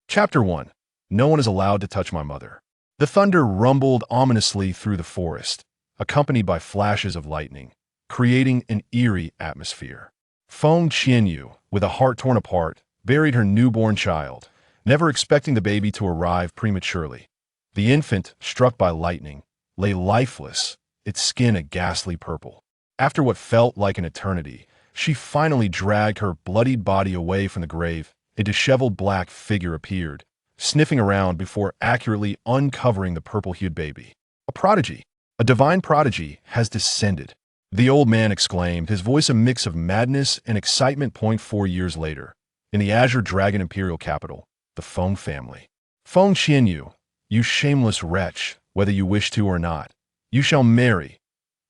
Chapter 1. No one is allowed to touch my mother. The thunder rumbled ominously through the forest, accompanied by flashes of lightning, creating an eerie atmosphere. Feng Qianyue, with a heart torn apart, buried her newborn child, never expecting the baby to arrive prematurely. The infant, struck by lightning, lay lifeless, its skin a ghastly purple. After what felt like an eternity, she finally dragged her bloodied body away from the grave. A disheveled black figure appeared, sniffing around before accurately uncovering the purple-hued baby. A prodigy, a divine prodigy, has descended, the old man exclaimed, his voice a mix of madness and excitement. 4 years later, in the Azure Dragon Imperial capital, the Feng family. Feng Qianyue, you shameless wretch, whether you wish to or not, you shall marry.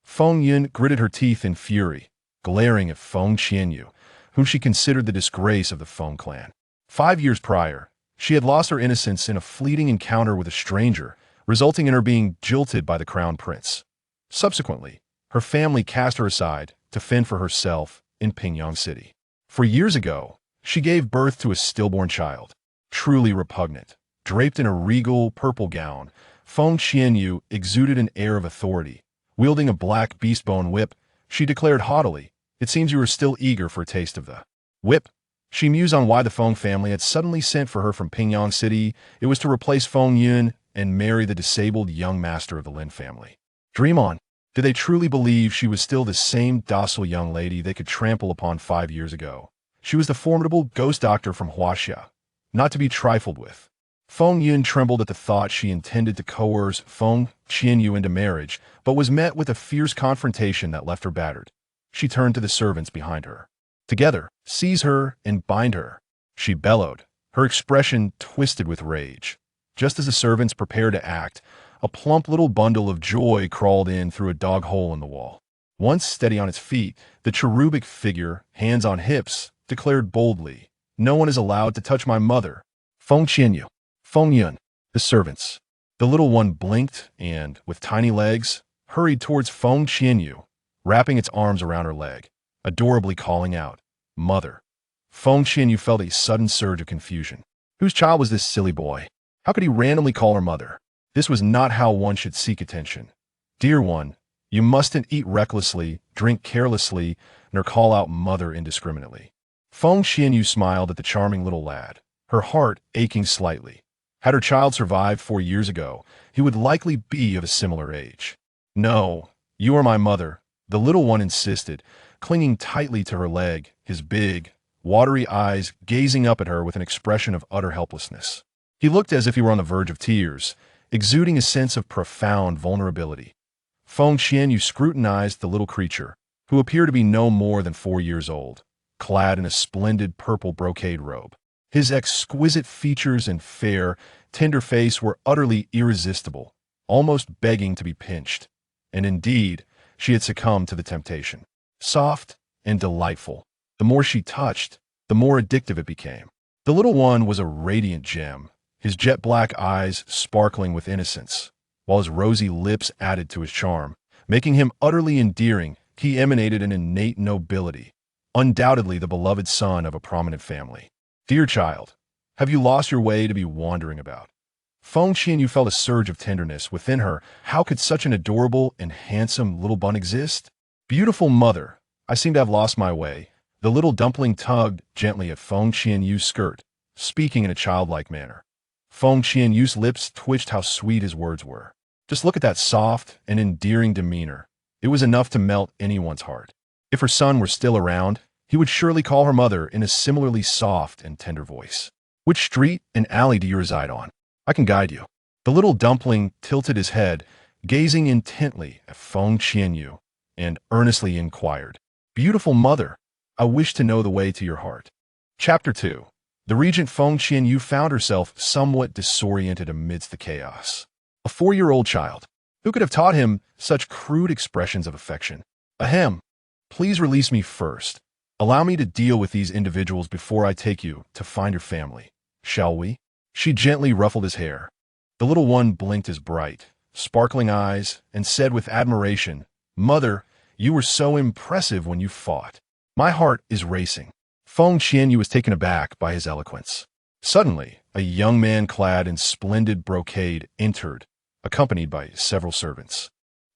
Feng Yun gritted her teeth in fury, glaring at Feng Qianyue, whom she considered the disgrace of the Feng clan. 5 years prior, she had lost her innocence in a fleeting encounter with a stranger, resulting in her being jilted by the crown prince. Subsequently, her family cast her aside to fend for herself in Pingyang City. 4 years ago, she gave birth to a stillborn child. Truly repugnant, draped in a regal purple gown, Feng Qianyue exuded an air of authority. Wielding a black beastbone whip, she declared haughtily, "It seems you are still eager for a taste of the whip." She mused on why the Feng family had suddenly sent for her from Pingyang City. It was to replace Feng Yun and marry the disabled young master of the Lin family. Dream on. Did they truly believe she was still the same docile young lady they could trample upon 5 years ago? She was the formidable ghost doctor from Huaxia, not to be trifled with. Feng Yun trembled at the thought she intended to coerce Feng Qianyue into marriage, but was met with a fierce confrontation that left her battered. She turned to the servants behind her. "Together, seize her and bind her," she bellowed, her expression twisted with rage. Just as the servants prepared to act, a plump little bundle of joy crawled in through a dog hole in the wall. Once steady on its feet, the cherubic figure, hands on hips, declared boldly, "No one is allowed to touch my mother." Feng Qianyue, Feng Yun, the servants. The little one blinked and, with tiny legs, hurried towards Feng Qianyue, wrapping its arms around her leg, adorably calling out, "Mother." Feng Qianyue felt a sudden surge of confusion. Whose child was this silly boy? How could he randomly call her mother? This was not how one should seek attention. "Dear one, you mustn't eat recklessly, drink carelessly, nor call out mother indiscriminately." Feng Qianyue smiled at the charming little lad, her heart aching slightly. Had her child survived 4 years ago, he would likely be of a similar age. "No, you are my mother," the little one insisted, clinging tightly to her leg, his big, watery eyes gazing up at her with an expression of utter helplessness. He looked as if he were on the verge of tears, exuding a sense of profound vulnerability. Feng Qianyue scrutinized the little creature, who appeared to be no more than 4 years old, clad in a splendid purple brocade robe. His exquisite features and fair, tender face were utterly irresistible, almost begging to be pinched. And indeed, she had succumbed to the temptation. Soft and delightful, the more she touched, the more addictive it became. The little one was a radiant gem, his jet-black eyes sparkling with innocence, while his rosy lips added to his charm, making him utterly endearing. He emanated an innate nobility, undoubtedly the beloved son of a prominent family. "Dear child, have you lost your way to be wandering about?" Feng Qianyue felt a surge of tenderness within her. How could such an adorable and handsome little bun exist? "Beautiful mother, I seem to have lost my way." The little dumpling tugged gently at Feng Qianyue's skirt, speaking in a childlike manner. Feng Qianyue's lips twitched. How sweet his words were. Just look at that soft and endearing demeanor. It was enough to melt anyone's heart. If her son were still around, he would surely call her mother in a similarly soft and tender voice. "Which street and alley do you reside on? I can guide you." The little dumpling tilted his head, gazing intently at Feng Qianyue, and earnestly inquired, "Beautiful mother, I wish to know the way to your heart." Chapter 2. The Regent Feng Qianyue found herself somewhat disoriented amidst the chaos. A 4-year-old child. Who could have taught him such crude expressions of affection? "Ahem. Please release me first. Allow me to deal with these individuals before I take you to find your family. Shall we?" She gently ruffled his hair. The little one blinked his bright, sparkling eyes and said with admiration, "Mother, you were so impressive when you fought. My heart is racing." Feng Qianyue was taken aback by his eloquence. Suddenly, a young man clad in splendid brocade entered, accompanied by several servants.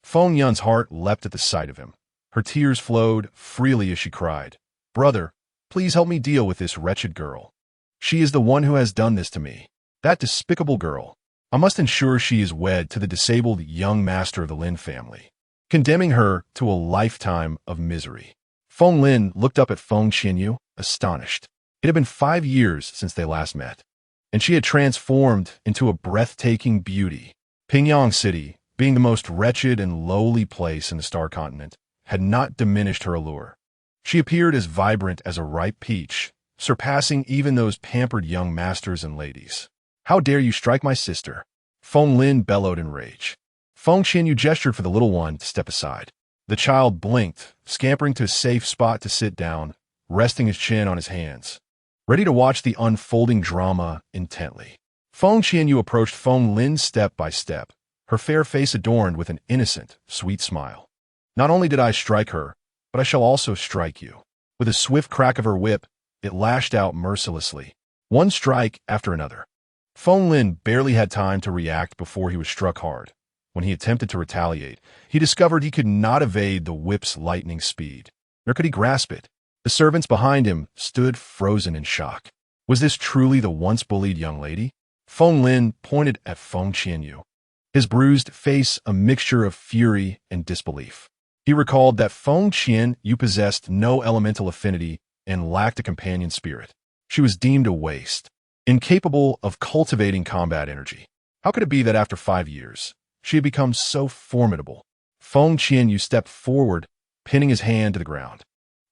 Feng Yun's heart leapt at the sight of him. Her tears flowed freely as she cried, "Brother, please help me deal with this wretched girl. She is the one who has done this to me. That despicable girl. I must ensure she is wed to the disabled young master of the Lin family, condemning her to a lifetime of misery." Feng Lin looked up at Feng Qianyue, astonished. It had been 5 years since they last met, and she had transformed into a breathtaking beauty. Pingyang City, being the most wretched and lowly place in the Star Continent, had not diminished her allure. She appeared as vibrant as a ripe peach, surpassing even those pampered young masters and ladies. "How dare you strike my sister?" Feng Lin bellowed in rage. Feng Qianyue gestured for the little one to step aside. The child blinked, scampering to a safe spot to sit down, resting his chin on his hands, ready to watch the unfolding drama intently. Feng Qianyue approached Feng Lin step by step, her fair face adorned with an innocent, sweet smile. "Not only did I strike her, but I shall also strike you." With a swift crack of her whip, it lashed out mercilessly, one strike after another. Feng Lin barely had time to react before he was struck hard. When he attempted to retaliate, he discovered he could not evade the whip's lightning speed, nor could he grasp it. The servants behind him stood frozen in shock. Was this truly the once bullied young lady? Feng Lin pointed at Feng Qianyue, his bruised face a mixture of fury and disbelief. He recalled that Feng Qianyue possessed no elemental affinity and lacked a companion spirit. She was deemed a waste, incapable of cultivating combat energy. How could it be that after 5 years, she had become so formidable? Feng Qianyue stepped forward, pinning his hand to the ground,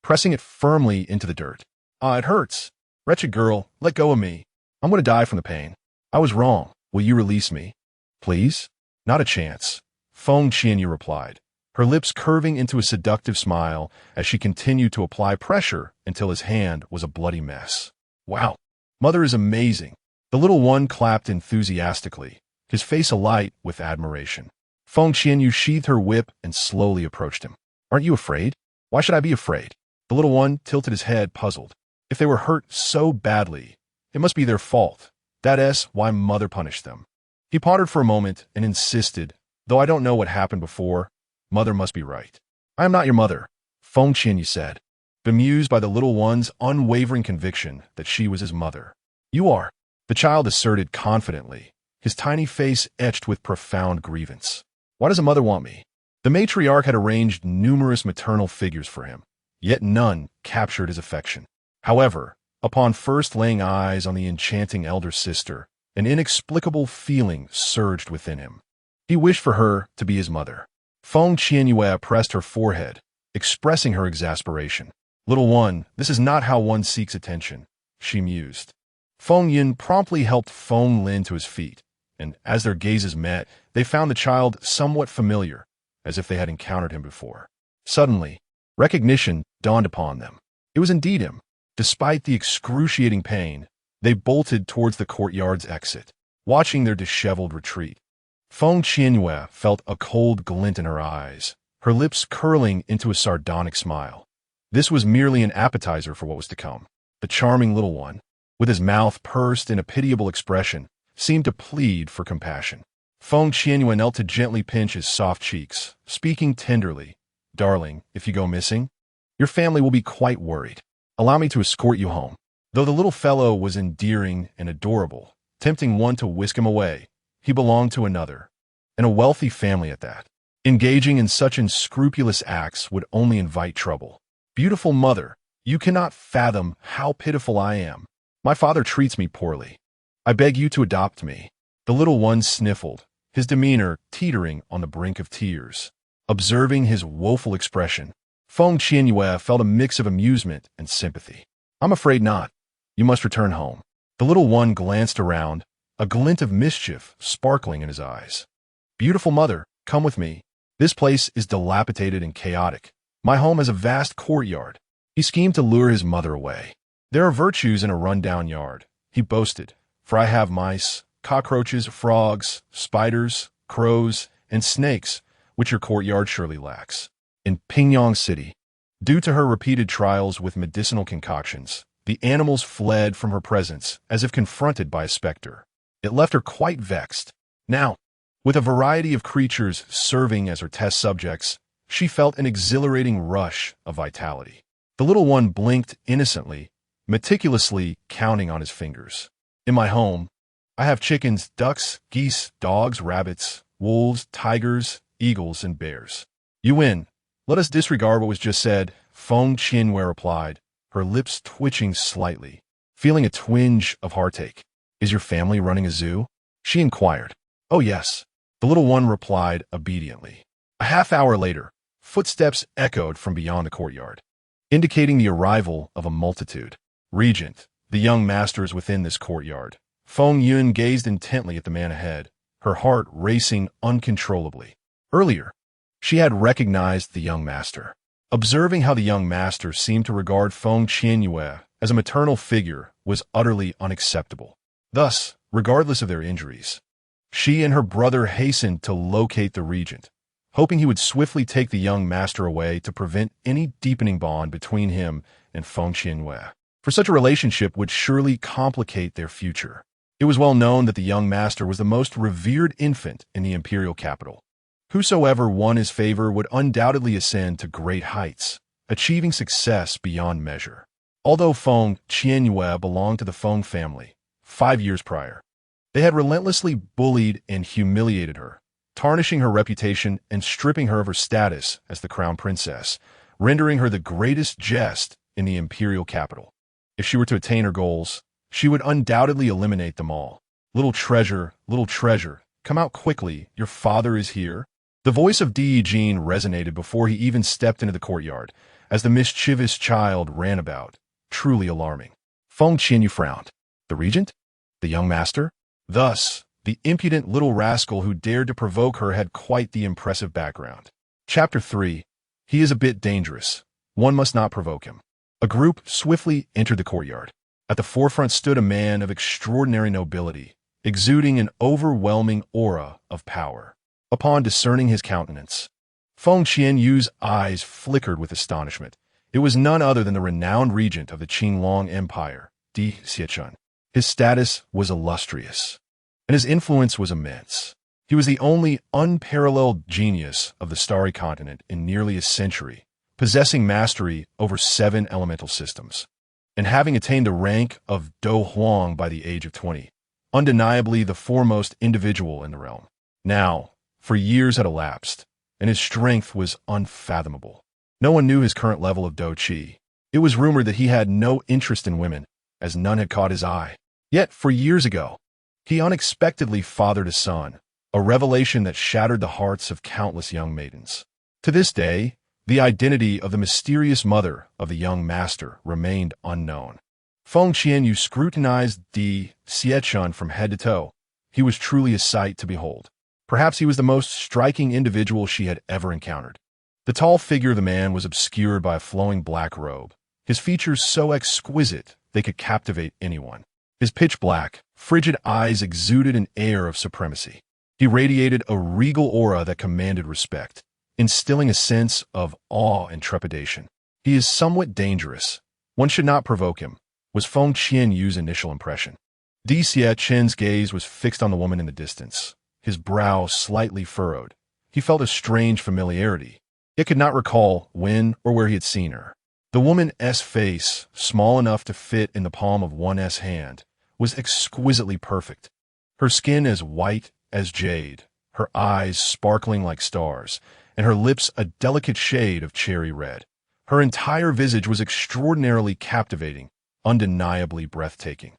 pressing it firmly into the dirt. "Ah, it hurts. Wretched girl, let go of me. I'm going to die from the pain. I was wrong. Will you release me?" "Please?" "Not a chance," Feng Qianyue replied, her lips curving into a seductive smile as she continued to apply pressure until his hand was a bloody mess. "Wow, mother is amazing." The little one clapped enthusiastically, his face alight with admiration. Feng Qianyue sheathed her whip and slowly approached him. "Aren't you afraid?" "Why should I be afraid?" The little one tilted his head, puzzled. If they were hurt so badly, it must be their fault. That's why mother punished them. He pondered for a moment and insisted, "Though I don't know what happened before, mother must be right." "I am not your mother," Feng Qianyue said, bemused by the little one's unwavering conviction that she was his mother. "You are," the child asserted confidently, his tiny face etched with profound grievance. "Why does a mother want me?" The matriarch had arranged numerous maternal figures for him, yet none captured his affection. However, upon first laying eyes on the enchanting elder sister, an inexplicable feeling surged within him. He wished for her to be his mother. Feng Qianyue pressed her forehead, expressing her exasperation. "Little one, this is not how one seeks attention," she mused. Feng Yin promptly helped Feng Lin to his feet, and as their gazes met, they found the child somewhat familiar, as if they had encountered him before. Suddenly, recognition dawned upon them. It was indeed him. Despite the excruciating pain, they bolted towards the courtyard's exit, watching their disheveled retreat. Feng Qianyue felt a cold glint in her eyes, her lips curling into a sardonic smile. This was merely an appetizer for what was to come. The charming little one, with his mouth pursed in a pitiable expression, seemed to plead for compassion. Feng Qianyue knelt to gently pinch his soft cheeks, speaking tenderly. "Darling, if you go missing, your family will be quite worried. Allow me to escort you home." Though the little fellow was endearing and adorable, tempting one to whisk him away, he belonged to another, and a wealthy family at that. Engaging in such unscrupulous acts would only invite trouble. "Beautiful mother, you cannot fathom how pitiful I am. My father treats me poorly. I beg you to adopt me." The little one sniffled, his demeanor teetering on the brink of tears. Observing his woeful expression, Feng Qianyue felt a mix of amusement and sympathy. "I'm afraid not. You must return home." The little one glanced around, a glint of mischief sparkling in his eyes. "Beautiful mother, come with me. This place is dilapidated and chaotic. My home has a vast courtyard." He schemed to lure his mother away. "There are virtues in a run-down yard," he boasted, "for I have mice, cockroaches, frogs, spiders, crows, and snakes, which your courtyard surely lacks." In Pingyang City, due to her repeated trials with medicinal concoctions, The animals fled from her presence as if confronted by a specter. It left her quite vexed. Now, with a variety of creatures serving as her test subjects, she felt an exhilarating rush of vitality. The little one blinked innocently, meticulously counting on his fingers. In my home, I have chickens, ducks, geese, dogs, rabbits, wolves, tigers, eagles, and bears. You win. Let us disregard what was just said, Feng Qianyue replied, her lips twitching slightly, feeling a twinge of heartache. Is your family running a zoo? She inquired. Oh yes. The little one replied obediently. A half-hour later, footsteps echoed from beyond the courtyard, indicating the arrival of a multitude. Regent, the young master is within this courtyard. Feng Qianyue gazed intently at the man ahead, her heart racing uncontrollably. Earlier, she had recognized the young master. Observing how the young master seemed to regard Feng Qianyue as a maternal figure was utterly unacceptable. Thus, regardless of their injuries, she and her brother hastened to locate the regent, hoping he would swiftly take the young master away to prevent any deepening bond between him and Feng Qianyue, for such a relationship would surely complicate their future. It was well known that the young master was the most revered infant in the imperial capital. Whosoever won his favor would undoubtedly ascend to great heights, achieving success beyond measure. Although Feng Qianyue belonged to the Feng family, 5 years prior, they had relentlessly bullied and humiliated her, tarnishing her reputation and stripping her of her status as the crown princess, rendering her the greatest jest in the imperial capital. If she were to attain her goals, she would undoubtedly eliminate them all. Little treasure, come out quickly, your father is here. The voice of Di Jin resonated before he even stepped into the courtyard, as the mischievous child ran about, truly alarming. Feng Qianyue frowned. The regent? The young master? Thus, the impudent little rascal who dared to provoke her had quite the impressive background. Chapter 3. He is a bit dangerous. One must not provoke him. A group swiftly entered the courtyard. At the forefront stood a man of extraordinary nobility, exuding an overwhelming aura of power. Upon discerning his countenance, Feng Qianyue's eyes flickered with astonishment. It was none other than the renowned regent of the Qinglong Empire, Di Xiechun. His status was illustrious, and his influence was immense. He was the only unparalleled genius of the Starry Continent in nearly a century, possessing mastery over 7 elemental systems, and having attained the rank of Do Huang by the age of 20, undeniably the foremost individual in the realm. Now, for years had elapsed, and his strength was unfathomable. No one knew his current level of Do Qi. It was rumored that he had no interest in women, as none had caught his eye. Yet, 4 years ago, he unexpectedly fathered a son, a revelation that shattered the hearts of countless young maidens. To this day, the identity of the mysterious mother of the young master remained unknown. Feng Qianyue scrutinized Di Xiechun from head to toe. He was truly a sight to behold. Perhaps he was the most striking individual she had ever encountered. The tall figure of the man was obscured by a flowing black robe, his features so exquisite they could captivate anyone. His pitch-black, frigid eyes exuded an air of supremacy. He radiated a regal aura that commanded respect, instilling a sense of awe and trepidation. He is somewhat dangerous. One should not provoke him, was Feng Qianyue's initial impression. Di Xiechun's gaze was fixed on the woman in the distance, his brow slightly furrowed. He felt a strange familiarity, yet could not recall when or where he had seen her. The woman's face, small enough to fit in the palm of one's hand, was exquisitely perfect. Her skin as white as jade, her eyes sparkling like stars, and her lips a delicate shade of cherry red. Her entire visage was extraordinarily captivating, undeniably breathtaking.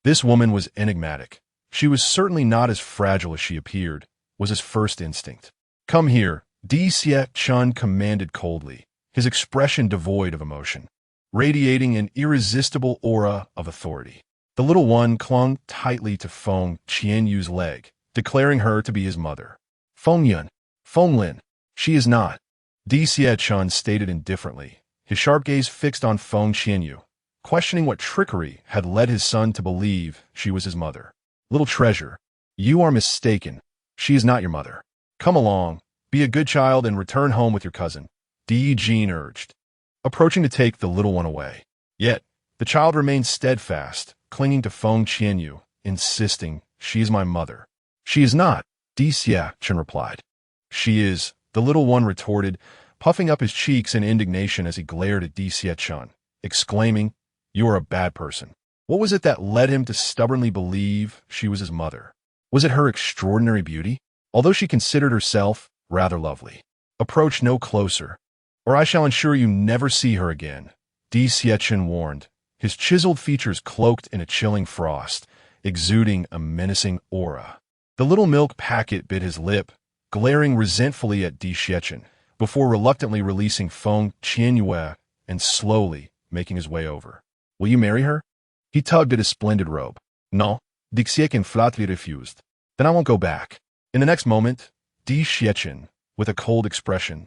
This woman was enigmatic. She was certainly not as fragile as she appeared, was his first instinct. Come here, Di Xiechun commanded coldly, his expression devoid of emotion, radiating an irresistible aura of authority. The little one clung tightly to Feng Qianyue's leg, declaring her to be his mother. Feng Yun, Feng Lin, she is not, Di Xiechun stated indifferently, his sharp gaze fixed on Feng Qianyue, questioning what trickery had led his son to believe she was his mother. Little treasure, you are mistaken. She is not your mother. Come along, be a good child and return home with your cousin, Di Jin urged, approaching to take the little one away. Yet, The child remained steadfast, clinging to Feng Qianyue, insisting, "She is my mother." "She is not," Chen replied. "She is," the little one retorted, puffing up his cheeks in indignation as he glared at Chen, exclaiming, "You are a bad person." What was it that led him to stubbornly believe she was his mother? Was it her extraordinary beauty? Although she considered herself rather lovely. "Approach no closer, or I shall ensure you never see her again," Chen warned, his chiseled features cloaked in a chilling frost, exuding a menacing aura. The little milk packet bit his lip, glaring resentfully at Chen, before reluctantly releasing Feng Qianyue and slowly making his way over. "Will you marry her?" He tugged at his splendid robe. "No," Chen flatly refused. "Then I won't go back." In the next moment, Chen, with a cold expression,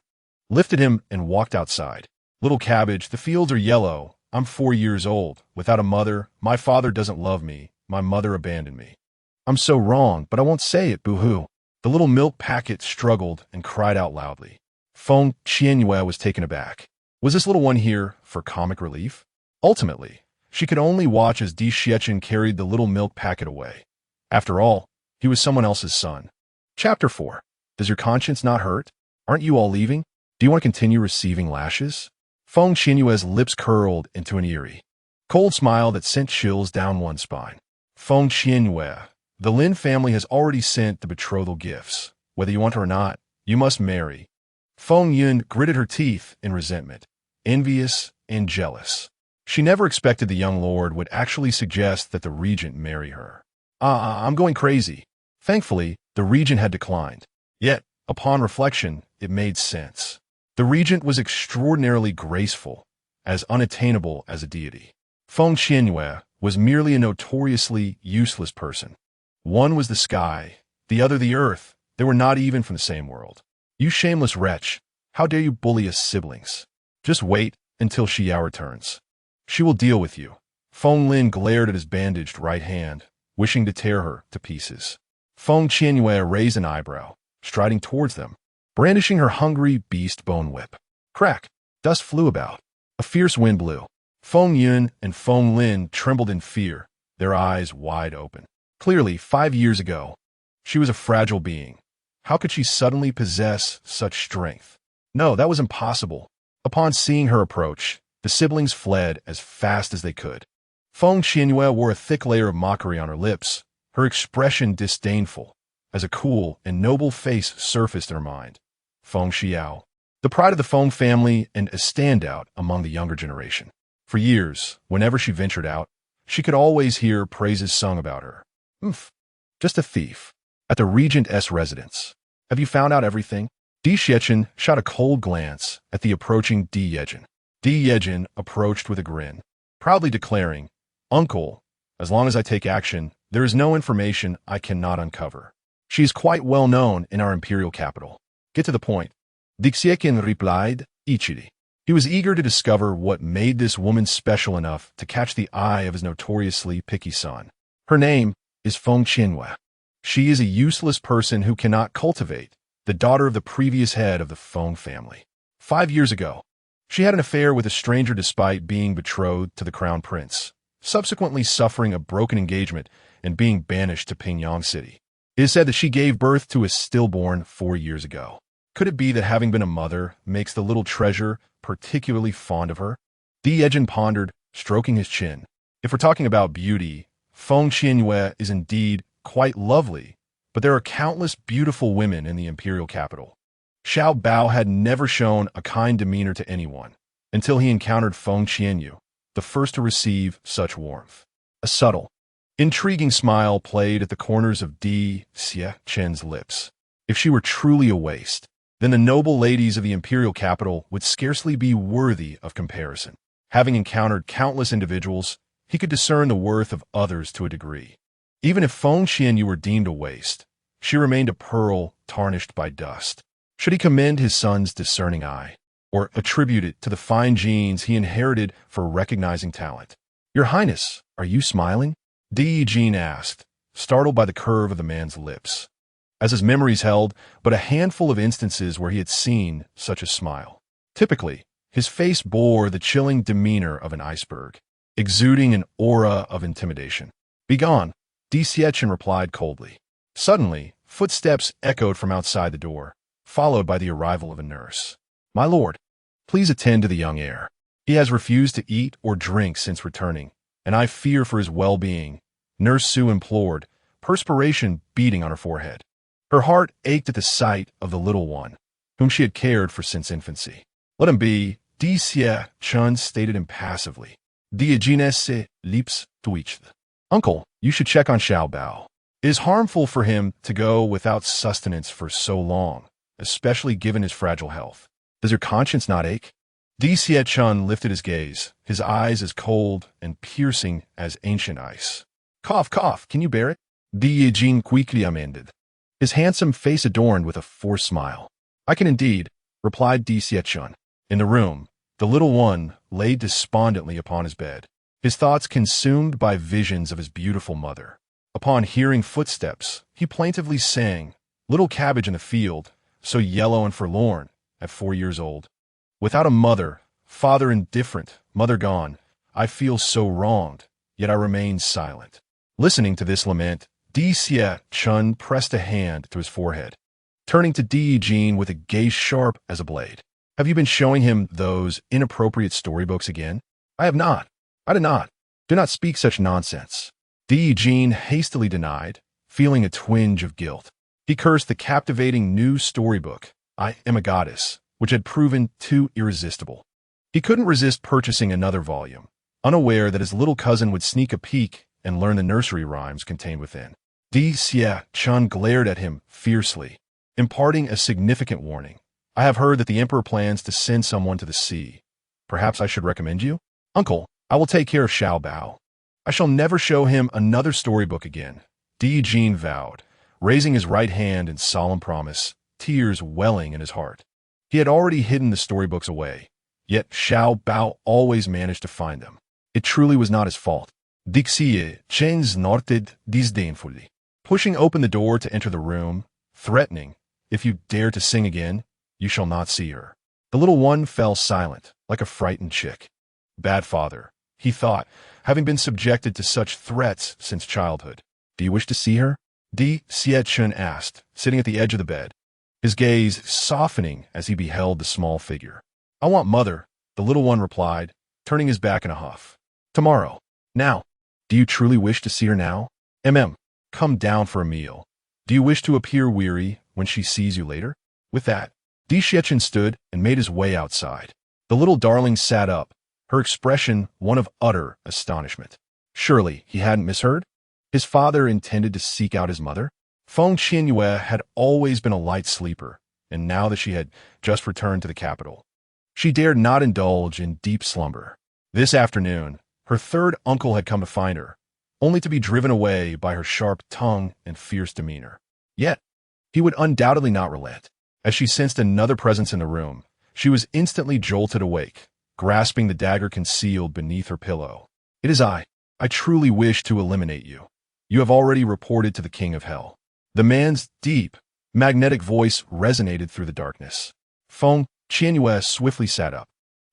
lifted him and walked outside. "Little cabbage, the fields are yellow. I'm 4 years old, without a mother. My father doesn't love me. My mother abandoned me. I'm so wrong, but I won't say it, boo-hoo." The little milk packet struggled and cried out loudly. Feng Qianyue was taken aback. Was this little one here for comic relief? Ultimately, she could only watch as Chen carried the little milk packet away. After all, he was someone else's son. Chapter 4. Does your conscience not hurt? Aren't you all leaving? Do you want to continue receiving lashes? Feng Qianyue's lips curled into an eerie, cold smile that sent chills down one's spine. Feng Qianyue, the Lin family has already sent the betrothal gifts. Whether you want her or not, you must marry. Feng Yun gritted her teeth in resentment, envious and jealous. She never expected the young lord would actually suggest that the regent marry her. I'm going crazy." Thankfully, the regent had declined. Yet, upon reflection, it made sense. The regent was extraordinarily graceful, as unattainable as a deity. Feng Qianyue was merely a notoriously useless person. One was the sky, the other the earth. They were not even from the same world. "You shameless wretch, how dare you bully us siblings? Just wait until Xiao returns. She will deal with you." Feng Lin glared at his bandaged right hand, wishing to tear her to pieces. Feng Qianyue raised an eyebrow, striding towards them, brandishing her hungry beast bone whip. Crack! Dust flew about. A fierce wind blew. Feng Yun and Feng Lin trembled in fear, their eyes wide open. Clearly, 5 years ago, she was a fragile being. How could she suddenly possess such strength? No, that was impossible. Upon seeing her approach, the siblings fled as fast as they could. Feng Qianyue wore a thick layer of mockery on her lips, her expression disdainful, as a cool and noble face surfaced in her mind. Feng Xiao, the pride of the Feng family and a standout among the younger generation. For years, whenever she ventured out, she could always hear praises sung about her. Just a thief. At the Regent's residence. Have you found out everything? Chen shot a cold glance at the approaching Chen. Chen approached with a grin, proudly declaring, "Uncle, as long as I take action, there is no information I cannot uncover. She is quite well known in our imperial capital." "Get to the point," Chen replied, Ichiri. He was eager to discover what made this woman special enough to catch the eye of his notoriously picky son. "Her name is Feng Qianyue. She is a useless person who cannot cultivate, the daughter of the previous head of the Feng family. 5 years ago, she had an affair with a stranger despite being betrothed to the crown prince, subsequently suffering a broken engagement and being banished to Pingyang City. It is said that she gave birth to a stillborn 4 years ago. Could it be that having been a mother makes the little treasure particularly fond of her?" Chen pondered, stroking his chin. If we're talking about beauty, Feng Qianyue is indeed quite lovely, but there are countless beautiful women in the imperial capital. Xiao Bao had never shown a kind demeanor to anyone until he encountered Feng Qianyue, the first to receive such warmth. A subtle, intriguing smile played at the corners of Chen's lips. If she were truly a waste, then the noble ladies of the imperial capital would scarcely be worthy of comparison. Having encountered countless individuals, he could discern the worth of others to a degree. Even if Feng Qianyue were deemed a waste, she remained a pearl tarnished by dust. Should he commend his son's discerning eye, or attribute it to the fine genes he inherited for recognizing talent? "Your Highness, are you smiling?" Jen asked, startled by the curve of the man's lips, as his memories held but a handful of instances where he had seen such a smile. Typically, his face bore the chilling demeanor of an iceberg. exuding an aura of intimidation. "Begone," Di Xietchen replied coldly. Suddenly, footsteps echoed from outside the door, followed by the arrival of a nurse. "My lord, please attend to the young heir. He has refused to eat or drink since returning, and I fear for his well-being," Nurse Sue implored, perspiration beading on her forehead. Her heart ached at the sight of the little one, whom she had cared for since infancy. "Let him be," Di Xietchen stated impassively. "Diogenes lips twitched. Uncle, you should check on Xiao Bao. It is harmful for him to go without sustenance for so long, especially given his fragile health. Does your conscience not ache?" Di Xietchen lifted his gaze, his eyes as cold and piercing as ancient ice. "Cough, cough, can you bear it?" Di Yijing quickly amended, his handsome face adorned with a forced smile. "I can indeed," replied Di Xietchen. In the room, the little one lay despondently upon his bed, his thoughts consumed by visions of his beautiful mother. Upon hearing footsteps, he plaintively sang, "Little cabbage in the field, so yellow and forlorn, at 4 years old. Without a mother, father indifferent, mother gone, I feel so wronged, yet I remain silent." Listening to this lament, Di Xietchen pressed a hand to his forehead, turning to Di Yijing with a gaze sharp as a blade. "Have you been showing him those inappropriate storybooks again?" "I have not. I did not. Do not speak such nonsense," Di Yijing hastily denied, feeling a twinge of guilt. He cursed the captivating new storybook, "I Am a Goddess," which had proven too irresistible. He couldn't resist purchasing another volume, unaware that his little cousin would sneak a peek and learn the nursery rhymes contained within. Di Xietchen glared at him fiercely, imparting a significant warning. "I have heard that the emperor plans to send someone to the sea. Perhaps I should recommend you?" "Uncle, I will take care of Xiao Bao. I shall never show him another storybook again," Di Yijing vowed, raising his right hand in solemn promise, tears welling in his heart. He had already hidden the storybooks away, yet Xiao Bao always managed to find them. It truly was not his fault. Di Xietchen snorted disdainfully, pushing open the door to enter the room, threatening, "If you dare to sing again, you shall not see her." The little one fell silent, like a frightened chick. Bad father, he thought, having been subjected to such threats since childhood. "Do you wish to see her?" Di Xietchen asked, sitting at the edge of the bed, his gaze softening as he beheld the small figure. "I want mother," the little one replied, turning his back in a huff. "Tomorrow. Now. Do you truly wish to see her now? Come down for a meal. Do you wish to appear weary when she sees you later?" With that, Di Xietchen stood and made his way outside. The little darling sat up, her expression one of utter astonishment. Surely he hadn't misheard? His father intended to seek out his mother? Feng Qianyue had always been a light sleeper, and now that she had just returned to the capital, she dared not indulge in deep slumber. This afternoon, her third uncle had come to find her, only to be driven away by her sharp tongue and fierce demeanor. Yet, he would undoubtedly not relent. As she sensed another presence in the room, she was instantly jolted awake, grasping the dagger concealed beneath her pillow. "It is I. I truly wish to eliminate you. You have already reported to the King of Hell." The man's deep, magnetic voice resonated through the darkness. Feng Qianyue swiftly sat up,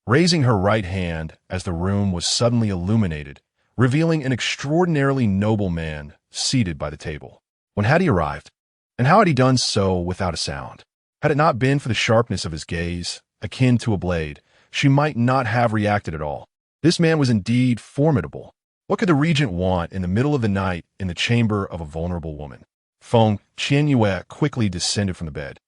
raising her right hand as the room was suddenly illuminated, revealing an extraordinarily noble man seated by the table. When had he arrived? And how had he done so without a sound? Had it not been for the sharpness of his gaze, akin to a blade, she might not have reacted at all. This man was indeed formidable. What could the regent want in the middle of the night in the chamber of a vulnerable woman? Feng Qianyue quickly descended from the bed,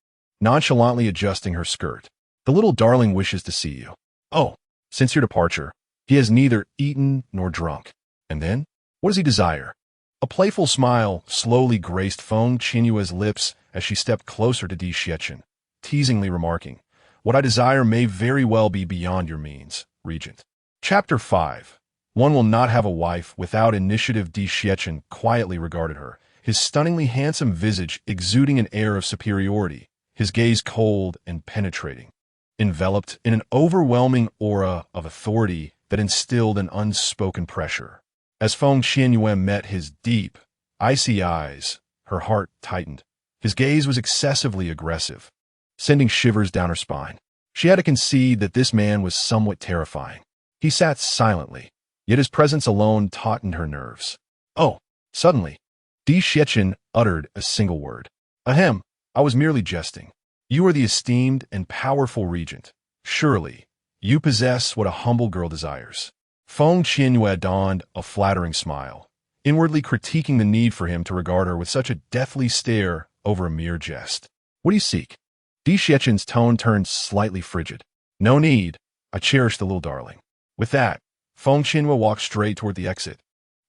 nonchalantly adjusting her skirt. "The little darling wishes to see you. Oh, since your departure, he has neither eaten nor drunk. And then, what does he desire?" A playful smile slowly graced Feng Qianyue's lips as she stepped closer to Di Xietchen, teasingly remarking, "What I desire may very well be beyond your means, Regent." Chapter 5. One will not have a wife without initiative. Di Xietchen quietly regarded her, his stunningly handsome visage exuding an air of superiority, his gaze cold and penetrating, enveloped in an overwhelming aura of authority that instilled an unspoken pressure. As Feng Qianyue met his deep, icy eyes, her heart tightened. His gaze was excessively aggressive, sending shivers down her spine. She had to concede that this man was somewhat terrifying. He sat silently, yet his presence alone tautened her nerves. Oh, suddenly, Di Xiaoqin uttered a single word. Ahem, I was merely jesting. You are the esteemed and powerful regent. Surely, you possess what a humble girl desires. Feng Qianyue donned a flattering smile, inwardly critiquing the need for him to regard her with such a deathly stare over a mere jest. What do you seek? Di Xiaoqin's tone turned slightly frigid. No need. I cherish the little darling. With that, Feng Qianyue walked straight toward the exit,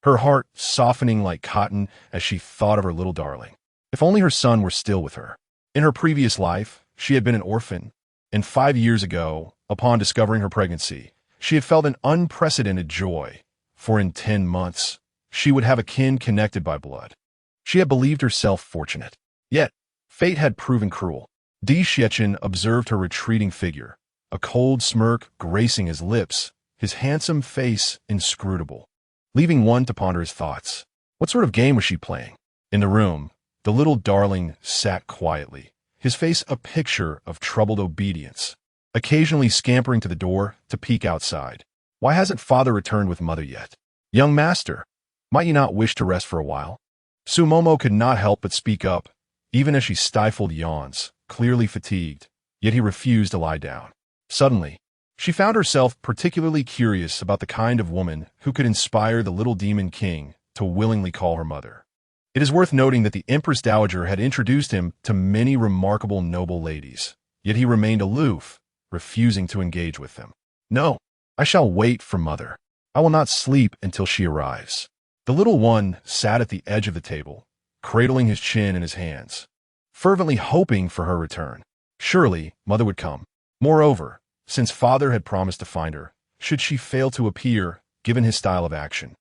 her heart softening like cotton as she thought of her little darling. If only her son were still with her. In her previous life, she had been an orphan, and 5 years ago, upon discovering her pregnancy, she had felt an unprecedented joy, for in 10 months, she would have a kin connected by blood. She had believed herself fortunate. Yet, fate had proven cruel. Di Xiaoqin observed her retreating figure, a cold smirk gracing his lips, his handsome face inscrutable, leaving one to ponder his thoughts. What sort of game was she playing? In the room, the little darling sat quietly, his face a picture of troubled obedience, occasionally scampering to the door to peek outside. Why hasn't father returned with mother yet? Young master, might you not wish to rest for a while? Sumomo could not help but speak up, even as she stifled yawns, clearly fatigued, yet he refused to lie down. Suddenly, she found herself particularly curious about the kind of woman who could inspire the little demon king to willingly call her mother. It is worth noting that the Empress Dowager had introduced him to many remarkable noble ladies, yet he remained aloof, refusing to engage with them. No, I shall wait for mother. I will not sleep until she arrives. The little one sat at the edge of the table, cradling his chin in his hands, fervently hoping for her return. Surely, mother would come. Moreover, since father had promised to find her, should she fail to appear, given his style of action,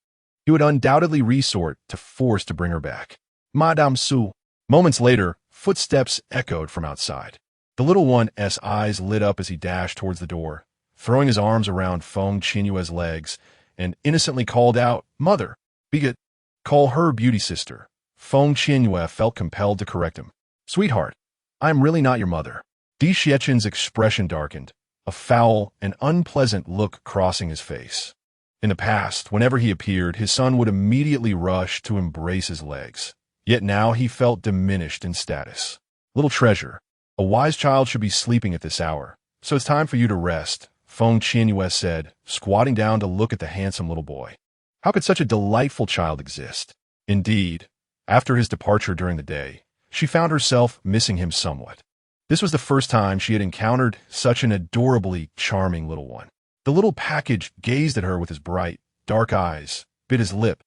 he would undoubtedly resort to force to bring her back. Madame Su. Moments later, footsteps echoed from outside. The little one's eyes lit up as he dashed towards the door, throwing his arms around Feng Qianyue's legs, and innocently called out, Mother, Bigot, call her beauty sister. Feng Qianyue felt compelled to correct him. Sweetheart, I am really not your mother. Di Xiaoqin's expression darkened, a foul and unpleasant look crossing his face. In the past, whenever he appeared, his son would immediately rush to embrace his legs. Yet now he felt diminished in status. Little treasure, a wise child should be sleeping at this hour, so it's time for you to rest, Feng Qianyue said, squatting down to look at the handsome little boy. How could such a delightful child exist? Indeed, after his departure during the day, she found herself missing him somewhat. This was the first time she had encountered such an adorably charming little one. The little package gazed at her with his bright, dark eyes, bit his lip,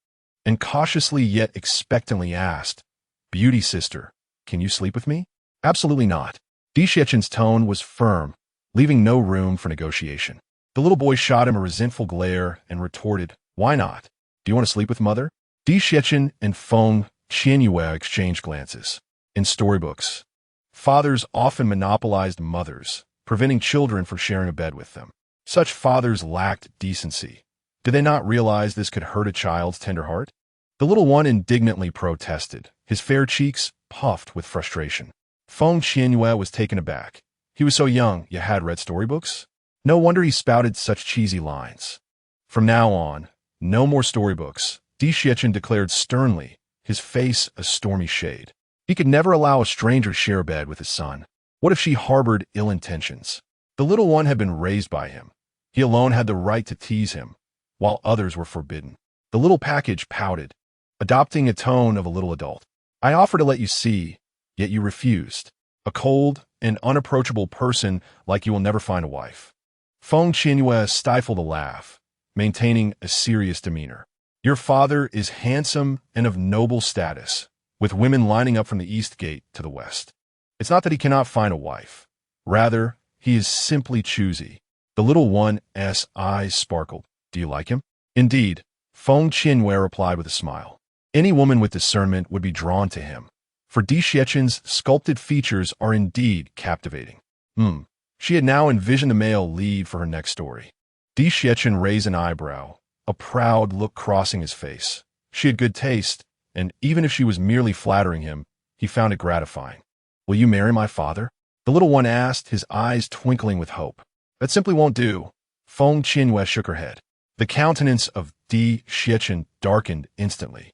and cautiously yet expectantly asked, Beauty sister, can you sleep with me? Absolutely not. Di Xiaoqin's tone was firm, leaving no room for negotiation. The little boy shot him a resentful glare and retorted, Why not? Do you want to sleep with mother? Di Xiaoqin and Feng Qianyue exchanged glances. In storybooks, fathers often monopolized mothers, preventing children from sharing a bed with them. Such fathers lacked decency. Did they not realize this could hurt a child's tender heart? The little one indignantly protested, his fair cheeks puffed with frustration. Feng Qianyue was taken aback. He was so young, yet had read storybooks? No wonder he spouted such cheesy lines. From now on, no more storybooks, Di Xiaoqin declared sternly, his face a stormy shade. He could never allow a stranger to share a bed with his son. What if she harbored ill intentions? The little one had been raised by him. He alone had the right to tease him, while others were forbidden. The little package pouted, adopting a tone of a little adult. I offer to let you see, yet you refused. A cold and unapproachable person like you will never find a wife. Feng Qianyue stifled a laugh, maintaining a serious demeanor. Your father is handsome and of noble status, with women lining up from the east gate to the west. It's not that he cannot find a wife. Rather, he is simply choosy. The little one's eyes sparkled. Do you like him? Indeed, Feng Qianyue replied with a smile. Any woman with discernment would be drawn to him, for Di Xiaoqin's sculpted features are indeed captivating. She had now envisioned the male lead for her next story. Di Xiaoqin raised an eyebrow, a proud look crossing his face. She had good taste, and even if she was merely flattering him, he found it gratifying. Will you marry my father? The little one asked, his eyes twinkling with hope. That simply won't do. Feng Qianyue shook her head. The countenance of Di Xiachen darkened instantly,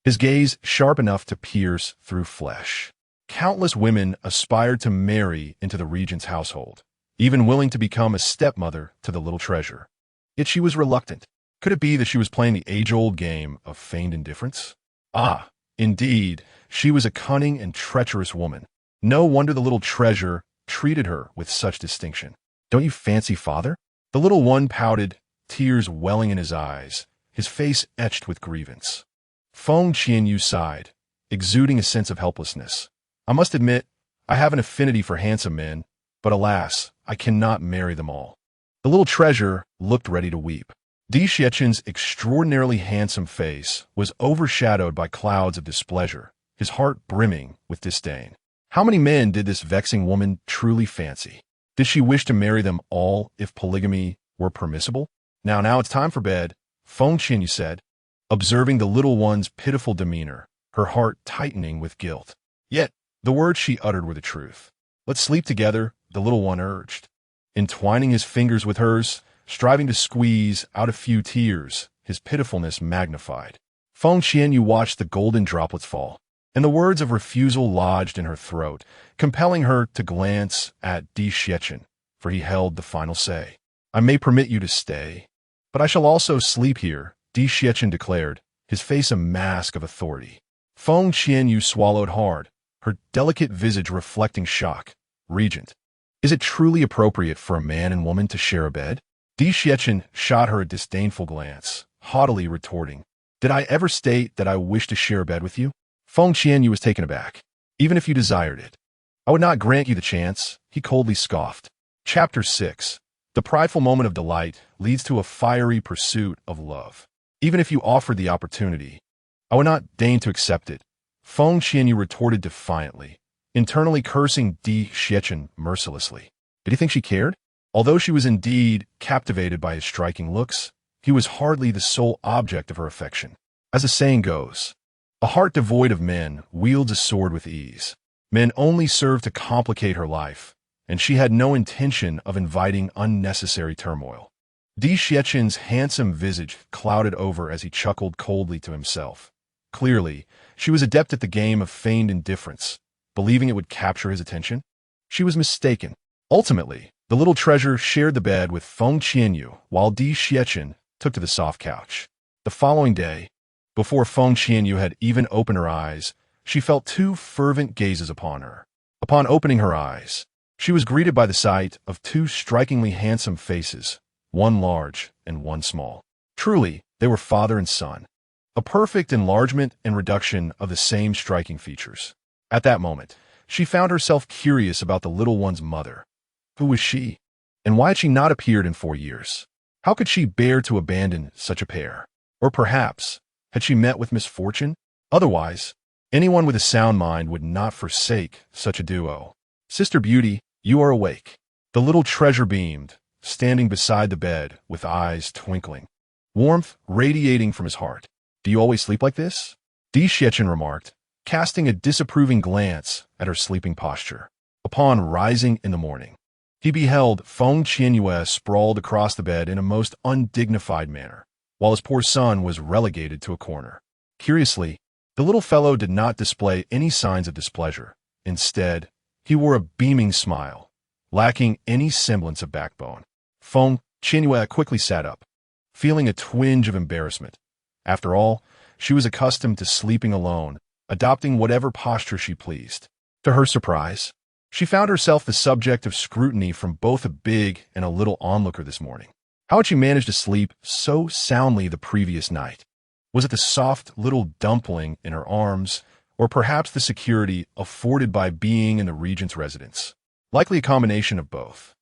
his gaze sharp enough to pierce through flesh. Countless women aspired to marry into the regent's household, even willing to become a stepmother to the little treasure. Yet she was reluctant. Could it be that she was playing the age-old game of feigned indifference? Ah, indeed, she was a cunning and treacherous woman. No wonder the little treasure treated her with such distinction. Don't you fancy father? The little one pouted, tears welling in his eyes, his face etched with grievance. Feng Qianyue sighed, exuding a sense of helplessness. I must admit, I have an affinity for handsome men, but alas, I cannot marry them all. The little treasure looked ready to weep. Di Xiechen's extraordinarily handsome face was overshadowed by clouds of displeasure, his heart brimming with disdain. How many men did this vexing woman truly fancy? Did she wish to marry them all if polygamy were permissible? Now it's time for bed, Feng Qianyue said, observing the little one's pitiful demeanor, her heart tightening with guilt. Yet, the words she uttered were the truth. Let's sleep together, the little one urged. Entwining his fingers with hers, striving to squeeze out a few tears, his pitifulness magnified. Feng Qianyue watched the golden droplets fall, and the words of refusal lodged in her throat, compelling her to glance at Di Xiachen, for he held the final say. I may permit you to stay, but I shall also sleep here, Di Xiachen declared, his face a mask of authority. Feng Qianyue swallowed hard, her delicate visage reflecting shock. Regent, is it truly appropriate for a man and woman to share a bed? Di Xiachen shot her a disdainful glance, haughtily retorting, Did I ever state that I wish to share a bed with you? Feng Qianyue was taken aback. Even if you desired it, I would not grant you the chance, he coldly scoffed. Chapter 6. The prideful moment of delight leads to a fiery pursuit of love. Even if you offered the opportunity, I would not deign to accept it, Feng Qianyue retorted defiantly, internally cursing Di Xiachen mercilessly. Did he think she cared? Although she was indeed captivated by his striking looks, he was hardly the sole object of her affection. As the saying goes, a heart devoid of men wields a sword with ease. Men only serve to complicate her life, and she had no intention of inviting unnecessary turmoil. Di Xiechen's handsome visage clouded over as he chuckled coldly to himself. Clearly, she was adept at the game of feigned indifference, believing it would capture his attention. She was mistaken. Ultimately, the little treasure shared the bed with Feng Qianyue, while Di Xiachen took to the soft couch. The following day, before Feng Qianyue had even opened her eyes, she felt two fervent gazes upon her. Upon opening her eyes, she was greeted by the sight of two strikingly handsome faces, one large and one small. Truly, they were father and son, a perfect enlargement and reduction of the same striking features. At that moment, she found herself curious about the little one's mother. Who was she? And why had she not appeared in 4 years? How could she bear to abandon such a pair? Or perhaps, had she met with misfortune? Otherwise, anyone with a sound mind would not forsake such a duo. Sister Beauty, you are awake. The little treasure beamed, standing beside the bed with eyes twinkling, warmth radiating from his heart. Do you always sleep like this? Di Xiachen remarked, casting a disapproving glance at her sleeping posture. Upon rising in the morning, he beheld Feng Qianyue sprawled across the bed in a most undignified manner, while his poor son was relegated to a corner. Curiously, the little fellow did not display any signs of displeasure. Instead, he wore a beaming smile, lacking any semblance of backbone. Feng Qianyue quickly sat up, feeling a twinge of embarrassment. After all, she was accustomed to sleeping alone, adopting whatever posture she pleased. To her surprise, she found herself the subject of scrutiny from both a big and a little onlooker this morning. How had she managed to sleep so soundly the previous night? Was it the soft little dumpling in her arms, or perhaps the security afforded by being in the regent's residence? Likely a combination of both.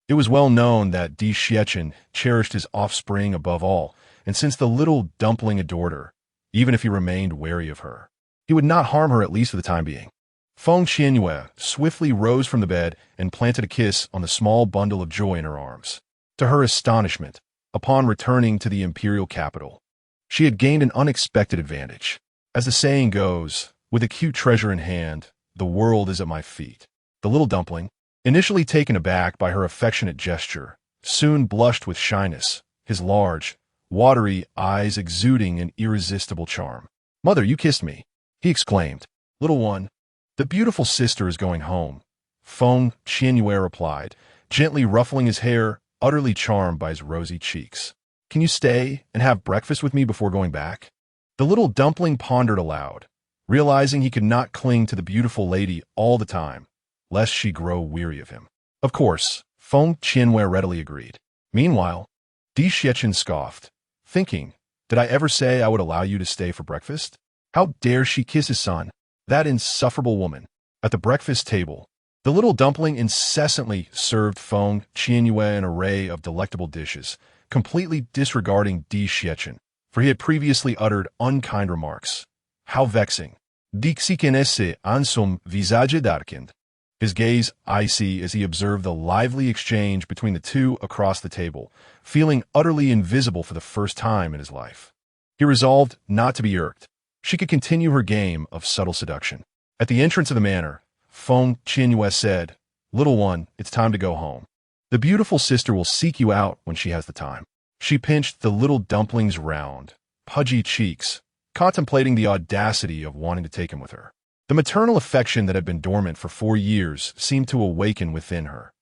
It was well known that Di Xiachen cherished his offspring above all, and since the little dumpling adored her, even if he remained wary of her, he would not harm her at least for the time being. Feng Qianyue swiftly rose from the bed and planted a kiss on the small bundle of joy in her arms. To her astonishment, upon returning to the imperial capital, she had gained an unexpected advantage. As the saying goes, with a cute treasure in hand, the world is at my feet. The little dumpling, initially taken aback by her affectionate gesture, soon blushed with shyness, his large, watery eyes exuding an irresistible charm. "Mother, you kissed me," he exclaimed. "Little one, the beautiful sister is going home," Feng Qianyue replied, gently ruffling his hair, utterly charmed by his rosy cheeks. "Can you stay and have breakfast with me before going back?" The little dumpling pondered aloud, realizing he could not cling to the beautiful lady all the time, lest she grow weary of him. Of course, Feng Qianyue readily agreed. Meanwhile, Di Xiechin scoffed, thinking, "Did I ever say I would allow you to stay for breakfast? How dare she kiss his son, that insufferable woman?" At the breakfast table, the little dumpling incessantly served Feng Qianyue an array of delectable dishes, completely disregarding Di Xiechin, for he had previously uttered unkind remarks. "How vexing! Dixi connaisse en son visage darkened." His gaze icy as he observed the lively exchange between the two across the table, feeling utterly invisible for the first time in his life. He resolved not to be irked. She could continue her game of subtle seduction. At the entrance of the manor, Feng Qianyue said, "Little one, it's time to go home. The beautiful sister will seek you out when she has the time." She pinched the little dumpling's round, pudgy cheeks, contemplating the audacity of wanting to take him with her. The maternal affection that had been dormant for 4 years seemed to awaken within her.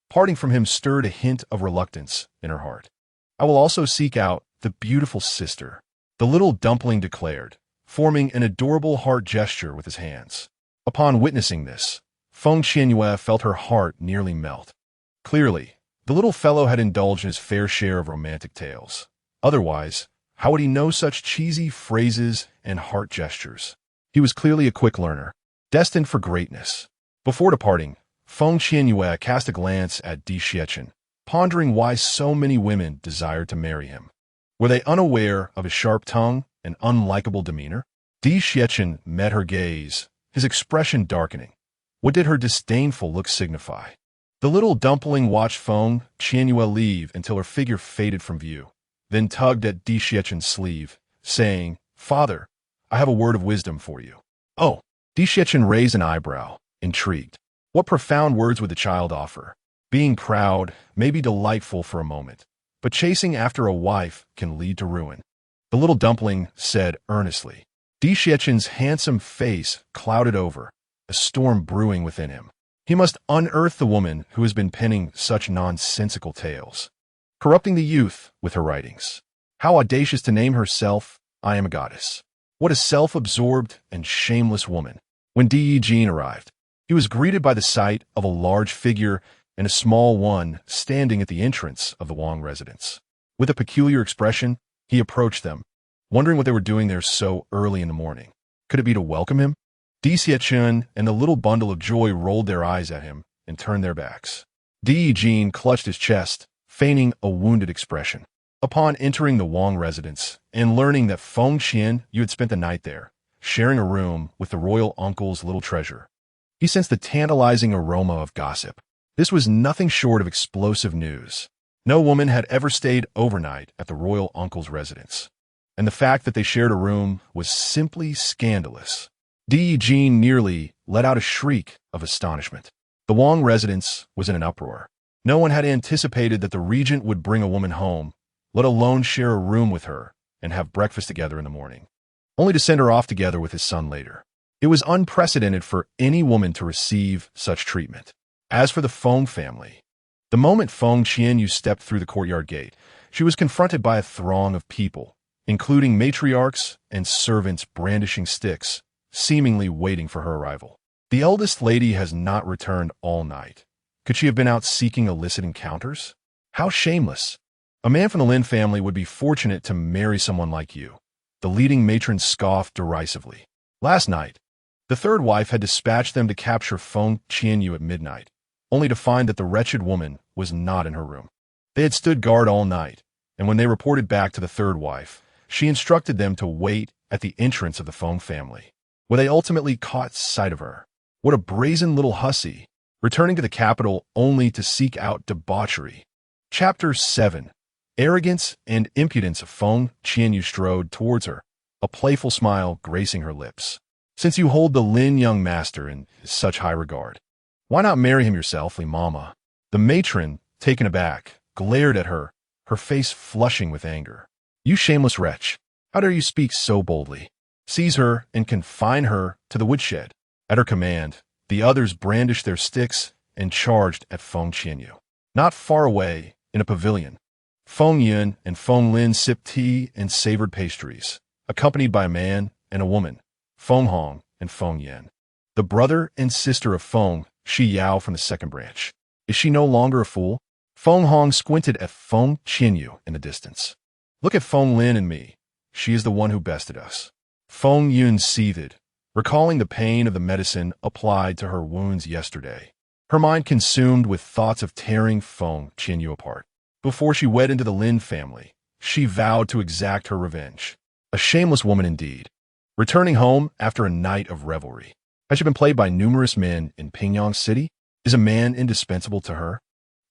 Parting from him stirred a hint of reluctance in her heart. "I will also seek out the beautiful sister," the little dumpling declared, forming an adorable heart gesture with his hands. Upon witnessing this, Feng Qianyue felt her heart nearly melt. Clearly, the little fellow had indulged in his fair share of romantic tales. Otherwise, how would he know such cheesy phrases and heart gestures? He was clearly a quick learner, destined for greatness. Before departing, Feng Qianyue cast a glance at Di Xiechin, pondering why so many women desired to marry him. Were they unaware of his sharp tongue and unlikable demeanor? Di Xiechin met her gaze, his expression darkening. What did her disdainful look signify? The little dumpling watched Feng Qianyue leave until her figure faded from view, then tugged at Di Xiechin's sleeve, saying, "Father, I have a word of wisdom for you." "Oh." Di Xiechin raised an eyebrow, intrigued. What profound words would the child offer? Being proud may be delightful for a moment, but chasing after a wife can lead to ruin. The little dumpling said earnestly. Di Xiechin's handsome face clouded over, a storm brewing within him. He must unearth the woman who has been penning such nonsensical tales, corrupting the youth with her writings. How audacious to name herself, "I am a goddess." What a self-absorbed and shameless woman. When Di Yijin arrived, he was greeted by the sight of a large figure and a small one standing at the entrance of the Wang residence. With a peculiar expression, he approached them, wondering what they were doing there so early in the morning. Could it be to welcome him? Di Xiechin and the little bundle of joy rolled their eyes at him and turned their backs. Di Yijin clutched his chest, feigning a wounded expression. Upon entering the Wang residence and learning that Feng Qianyue had spent the night there, sharing a room with the royal uncle's little treasure, he sensed the tantalizing aroma of gossip. This was nothing short of explosive news. No woman had ever stayed overnight at the royal uncle's residence, and the fact that they shared a room was simply scandalous. Di Yijin nearly let out a shriek of astonishment. The Wang residence was in an uproar. No one had anticipated that the regent would bring a woman home, let alone share a room with her and have breakfast together in the morning, only to send her off together with his son later. It was unprecedented for any woman to receive such treatment. As for the Feng family, the moment Feng Qianyue stepped through the courtyard gate, she was confronted by a throng of people, including matriarchs and servants brandishing sticks, seemingly waiting for her arrival. The eldest lady has not returned all night. Could she have been out seeking illicit encounters? How shameless! A man from the Lin family would be fortunate to marry someone like you. The leading matron scoffed derisively. Last night, the third wife had dispatched them to capture Feng Qianyue at midnight, only to find that the wretched woman was not in her room. They had stood guard all night, and when they reported back to the third wife, she instructed them to wait at the entrance of the Feng family, where they ultimately caught sight of her. What a brazen little hussy, returning to the capital only to seek out debauchery. Chapter 7. Arrogance and impudence of Feng Qianyue strode towards her, a playful smile gracing her lips. "Since you hold the Lin young master in such high regard, why not marry him yourself, Li Mama?" The matron, taken aback, glared at her, her face flushing with anger. You shameless wretch! How dare you speak so boldly? Seize her and confine her to the woodshed." At her command, the others brandished their sticks and charged at Feng Qianyue. Not far away, in a pavilion, Feng Yun and Feng Lin sipped tea and savored pastries, accompanied by a man and a woman, Feng Hong and Feng Yan, the brother and sister of Feng Qianyue from the second branch. Is she no longer a fool? Feng Hong squinted at Feng Qianyue in the distance. Look at Feng Lin and me. She is the one who bested us. Feng Yun seethed, recalling the pain of the medicine applied to her wounds yesterday. Her mind consumed with thoughts of tearing Feng Qianyue apart. Before she wed into the Lin family, she vowed to exact her revenge. A shameless woman indeed. Returning home after a night of revelry. Has she been played by numerous men in Pingyang City? Is a man indispensable to her?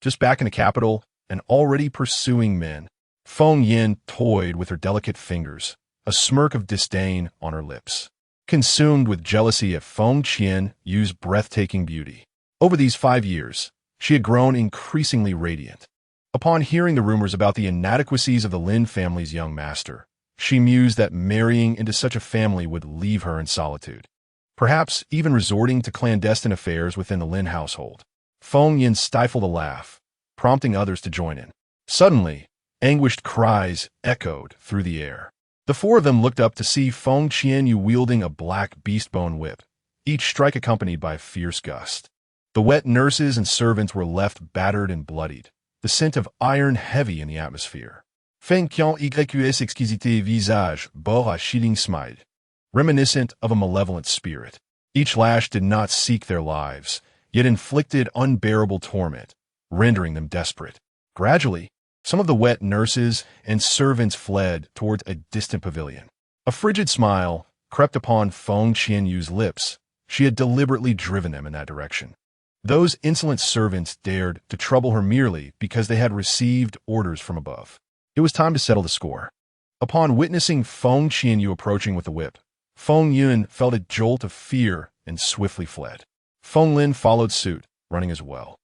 Just back in the capital and already pursuing men. Feng Yin toyed with her delicate fingers, a smirk of disdain on her lips. Consumed with jealousy at Feng Qianyue's breathtaking beauty. Over these 5 years, she had grown increasingly radiant. Upon hearing the rumors about the inadequacies of the Lin family's young master, she mused that marrying into such a family would leave her in solitude, perhaps even resorting to clandestine affairs within the Lin household. Feng Yin stifled a laugh, prompting others to join in. Suddenly, anguished cries echoed through the air. The four of them looked up to see Feng Qianyue wielding a black beast-bone whip, each strike accompanied by a fierce gust. The wet nurses and servants were left battered and bloodied, the scent of iron heavy in the atmosphere. Feng Qianyue's exquisite visage bore a chilling smile, reminiscent of a malevolent spirit. Each lash did not seek their lives, yet inflicted unbearable torment, rendering them desperate. Gradually, some of the wet nurses and servants fled towards a distant pavilion. A frigid smile crept upon Feng Qianyue's lips. She had deliberately driven them in that direction. Those insolent servants dared to trouble her merely because they had received orders from above. It was time to settle the score. Upon witnessing Feng Qianyue approaching with the whip, Feng Yun felt a jolt of fear and swiftly fled. Feng Lin followed suit, running as well.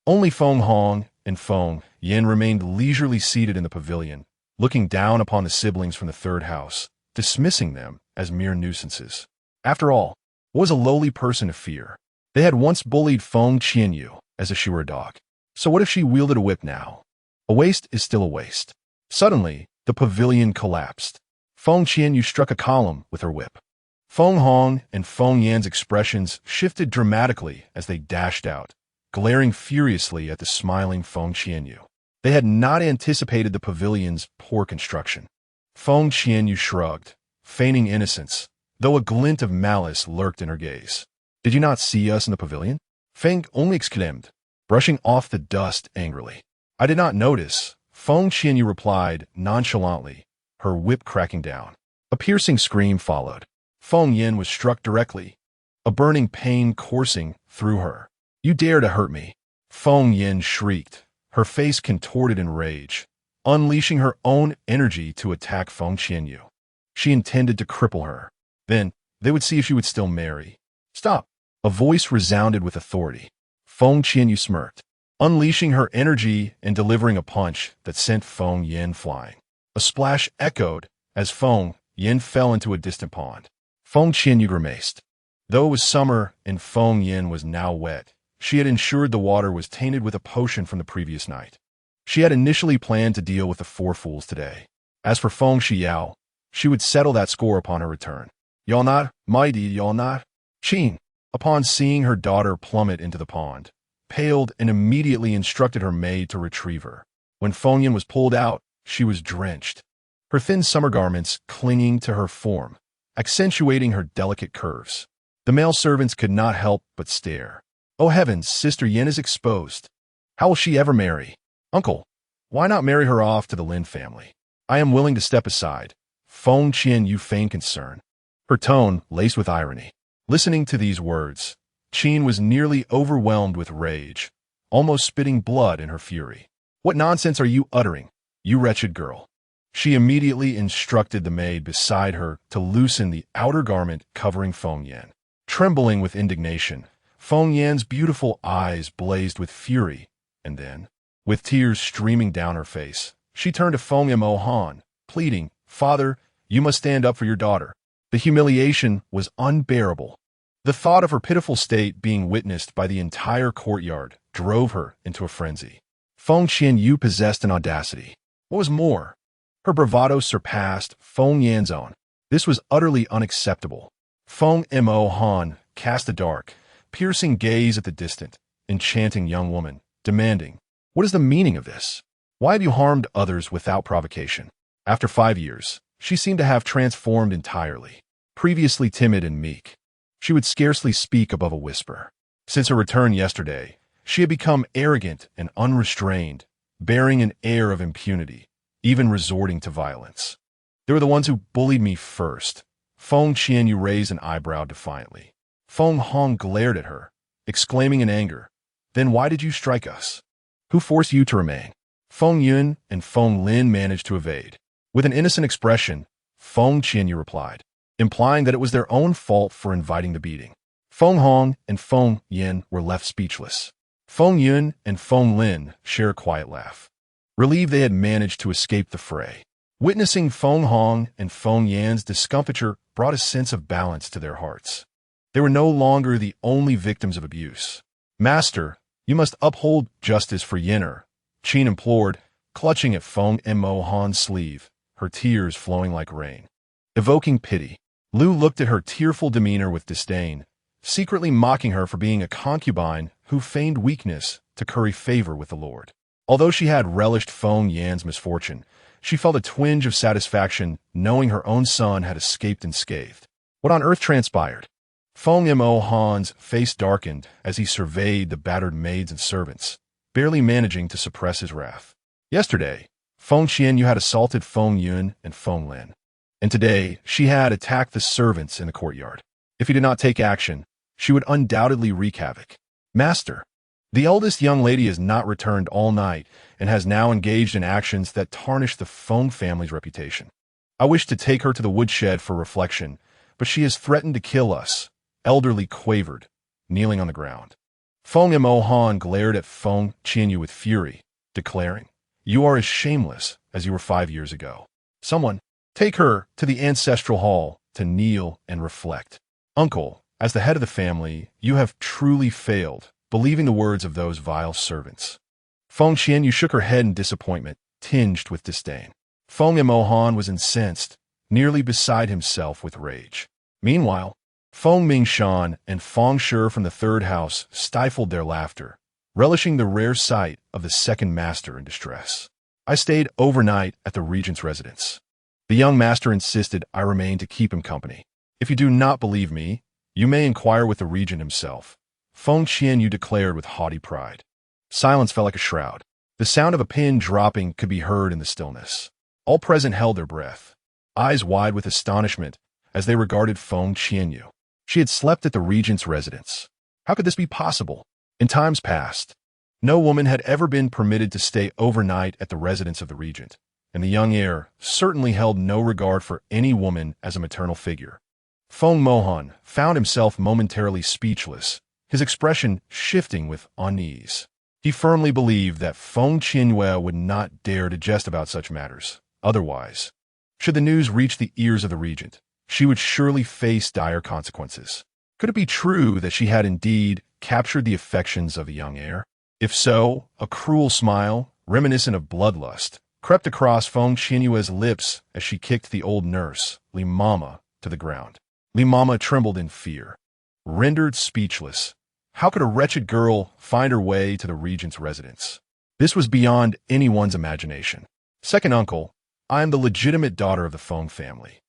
Only Feng Hong and Feng Yan remained leisurely seated in the pavilion, looking down upon the siblings from the third house, dismissing them as mere nuisances. After all, what was a lowly person to fear? They had once bullied Feng Qianyue as if she were a dog. So what if she wielded a whip now? A waist is still a waist. Suddenly, the pavilion collapsed. Feng Qianyue struck a column with her whip. Feng Hong and Feng Yan's expressions shifted dramatically as they dashed out, glaring furiously at the smiling Feng Qianyue. They had not anticipated the pavilion's poor construction. Feng Qianyue shrugged, feigning innocence, though a glint of malice lurked in her gaze. "Did you not see us in the pavilion?" Feng only exclaimed, brushing off the dust angrily. "I did not notice," Feng Qianyue replied nonchalantly, her whip cracking down. A piercing scream followed. Feng Yin was struck directly, a burning pain coursing through her. "You dare to hurt me!" Feng Yin shrieked, her face contorted in rage, unleashing her own energy to attack Feng Qianyue. She intended to cripple her. Then, they would see if she would still marry. "Stop!" A voice resounded with authority. Feng Qianyue smirked, unleashing her energy and delivering a punch that sent Feng Yin flying. A splash echoed as Feng Yin fell into a distant pond. Feng Qianyue grimaced. Though it was summer and Feng Yin was now wet, she had ensured the water was tainted with a potion from the previous night. She had initially planned to deal with the four fools today. As for Feng Qianyue, she would settle that score upon her return. "Y'all not, mighty, y'all not?" Qin, upon seeing her daughter plummet into the pond, paled and immediately instructed her maid to retrieve her. When Feng Yin was pulled out, she was drenched, her thin summer garments clinging to her form, accentuating her delicate curves. The male servants could not help but stare. "Oh heavens, Sister Yin is exposed. How will she ever marry? Uncle, why not marry her off to the Lin family? I am willing to step aside." Feng Qianyue feigned concern, her tone laced with irony. Listening to these words, Qin was nearly overwhelmed with rage, almost spitting blood in her fury. "What nonsense are you uttering, you wretched girl?" She immediately instructed the maid beside her to loosen the outer garment covering Feng Yan. Trembling with indignation, Feng Yan's beautiful eyes blazed with fury, and then, with tears streaming down her face, she turned to Feng Mohan, pleading, "Father, you must stand up for your daughter." The humiliation was unbearable. The thought of her pitiful state being witnessed by the entire courtyard drove her into a frenzy. Feng Qianyue possessed an audacity. What was more, her bravado surpassed Feng Yan's own. This was utterly unacceptable. Feng Mo Han cast a dark, piercing gaze at the distant, enchanting young woman, demanding, "What is the meaning of this? Why have you harmed others without provocation?" After 5 years, she seemed to have transformed entirely. Previously timid and meek, she would scarcely speak above a whisper. Since her return yesterday, she had become arrogant and unrestrained, bearing an air of impunity, even resorting to violence. "They were the ones who bullied me first." Feng Qianyue raised an eyebrow defiantly. Feng Hong glared at her, exclaiming in anger, "Then why did you strike us? Who forced you to remain?" Feng Yun and Feng Lin managed to evade. With an innocent expression, Feng Qianyue replied, implying that it was their own fault for inviting the beating. Feng Hong and Feng Yin were left speechless. Feng Yun and Feng Lin shared a quiet laugh, relieved they had managed to escape the fray. Witnessing Feng Hong and Feng Yan's discomfiture brought a sense of balance to their hearts. They were no longer the only victims of abuse. "Master, you must uphold justice for Yin'er," Qin implored, clutching at Feng Mo Han's sleeve, her tears flowing like rain. Evoking pity, Lu looked at her tearful demeanor with disdain, secretly mocking her for being a concubine who feigned weakness to curry favor with the Lord. Although she had relished Feng Yan's misfortune, she felt a twinge of satisfaction knowing her own son had escaped unscathed. What on earth transpired? Feng Mo Han's face darkened as he surveyed the battered maids and servants, barely managing to suppress his wrath. Yesterday, Feng Qianyue had assaulted Feng Yun and Feng Lin, and today she had attacked the servants in the courtyard. If he did not take action, she would undoubtedly wreak havoc. "Master, the eldest young lady has not returned all night and has now engaged in actions that tarnish the Feng family's reputation. I wish to take her to the woodshed for reflection, but she has threatened to kill us," Elderly quavered, kneeling on the ground. Feng Mo Han glared at Feng Qianyue with fury, declaring, "You are as shameless as you were 5 years ago. Someone, take her to the ancestral hall to kneel and reflect. Uncle, as the head of the family, you have truly failed, believing the words of those vile servants." Feng Qianyue shook her head in disappointment, tinged with disdain. Feng Mo Han was incensed, nearly beside himself with rage. Meanwhile, Feng Mingshan and Feng Shi from the third house stifled their laughter, relishing the rare sight of the second master in distress. "I stayed overnight at the Regent's residence. The young master insisted I remain to keep him company. If you do not believe me, you may inquire with the Regent himself," Feng Qianyue declared with haughty pride. Silence fell like a shroud. The sound of a pin dropping could be heard in the stillness. All present held their breath, eyes wide with astonishment as they regarded Feng Qianyue. She had slept at the Regent's residence. How could this be possible? In times past, no woman had ever been permitted to stay overnight at the residence of the Regent, and the young heir certainly held no regard for any woman as a maternal figure. Feng Mohan found himself momentarily speechless, his expression shifting with unease. He firmly believed that Feng Qianyue would not dare to jest about such matters. Otherwise, should the news reach the ears of the Regent, she would surely face dire consequences. Could it be true that she had indeed captured the affections of a young heir? If so, a cruel smile, reminiscent of bloodlust, crept across Feng Qianyue's lips as she kicked the old nurse, Li Mama, to the ground. Li Mama trembled in fear. Rendered speechless, how could a wretched girl find her way to the Regent's residence? This was beyond anyone's imagination. "Second uncle, I am the legitimate daughter of the Feng family.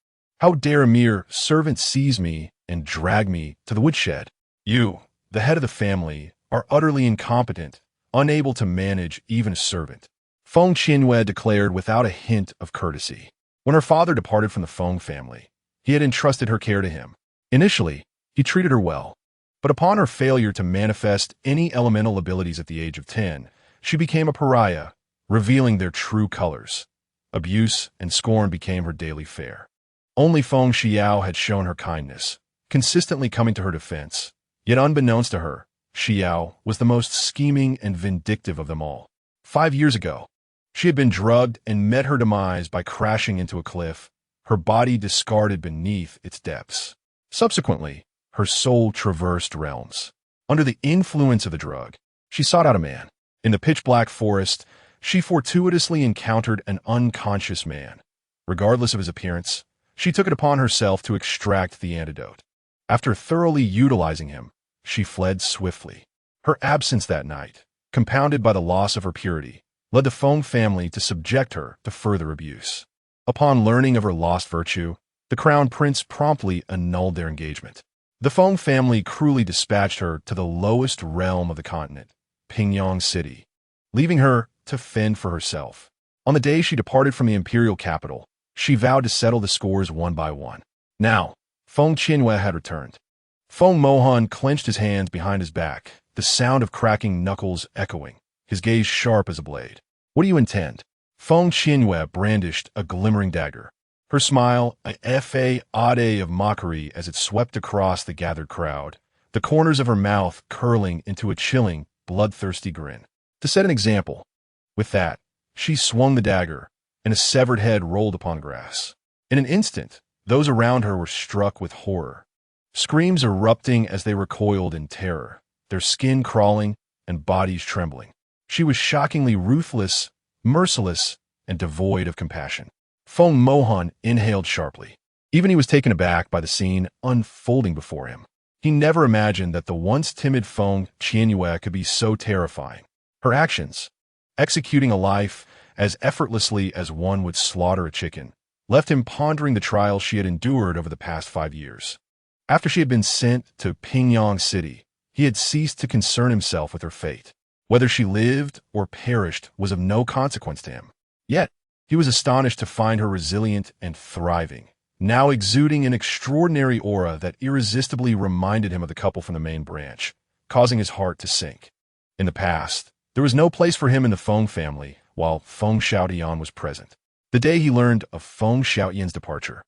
How dare a mere servant seize me and drag me to the woodshed? You, the head of the family, are utterly incompetent, unable to manage even a servant," Feng Qianyue declared without a hint of courtesy. When her father departed from the Feng family, he had entrusted her care to him. Initially, he treated her well, but upon her failure to manifest any elemental abilities at the age of 10, she became a pariah, revealing their true colors. Abuse and scorn became her daily fare. Only Feng Xiao had shown her kindness, consistently coming to her defense. Yet unbeknownst to her, Xiao was the most scheming and vindictive of them all. 5 years ago, She had been drugged and met her demise by crashing into a cliff, her body discarded beneath its depths. Subsequently, her soul traversed realms. Under the influence of the drug, she sought out a man. In the pitch-black forest, she fortuitously encountered an unconscious man. Regardless of his appearance, she took it upon herself to extract the antidote. After thoroughly utilizing him, she fled swiftly. Her absence that night, compounded by the loss of her purity, led the Feng family to subject her to further abuse. Upon learning of her lost virtue, the crown prince promptly annulled their engagement. The Feng family cruelly dispatched her to the lowest realm of the continent, Pingyang City, leaving her to fend for herself. On the day she departed from the imperial capital, she vowed to settle the scores one by one. Now, Feng Qianyue had returned. Feng Mohan clenched his hands behind his back, the sound of cracking knuckles echoing, his gaze sharp as a blade. What do you intend? Feng Qianyue brandished a glimmering dagger. Her smile, a fa-ade of mockery as it swept across the gathered crowd, the corners of her mouth curling into a chilling, bloodthirsty grin. To set an example, with that, she swung the dagger, and a severed head rolled upon grass. In an instant, those around her were struck with horror, screams erupting as they recoiled in terror, their skin crawling and bodies trembling. She was shockingly ruthless, merciless, and devoid of compassion. Feng Mohan inhaled sharply. Even he was taken aback by the scene unfolding before him. He never imagined that the once timid Feng Qianyue could be so terrifying. Her actions, executing a life as effortlessly as one would slaughter a chicken, left him pondering the trials she had endured over the past 5 years. After she had been sent to Pingyang City, he had ceased to concern himself with her fate. Whether she lived or perished was of no consequence to him. Yet, he was astonished to find her resilient and thriving, now exuding an extraordinary aura that irresistibly reminded him of the couple from the main branch, causing his heart to sink. In the past, there was no place for him in the Feng family, while Feng Xiaotian was present. The day he learned of Feng Xiaotian's departure,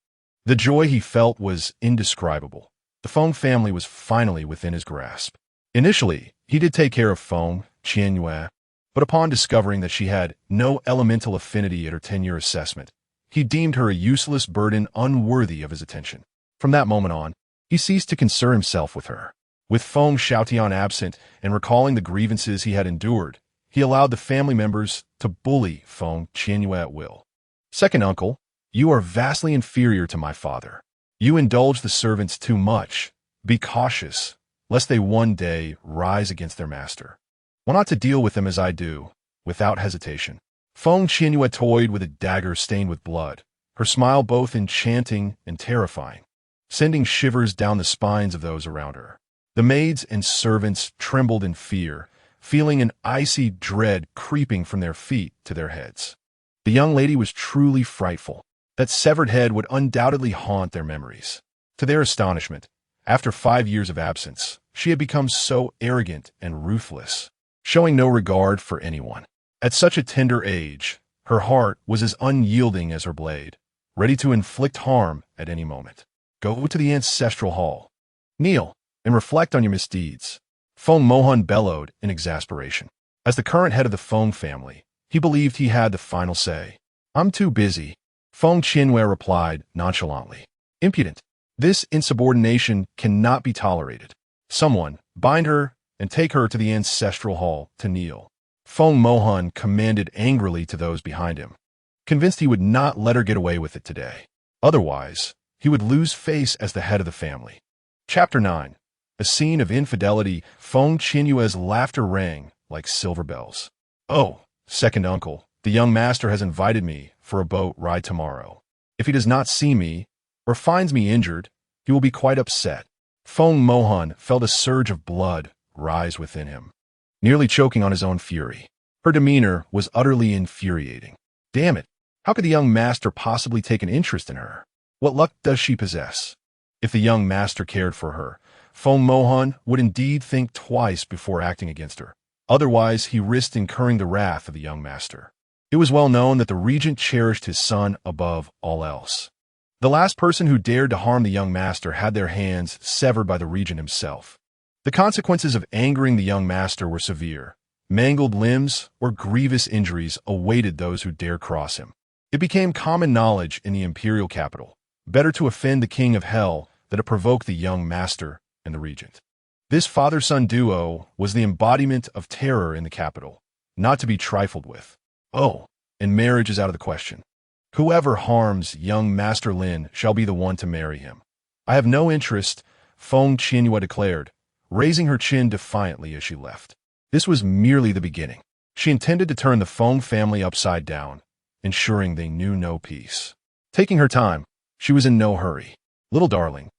the joy he felt was indescribable. The Feng family was finally within his grasp. Initially, he did take care of Feng Qianyue, but upon discovering that she had no elemental affinity at her 10-year assessment, he deemed her a useless burden unworthy of his attention. From that moment on, he ceased to concern himself with her. With Feng Xiaotian absent and recalling the grievances he had endured, he allowed the family members to bully Feng Qianyue at will. Second uncle, you are vastly inferior to my father. You indulge the servants too much. Be cautious, lest they one day rise against their master. Why not to deal with them as I do, without hesitation? Feng Qianyue toyed with a dagger stained with blood, her smile both enchanting and terrifying, sending shivers down the spines of those around her. The maids and servants trembled in fear, feeling an icy dread creeping from their feet to their heads. The young lady was truly frightful. That severed head would undoubtedly haunt their memories. To their astonishment, after 5 years of absence, she had become so arrogant and ruthless, showing no regard for anyone. At such a tender age, her heart was as unyielding as her blade, ready to inflict harm at any moment. Go to the ancestral hall. Kneel and reflect on your misdeeds. Feng Mohan bellowed in exasperation. As the current head of the Feng family, he believed he had the final say. I'm too busy, Feng Qianyue replied nonchalantly. Impudent. This insubordination cannot be tolerated. Someone, bind her and take her to the ancestral hall to kneel. Feng Mohan commanded angrily to those behind him, convinced he would not let her get away with it today. Otherwise, he would lose face as the head of the family. Chapter 9. A scene of infidelity. Feng Qianyue's laughter rang like silver bells. Oh, second uncle, the young master has invited me for a boat ride tomorrow. If he does not see me, or finds me injured, he will be quite upset. Feng Mohan felt a surge of blood rise within him, nearly choking on his own fury. Her demeanor was utterly infuriating. Damn it, how could the young master possibly take an interest in her? What luck does she possess? If the young master cared for her, Feng Mohan would indeed think twice before acting against her. Otherwise, he risked incurring the wrath of the young master. It was well known that the regent cherished his son above all else. The last person who dared to harm the young master had their hands severed by the regent himself. The consequences of angering the young master were severe, Mangled limbs or grievous injuries awaited those who dare cross him. It became common knowledge in the imperial capital, better to offend the king of hell than to provoke the young master and the regent. This father-son duo was the embodiment of terror in the capital, not to be trifled with. Oh, and marriage is out of the question. Whoever harms young Master Lin shall be the one to marry him. I have no interest, Feng Qianyue declared, raising her chin defiantly as she left. This was merely the beginning. She intended to turn the Feng family upside down, ensuring they knew no peace. Taking her time, she was in no hurry. Little darling,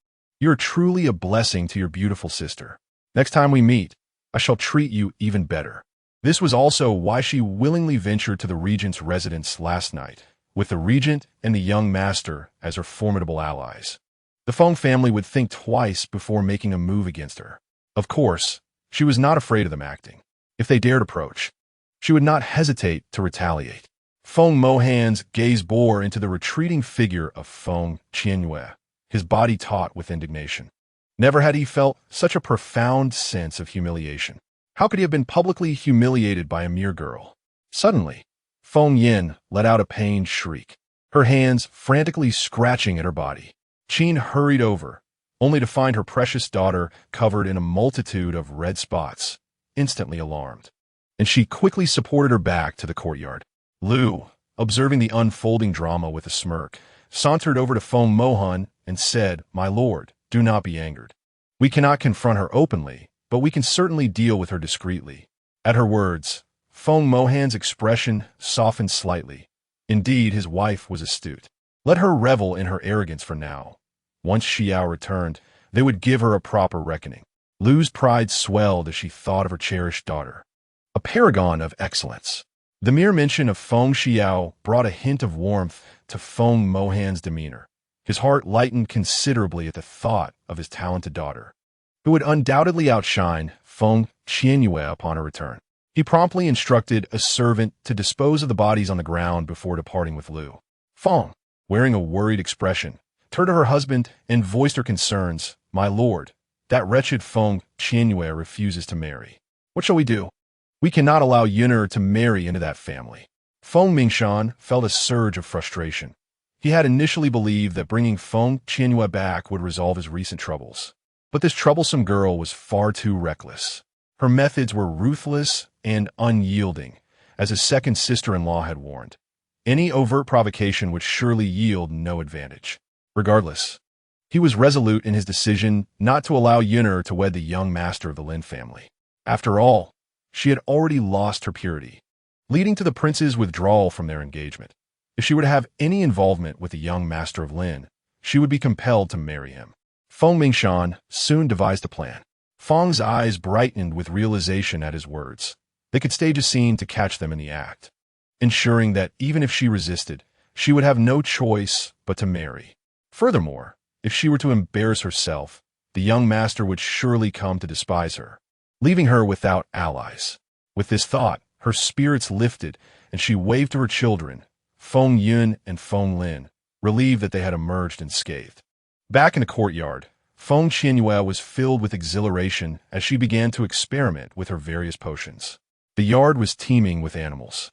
you are truly a blessing to your beautiful sister. Next time we meet, I shall treat you even better. This was also why she willingly ventured to the regent's residence last night, with the regent and the young master as her formidable allies. The Feng family would think twice before making a move against her. Of course, she was not afraid of them acting. If they dared approach, she would not hesitate to retaliate. Feng Mohan's gaze bore into the retreating figure of Feng Qianyue, his body taut with indignation. Never had he felt such a profound sense of humiliation. How could he have been publicly humiliated by a mere girl? Suddenly, Feng Yin let out a pained shriek, her hands frantically scratching at her body. Qin hurried over, only to find her precious daughter covered in a multitude of red spots, instantly alarmed. And she quickly supported her back to the courtyard. Lu, observing the unfolding drama with a smirk, sauntered over to Feng Mohan and said, "My lord, do not be angered. We cannot confront her openly, but we can certainly deal with her discreetly." At her words, Feng Mohan's expression softened slightly. Indeed, his wife was astute. Let her revel in her arrogance for now. Once Xiao returned, they would give her a proper reckoning. Lu's pride swelled as she thought of her cherished daughter. A paragon of excellence. The mere mention of Feng Xiao brought a hint of warmth to Feng Mohan's demeanor. His heart lightened considerably at the thought of his talented daughter, who would undoubtedly outshine Feng Qianyue upon her return. He promptly instructed a servant to dispose of the bodies on the ground before departing with Lu. Feng, wearing a worried expression, turned to her husband and voiced her concerns. "My lord, that wretched Feng Qianyue refuses to marry. What shall we do? We cannot allow Yun'er to marry into that family." Feng Mingshan felt a surge of frustration. He had initially believed that bringing Feng Qianyue back would resolve his recent troubles. But this troublesome girl was far too reckless. Her methods were ruthless and unyielding, as his second sister-in-law had warned. Any overt provocation would surely yield no advantage. Regardless, he was resolute in his decision not to allow Yun'er to wed the young master of the Lin family. After all, she had already lost her purity, leading to the prince's withdrawal from their engagement. If she were to have any involvement with the young master of Lin, she would be compelled to marry him. Feng Mingshan soon devised a plan. Feng's eyes brightened with realization at his words. They could stage a scene to catch them in the act, ensuring that even if she resisted, she would have no choice but to marry. Furthermore, if she were to embarrass herself, the young master would surely come to despise her, leaving her without allies. With this thought, her spirits lifted, and she waved to her children, Feng Yun and Feng Lin, relieved that they had emerged unscathed. Back in the courtyard, Feng Qianyue was filled with exhilaration as she began to experiment with her various potions. The yard was teeming with animals,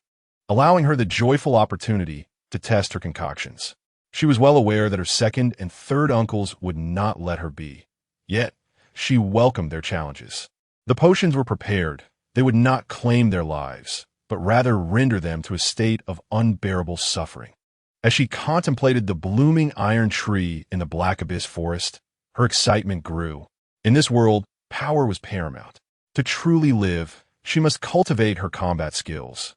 allowing her the joyful opportunity to test her concoctions. She was well aware that her second and third uncles would not let her be. Yet, she welcomed their challenges. The potions were prepared. They would not claim their lives, but rather render them to a state of unbearable suffering. As she contemplated the blooming iron tree in the Black Abyss forest, her excitement grew. In this world, power was paramount. To truly live, she must cultivate her combat skills.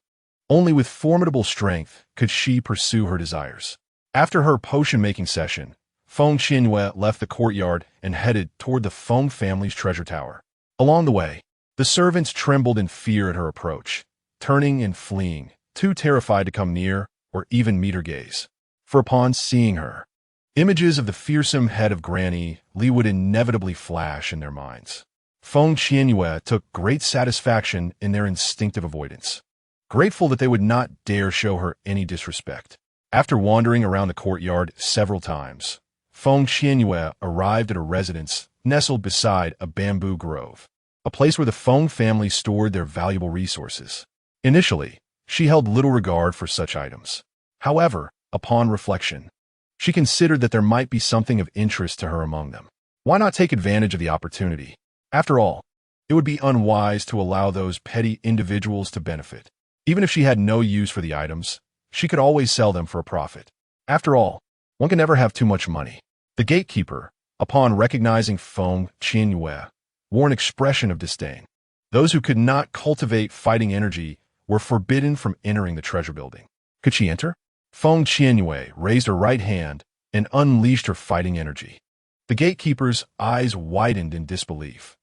Only with formidable strength could she pursue her desires. After her potion-making session, Feng Qianyue left the courtyard and headed toward the Feng family's treasure tower. Along the way, the servants trembled in fear at her approach, turning and fleeing, too terrified to come near or even meet her gaze. For upon seeing her, images of the fearsome head of Granny Li would inevitably flash in their minds. Feng Qianyue took great satisfaction in their instinctive avoidance, grateful that they would not dare show her any disrespect. After wandering around the courtyard several times, Feng Qianyue arrived at a residence nestled beside a bamboo grove. a place where the Feng family stored their valuable resources. Initially, she held little regard for such items. However, upon reflection, she considered that there might be something of interest to her among them. Why not take advantage of the opportunity? After all, it would be unwise to allow those petty individuals to benefit. Even if she had no use for the items, she could always sell them for a profit. After all, one can never have too much money. The gatekeeper, upon recognizing Feng Qianyue, wore an expression of disdain. Those who could not cultivate fighting energy were forbidden from entering the treasure building. Could she enter? Feng Qianyue raised her right hand and unleashed her fighting energy. The gatekeeper's eyes widened in disbelief.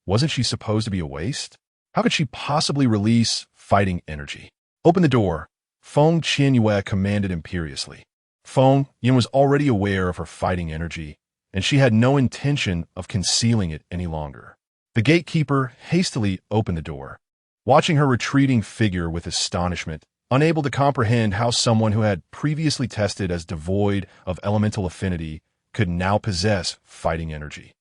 Wasn't she supposed to be a waste? How could she possibly release fighting energy? Open the door, Feng Qianyue commanded imperiously. Feng Yin was already aware of her fighting energy, and she had no intention of concealing it any longer. The gatekeeper hastily opened the door, watching her retreating figure with astonishment, unable to comprehend how someone who had previously tested as devoid of elemental affinity could now possess fighting energy.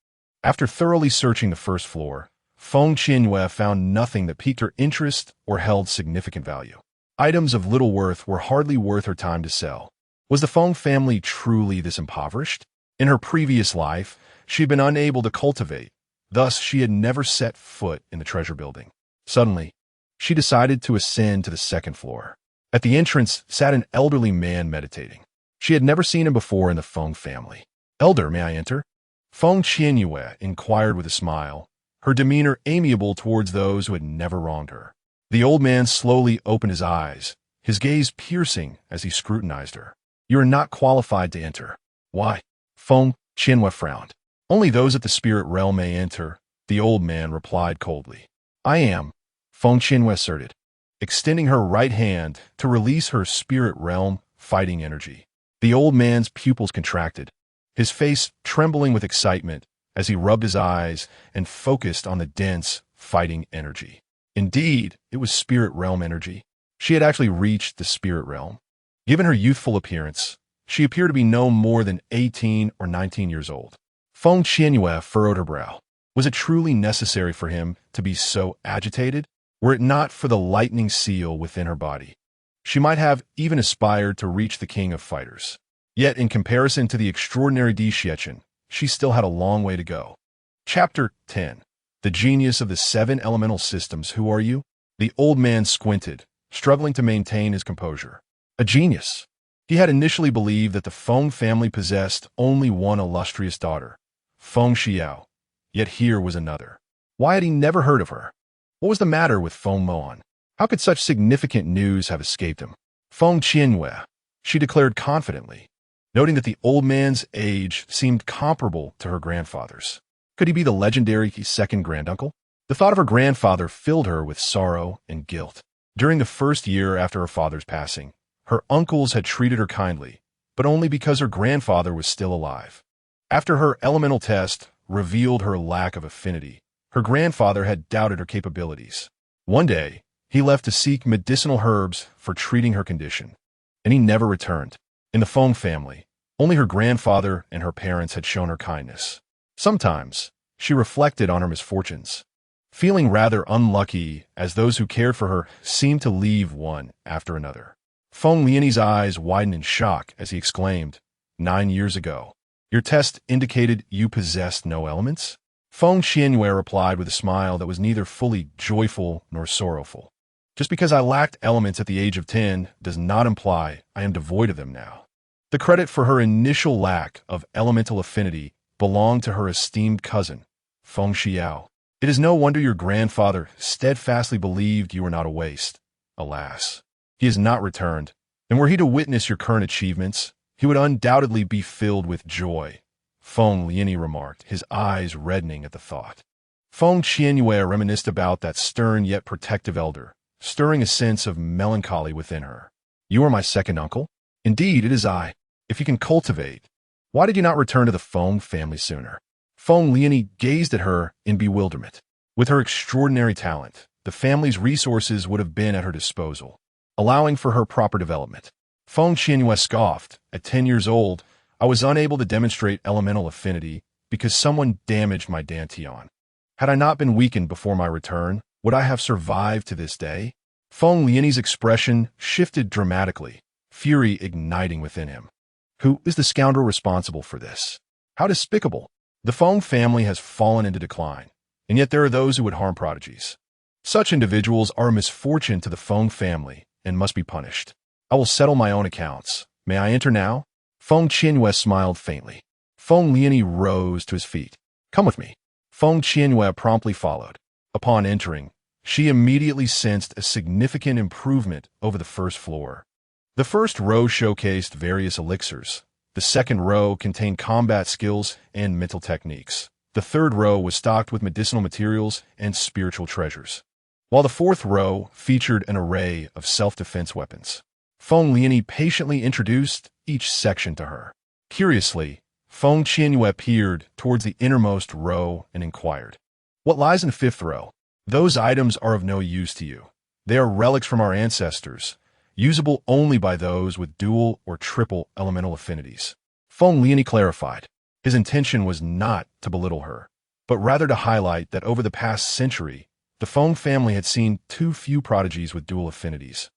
After thoroughly searching the first floor, Feng Qianyue found nothing that piqued her interest or held significant value. Items of little worth were hardly worth her time to sell. Was the Feng family truly this impoverished? In her previous life, she had been unable to cultivate, thus she had never set foot in the treasure building. Suddenly, she decided to ascend to the second floor. At the entrance sat an elderly man meditating. She had never seen him before in the Feng family. "Elder, may I enter?" Feng Qianyue inquired with a smile, her demeanor amiable towards those who had never wronged her. The old man slowly opened his eyes, his gaze piercing as he scrutinized her. "You are not qualified to enter." "Why?" Feng Qianyue frowned. "Only those at the spirit realm may enter," the old man replied coldly. "I am," Feng Qianyue asserted, extending her right hand to release her spirit realm fighting energy. The old man's pupils contracted, his face trembling with excitement as he rubbed his eyes and focused on the dense fighting energy. Indeed, it was spirit realm energy. She had actually reached the spirit realm. Given her youthful appearance, she appeared to be no more than 18 or 19 years old. Feng Qianyue furrowed her brow. Was it truly necessary for him to be so agitated? Were it not for the lightning seal within her body, she might have even aspired to reach the king of fighters. Yet, in comparison to the extraordinary Di Xiachen, she still had a long way to go. Chapter 10. The Genius of the Seven Elemental Systems. Who are you? The old man squinted, struggling to maintain his composure. A genius. He had initially believed that the Feng family possessed only one illustrious daughter, Feng Xiao, yet here was another. Why had he never heard of her? What was the matter with Feng Moan? How could such significant news have escaped him? Feng Qianyue, she declared confidently, noting that the old man's age seemed comparable to her grandfather's. Could he be the legendary second granduncle? The thought of her grandfather filled her with sorrow and guilt. During the first year after her father's passing, her uncles had treated her kindly, but only because her grandfather was still alive. After her elemental test revealed her lack of affinity, her grandfather had doubted her capabilities. One day, he left to seek medicinal herbs for treating her condition, and he never returned. In the Feng family, only her grandfather and her parents had shown her kindness. Sometimes, she reflected on her misfortunes, feeling rather unlucky as those who cared for her seemed to leave one after another. Feng Liani's eyes widened in shock as he exclaimed, 9 years ago, your test indicated you possessed no elements? Feng Qianyue replied with a smile that was neither fully joyful nor sorrowful. Just because I lacked elements at the age of 10 does not imply I am devoid of them now. The credit for her initial lack of elemental affinity belonged to her esteemed cousin, Feng Xiao. It is no wonder your grandfather steadfastly believed you were not a waste. Alas, he has not returned, and were he to witness your current achievements, he would undoubtedly be filled with joy, Feng Liani remarked, his eyes reddening at the thought. Feng Qianyue reminisced about that stern yet protective elder, stirring a sense of melancholy within her. You are my second uncle? Indeed, it is I. If you can cultivate, why did you not return to the Feng family sooner? Feng Liani gazed at her in bewilderment. With her extraordinary talent, the family's resources would have been at her disposal, allowing for her proper development. Feng Qianyue scoffed. At 10 years old, I was unable to demonstrate elemental affinity because someone damaged my dantian. Had I not been weakened before my return, would I have survived to this day? Feng Qianyue's expression shifted dramatically, fury igniting within him. Who is the scoundrel responsible for this? How despicable! The Feng family has fallen into decline, and yet there are those who would harm prodigies. Such individuals are a misfortune to the Feng family and must be punished. I will settle my own accounts. May I enter now? Feng Qianyue smiled faintly. Feng Qianyue rose to his feet. Come with me. Feng Qianyue promptly followed. Upon entering, she immediately sensed a significant improvement over the first floor. The first row showcased various elixirs. The second row contained combat skills and mental techniques. The third row was stocked with medicinal materials and spiritual treasures, while the fourth row featured an array of self-defense weapons. Feng Qianyue patiently introduced each section to her. Curiously, Feng Qianyue peered towards the innermost row and inquired, "What lies in the fifth row?" "Those items are of no use to you. They are relics from our ancestors, usable only by those with dual or triple elemental affinities." Feng Qianyue clarified. His intention was not to belittle her, but rather to highlight that over the past century, the Feng family had seen too few prodigies with dual affinities,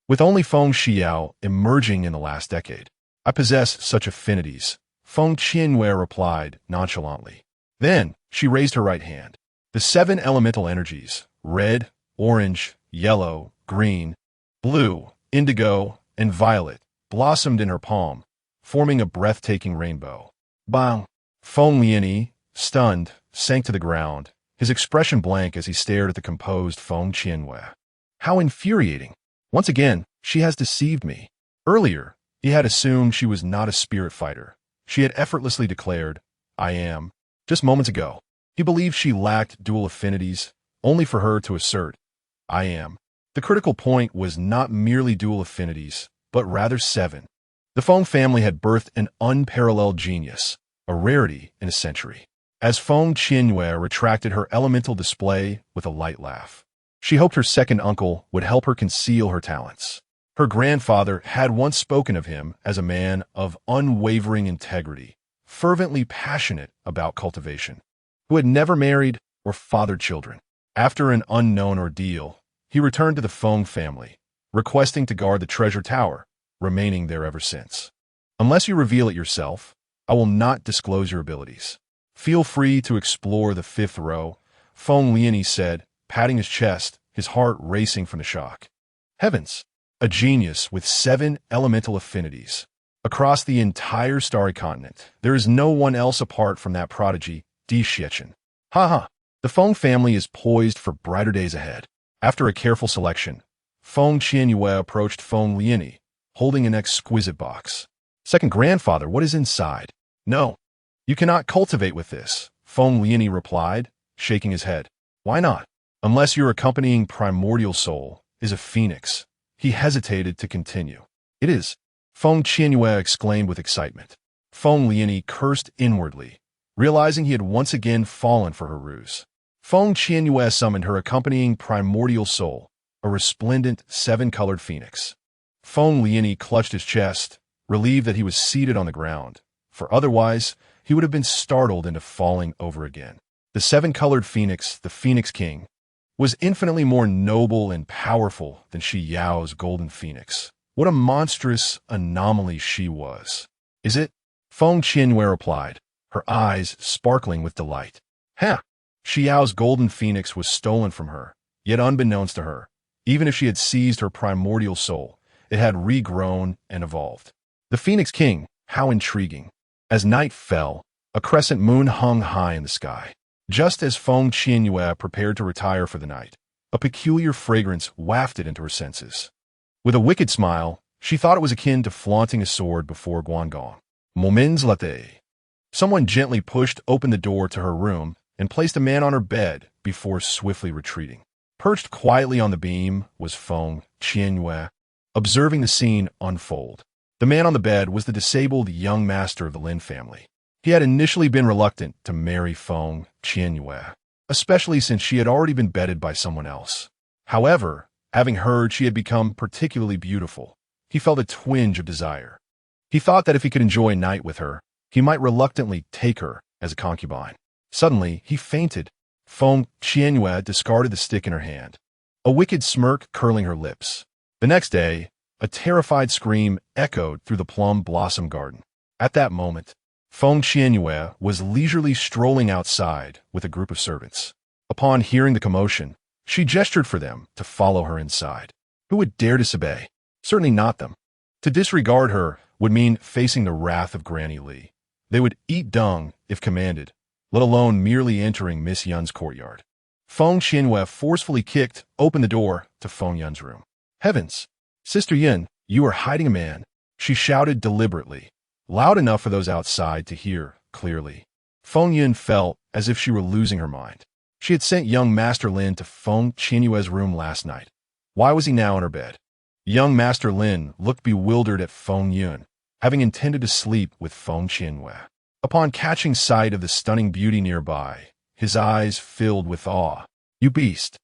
with only Feng Xiao emerging in the last decade. "I possess such affinities," Feng Qianyue replied nonchalantly. Then she raised her right hand. The 7 elemental energies, red, orange, yellow, green, blue, indigo, and violet, blossomed in her palm, forming a breathtaking rainbow. Bang! Feng Qianyue, stunned, sank to the ground, his expression blank as he stared at the composed Feng Qianyue. How infuriating! Once again, she has deceived me. Earlier, he had assumed she was not a spirit fighter. She had effortlessly declared, "I am." Just moments ago, he believed she lacked dual affinities, only for her to assert, "I am." The critical point was not merely dual affinities, but rather 7. The Feng family had birthed an unparalleled genius, a rarity in a century. As Feng Qianyue retracted her elemental display with a light laugh, she hoped her second uncle would help her conceal her talents. Her grandfather had once spoken of him as a man of unwavering integrity, fervently passionate about cultivation, who had never married or fathered children. After an unknown ordeal, he returned to the Feng family, requesting to guard the treasure tower, remaining there ever since. "Unless you reveal it yourself, I will not disclose your abilities. Feel free to explore the 5th row," Feng Qianyue said, patting his chest, his heart racing from the shock. Heavens! A genius with 7 elemental affinities. Across the entire starry continent, there is no one else apart from that prodigy, Di Xiachen. Ha! The Feng family is poised for brighter days ahead. After a careful selection, Feng Qianyue approached Feng Qianyue, holding an exquisite box. "Second grandfather, what is inside?" "No, you cannot cultivate with this," Feng Qianyue replied, shaking his head. "Why not?" "Unless your accompanying primordial soul is a phoenix." He hesitated to continue. "It is," Feng Qianyue exclaimed with excitement. Feng Qianyue cursed inwardly, realizing he had once again fallen for her ruse. Feng Qianyue summoned her accompanying primordial soul, a resplendent 7-colored phoenix. Feng Qianyue clutched his chest, relieved that he was seated on the ground, for otherwise he would have been startled into falling over again. The 7-colored phoenix, the Phoenix King, was infinitely more noble and powerful than Shi Yao's golden phoenix. What a monstrous anomaly she was. "Is it?" Feng Qianyue replied, her eyes sparkling with delight. "Ha! Shi Yao's golden phoenix was stolen from her, yet unbeknownst to her, even if she had seized her primordial soul, it had regrown and evolved. The Phoenix King, how intriguing." As night fell, a crescent moon hung high in the sky. Just as Feng Qianyue prepared to retire for the night, a peculiar fragrance wafted into her senses. With a wicked smile, she thought it was akin to flaunting a sword before Guangong. Moments later, someone gently pushed open the door to her room and placed a man on her bed before swiftly retreating. Perched quietly on the beam was Feng Qianyue, observing the scene unfold. The man on the bed was the disabled young master of the Lin family. He had initially been reluctant to marry Feng Qianyue, especially since she had already been bedded by someone else. However, having heard she had become particularly beautiful, he felt a twinge of desire. He thought that if he could enjoy a night with her, he might reluctantly take her as a concubine. Suddenly, he fainted, Feng Qianyue discarded the stick in her hand, a wicked smirk curling her lips. The next day, a terrified scream echoed through the plum blossom garden. At that moment, Feng Qianyue was leisurely strolling outside with a group of servants. Upon hearing the commotion, she gestured for them to follow her inside. Who would dare disobey? Certainly not them. To disregard her would mean facing the wrath of Granny Li. They would eat dung if commanded, let alone merely entering Miss Yun's courtyard. Feng Qianyue forcefully kicked open the door to Feng Yun's room. Heavens! Sister Yun, you are hiding a man, she shouted deliberately, loud enough for those outside to hear clearly. Feng Yun felt as if she were losing her mind. She had sent young Master Lin to Feng Qianyue's room last night. Why was he now in her bed? Young Master Lin looked bewildered at Feng Yun, having intended to sleep with Feng Qianyue. Upon catching sight of the stunning beauty nearby, his eyes filled with awe. You beast!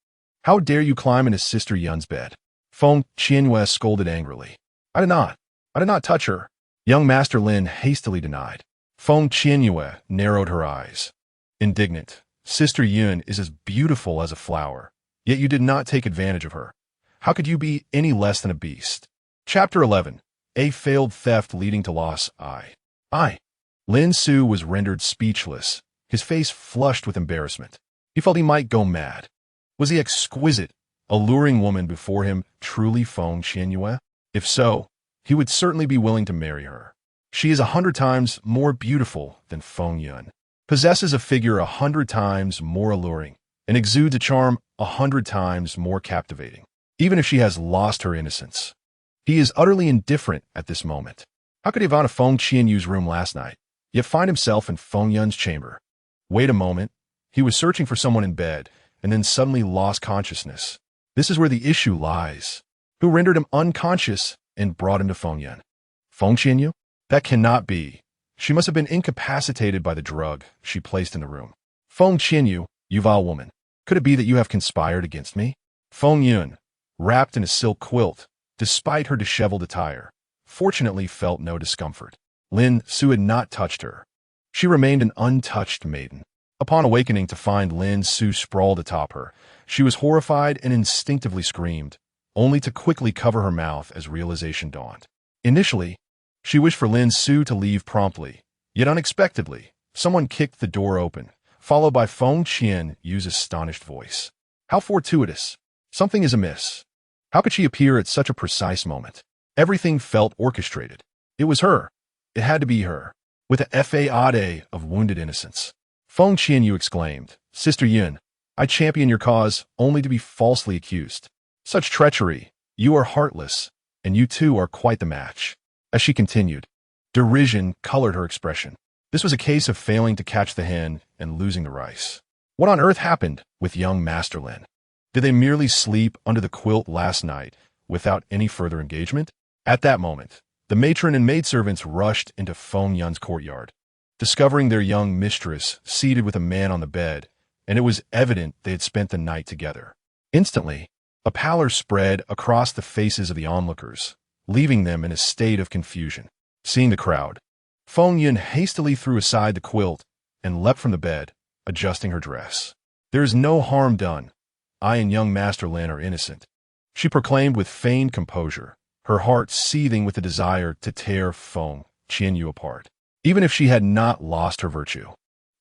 How dare you climb into Sister Yun's bed? Feng Qianyue scolded angrily. I did not touch her. Young Master Lin hastily denied. Feng Qianyue narrowed her eyes. Indignant. Sister Yun is as beautiful as a flower, yet you did not take advantage of her. How could you be any less than a beast? Chapter 11. A failed theft leading to loss. Lin Su was rendered speechless, his face flushed with embarrassment. He felt he might go mad. Was the exquisite, alluring woman before him truly Feng Qianyue? If so, he would certainly be willing to marry her. She is 100 times more beautiful than Feng Yun, possesses a figure 100 times more alluring, and exudes a charm 100 times more captivating, even if she has lost her innocence. He is utterly indifferent at this moment. How could he have gone to Feng Qianyue's room last night, yet find himself in Feng Yun's chamber? Wait a moment. He was searching for someone in bed, and then suddenly lost consciousness. This is where the issue lies. Who rendered him unconscious and brought him to Feng Yun? Feng Qianyue? That cannot be. She must have been incapacitated by the drug she placed in the room. Feng Qianyue, you vile woman. Could it be that you have conspired against me? Feng Yun, wrapped in a silk quilt, despite her disheveled attire, fortunately felt no discomfort. Lin Su had not touched her. She remained an untouched maiden. Upon awakening to find Lin Su sprawled atop her, she was horrified and instinctively screamed, only to quickly cover her mouth as realization dawned. Initially, she wished for Lin Su to leave promptly, yet unexpectedly, someone kicked the door open, followed by Feng Qianyue's astonished voice. How fortuitous! Something is amiss. How could she appear at such a precise moment? Everything felt orchestrated. It was her. It had to be her, with a fade of wounded innocence. Feng Qianyue exclaimed, Sister Yun, I champion your cause only to be falsely accused. Such treachery! You are heartless, and you too are quite the match. As she continued, derision colored her expression. This was a case of failing to catch the hen and losing the rice. What on earth happened with young Master Lin? Did they merely sleep under the quilt last night without any further engagement? At that moment, the matron and maidservants rushed into Feng Yun's courtyard, discovering their young mistress seated with a man on the bed, and it was evident they had spent the night together. Instantly, a pallor spread across the faces of the onlookers, leaving them in a state of confusion. Seeing the crowd, Feng Yun hastily threw aside the quilt and leapt from the bed, adjusting her dress. There is no harm done. I and young Master Lin are innocent, she proclaimed with feigned composure, her heart seething with the desire to tear Feng Qianyue apart, even if she had not lost her virtue.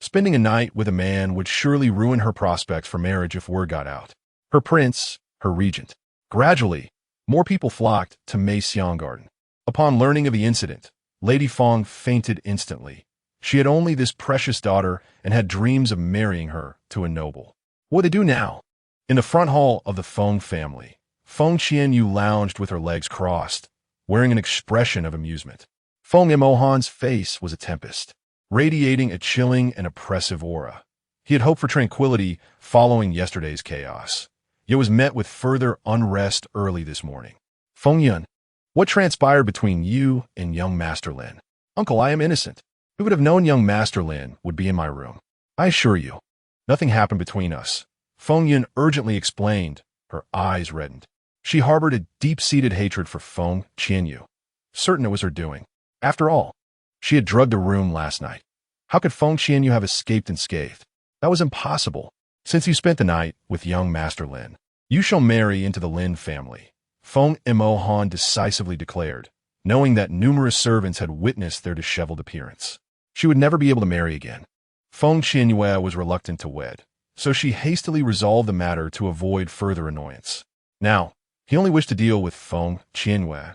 Spending a night with a man would surely ruin her prospects for marriage if word got out. Her prince, her regent. Gradually, more people flocked to Meixiang Garden. Upon learning of the incident, Lady Feng fainted instantly. She had only this precious daughter and had dreams of marrying her to a noble. What would they do now? In the front hall of the Feng family, Feng Qianyue lounged with her legs crossed, wearing an expression of amusement. Feng Imohan's face was a tempest, radiating a chilling and oppressive aura. He had hoped for tranquility following yesterday's chaos, yet was met with further unrest early this morning. Feng Yun, what transpired between you and young Master Lin? Uncle, I am innocent. Who would have known young Master Lin would be in my room? I assure you, nothing happened between us. Feng Yun urgently explained, her eyes reddened. She harbored a deep-seated hatred for Feng Qianyue, certain it was her doing. After all, she had drugged the room last night. How could Feng Qianyue have escaped unscathed? That was impossible. Since you spent the night with young Master Lin, you shall marry into the Lin family, Feng Qianyue decisively declared, knowing that numerous servants had witnessed their disheveled appearance. She would never be able to marry again. Feng Qianyue was reluctant to wed, so she hastily resolved the matter to avoid further annoyance. Now, he only wished to deal with Feng Qianyue.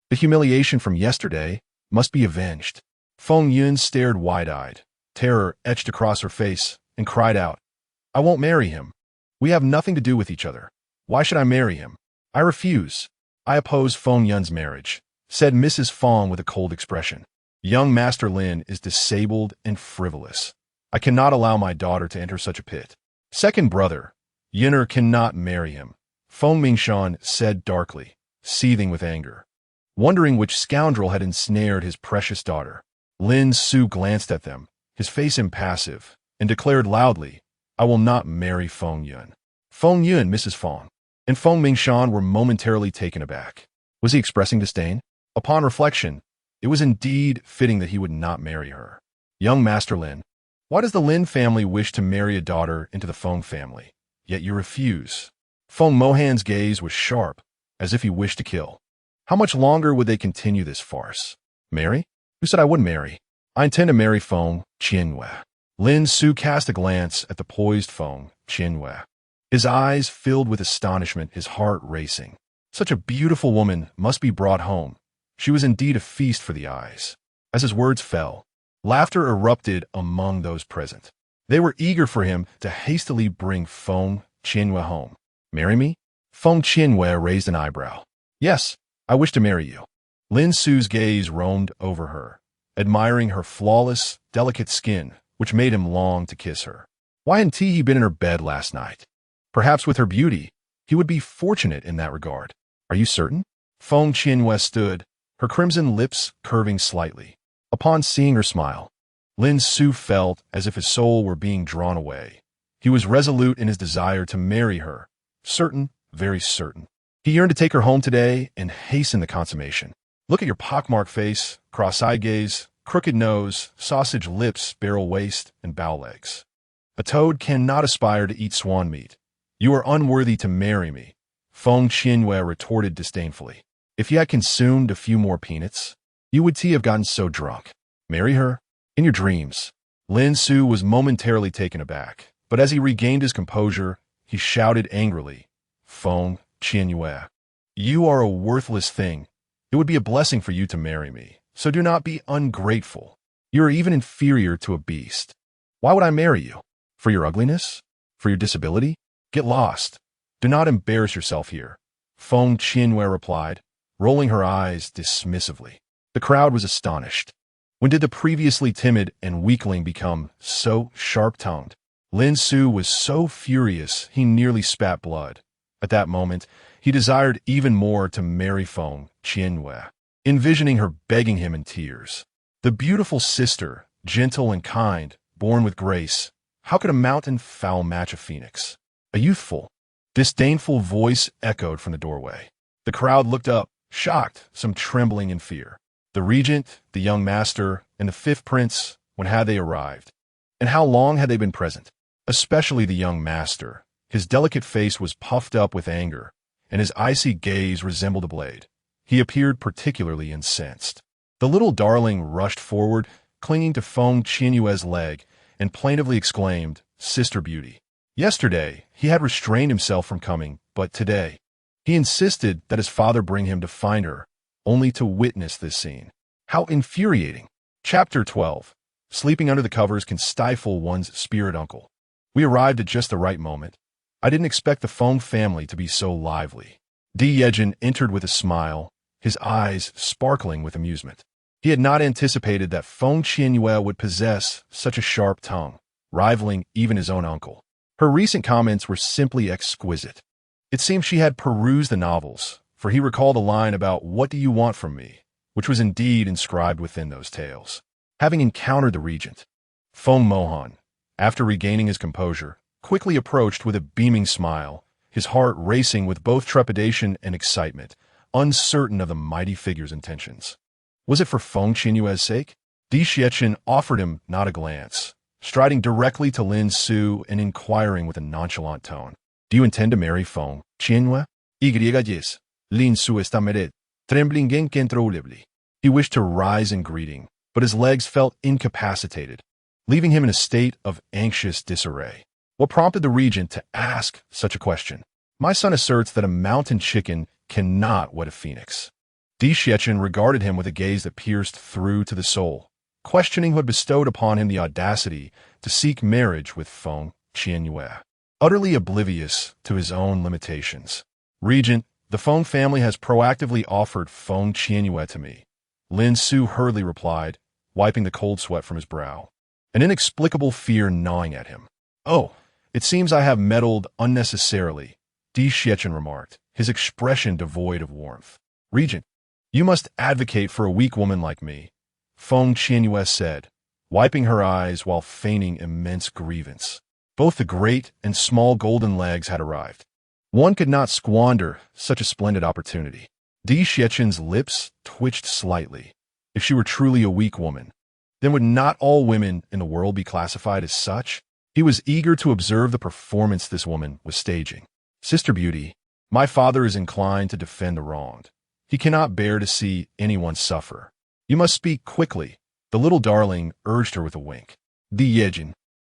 The humiliation from yesterday must be avenged. Feng Yun stared wide-eyed, terror etched across her face, and cried out, "I won't marry him. We have nothing to do with each other. Why should I marry him? I refuse. I oppose Feng Yun's marriage," said Mrs. Feng with a cold expression. "Young Master Lin is disabled and frivolous. I cannot allow my daughter to enter such a pit. Second brother, Yin'er cannot marry him," Feng Mingshan said darkly, seething with anger, wondering which scoundrel had ensnared his precious daughter. Lin Su glanced at them, his face impassive, and declared loudly, "I will not marry Feng Yun." Feng Yun, Mrs. Feng, and Feng Mingshan were momentarily taken aback. Was he expressing disdain? Upon reflection, it was indeed fitting that he would not marry her. "Young Master Lin, why does the Lin family wish to marry a daughter into the Feng family, yet you refuse?" Feng Mohan's gaze was sharp, as if he wished to kill. How much longer would they continue this farce? Marry? Who said I wouldn't marry? I intend to marry Feng Qianyue. Lin Su cast a glance at the poised Feng Qianyue. His eyes filled with astonishment, his heart racing. Such a beautiful woman must be brought home. She was indeed a feast for the eyes. As his words fell, laughter erupted among those present. They were eager for him to hastily bring Feng Qianyue home. "Marry me?" Feng Qianyue raised an eyebrow. "Yes, I wish to marry you." Lin Su's gaze roamed over her, admiring her flawless, delicate skin, which made him long to kiss her. Why hadn't he been in her bed last night? Perhaps with her beauty, he would be fortunate in that regard. "Are you certain?" Feng Qianyue stood, her crimson lips curving slightly. Upon seeing her smile, Lin Su felt as if his soul were being drawn away. He was resolute in his desire to marry her, certain, very certain. He yearned to take her home today and hasten the consummation. "Look at your pockmarked face, cross-eyed gaze, crooked nose, sausage lips, barrel waist, and bow legs. A toad cannot aspire to eat swan meat. You are unworthy to marry me," Feng Qianyue retorted disdainfully. "If you had consumed a few more peanuts, you would have gotten so drunk. Marry her? In your dreams." Lin Su was momentarily taken aback, but as he regained his composure, he shouted angrily, "Feng Qianyue, you are a worthless thing. It would be a blessing for you to marry me, so do not be ungrateful. You are even inferior to a beast. Why would I marry you? For your ugliness? For your disability? Get lost. Do not embarrass yourself here," Feng Qianyue replied, rolling her eyes dismissively. The crowd was astonished. When did the previously timid and weakling become so sharp-tongued? Lin Su was so furious he nearly spat blood. At that moment, he desired even more to marry Feng Qianyue, envisioning her begging him in tears. The beautiful sister, gentle and kind, born with grace, how could a mountain fowl match a phoenix? A youthful, disdainful voice echoed from the doorway. The crowd looked up, shocked, some trembling in fear. The Regent, the young master, and the fifth prince, when had they arrived? And how long had they been present? Especially the young master. His delicate face was puffed up with anger, and his icy gaze resembled a blade. He appeared particularly incensed. The little darling rushed forward, clinging to Feng Qianyue's leg, and plaintively exclaimed, "Sister Beauty." Yesterday, he had restrained himself from coming, but today, he insisted that his father bring him to find her, only to witness this scene. How infuriating! Chapter 12. Sleeping under the covers can stifle one's spirit uncle. We arrived at just the right moment. I didn't expect the Feng family to be so lively. Di Yejin entered with a smile, his eyes sparkling with amusement. He had not anticipated that Feng Qianyue would possess such a sharp tongue, rivaling even his own uncle. Her recent comments were simply exquisite. It seemed she had perused the novels, for he recalled a line about "What do you want from me?" which was indeed inscribed within those tales. Having encountered the Regent, Feng Mohan, after regaining his composure, quickly approached with a beaming smile, his heart racing with both trepidation and excitement, uncertain of the mighty figure's intentions. Was it for Feng Qianyue's sake? Di Xiaoqin offered him not a glance, striding directly to Lin Su and inquiring with a nonchalant tone. Do you intend to marry Feng Qianyue? Y Lin Su está mered, trembling incontrollably. He wished to rise in greeting, but his legs felt incapacitated, leaving him in a state of anxious disarray. What prompted the regent to ask such a question? My son asserts that a mountain chicken cannot wed a phoenix. Di Xiechin regarded him with a gaze that pierced through to the soul, questioning who had bestowed upon him the audacity to seek marriage with Feng Qianyue. Utterly oblivious to his own limitations. Regent, the Feng family has proactively offered Feng Qianyue to me. Lin Su hurriedly replied, wiping the cold sweat from his brow, an inexplicable fear gnawing at him. Oh, it seems I have meddled unnecessarily, Di Xiechin remarked, his expression devoid of warmth. Regent, you must advocate for a weak woman like me, Feng Qianyue said, wiping her eyes while feigning immense grievance. Both the great and small golden legs had arrived. One could not squander such a splendid opportunity. Di Xiechin's lips twitched slightly. If she were truly a weak woman, then would not all women in the world be classified as such? He was eager to observe the performance this woman was staging. Sister Beauty, my father is inclined to defend the wronged. He cannot bear to see anyone suffer. You must speak quickly, the little darling urged her with a wink. Di Yejin,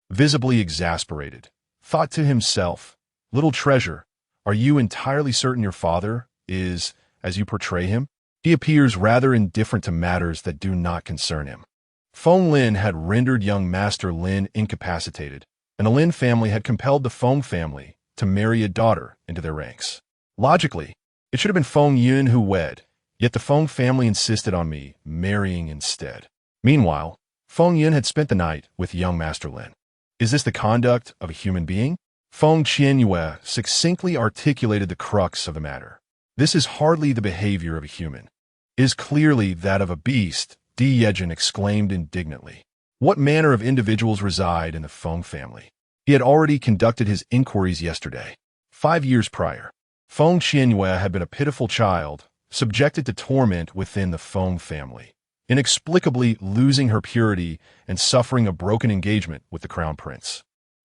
visibly exasperated, thought to himself, little treasure, are you entirely certain your father is, as you portray him? He appears rather indifferent to matters that do not concern him. Feng Lin had rendered young Master Lin incapacitated, and the Lin family had compelled the Feng family to marry a daughter into their ranks. Logically, it should have been Feng Yun who wed, yet the Feng family insisted on me marrying instead. Meanwhile, Feng Yun had spent the night with young Master Lin. Is this the conduct of a human being? Feng Qianyue succinctly articulated the crux of the matter. This is hardly the behavior of a human. It is clearly that of a beast, Di Yejin exclaimed indignantly. What manner of individuals reside in the Feng family? He had already conducted his inquiries yesterday. 5 years prior, Feng Qianyue had been a pitiful child, subjected to torment within the Feng family, inexplicably losing her purity and suffering a broken engagement with the crown prince.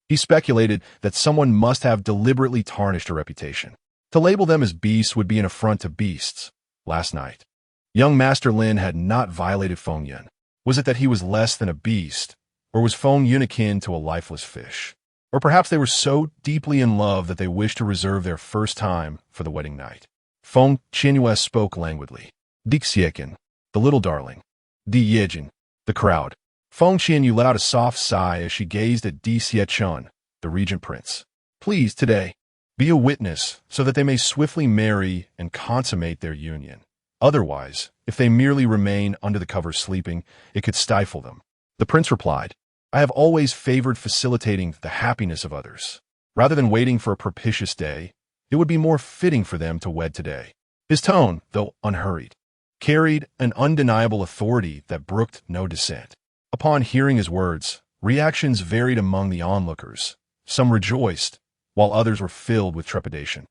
He speculated that someone must have deliberately tarnished her reputation. To label them as beasts would be an affront to beasts. Last night, young Master Lin had not violated Feng Yun. Was it that he was less than a beast, or was Feng Yun akin to a lifeless fish? Or perhaps they were so deeply in love that they wished to reserve their first time for the wedding night. Feng Qianyue spoke languidly. Di Xiechin, the little darling. Di Yejin, the crowd. Feng Qianyue let out a soft sigh as she gazed at Di Xiechun, the regent prince. Please, today, be a witness so that they may swiftly marry and consummate their union. Otherwise, if they merely remain under the covers sleeping, it could stifle them. The prince replied, I have always favored facilitating the happiness of others. Rather than waiting for a propitious day, it would be more fitting for them to wed today. His tone, though unhurried, carried an undeniable authority that brooked no dissent. Upon hearing his words, reactions varied among the onlookers. Some rejoiced, while others were filled with trepidation.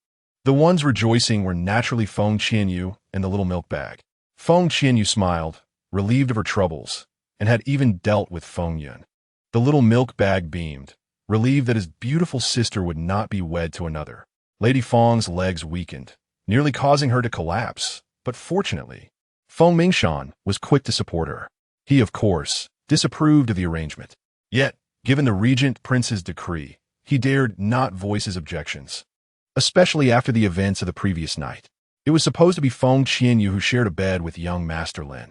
The ones rejoicing were naturally Feng Qianyue and the little milk bag. Feng Qianyue smiled, relieved of her troubles, and had even dealt with Feng Yun. The little milk bag beamed, relieved that his beautiful sister would not be wed to another. Lady Feng's legs weakened, nearly causing her to collapse, but fortunately, Feng Mingshan was quick to support her. He, of course, disapproved of the arrangement. Yet, given the regent prince's decree, he dared not voice his objections, especially after the events of the previous night. It was supposed to be Feng Qianyue who shared a bed with young Master Lin.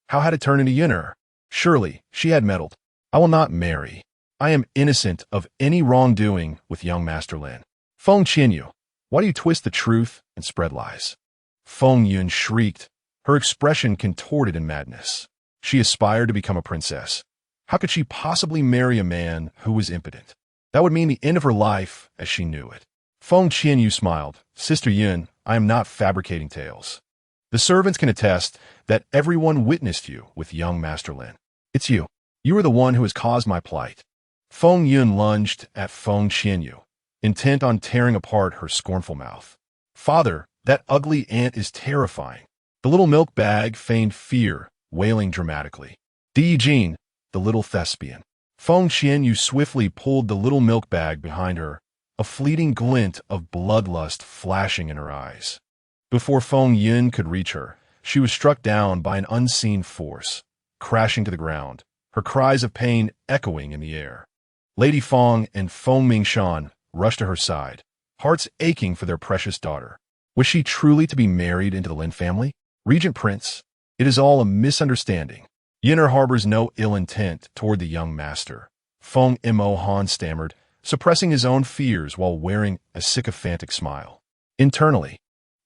How had it turned into Yun'er? Surely, she had meddled. I will not marry. I am innocent of any wrongdoing with young Master Lin. Feng Qianyue, why do you twist the truth and spread lies? Feng Yun shrieked, her expression contorted in madness. She aspired to become a princess. How could she possibly marry a man who was impotent? That would mean the end of her life as she knew it. Feng Qianyue smiled. Sister Yun, I am not fabricating tales. The servants can attest that everyone witnessed you with young Master Lin. It's you. You are the one who has caused my plight. Feng Yun lunged at Feng Qianyue, intent on tearing apart her scornful mouth. Father, that ugly ant is terrifying. The little milk bag feigned fear, wailing dramatically. Di Yijin, the little thespian. Feng Qianyue swiftly pulled the little milk bag behind her, a fleeting glint of bloodlust flashing in her eyes. Before Feng Yun could reach her, she was struck down by an unseen force, crashing to the ground, her cries of pain echoing in the air. Lady Feng and Feng Mingshan rushed to her side, hearts aching for their precious daughter. Was she truly to be married into the Lin family? Regent Prince, it is all a misunderstanding. Yin'er harbors no ill intent toward the young master. Feng Mo Han stammered, suppressing his own fears while wearing a sycophantic smile. Internally,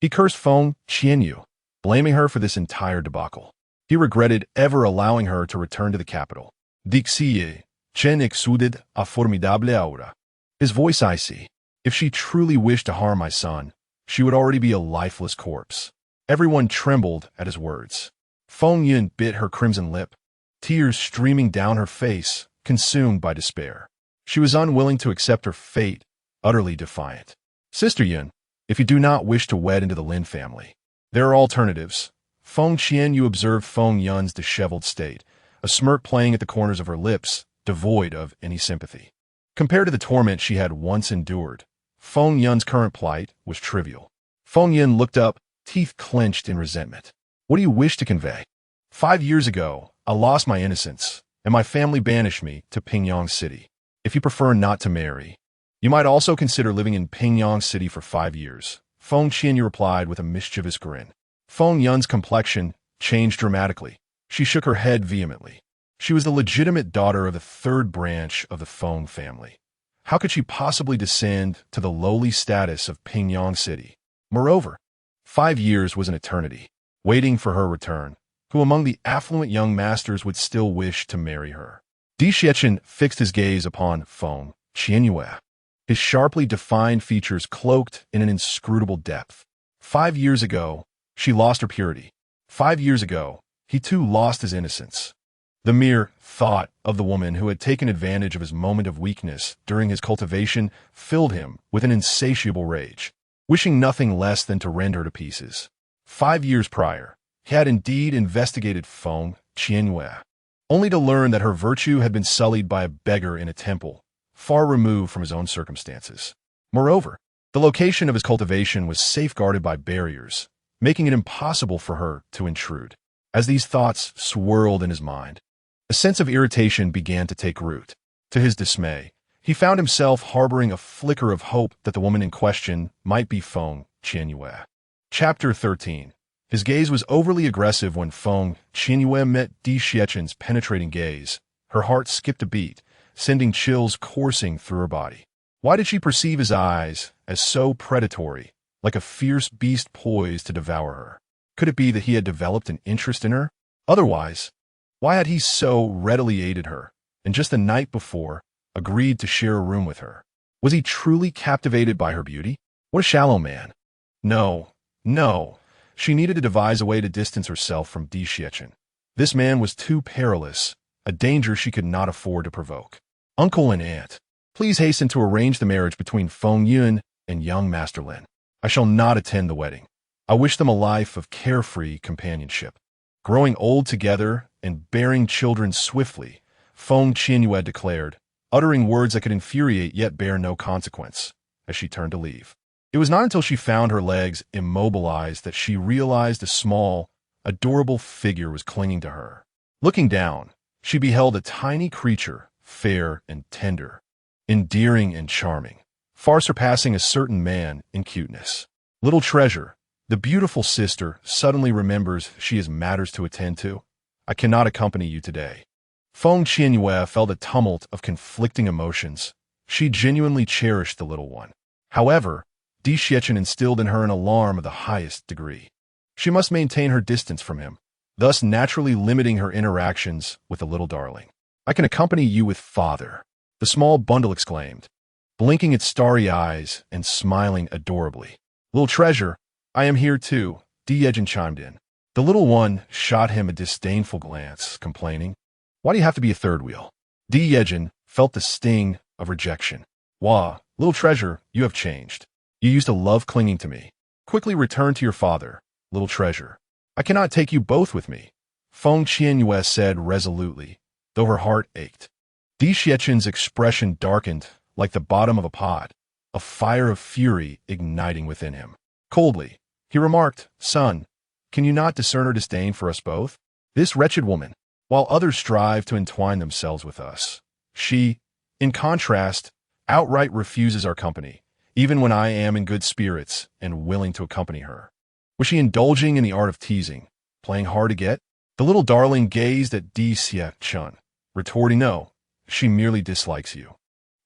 he cursed Feng Qianyue, blaming her for this entire debacle. He regretted ever allowing her to return to the capital. Dixie, Chen exuded a formidable aura. His voice icy. If she truly wished to harm my son, she would already be a lifeless corpse. Everyone trembled at his words. Feng Yun bit her crimson lip, tears streaming down her face, consumed by despair. She was unwilling to accept her fate, utterly defiant. Sister Yun, if you do not wish to wed into the Lin family, there are alternatives. Feng Qianyue observed Feng Yun's disheveled state, a smirk playing at the corners of her lips, devoid of any sympathy. Compared to the torment she had once endured, Feng Yun's current plight was trivial. Feng Yun looked up, teeth clenched in resentment. What do you wish to convey? 5 years ago, I lost my innocence, and my family banished me to Pingyang City. If you prefer not to marry, you might also consider living in Pingyang City for 5 years, Feng Qianyue replied with a mischievous grin. Feng Yun's complexion changed dramatically. She shook her head vehemently. She was the legitimate daughter of the third branch of the Feng family. How could she possibly descend to the lowly status of Pingyang City? Moreover, 5 years was an eternity, waiting for her return. Who among the affluent young masters would still wish to marry her? Di Xiachen fixed his gaze upon Feng Qianyue, his sharply defined features cloaked in an inscrutable depth. 5 years ago, she lost her purity. 5 years ago, he too lost his innocence. The mere thought of the woman who had taken advantage of his moment of weakness during his cultivation filled him with an insatiable rage, wishing nothing less than to rend her to pieces. 5 years prior, he had indeed investigated Feng Qianyue, only to learn that her virtue had been sullied by a beggar in a temple, far removed from his own circumstances. Moreover, the location of his cultivation was safeguarded by barriers, making it impossible for her to intrude. As these thoughts swirled in his mind, a sense of irritation began to take root. To his dismay, he found himself harboring a flicker of hope that the woman in question might be Feng Qianyue. Chapter 13. His gaze was overly aggressive when Feng Qianyue met Di Xiachen's penetrating gaze. Her heart skipped a beat, sending chills coursing through her body. Why did she perceive his eyes as so predatory, like a fierce beast poised to devour her? Could it be that he had developed an interest in her? Otherwise, why had he so readily aided her, and just the night before, agreed to share a room with her? Was he truly captivated by her beauty? What a shallow man. No. She needed to devise a way to distance herself from Di Xiachen. This man was too perilous, a danger she could not afford to provoke. Uncle and aunt, please hasten to arrange the marriage between Feng Yun and young Master Lin. I shall not attend the wedding. I wish them a life of carefree companionship. Growing old together and bearing children swiftly, Feng Qianyue declared, uttering words that could infuriate yet bear no consequence, as she turned to leave. It was not until she found her legs immobilized that she realized a small, adorable figure was clinging to her. Looking down, she beheld a tiny creature, fair and tender, endearing and charming, far surpassing a certain man in cuteness. Little treasure, the beautiful sister suddenly remembers she has matters to attend to. I cannot accompany you today. Feng Qianyue felt a tumult of conflicting emotions. She genuinely cherished the little one. However, Di Xiachen instilled in her an alarm of the highest degree. She must maintain her distance from him, thus naturally limiting her interactions with the little darling. I can accompany you with father, the small bundle exclaimed, blinking its starry eyes and smiling adorably. Little treasure, I am here too, Di Xiachen chimed in. The little one shot him a disdainful glance, complaining, why do you have to be a third wheel? Di Xiachen felt the sting of rejection. Wah, little treasure, you have changed. You used to love clinging to me. Quickly return to your father, little treasure. I cannot take you both with me, Feng Qianyue said resolutely, though her heart ached. Di Xiechen's expression darkened like the bottom of a pot, a fire of fury igniting within him. Coldly, he remarked, "Son, can you not discern her disdain for us both? This wretched woman, while others strive to entwine themselves with us, she, in contrast, outright refuses our company, even when I am in good spirits and willing to accompany her." Was she indulging in the art of teasing, playing hard to get? The little darling gazed at Di Xiechun, retorting, "No, she merely dislikes you.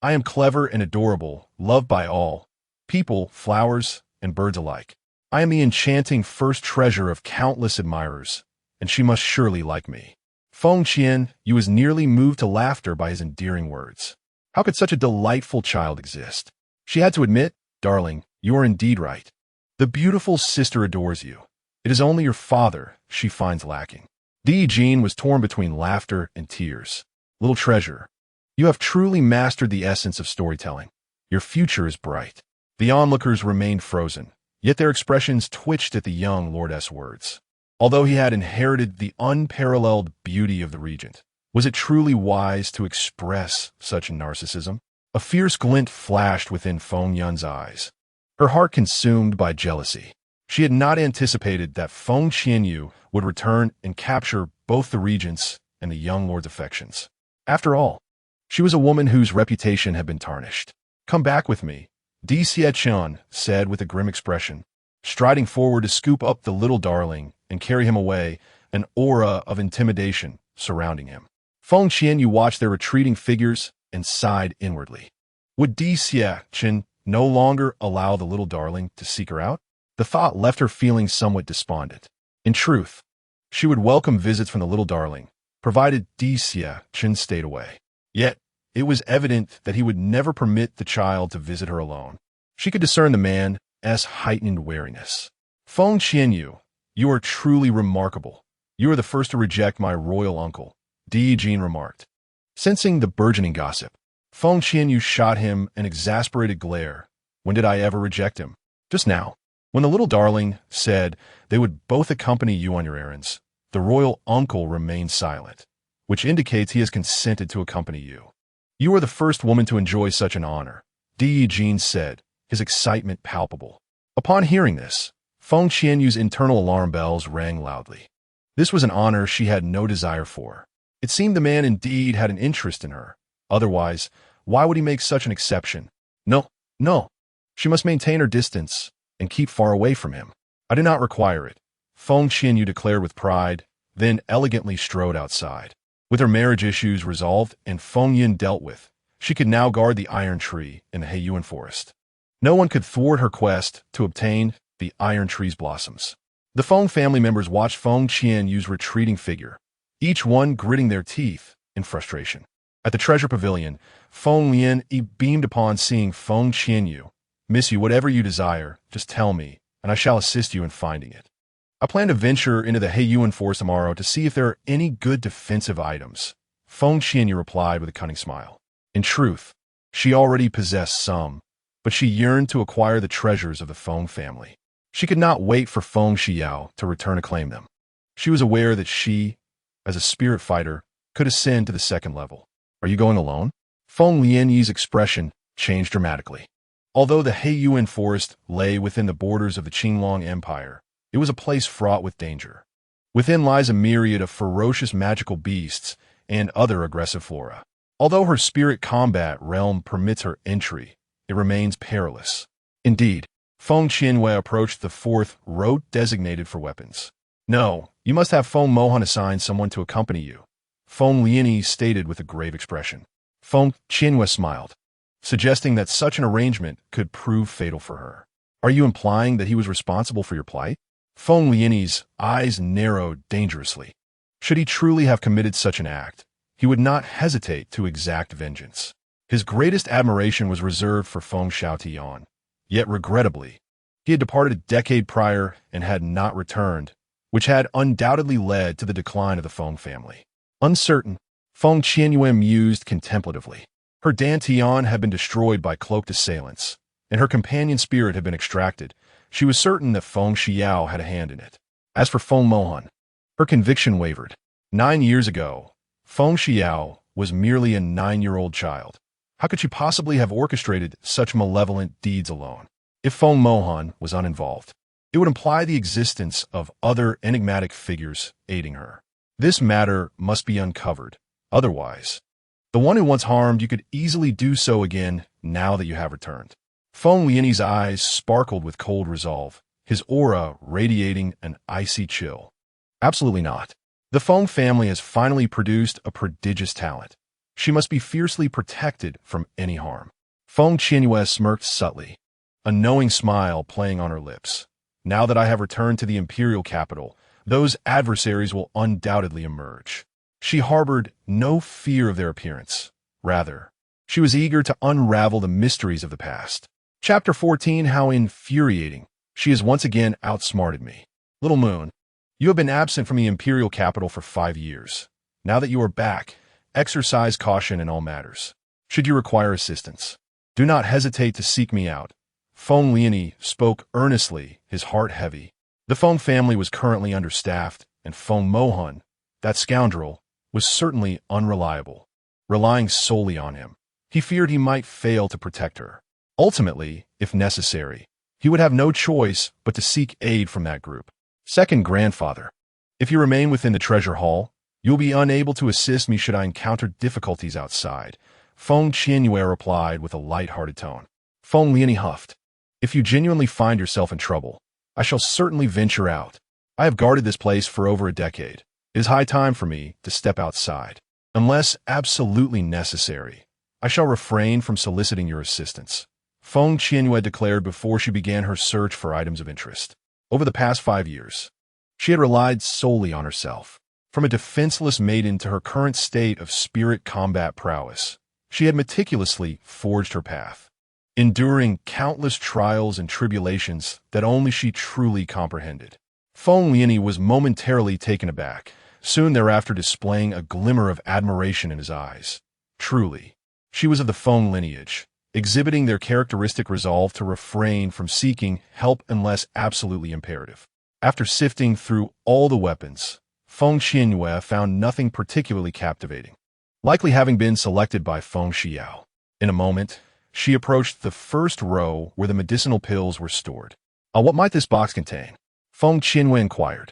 I am clever and adorable, loved by all, people, flowers, and birds alike. I am the enchanting first treasure of countless admirers, and she must surely like me." Feng Qianyue was nearly moved to laughter by his endearing words. How could such a delightful child exist? She had to admit, "Darling, you are indeed right. The beautiful sister adores you. It is only your father she finds lacking." Di Jin was torn between laughter and tears. "Little treasure, you have truly mastered the essence of storytelling. Your future is bright." The onlookers remained frozen, yet their expressions twitched at the young lordess' words. Although he had inherited the unparalleled beauty of the Regent, was it truly wise to express such narcissism? A fierce glint flashed within Feng Yun's eyes, her heart consumed by jealousy. She had not anticipated that Feng Qianyue would return and capture both the Regent's and the young lord's affections. After all, she was a woman whose reputation had been tarnished. "Come back with me," Di Xiechun said with a grim expression, striding forward to scoop up the little darling and carry him away, an aura of intimidation surrounding him. Feng Qianyue watched their retreating figures and sighed inwardly. Would Di Xiechun no longer allow the little darling to seek her out? The thought left her feeling somewhat despondent. In truth, she would welcome visits from the little darling, provided Di Xiechun stayed away. Yet, it was evident that he would never permit the child to visit her alone. She could discern the man's heightened wariness. "Feng Qianyue, you are truly remarkable. You are the first to reject my royal uncle," Di Jin remarked. Sensing the burgeoning gossip, Feng Qianyue shot him an exasperated glare. "When did I ever reject him?" "Just now, when the little darling said they would both accompany you on your errands. The royal uncle remained silent, which indicates he has consented to accompany you." "You are the first woman to enjoy such an honor," Di Jin said, his excitement palpable. Upon hearing this, Feng Qianyue's internal alarm bells rang loudly. This was an honor she had no desire for. It seemed the man indeed had an interest in her. Otherwise, why would he make such an exception? No, no. She must maintain her distance and keep far away from him. "I do not require it," Feng Qianyue declared with pride, then elegantly strode outside. With her marriage issues resolved and Feng Yin dealt with, she could now guard the iron tree in the Heiyuan forest. No one could thwart her quest to obtain the iron tree's blossoms. The Feng family members watched Feng Qianyue's retreating figure, each one gritting their teeth in frustration. At the treasure pavilion, Feng Yin beamed upon seeing Feng Qianyue. "Miss you, whatever you desire, just tell me, and I shall assist you in finding it. I plan to venture into the Heiyuan forest tomorrow to see if there are any good defensive items," Feng Qianyue replied with a cunning smile. In truth, she already possessed some, but she yearned to acquire the treasures of the Feng family. She could not wait for Feng Xiao to return to claim them. She was aware that she, as a spirit fighter, could ascend to the second level. "Are you going alone?" Feng Lianyi's expression changed dramatically. Although the Heiyuan forest lay within the borders of the Qinglong Empire, it was a place fraught with danger. Within lies a myriad of ferocious magical beasts and other aggressive flora. Although her spirit combat realm permits her entry, it remains perilous. Indeed, Feng Qianyue approached the fourth road designated for weapons. "No, you must have Feng Mohan assign someone to accompany you," Feng Lianyi stated with a grave expression. Feng Qianyue smiled, suggesting that such an arrangement could prove fatal for her. "Are you implying that he was responsible for your plight?" Feng Lianyi's eyes narrowed dangerously. Should he truly have committed such an act, he would not hesitate to exact vengeance. His greatest admiration was reserved for Feng Xiaotian, yet regrettably, he had departed a decade prior and had not returned, which had undoubtedly led to the decline of the Feng family. Uncertain, Feng Qianyue mused contemplatively. Her dantian had been destroyed by cloaked assailants, and her companion spirit had been extracted. She was certain that Feng Xiao had a hand in it. As for Feng Mohan, her conviction wavered. 9 years ago, Feng Xiao was merely a 9-year-old child. How could she possibly have orchestrated such malevolent deeds alone? If Feng Mohan was uninvolved, it would imply the existence of other enigmatic figures aiding her. This matter must be uncovered. Otherwise, the one who once harmed you could easily do so again now that you have returned. Feng Qianyue's eyes sparkled with cold resolve, his aura radiating an icy chill. Absolutely not. The Feng family has finally produced a prodigious talent. She must be fiercely protected from any harm. Feng Qianyue smirked subtly, a knowing smile playing on her lips. Now that I have returned to the imperial capital, those adversaries will undoubtedly emerge. She harbored no fear of their appearance. Rather, she was eager to unravel the mysteries of the past. Chapter 14, How infuriating. She has once again outsmarted me. Little Moon, you have been absent from the imperial capital for 5 years. Now that you are back, exercise caution in all matters. Should you require assistance, do not hesitate to seek me out. Feng Qianyue spoke earnestly, his heart heavy. The Feng family was currently understaffed, and Feng Mohan, that scoundrel, was certainly unreliable. Relying solely on him, he feared he might fail to protect her. Ultimately, if necessary, he would have no choice but to seek aid from that group. Second grandfather, if you remain within the treasure hall, you will be unable to assist me should I encounter difficulties outside. Feng Qianyue replied with a light-hearted tone. Feng Qianyue huffed. If you genuinely find yourself in trouble, I shall certainly venture out. I have guarded this place for over a decade. It is high time for me to step outside. Unless absolutely necessary, I shall refrain from soliciting your assistance. Feng Qianyue declared before she began her search for items of interest. Over the past 5 years, she had relied solely on herself. From a defenseless maiden to her current state of spirit combat prowess, she had meticulously forged her path, enduring countless trials and tribulations that only she truly comprehended. Feng Qianyue was momentarily taken aback, soon thereafter displaying a glimmer of admiration in his eyes. Truly, she was of the Feng lineage, exhibiting their characteristic resolve to refrain from seeking help unless absolutely imperative. After sifting through all the weapons, Feng Qianyue found nothing particularly captivating, likely having been selected by Feng Xiao. In a moment, she approached the first row where the medicinal pills were stored. What might this box contain? Feng Qianyue inquired,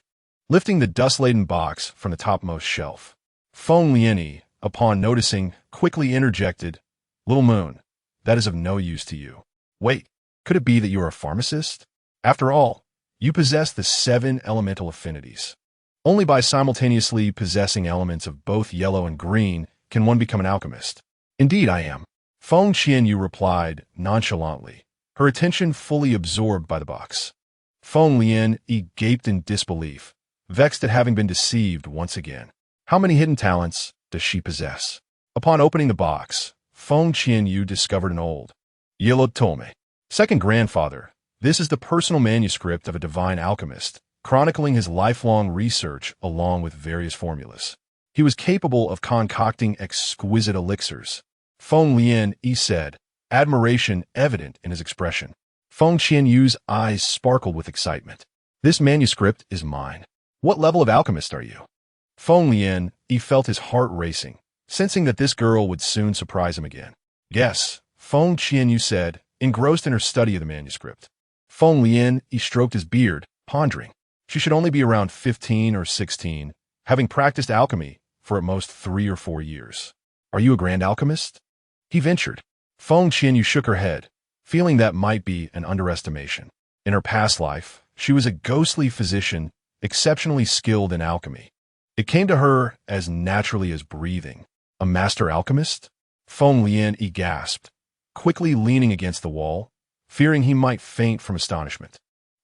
lifting the dust-laden box from the topmost shelf. Feng Qianyue, upon noticing, quickly interjected, Little Moon, that is of no use to you. Wait, could it be that you are a pharmacist? After all, you possess the 7 elemental affinities. Only by simultaneously possessing elements of both yellow and green can one become an alchemist. Indeed I am. Feng Qianyue replied nonchalantly, her attention fully absorbed by the box. Feng Qianyue gaped in disbelief, vexed at having been deceived once again. How many hidden talents does she possess? Upon opening the box, Feng Qianyue discovered an old yellow tome. Second grandfather, this is the personal manuscript of a divine alchemist, chronicling his lifelong research along with various formulas. He was capable of concocting exquisite elixirs. Feng Qianyue said, admiration evident in his expression. Feng Qianyue's eyes sparkled with excitement. This manuscript is mine. What level of alchemist are you? Feng Qianyue felt his heart racing, sensing that this girl would soon surprise him again. Yes, Feng Qianyue said, engrossed in her study of the manuscript. Feng Qianyue stroked his beard, pondering. She should only be around 15 or 16, having practiced alchemy for at most 3 or 4 years. Are you a grand alchemist? He ventured. Feng Qianyue shook her head, feeling that might be an underestimation. In her past life, she was a ghostly physician, exceptionally skilled in alchemy. It came to her as naturally as breathing. A master alchemist? Feng Qianyue gasped, quickly leaning against the wall, fearing he might faint from astonishment.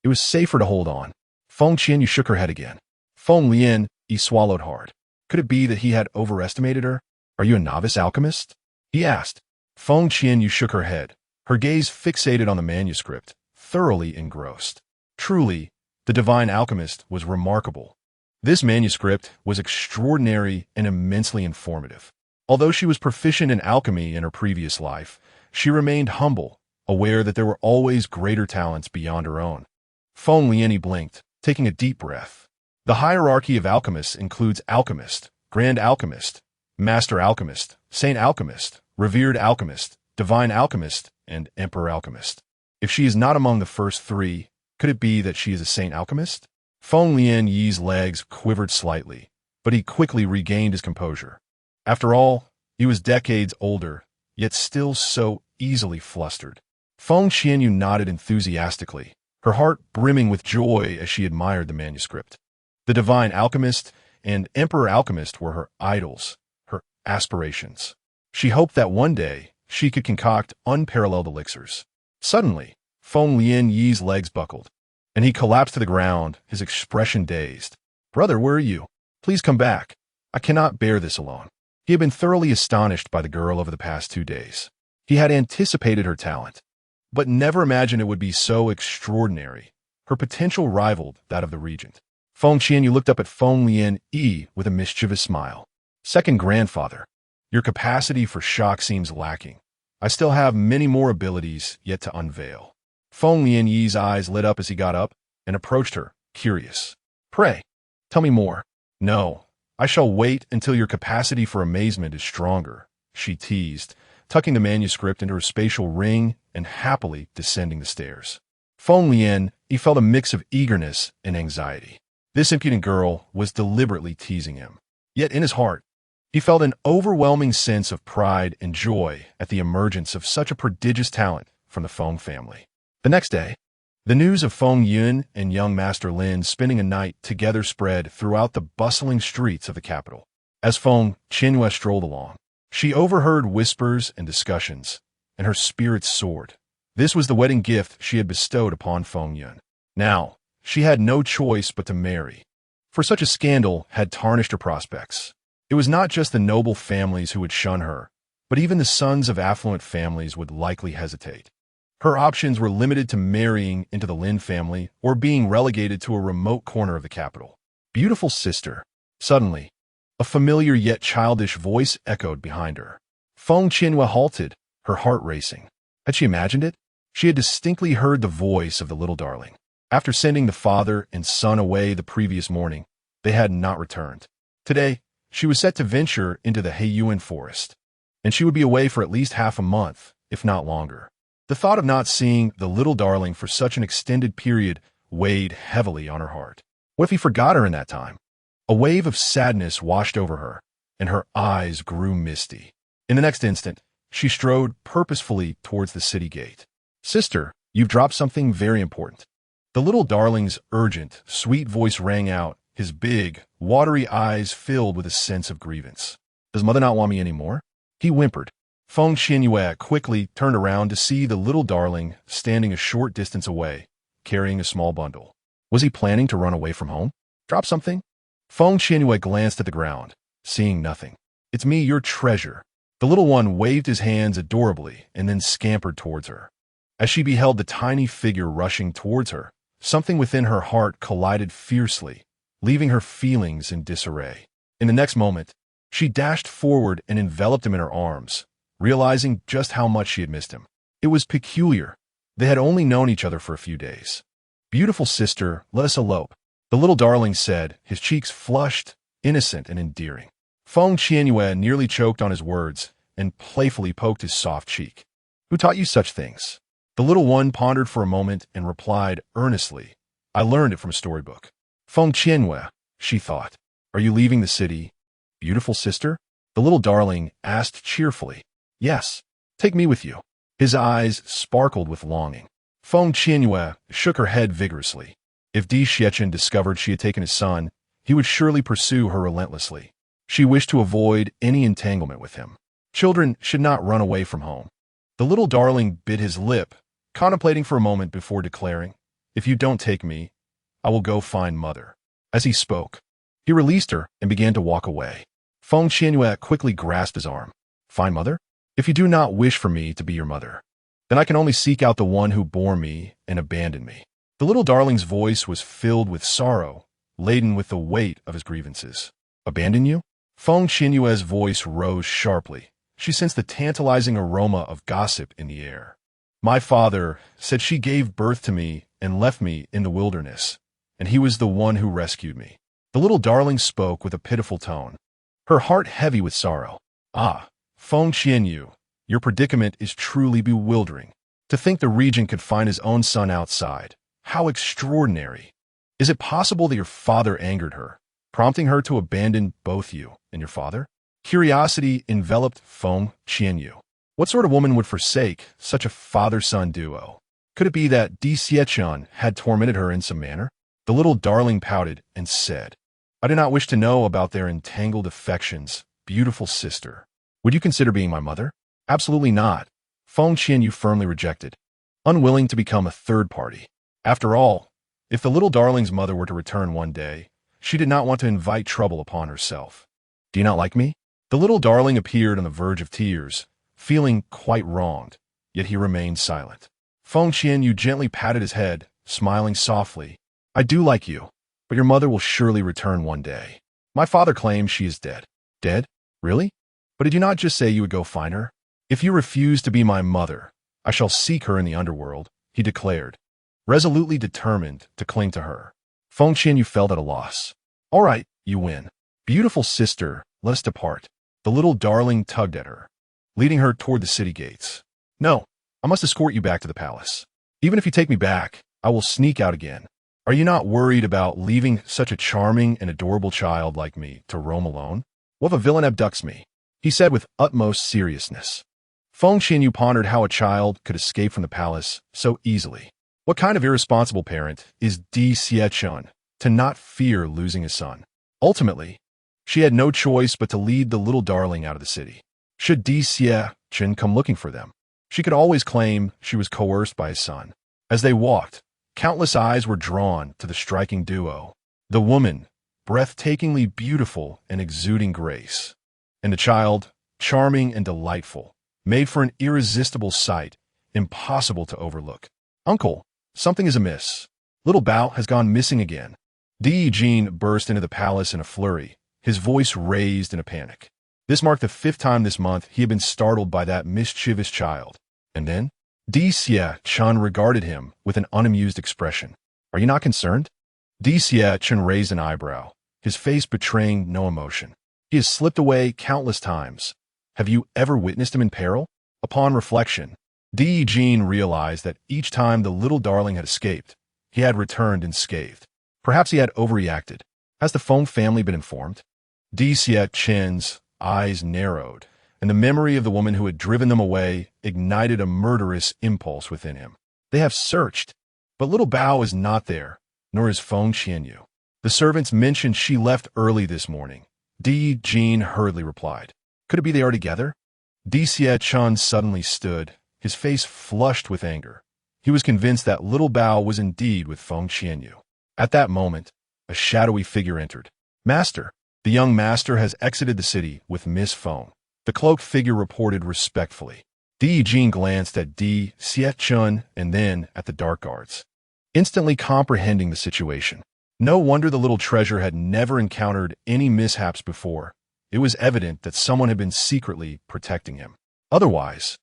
It was safer to hold on. Feng Qianyue shook her head again. Feng Qianyue swallowed hard. Could it be that he had overestimated her? Are you a novice alchemist? He asked. Feng Qianyue shook her head, her gaze fixated on the manuscript, thoroughly engrossed. Truly, the divine alchemist was remarkable. This manuscript was extraordinary and immensely informative. Although she was proficient in alchemy in her previous life, she remained humble, aware that there were always greater talents beyond her own. Feng Qianyue blinked, taking a deep breath. The hierarchy of alchemists includes alchemist, grand alchemist, Master Alchemist, Saint Alchemist, Revered Alchemist, Divine Alchemist, and Emperor Alchemist. If she is not among the first three, could it be that she is a Saint Alchemist? Feng Qianyue's legs quivered slightly, but he quickly regained his composure. After all, he was decades older, yet still so easily flustered. Feng Qianyue nodded enthusiastically, her heart brimming with joy as she admired the manuscript. The Divine Alchemist and Emperor Alchemist were her idols, her aspirations. She hoped that one day she could concoct unparalleled elixirs. Suddenly, Feng Qianyue's legs buckled, and he collapsed to the ground, his expression dazed. "Brother, where are you? Please come back. I cannot bear this alone." He had been thoroughly astonished by the girl over the past 2 days. He had anticipated her talent, but never imagined it would be so extraordinary. Her potential rivaled that of the Regent. Feng Qianyue looked up at Feng Qianyue with a mischievous smile. "Second grandfather, your capacity for shock seems lacking. I still have many more abilities yet to unveil." Feng Qianyue's eyes lit up as he got up and approached her, curious. "Pray, tell me more." "No, I shall wait until your capacity for amazement is stronger," she teased, tucking the manuscript into her spatial ring and happily descending the stairs. Feng Qianyue felt a mix of eagerness and anxiety. This impudent girl was deliberately teasing him. Yet in his heart, he felt an overwhelming sense of pride and joy at the emergence of such a prodigious talent from the Feng family. The next day, the news of Feng Yun and young Master Lin spending a night together spread throughout the bustling streets of the capital. As Feng Qianyue strolled along, she overheard whispers and discussions, and her spirits soared. This was the wedding gift she had bestowed upon Feng Yun. Now, she had no choice but to marry, for such a scandal had tarnished her prospects. It was not just the noble families who would shun her, but even the sons of affluent families would likely hesitate. Her options were limited to marrying into the Lin family or being relegated to a remote corner of the capital. "Beautiful sister." Suddenly, a familiar yet childish voice echoed behind her. Feng Qianyue halted, her heart racing. Had she imagined it? She had distinctly heard the voice of the little darling. After sending the father and son away the previous morning, they had not returned. Today, she was set to venture into the Heiyuan forest, and she would be away for at least half a month, if not longer. The thought of not seeing the little darling for such an extended period weighed heavily on her heart. What if he forgot her in that time? A wave of sadness washed over her, and her eyes grew misty. In the next instant, she strode purposefully towards the city gate. "Sister, you've dropped something very important." The little darling's urgent, sweet voice rang out, his big, watery eyes filled with a sense of grievance. "Does mother not want me anymore?" He whimpered. Feng Qianyue quickly turned around to see the little darling standing a short distance away, carrying a small bundle. Was he planning to run away from home? Drop something? Feng Qianyue glanced at the ground, seeing nothing. "It's me, your treasure." The little one waved his hands adorably and then scampered towards her. As she beheld the tiny figure rushing towards her, something within her heart collided fiercely, leaving her feelings in disarray. In the next moment, she dashed forward and enveloped him in her arms, realizing just how much she had missed him. It was peculiar. They had only known each other for a few days. "Beautiful sister, let us elope," the little darling said, his cheeks flushed, innocent and endearing. Feng Qianyue nearly choked on his words and playfully poked his soft cheek. "Who taught you such things?" The little one pondered for a moment and replied earnestly, "I learned it from a storybook." "Feng Qianyue," she thought, "are you leaving the city, beautiful sister?" The little darling asked cheerfully. "Yes, take me with you." His eyes sparkled with longing. Feng Qianyue shook her head vigorously. If Di Xiachen discovered she had taken his son, he would surely pursue her relentlessly. She wished to avoid any entanglement with him. Children should not run away from home. The little darling bit his lip, contemplating for a moment before declaring, "If you don't take me, I will go find mother." As he spoke, he released her and began to walk away. Feng Qianyue quickly grasped his arm. "Find mother? If you do not wish for me to be your mother, then I can only seek out the one who bore me and abandoned me." The little darling's voice was filled with sorrow, laden with the weight of his grievances. "Abandon you?" Feng Qianyue's voice rose sharply. She sensed the tantalizing aroma of gossip in the air. "My father said she gave birth to me and left me in the wilderness, and he was the one who rescued me." The little darling spoke with a pitiful tone. her heart heavy with sorrow. Ah, Feng Qianyue, your predicament is truly bewildering. To think the regent could find his own son outside. How extraordinary. Is it possible that your father angered her, prompting her to abandon both you and your father? Curiosity enveloped Feng Qianyue. What sort of woman would forsake such a father-son duo? Could it be that Di Xiechun had tormented her in some manner? The little darling pouted and said, I do not wish to know about their entangled affections, beautiful sister. Would you consider being my mother? Absolutely not. Feng Qianyue firmly rejected, unwilling to become a third party. After all, if the little darling's mother were to return one day, she did not want to invite trouble upon herself. Do you not like me? The little darling appeared on the verge of tears, feeling quite wronged, yet he remained silent. Feng Qianyue gently patted his head, smiling softly. I do like you, but your mother will surely return one day. My father claims she is dead. Dead? Really? But did you not just say you would go find her? If you refuse to be my mother, I shall seek her in the underworld, he declared, resolutely determined to cling to her. Feng Qianyue felt at a loss. All right, you win. Beautiful sister, let us depart. The little darling tugged at her, leading her toward the city gates. No, I must escort you back to the palace. Even if you take me back, I will sneak out again. Are you not worried about leaving such a charming and adorable child like me to roam alone? What if a villain abducts me? He said with utmost seriousness. Feng Qianyue pondered how a child could escape from the palace so easily. What kind of irresponsible parent is Di Xiechun to not fear losing his son? Ultimately, she had no choice but to lead the little darling out of the city. Should Di Xiechun come looking for them, she could always claim she was coerced by his son. As they walked, countless eyes were drawn to the striking duo. The woman, breathtakingly beautiful and exuding grace, and the child, charming and delightful, made for an irresistible sight, impossible to overlook. Uncle, something is amiss. Little Bao has gone missing again. Di Yijin burst into the palace in a flurry, his voice raised in a panic. This marked the 5th time this month he had been startled by that mischievous child. And then, Di Xiechun regarded him with an unamused expression. Are you not concerned? Di Xiechun raised an eyebrow, his face betraying no emotion. He has slipped away countless times. Have you ever witnessed him in peril? Upon reflection, Di Yijin realized that each time the little darling had escaped, he had returned unscathed. Perhaps he had overreacted. Has the Feng family been informed? Di Xiechun's eyes narrowed, and the memory of the woman who had driven them away ignited a murderous impulse within him. They have searched, but little Bao is not there, nor is Feng Qianyue. The servants mentioned she left early this morning. Di Yijin hurriedly replied. Could it be they are together? Di Xiechun suddenly stood, his face flushed with anger. He was convinced that little Bao was indeed with Feng Qianyue. At that moment, a shadowy figure entered. Master, the young master has exited the city with Miss Feng. The cloaked figure reported respectfully. Di Yijin glanced at Di Xiechun and then at the dark guards, instantly comprehending the situation. No wonder the little treasure had never encountered any mishaps before. It was evident that someone had been secretly protecting him. Otherwise,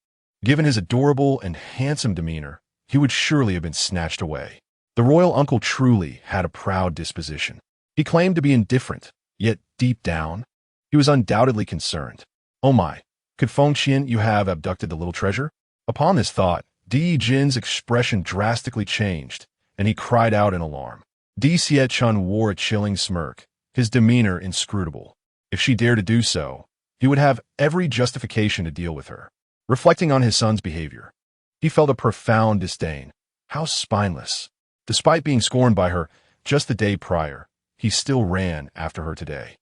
given his adorable and handsome demeanor, he would surely have been snatched away. The royal uncle truly had a proud disposition. He claimed to be indifferent, yet deep down, he was undoubtedly concerned. Oh my, could Feng Qianyue have abducted the little treasure? Upon this thought, Di Yijin's expression drastically changed, and he cried out in alarm. Di Xiechun wore a chilling smirk, his demeanor inscrutable. If she dared to do so, he would have every justification to deal with her. Reflecting on his son's behavior, he felt a profound disdain. How spineless. Despite being scorned by her just the day prior, he still ran after her today.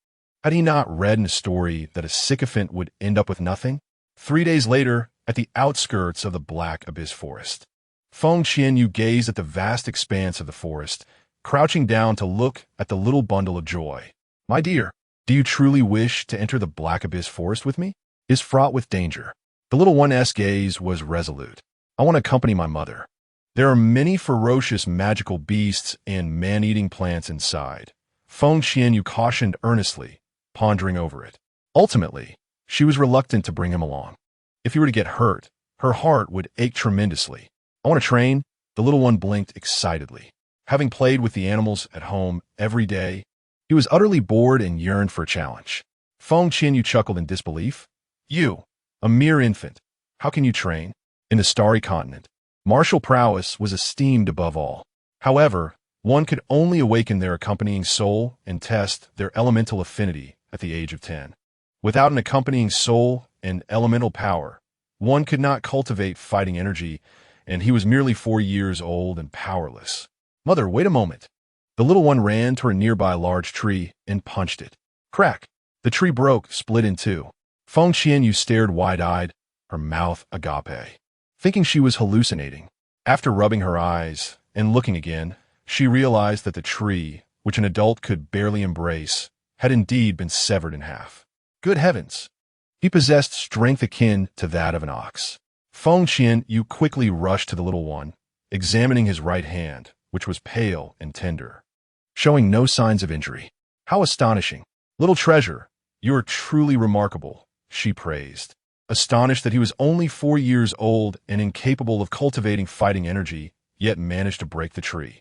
Had he not read in a story that a sycophant would end up with nothing? 3 days later, at the outskirts of the Black Abyss Forest, Feng Qianyue gazed at the vast expanse of the forest, crouching down to look at the little bundle of joy. My dear, do you truly wish to enter the Black Abyss Forest with me? It is fraught with danger. The little one's gaze was resolute. I want to accompany my mother. There are many ferocious magical beasts and man-eating plants inside. Feng Qianyue cautioned earnestly, pondering over it. Ultimately, she was reluctant to bring him along. If he were to get hurt, her heart would ache tremendously. I want to train. The little one blinked excitedly. Having played with the animals at home every day, he was utterly bored and yearned for a challenge. Feng Qianyue chuckled in disbelief. You, a mere infant, how can you train? In the starry continent, martial prowess was esteemed above all. However, one could only awaken their accompanying soul and test their elemental affinity at the age of 10. Without an accompanying soul and elemental power, one could not cultivate fighting energy, and he was merely 4 years old and powerless. Mother, wait a moment. The little one ran to a nearby large tree and punched it. Crack! The tree broke, split in two. Feng Qianyue stared wide-eyed, her mouth agape, thinking she was hallucinating. After rubbing her eyes and looking again, she realized that the tree, which an adult could barely embrace, had indeed been severed in half. Good heavens! He possessed strength akin to that of an ox. Feng Qianyue quickly rushed to the little one, examining his right hand, which was pale and tender, showing no signs of injury. How astonishing! Little treasure, you are truly remarkable, she praised, astonished that he was only 4 years old and incapable of cultivating fighting energy, yet managed to break the tree.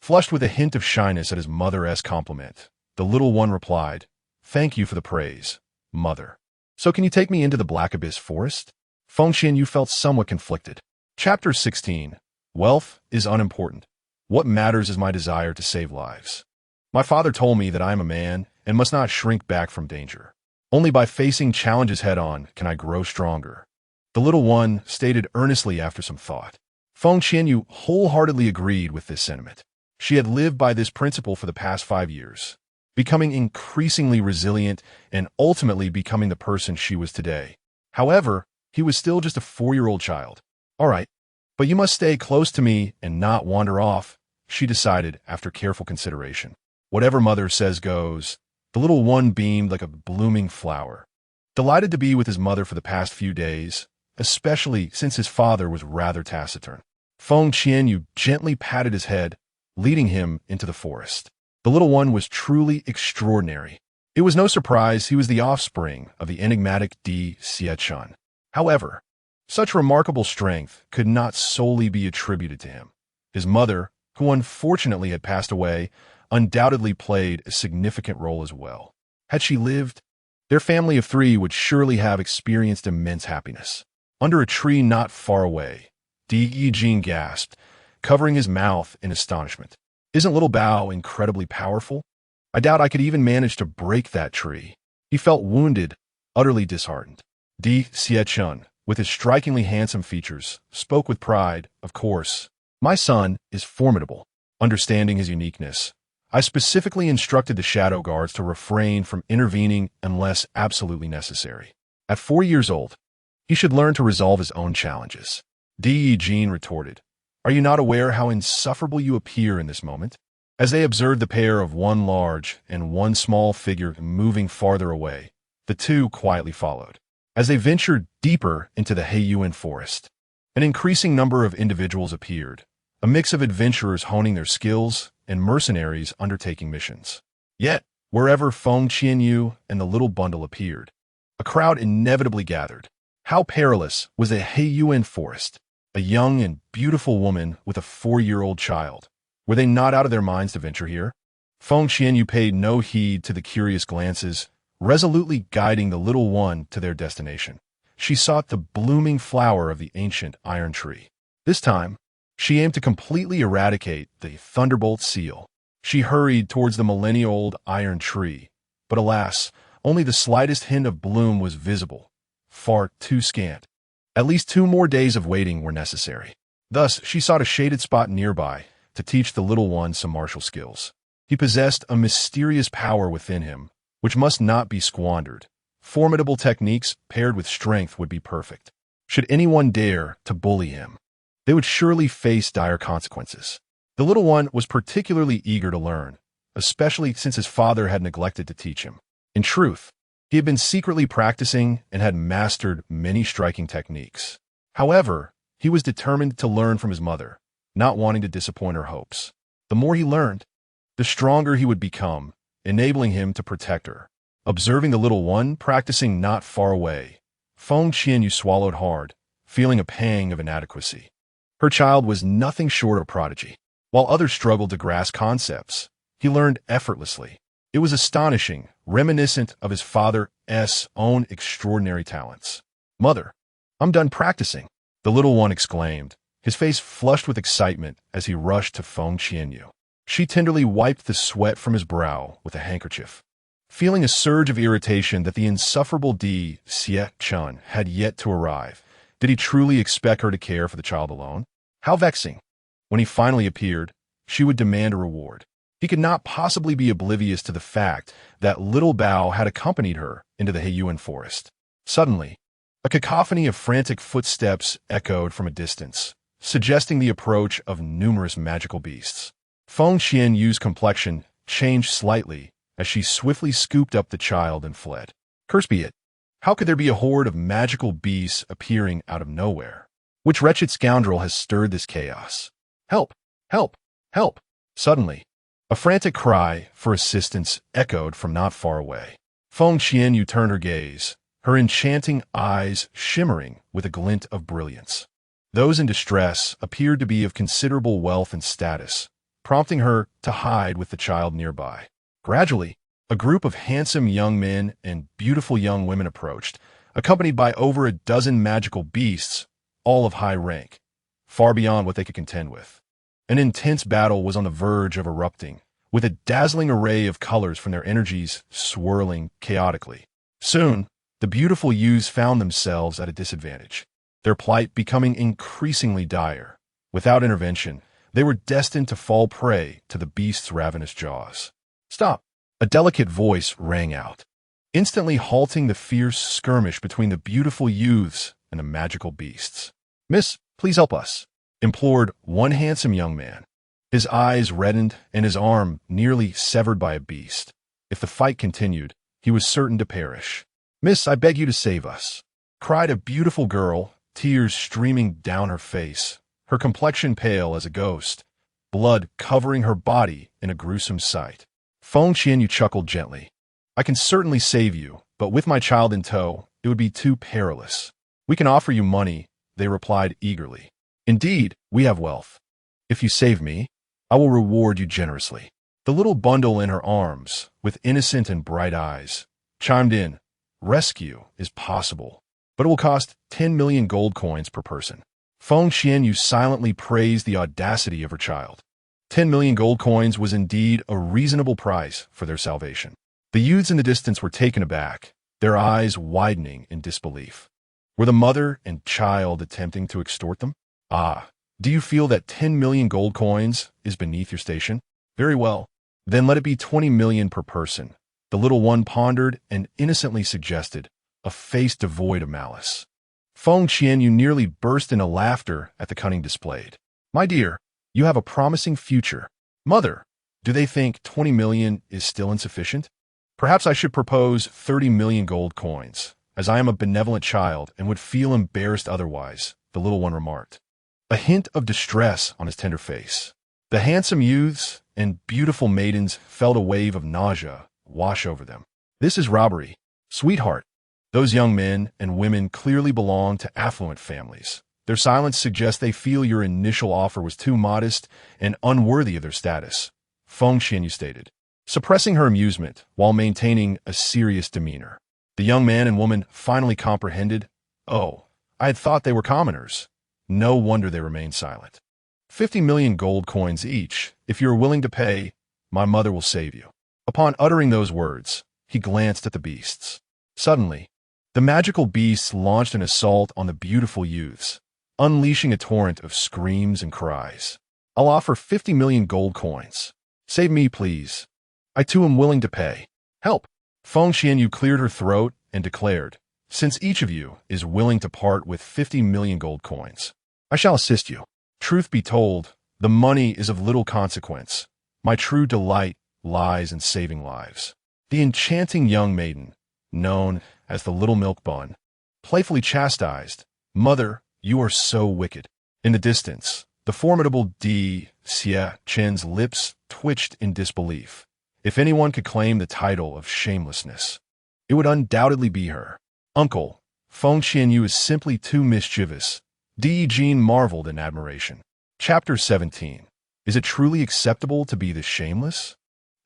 Flushed with a hint of shyness at his mother-esque compliment, the little one replied, Thank you for the praise, mother. So can you take me into the Black Abyss forest? Feng Qianyue felt somewhat conflicted. Chapter 16. Wealth is unimportant. What matters is my desire to save lives. My father told me that I am a man and must not shrink back from danger. Only by facing challenges head-on can I grow stronger. The little one stated earnestly after some thought. Feng Qianyue wholeheartedly agreed with this sentiment. She had lived by this principle for the past 5 years, becoming increasingly resilient and ultimately becoming the person she was today. However, he was still just a 4-year-old child. All right, but you must stay close to me and not wander off, she decided after careful consideration. Whatever mother says goes. The little one beamed like a blooming flower, delighted to be with his mother for the past few days, especially since his father was rather taciturn. Feng Qianyue gently patted his head, leading him into the forest. The little one was truly extraordinary. It was no surprise he was the offspring of the enigmatic Di Xiechun. However, such remarkable strength could not solely be attributed to him. His mother, who unfortunately had passed away, undoubtedly played a significant role as well. Had she lived, their family of 3 would surely have experienced immense happiness. Under a tree not far away, Di Yijing gasped, covering his mouth in astonishment. Isn't little Bao incredibly powerful? I doubt I could even manage to break that tree. He felt wounded, utterly disheartened. Di Xiechun, with his strikingly handsome features, spoke with pride, Of course, my son is formidable. Understanding his uniqueness, I specifically instructed the shadow guards to refrain from intervening unless absolutely necessary. At 4 years old, he should learn to resolve his own challenges. Di Yijing retorted, Are you not aware how insufferable you appear in this moment? As they observed the pair of one large and one small figure moving farther away, the two quietly followed. As they ventured deeper into the Heiyuan forest, an increasing number of individuals appeared, a mix of adventurers honing their skills and mercenaries undertaking missions. Yet, wherever Feng Qianyue and the little bundle appeared, a crowd inevitably gathered. How perilous was the Heiyuan forest? A young and beautiful woman with a 4-year-old child. Were they not out of their minds to venture here? Feng Qianyue paid no heed to the curious glances, resolutely guiding the little one to their destination. She sought the blooming flower of the ancient iron tree. This time, she aimed to completely eradicate the thunderbolt seal. She hurried towards the millennia-old iron tree, but alas, only the slightest hint of bloom was visible, far too scant. At least 2 more days of waiting were necessary. Thus, she sought a shaded spot nearby to teach the little one some martial skills. He possessed a mysterious power within him, which must not be squandered. Formidable techniques paired with strength would be perfect. Should anyone dare to bully him, they would surely face dire consequences. The little one was particularly eager to learn, especially since his father had neglected to teach him. In truth, he had been secretly practicing and had mastered many striking techniques. However, he was determined to learn from his mother, not wanting to disappoint her hopes. The more he learned, the stronger he would become, enabling him to protect her. Observing the little one practicing not far away, Feng Qianyue swallowed hard, feeling a pang of inadequacy. Her child was nothing short of a prodigy. While others struggled to grasp concepts, he learned effortlessly. It was astonishing, reminiscent of his father's own extraordinary talents. "Mother, I'm done practicing," the little one exclaimed, his face flushed with excitement as he rushed to Feng Qianyue. She tenderly wiped the sweat from his brow with a handkerchief. Feeling a surge of irritation that the insufferable Chun had yet to arrive, did he truly expect her to care for the child alone? How vexing! When he finally appeared, she would demand a reward. He could not possibly be oblivious to the fact that little Bao had accompanied her into the Heiyuan forest. Suddenly, a cacophony of frantic footsteps echoed from a distance, suggesting the approach of numerous magical beasts. Feng Qianyue's complexion changed slightly as she swiftly scooped up the child and fled. Curse be it! How could there be a horde of magical beasts appearing out of nowhere? Which wretched scoundrel has stirred this chaos? Help! Help! Help! Suddenly, a frantic cry for assistance echoed from not far away. Feng Qianyue turned her gaze, her enchanting eyes shimmering with a glint of brilliance. Those in distress appeared to be of considerable wealth and status, prompting her to hide with the child nearby. Gradually, a group of handsome young men and beautiful young women approached, accompanied by over a dozen magical beasts, all of high rank, far beyond what they could contend with. An intense battle was on the verge of erupting, with a dazzling array of colors from their energies swirling chaotically. Soon, the beautiful youths found themselves at a disadvantage, their plight becoming increasingly dire. Without intervention, they were destined to fall prey to the beast's ravenous jaws. "Stop!" A delicate voice rang out, instantly halting the fierce skirmish between the beautiful youths and the magical beasts. "Miss, please help us," implored one handsome young man, his eyes reddened and his arm nearly severed by a beast. If the fight continued, he was certain to perish. "Miss, I beg you to save us," cried a beautiful girl, tears streaming down her face, her complexion pale as a ghost, blood covering her body in a gruesome sight. Feng Qianyue chuckled gently. "I can certainly save you, but with my child in tow, it would be too perilous." "We can offer you money," they replied eagerly. "Indeed, we have wealth. If you save me, I will reward you generously." The little bundle in her arms, with innocent and bright eyes, chimed in, "Rescue is possible, but it will cost 10 million gold coins per person." Feng Qianyue silently praised the audacity of her child. 10 million gold coins was indeed a reasonable price for their salvation. The youths in the distance were taken aback, their eyes widening in disbelief. Were the mother and child attempting to extort them? "Ah, do you feel that 10 million gold coins is beneath your station? Very well, then let it be 20 million per person." The little one pondered and innocently suggested, a face devoid of malice. Feng Qianyue nearly burst into laughter at the cunning displayed. "My dear, you have a promising future." "Mother, do they think 20 million is still insufficient? Perhaps I should propose 30 million gold coins, as I am a benevolent child and would feel embarrassed otherwise," the little one remarked, a hint of distress on his tender face. The handsome youths and beautiful maidens felt a wave of nausea wash over them. "This is robbery. Sweetheart, those young men and women clearly belong to affluent families. Their silence suggests they feel your initial offer was too modest and unworthy of their status," Feng Qianyue stated, suppressing her amusement while maintaining a serious demeanor. The young man and woman finally comprehended. "Oh, I had thought they were commoners." No wonder they remained silent. 50 million gold coins each. If you are willing to pay, my mother will save you." Upon uttering those words, he glanced at the beasts. Suddenly, the magical beasts launched an assault on the beautiful youths, unleashing a torrent of screams and cries. "I'll offer 50 million gold coins. Save me, please. I too am willing to pay. Help!" Feng Qianyue cleared her throat and declared, "Since each of you is willing to part with 50 million gold coins, I shall assist you. Truth be told, the money is of little consequence. My true delight lies in saving lives." The enchanting young maiden, known as the Little Milk Bun, playfully chastised, "Mother, you are so wicked." In the distance, the formidable Chen's lips twitched in disbelief. If anyone could claim the title of shamelessness, it would undoubtedly be her. "Uncle, Feng Qianyue is simply too mischievous." Jean marveled in admiration. Chapter 17. Is it truly acceptable to be this shameless?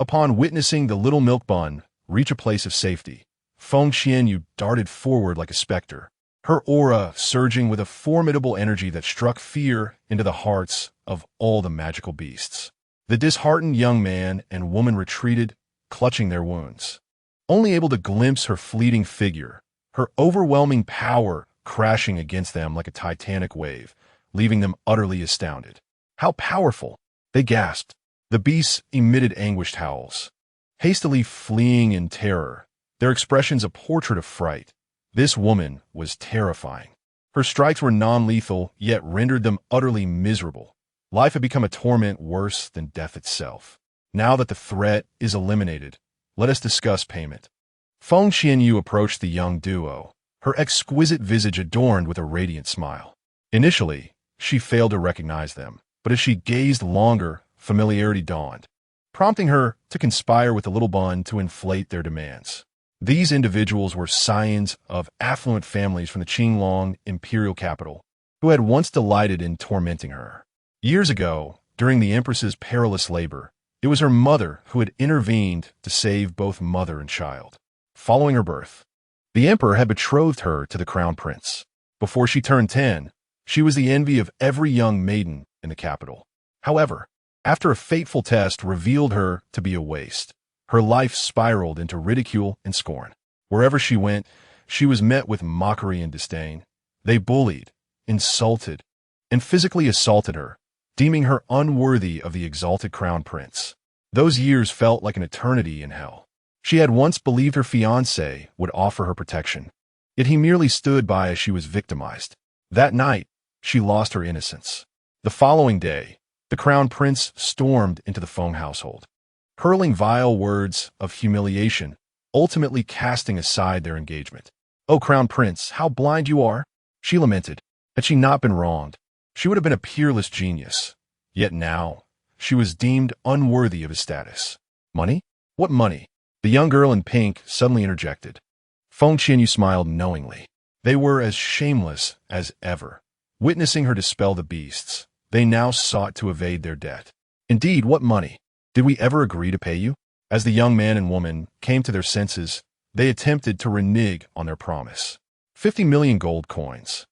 Upon witnessing the Little Milk Bun reach a place of safety. Feng Qianyue darted forward like a specter, her aura surging with a formidable energy that struck fear into the hearts of all the magical beasts. The disheartened young man and woman retreated, clutching their wounds. Only able to glimpse her fleeting figure, her overwhelming power crashing against them like a titanic wave, leaving them utterly astounded. How powerful! They gasped. The beasts emitted anguished howls, hastily fleeing in terror, their expressions a portrait of fright. This woman was terrifying. Her strikes were non-lethal, yet rendered them utterly miserable. Life had become a torment worse than death itself. Now that the threat is eliminated, let us discuss payment. Feng Qianyue approached the young duo, her exquisite visage adorned with a radiant smile. Initially, she failed to recognize them, but as she gazed longer, familiarity dawned, prompting her to conspire with the little bun to inflate their demands. These individuals were scions of affluent families from the Qinglong imperial capital, who had once delighted in tormenting her. Years ago, during the Empress's perilous labor, it was her mother who had intervened to save both mother and child. Following her birth, the Emperor had betrothed her to the Crown Prince. Before she turned 10, she was the envy of every young maiden in the capital. However, after a fateful test revealed her to be a waste, her life spiraled into ridicule and scorn. Wherever she went, she was met with mockery and disdain. They bullied, insulted, and physically assaulted her, deeming her unworthy of the exalted crown prince. Those years felt like an eternity in hell. She had once believed her fiancé would offer her protection, yet he merely stood by as she was victimized. That night, she lost her innocence. The following day, the crown prince stormed into the Feng household, hurling vile words of humiliation, ultimately casting aside their engagement. "Oh, crown prince, how blind you are!" she lamented. Had she not been wronged, she would have been a peerless genius. Yet now, she was deemed unworthy of his status. Money? What money? The young girl in pink suddenly interjected. Feng Qianyue smiled knowingly. They were as shameless as ever. Witnessing her dispel the beasts, they now sought to evade their debt. Indeed, what money? Did we ever agree to pay you? As the young man and woman came to their senses, they attempted to renege on their promise. 50 million gold coins,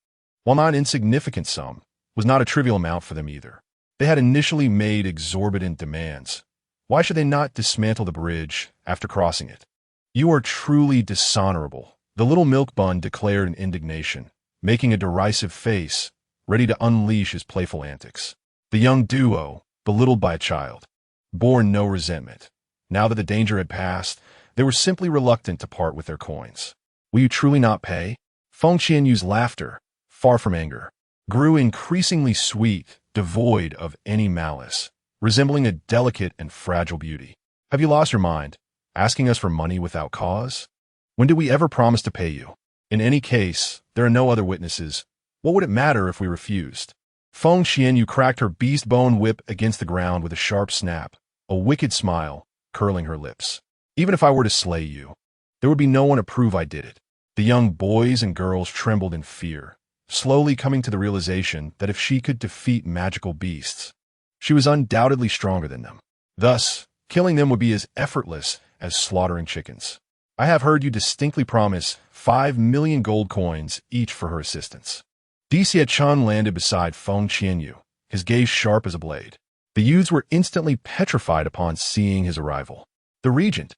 while not an insignificant sum, was not a trivial amount for them either. They had initially made exorbitant demands. Why should they not dismantle the bridge after crossing it? "You are truly dishonorable," the little milk bun declared in indignation, making a derisive face, ready to unleash his playful antics. The young duo, belittled by a child, bore no resentment. Now that the danger had passed, they were simply reluctant to part with their coins. "Will you truly not pay?" Feng Qianyue's laughter, far from anger, grew increasingly sweet, devoid of any malice, resembling a delicate and fragile beauty. "Have you lost your mind, asking us for money without cause? When did we ever promise to pay you? In any case, there are no other witnesses. What would it matter if we refused?" Feng Qianyue cracked her beast-bone whip against the ground with a sharp snap, a wicked smile curling her lips. "Even if I were to slay you, there would be no one to prove I did it." The young boys and girls trembled in fear, slowly coming to the realization that if she could defeat magical beasts, she was undoubtedly stronger than them. Thus, killing them would be as effortless as slaughtering chickens. "I have heard you distinctly promise 5 million gold coins each for her assistance." Chun landed beside Feng Qianyue, his gaze sharp as a blade. The youths were instantly petrified upon seeing his arrival. The Regent.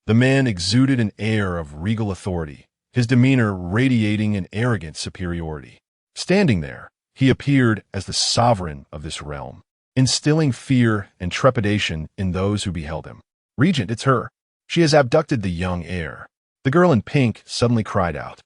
The man exuded an air of regal authority, his demeanor radiating an arrogant superiority. Standing there, he appeared as the sovereign of this realm, instilling fear and trepidation in those who beheld him. "Regent, it's her. She has abducted the young heir." The girl in pink suddenly cried out.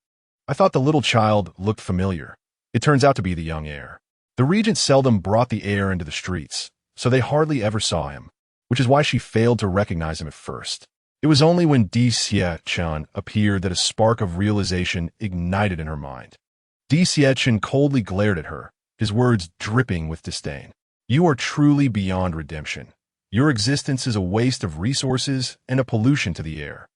"I thought the little child looked familiar. It turns out to be the young heir." The Regent seldom brought the heir into the streets, so they hardly ever saw him, which is why she failed to recognize him at first. It was only when Chun appeared that a spark of realization ignited in her mind. Chun coldly glared at her, his words dripping with disdain. "You are truly beyond redemption. Your existence is a waste of resources and a pollution to the air."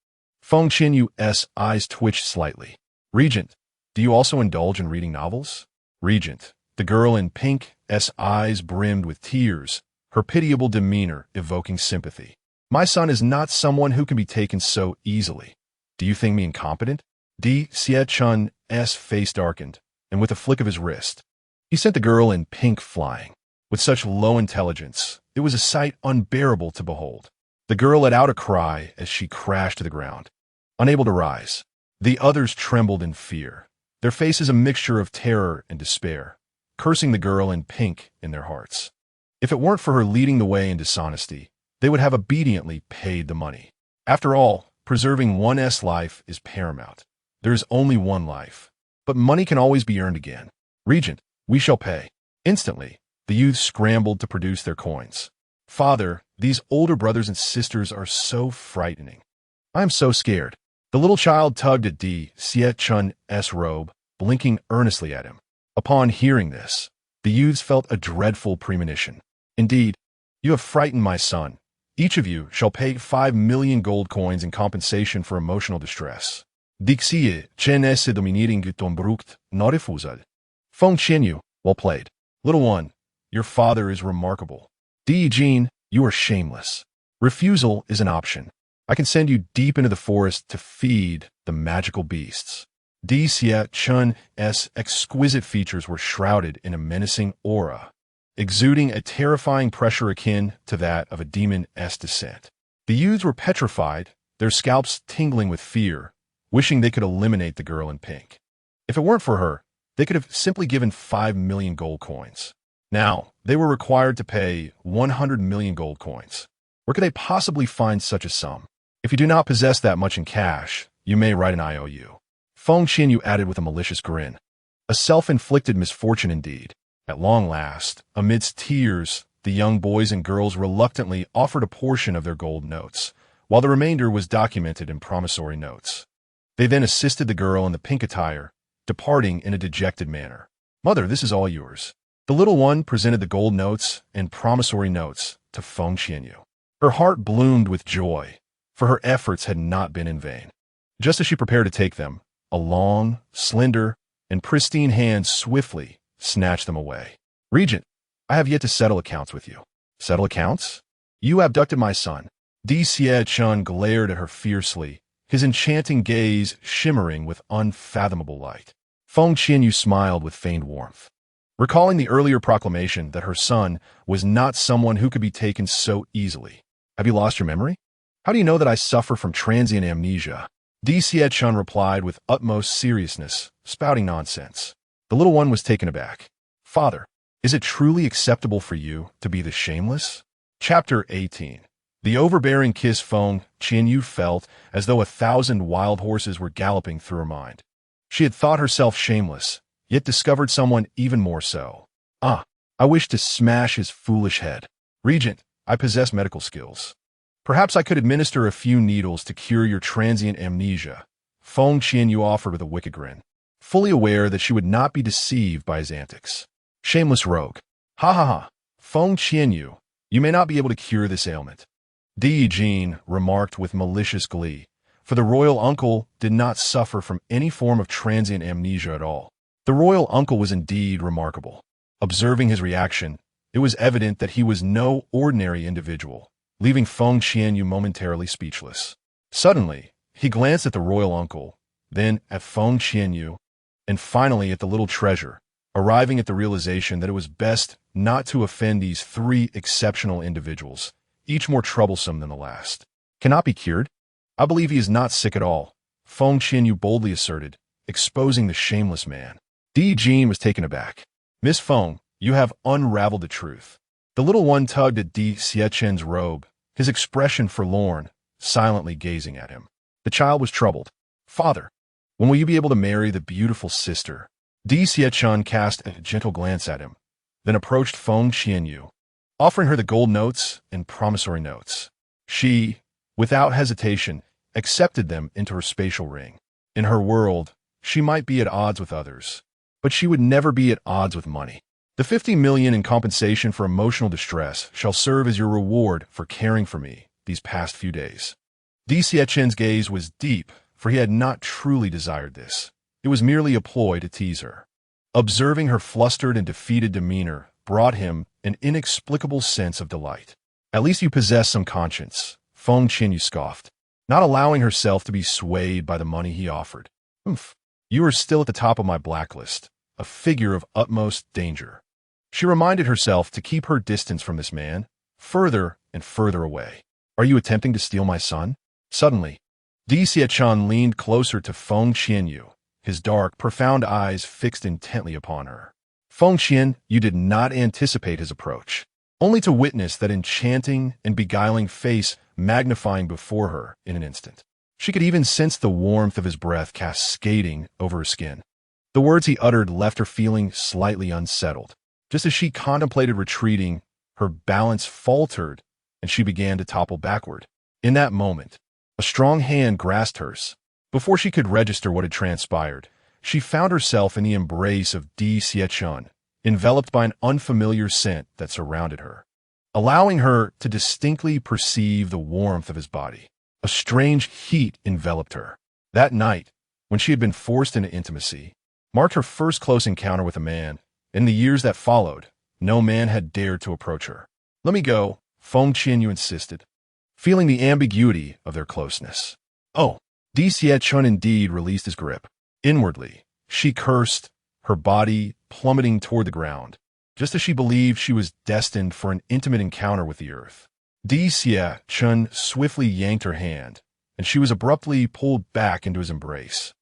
Feng Qianyue's eyes twitched slightly. "Regent, do you also indulge in reading novels?" "Regent." The girl in pink's eyes brimmed with tears, her pitiable demeanor evoking sympathy. My son is not someone who can be taken so easily. Do you think me incompetent? Di Xie-chun's face darkened, and with a flick of his wrist, he sent the girl in pink flying. With such low intelligence, it was a sight unbearable to behold. The girl let out a cry as she crashed to the ground, unable to rise. The others trembled in fear, their faces a mixture of terror and despair, cursing the girl in pink in their hearts. If it weren't for her leading the way in dishonesty, they would have obediently paid the money. After all, preserving one's life is paramount. There is only one life, but money can always be earned again. Regent, we shall pay. Instantly, the youths scrambled to produce their coins. Father, these older brothers and sisters are so frightening. I am so scared. The little child tugged at Di Xie-chun's robe, blinking earnestly at him. Upon hearing this, the youths felt a dreadful premonition. Indeed, you have frightened my son. Each of you shall pay 5 million gold coins in compensation for emotional distress. Di Xie-chun's dominating brucht not refusal. Feng Qianyue, well played. Little one, your father is remarkable. Di Jin, you are shameless. Refusal is an option. I can send you deep into the forest to feed the magical beasts. Di Xie-chun's exquisite features were shrouded in a menacing aura, exuding a terrifying pressure akin to that of a demon's descent. The youths were petrified, their scalps tingling with fear, wishing they could eliminate the girl in pink. If it weren't for her, they could have simply given 5 million gold coins. Now, they were required to pay 100 million gold coins. Where could they possibly find such a sum? If you do not possess that much in cash, you may write an IOU. Feng Qianyue added with a malicious grin. A self-inflicted misfortune indeed. At long last, amidst tears, the young boys and girls reluctantly offered a portion of their gold notes, while the remainder was documented in promissory notes. They then assisted the girl in the pink attire, departing in a dejected manner. Mother, this is all yours. The little one presented the gold notes and promissory notes to Feng Qianyue. Her heart bloomed with joy, for her efforts had not been in vain. Just as she prepared to take them, a long, slender, and pristine hand swiftly snatched them away. Regent, I have yet to settle accounts with you. Settle accounts? You abducted my son. Di Xie-chun glared at her fiercely, his enchanting gaze shimmering with unfathomable light. Feng Qianyue smiled with feigned warmth, recalling the earlier proclamation that her son was not someone who could be taken so easily. Have you lost your memory? How do you know that I suffer from transient amnesia? Di Xie-chun replied with utmost seriousness, spouting nonsense. The little one was taken aback. Father, is it truly acceptable for you to be the shameless? Chapter 18. The overbearing kiss Feng Qianyue felt as though 1,000 wild horses were galloping through her mind. She had thought herself shameless, yet discovered someone even more so. I wish to smash his foolish head. Regent, I possess medical skills. Perhaps I could administer a few needles to cure your transient amnesia, Feng Qianyue offered with a wicked grin, fully aware that she would not be deceived by his antics. Shameless rogue. Ha ha ha. Feng Qianyue, you may not be able to cure this ailment. Di Jin remarked with malicious glee, for the royal uncle did not suffer from any form of transient amnesia at all. The royal uncle was indeed remarkable. Observing his reaction, it was evident that he was no ordinary individual, leaving Feng Qianyue momentarily speechless. Suddenly, he glanced at the royal uncle, then at Feng Qianyue, and finally at the little treasure, arriving at the realization that it was best not to offend these 3 exceptional individuals, each more troublesome than the last. Cannot be cured? I believe he is not sick at all, Feng Qianyue boldly asserted, exposing the shameless man. Di Jin was taken aback. Miss Feng, you have unraveled the truth. The little one tugged at Di Xie-chun's robe, his expression forlorn, silently gazing at him. The child was troubled. Father, when will you be able to marry the beautiful sister? Di Xie-chun cast a gentle glance at him, then approached Feng Qianyue, offering her the gold notes and promissory notes. She, without hesitation, accepted them into her spatial ring. In her world, she might be at odds with others, but she would never be at odds with money. The 50 million in compensation for emotional distress shall serve as your reward for caring for me these past few days. Di Xie-chun's gaze was deep, for he had not truly desired this. It was merely a ploy to tease her. Observing her flustered and defeated demeanor brought him an inexplicable sense of delight. At least you possess some conscience, Feng Qianyue scoffed, not allowing herself to be swayed by the money he offered. Oomph. You are still at the top of my blacklist, a figure of utmost danger. She reminded herself to keep her distance from this man, further and further away. Are you attempting to steal my son? Suddenly, Di Xiechun leaned closer to Feng Qianyue, his dark, profound eyes fixed intently upon her. Feng Qianyue did not anticipate his approach, only to witness that enchanting and beguiling face magnifying before her in an instant. She could even sense the warmth of his breath cascading over her skin. The words he uttered left her feeling slightly unsettled. Just as she contemplated retreating, her balance faltered and she began to topple backward. In that moment, a strong hand grasped hers. Before she could register what had transpired, she found herself in the embrace of Di Xiechun, enveloped by an unfamiliar scent that surrounded her, allowing her to distinctly perceive the warmth of his body. A strange heat enveloped her. That night, when she had been forced into intimacy, marked her first close encounter with a man. In the years that followed, no man had dared to approach her. Let me go, Feng Qianyue insisted, feeling the ambiguity of their closeness. Oh, Di Xiechun indeed released his grip. Inwardly, she cursed, her body plummeting toward the ground, just as she believed she was destined for an intimate encounter with the earth. Di Xiechun swiftly yanked her hand, and she was abruptly pulled back into his embrace.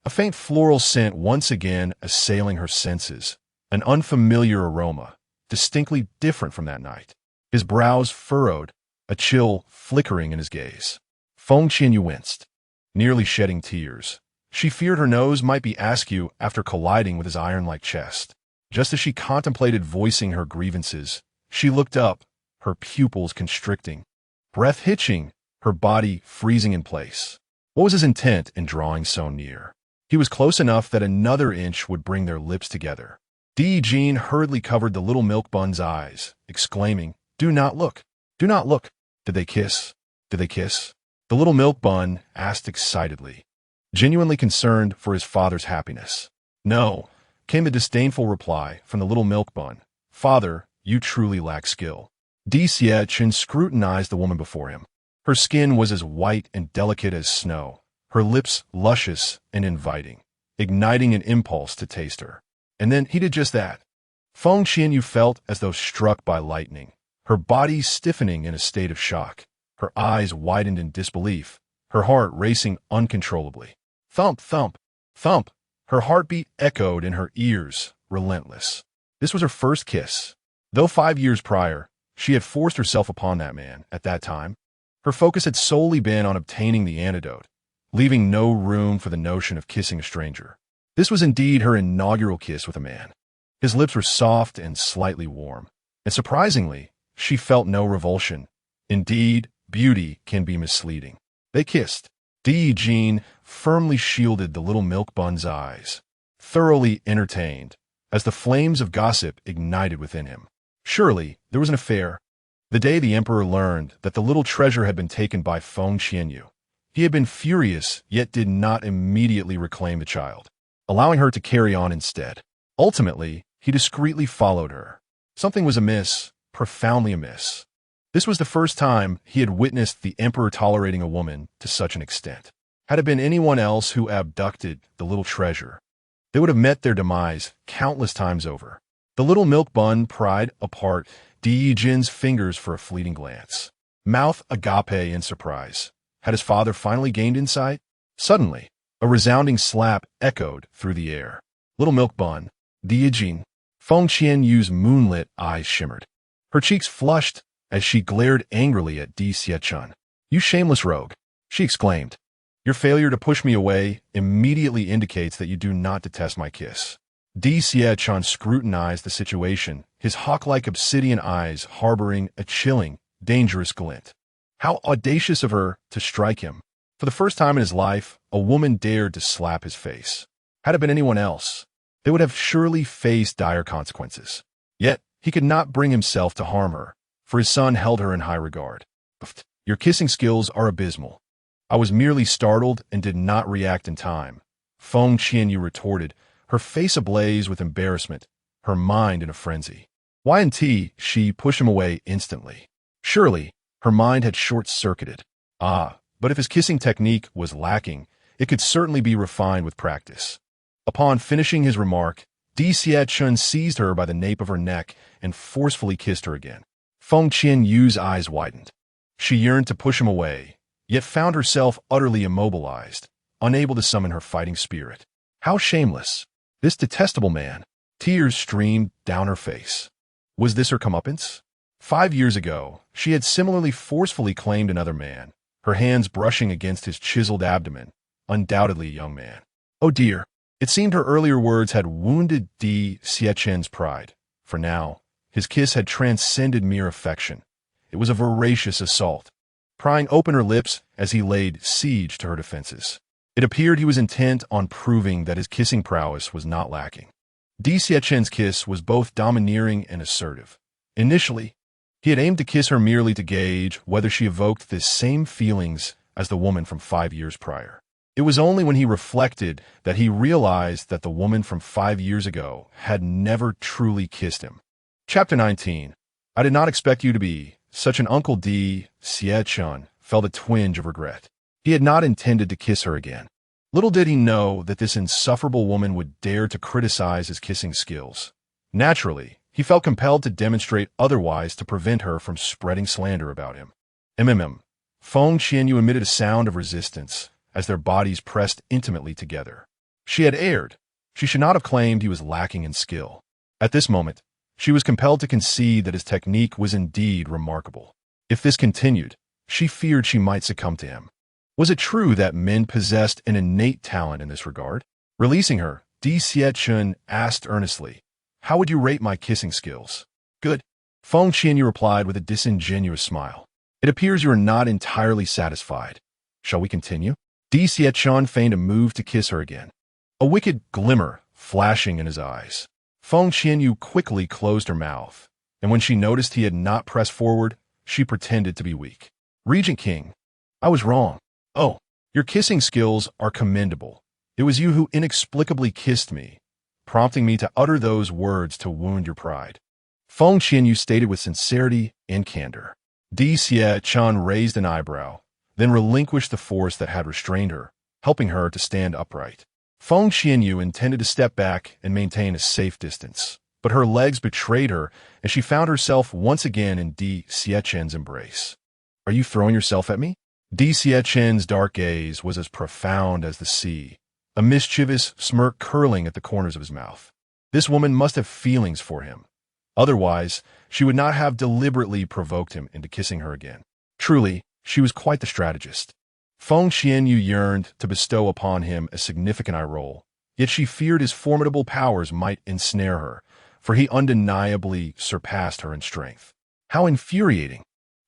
A faint floral scent once again assailing her senses, an unfamiliar aroma, distinctly different from that night. His brows furrowed, a chill flickering in his gaze. Feng Qianyue winced, nearly shedding tears. She feared her nose might be askew after colliding with his iron-like chest. Just as she contemplated voicing her grievances, she looked up, her pupils constricting, breath hitching, her body freezing in place. What was his intent in drawing so near? He was close enough that another inch would bring their lips together. Di Jin hurriedly covered the little milk bun's eyes, exclaiming, "Do not look! Do not look! Did they kiss? Did they kiss?" The little milk bun asked excitedly, genuinely concerned for his father's happiness. "No," came the disdainful reply from the little milk bun. "Father, you truly lack skill." Di Xiechun scrutinized the woman before him. Her skin was as white and delicate as snow, her lips luscious and inviting, igniting an impulse to taste her. And then he did just that. Feng Qianyue felt as though struck by lightning, her body stiffening in a state of shock, her eyes widened in disbelief, her heart racing uncontrollably. Thump, thump, thump. Her heartbeat echoed in her ears, relentless. This was her first kiss. Though 5 years prior, she had forced herself upon that man. At that time, her focus had solely been on obtaining the antidote, leaving no room for the notion of kissing a stranger. This was indeed her inaugural kiss with a man. His lips were soft and slightly warm, and surprisingly, she felt no revulsion. Indeed, beauty can be misleading. They kissed. Di Jin firmly shielded the little milk bun's eyes, thoroughly entertained, as the flames of gossip ignited within him. Surely, there was an affair. The day the emperor learned that the little treasure had been taken by Feng Qianyue, he had been furious, yet did not immediately reclaim the child, allowing her to carry on instead. Ultimately, he discreetly followed her. Something was amiss, profoundly amiss. This was the first time he had witnessed the emperor tolerating a woman to such an extent. Had it been anyone else who abducted the little treasure, they would have met their demise countless times over. The little milk bun pried apart Di Jin's fingers for a fleeting glance, mouth agape in surprise. Had his father finally gained insight? Suddenly, a resounding slap echoed through the air. Little milk bun, Di Jin. Feng Qianyue's moonlit eyes shimmered. Her cheeks flushed as she glared angrily at Di Xiechun. "You shameless rogue," she exclaimed. "Your failure to push me away immediately indicates that you do not detest my kiss." Di Xiechun scrutinized the situation, his hawk-like obsidian eyes harboring a chilling, dangerous glint. How audacious of her to strike him. For the first time in his life, a woman dared to slap his face. Had it been anyone else, they would have surely faced dire consequences. Yet, he could not bring himself to harm her, for his son held her in high regard. "Your kissing skills are abysmal." "I was merely startled and did not react in time," Feng Qianyue retorted, her face ablaze with embarrassment, her mind in a frenzy. Why she pushed him away instantly. Surely, her mind had short-circuited. But if his kissing technique was lacking, it could certainly be refined with practice. Upon finishing his remark, Di Xiechun seized her by the nape of her neck and forcefully kissed her again. Feng Qianyue's eyes widened. She yearned to push him away, yet found herself utterly immobilized, unable to summon her fighting spirit. How shameless! This detestable man! Tears streamed down her face. Was this her comeuppance? 5 years ago, she had similarly forcefully claimed another man, her hands brushing against his chiseled abdomen, undoubtedly a young man. Oh dear! It seemed her earlier words had wounded Di Xiechun's pride, for now, his kiss had transcended mere affection. It was a voracious assault, prying open her lips as he laid siege to her defenses. It appeared he was intent on proving that his kissing prowess was not lacking. Di Xiechun's kiss was both domineering and assertive. Initially, he had aimed to kiss her merely to gauge whether she evoked the same feelings as the woman from 5 years prior. It was only when he reflected that he realized that the woman from 5 years ago had never truly kissed him. Chapter 19. I did not expect you to be such an Uncle. Di Xiechun felt a twinge of regret. He had not intended to kiss her again. Little did he know that this insufferable woman would dare to criticize his kissing skills. Naturally, he felt compelled to demonstrate otherwise to prevent her from spreading slander about him. Feng Qianyue emitted a sound of resistance as their bodies pressed intimately together. She had erred. She should not have claimed he was lacking in skill. At this moment, she was compelled to concede that his technique was indeed remarkable. If this continued, she feared she might succumb to him. Was it true that men possessed an innate talent in this regard? Releasing her, Di Xiechun asked earnestly, "How would you rate my kissing skills?" "Good," Feng Qianyue replied with a disingenuous smile. "It appears you are not entirely satisfied. Shall we continue?" Di Xiechun feigned a move to kiss her again, a wicked glimmer flashing in his eyes. Feng Qianyue quickly closed her mouth, and when she noticed he had not pressed forward, she pretended to be weak. "Regent King, I was wrong. Oh, your kissing skills are commendable. It was you who inexplicably kissed me, prompting me to utter those words to wound your pride." Feng Qianyue stated with sincerity and candor. Di Xiechun raised an eyebrow, then relinquished the force that had restrained her, helping her to stand upright. Feng Qianyue intended to step back and maintain a safe distance, but her legs betrayed her and she found herself once again in Di Xiechun's embrace. "Are you throwing yourself at me?" Di Xiechun's dark gaze was as profound as the sea, a mischievous smirk curling at the corners of his mouth. This woman must have feelings for him. Otherwise, she would not have deliberately provoked him into kissing her again. Truly, she was quite the strategist. Feng Qianyue yearned to bestow upon him a significant eye roll, yet she feared his formidable powers might ensnare her, for he undeniably surpassed her in strength. How infuriating!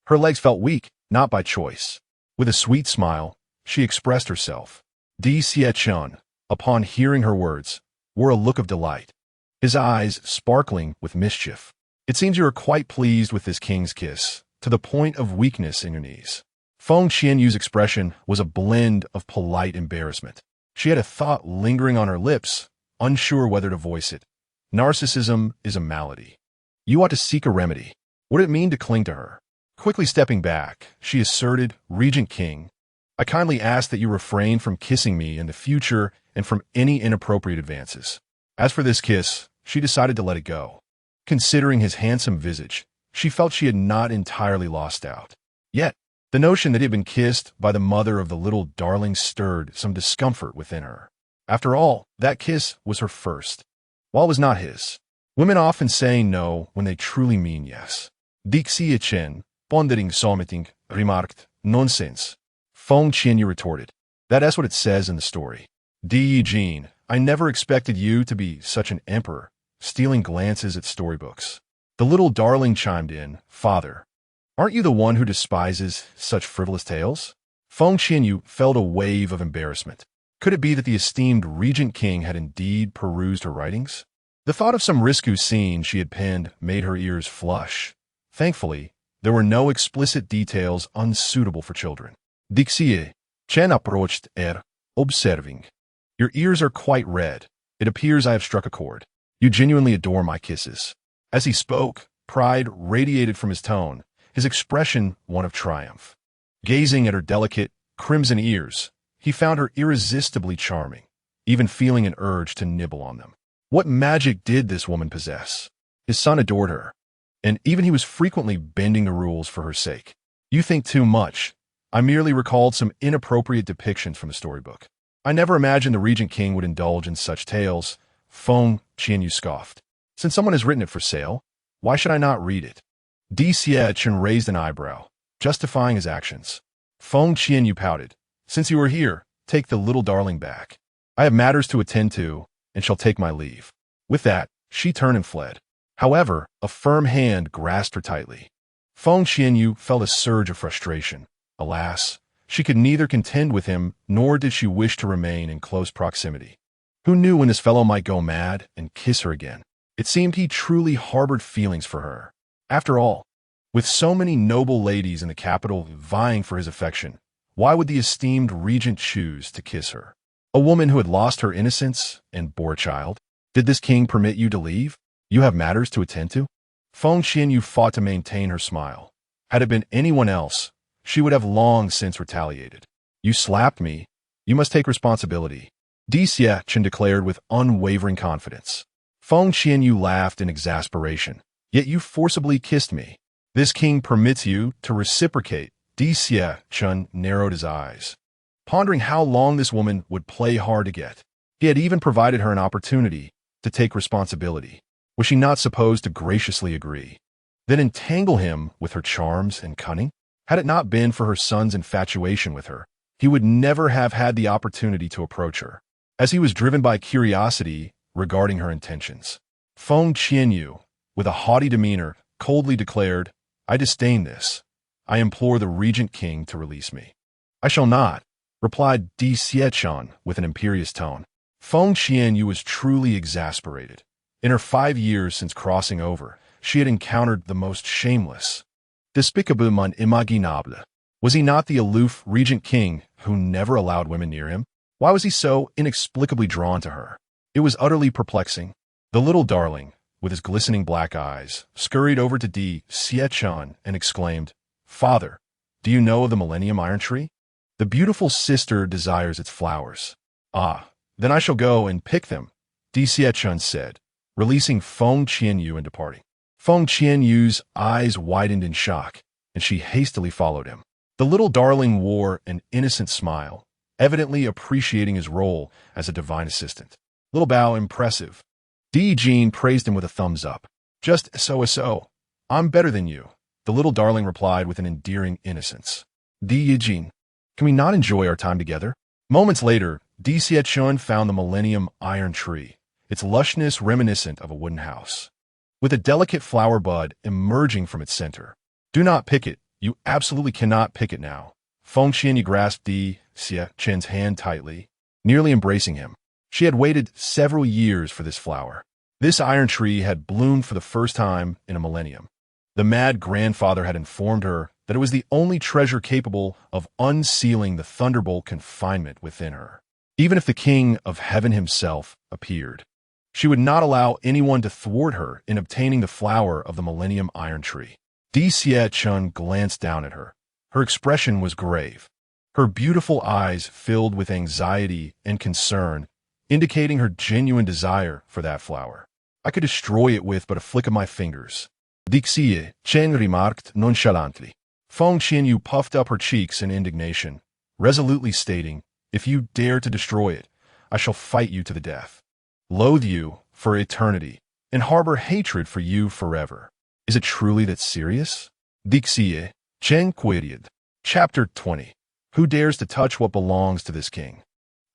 Her legs felt weak, not by choice. With a sweet smile, she expressed herself. Di Xiechun, upon hearing her words, wore a look of delight, his eyes sparkling with mischief. "It seems you are quite pleased with this king's kiss, to the point of weakness in your knees." Feng Qianyue's expression was a blend of polite embarrassment. She had a thought lingering on her lips, unsure whether to voice it. Narcissism is a malady. You ought to seek a remedy. What did it mean to cling to her? Quickly stepping back, she asserted, "Regent King, I kindly ask that you refrain from kissing me in the future and from any inappropriate advances." As for this kiss, she decided to let it go. Considering his handsome visage, she felt she had not entirely lost out. Yet, the notion that he had been kissed by the mother of the little darling stirred some discomfort within her. After all, that kiss was her first, while it was not his. Women often say no when they truly mean yes. Di Xiechun, pondering something, remarked, "Nonsense." Feng Qianyue retorted, "That's what it says in the story." Di Jin, I never expected you to be such an emperor, stealing glances at storybooks. The little darling chimed in, "Father, aren't you the one who despises such frivolous tales?" Feng Qianyue felt a wave of embarrassment. Could it be that the esteemed Regent King had indeed perused her writings? The thought of some risque scene she had penned made her ears flush. Thankfully, there were no explicit details unsuitable for children. Di Xiechun approached observing. Your ears are quite red. It appears I have struck a chord. You genuinely adore my kisses. As he spoke, pride radiated from his tone, his expression one of triumph. Gazing at her delicate, crimson ears, he found her irresistibly charming, even feeling an urge to nibble on them. What magic did this woman possess? His son adored her, and even he was frequently bending the rules for her sake. You think too much. I merely recalled some inappropriate depictions from the storybook. I never imagined the Regent King would indulge in such tales, Feng Qianyue scoffed. Since someone has written it for sale, why should I not read it? Chen raised an eyebrow, justifying his actions. Feng Qianyue pouted. Since you are here, take the little darling back. I have matters to attend to, and shall take my leave. With that, she turned and fled. However, a firm hand grasped her tightly. Feng Qianyue felt a surge of frustration. Alas, she could neither contend with him, nor did she wish to remain in close proximity. Who knew when this fellow might go mad and kiss her again? It seemed he truly harbored feelings for her. After all, with so many noble ladies in the capital vying for his affection, why would the esteemed regent choose to kiss her? A woman who had lost her innocence and bore a child? Did this king permit you to leave? You have matters to attend to? Feng Qianyue fought to maintain her smile. Had it been anyone else, she would have long since retaliated. You slapped me. You must take responsibility. Chen declared with unwavering confidence. Feng Qianyue laughed in exasperation. Yet you forcibly kissed me. This king permits you to reciprocate. Chen narrowed his eyes, pondering how long this woman would play hard to get. He had even provided her an opportunity to take responsibility. Was she not supposed to graciously agree? Then entangle him with her charms and cunning? Had it not been for her son's infatuation with her, he would never have had the opportunity to approach her, as he was driven by curiosity regarding her intentions. Feng Qianyue, with a haughty demeanor, coldly declared, I disdain this. I implore the Regent King to release me. I shall not, replied Chen with an imperious tone. Feng Qianyue was truly exasperated. In her 5 years since crossing over, she had encountered the most shameless, despicable inimaginable. Was he not the aloof Regent King who never allowed women near him? Why was he so inexplicably drawn to her? It was utterly perplexing. The little darling, with his glistening black eyes, scurried over to Chen and exclaimed, Father, do you know of the Millennium Iron Tree? The beautiful sister desires its flowers. Ah, then I shall go and pick them, Chen said, releasing Feng Qianyue and departing. Feng Qianyue's eyes widened in shock, and she hastily followed him. The little darling wore an innocent smile, evidently appreciating his role as a divine assistant. Little bow impressive. Jean praised him with a thumbs up. Just so. I'm better than you, the little darling replied with an endearing innocence. Jean, can we not enjoy our time together? Moments later, Chen found the Millennium Iron Tree, its lushness reminiscent of a wooden house, with a delicate flower bud emerging from its center. Do not pick it. You absolutely cannot pick it now. Feng Qianyue grasped Chen's hand tightly, nearly embracing him. She had waited several years for this flower. This iron tree had bloomed for the first time in a millennium. The mad grandfather had informed her that it was the only treasure capable of unsealing the thunderbolt confinement within her. Even if the King of Heaven himself appeared, she would not allow anyone to thwart her in obtaining the flower of the Millennium Iron Tree. Chen glanced down at her. Her expression was grave. Her beautiful eyes filled with anxiety and concern, indicating her genuine desire for that flower. I could destroy it with but a flick of my fingers, Chen remarked nonchalantly. Feng Qianyue puffed up her cheeks in indignation, resolutely stating, If you dare to destroy it, I shall fight you to the death, loathe you for eternity, and harbor hatred for you forever. Is it truly that serious? Chen queried. Chapter 20. Who dares to touch what belongs to this king?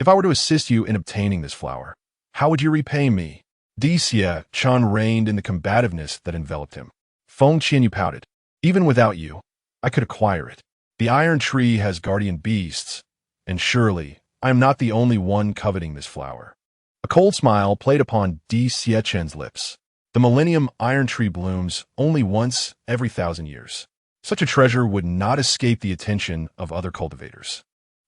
If I were to assist you in obtaining this flower, how would you repay me? Chen reigned in the combativeness that enveloped him. Feng Qianyue pouted. Even without you, I could acquire it. The iron tree has guardian beasts, and surely I am not the only one coveting this flower. A cold smile played upon Chen's lips. The Millennium Iron Tree blooms only once every 1,000 years. Such a treasure would not escape the attention of other cultivators.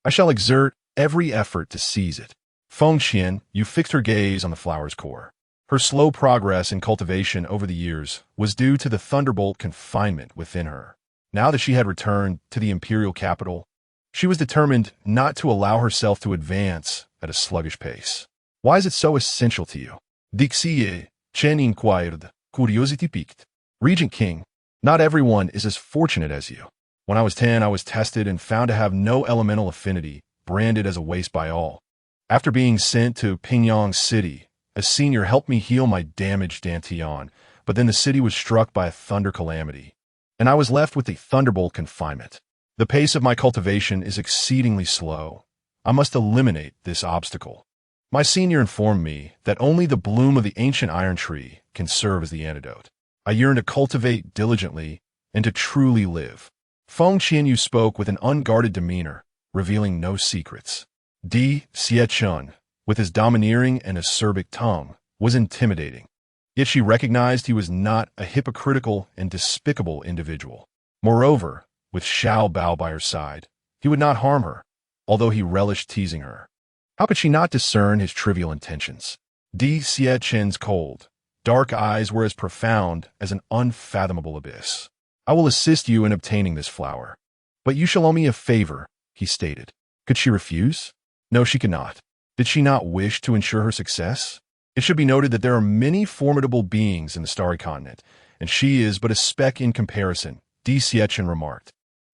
I shall exert every effort to seize it. Feng Qianyue fixed her gaze on the flower's core. Her slow progress in cultivation over the years was due to the thunderbolt confinement within her. Now that she had returned to the imperial capital, she was determined not to allow herself to advance at a sluggish pace. Why is it so essential to you? Dixie Chen inquired, curiosity piqued. Regent King, not everyone is as fortunate as you. When I was 10, I was tested and found to have no elemental affinity, branded as a waste by all. After being sent to Pingyang City, a senior helped me heal my damaged Dantian, but then the city was struck by a thunder calamity, and I was left with a thunderbolt confinement. The pace of my cultivation is exceedingly slow. I must eliminate this obstacle. My senior informed me that only the bloom of the ancient iron tree can serve as the antidote. I yearn to cultivate diligently and to truly live. Feng Qianyue spoke with an unguarded demeanor, revealing no secrets. Di Xiechun, with his domineering and acerbic tongue, was intimidating. Yet she recognized he was not a hypocritical and despicable individual. Moreover, with Xiao Bao by her side, he would not harm her, although he relished teasing her. How could she not discern his trivial intentions? Di Xiechun's cold, dark eyes were as profound as an unfathomable abyss. I will assist you in obtaining this flower. But you shall owe me a favor, he stated. Could she refuse? No, she could not. Did she not wish to ensure her success? It should be noted that there are many formidable beings in the Starry Continent, and she is but a speck in comparison, Di Xiechun remarked.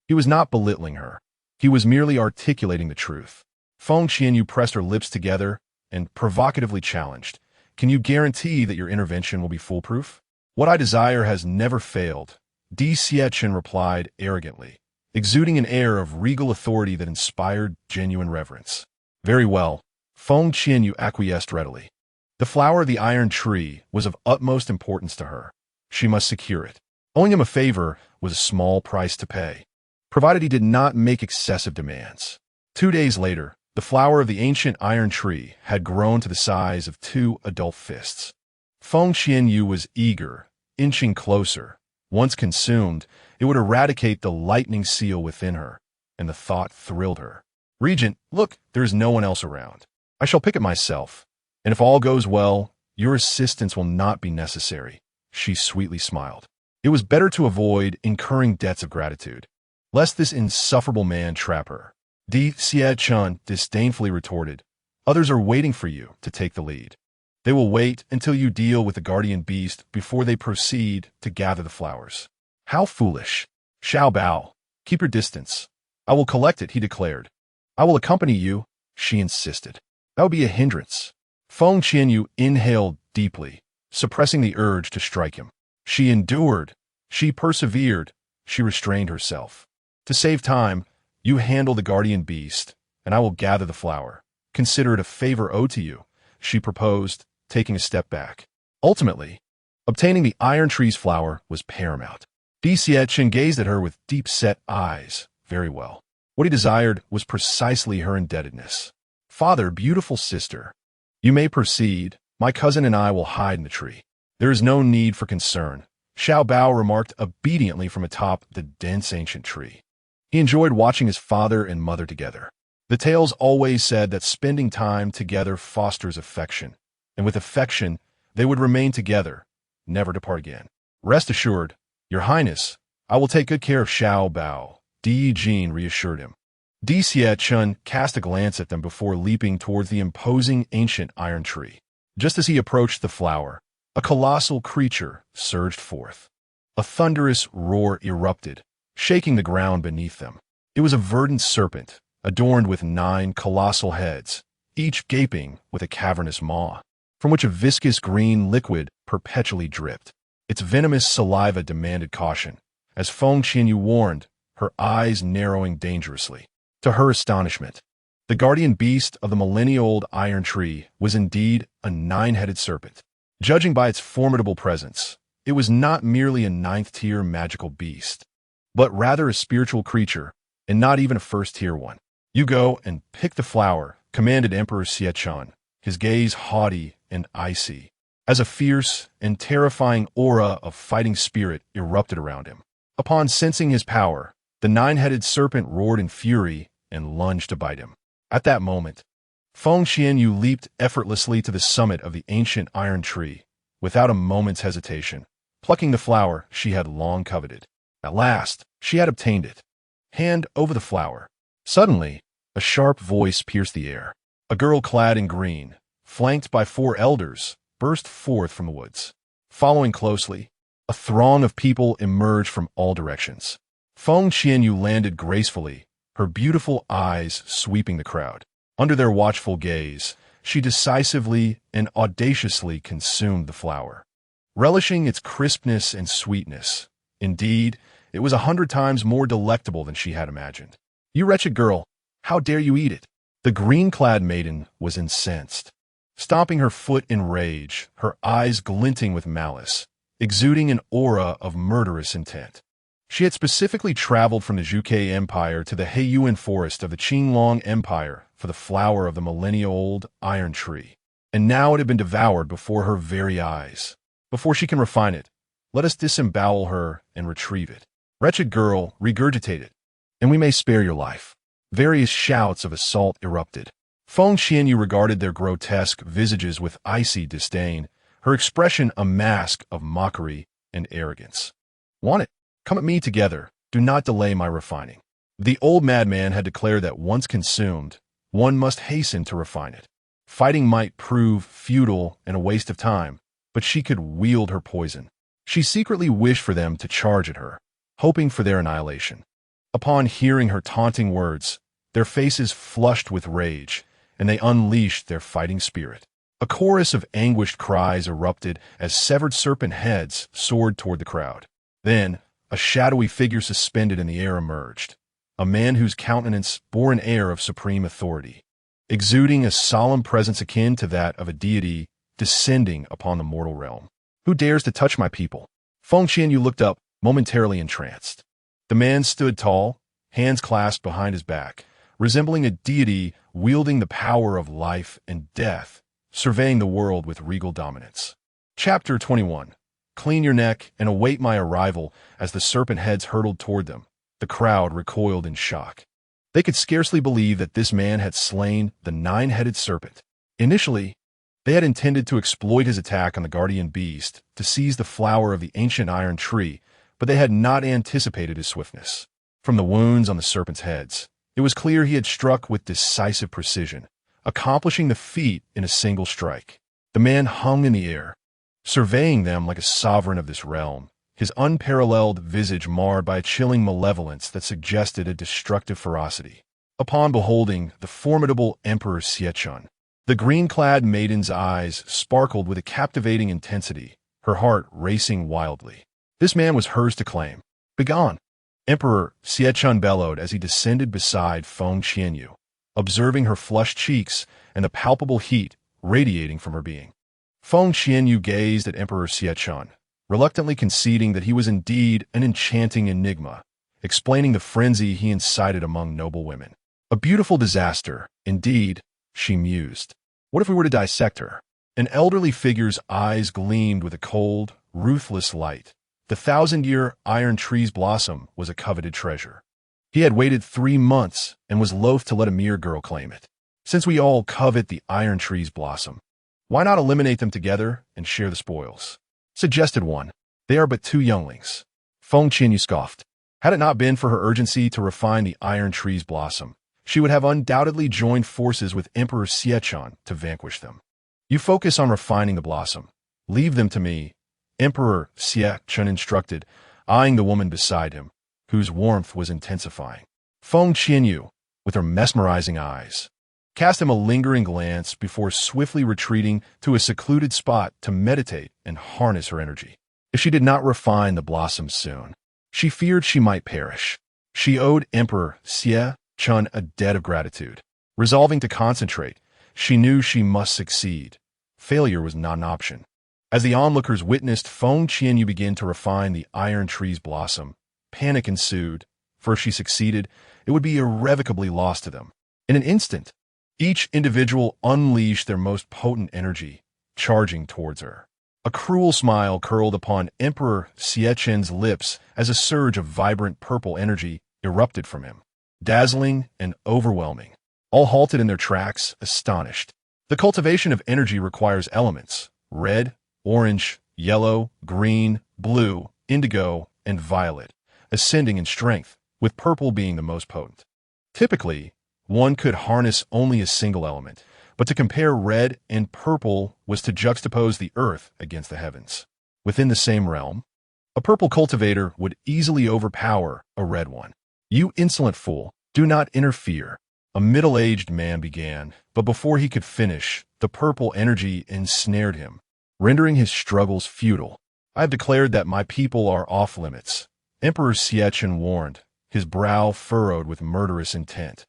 He was not belittling her. He was merely articulating the truth. Feng Qianyue pressed her lips together and provocatively challenged, Can you guarantee that your intervention will be foolproof? What I desire has never failed, Di Xiechun replied arrogantly, exuding an air of regal authority that inspired genuine reverence. Very well, Feng Qianyue acquiesced readily. The flower of the iron tree was of utmost importance to her. She must secure it. Owing him a favor was a small price to pay, provided he did not make excessive demands. 2 days later, the flower of the ancient iron tree had grown to the size of 2 adult fists. Feng Qianyue was eager, inching closer. Once consumed, it would eradicate the lightning seal within her, and the thought thrilled her. Regent, look, there is no one else around. I shall pick it myself, and if all goes well, your assistance will not be necessary. She sweetly smiled. It was better to avoid incurring debts of gratitude, lest this insufferable man trap her. Di Xiechun disdainfully retorted, Others are waiting for you to take the lead. They will wait until you deal with the guardian beast before they proceed to gather the flowers. How foolish. Xiao Bao, keep your distance. I will collect it, he declared. I will accompany you, she insisted. That would be a hindrance. Feng Qianyue inhaled deeply, suppressing the urge to strike him. She endured. She persevered. She restrained herself. To save time, you handle the guardian beast, and I will gather the flower. Consider it a favor owed to you, she proposed, taking a step back. Ultimately, obtaining the iron tree's flower was paramount. Di Xiechun gazed at her with deep-set eyes. Very well. What he desired was precisely her indebtedness. Father, beautiful sister, you may proceed. My cousin and I will hide in the tree. There is no need for concern, Xiao Bao remarked obediently from atop the dense ancient tree. He enjoyed watching his father and mother together. The tales always said that spending time together fosters affection, and with affection, they would remain together, never to part again. Rest assured, Your Highness, I will take good care of Xiao Bao, Di Jin reassured him. Di Xiechun cast a glance at them before leaping towards the imposing ancient iron tree. Just as he approached the flower, a colossal creature surged forth. A thunderous roar erupted, shaking the ground beneath them. It was a verdant serpent, adorned with 9 colossal heads, each gaping with a cavernous maw, from which a viscous green liquid perpetually dripped. Its venomous saliva demanded caution, as Feng Qianyue warned, her eyes narrowing dangerously. To her astonishment, the guardian beast of the millennia-old iron tree was indeed a 9-headed serpent. Judging by its formidable presence, it was not merely a 9th-tier magical beast, but rather a spiritual creature, and not even a 1st-tier one. You go and pick the flower, commanded Emperor Xiechun, his gaze haughty and icy, as a fierce and terrifying aura of fighting spirit erupted around him. Upon sensing his power, the 9-headed serpent roared in fury and lunged to bite him. At that moment, Feng Qianyue leaped effortlessly to the summit of the ancient iron tree, without a moment's hesitation, plucking the flower she had long coveted. At last, She had obtained it. Hand over the flower. Suddenly, a sharp voice pierced the air. A girl clad in green, flanked by 4 elders, burst forth from the woods. Following closely, a throng of people emerged from all directions. Feng Qianyue landed gracefully, her beautiful eyes sweeping the crowd. Under their watchful gaze, she decisively and audaciously consumed the flower, relishing its crispness and sweetness. Indeed, it was 100 times more delectable than she had imagined. "You wretched girl, how dare you eat it?" The green-clad maiden was incensed, stomping her foot in rage, her eyes glinting with malice, exuding an aura of murderous intent. She had specifically traveled from the Zhuge Empire to the Heiyuan forest of the Qinglong Empire for the flower of the millennia-old iron tree, and now it had been devoured before her very eyes. Before she can refine it, let us disembowel her and retrieve it. Wretched girl, regurgitate it, and we may spare your life. Various shouts of assault erupted. Feng Qianyue regarded their grotesque visages with icy disdain, her expression a mask of mockery and arrogance. "Want it? Come at me together. Do not delay my refining." The old madman had declared that once consumed, one must hasten to refine it. Fighting might prove futile and a waste of time, but she could wield her poison. She secretly wished for them to charge at her, hoping for their annihilation. Upon hearing her taunting words, their faces flushed with rage, and they unleashed their fighting spirit. A chorus of anguished cries erupted as severed serpent heads soared toward the crowd. Then, a shadowy figure suspended in the air emerged, a man whose countenance bore an air of supreme authority, exuding a solemn presence akin to that of a deity descending upon the mortal realm. "Who dares to touch my people?" Feng Qianyue looked up, momentarily entranced. The man stood tall, hands clasped behind his back, resembling a deity wielding the power of life and death, surveying the world with regal dominance. Chapter 21. Clean your neck and await my arrival. As the serpent heads hurtled toward them, the crowd recoiled in shock. They could scarcely believe that this man had slain the 9-headed serpent. Initially, they had intended to exploit his attack on the guardian beast to seize the flower of the ancient iron tree, but they had not anticipated his swiftness. From the wounds on the serpent's heads, it was clear he had struck with decisive precision, accomplishing the feat in a single strike. The man hung in the air, surveying them like a sovereign of this realm, his unparalleled visage marred by a chilling malevolence that suggested a destructive ferocity. Upon beholding the formidable Emperor Xiechun, the green-clad maiden's eyes sparkled with a captivating intensity, her heart racing wildly. This man was hers to claim. "Begone!" Emperor Xiechun bellowed as he descended beside Feng Qianyue, observing her flushed cheeks and the palpable heat radiating from her being. Feng Qianyue gazed at Emperor Xiechun, reluctantly conceding that he was indeed an enchanting enigma, explaining the frenzy he incited among noble women. A beautiful disaster, indeed, she mused. What if we were to dissect her? An elderly figure's eyes gleamed with a cold, ruthless light. The 1,000-year iron tree's blossom was a coveted treasure. He had waited 3 months and was loath to let a mere girl claim it. Since we all covet the iron tree's blossom, why not eliminate them together and share the spoils? Suggested one. They are but 2 younglings. Feng Qianyue scoffed. Had it not been for her urgency to refine the iron tree's blossom, she would have undoubtedly joined forces with Emperor Xiechun to vanquish them. You focus on refining the blossom. Leave them to me, Emperor Xiechun instructed, eyeing the woman beside him, whose warmth was intensifying. Feng Qianyue, with her mesmerizing eyes, cast him a lingering glance before swiftly retreating to a secluded spot to meditate and harness her energy. If she did not refine the blossom soon, she feared she might perish. She owed Emperor Xiechun a debt of gratitude. Resolving to concentrate, she knew she must succeed. Failure was not an option. As the onlookers witnessed Feng Qianyue begin to refine the iron tree's blossom, panic ensued, for if she succeeded, it would be irrevocably lost to them. In an instant, each individual unleashed their most potent energy, charging towards her. A cruel smile curled upon Emperor Xiechun's lips as a surge of vibrant purple energy erupted from him, dazzling and overwhelming. All halted in their tracks, astonished. The cultivation of energy requires elements: red, orange, yellow, green, blue, indigo, and violet, ascending in strength, with purple being the most potent. Typically, one could harness only a single element, but to compare red and purple was to juxtapose the earth against the heavens. Within the same realm, a purple cultivator would easily overpower a red one. "You insolent fool, do not interfere," a middle-aged man began, but before he could finish, the purple energy ensnared him, rendering his struggles futile. "I have declared that my people are off-limits," Emperor Qianyue warned, his brow furrowed with murderous intent,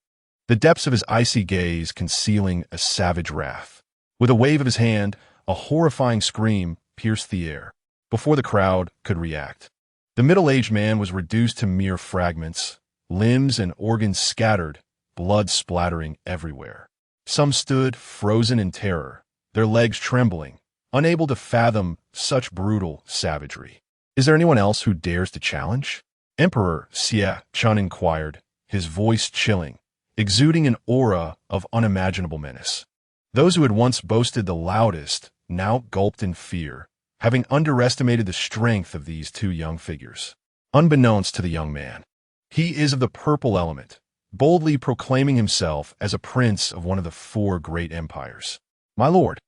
the depths of his icy gaze concealing a savage wrath. With a wave of his hand, a horrifying scream pierced the air, before the crowd could react. The middle-aged man was reduced to mere fragments, limbs and organs scattered, blood splattering everywhere. Some stood frozen in terror, their legs trembling, unable to fathom such brutal savagery. "Is there anyone else who dares to challenge?" Emperor Qianyue inquired, his voice chilling, exuding an aura of unimaginable menace. Those who had once boasted the loudest now gulped in fear, having underestimated the strength of these two young figures. Unbeknownst to the young man, he is of the purple element, boldly proclaiming himself as a prince of one of the 4 great empires. "My lord,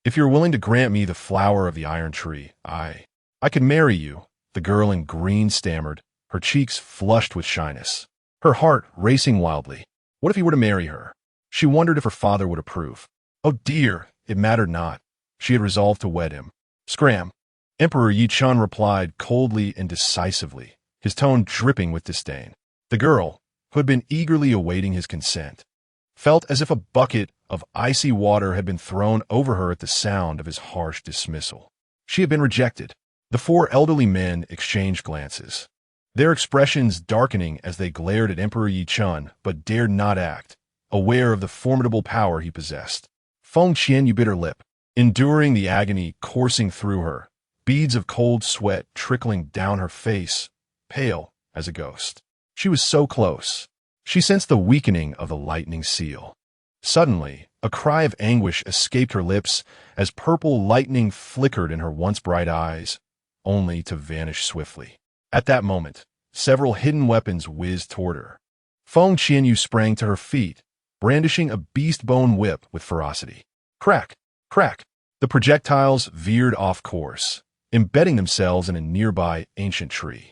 if you're willing to grant me the flower of the iron tree, I could marry you," the girl in green stammered, her cheeks flushed with shyness, her heart racing wildly. What if he were to marry her? She wondered if her father would approve. Oh dear, it mattered not. She had resolved to wed him. "Scram," Emperor Yichun replied coldly and decisively, his tone dripping with disdain. The girl, who had been eagerly awaiting his consent, felt as if a bucket of icy water had been thrown over her at the sound of his harsh dismissal. She had been rejected. The 4 elderly men exchanged glances, their expressions darkening as they glared at Emperor Yichun but dared not act, aware of the formidable power he possessed. Feng Qianyue bit her lip, enduring the agony coursing through her, beads of cold sweat trickling down her face, pale as a ghost. She was so close. She sensed the weakening of the lightning seal. Suddenly, a cry of anguish escaped her lips as purple lightning flickered in her once bright eyes, only to vanish swiftly. At that moment, several hidden weapons whizzed toward her. Feng Qianyue sprang to her feet, brandishing a beast-bone whip with ferocity. Crack! Crack! The projectiles veered off course, embedding themselves in a nearby ancient tree.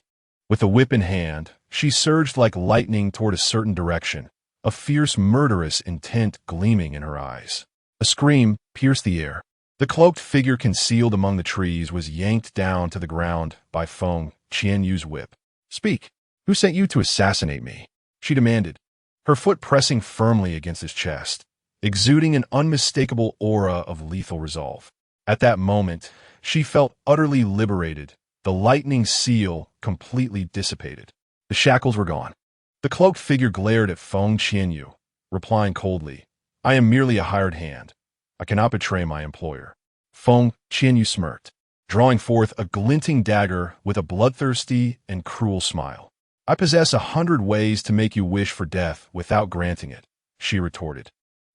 With the whip in hand, she surged like lightning toward a certain direction, a fierce, murderous intent gleaming in her eyes. A scream pierced the air. The cloaked figure concealed among the trees was yanked down to the ground by Feng Qianyue's whip. "Speak! Who sent you to assassinate me?" she demanded, her foot pressing firmly against his chest, exuding an unmistakable aura of lethal resolve. At that moment, she felt utterly liberated, the lightning seal completely dissipated. The shackles were gone. The cloaked figure glared at Feng Qianyue, replying coldly, "I am merely a hired hand. I cannot betray my employer." Feng Qianyue smirked, drawing forth a glinting dagger with a bloodthirsty and cruel smile. "I possess 100 ways to make you wish for death without granting it," she retorted,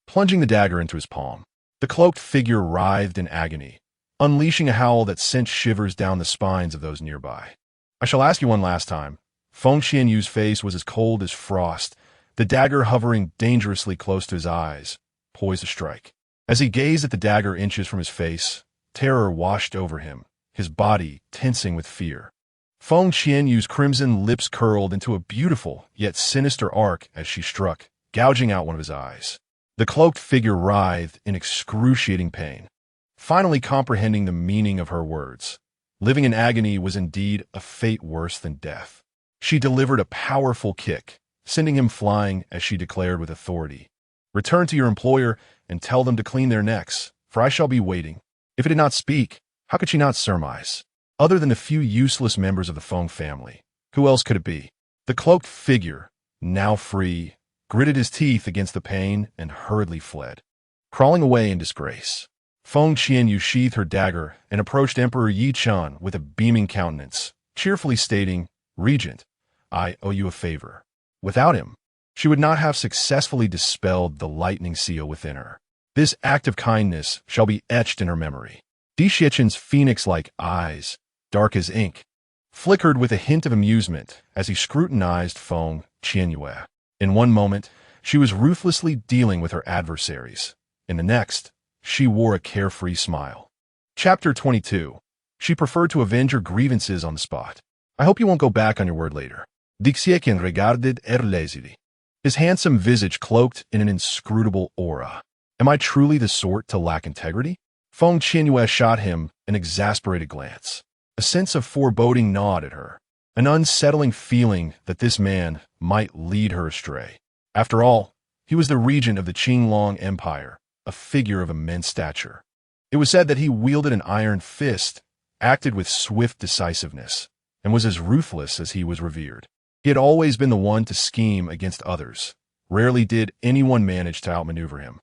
plunging the dagger into his palm. The cloaked figure writhed in agony, unleashing a howl that sent shivers down the spines of those nearby. "I shall ask you one last time." Feng Qianyue's face was as cold as frost, the dagger hovering dangerously close to his eyes, poised to strike. As he gazed at the dagger inches from his face, terror washed over him, his body tensing with fear. Feng Qianyue's crimson lips curled into a beautiful yet sinister arc as she struck, gouging out one of his eyes. The cloaked figure writhed in excruciating pain, finally comprehending the meaning of her words. Living in agony was indeed a fate worse than death. She delivered a powerful kick, sending him flying as she declared with authority, "Return to your employer and tell them to clean their necks, for I shall be waiting." If it did not speak, how could she not surmise? Other than a few useless members of the Feng family, who else could it be? The cloaked figure, now free, gritted his teeth against the pain and hurriedly fled, crawling away in disgrace. Feng Qianyue sheathed her dagger and approached Emperor Yichun with a beaming countenance, cheerfully stating, "Regent, I owe you a favor." Without him, she would not have successfully dispelled the lightning seal within her. This act of kindness shall be etched in her memory. Qianyue's phoenix-like eyes, dark as ink, flickered with a hint of amusement as he scrutinized Feng Qianyue. In one moment, she was ruthlessly dealing with her adversaries. In the next, she wore a carefree smile. Chapter 22. She preferred to avenge her grievances on the spot. I hope you won't go back on your word later. Dixie quien regarded lazily. His handsome visage cloaked in an inscrutable aura. Am I truly the sort to lack integrity? Feng Qianyue shot him an exasperated glance. A sense of foreboding gnawed at her, an unsettling feeling that this man might lead her astray. After all, he was the regent of the Qinglong Empire, a figure of immense stature. It was said that he wielded an iron fist, acted with swift decisiveness, and was as ruthless as he was revered. He had always been the one to scheme against others. Rarely did anyone manage to outmaneuver him.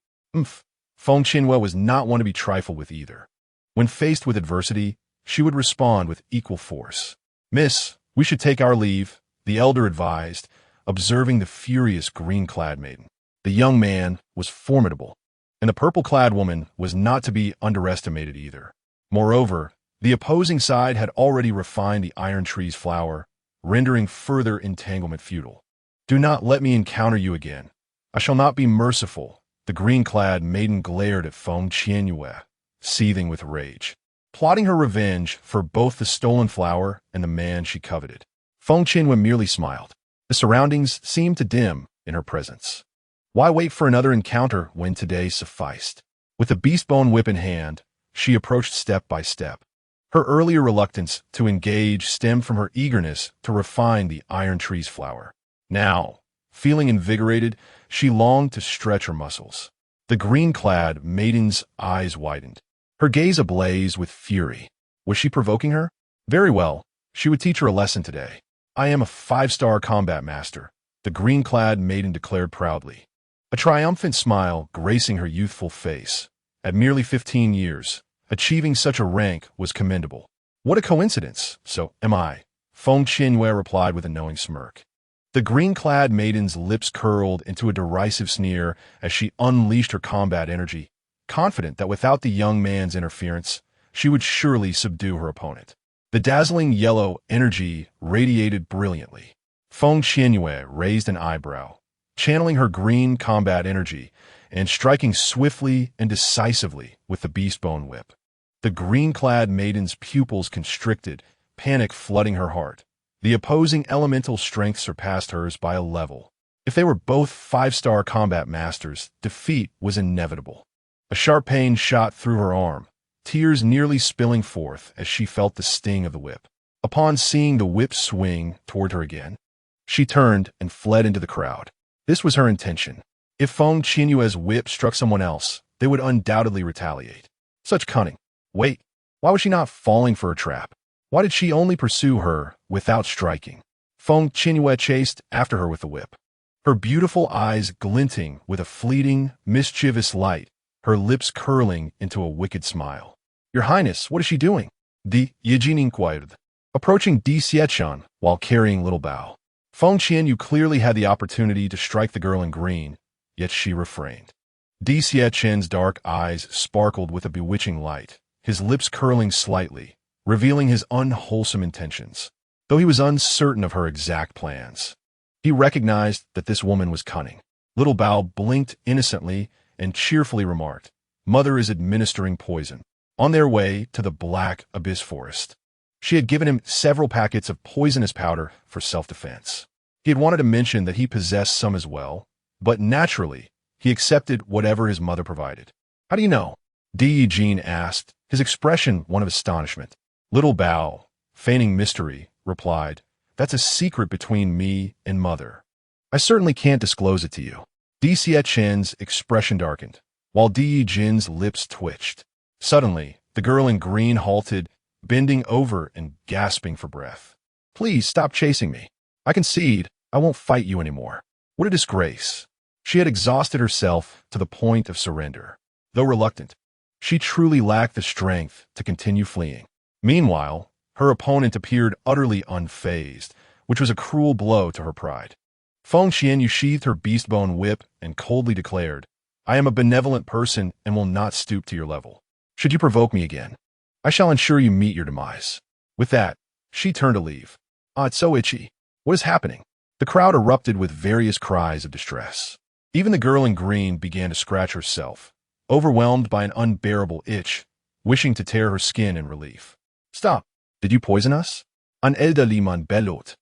Feng Qianyue was not one to be trifled with either. When faced with adversity, she would respond with equal force. Miss, we should take our leave, the elder advised, observing the furious green-clad maiden. The young man was formidable, and the purple-clad woman was not to be underestimated either. Moreover, the opposing side had already refined the iron tree's flower, rendering further entanglement futile. Do not let me encounter you again. I shall not be merciful. The green-clad maiden glared at Feng Qianyue, seething with rage, plotting her revenge for both the stolen flower and the man she coveted. Feng Qianyue merely smiled. The surroundings seemed to dim in her presence. Why wait for another encounter when today sufficed? With the beast-bone whip in hand, she approached step by step. Her earlier reluctance to engage stemmed from her eagerness to refine the iron tree's flower. Now, feeling invigorated, she longed to stretch her muscles. The green-clad maiden's eyes widened, her gaze ablaze with fury. Was she provoking her? Very well, she would teach her a lesson today. I am a 5-star combat master, the green-clad maiden declared proudly, a triumphant smile gracing her youthful face. At merely 15 years, achieving such a rank was commendable. What a coincidence, so am I, Feng Qianyue replied with a knowing smirk. The green-clad maiden's lips curled into a derisive sneer as she unleashed her combat energy, confident that without the young man's interference, she would surely subdue her opponent. The dazzling yellow energy radiated brilliantly. Feng Qianyue raised an eyebrow, channeling her green combat energy and striking swiftly and decisively with the beast-bone whip. The green-clad maiden's pupils constricted, panic flooding her heart. The opposing elemental strength surpassed hers by a level. If they were both 5-star combat masters, defeat was inevitable. A sharp pain shot through her arm, tears nearly spilling forth as she felt the sting of the whip. Upon seeing the whip swing toward her again, she turned and fled into the crowd. This was her intention. If Feng Qianyue's whip struck someone else, they would undoubtedly retaliate. Such cunning. Wait, why was she not falling for a trap? Why did she only pursue her without striking? Feng Qianyue chased after her with the whip, her beautiful eyes glinting with a fleeting, mischievous light, her lips curling into a wicked smile. Your Highness, what is she doing? Di Yijin inquired, approaching Di Xiechan while carrying Little Bao. Feng Qianyue clearly had the opportunity to strike the girl in green, yet she refrained. Di Xiechan's dark eyes sparkled with a bewitching light, his lips curling slightly, revealing his unwholesome intentions. Though he was uncertain of her exact plans, he recognized that this woman was cunning. Little Bao blinked innocently and cheerfully remarked, Mother is administering poison. On their way to the Black Abyss Forest, she had given him several packets of poisonous powder for self-defense. He had wanted to mention that he possessed some as well, but naturally, he accepted whatever his mother provided. How do you know? Di Yijin asked, his expression one of astonishment. Little Bao, feigning mystery, replied, That's a secret between me and Mother. I certainly can't disclose it to you. Di Xiechan's expression darkened, while Di Yijin's lips twitched. Suddenly, the girl in green halted, bending over and gasping for breath. Please stop chasing me. I concede, I won't fight you anymore. What a disgrace. She had exhausted herself to the point of surrender. Though reluctant, she truly lacked the strength to continue fleeing. Meanwhile, her opponent appeared utterly unfazed, which was a cruel blow to her pride. Feng Qianyue sheathed her beast-bone whip and coldly declared, I am a benevolent person and will not stoop to your level. Should you provoke me again, I shall ensure you meet your demise. With that, She turned to leave. Ah, it's so itchy. What is happening? The crowd erupted with various cries of distress. Even the girl in green began to scratch herself, overwhelmed by an unbearable itch, wishing to tear her skin in relief. Stop! Did you poison us? An elderly man bellowed,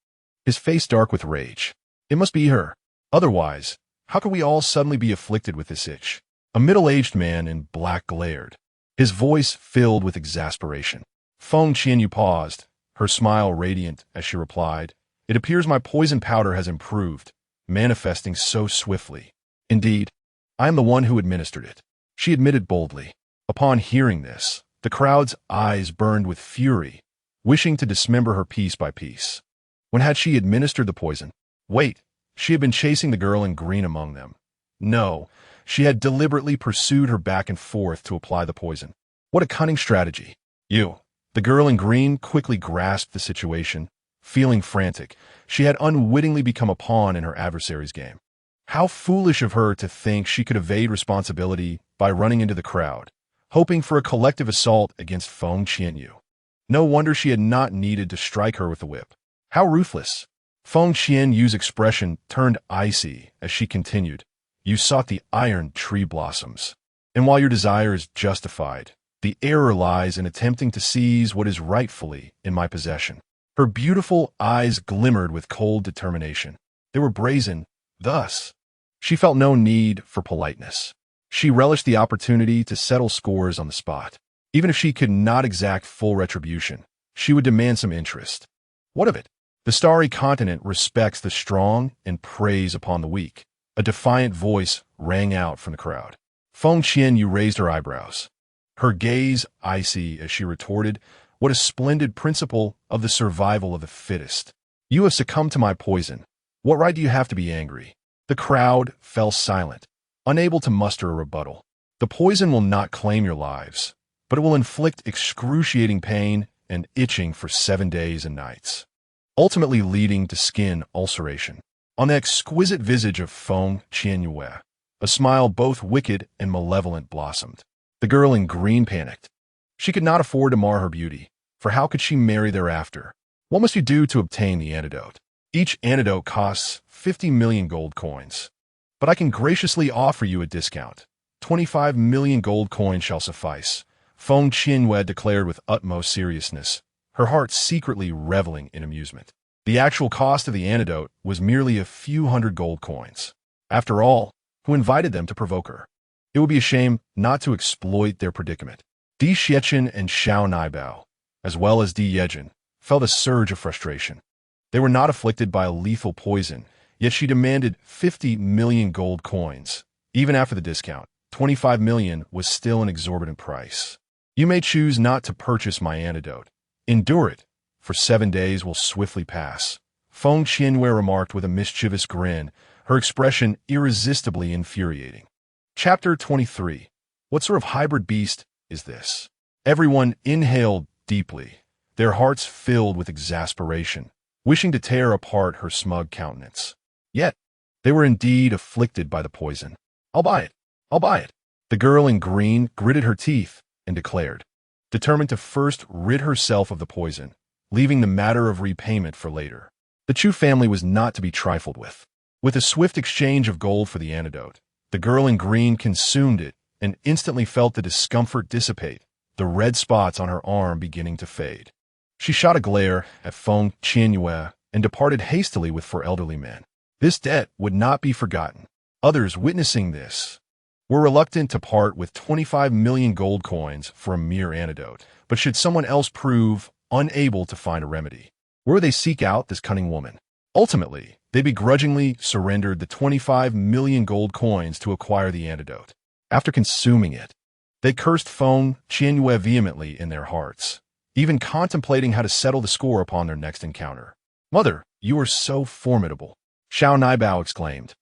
his face dark with rage. It must be her. Otherwise, how could we all suddenly be afflicted with this itch? A middle-aged man in black glared, his voice filled with exasperation. Feng Qianyue paused, her smile radiant as she replied, "It appears my poison powder has improved, manifesting so swiftly. Indeed, I am the one who administered it," she admitted boldly. Upon hearing this, the crowd's eyes burned with fury, wishing to dismember her piece by piece. When had she administered the poison? Wait, she had been chasing the girl in green among them. No, she had deliberately pursued her back and forth to apply the poison. What a cunning strategy. You. The girl in green quickly grasped the situation. Feeling frantic, she had unwittingly become a pawn in her adversary's game. How foolish of her to think she could evade responsibility by running into the crowd, hoping for a collective assault against Feng Qianyue. No wonder she had not needed to strike her with the whip. How ruthless. Feng Qianyue's expression turned icy as she continued. You sought the iron tree blossoms. And while your desire is justified, the error lies in attempting to seize what is rightfully in my possession. Her beautiful eyes glimmered with cold determination. They were brazen, thus. She felt no need for politeness. She relished the opportunity to settle scores on the spot. Even if she could not exact full retribution, she would demand some interest. What of it? The starry continent respects the strong and preys upon the weak. A defiant voice rang out from the crowd. Feng Qianyue raised her eyebrows, her gaze icy as she retorted, "What a splendid principle of the survival of the fittest. You have succumbed to my poison. What right do you have to be angry?" The crowd fell silent, unable to muster a rebuttal. The poison will not claim your lives, but it will inflict excruciating pain and itching for 7 days and nights, ultimately leading to skin ulceration. On the exquisite visage of Feng Qianyue, a smile both wicked and malevolent blossomed. The girl in green panicked. She could not afford to mar her beauty, for how could she marry thereafter? What must you do to obtain the antidote? Each antidote costs 50 million gold coins. But I can graciously offer you a discount. 25 million gold coins shall suffice, Feng Qianyue declared with utmost seriousness, her heart secretly reveling in amusement. The actual cost of the antidote was merely a few hundred gold coins. After all, who invited them to provoke her? It would be a shame not to exploit their predicament. Di Xiechin and Xiao Naibao, as well as Di Yejin, felt a surge of frustration. They were not afflicted by a lethal poison, yet she demanded 50 million gold coins. Even after the discount, 25 million was still an exorbitant price. You may choose not to purchase my antidote. Endure it, for 7 days will swiftly pass. Feng Qianyue remarked with a mischievous grin, her expression irresistibly infuriating. Chapter 23. What sort of hybrid beast is this? Everyone inhaled deeply, their hearts filled with exasperation, wishing to tear apart her smug countenance. Yet, they were indeed afflicted by the poison. I'll buy it. I'll buy it. The girl in green gritted her teeth and declared, determined to first rid herself of the poison, leaving the matter of repayment for later. The Chu family was not to be trifled with. With a swift exchange of gold for the antidote, the girl in green consumed it and instantly felt the discomfort dissipate, the red spots on her arm beginning to fade. She shot a glare at Feng Qianyue and departed hastily with four elderly men. This debt would not be forgotten. Others witnessing this were reluctant to part with 25 million gold coins for a mere antidote, but should someone else prove unable to find a remedy, where would they seek out this cunning woman? Ultimately, they begrudgingly surrendered the 25 million gold coins to acquire the antidote. After consuming it, they cursed Feng Qianyue vehemently in their hearts, even contemplating how to settle the score upon their next encounter. "Mother, you are so formidable," Xiao Naibao exclaimed,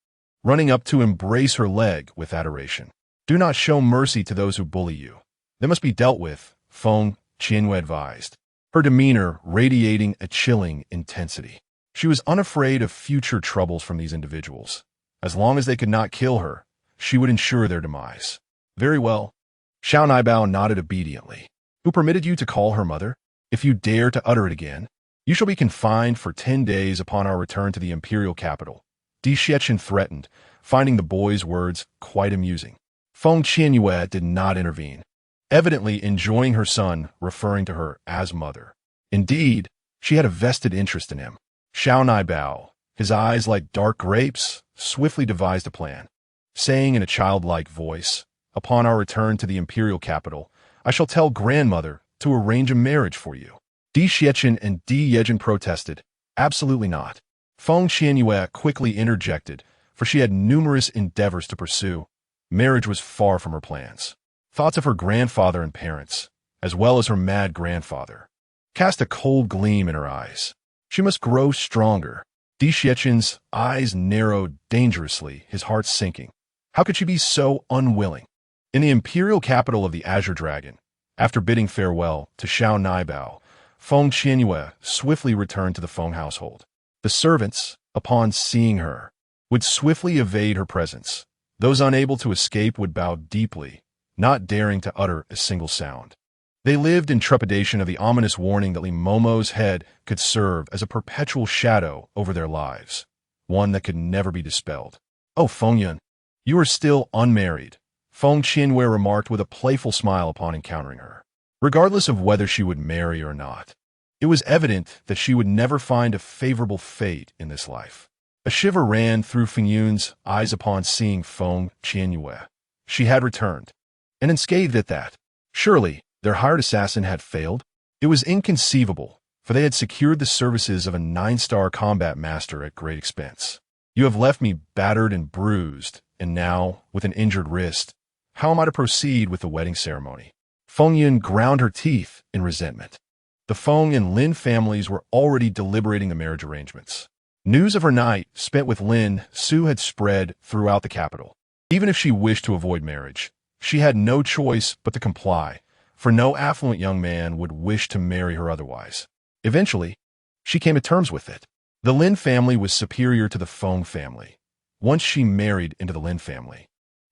running up to embrace her leg with adoration. "Do not show mercy to those who bully you. They must be dealt with," Feng Qianyue advised, her demeanor radiating a chilling intensity. She was unafraid of future troubles from these individuals. As long as they could not kill her, she would ensure their demise. "Very well." Xiao Naibao nodded obediently. "Who permitted you to call her mother? If you dare to utter it again, You shall be confined for 10 days upon our return to the imperial capital, Di Xiaoqian threatened, finding the boy's words quite amusing. Feng Qianyue did not intervene, evidently enjoying her son referring to her as mother. Indeed, she had a vested interest in him. Xiao Nai Bao, his eyes like dark grapes, swiftly devised a plan, saying in a childlike voice, "Upon our return to the imperial capital, I shall tell grandmother to arrange a marriage for you." Di Xiaoqian and Di Yejin protested, "Absolutely not." Feng Qianyue quickly interjected, for she had numerous endeavors to pursue. Marriage was far from her plans. Thoughts of her grandfather and parents, as well as her mad grandfather, cast a cold gleam in her eyes. She must grow stronger. Di Xiaoqian's eyes narrowed dangerously, his heart sinking. How could she be so unwilling? In the imperial capital of the Azure Dragon, after bidding farewell to Xiao Naibao, Feng Qianyue swiftly returned to the Feng household. The servants, upon seeing her, would swiftly evade her presence. Those unable to escape would bow deeply, not daring to utter a single sound. They lived in trepidation of the ominous warning that Li Momo's head could serve as a perpetual shadow over their lives, one that could never be dispelled. "Oh, Fengyun, you are still unmarried," Feng Qianyue remarked with a playful smile upon encountering her. Regardless of whether she would marry or not, it was evident that she would never find a favorable fate in this life. A shiver ran through Fengyun's eyes upon seeing Feng Qianyue. She had returned, and unscathed at that. Surely, their hired assassin had failed? It was inconceivable, for they had secured the services of a 9-star combat master at great expense. "You have left me battered and bruised, and now, with an injured wrist, how am I to proceed with the wedding ceremony?" Fengyun ground her teeth in resentment. The Feng and Lin families were already deliberating the marriage arrangements. News of her night spent with Lin Su had spread throughout the capital. Even if she wished to avoid marriage, she had no choice but to comply, for no affluent young man would wish to marry her otherwise. Eventually, she came to terms with it. The Lin family was superior to the Feng family. Once she married into the Lin family,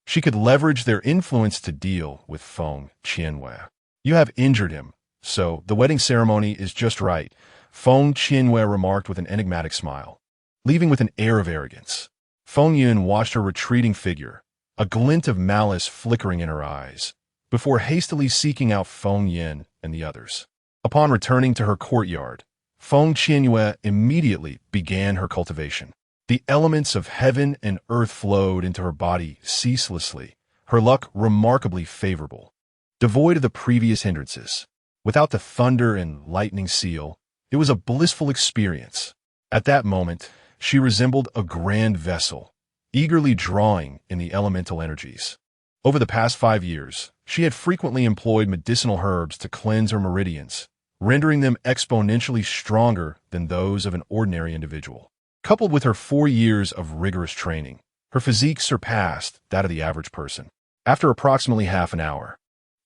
she could leverage their influence to deal with Feng Qianyue. "You have injured him, so the wedding ceremony is just right," Feng Qianyue remarked with an enigmatic smile, leaving with an air of arrogance. Fengyun watched her retreating figure, a glint of malice flickering in her eyes, before hastily seeking out Fengyun and the others. Upon returning to her courtyard, Feng Qianyue immediately began her cultivation. The elements of heaven and earth flowed into her body ceaselessly, her luck remarkably favorable. Devoid of the previous hindrances, without the thunder and lightning seal, it was a blissful experience. At that moment, she resembled a grand vessel, eagerly drawing in the elemental energies. Over the past 5 years, she had frequently employed medicinal herbs to cleanse her meridians, rendering them exponentially stronger than those of an ordinary individual. Coupled with her 4 years of rigorous training, her physique surpassed that of the average person. After approximately half an hour,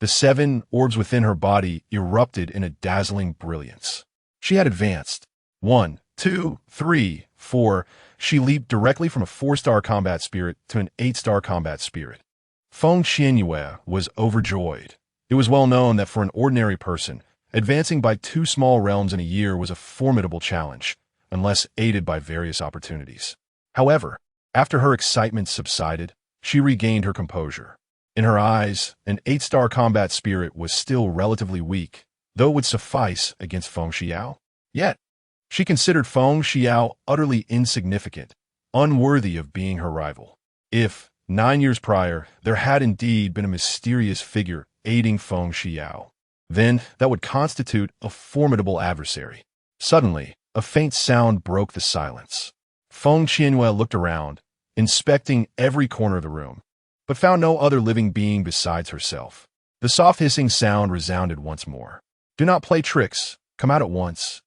the 7 orbs within her body erupted in a dazzling brilliance. She had advanced. 1, 2, 3, 4. She leaped directly from a 4-star combat spirit to an 8-star combat spirit. Feng Qianyue was overjoyed. It was well known that for an ordinary person, advancing by 2 small realms in a year was a formidable challenge, unless aided by various opportunities. However, after her excitement subsided, she regained her composure. In her eyes, an 8-star combat spirit was still relatively weak, though it would suffice against Feng Xiao. Yet, she considered Feng Xiao utterly insignificant, unworthy of being her rival. If, 9 years prior, there had indeed been a mysterious figure aiding Feng Xiao, then that would constitute a formidable adversary. Suddenly, a faint sound broke the silence. Feng Qianyue looked around, inspecting every corner of the room, but found no other living being besides herself. The soft hissing sound resounded once more. "Do not play tricks. Come out at once,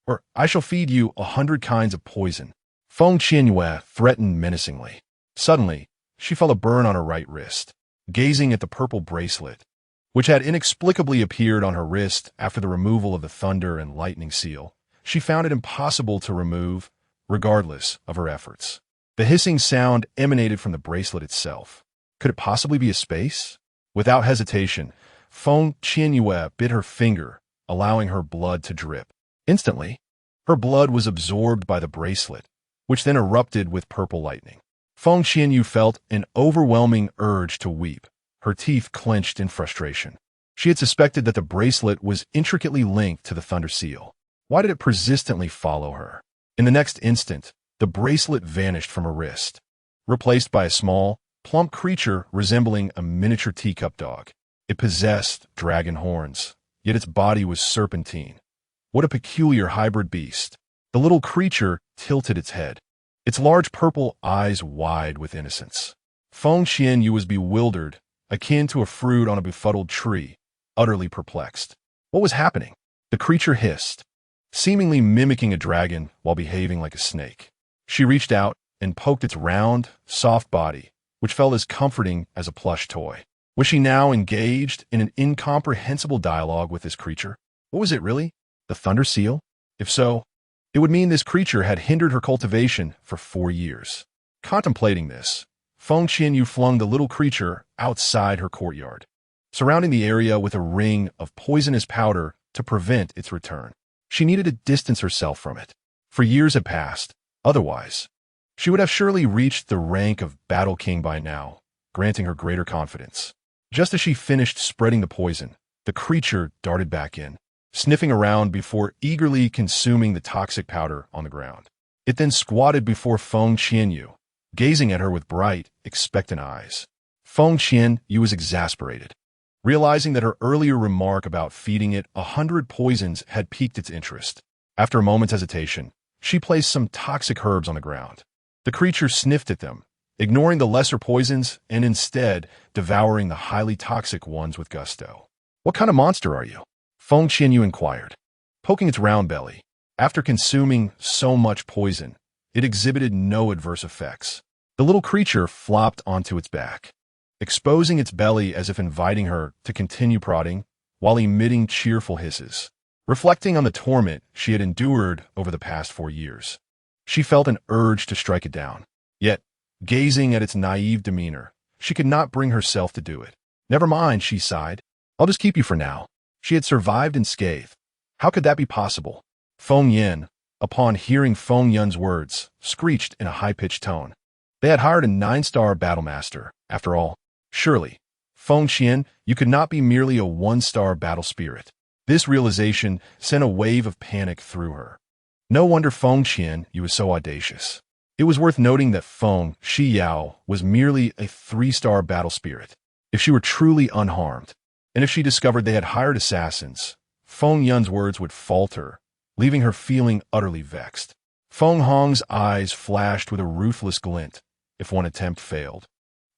or I shall feed you 100 kinds of poison," Feng Qianyue threatened menacingly. Suddenly, she felt a burn on her right wrist. Gazing at the purple bracelet, which had inexplicably appeared on her wrist after the removal of the thunder and lightning seal, she found it impossible to remove, regardless of her efforts. The hissing sound emanated from the bracelet itself. Could it possibly be a space? Without hesitation, Feng Qianyue bit her finger, allowing her blood to drip. Instantly, Her blood was absorbed by the bracelet, which then erupted with purple lightning. Feng Qianyue felt an overwhelming urge to weep, her teeth clenched in frustration. She had suspected that the bracelet was intricately linked to the Thunder Seal. Why did it persistently follow her? In the next instant, the bracelet vanished from her wrist, replaced by a small, plump creature resembling a miniature teacup dog. It possessed dragon horns, yet its body was serpentine. What a peculiar hybrid beast. The little creature tilted its head, its large purple eyes wide with innocence. Feng Qianyue was bewildered, akin to a fruit on a befuddled tree, utterly perplexed. What was happening? The creature hissed, seemingly mimicking a dragon while behaving like a snake. She reached out and poked its round, soft body, which felt as comforting as a plush toy. Was she now engaged in an incomprehensible dialogue with this creature? What was it really? The Thunder Seal? If so, it would mean this creature had hindered her cultivation for 4 years. Contemplating this, Feng Qianyue flung the little creature outside her courtyard, surrounding the area with a ring of poisonous powder to prevent its return. She needed to distance herself from it. For years had passed. Otherwise, she would have surely reached the rank of Battle King by now, granting her greater confidence. Just as she finished spreading the poison, the creature darted back in, sniffing around before eagerly consuming the toxic powder on the ground. It then squatted before Feng Qianyue, gazing at her with bright, expectant eyes. Feng Qianyue was exasperated, realizing that her earlier remark about feeding it 100 poisons had piqued its interest. After a moment's hesitation, she placed some toxic herbs on the ground. The creature sniffed at them, ignoring the lesser poisons and instead devouring the highly toxic ones with gusto. "What kind of monster are you?" Feng Qianyue inquired, poking its round belly. After consuming so much poison, it exhibited no adverse effects. The little creature flopped onto its back, exposing its belly as if inviting her to continue prodding, while emitting cheerful hisses. Reflecting on the torment she had endured over the past 4 years, she felt an urge to strike it down. Yet, gazing at its naive demeanor, she could not bring herself to do it. "Never mind," she sighed. "I'll just keep you for now." She had survived unscathed. How could that be possible? Feng Yin, upon hearing Feng Yun's words, screeched in a high-pitched tone. They had hired a 9-star battle master, after all. Surely, Feng Qianyue, you could not be merely a 1-star battle spirit. This realization sent a wave of panic through her. No wonder Feng Qianyue was so audacious. It was worth noting that Feng Qianyue was merely a 3-star battle spirit. If she were truly unharmed, and if she discovered they had hired assassins, Feng Yun's words would falter, leaving her feeling utterly vexed. Feng Hong's eyes flashed with a ruthless glint. If one attempt failed,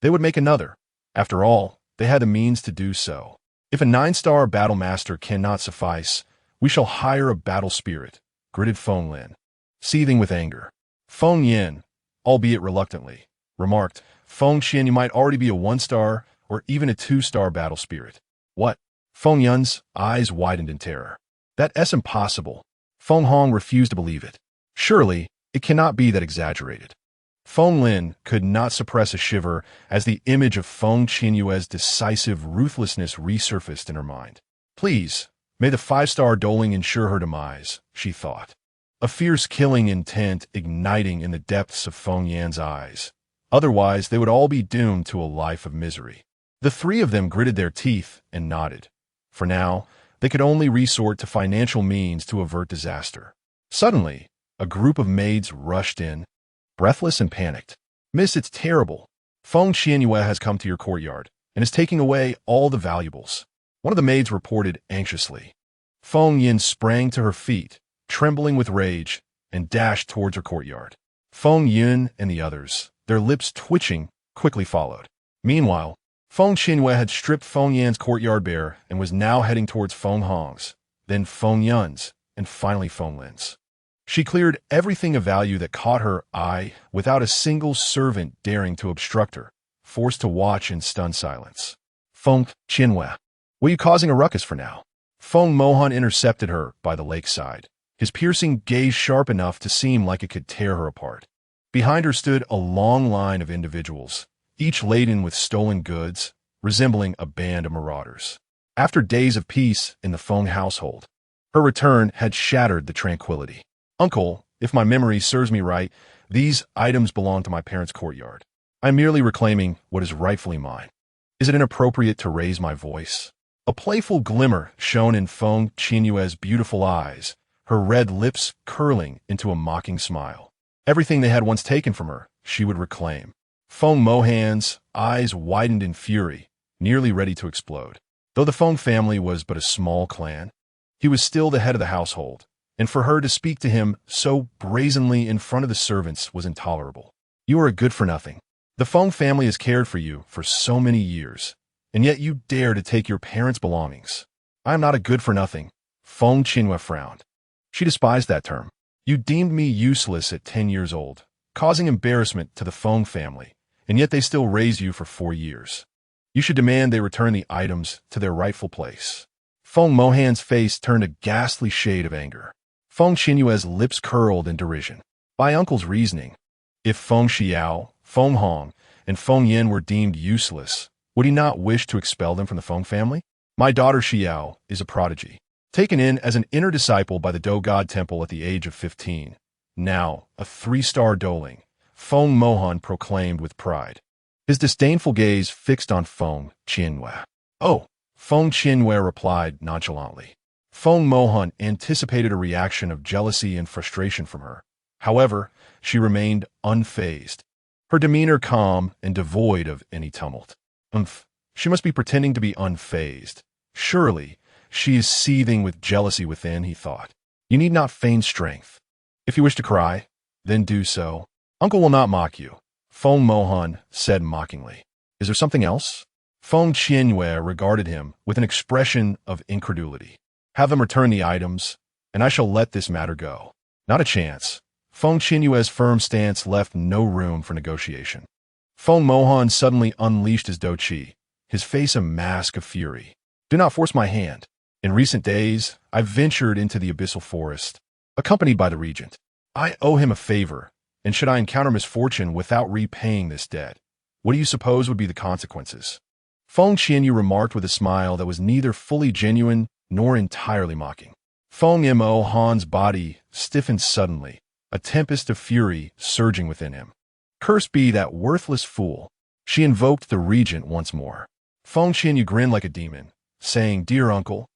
they would make another. After all, they had the means to do so. "If a 9-star battle master cannot suffice, we shall hire a battle spirit," gritted Feng Lin, seething with anger. Feng Yin, albeit reluctantly, remarked, "Feng Qianyue might already be a 1-star or even a 2-star battle spirit." "What?" Feng Yun's eyes widened in terror. "That's impossible." Feng Hong refused to believe it. Surely, it cannot be that exaggerated. Feng Lin could not suppress a shiver as the image of Feng Qianyue's decisive ruthlessness resurfaced in her mind. Please, may the 5-star doling ensure her demise, she thought, a fierce killing intent igniting in the depths of Feng Yan's eyes. Otherwise, they would all be doomed to a life of misery. The 3 of them gritted their teeth and nodded. For now, they could only resort to financial means to avert disaster. Suddenly, a group of maids rushed in, breathless and panicked. "Miss, it's terrible. Feng Qianyue has come to your courtyard and is taking away all the valuables," one of the maids reported anxiously. Feng Yin sprang to her feet, trembling with rage, and dashed towards her courtyard. Feng Yun and the others, their lips twitching, quickly followed. Meanwhile, Feng Qianyue had stripped Feng Yan's courtyard bare and was now heading towards Feng Hong's, then Feng Yun's, and finally Feng Lin's. She cleared everything of value that caught her eye without a single servant daring to obstruct her, forced to watch in stunned silence. "Feng Qianyue, what are you causing a ruckus for now?" Feng Mohan intercepted her by the lakeside, his piercing gaze sharp enough to seem like it could tear her apart. Behind her stood a long line of individuals, each laden with stolen goods, resembling a band of marauders. After days of peace in the Feng household, her return had shattered the tranquility. Uncle, if my memory serves me right, these items belong to my parents' courtyard. I'm merely reclaiming what is rightfully mine. Is it inappropriate to raise my voice? A playful glimmer shone in Feng Qianyue's beautiful eyes, her red lips curling into a mocking smile. Everything they had once taken from her, she would reclaim. Feng Mohan's eyes widened in fury, nearly ready to explode. Though the Feng family was but a small clan, he was still the head of the household, and for her to speak to him so brazenly in front of the servants was intolerable. You are a good-for-nothing. The Feng family has cared for you for so many years, and yet you dare to take your parents' belongings. I am not a good-for-nothing. Feng Qianyue frowned. She despised that term. You deemed me useless at 10 years old, causing embarrassment to the Feng family, and yet they still raised you for 4 years. You should demand they return the items to their rightful place. Feng Mohan's face turned a ghastly shade of anger. Feng Qianyue's lips curled in derision. By uncle's reasoning, if Feng Xiao, Feng Hong, and Feng Yin were deemed useless, would he not wish to expel them from the Feng family? My daughter Xiao is a prodigy, taken in as an inner disciple by the Do God Temple at the age of 15. Now, a 3-star doling, Feng Mohan proclaimed with pride. His disdainful gaze fixed on Feng Qianyue. Oh, Feng Qianyue replied nonchalantly. Feng Mohan anticipated a reaction of jealousy and frustration from her. However, she remained unfazed, her demeanor calm and devoid of any tumult. She must be pretending to be unfazed. Surely, she is seething with jealousy within, he thought. You need not feign strength. If you wish to cry, then do so. Uncle will not mock you, Feng Mohan said mockingly. Is there something else? Feng Qianyue regarded him with an expression of incredulity. Have them return the items, and I shall let this matter go. Not a chance. Feng Qianyue's firm stance left no room for negotiation. Feng Mohan suddenly unleashed his douqi, his face a mask of fury. Do not force my hand. In recent days, I've ventured into the abyssal forest, accompanied by the Regent. I owe him a favor, and should I encounter misfortune without repaying this debt, what do you suppose would be the consequences? Feng Qianyue remarked with a smile that was neither fully genuine nor entirely mocking. Feng Mohan's body stiffened suddenly, a tempest of fury surging within him. Cursed be that worthless fool. She invoked the Regent once more. Feng Qianyue grinned like a demon, saying, Dear uncle,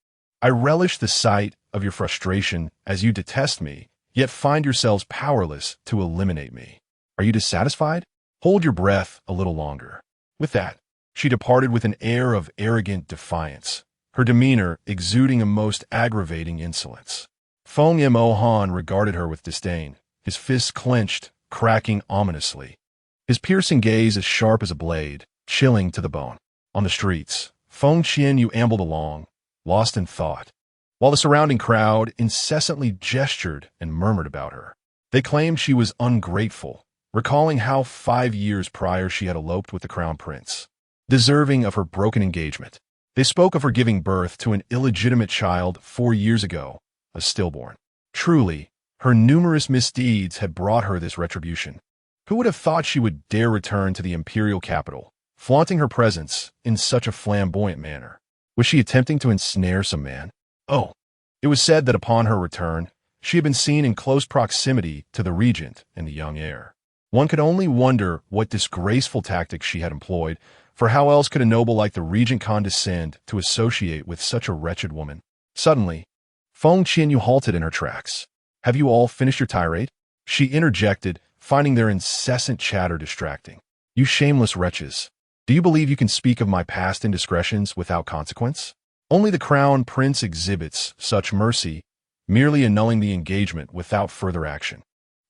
I relish the sight of your frustration as you detest me, yet find yourselves powerless to eliminate me. Are you dissatisfied? Hold your breath a little longer. With that, she departed with an air of arrogant defiance, her demeanor exuding a most aggravating insolence. Feng Mohan regarded her with disdain, his fists clenched, cracking ominously, his piercing gaze as sharp as a blade, chilling to the bone. On the streets, Feng Qianyue ambled along, lost in thought, while the surrounding crowd incessantly gestured and murmured about her. They claimed she was ungrateful, recalling how 5 years prior she had eloped with the crown prince, deserving of her broken engagement. They spoke of her giving birth to an illegitimate child 4 years ago, a stillborn. Truly, her numerous misdeeds had brought her this retribution. Who would have thought she would dare return to the imperial capital, flaunting her presence in such a flamboyant manner? Was she attempting to ensnare some man? Oh, it was said that upon her return, she had been seen in close proximity to the Regent and the young heir. One could only wonder what disgraceful tactics she had employed, for how else could a noble like the Regent condescend to associate with such a wretched woman? Suddenly, Feng Qianyue halted in her tracks. Have you all finished your tirade? She interjected, finding their incessant chatter distracting. You shameless wretches. Do you believe you can speak of my past indiscretions without consequence? Only the crown prince exhibits such mercy, merely annulling the engagement without further action.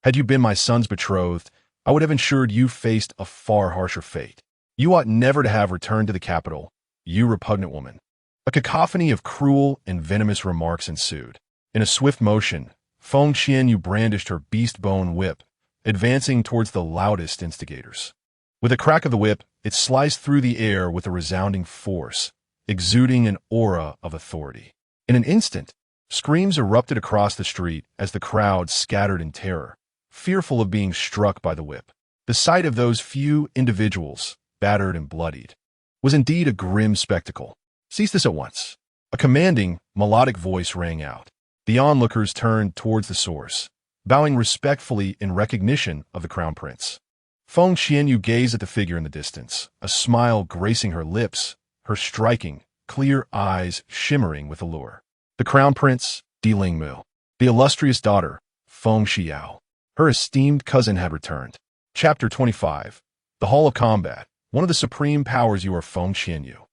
Had you been my son's betrothed, I would have ensured you faced a far harsher fate. You ought never to have returned to the capital, you repugnant woman. A cacophony of cruel and venomous remarks ensued. In a swift motion, Feng Qianyue brandished her beast-bone whip, advancing towards the loudest instigators. With a crack of the whip, it sliced through the air with a resounding force, exuding an aura of authority. In an instant, screams erupted across the street as the crowd scattered in terror, fearful of being struck by the whip. The sight of those few individuals, battered and bloodied, was indeed a grim spectacle. Cease this at once. A commanding, melodic voice rang out. The onlookers turned towards the source, bowing respectfully in recognition of the crown prince. Feng Qianyue gazed at the figure in the distance, a smile gracing her lips, her striking, clear eyes shimmering with allure. The crown prince, Di Lingmu, the illustrious daughter, Feng Qianyue. Her esteemed cousin had returned. Chapter 25. The Hall of Combat. One of the supreme powers you are, Feng Qianyue.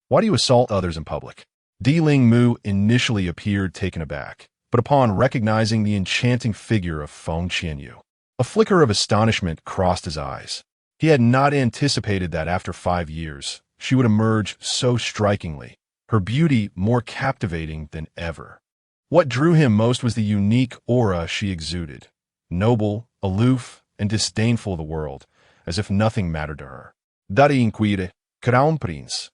Why do you assault others in public? Di Lingmu initially appeared taken aback, but upon recognizing the enchanting figure of Feng Qianyue, a flicker of astonishment crossed his eyes. He had not anticipated that after 5 years, she would emerge so strikingly, her beauty more captivating than ever. What drew him most was the unique aura she exuded, noble, aloof, and disdainful of the world, as if nothing mattered to her. Dari inquire, Crown Prince.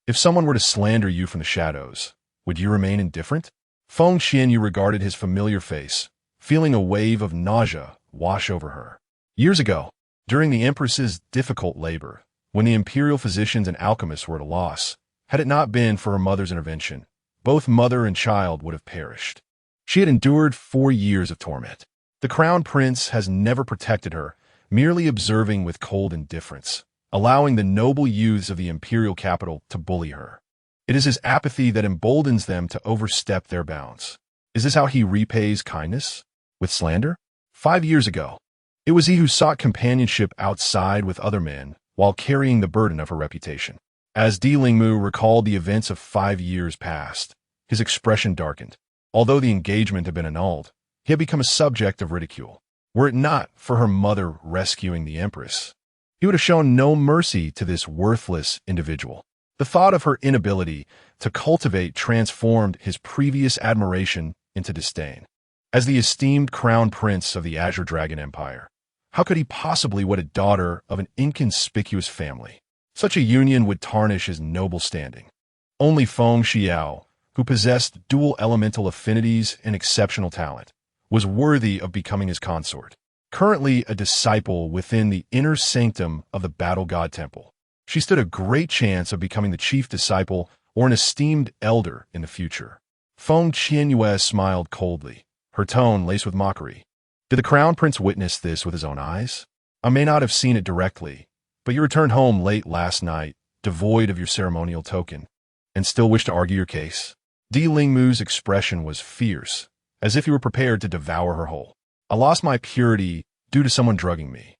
If someone were to slander you from the shadows, would you remain indifferent? Feng Qianyue regarded his familiar face, feeling a wave of nausea wash over her. Years ago, during the Empress's difficult labor, when the imperial physicians and alchemists were at a loss, had it not been for her mother's intervention, both mother and child would have perished. She had endured 4 years of torment. The crown prince has never protected her, merely observing with cold indifference, allowing the noble youths of the imperial capital to bully her. It is his apathy that emboldens them to overstep their bounds. Is this how he repays kindness? With slander? 5 years ago, it was he who sought companionship outside with other men while carrying the burden of her reputation. As Di Lingmu recalled the events of 5 years past, his expression darkened. Although the engagement had been annulled, he had become a subject of ridicule. Were it not for her mother rescuing the Empress, he would have shown no mercy to this worthless individual. The thought of her inability to cultivate transformed his previous admiration into disdain. As the esteemed crown prince of the Azure Dragon Empire, how could he possibly wed a daughter of an inconspicuous family? Such a union would tarnish his noble standing. Only Feng Qianyue, who possessed dual elemental affinities and exceptional talent, was worthy of becoming his consort. Currently a disciple within the inner sanctum of the Battle God Temple, she stood a great chance of becoming the chief disciple or an esteemed elder in the future. Feng Qianyue smiled coldly, her tone laced with mockery. Did the crown prince witness this with his own eyes? I may not have seen it directly, but you returned home late last night, devoid of your ceremonial token, and still wish to argue your case. Di Lingmu's expression was fierce, as if he were prepared to devour her whole. I lost my purity due to someone drugging me.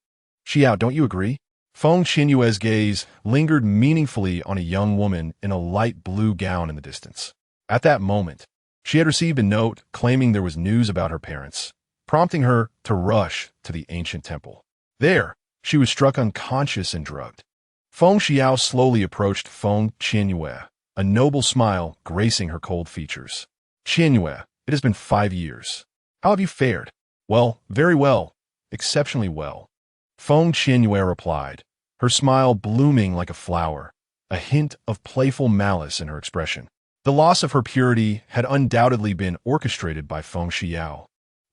Xiao, don't you agree? Feng Qianyue's gaze lingered meaningfully on a young woman in a light blue gown in the distance. At that moment, she had received a note claiming there was news about her parents, prompting her to rush to the ancient temple. There, she was struck unconscious and drugged. Feng Qianyue slowly approached Feng Qianyue, a noble smile gracing her cold features. Qianyue, it has been 5 years. How have you fared? Well, very well, exceptionally well. Feng Qianyue replied, her smile blooming like a flower, a hint of playful malice in her expression. The loss of her purity had undoubtedly been orchestrated by Feng Qianyue.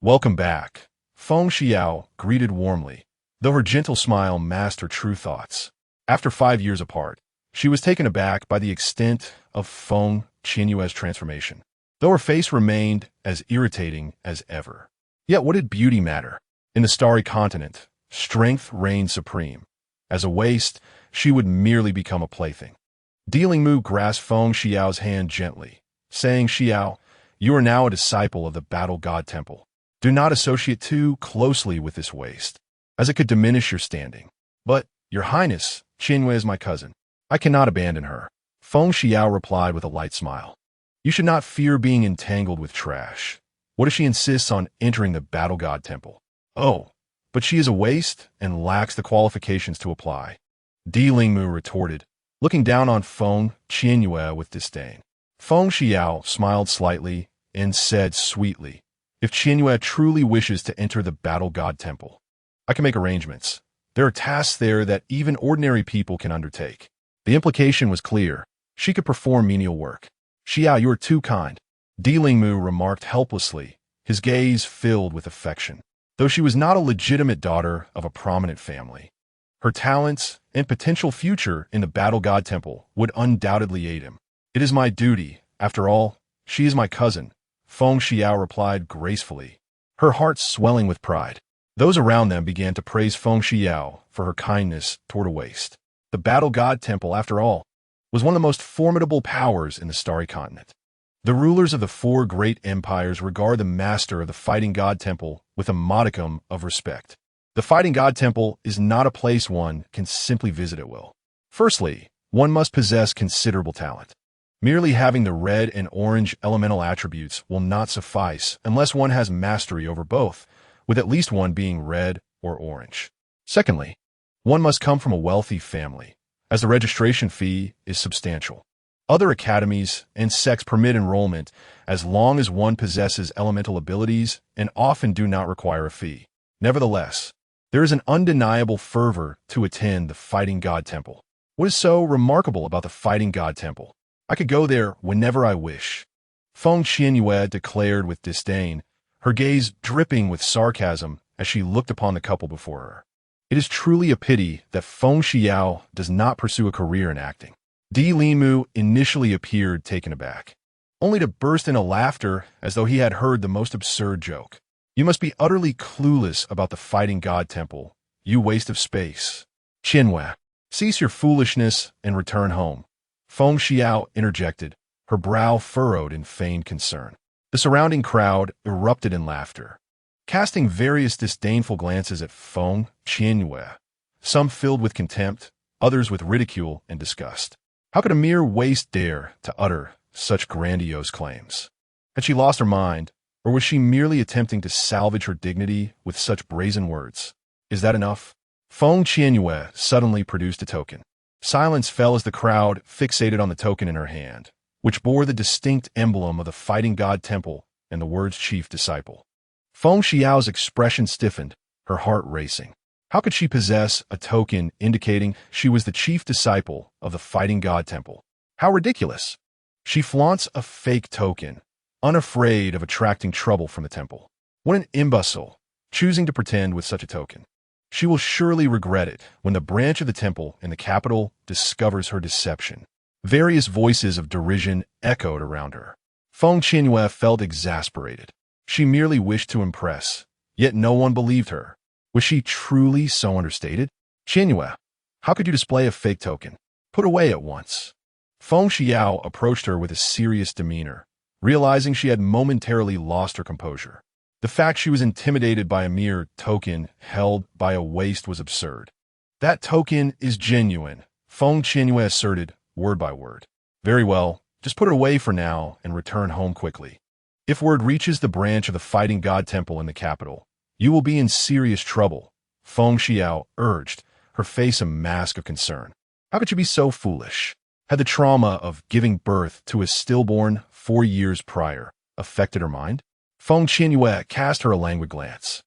Welcome back. Feng Qianyue greeted warmly, though her gentle smile masked her true thoughts. After 5 years apart, she was taken aback by the extent of Feng Qianyue's transformation, though her face remained as irritating as ever. Yet what did beauty matter? In the starry continent, strength reigned supreme. As a waste, she would merely become a plaything. Di Lingmu grasped Feng Qianyue's hand gently, saying, Xiao, you are now a disciple of the Battle God Temple. Do not associate too closely with this waste, as it could diminish your standing. But, Your Highness, Qianyue is my cousin. I cannot abandon her. Feng Qianyue replied with a light smile. You should not fear being entangled with trash. What if she insists on entering the Battle God Temple? Oh, but she is a waste and lacks the qualifications to apply. Di Lingmu retorted, looking down on Feng Qianyue with disdain. Feng Qianyue smiled slightly and said sweetly, if Qianyue truly wishes to enter the Battle God Temple, I can make arrangements. There are tasks there that even ordinary people can undertake. The implication was clear. She could perform menial work. Xiao, you are too kind. Di Lingmu remarked helplessly, his gaze filled with affection. Though she was not a legitimate daughter of a prominent family, her talents and potential future in the Battle God Temple would undoubtedly aid him. It is my duty. After all, she is my cousin, Feng Qianyue replied gracefully, her heart swelling with pride. Those around them began to praise Feng Qianyue for her kindness toward a waste. The Battle God Temple, after all, was one of the most formidable powers in the Starry Continent. The rulers of the four great empires regard the master of the Fighting God Temple with a modicum of respect. The Fighting God Temple is not a place one can simply visit at will. Firstly, one must possess considerable talent. Merely having the red and orange elemental attributes will not suffice unless one has mastery over both, with at least one being red or orange. Secondly, one must come from a wealthy family, as the registration fee is substantial. Other academies and sects permit enrollment as long as one possesses elemental abilities and often do not require a fee. Nevertheless, there is an undeniable fervor to attend the Fighting God Temple. What is so remarkable about the Fighting God Temple? I could go there whenever I wish. Feng Qianyue declared with disdain, her gaze dripping with sarcasm as she looked upon the couple before her. It is truly a pity that Feng Qianyue does not pursue a career in acting. Di Limu initially appeared taken aback, only to burst into laughter as though he had heard the most absurd joke. You must be utterly clueless about the Fighting God Temple, you waste of space. Qianyue, cease your foolishness and return home. Feng Qianyue interjected, her brow furrowed in feigned concern. The surrounding crowd erupted in laughter, casting various disdainful glances at Feng Qianyue, some filled with contempt, others with ridicule and disgust. How could a mere waste dare to utter such grandiose claims? Had she lost her mind, or was she merely attempting to salvage her dignity with such brazen words? Is that enough? Feng Qianyue suddenly produced a token. Silence fell as the crowd fixated on the token in her hand, which bore the distinct emblem of the Fighting God Temple and the words Chief Disciple. Feng Qianyue's expression stiffened, her heart racing. How could she possess a token indicating she was the chief disciple of the Fighting God Temple? How ridiculous! She flaunts a fake token, unafraid of attracting trouble from the temple. What an imbecile, choosing to pretend with such a token. She will surely regret it when the branch of the temple in the capital discovers her deception. Various voices of derision echoed around her. Feng Qianyue felt exasperated. She merely wished to impress, yet no one believed her. Was she truly so understated? Qianyue, how could you display a fake token? Put away at once. Feng Qianyue approached her with a serious demeanor, realizing she had momentarily lost her composure. The fact she was intimidated by a mere token held by a waste was absurd. That token is genuine, Feng Qianyue asserted, word by word. Very well, just put it away for now and return home quickly. If word reaches the branch of the Fighting God Temple in the capital, you will be in serious trouble, Feng Qianyue urged, her face a mask of concern. How could you be so foolish? Had the trauma of giving birth to a stillborn 4 years prior affected her mind? Feng Qianyue cast her a languid glance,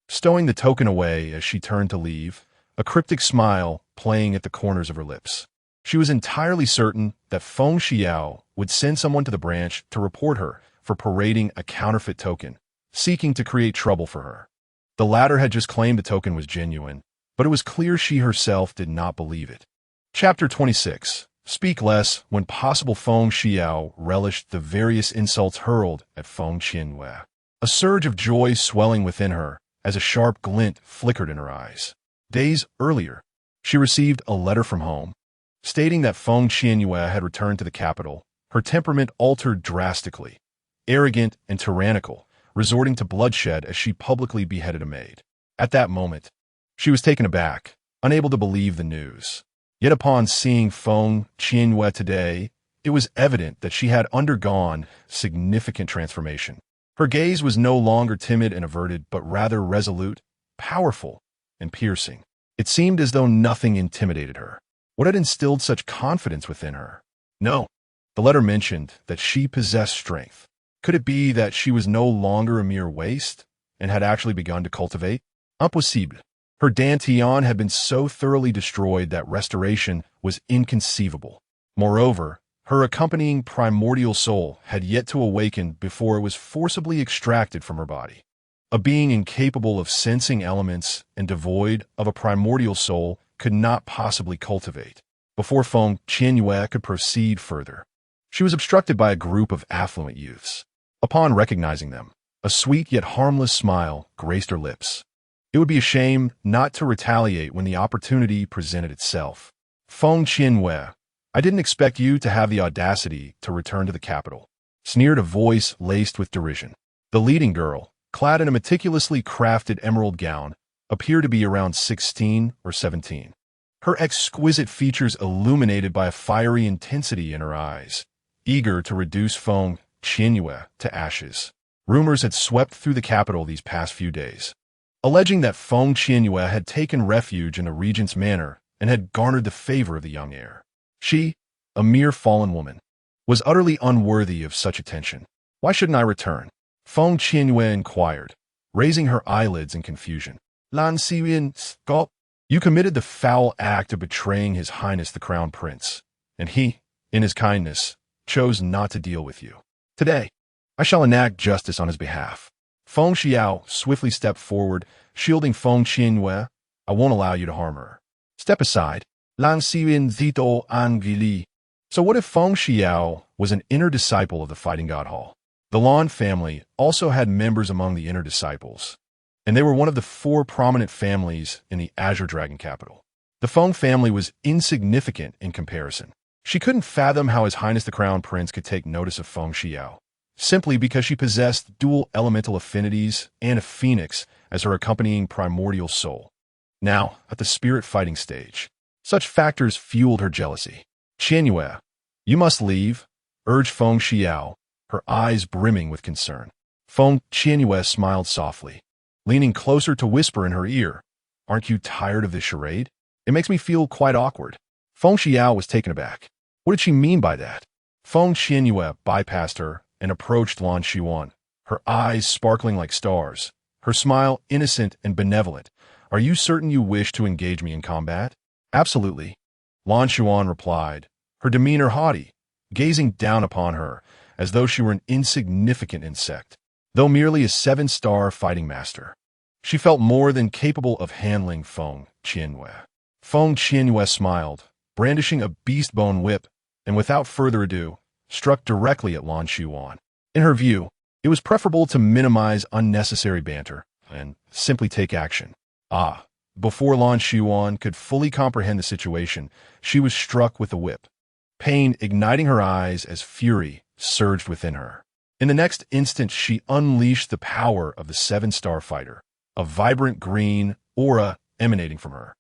stowing the token away as she turned to leave, a cryptic smile playing at the corners of her lips. She was entirely certain that Feng Qianyue would send someone to the branch to report her for parading a counterfeit token, seeking to create trouble for her. The latter had just claimed the token was genuine, but it was clear she herself did not believe it. Chapter 26. Speak less. When possible, Feng Qianyue relished the various insults hurled at Feng Qianyue, a surge of joy swelling within her as a sharp glint flickered in her eyes. Days earlier, she received a letter from home, stating that Feng Qianyue had returned to the capital, her temperament altered drastically, arrogant and tyrannical, resorting to bloodshed as she publicly beheaded a maid. At that moment, she was taken aback, unable to believe the news. Yet upon seeing Feng Qianyue today, it was evident that she had undergone significant transformation. Her gaze was no longer timid and averted, but rather resolute, powerful, and piercing. It seemed as though nothing intimidated her. What had instilled such confidence within her? No. The letter mentioned that she possessed strength. Could it be that she was no longer a mere waste and had actually begun to cultivate? Impossible. Her dantian had been so thoroughly destroyed that restoration was inconceivable. Moreover, her accompanying primordial soul had yet to awaken before it was forcibly extracted from her body. A being incapable of sensing elements and devoid of a primordial soul could not possibly cultivate. Before Feng Qianyue could proceed further, she was obstructed by a group of affluent youths. Upon recognizing them, A sweet yet harmless smile graced her lips. It would be a shame not to retaliate when the opportunity presented itself. Feng Qianyue, I didn't expect you to have the audacity to return to the capital, sneered a voice laced with derision. The leading girl, clad in a meticulously crafted emerald gown, appeared to be around 16 or 17. Her exquisite features illuminated by a fiery intensity in her eyes, eager to reduce Feng Qianyue to ashes. Rumors had swept through the capital these past few days, alleging that Feng Qianyue had taken refuge in the Regent's manor and had garnered the favor of the young heir. She, a mere fallen woman, was utterly unworthy of such attention. Why shouldn't I return? Feng Qianyue inquired, raising her eyelids in confusion. Lan Xiyin, gulp. You committed the foul act of betraying His Highness the Crown Prince, and he, in his kindness, chose not to deal with you. Today, I shall enact justice on his behalf. Feng Xiao swiftly stepped forward, shielding Feng Qianyue. I won't allow you to harm her. Step aside. Lan Xiyin zito an gili. So what if Feng Xiao was an inner disciple of the Fighting God Hall? The Lan family also had members among the inner disciples, and they were one of the 4 prominent families in the Azure Dragon capital. The Feng family was insignificant in comparison. She couldn't fathom how His Highness the Crown Prince could take notice of Feng Xiao, simply because she possessed dual elemental affinities and a phoenix as her accompanying primordial soul. Now, at the spirit fighting stage, such factors fueled her jealousy. Qianyue, you must leave, urged Feng Xiao, her eyes brimming with concern. Feng Qianyue smiled softly, leaning closer to whisper in her ear, Aren't you tired of this charade? It makes me feel quite awkward. Feng Xiao was taken aback. What did she mean by that? Feng Qianyue bypassed her and approached Lan Xuan, her eyes sparkling like stars, her smile innocent and benevolent. Are you certain you wish to engage me in combat? Absolutely, Lan Xuan replied, her demeanor haughty, gazing down upon her as though she were an insignificant insect. Though merely a 7-star fighting master, she felt more than capable of handling Feng Qianyue. Feng Qianyue smiled, brandishing a beast-bone whip, and without further ado, struck directly at Lan Xuan. In her view, it was preferable to minimize unnecessary banter and simply take action. Before Lan Xuan could fully comprehend the situation, she was struck with a whip, pain igniting her eyes as fury surged within her. In the next instant, she unleashed the power of the 7-star fighter, a vibrant green aura emanating from her,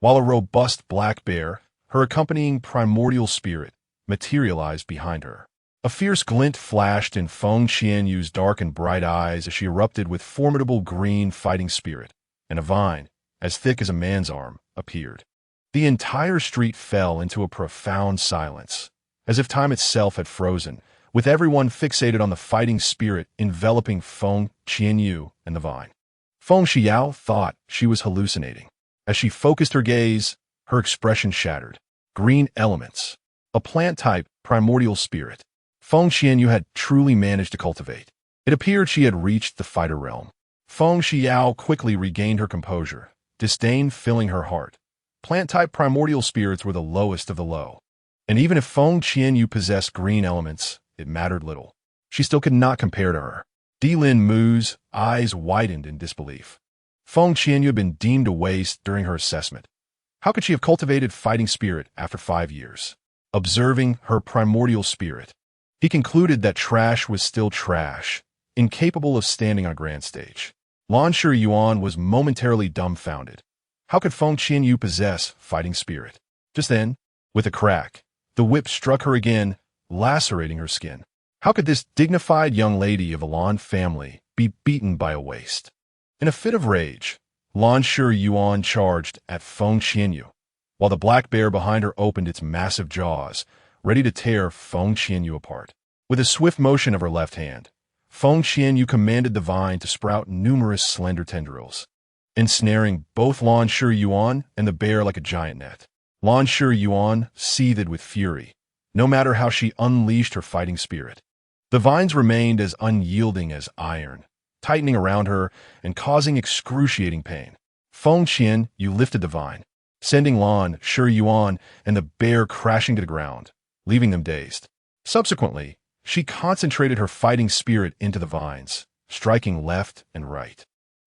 while a robust black bear, her accompanying primordial spirit, materialized behind her. A fierce glint flashed in Feng Qianyue's dark and bright eyes as she erupted with formidable green fighting spirit, and a vine, as thick as a man's arm, appeared. The entire street fell into a profound silence, as if time itself had frozen, with everyone fixated on the fighting spirit enveloping Feng Qianyue and the vine. Feng Xiao thought she was hallucinating. As she focused her gaze, her expression shattered. Green elements, a plant-type primordial spirit, Feng Qianyue had truly managed to cultivate. It appeared she had reached the fighter realm. Feng Xiao quickly regained her composure, disdain filling her heart. Plant-type primordial spirits were the lowest of the low. And even if Feng Qianyue possessed green elements, it mattered little. She still could not compare to her. Lin Mu's eyes widened in disbelief. Feng Qianyue had been deemed a waste during her assessment. How could she have cultivated fighting spirit after 5 years? Observing her primordial spirit, he concluded that trash was still trash, incapable of standing on a grand stage. Lan Yuan was momentarily dumbfounded. How could Feng Qianyue possess fighting spirit? Just then, with a crack, the whip struck her again, lacerating her skin. How could this dignified young lady of a Lan family be beaten by a waste? In a fit of rage, Lan Yuan charged at Feng Qianyue, while the black bear behind her opened its massive jaws, ready to tear Feng Qianyue apart. With a swift motion of her left hand, Feng Qianyue commanded the vine to sprout numerous slender tendrils, ensnaring both Lan Yuan and the bear like a giant net. Lan Yuan seethed with fury, no matter how she unleashed her fighting spirit. The vines remained as unyielding as iron, tightening around her and causing excruciating pain. Feng Qianyue lifted the vine, sending Lan Yuan and the bear crashing to the ground, leaving them dazed. Subsequently, she concentrated her fighting spirit into the vines, striking left and right.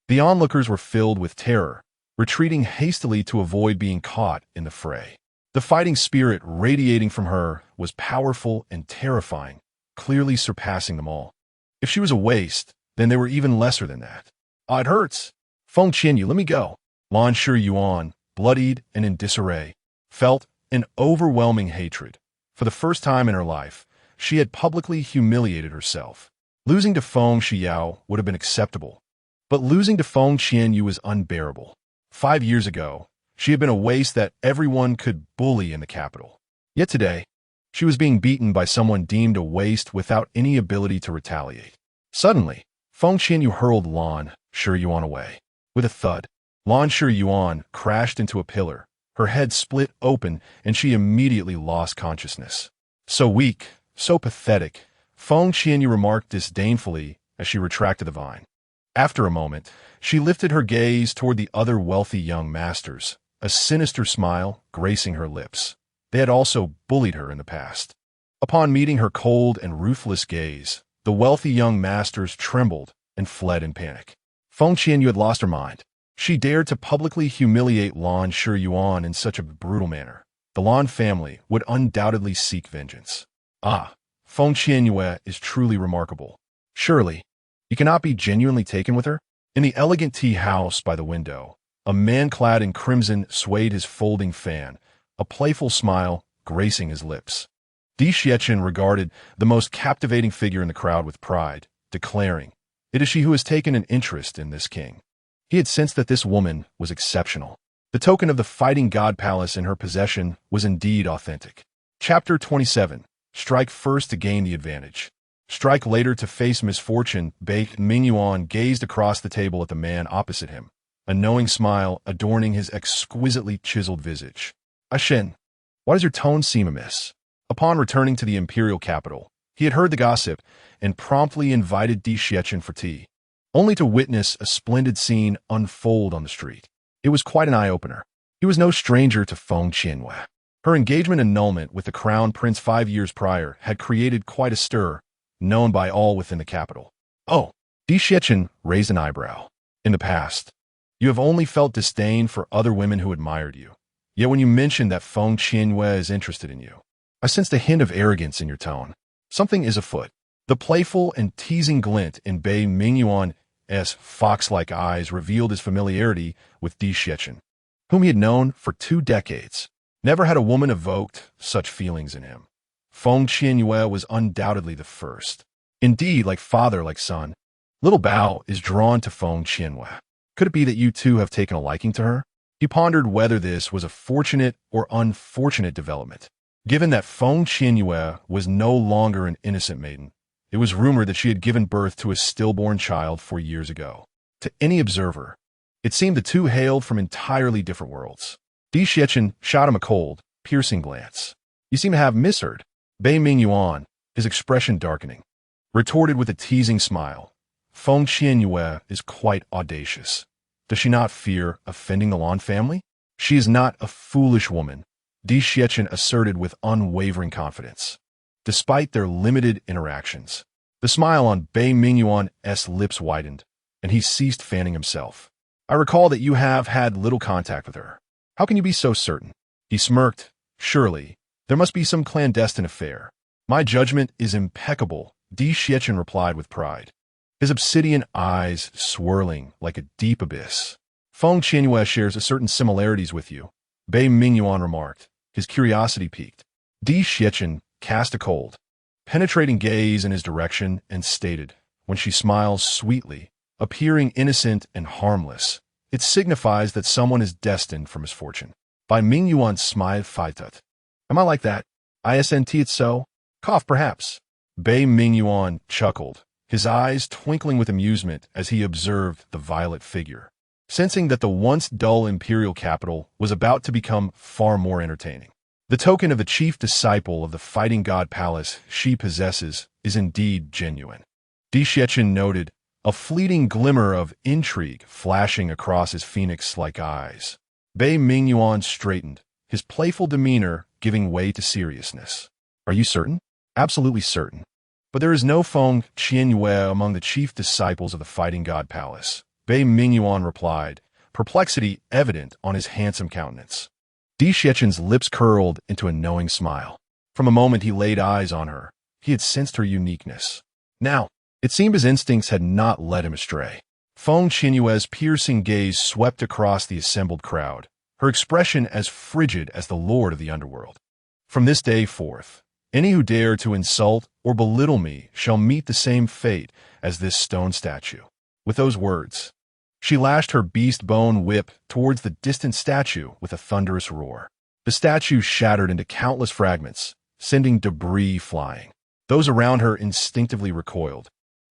The onlookers were filled with terror, retreating hastily to avoid being caught in the fray. The fighting spirit radiating from her was powerful and terrifying, clearly surpassing them all. If she was a waste, then they were even lesser than that. "Ah, it hurts. Feng Qianyue, let me go." Lan Shiyuan, bloodied and in disarray, felt an overwhelming hatred. For the first time in her life, she had publicly humiliated herself. Losing to Feng Qianyue would have been acceptable, but losing to Feng Qianyue was unbearable. 5 years ago, she had been a waste that everyone could bully in the capital. Yet today, she was being beaten by someone deemed a waste without any ability to retaliate. Suddenly, Feng Qianyue hurled Lan Shiyuan away. With a thud, Lan Shiyuan crashed into a pillar. Her head split open, and she immediately lost consciousness. "So weak, so pathetic," Feng Qianyue remarked disdainfully as she retracted the vine. After a moment, she lifted her gaze toward the other wealthy young masters, a sinister smile gracing her lips. They had also bullied her in the past. Upon meeting her cold and ruthless gaze, the wealthy young masters trembled and fled in panic. Feng Qianyue had lost her mind. She dared to publicly humiliate Lan Shiyuan in such a brutal manner. The Lan family would undoubtedly seek vengeance. Ah, Feng Qianyue is truly remarkable. Surely, you cannot be genuinely taken with her? In the elegant tea house by the window, a man clad in crimson swayed his folding fan, a playful smile gracing his lips. Di Xiechin regarded the most captivating figure in the crowd with pride, declaring, "It is she who has taken an interest in this king." He had sensed that this woman was exceptional. The token of the fighting god palace in her possession was indeed authentic. Chapter 27. Strike first to gain the advantage. Strike later to face misfortune. Bei Mingyuan gazed across the table at the man opposite him, a knowing smile adorning his exquisitely chiseled visage. "Ashen, why does your tone seem amiss?" Upon returning to the imperial capital, he had heard the gossip and promptly invited Di Xiechin for tea, only to witness a splendid scene unfold on the street. It was quite an eye-opener. He was no stranger to Feng Qianyue. Her engagement annulment with the crown prince 5 years prior had created quite a stir, known by all within the capital. "Oh," Di Xiechin raised an eyebrow. "In the past, you have only felt disdain for other women who admired you. Yet when you mentioned that Feng Qianyue is interested in you, I sensed a hint of arrogance in your tone. Something is afoot." The playful and teasing glint in Bei Mingyuan's fox-like eyes revealed his familiarity with Di Xiechin, whom he had known for 2 decades. Never had a woman evoked such feelings in him. Feng Qianyue was undoubtedly the first. Indeed, like father, like son, little Bao is drawn to Feng Qianyue. Could it be that you two have taken a liking to her? He pondered whether this was a fortunate or unfortunate development. Given that Feng Qianyue was no longer an innocent maiden, it was rumored that she had given birth to a stillborn child 4 years ago. To any observer, it seemed the two hailed from entirely different worlds. Di Xiechin shot him a cold, piercing glance. "You seem to have misheard." Bei Mingyuan, his expression darkening, retorted with a teasing smile. "Feng Qianyue is quite audacious. Does she not fear offending the Lan family?" "She is not a foolish woman," Di Xiechin asserted with unwavering confidence. Despite their limited interactions, the smile on Bei Mingyuan's lips widened, and he ceased fanning himself. "I recall that you have had little contact with her. How can you be so certain?" He smirked. "Surely, there must be some clandestine affair." "My judgment is impeccable," Di Xiechin replied with pride, his obsidian eyes swirling like a deep abyss. "Feng Qianyue shares a certain similarities with you," Bei Mingyuan remarked, his curiosity piqued. Di Xiechin cast a cold, penetrating gaze in his direction and stated, "When she smiles sweetly, appearing innocent and harmless, it signifies that someone is destined for misfortune." Bei Mingyuan smiled faitat. "Am I like that? Isn't it so?" "Cough, perhaps." Bei Mingyuan chuckled, his eyes twinkling with amusement as he observed the violet figure, sensing that the once dull imperial capital was about to become far more entertaining. The token of the chief disciple of the fighting god palace she possesses is indeed genuine. Di Xiechin noted, a fleeting glimmer of intrigue flashing across his phoenix-like eyes. Bei Mingyuan straightened, his playful demeanor giving way to seriousness. "Are you certain?" "Absolutely certain." But there is no Feng Qianyue among the chief disciples of the Fighting God Palace, Bei Mingyuan replied, perplexity evident on his handsome countenance. Di Xiechen's lips curled into a knowing smile. From a moment he laid eyes on her, he had sensed her uniqueness. Now, it seemed his instincts had not led him astray. Feng Qianyue's piercing gaze swept across the assembled crowd, her expression as frigid as the lord of the underworld. From this day forth, any who dare to insult or belittle me shall meet the same fate as this stone statue. With those words, she lashed her beast-bone whip towards the distant statue with a thunderous roar. The statue shattered into countless fragments, sending debris flying. Those around her instinctively recoiled,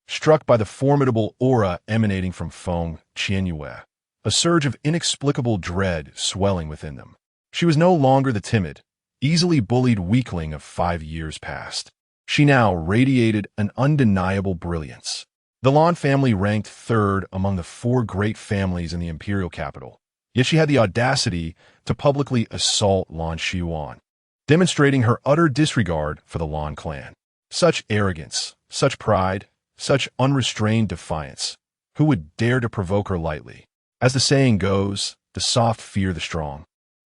struck by the formidable aura emanating from Feng Qianyue, a surge of inexplicable dread swelling within them. She was no longer the timid, easily bullied weakling of 5 years past. She now radiated an undeniable brilliance. The Lan family ranked third among the 4 great families in the imperial capital, yet she had the audacity to publicly assault Lan Xiyuan, demonstrating her utter disregard for the Lan clan. Such arrogance, such pride, such unrestrained defiance. Who would dare to provoke her lightly? As the saying goes, the soft fear the strong.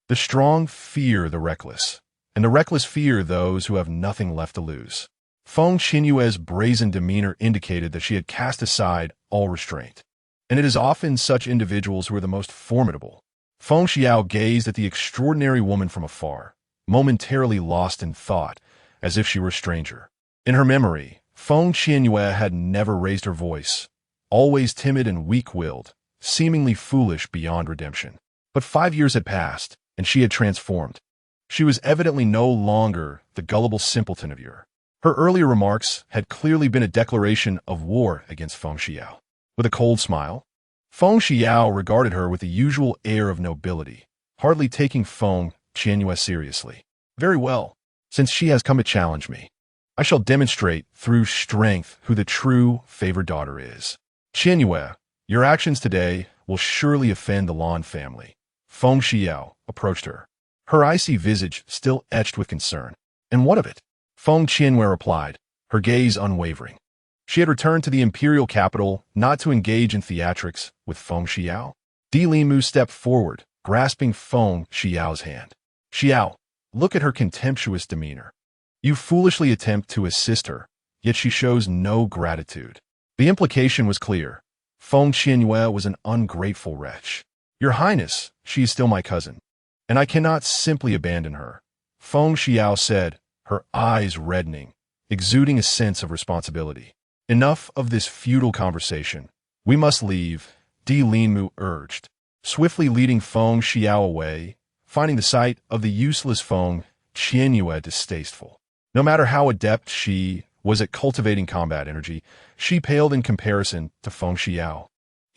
The strong fear the reckless, and the reckless fear those who have nothing left to lose. Feng Qianyue's brazen demeanor indicated that she had cast aside all restraint. And it is often such individuals who are the most formidable. Feng Xiao gazed at the extraordinary woman from afar, momentarily lost in thought, as if she were a stranger. In her memory, Feng Qianyue had never raised her voice, always timid and weak-willed, seemingly foolish beyond redemption. But 5 years had passed, and she had transformed. She was evidently no longer the gullible simpleton of yore. Her earlier remarks had clearly been a declaration of war against Feng Xiao. With a cold smile, Feng Xiao regarded her with the usual air of nobility, hardly taking Feng Qianyue seriously. Very well, since she has come to challenge me, I shall demonstrate through strength who the true favored daughter is. Qianyue, your actions today will surely offend the Lan family. Feng Xiao approached her, her icy visage still etched with concern. And what of it? Feng Qianyue replied, her gaze unwavering. She had returned to the imperial capital not to engage in theatrics with Feng Xiao. Di Limu stepped forward, grasping Feng Xiao's hand. Xiao, look at her contemptuous demeanor. You foolishly attempt to assist her, yet she shows no gratitude. The implication was clear. Feng Qianyue was an ungrateful wretch. Your Highness, she is still my cousin, and I cannot simply abandon her, Feng Xiao said, her eyes reddening, exuding a sense of responsibility. Enough of this futile conversation. We must leave, Di Limu urged, swiftly leading Feng Xiao away, finding the sight of the useless Feng Qianyue distasteful. No matter how adept she was at cultivating combat energy, she paled in comparison to Feng Xiao.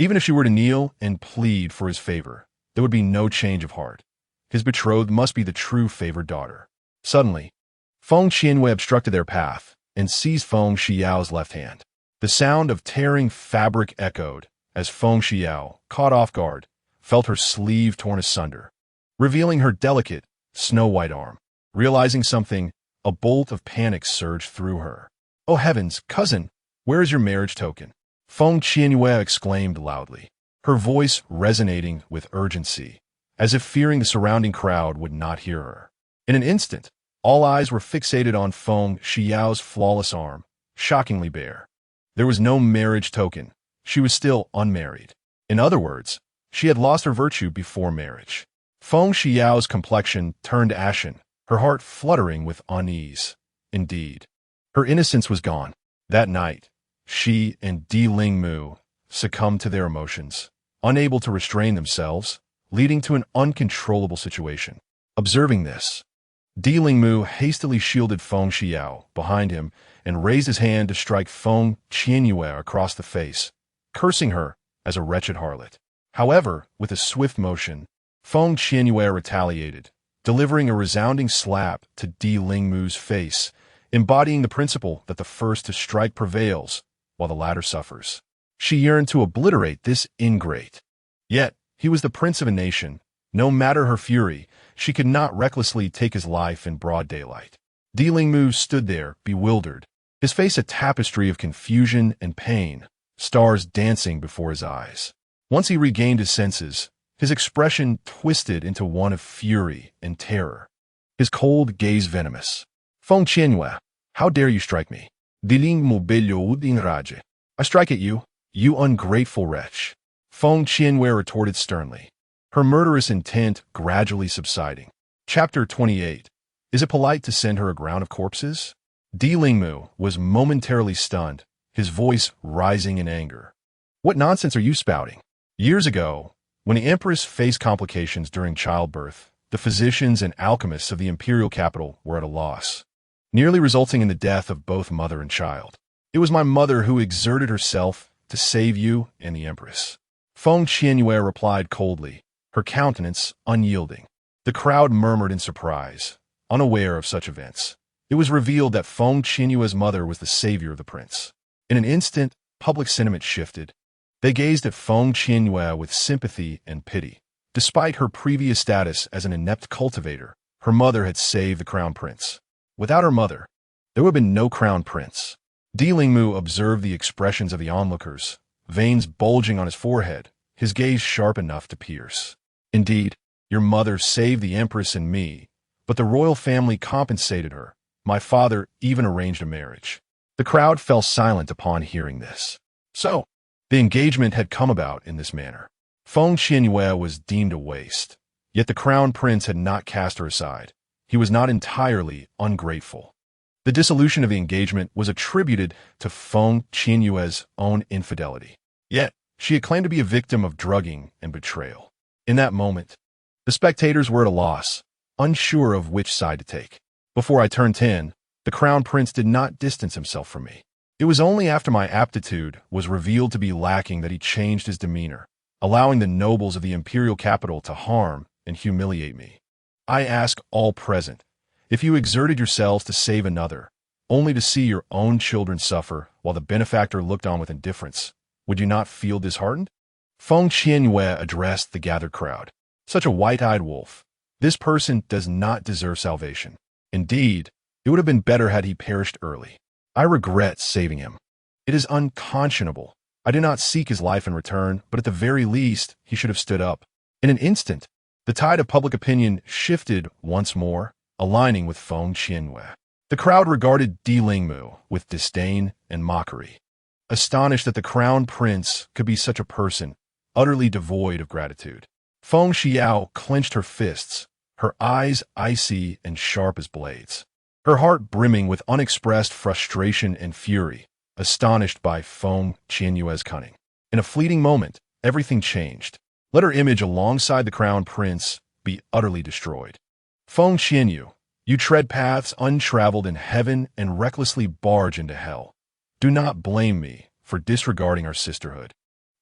Even if she were to kneel and plead for his favor, there would be no change of heart. His betrothed must be the true favored daughter. Suddenly, Feng Qianyue obstructed their path and seized Feng Xiao's left hand. The sound of tearing fabric echoed as Feng Xiao, caught off guard, felt her sleeve torn asunder, revealing her delicate, snow-white arm. Realizing something, a bolt of panic surged through her. Oh heavens, cousin, where is your marriage token? Feng Qianyue exclaimed loudly, her voice resonating with urgency, as if fearing the surrounding crowd would not hear her. In an instant, all eyes were fixated on Feng Xiao's flawless arm, shockingly bare. There was no marriage token. She was still unmarried. In other words, she had lost her virtue before marriage. Feng Xiao's complexion turned ashen, her heart fluttering with unease. Indeed, her innocence was gone. That night, she and Di Limu succumbed to their emotions, unable to restrain themselves, leading to an uncontrollable situation. Observing this, Di Limu hastily shielded Feng Xiao behind him and raised his hand to strike Feng Qianyue across the face, cursing her as a wretched harlot. However, with a swift motion, Feng Qianyue retaliated, delivering a resounding slap to Di Limu's face, embodying the principle that the first to strike prevails while the latter suffers. She yearned to obliterate this ingrate. Yet, he was the prince of a nation. No matter her fury, she could not recklessly take his life in broad daylight. Di Limu stood there, bewildered, his face a tapestry of confusion and pain, stars dancing before his eyes. Once he regained his senses, his expression twisted into one of fury and terror, his cold gaze venomous. Feng Qianyue, how dare you strike me? Diling mo bello uding raje. I strike at you, you ungrateful wretch. Feng Qianyue retorted sternly, her murderous intent gradually subsiding. Chapter 28. Is it polite to send her a ground of corpses? Di Lingmu was momentarily stunned, his voice rising in anger. What nonsense are you spouting? Years ago, when the Empress faced complications during childbirth, the physicians and alchemists of the imperial capital were at a loss, nearly resulting in the death of both mother and child. It was my mother who exerted herself to save you and the Empress. Feng Qianyue replied coldly, her countenance unyielding. The crowd murmured in surprise, unaware of such events. It was revealed that Feng Qianyue's mother was the savior of the prince. In an instant, public sentiment shifted. They gazed at Feng Qianyue with sympathy and pity. Despite her previous status as an inept cultivator, her mother had saved the crown prince. Without her mother, there would have been no crown prince. Di Lingmu observed the expressions of the onlookers, veins bulging on his forehead, his gaze sharp enough to pierce. Indeed, your mother saved the Empress and me, but the royal family compensated her. My father even arranged a marriage. The crowd fell silent upon hearing this. So, the engagement had come about in this manner. Feng Qianyue was deemed a waste, yet the crown prince had not cast her aside. He was not entirely ungrateful. The dissolution of the engagement was attributed to Feng Qianyue's own infidelity. Yet, she had claimed to be a victim of drugging and betrayal. In that moment, the spectators were at a loss, unsure of which side to take. Before I turned 10, the crown prince did not distance himself from me. It was only after my aptitude was revealed to be lacking that he changed his demeanor, allowing the nobles of the imperial capital to harm and humiliate me. I ask all present, if you exerted yourselves to save another, only to see your own children suffer while the benefactor looked on with indifference, would you not feel disheartened? Feng Qianyue addressed the gathered crowd. Such a white-eyed wolf. This person does not deserve salvation. Indeed, it would have been better had he perished early. I regret saving him. It is unconscionable. I do not seek his life in return, but at the very least, he should have stood up. In an instant, the tide of public opinion shifted once more, aligning with Feng Qianyue. The crowd regarded Di Lingmu with disdain and mockery, astonished that the crown prince could be such a person, utterly devoid of gratitude. Feng Qianyue clenched her fists, her eyes icy and sharp as blades, her heart brimming with unexpressed frustration and fury, astonished by Feng Qianyue's cunning. In a fleeting moment, everything changed. Let her image alongside the crown prince be utterly destroyed. Feng Qianyue, you tread paths untraveled in heaven and recklessly barge into hell. Do not blame me for disregarding our sisterhood.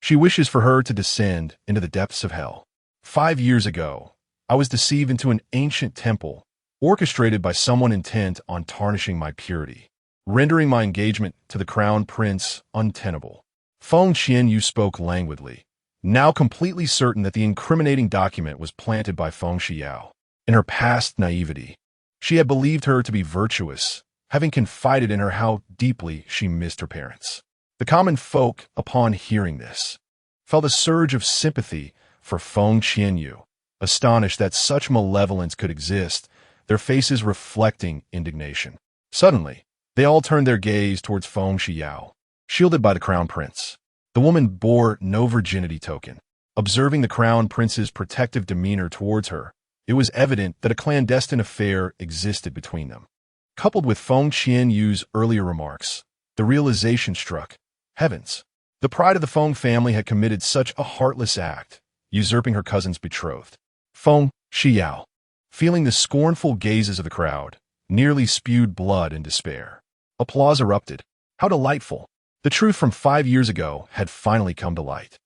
She wishes for her to descend into the depths of hell. 5 years ago, I was deceived into an ancient temple, orchestrated by someone intent on tarnishing my purity, rendering my engagement to the crown prince untenable. Feng Qianyue spoke languidly, now completely certain that the incriminating document was planted by Feng Qianyue. In her past naivety, she had believed her to be virtuous, having confided in her how deeply she missed her parents. The common folk, upon hearing this, felt a surge of sympathy for Feng Qianyue, astonished that such malevolence could exist, their faces reflecting indignation. Suddenly, they all turned their gaze towards Feng Qianyue, shielded by the crown prince. The woman bore no virginity token. Observing the crown prince's protective demeanor towards her, it was evident that a clandestine affair existed between them. Coupled with Feng Qianyue's earlier remarks, the realization struck. Heavens! The pride of the Feng family had committed such a heartless act, usurping her cousin's betrothed. Feng Qianyue, feeling the scornful gazes of the crowd, nearly spewed blood and despair. Applause erupted. How delightful! The truth from 5 years ago had finally come to light.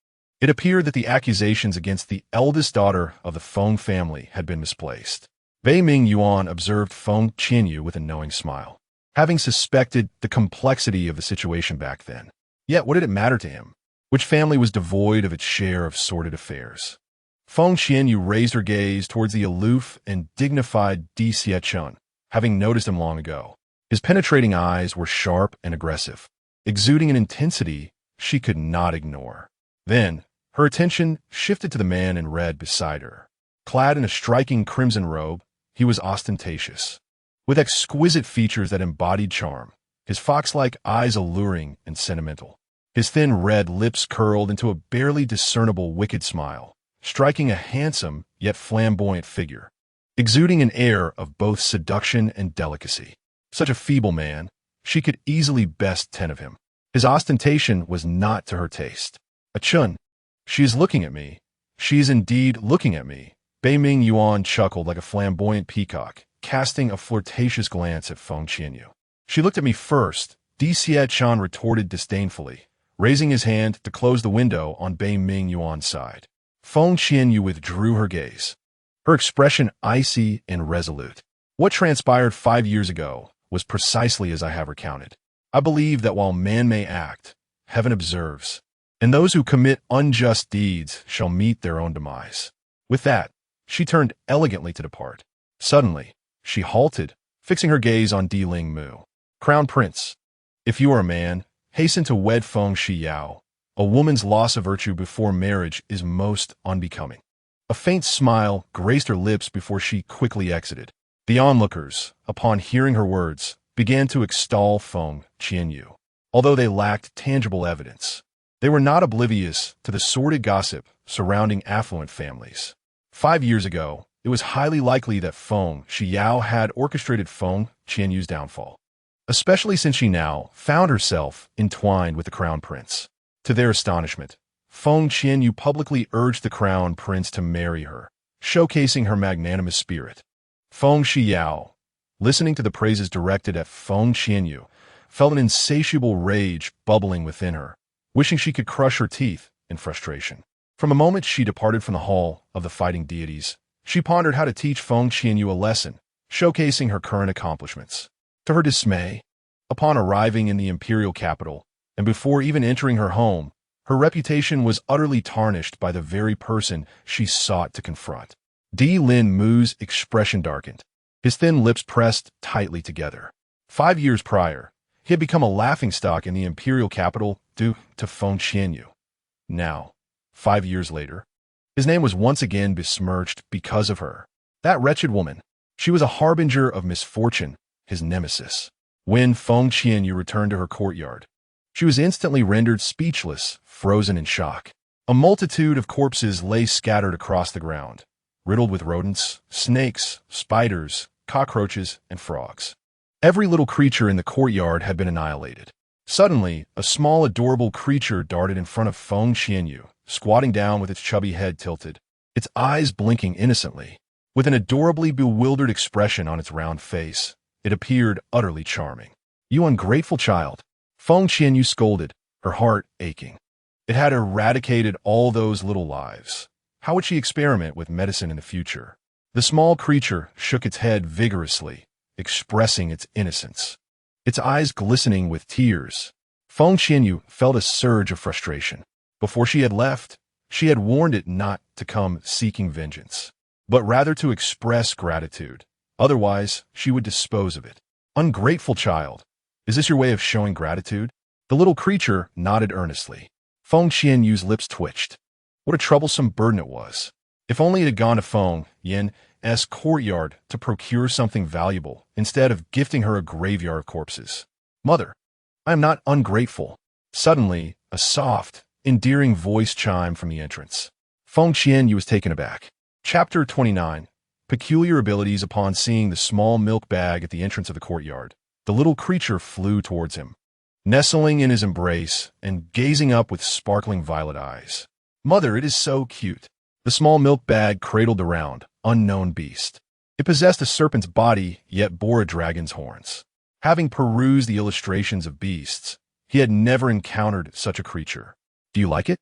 It appeared that the accusations against the eldest daughter of the Feng family had been misplaced. Bei Ming Yuan observed Feng Qianyue with a knowing smile, having suspected the complexity of the situation back then. Yet what did it matter to him? Which family was devoid of its share of sordid affairs? Feng Qianyue raised her gaze towards the aloof and dignified Di Xiechun, having noticed him long ago. His penetrating eyes were sharp and aggressive, exuding an intensity she could not ignore. Then, her attention shifted to the man in red beside her. Clad in a striking crimson robe, he was ostentatious, with exquisite features that embodied charm, his fox-like eyes alluring and sentimental. His thin red lips curled into a barely discernible wicked smile, striking a handsome yet flamboyant figure, exuding an air of both seduction and delicacy. Such a feeble man, she could easily best 10 of him. His ostentation was not to her taste. A chun. She is looking at me. She is indeed looking at me. Bei Ming Yuan chuckled like a flamboyant peacock, casting a flirtatious glance at Feng Qianyue. She looked at me first, Di Xie-chan retorted disdainfully, raising his hand to close the window on Bei Ming Yuan's side. Feng Qianyue withdrew her gaze, her expression icy and resolute. What transpired 5 years ago was precisely as I have recounted. I believe that while man may act, heaven observes, and those who commit unjust deeds shall meet their own demise. With that, she turned elegantly to depart. Suddenly, she halted, fixing her gaze on Di Ling Mu. Crown Prince, if you are a man, hasten to wed Feng Qianyue. A woman's loss of virtue before marriage is most unbecoming. A faint smile graced her lips before she quickly exited. The onlookers, upon hearing her words, began to extol Feng Qianyue. Although they lacked tangible evidence, they were not oblivious to the sordid gossip surrounding affluent families. 5 years ago, it was highly likely that Feng Qianyue had orchestrated Feng Qianyue's downfall, especially since she now found herself entwined with the crown prince. To their astonishment, Feng Qianyue publicly urged the crown prince to marry her, showcasing her magnanimous spirit. Feng Qianyue, listening to the praises directed at Feng Qianyue, felt an insatiable rage bubbling within her, wishing she could crush her teeth in frustration. From the moment she departed from the hall of the fighting deities, she pondered how to teach Feng Qianyue a lesson, showcasing her current accomplishments. To her dismay, upon arriving in the imperial capital, and before even entering her home, her reputation was utterly tarnished by the very person she sought to confront. Di Lin Mu's expression darkened, his thin lips pressed tightly together. 5 years prior, he had become a laughingstock in the imperial capital due to Feng Qianyue. Now, 5 years later, his name was once again besmirched because of her. That wretched woman. She was a harbinger of misfortune, his nemesis. When Feng Qianyue returned to her courtyard, she was instantly rendered speechless, frozen in shock. A multitude of corpses lay scattered across the ground, riddled with rodents, snakes, spiders, cockroaches, and frogs. Every little creature in the courtyard had been annihilated. Suddenly, a small, adorable creature darted in front of Feng Qianyue, squatting down with its chubby head tilted, its eyes blinking innocently. With an adorably bewildered expression on its round face, it appeared utterly charming. "You ungrateful child," Feng Qianyue scolded, her heart aching. It had eradicated all those little lives. How would she experiment with medicine in the future? The small creature shook its head vigorously, expressing its innocence, its eyes glistening with tears. Feng Qianyue felt a surge of frustration. Before she had left, she had warned it not to come seeking vengeance, but rather to express gratitude. Otherwise, she would dispose of it. "Ungrateful child, is this your way of showing gratitude?" The little creature nodded earnestly. Feng Qianyue's lips twitched. What a troublesome burden it was. If only it had gone to Feng Yan's courtyard to procure something valuable, instead of gifting her a graveyard of corpses. "Mother, I am not ungrateful." Suddenly, a soft, endearing voice chimed from the entrance. Feng Qianyue was taken aback. Chapter 29. Peculiar abilities. Upon seeing the small milk bag at the entrance of the courtyard, the little creature flew towards him, nestling in his embrace and gazing up with sparkling violet eyes. "Mother, it is so cute." The small milk bag cradled the round, unknown beast. It possessed a serpent's body, yet bore a dragon's horns. Having perused the illustrations of beasts, he had never encountered such a creature. "Do you like it?"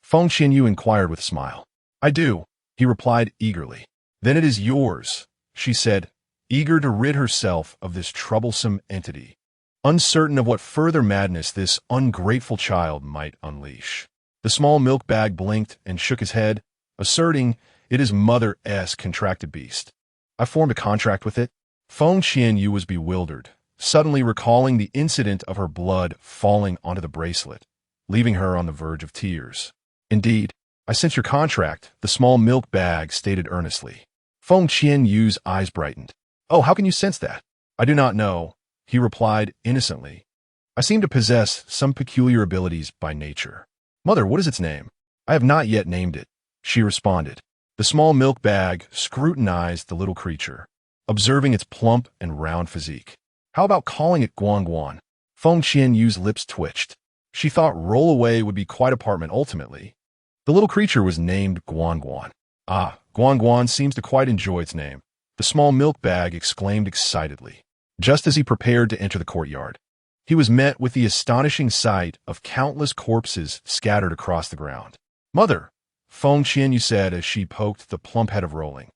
Feng Qianyue inquired with a smile. "I do," he replied eagerly. "Then it is yours," she said, eager to rid herself of this troublesome entity, uncertain of what further madness this ungrateful child might unleash. The small milk bag blinked and shook his head, asserting it is mother's contracted beast. "I formed a contract with it." Feng Qianyue was bewildered, suddenly recalling the incident of her blood falling onto the bracelet, leaving her on the verge of tears. Indeed, I sense your contract, the small milk bag stated earnestly. Feng Qianyue's eyes brightened. Oh, how can you sense that? I do not know, he replied innocently. I seem to possess some peculiar abilities by nature. Mother, what is its name? I have not yet named it, she responded. The small milk bag scrutinized the little creature, observing its plump and round physique. How about calling it Guan? Feng Qianyue's lips twitched. She thought Rollaway would be quite apartment ultimately. The little creature was named Guan. Ah, Guan seems to quite enjoy its name, the small milk bag exclaimed excitedly. Just as he prepared to enter the courtyard, he was met with the astonishing sight of countless corpses scattered across the ground. Mother, Feng Qianyue said as she poked the plump head of Rolling.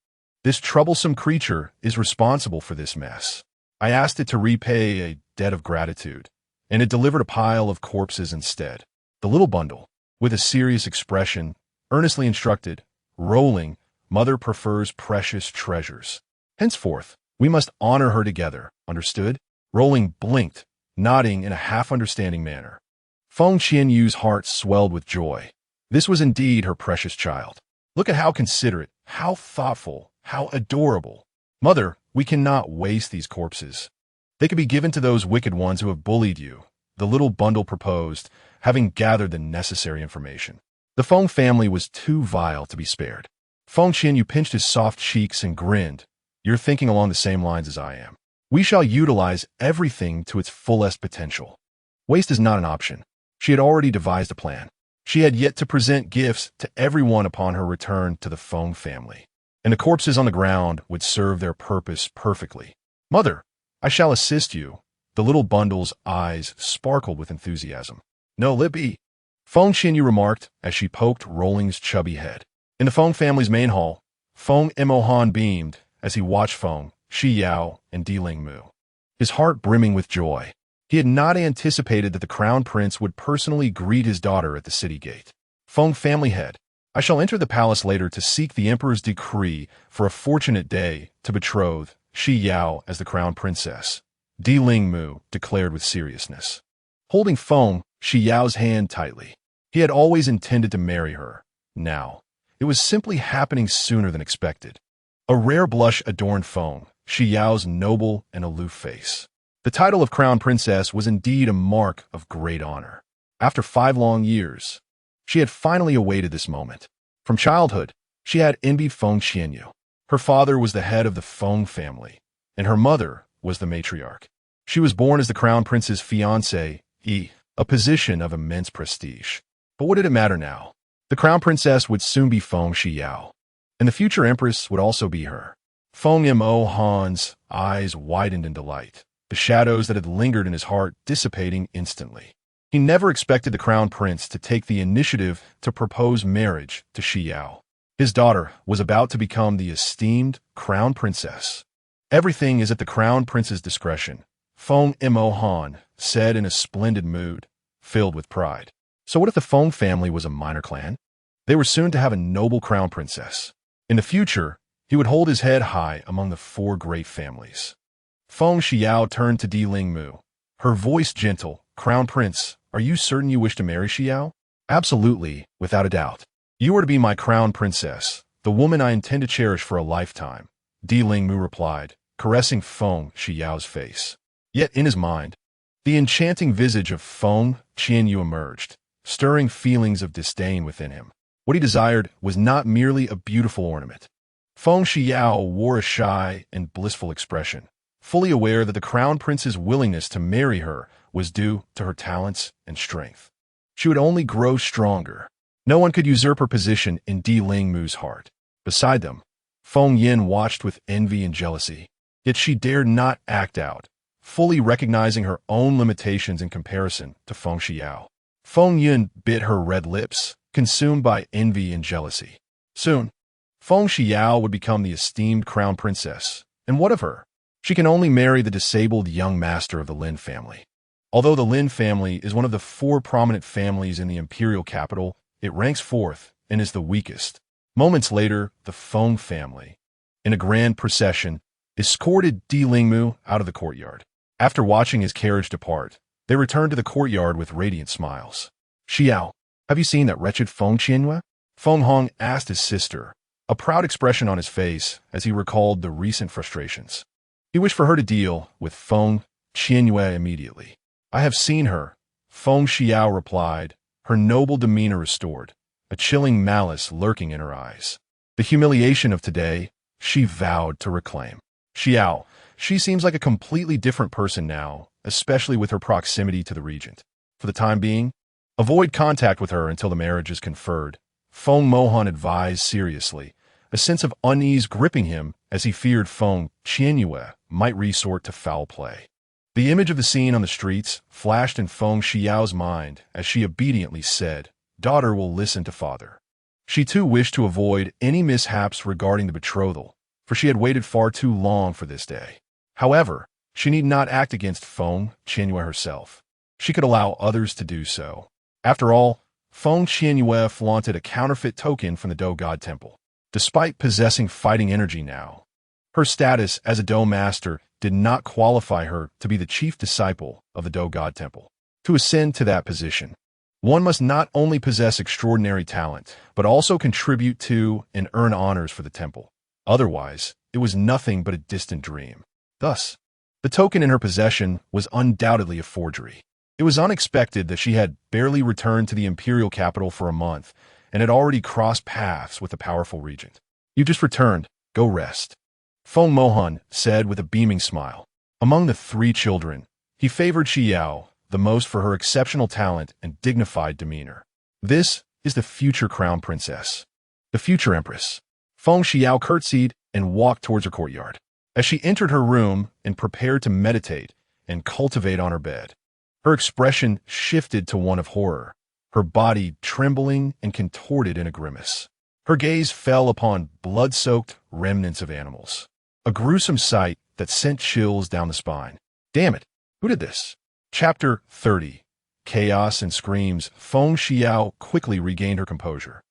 This troublesome creature is responsible for this mess. I asked it to repay a debt of gratitude, and it delivered a pile of corpses instead. The little bundle, with a serious expression, earnestly instructed, Rolling, Mother prefers precious treasures. Henceforth, we must honor her together, understood? Rolling blinked, nodding in a half-understanding manner. Feng Qianyue's heart swelled with joy. This was indeed her precious child. Look at how considerate, how thoughtful, how adorable. Mother, we cannot waste these corpses. They could be given to those wicked ones who have bullied you, the little bundle proposed, having gathered the necessary information. The Feng family was too vile to be spared. Feng Qianyue pinched his soft cheeks and grinned. You're thinking along the same lines as I am. We shall utilize everything to its fullest potential. Waste is not an option. She had already devised a plan. She had yet to present gifts to everyone upon her return to the Feng family, and the corpses on the ground would serve their purpose perfectly. Mother, I shall assist you. The little bundle's eyes sparkled with enthusiasm. No, let be, Feng Qianyue remarked as she poked Rolling's chubby head. In the Feng family's main hall, Feng Imohan beamed as he watched Feng, Shiyao, and Dilingmu, his heart brimming with joy. He had not anticipated that the crown prince would personally greet his daughter at the city gate. Feng family head, I shall enter the palace later to seek the emperor's decree for a fortunate day to betroth Shiyao as the crown princess, Dilingmu declared with seriousness, holding Feng Shiyao's hand tightly. He had always intended to marry her. Now, it was simply happening sooner than expected. A rare blush adorned Feng Shiyao's noble and aloof face. The title of crown princess was indeed a mark of great honor. After 5 long years, she had finally awaited this moment. From childhood, she had envied Feng Qianyue. Her father was the head of the Feng family, and her mother was the matriarch. She was born as the crown prince's fiancée, a position of immense prestige. But what did it matter now? The crown princess would soon be Feng Shiyao, and the future empress would also be her. Feng Imohan's eyes widened in delight, the shadows that had lingered in his heart dissipating instantly. He never expected the crown prince to take the initiative to propose marriage to Shiyao. His daughter was about to become the esteemed crown princess. Everything is at the crown prince's discretion, Feng Imohan said in a splendid mood, filled with pride. So what if the Feng family was a minor clan? They were soon to have a noble crown princess. In the future, he would hold his head high among the 4 great families. Feng Xiao turned to Dilingmu, her voice gentle. Crown Prince, are you certain you wish to marry Xiao? Absolutely, without a doubt. You are to be my crown princess, the woman I intend to cherish for a lifetime, Dilingmu replied, caressing Feng Xiao's face. Yet in his mind, the enchanting visage of Feng Qianyue emerged, stirring feelings of disdain within him. What he desired was not merely a beautiful ornament. Feng Xiao wore a shy and blissful expression, fully aware that the crown prince's willingness to marry her was due to her talents and strength. She would only grow stronger. No one could usurp her position in Dilingmu's heart. Beside them, Feng Yin watched with envy and jealousy, yet she dared not act out, fully recognizing her own limitations in comparison to Feng Xiao. Feng Yin bit her red lips, consumed by envy and jealousy. Soon, Feng Xiao would become the esteemed crown princess, and what of her? She can only marry the disabled young master of the Lin family. Although the Lin family is one of the 4 prominent families in the imperial capital, it ranks 4th and is the weakest. Moments later, the Feng family, in a grand procession, escorted Dilingmu out of the courtyard. After watching his carriage depart, they returned to the courtyard with radiant smiles. Xiao, have you seen that wretched Feng Qianyue? Feng Hong asked his sister, a proud expression on his face as he recalled the recent frustrations. He wished for her to deal with Feng Qianyue immediately. I have seen her, Feng Xiao replied, her noble demeanor restored, a chilling malice lurking in her eyes. The humiliation of today, she vowed to reclaim. Xiao, she seems like a completely different person now, especially with her proximity to the Regent. For the time being, avoid contact with her until the marriage is conferred, Feng Mohan advised seriously, a sense of unease gripping him as he feared Feng Qianyue might resort to foul play. The image of the scene on the streets flashed in Feng Xiao's mind as she obediently said, "Daughter will listen to father." She too wished to avoid any mishaps regarding the betrothal, for she had waited far too long for this day. However, she need not act against Feng Qianyue herself. She could allow others to do so. After all, Feng Qianyue flaunted a counterfeit token from the Do God Temple. Despite possessing fighting energy now, her status as a Do Master did not qualify her to be the chief disciple of the Do God Temple. To ascend to that position, one must not only possess extraordinary talent, but also contribute to and earn honors for the temple. Otherwise, it was nothing but a distant dream. Thus, the token in her possession was undoubtedly a forgery. It was unexpected that she had barely returned to the imperial capital for a month and had already crossed paths with the powerful regent. "You just returned. Go rest," Feng Mohan said with a beaming smile. Among the three children, he favored Xiao the most for her exceptional talent and dignified demeanor. "This is the future crown princess, the future empress." Feng Xiao curtsied and walked towards her courtyard. As she entered her room and prepared to meditate and cultivate on her bed, her expression shifted to one of horror, her body trembling and contorted in a grimace. Her gaze fell upon blood-soaked remnants of animals, a gruesome sight that sent chills down the spine. Damn it, who did this? Chapter 30. Chaos and Screams. Feng Xiao quickly regained her composure,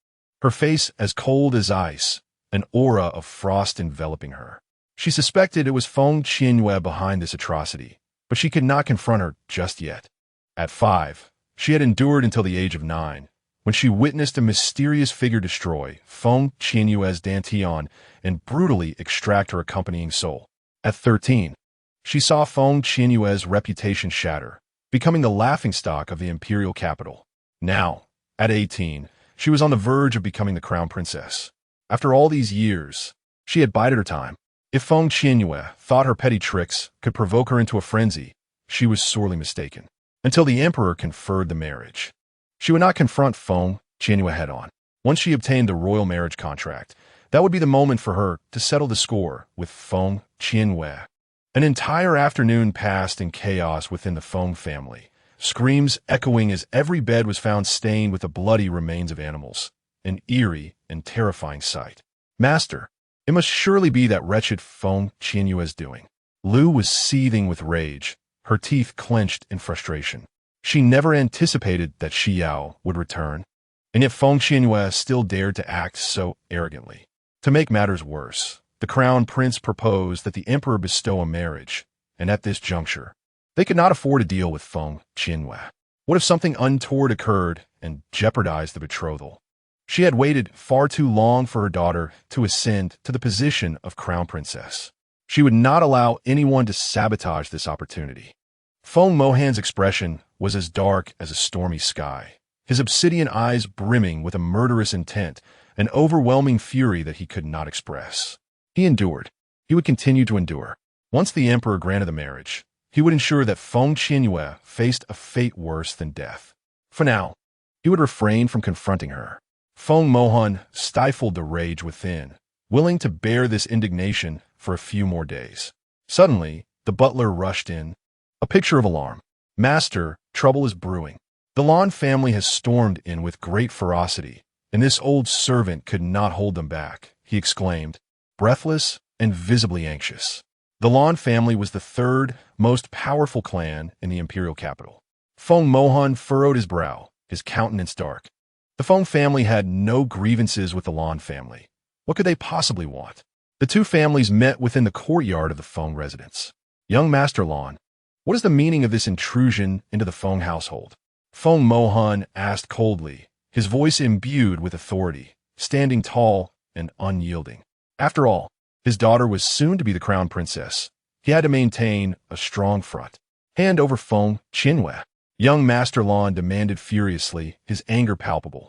her face as cold as ice, an aura of frost enveloping her. She suspected it was Feng Qianyue behind this atrocity, but she could not confront her just yet. At 5, she had endured until the age of 9, when she witnessed a mysterious figure destroy Feng Qianyue's dantian and brutally extract her accompanying soul. At 13, she saw Feng Qianyue's reputation shatter, becoming the laughingstock of the imperial capital. Now, at 18, she was on the verge of becoming the crown princess. After all these years, she had bided her time. If Feng Qianyue thought her petty tricks could provoke her into a frenzy, she was sorely mistaken. Until the emperor conferred the marriage, she would not confront Feng Qianyue head-on. Once she obtained the royal marriage contract, that would be the moment for her to settle the score with Feng Qianyue. An entire afternoon passed in chaos within the Feng family, screams echoing as every bed was found stained with the bloody remains of animals, an eerie and terrifying sight. "Master, it must surely be that wretched Feng Qianyue's doing." Lu was seething with rage, her teeth clenched in frustration. She never anticipated that Xiao would return, and yet Feng Qianyue still dared to act so arrogantly. To make matters worse, the crown prince proposed that the emperor bestow a marriage, and at this juncture, they could not afford to deal with Feng Qianyue. What if something untoward occurred and jeopardized the betrothal? She had waited far too long for her daughter to ascend to the position of crown princess. She would not allow anyone to sabotage this opportunity. Feng Mohan's expression was as dark as a stormy sky, his obsidian eyes brimming with a murderous intent, an overwhelming fury that he could not express. He endured. He would continue to endure. Once the emperor granted the marriage, he would ensure that Feng Qianyue faced a fate worse than death. For now, he would refrain from confronting her. Feng Mohan stifled the rage within, willing to bear this indignation for a few more days. Suddenly, the butler rushed in, a picture of alarm. "Master, trouble is brewing. The Lan family has stormed in with great ferocity, and this old servant could not hold them back," he exclaimed, breathless and visibly anxious. The Lan family was the third most powerful clan in the imperial capital. Feng Mohan furrowed his brow, his countenance dark. The Feng family had no grievances with the Lan family. What could they possibly want? The two families met within the courtyard of the Feng residence. "Young Master Lan, What is the meaning of this intrusion into the Feng household? Feng Mohan asked coldly, his voice imbued with authority, standing tall and unyielding. After all, his daughter was soon to be the crown princess. He had to maintain a strong front. Hand over Feng Qianyue. Young Master Lan demanded furiously, his anger palpable.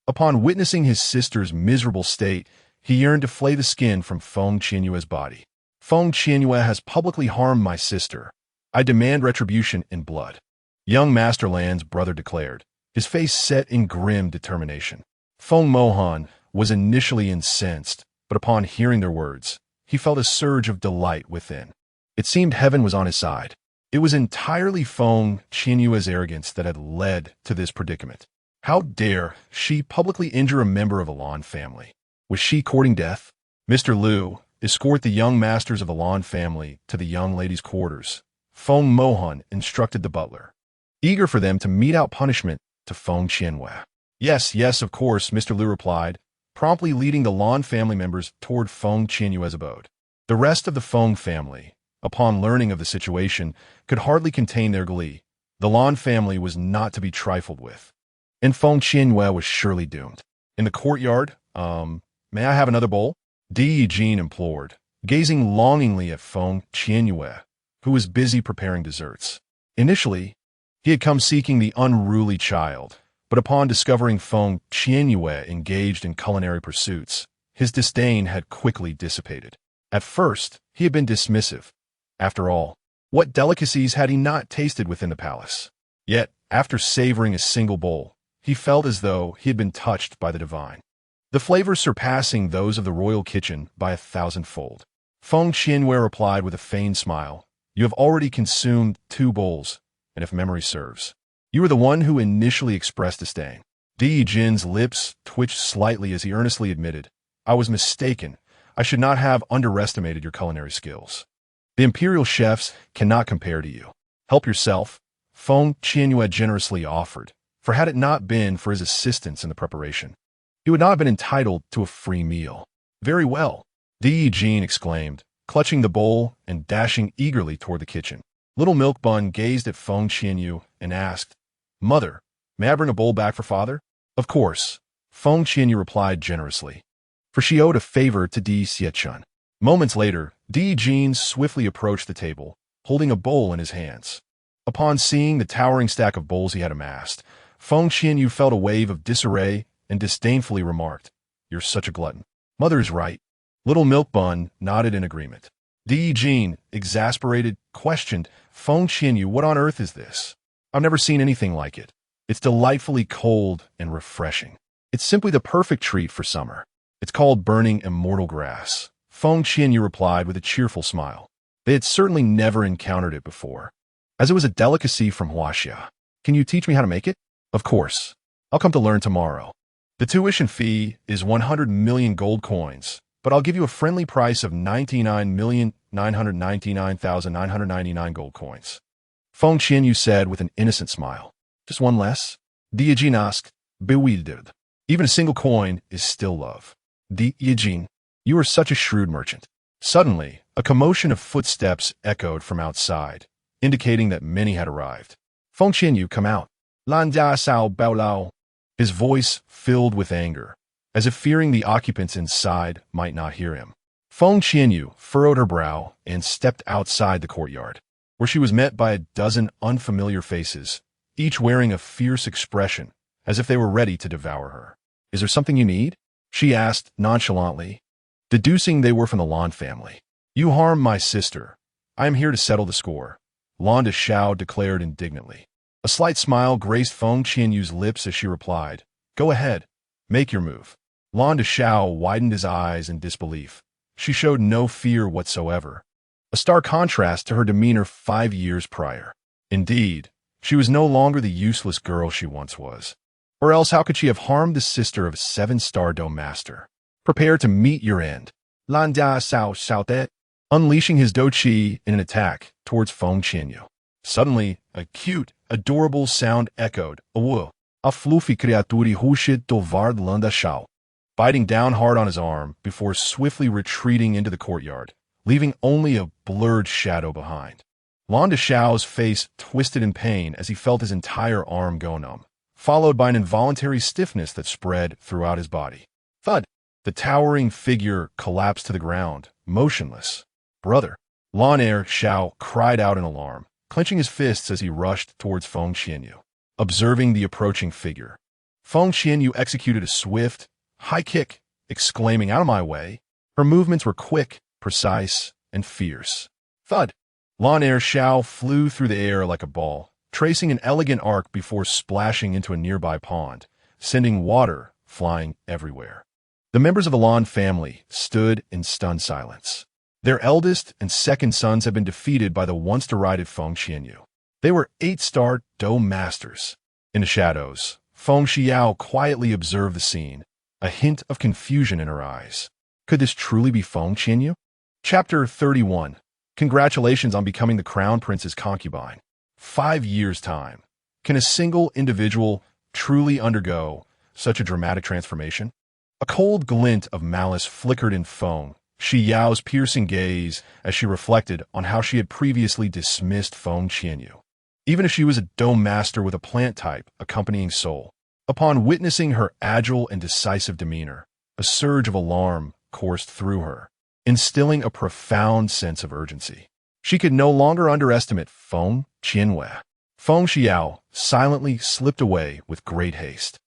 Upon witnessing his sister's miserable state, he yearned to flay the skin from Feng Qianyue's body. Feng Qianyue has publicly harmed my sister. I demand retribution in blood. Young Master Lan's brother declared, his face set in grim determination. Feng Mohan was initially incensed, but upon hearing their words, he felt a surge of delight within. It seemed heaven was on his side. It was entirely Feng Qianyue's arrogance that had led to this predicament. How dare she publicly injure a member of a Lan family? Was she courting death? Mr. Liu, escort the young masters of the Lan family to the young lady's quarters. Feng Mohan instructed the butler, eager for them to mete out punishment to Feng Qianyue. Yes, yes, of course, Mr. Liu replied, promptly leading the Lan family members toward Feng Qianyue's abode. The rest of the Feng family, upon learning of the situation, could hardly contain their glee. The Lan family was not to be trifled with, and Feng Qianyue was surely doomed. In the courtyard, may I have another bowl? Di Yijin implored, gazing longingly at Feng Qianyue, who was busy preparing desserts. Initially, he had come seeking the unruly child, but upon discovering Feng Qianyue engaged in culinary pursuits, his disdain had quickly dissipated. At first, he had been dismissive. After all, what delicacies had he not tasted within the palace? Yet, after savoring a single bowl, he felt as though he had been touched by the divine, the flavors surpassing those of the royal kitchen by 1,000-fold. Feng Qianyue replied with a feigned smile, "You have already consumed 2 bowls, and if memory serves, you were the one who initially expressed disdain." Di Yijin's lips twitched slightly as he earnestly admitted, "I was mistaken. I should not have underestimated your culinary skills. The imperial chefs cannot compare to you. Help yourself," Feng Qianyue generously offered, for had it not been for his assistance in the preparation, he would not have been entitled to a free meal. "Very well," Di Yijin exclaimed, clutching the bowl and dashing eagerly toward the kitchen. Little Milk Bun gazed at Feng Qianyue and asked, "Mother, may I bring a bowl back for father?" "Of course," Feng Qianyue replied generously, for she owed a favor to Di Xiechun. Moments later, Di Yijin swiftly approached the table, holding a bowl in his hands. Upon seeing the towering stack of bowls he had amassed, Feng Qianyue felt a wave of disarray and disdainfully remarked, "You're such a glutton." "Mother is right." Little Milk Bun nodded in agreement. Di Yijin, exasperated, questioned, "Feng Qianyue, what on earth is this? I've never seen anything like it. It's delightfully cold and refreshing. It's simply the perfect treat for summer. It's called burning immortal grass." Feng Qianyue replied with a cheerful smile. They had certainly never encountered it before, as it was a delicacy from Huaxia. "Can you teach me how to make it?" "Of course. I'll come to learn tomorrow. The tuition fee is 100 million gold coins, but I'll give you a friendly price of 99,999,999 gold coins," Feng Qianyue said with an innocent smile. "Just one less?" Di Yijin asked, bewildered. "Even a single coin is still love." "Di Yijin, you are such a shrewd merchant." Suddenly, a commotion of footsteps echoed from outside, indicating that many had arrived. "Feng Qianyue, come out." "Lan jia sao bao lao." His voice filled with anger, as if fearing the occupants inside might not hear him. Feng Qianyue furrowed her brow and stepped outside the courtyard, where she was met by a dozen unfamiliar faces, each wearing a fierce expression, as if they were ready to devour her. "Is there something you need?" she asked nonchalantly, deducing they were from the Lan family. "You harmed my sister. I am here to settle the score," Lan Shao declared indignantly. A slight smile graced Feng Qianyue's lips as she replied, "Go ahead, make your move." Lan Shao widened his eyes in disbelief. She showed no fear whatsoever, a stark contrast to her demeanor 5 years prior. Indeed, she was no longer the useless girl she once was. Or else how could she have harmed the sister of a 7-star dome master? "Prepare to meet your end." Lan Da Sao shouted, unleashing his Do Chi in an attack towards Feng Qianyue. Suddenly, a cute, adorable sound echoed, "Awu, a fluffy creaturi hushit tovard Landa Shao," biting down hard on his arm before swiftly retreating into the courtyard, leaving only a blurred shadow behind. Lan Xiao's face twisted in pain as he felt his entire arm go numb, followed by an involuntary stiffness that spread throughout his body. Thud! The towering figure collapsed to the ground, motionless. Brother! Lan Xiao cried out in alarm, clenching his fists as he rushed towards Feng Qianyue. Observing the approaching figure, Feng Qianyue executed a swift, high kick, exclaiming, "Out of my way!" Her movements were quick, precise, and fierce. Thud! Lan Xiao flew through the air like a ball, tracing an elegant arc before splashing into a nearby pond, sending water flying everywhere. The members of the Lan family stood in stunned silence. Their eldest and second sons had been defeated by the once derided Feng Qianyue. They were 8-star dome masters. In the shadows, Feng Xiao quietly observed the scene, a hint of confusion in her eyes. Could this truly be Feng Qianyue? Chapter 31. Congratulations on becoming the Crown Prince's concubine. 5 years' time. Can a single individual truly undergo such a dramatic transformation? A cold glint of malice flickered in Feng Xiao's piercing gaze as she reflected on how she had previously dismissed Feng Qianyue, even if she was a dome master with a plant type accompanying soul. Upon witnessing her agile and decisive demeanor, a surge of alarm coursed through her, instilling a profound sense of urgency. She could no longer underestimate Feng Qianyue. Feng Xiao silently slipped away with great haste.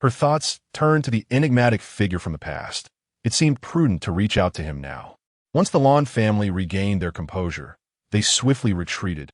Her thoughts turned to the enigmatic figure from the past. It seemed prudent to reach out to him now. Once the Lan family regained their composure, they swiftly retreated,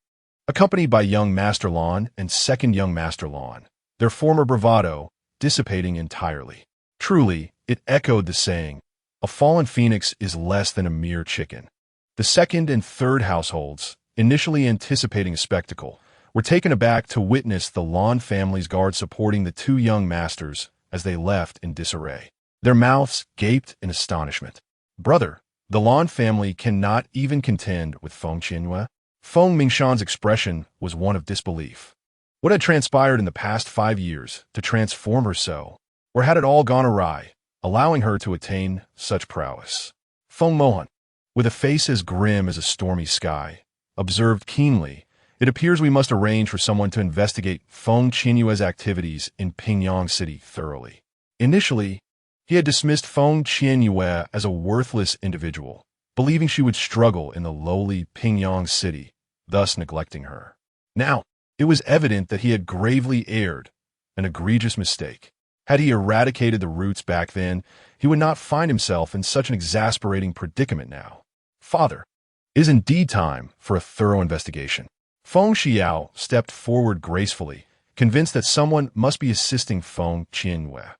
accompanied by young Master Lan and second young Master Lan, their former bravado dissipating entirely. Truly, it echoed the saying, "A fallen phoenix is less than a mere chicken." The second and third households, initially anticipating a spectacle, were taken aback to witness the Lan family's guard supporting the two young masters as they left in disarray. Their mouths gaped in astonishment. Brother, the Lan family cannot even contend with Feng Qianyue. Feng Mingshan's expression was one of disbelief. What had transpired in the past 5 years to transform her so? Or had it all gone awry, allowing her to attain such prowess? Feng Mohan, with a face as grim as a stormy sky, observed keenly, "It appears we must arrange for someone to investigate Feng Qianyue's activities in Pingyang City thoroughly." Initially, he had dismissed Feng Qianyue as a worthless individual, believing she would struggle in the lowly Pingyang City, thus neglecting her. Now, it was evident that he had gravely erred, an egregious mistake. Had he eradicated the roots back then, he would not find himself in such an exasperating predicament now. Father, it is indeed time for a thorough investigation. Feng Xiao stepped forward gracefully, convinced that someone must be assisting Feng Qianyue.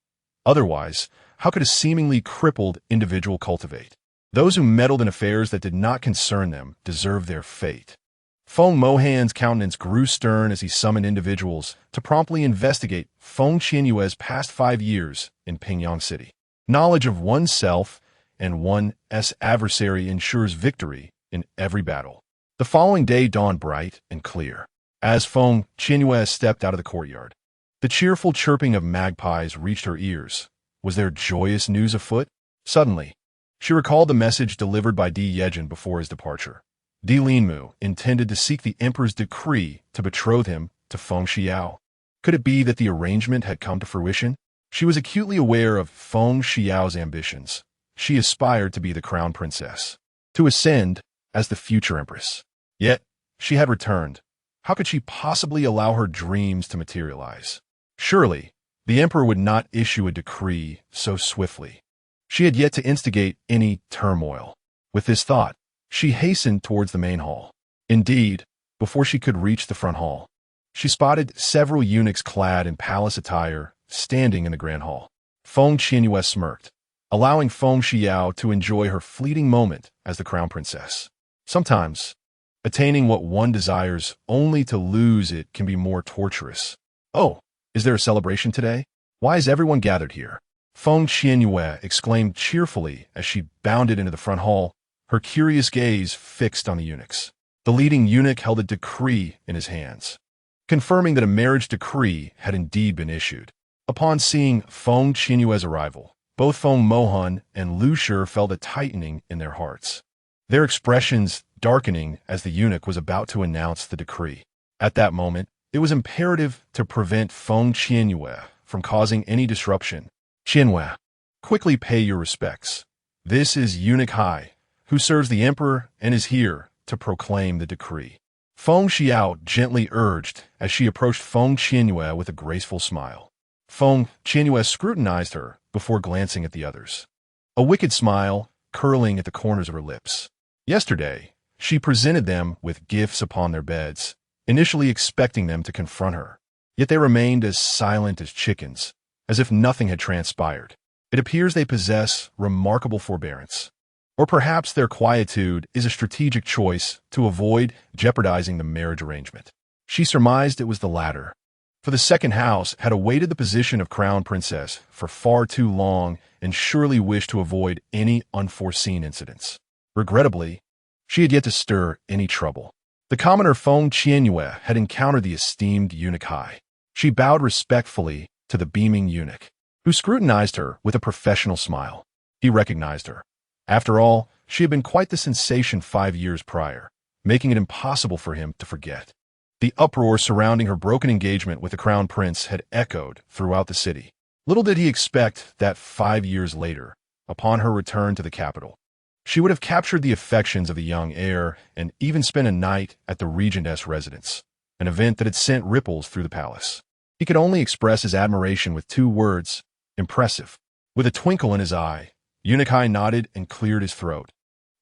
Otherwise, how could a seemingly crippled individual cultivate? Those who meddled in affairs that did not concern them deserved their fate. Feng Mohan's countenance grew stern as he summoned individuals to promptly investigate Feng Qianyue's past 5 years in Pingyang City. Knowledge of oneself and one's adversary ensures victory in every battle. The following day dawned bright and clear. As Feng Qianyue stepped out of the courtyard, the cheerful chirping of magpies reached her ears. Was there joyous news afoot? Suddenly, she recalled the message delivered by Di Yejin before his departure. Di Linmu intended to seek the emperor's decree to betroth him to Feng Xiao. Could it be that the arrangement had come to fruition? She was acutely aware of Feng Xiao's ambitions. She aspired to be the crown princess, to ascend as the future empress. Yet, she had returned. How could she possibly allow her dreams to materialize? Surely, the emperor would not issue a decree so swiftly. She had yet to instigate any turmoil. With this thought, she hastened towards the main hall. Indeed, before she could reach the front hall, she spotted several eunuchs clad in palace attire standing in the grand hall. Feng Qianyue smirked, allowing Feng Xiao to enjoy her fleeting moment as the crown princess. Sometimes, attaining what one desires only to lose it can be more torturous. "Oh, is there a celebration today? Why is everyone gathered here?" Feng Qianyue exclaimed cheerfully as she bounded into the front hall, her curious gaze fixed on the eunuchs. The leading eunuch held a decree in his hands, confirming that a marriage decree had indeed been issued. Upon seeing Feng Qianyue's arrival, both Feng Mohan and Lu Shi felt a tightening in their hearts. their expressions darkening as the eunuch was about to announce the decree. At that moment, it was imperative to prevent Feng Qianyue from causing any disruption. Qianyue, quickly pay your respects. This is Eunuch Hai, who serves the emperor and is here to proclaim the decree. Feng Xiao gently urged as she approached Feng Qianyue with a graceful smile. Feng Qianyue scrutinized her before glancing at the others, a wicked smile curling at the corners of her lips. Yesterday, she presented them with gifts upon their beds, initially expecting them to confront her. Yet they remained as silent as chickens, as if nothing had transpired. It appears they possess remarkable forbearance. Or perhaps their quietude is a strategic choice to avoid jeopardizing the marriage arrangement. She surmised it was the latter, for the second house had awaited the position of crown princess for far too long and surely wished to avoid any unforeseen incidents. Regrettably, she had yet to stir any trouble. The commoner Feng Qianyue had encountered the esteemed Eunuch Hai. She bowed respectfully to the beaming eunuch, who scrutinized her with a professional smile. He recognized her. After all, she had been quite the sensation 5 years prior, making it impossible for him to forget. The uproar surrounding her broken engagement with the crown prince had echoed throughout the city. Little did he expect that 5 years later, upon her return to the capital, she would have captured the affections of the young heir and even spent a night at the Regent's residence, an event that had sent ripples through the palace. He could only express his admiration with 2 words: impressive. With a twinkle in his eye, Eunuch Hai nodded and cleared his throat,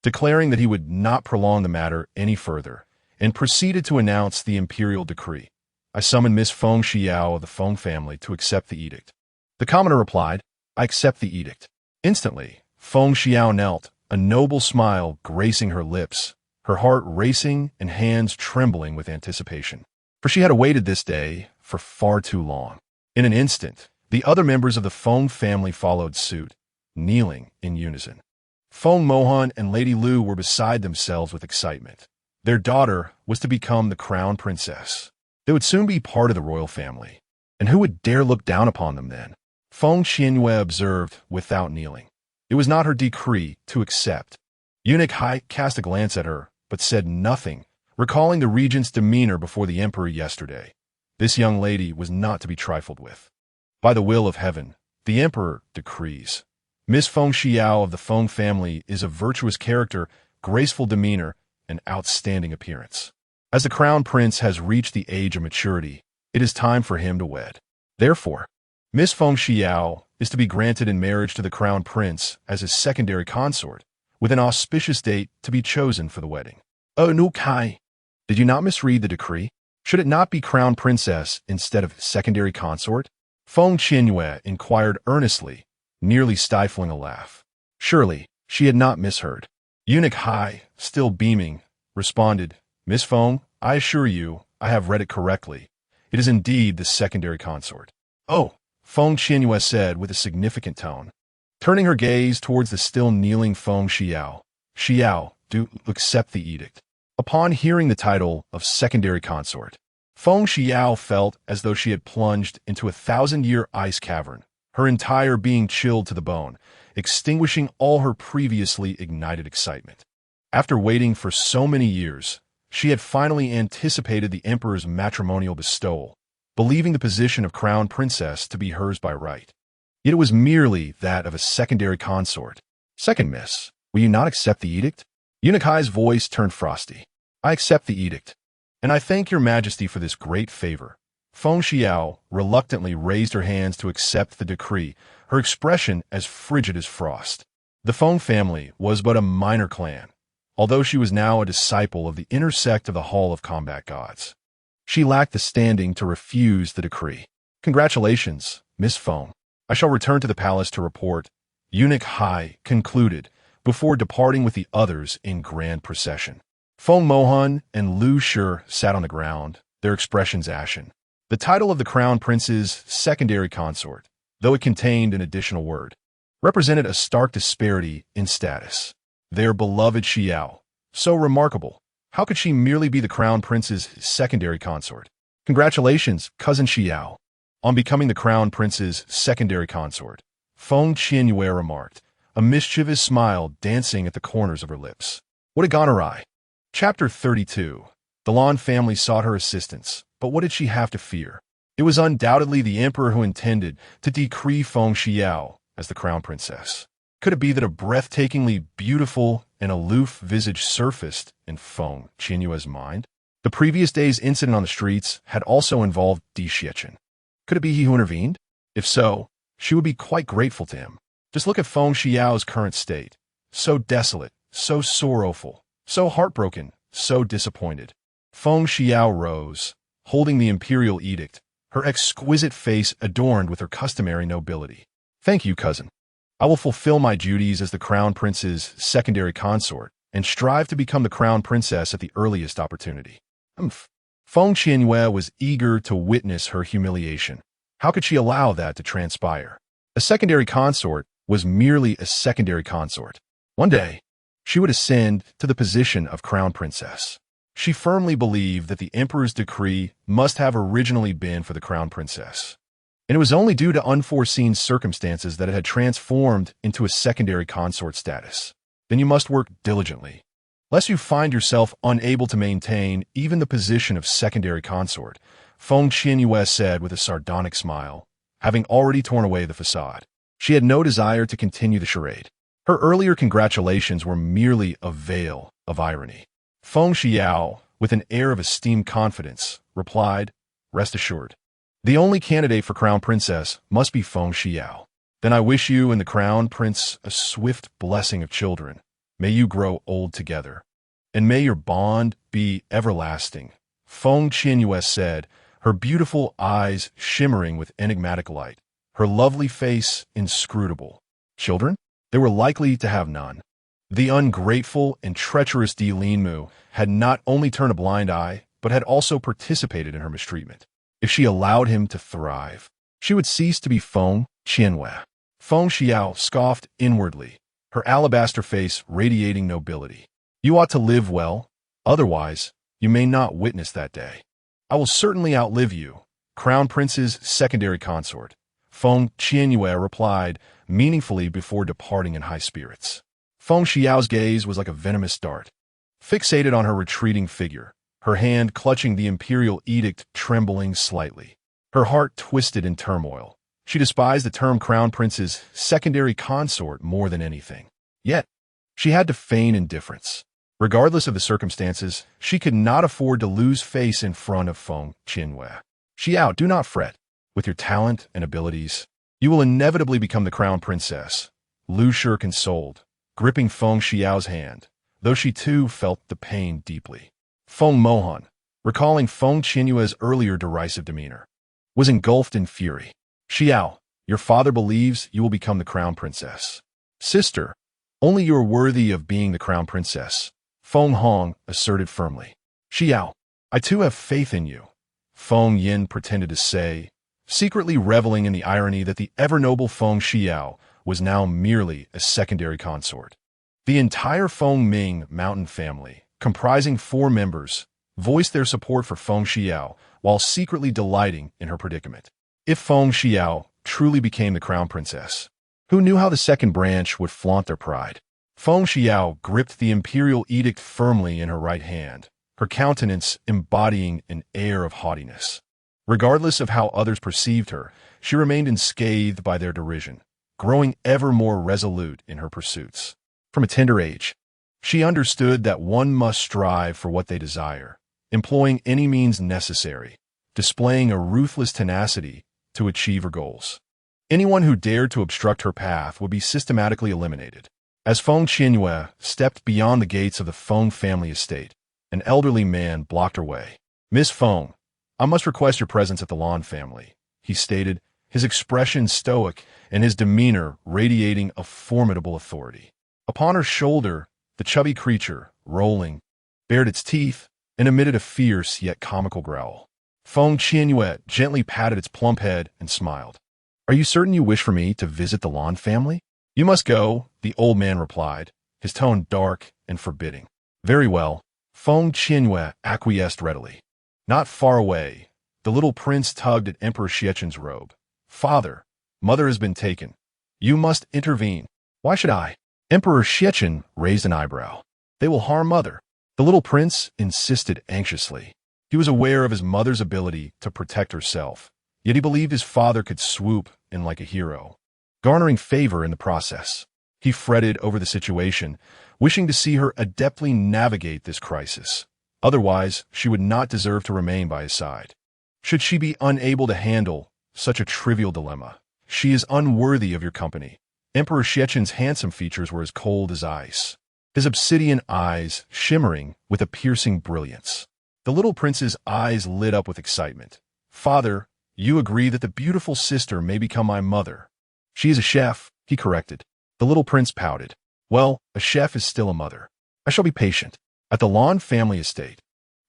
declaring that he would not prolong the matter any further, and proceeded to announce the imperial decree. I summon Miss Feng Xiao of the Feng family to accept the edict. The commoner replied, I accept the edict. Instantly, Feng Xiao knelt, a noble smile gracing her lips, her heart racing and hands trembling with anticipation. For she had awaited this day for far too long. In an instant, the other members of the Feng family followed suit, kneeling in unison. Feng Mohan and Lady Lu were beside themselves with excitement. Their daughter was to become the crown princess. They would soon be part of the royal family. And who would dare look down upon them then? Feng Qianyue observed without kneeling. It was not her decree to accept. Eunuch Hai cast a glance at her, but said nothing, recalling the regent's demeanor before the emperor yesterday. This young lady was not to be trifled with. By the will of heaven, the emperor decrees. Miss Feng Xiao of the Feng family is a virtuous character, graceful demeanor, and outstanding appearance. As the crown prince has reached the age of maturity, it is time for him to wed. Therefore, Miss Feng Xiao is to be granted in marriage to the crown prince as his secondary consort, with an auspicious date to be chosen for the wedding. Oh, Eunuch Hai, did you not misread the decree? Should it not be crown princess instead of secondary consort? Feng Qianyue inquired earnestly, nearly stifling a laugh. Surely, she had not misheard. Eunuch Hai, still beaming, responded, Miss Feng, I assure you, I have read it correctly. It is indeed the secondary consort. Oh, Feng Qianyue said with a significant tone, turning her gaze towards the still kneeling Feng Xiao. Xiao, do accept the edict. Upon hearing the title of secondary consort, Feng Xiao felt as though she had plunged into a 1,000-year ice cavern, her entire being chilled to the bone, extinguishing all her previously ignited excitement. After waiting for so many years, she had finally anticipated the emperor's matrimonial bestowal, believing the position of crown princess to be hers by right. Yet it was merely that of a secondary consort. Second miss, will you not accept the edict? Eunuch Hai's voice turned frosty. I accept the edict, and I thank your majesty for this great favor. Feng Xiao reluctantly raised her hands to accept the decree, her expression as frigid as frost. The Feng family was but a minor clan, although she was now a disciple of the inner sect of the Hall of Combat Gods. She lacked the standing to refuse the decree. Congratulations, Miss Feng. I shall return to the palace to report, Eunuch Hai concluded, before departing with the others in grand procession. Feng Mohan and Lu Shi sat on the ground, their expressions ashen. The title of the crown prince's secondary consort, though it contained an additional word, represented a stark disparity in status. Their beloved Xiao, so remarkable, how could she merely be the crown prince's secondary consort? Congratulations, cousin Xiao, on becoming the crown prince's secondary consort, Feng Qianyue remarked, a mischievous smile dancing at the corners of her lips. What had gone awry? Chapter 32. The Lan family sought her assistance, but what did she have to fear? It was undoubtedly the emperor who intended to decree Feng Qianyue as the crown princess. Could it be that a breathtakingly beautiful and aloof visage surfaced in Feng Qianyue's mind? The previous day's incident on the streets had also involved Di Xiechun. Could it be he who intervened? If so, she would be quite grateful to him. Just look at Feng Qianyue's current state. So desolate, so sorrowful, so heartbroken, so disappointed. Feng Qianyue rose, holding the imperial edict, her exquisite face adorned with her customary nobility. Thank you, cousin. I will fulfill my duties as the crown prince's secondary consort and strive to become the crown princess at the earliest opportunity. Feng Qianyue was eager to witness her humiliation. How could she allow that to transpire? A secondary consort was merely a secondary consort. One day, she would ascend to the position of crown princess. She firmly believed that the emperor's decree must have originally been for the crown princess, and it was only due to unforeseen circumstances that it had transformed into a secondary consort status. Then you must work diligently, lest you find yourself unable to maintain even the position of secondary consort, Feng Qianyue said with a sardonic smile, having already torn away the facade. She had no desire to continue the charade. Her earlier congratulations were merely a veil of irony. Feng Qianyue, with an air of esteemed confidence, replied, "Rest assured. The only candidate for crown princess must be Feng Qianyue. Then I wish you and the crown prince a swift blessing of children. May you grow old together, and may your bond be everlasting," Feng Qianyue said, her beautiful eyes shimmering with enigmatic light, her lovely face inscrutable. Children? They were likely to have none. The ungrateful and treacherous Di Linmu had not only turned a blind eye, but had also participated in her mistreatment. If she allowed him to thrive, she would cease to be Feng Qianyue. Feng Qianyue scoffed inwardly, her alabaster face radiating nobility. You ought to live well, otherwise you may not witness that day. I will certainly outlive you, crown prince's secondary consort, Feng Qianyue replied meaningfully before departing in high spirits. Feng Qianyue's gaze was like a venomous dart, fixated on her retreating figure, her hand clutching the imperial edict trembling slightly. Her heart twisted in turmoil. She despised the term crown prince's secondary consort more than anything. Yet, she had to feign indifference. Regardless of the circumstances, she could not afford to lose face in front of Feng Qianyue. Qianyue, do not fret. With your talent and abilities, you will inevitably become the crown princess, Lu Shi consoled, gripping Feng Qianyue's hand, though she too felt the pain deeply. Feng Mohan, recalling Feng Qianyue's earlier derisive demeanor, was engulfed in fury. Qianyue, your father believes you will become the crown princess. Sister, only you are worthy of being the crown princess, Feng Hong asserted firmly. Qianyue, I too have faith in you, Feng Yin pretended to say, secretly reveling in the irony that the ever-noble Feng Qianyue was now merely a secondary consort. The entire Feng Ming mountain family, comprising 4 members, voiced their support for Feng Qianyue while secretly delighting in her predicament. If Feng Qianyue truly became the crown princess, who knew how the second branch would flaunt their pride? Feng Qianyue gripped the imperial edict firmly in her right hand, her countenance embodying an air of haughtiness. Regardless of how others perceived her, she remained unscathed by their derision, growing ever more resolute in her pursuits. From a tender age, she understood that one must strive for what they desire, employing any means necessary, displaying a ruthless tenacity to achieve her goals. Anyone who dared to obstruct her path would be systematically eliminated. As Feng Qianyue stepped beyond the gates of the Feng family estate, an elderly man blocked her way. "Miss Feng, I must request your presence at the Lan family," he stated, his expression stoic and his demeanor radiating a formidable authority. Upon her shoulder, the chubby creature, rolling, bared its teeth and emitted a fierce yet comical growl. Feng Qianyue gently patted its plump head and smiled. "Are you certain you wish for me to visit the Lan family?" "You must go," the old man replied, his tone dark and forbidding. "Very well," Feng Qianyue acquiesced readily. Not far away, the little prince tugged at Emperor Xiechun's robe. "Father, mother has been taken. You must intervene." "Why should I?" Emperor Xiechun raised an eyebrow. They will harm mother. The little prince insisted anxiously. He was aware of his mother's ability to protect herself, yet he believed his father could swoop in like a hero, garnering favor in the process. He fretted over the situation, wishing to see her adeptly navigate this crisis. Otherwise, she would not deserve to remain by his side. Should she be unable to handle such a trivial dilemma, she is unworthy of your company. Emperor Xiechen's handsome features were as cold as ice, his obsidian eyes shimmering with a piercing brilliance. The little prince's eyes lit up with excitement. Father, you agree that the beautiful sister may become my mother. She is a chef, he corrected. The little prince pouted. Well, a chef is still a mother. I shall be patient. At the Lan family estate,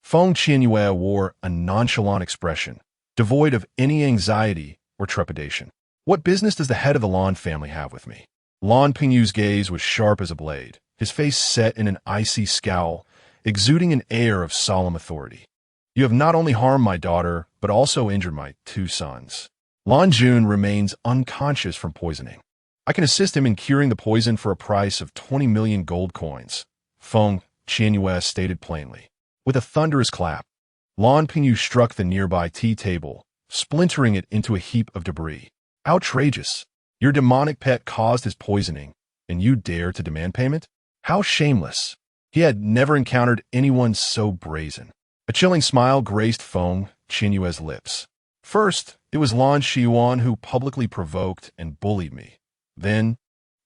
Feng Qianyue wore a nonchalant expression, devoid of any anxiety or trepidation. What business does the head of the Lan family have with me? Lan Pingyu's gaze was sharp as a blade, his face set in an icy scowl, exuding an air of solemn authority. You have not only harmed my daughter, but also injured my 2 sons. Lan Jun remains unconscious from poisoning. I can assist him in curing the poison for a price of 20 million gold coins, Feng Qianyue stated plainly. With a thunderous clap, Lan Pingyu struck the nearby tea table, splintering it into a heap of debris. Outrageous! Your demonic pet caused his poisoning, and you dare to demand payment? How shameless! He had never encountered anyone so brazen. A chilling smile graced Feng Qianyue's lips. First, it was Lan Xiuan who publicly provoked and bullied me. Then,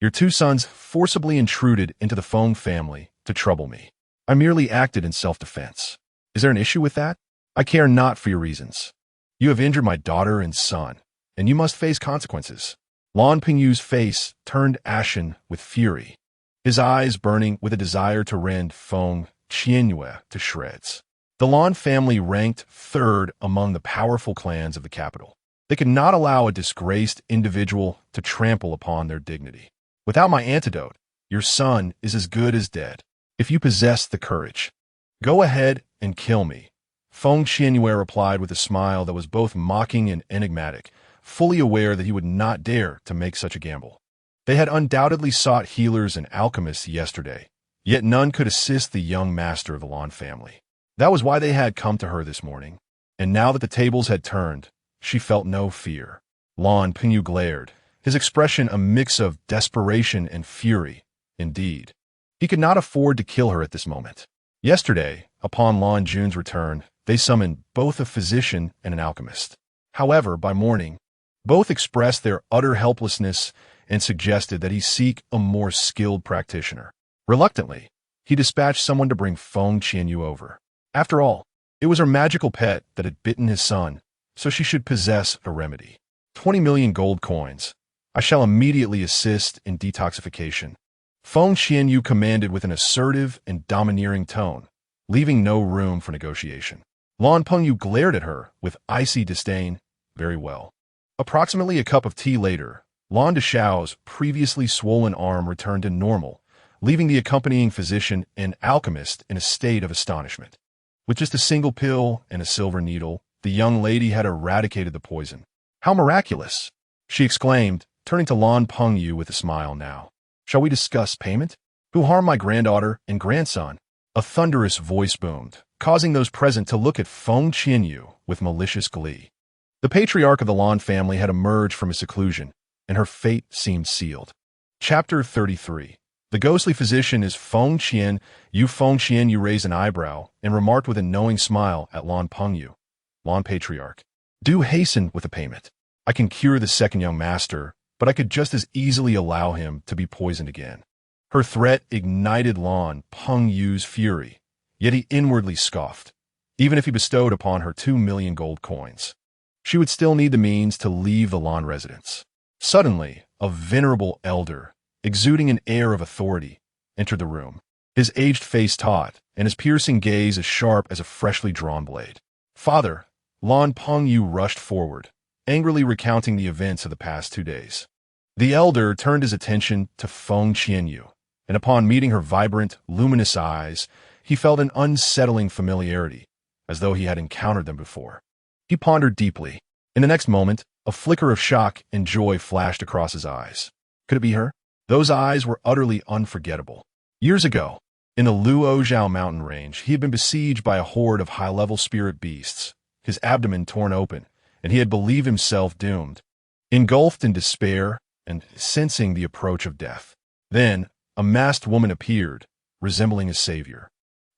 your 2 sons forcibly intruded into the Feng family to trouble me. I merely acted in self-defense. Is there an issue with that? I care not for your reasons. You have injured my daughter and son, and you must face consequences. Lan Pingyu's face turned ashen with fury, his eyes burning with a desire to rend Feng Qianyue to shreds. The Lan family ranked 3rd among the powerful clans of the capital. They could not allow a disgraced individual to trample upon their dignity. Without my antidote, your son is as good as dead. If you possess the courage, go ahead and kill me. Feng Qianyue replied with a smile that was both mocking and enigmatic, fully aware that he would not dare to make such a gamble. They had undoubtedly sought healers and alchemists yesterday, yet none could assist the young master of the Lan family. That was why they had come to her this morning, and now that the tables had turned, she felt no fear. Lan Pingyu glared, his expression a mix of desperation and fury. Indeed, he could not afford to kill her at this moment. Yesterday, upon Lan Jun's return, they summoned both a physician and an alchemist. However, by morning, both expressed their utter helplessness and suggested that he seek a more skilled practitioner. Reluctantly, he dispatched someone to bring Feng Qianyue over. After all, it was her magical pet that had bitten his son, so she should possess a remedy. 20 million gold coins. I shall immediately assist in detoxification. Feng Qianyue commanded with an assertive and domineering tone, leaving no room for negotiation. Lan Pingyu glared at her with icy disdain. Very well. Approximately a cup of tea later, Lan Deshao's previously swollen arm returned to normal, leaving the accompanying physician and alchemist in a state of astonishment. With just a single pill and a silver needle, the young lady had eradicated the poison. How miraculous! She exclaimed, turning to Lan Pingyu with a smile now. Shall we discuss payment? Who harmed my granddaughter and grandson? A thunderous voice boomed, causing those present to look at Feng Qianyue with malicious glee. The patriarch of the Lan family had emerged from his seclusion, and her fate seemed sealed. Chapter 33. The ghostly physician is Feng Qianyue. Feng Qianyue raised an eyebrow and remarked with a knowing smile at Lan Pingyu. Lan patriarch, do hasten with the payment. I can cure the second young master, but I could just as easily allow him to be poisoned again. Her threat ignited Lan Pingyu's fury, yet he inwardly scoffed. Even if he bestowed upon her 2 million gold coins, she would still need the means to leave the Lan residence. Suddenly, a venerable elder, exuding an air of authority, entered the room, his aged face taut and his piercing gaze as sharp as a freshly drawn blade. Father, Lan Pingyu rushed forward, angrily recounting the events of the past 2 days. The elder turned his attention to Feng Qianyue, and upon meeting her vibrant, luminous eyes, he felt an unsettling familiarity, as though he had encountered them before. He pondered deeply. In the next moment, a flicker of shock and joy flashed across his eyes. Could it be her? Those eyes were utterly unforgettable. Years ago, In the Luozhao mountain range, he had been besieged by a horde of high-level spirit beasts, his abdomen torn open, and he had believed himself doomed, engulfed in despair and sensing the approach of death. Then, a masked woman appeared, resembling his savior,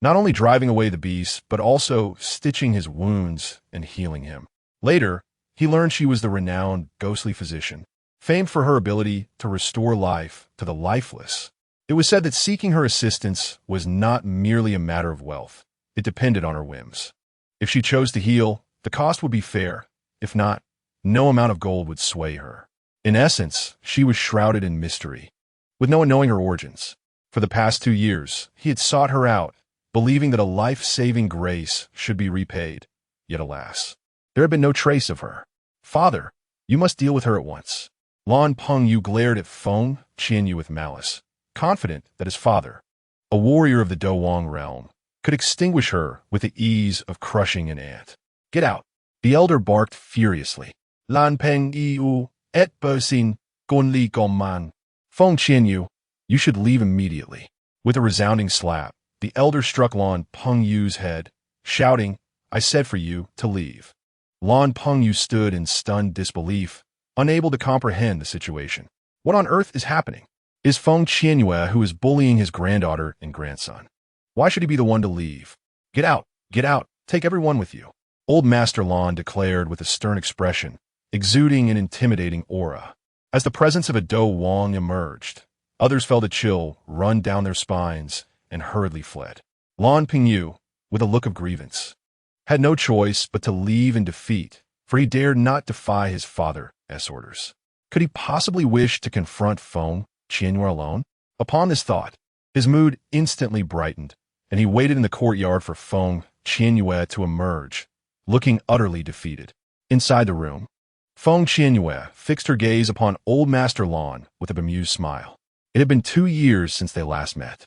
not only driving away the beast, but also stitching his wounds and healing him. Later, he learned she was the renowned ghostly physician, famed for her ability to restore life to the lifeless. It was said that seeking her assistance was not merely a matter of wealth. It depended on her whims. If she chose to heal, the cost would be fair. If not, no amount of gold would sway her. In essence, she was shrouded in mystery, with no one knowing her origins. For the past 2 years, he had sought her out, believing that a life-saving grace should be repaid. Yet alas, there had been no trace of her. "Father, you must deal with her at once." Lan Pengyu glared at Feng Qianyue with malice, confident that his father, a warrior of the Dowang realm, could extinguish her with the ease of crushing an ant. "Get out!" The elder barked furiously. "Lan Pengyu et Bosin Gonli Gongman." "Feng Qianyue, you should leave immediately." With a resounding slap, the elder struck Lan Pengyu's head, shouting, "I said for you to leave." Lan Pengyu stood in stunned disbelief, unable to comprehend the situation. What on earth is happening? Is Feng Qianyue who is bullying his granddaughter and grandson? Why should he be the one to leave? Get out, take everyone with you." Old Master Lan declared with a stern expression, exuding an intimidating aura. As the presence of a Do Wang emerged, others felt a chill run down their spines and hurriedly fled. Lan Pengyu, with a look of grievance, had no choice but to leave in defeat, for he dared not defy his father's orders. Could he possibly wish to confront Feng Qianyue alone? Upon this thought, his mood instantly brightened, and he waited in the courtyard for Feng Qianyue to emerge, looking utterly defeated. Inside the room, Feng Qianyue fixed her gaze upon Old Master Lan with a bemused smile. It had been 2 years since they last met,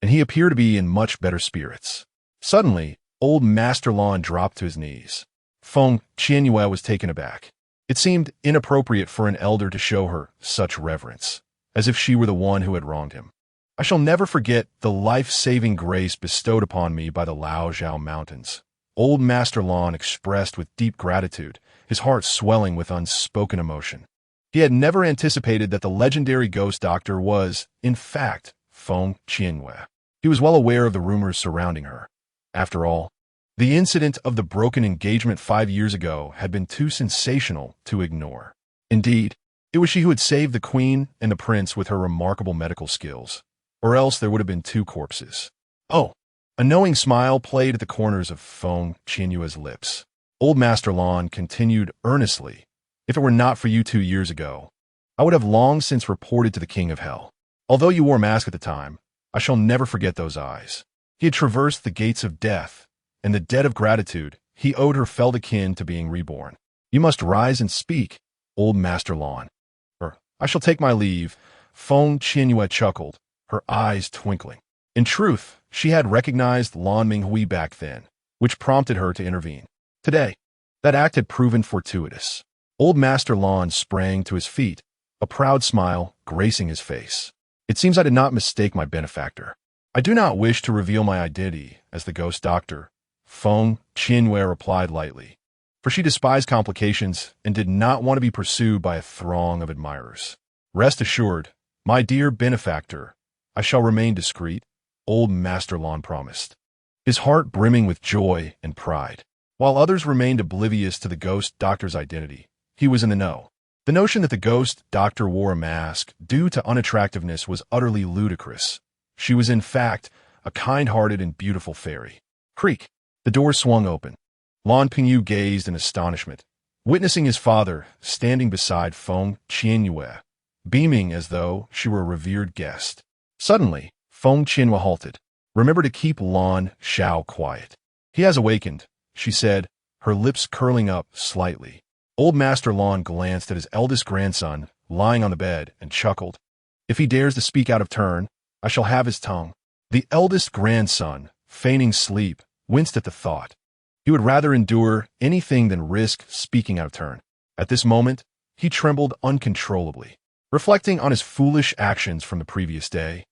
and he appeared to be in much better spirits. Suddenly, Old Master Lan dropped to his knees. Feng Qianyue was taken aback. It seemed inappropriate for an elder to show her such reverence, as if she were the one who had wronged him. "I shall never forget the life-saving grace bestowed upon me by the Laozhao Mountains." Old Master Lan expressed with deep gratitude, his heart swelling with unspoken emotion. He had never anticipated that the legendary ghost doctor was, in fact, Feng Qianyue. He was well aware of the rumors surrounding her. After all, the incident of the broken engagement 5 years ago had been too sensational to ignore. Indeed, it was she who had saved the queen and the prince with her remarkable medical skills, or else there would have been 2 corpses. "Oh!" A knowing smile played at the corners of Feng Qianyue's lips. Old Master Lan continued earnestly, "If it were not for you 2 years ago, I would have long since reported to the King of Hell. Although you wore a mask at the time, I shall never forget those eyes." He had traversed the gates of death. In the debt of gratitude, he owed her felt akin to being reborn. "You must rise and speak, Old Master Lan, or I shall take my leave." Feng Qianyue chuckled, her eyes twinkling. In truth, she had recognized Lan Minghui back then, which prompted her to intervene. Today, that act had proven fortuitous. Old Master Lan sprang to his feet, a proud smile gracing his face. "It seems I did not mistake my benefactor. I do not wish to reveal my identity as the ghost doctor," Feng Qianyue replied lightly, for she despised complications and did not want to be pursued by a throng of admirers. "Rest assured, my dear benefactor, I shall remain discreet," Old Master Lan promised, his heart brimming with joy and pride. While others remained oblivious to the ghost doctor's identity, he was in the know. The notion that the ghost doctor wore a mask due to unattractiveness was utterly ludicrous. She was in fact a kind-hearted and beautiful fairy. Creak! The door swung open. Lan Pengyu gazed in astonishment, witnessing his father standing beside Feng Qianyue, beaming as though she were a revered guest. Suddenly, Feng Qianyue halted. "Remember to keep Lan Shao quiet. He has awakened," she said, her lips curling up slightly. Old Master Lan glanced at his eldest grandson, lying on the bed, and chuckled. "If he dares to speak out of turn, I shall have his tongue." The eldest grandson, feigning sleep, winced at the thought. He would rather endure anything than risk speaking out of turn. At this moment, he trembled uncontrollably. Reflecting on his foolish actions from the previous day,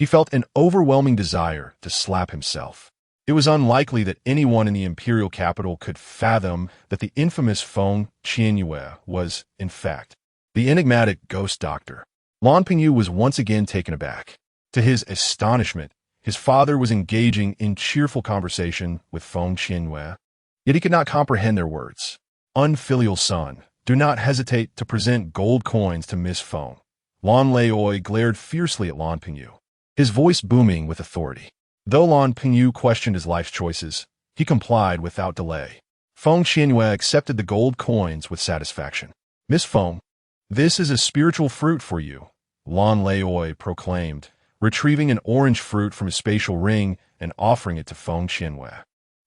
He felt an overwhelming desire to slap himself. It was unlikely that anyone in the imperial capital could fathom that the infamous Feng Qianyue was, in fact, the enigmatic ghost doctor. Lan Pingyu was once again taken aback. To his astonishment, his father was engaging in cheerful conversation with Feng Qianyue, yet he could not comprehend their words. Unfilial son, do not hesitate to present gold coins to Miss Feng. Lan Leoi glared fiercely at Lan Pingyu, his voice booming with authority. Though Lan Pingyu questioned his life's choices, he complied without delay. Feng Qianyue accepted the gold coins with satisfaction. Miss Feng, this is a spiritual fruit for you, Lan Leoi proclaimed, retrieving an orange fruit from his spatial ring and offering it to Feng Qianyue.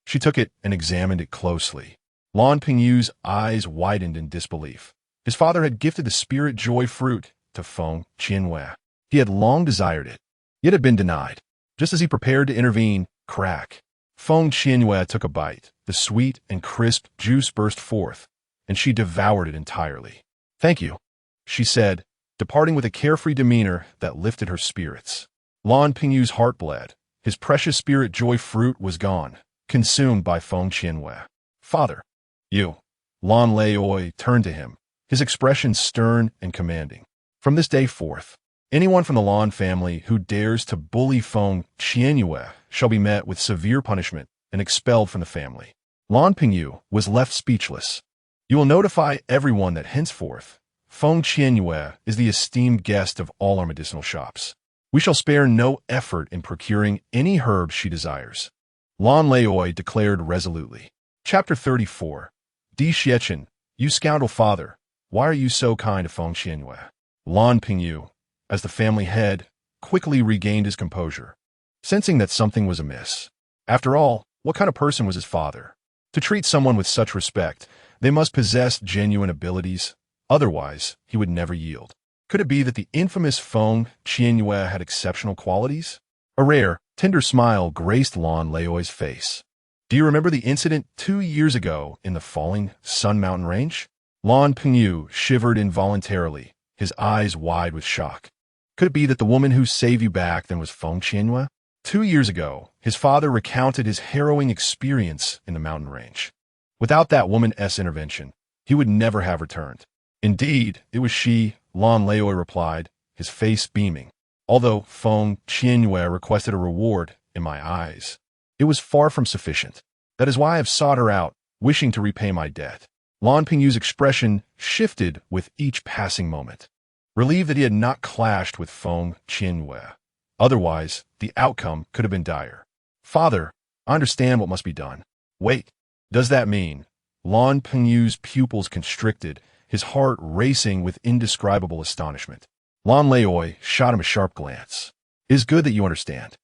She took it and examined it closely. Lan Pingyu's eyes widened in disbelief. His father had gifted the spirit joy fruit to Feng Qianyue. He had long desired it, yet had been denied. Just as he prepared to intervene, crack. Feng Qianyue took a bite. The sweet and crisp juice burst forth, and she devoured it entirely. Thank you, she said, departing with a carefree demeanor that lifted her spirits. Lan Pingyu's heart bled. His precious spirit joy fruit was gone, consumed by Feng Qianyue. Father, you. Lan Leoi turned to him, his expression stern and commanding. From this day forth, anyone from the Lan family who dares to bully Feng Qianyue shall be met with severe punishment and expelled from the family. Lan Pingyu was left speechless. You will notify everyone that henceforth, Feng Qianyue is the esteemed guest of all our medicinal shops. We shall spare no effort in procuring any herbs she desires. Lan Leoi declared resolutely. Chapter 34. Di Xiechin, you scoundrel father, why are you so kind to Feng Qianyue? Lan Pingyu, as the family head, quickly regained his composure, sensing that something was amiss. After all, what kind of person was his father? To treat someone with such respect, they must possess genuine abilities, otherwise he would never yield. Could it be that the infamous Feng Qianyue had exceptional qualities? A rare, tender smile graced Lan Leoi's face. Do you remember the incident 2 years ago in the falling Sun Mountain Range? Lan Pingyu shivered involuntarily, his eyes wide with shock. Could it be that the woman who saved you back then was Feng Qianyue? 2 years ago, his father recounted his harrowing experience in the mountain range. Without that woman's intervention, he would never have returned. Indeed, it was she, Lan Leoi replied, his face beaming. Although Feng Qianyue requested a reward in my eyes, it was far from sufficient. That is why I have sought her out, wishing to repay my debt. Lan Pingyu's expression shifted with each passing moment, relieved that he had not clashed with Feng Qianyue. Otherwise, the outcome could have been dire. Father, I understand what must be done. Wait, does that mean? Lan Pingyu's pupils constricted, his heart racing with indescribable astonishment. Lan Leoi shot him a sharp glance. It is good that you understand.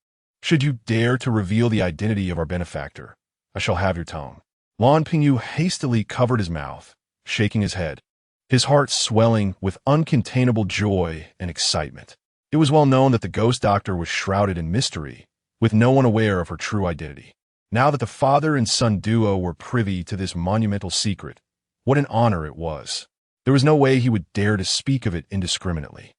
Should you dare to reveal the identity of our benefactor, I shall have your tongue. Lan Pingyu hastily covered his mouth, shaking his head, his heart swelling with uncontainable joy and excitement. It was well known that the ghost doctor was shrouded in mystery, with no one aware of her true identity. Now that the father and son duo were privy to this monumental secret, what an honor it was. There was no way he would dare to speak of it indiscriminately.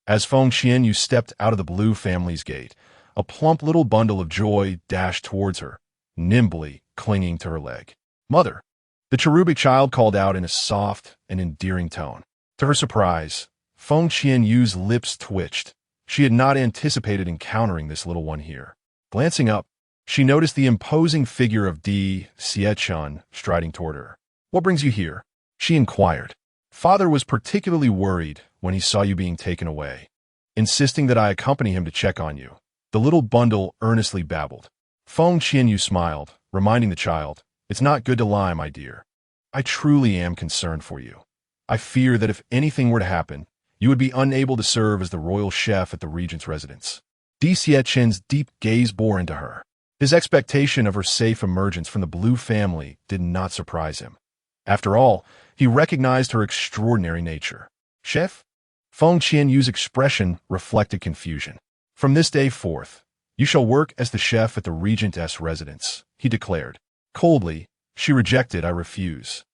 As Feng Qianyue stepped out of the Blue family's gate, a plump little bundle of joy dashed towards her, nimbly clinging to her leg. Mother! The cherubic child called out in a soft and endearing tone. To her surprise, Feng Qianyue's lips twitched. She had not anticipated encountering this little one here. Glancing up, she noticed the imposing figure of Di Xiechin striding toward her. What brings you here? She inquired. Father was particularly worried when he saw you being taken away, insisting that I accompany him to check on you. The little bundle earnestly babbled. Feng Qianyue smiled, reminding the child, It's not good to lie, my dear. I truly am concerned for you. I fear that if anything were to happen, you would be unable to serve as the royal chef at the Regent's residence. Di Xiechin's deep gaze bore into her. His expectation of her safe emergence from the Blue family did not surprise him. After all, he recognized her extraordinary nature. Chef? Feng Qianyue's expression reflected confusion. From this day forth, you shall work as the chef at the Regent's residence, he declared. Coldly, she rejected, I refuse.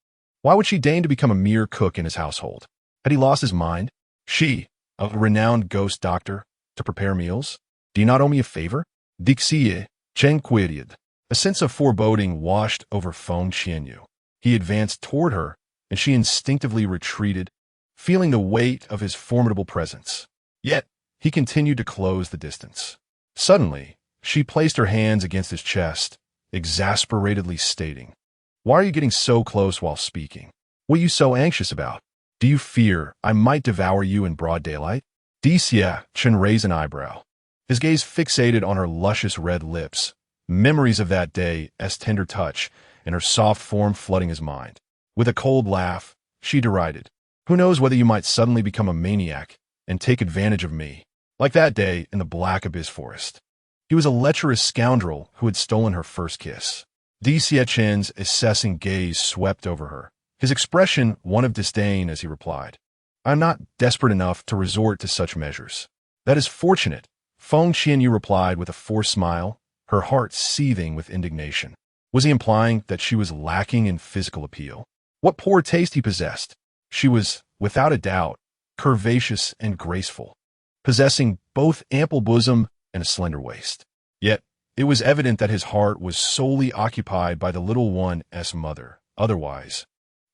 Why would she deign to become a mere cook in his household? Had he lost his mind? She, a renowned ghost doctor, to prepare meals? Do you not owe me a favor? Dixie Chen queried. A sense of foreboding washed over Feng Qianyue. He advanced toward her, and she instinctively retreated, feeling the weight of his formidable presence. Yet, he continued to close the distance. Suddenly, she placed her hands against his chest, exasperatedly stating, "Why are you getting so close while speaking? What are you so anxious about? Do you fear I might devour you in broad daylight?" Dixie Chen raised an eyebrow, his gaze fixated on her luscious red lips, memories of that day's tender touch and her soft form flooding his mind. With a cold laugh, she derided, "Who knows whether you might suddenly become a maniac and take advantage of me, like that day in the Black Abyss Forest." He was a lecherous scoundrel who had stolen her first kiss. Dixie Chen's assessing gaze swept over her, his expression one of disdain as he replied, "I am not desperate enough to resort to such measures." "That is fortunate," Feng Qianyue replied with a forced smile, her heart seething with indignation. Was he implying that she was lacking in physical appeal? What poor taste he possessed! She was, without a doubt, curvaceous and graceful, possessing both ample bosom and a slender waist. Yet, it was evident that his heart was solely occupied by the little one's mother. Otherwise,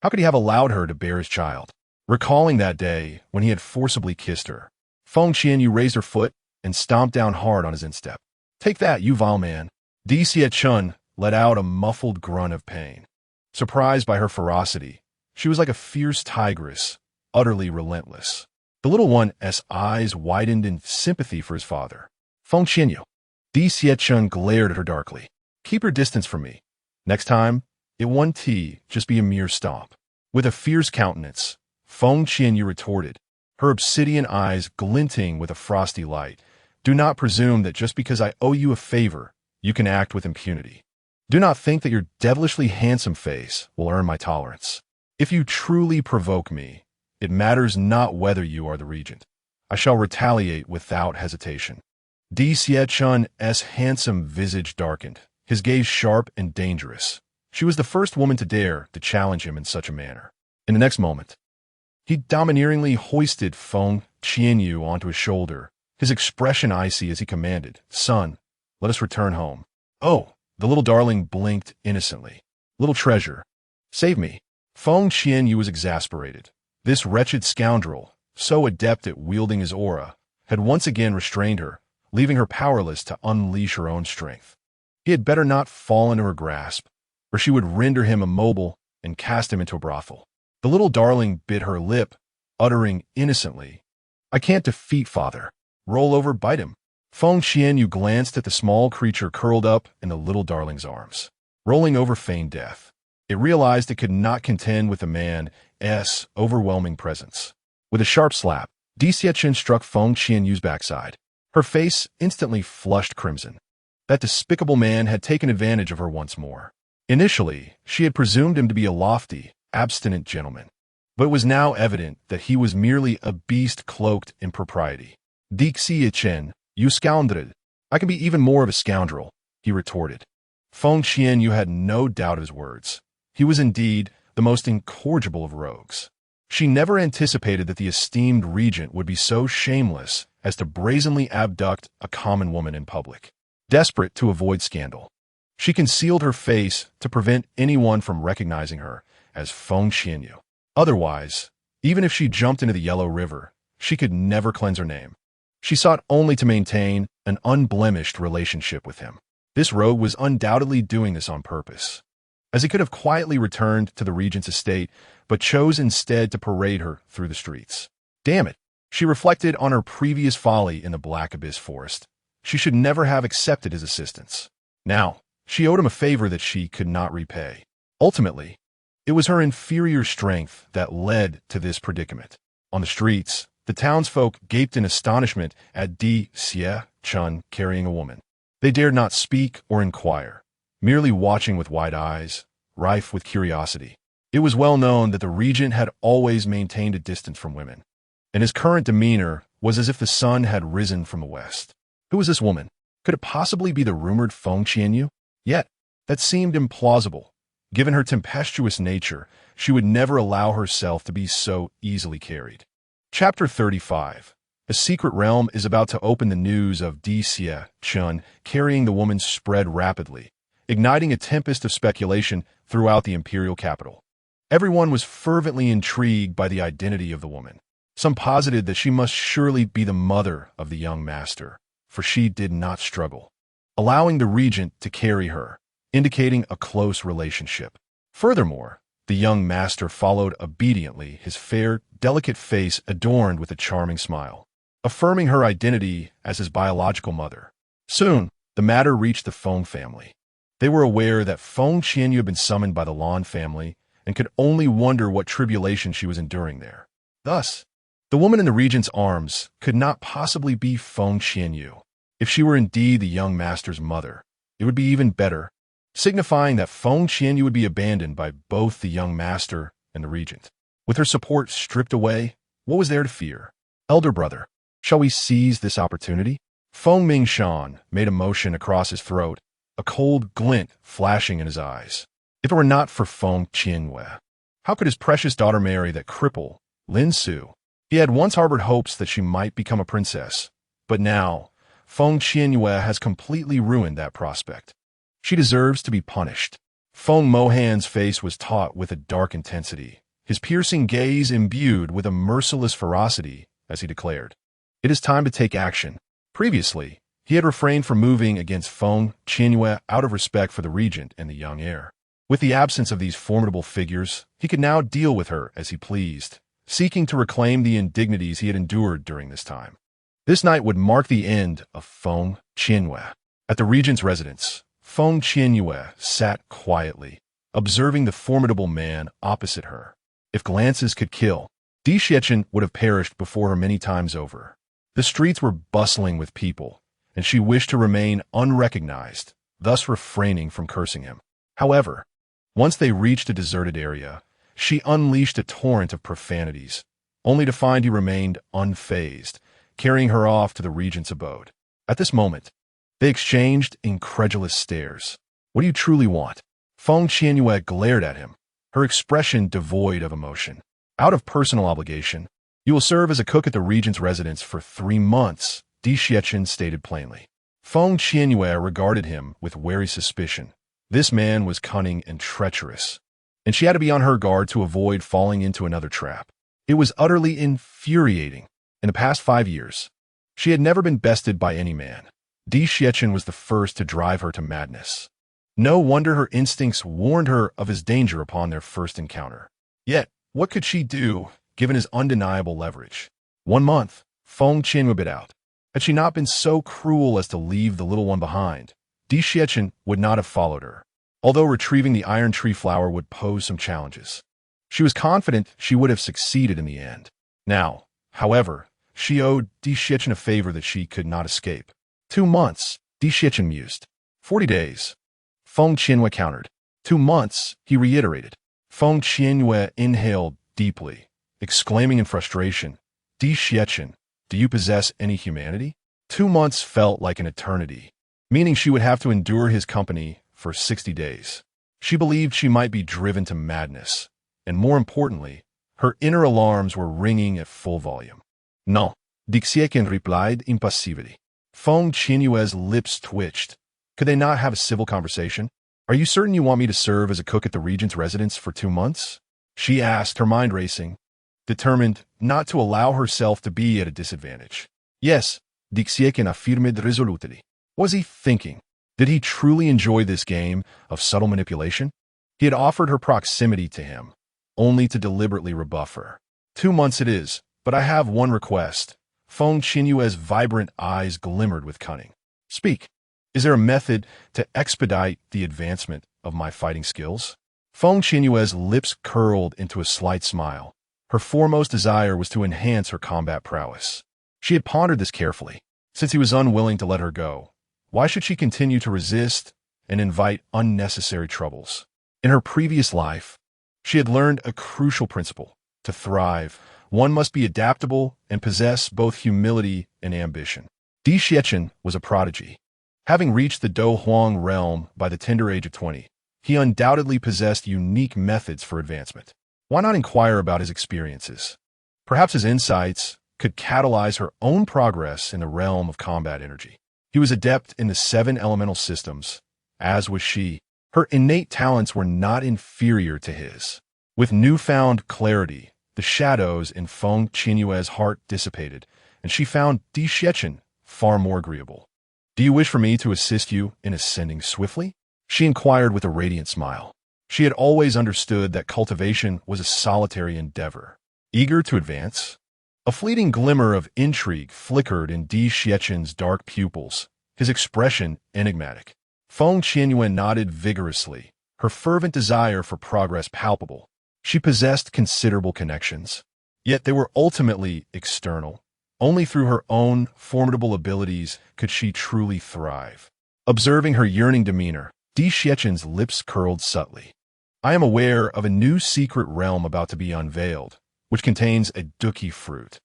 how could he have allowed her to bear his child? Recalling that day when he had forcibly kissed her, Feng Qianyue raised her foot and stomped down hard on his instep. "Take that, you vile man!" Dixie Chen let out a muffled grunt of pain. Surprised by her ferocity, she was like a fierce tigress, utterly relentless. The little one's eyes widened in sympathy for his father. "Feng Qianyue." Dixie Chen glared at her darkly. "Keep your distance from me. Next time, it won't just be a mere stomp." With a fierce countenance, Feng Qianyue retorted, her obsidian eyes glinting with a frosty light, "Do not presume that just because I owe you a favor, you can act with impunity. Do not think that your devilishly handsome face will earn my tolerance. If you truly provoke me, it matters not whether you are the regent. I shall retaliate without hesitation." Dixie Chen's handsome visage darkened, his gaze sharp and dangerous. She was the first woman to dare to challenge him in such a manner. In the next moment, he domineeringly hoisted Feng Qianyue onto his shoulder, his expression icy as he commanded, "Son, let us return home." "Oh," the little darling blinked innocently. "Little treasure, save me." Feng Qianyue was exasperated. This wretched scoundrel, so adept at wielding his aura, had once again restrained her, leaving her powerless to unleash her own strength. He had better not fall into her grasp, or she would render him immobile and cast him into a brothel. The little darling bit her lip, uttering innocently, "I can't defeat father. Roll over, bite him." Feng Qianyue glanced at the small creature curled up in the little darling's arms, rolling over feigned death. It realized it could not contend with the man's overwhelming presence. With a sharp slap, Dixie Chen struck Feng Qianyue's backside. Her face instantly flushed crimson. That despicable man had taken advantage of her once more. Initially, she had presumed him to be a lofty, abstinent gentleman, but it was now evident that he was merely a beast cloaked in propriety. "Dixie Chen, you scoundrel." "I can be even more of a scoundrel," he retorted. Feng Qianyue had no doubt of his words. He was indeed the most incorrigible of rogues. She never anticipated that the esteemed regent would be so shameless as to brazenly abduct a common woman in public. Desperate to avoid scandal, she concealed her face to prevent anyone from recognizing her as Feng Qianyue. Otherwise, even if she jumped into the Yellow River, she could never cleanse her name. She sought only to maintain an unblemished relationship with him. This rogue was undoubtedly doing this on purpose, as he could have quietly returned to the regent's estate, but chose instead to parade her through the streets. Damn it, she reflected on her previous folly in the Black Abyss Forest. She should never have accepted his assistance. Now, she owed him a favor that she could not repay. Ultimately, it was her inferior strength that led to this predicament. On the streets, the townsfolk gaped in astonishment at Dixie Chen carrying a woman. They dared not speak or inquire, merely watching with wide eyes, rife with curiosity. It was well known that the regent had always maintained a distance from women, and his current demeanor was as if the sun had risen from the west. Who was this woman? Could it possibly be the rumored Feng Qianyue? Yet, that seemed implausible. Given her tempestuous nature, she would never allow herself to be so easily carried. Chapter 35. A secret realm is about to open. The news of Di Xie-chun carrying the woman spread rapidly, igniting a tempest of speculation throughout the imperial capital. Everyone was fervently intrigued by the identity of the woman. Some posited that she must surely be the mother of the young master, for she did not struggle, allowing the regent to carry her, indicating a close relationship. Furthermore, the young master followed obediently, his fair, delicate face adorned with a charming smile, affirming her identity as his biological mother. Soon, the matter reached the Feng family. They were aware that Feng Qianyue had been summoned by the Lan family and could only wonder what tribulation she was enduring there. Thus, the woman in the regent's arms could not possibly be Feng Qianyue. If she were indeed the young master's mother, it would be even better, signifying that Feng Qianyue would be abandoned by both the young master and the regent. With her support stripped away, what was there to fear? Elder brother, shall we seize this opportunity? Feng Mingshan made a motion across his throat, a cold glint flashing in his eyes. If it were not for Feng Qianyue, how could his precious daughter marry that cripple, Lin Su? He had once harbored hopes that she might become a princess, but now, Feng Qianyue has completely ruined that prospect. She deserves to be punished. Feng Mohan's face was taut with a dark intensity, his piercing gaze imbued with a merciless ferocity as he declared, "It is time to take action." Previously, he had refrained from moving against Feng Qianyue out of respect for the regent and the young heir. With the absence of these formidable figures, he could now deal with her as he pleased, seeking to reclaim the indignities he had endured during this time. This night would mark the end of Feng Qianyue. At the regent's residence, Feng Qianyue sat quietly, observing the formidable man opposite her. If glances could kill, Di Xie-chun would have perished before her many times over. The streets were bustling with people, and she wished to remain unrecognized, thus refraining from cursing him. However, once they reached a deserted area, she unleashed a torrent of profanities, only to find he remained unfazed, carrying her off to the regent's abode. At this moment, they exchanged incredulous stares. "What do you truly want?" Feng Qianyue glared at him, her expression devoid of emotion. "Out of personal obligation, you will serve as a cook at the regent's residence for 3 months, Di Xie-chun stated plainly. Feng Qianyue regarded him with wary suspicion. This man was cunning and treacherous, and she had to be on her guard to avoid falling into another trap. It was utterly infuriating. In the past 5 years, she had never been bested by any man. Di Xie-chun was the first to drive her to madness. No wonder her instincts warned her of his danger upon their first encounter. Yet, what could she do, given his undeniable leverage? 1 month, Feng Qianyue bit out. Had she not been so cruel as to leave the little one behind, Di Xie-chun would not have followed her, although retrieving the iron tree flower would pose some challenges. She was confident she would have succeeded in the end. Now, however, she owed Di Xie-chun a favor that she could not escape. 2 months, Di Xie-chun mused. 40 days. Feng Qianyue countered. 2 months, he reiterated. Feng Qianyue inhaled deeply, exclaiming in frustration, "Di Xie-chun, do you possess any humanity?" 2 months felt like an eternity, meaning she would have to endure his company for 60 days. She believed she might be driven to madness, and more importantly, her inner alarms were ringing at full volume. "Non," Di Xie-chun replied impassively. Feng Qianyue's lips twitched. Could they not have a civil conversation? "Are you certain you want me to serve as a cook at the regent's residence for 2 months?" she asked, her mind racing, determined not to allow herself to be at a disadvantage. "Yes," Di Xie-chun affirmed resolutely. Was he thinking? Did he truly enjoy this game of subtle manipulation? He had offered her proximity to him, only to deliberately rebuff her. 2 months it is, but I have one request. Feng Qianyue's vibrant eyes glimmered with cunning. "Speak. Is there a method to expedite the advancement of my fighting skills?" Feng Qianyue's lips curled into a slight smile. Her foremost desire was to enhance her combat prowess. She had pondered this carefully. Since he was unwilling to let her go, why should she continue to resist and invite unnecessary troubles? In her previous life, she had learned a crucial principle. To thrive, one must be adaptable and possess both humility and ambition. Di Xie-chun was a prodigy. Having reached the Do Huang realm by the tender age of 20, he undoubtedly possessed unique methods for advancement. Why not inquire about his experiences? Perhaps his insights could catalyze her own progress in the realm of combat energy. He was adept in the 7 elemental systems, as was she. Her innate talents were not inferior to his. With newfound clarity, the shadows in Feng Qianyue's heart dissipated, and she found Di Xiachen far more agreeable. "Do you wish for me to assist you in ascending swiftly?" she inquired with a radiant smile. She had always understood that cultivation was a solitary endeavor. Eager to advance? A fleeting glimmer of intrigue flickered in Di Xiachen's dark pupils, his expression enigmatic. Feng Qianyue nodded vigorously, her fervent desire for progress palpable. She possessed considerable connections, yet they were ultimately external. Only through her own formidable abilities could she truly thrive. Observing her yearning demeanor, Di Xiachen's lips curled subtly. "I am aware of a new secret realm about to be unveiled, which contains a duki fruit.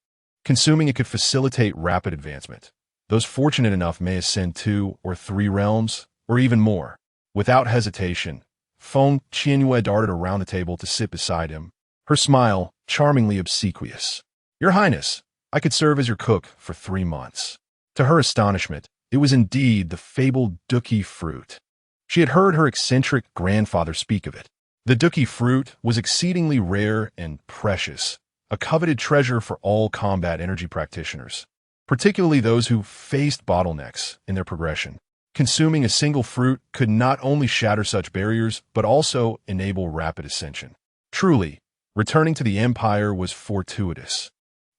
Consuming it could facilitate rapid advancement. Those fortunate enough may ascend 2 or 3 realms, or even more." Without hesitation, Feng Qianyue darted around the table to sit beside him, her smile charmingly obsequious. "Your Highness, I could serve as your cook for 3 months." To her astonishment, it was indeed the fabled duki fruit. She had heard her eccentric grandfather speak of it. The duki fruit was exceedingly rare and precious, a coveted treasure for all combat energy practitioners, particularly those who faced bottlenecks in their progression. Consuming a single fruit could not only shatter such barriers, but also enable rapid ascension. Truly, returning to the Empire was fortuitous.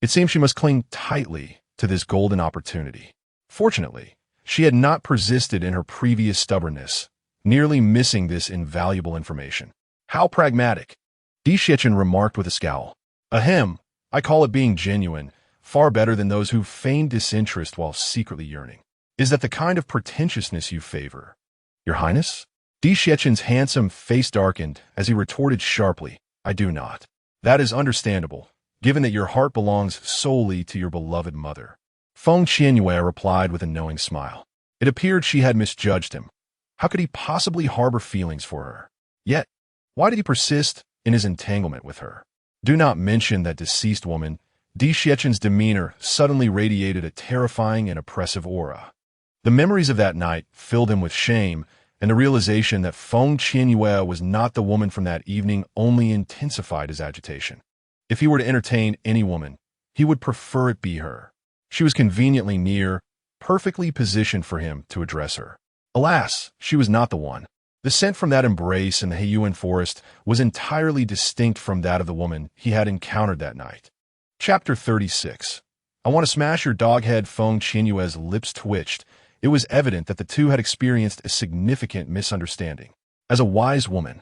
It seemed she must cling tightly to this golden opportunity. Fortunately, she had not persisted in her previous stubbornness, nearly missing this invaluable information. "How pragmatic," Di Xiachen remarked with a scowl. "Ahem, I call it being genuine, far better than those who feign disinterest while secretly yearning. Is that the kind of pretentiousness you favor, Your Highness?" Di Xiachen's handsome face darkened as he retorted sharply, "I do not. That is understandable, given that your heart belongs solely to your beloved mother." Feng Qianyue replied with a knowing smile. It appeared she had misjudged him. How could he possibly harbor feelings for her? Yet, why did he persist in his entanglement with her? Do not mention that deceased woman. Di Xiachen's demeanor suddenly radiated a terrifying and oppressive aura. The memories of that night filled him with shame, and the realization that Feng Qianyue was not the woman from that evening only intensified his agitation. If he were to entertain any woman, he would prefer it be her. She was conveniently near, perfectly positioned for him to address her. Alas, she was not the one. The scent from that embrace in the Heiyuan forest was entirely distinct from that of the woman he had encountered that night. Chapter 36. "I want to smash your doghead." Feng Qianyue's lips twitched. It was evident that the two had experienced a significant misunderstanding. As a wise woman,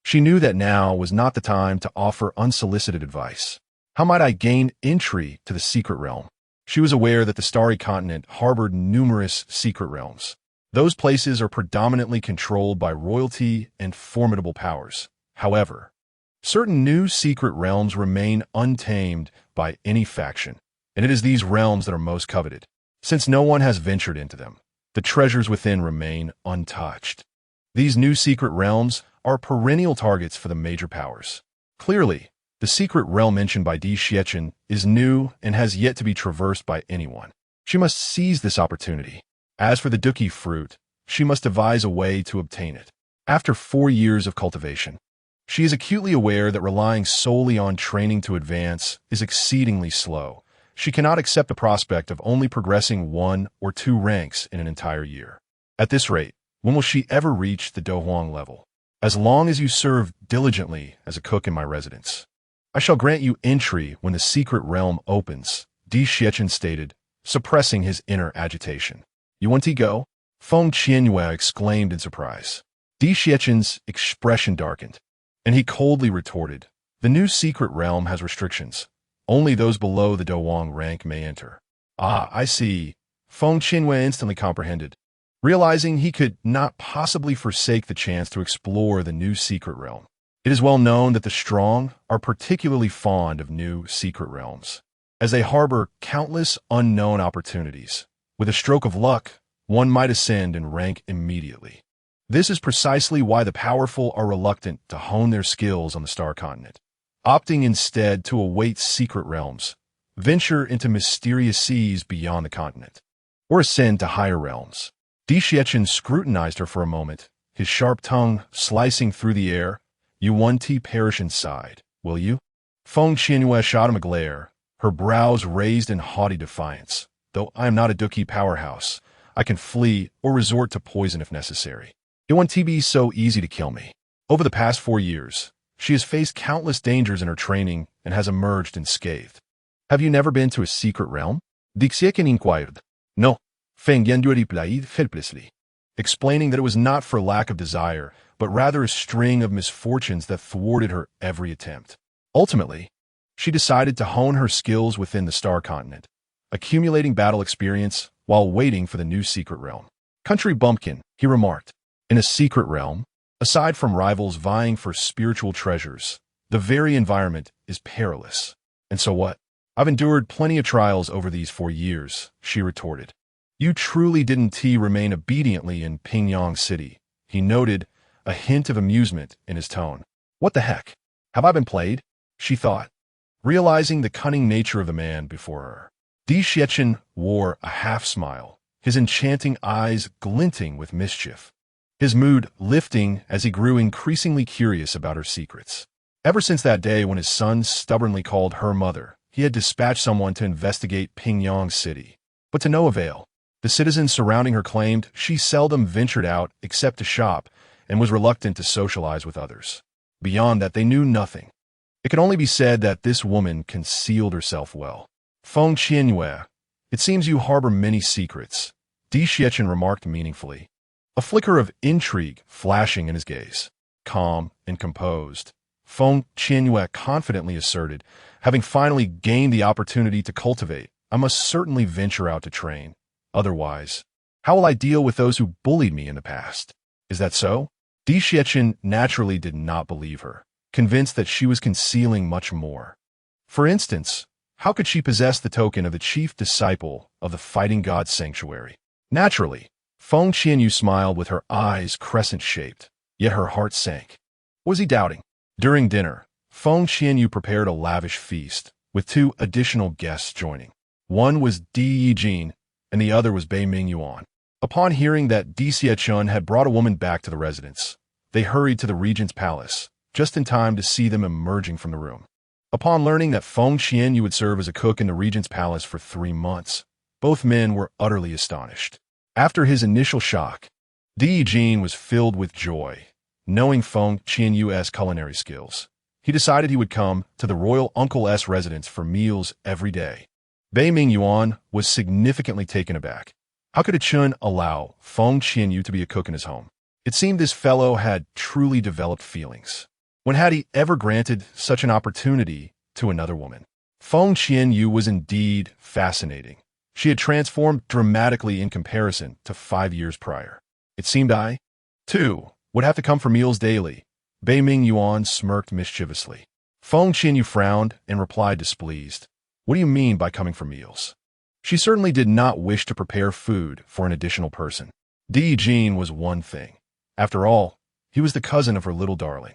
she knew that now was not the time to offer unsolicited advice. How might I gain entry to the secret realm? She was aware that the starry continent harbored numerous secret realms. Those places are predominantly controlled by royalty and formidable powers. However, certain new secret realms remain untamed by any faction, and it is these realms that are most coveted. Since no one has ventured into them, the treasures within remain untouched. These new secret realms are perennial targets for the major powers. Clearly, the secret realm mentioned by Di Xiachen is new and has yet to be traversed by anyone. She must seize this opportunity. As for the duki fruit, she must devise a way to obtain it. After 4 years of cultivation, she is acutely aware that relying solely on training to advance is exceedingly slow. She cannot accept the prospect of only progressing 1 or 2 ranks in an entire year. At this rate, when will she ever reach the Dohuang level? "As long as you serve diligently as a cook in my residence, I shall grant you entry when the secret realm opens," Di Xiachen stated, suppressing his inner agitation. "You want to go?" Feng Qianyue exclaimed in surprise. Di Xiachen's expression darkened, and he coldly retorted, "The new secret realm has restrictions. Only those below the Dohuang rank may enter." "Ah, I see." Feng Qianyue instantly comprehended, realizing he could not possibly forsake the chance to explore the new secret realm. It is well known that the strong are particularly fond of new secret realms, as they harbor countless unknown opportunities. With a stroke of luck, one might ascend in rank immediately. This is precisely why the powerful are reluctant to hone their skills on the Star Continent, opting instead to await secret realms, venture into mysterious seas beyond the continent, or ascend to higher realms. Di Xiachen scrutinized her for a moment, his sharp tongue slicing through the air. You won't perish inside, will you? Feng Qianyue shot him a glare, her brows raised in haughty defiance. Though I am not a Duki powerhouse, I can flee or resort to poison if necessary. It won't be so easy to kill me. Over the past 4 years, she has faced countless dangers in her training and has emerged unscathed. Have you never been to a secret realm? Di Xiachen inquired. No, Feng Qianyue replied helplessly, explaining that it was not for lack of desire, but rather a string of misfortunes that thwarted her every attempt. Ultimately, she decided to hone her skills within the Star Continent, accumulating battle experience while waiting for the new secret realm. Country bumpkin, he remarked. In a secret realm, aside from rivals vying for spiritual treasures, the very environment is perilous. And so what? I've endured plenty of trials over these 4 years, she retorted. You truly didn't remain obediently in Pingyang City, he noted, a hint of amusement in his tone. What the heck? Have I been played? She thought, realizing the cunning nature of the man before her. Di Xiachen wore a half-smile, his enchanting eyes glinting with mischief, his mood lifting as he grew increasingly curious about her secrets. Ever since that day when his son stubbornly called her mother, he had dispatched someone to investigate Pingyang City. But to no avail. The citizens surrounding her claimed she seldom ventured out except to shop and was reluctant to socialize with others. Beyond that, they knew nothing. It could only be said that this woman concealed herself well. Feng Qianyue, it seems you harbor many secrets, Di Xiachen remarked meaningfully, a flicker of intrigue flashing in his gaze. Calm and composed, Feng Qianyue confidently asserted, having finally gained the opportunity to cultivate, I must certainly venture out to train. Otherwise, how will I deal with those who bullied me in the past? Is that so? Di Xiachen naturally did not believe her, convinced that she was concealing much more. For instance, how could she possess the token of the chief disciple of the fighting god sanctuary? Naturally, Feng Qianyue smiled with her eyes crescent-shaped, yet her heart sank. Was he doubting? During dinner, Feng Qianyue prepared a lavish feast, with 2 additional guests joining. One was Di Yijin, and the other was Bei Mingyuan. Upon hearing that Di Xiachen had brought a woman back to the residence, they hurried to the Regent's palace, just in time to see them emerging from the room. Upon learning that Feng Qianyue would serve as a cook in the Regent's palace for 3 months, both men were utterly astonished. After his initial shock, Di Yijin was filled with joy, knowing Feng Qianyue's culinary skills. He decided he would come to the royal uncle's residence for meals every day. Bei Mingyuan was significantly taken aback. How could a Chun allow Feng Qianyue to be a cook in his home? It seemed this fellow had truly developed feelings. When had he ever granted such an opportunity to another woman? Feng Qianyue was indeed fascinating. She had transformed dramatically in comparison to 5 years prior. It seemed I, too, would have to come for meals daily. Bei Mingyuan smirked mischievously. Feng Qianyue frowned and replied displeased. What do you mean by coming for meals? She certainly did not wish to prepare food for an additional person. Di Yijin was one thing. After all, he was the cousin of her little darling.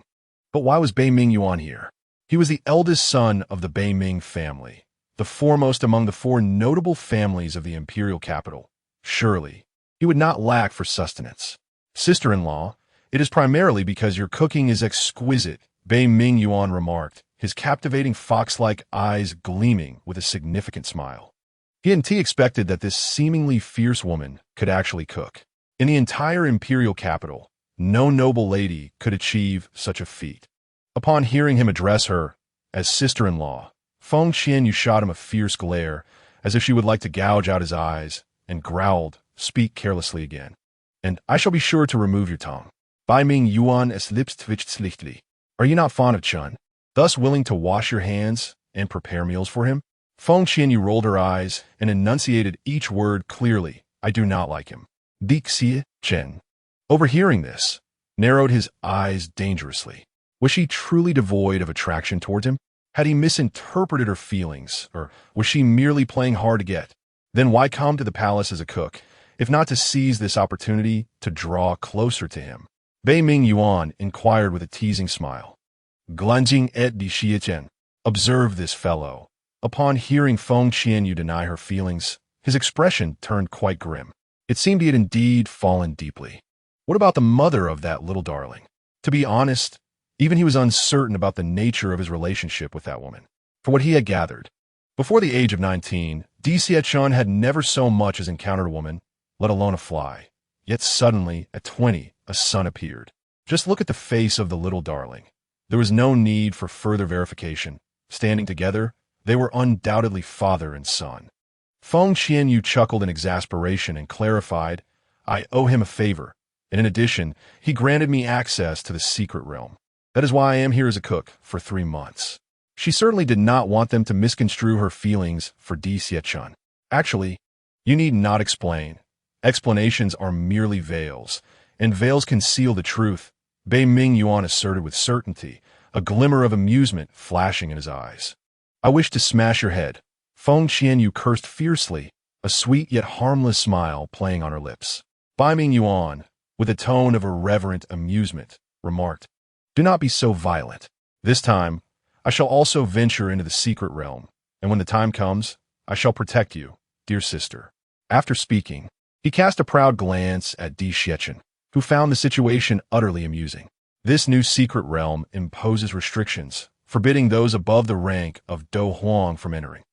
But why was Bei Mingyuan here? He was the eldest son of the Bei Ming family, the foremost among the 4 notable families of the imperial capital. Surely, he would not lack for sustenance. Sister-in-law, it is primarily because your cooking is exquisite, Bei Mingyuan remarked, his captivating fox-like eyes gleaming with a significant smile. He hadn't expected that this seemingly fierce woman could actually cook. In the entire imperial capital, no noble lady could achieve such a feat. Upon hearing him address her as sister-in-law, Feng Qianyue shot him a fierce glare, as if she would like to gouge out his eyes, and growled, speak carelessly again. And I shall be sure to remove your tongue. Bei Mingyuan's lips twitched slightly. Are you not fond of Chun, thus willing to wash your hands and prepare meals for him? Feng Qianyue rolled her eyes and enunciated each word clearly. I do not like him. Di Xiachen, overhearing this, narrowed his eyes dangerously. Was she truly devoid of attraction towards him? Had he misinterpreted her feelings, or was she merely playing hard to get? Then why come to the palace as a cook, if not to seize this opportunity to draw closer to him? Bei Mingyuan inquired with a teasing smile. Glanjing et Di Xiachen, observe this fellow. Upon hearing Feng Qianyue deny her feelings, his expression turned quite grim. It seemed he had indeed fallen deeply. What about the mother of that little darling? To be honest, even he was uncertain about the nature of his relationship with that woman. For what he had gathered, before the age of 19, Chun had never so much as encountered a woman, let alone a fly. Yet suddenly, at 20, a son appeared. Just look at the face of the little darling. There was no need for further verification. Standing together, they were undoubtedly father and son. Feng Qianyue chuckled in exasperation and clarified, I owe him a favor, and in addition, he granted me access to the secret realm. That is why I am here as a cook for 3 months. She certainly did not want them to misconstrue her feelings for Chun. Actually, you need not explain. Explanations are merely veils, and veils conceal the truth, Bei Ming Yuan asserted with certainty, a glimmer of amusement flashing in his eyes. I wish to smash your head. Feng Qianyue cursed fiercely, a sweet yet harmless smile playing on her lips. Bei Ming Yuan, with a tone of irreverent amusement, remarked, Do not be so violent. This time, I shall also venture into the secret realm, and when the time comes, I shall protect you, dear sister. After speaking, he cast a proud glance at Chun, who found the situation utterly amusing. This new secret realm imposes restrictions, forbidding those above the rank of Do Huang from entering.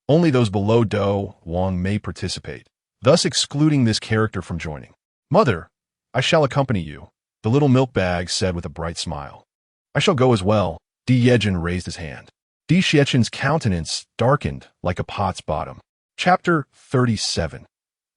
Only those below Do Huang may participate, thus excluding this character from joining. Mother, I shall accompany you, the little milk bag said with a bright smile. I shall go as well. Chun raised his hand. Chun's countenance darkened like a pot's bottom. Chapter 37.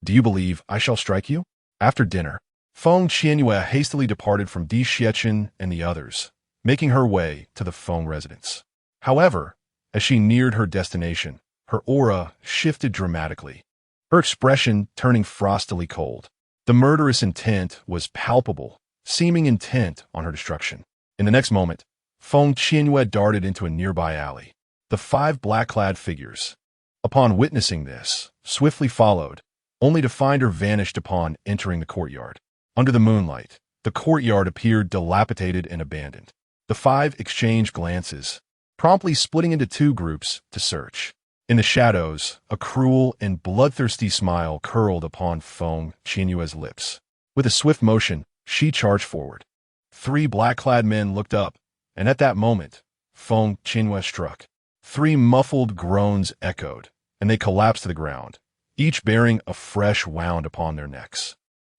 Do you believe I shall strike you? After dinner, Feng Qianyue hastily departed from Chun and the others, making her way to the Feng residence. However, as she neared her destination, her aura shifted dramatically, her expression turning frostily cold. The murderous intent was palpable, seeming intent on her destruction. In the next moment, Feng Qianyue darted into a nearby alley. The 5 black-clad figures, upon witnessing this, swiftly followed, only to find her vanished upon entering the courtyard. Under the moonlight, the courtyard appeared dilapidated and abandoned. The 5 exchanged glances, promptly splitting into 2 groups to search. In the shadows, a cruel and bloodthirsty smile curled upon Feng Qianyue's lips. With a swift motion, she charged forward. 3 black-clad men looked up, and at that moment, Feng Qianyue struck. 3 muffled groans echoed, and they collapsed to the ground, each bearing a fresh wound upon their necks.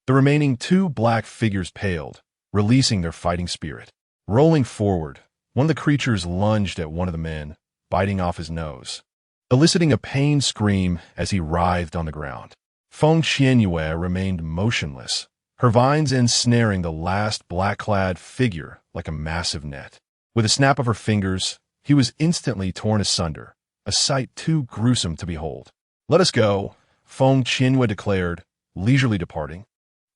The remaining 2 black figures paled, releasing their fighting spirit. Rolling forward, one of the creatures lunged at one of the men, biting off his nose, eliciting a pained scream as he writhed on the ground. Feng Qianyue remained motionless, her vines ensnaring the last black-clad figure like a massive net. With a snap of her fingers, he was instantly torn asunder, a sight too gruesome to behold. Let us go, Feng Qianyue declared, leisurely departing,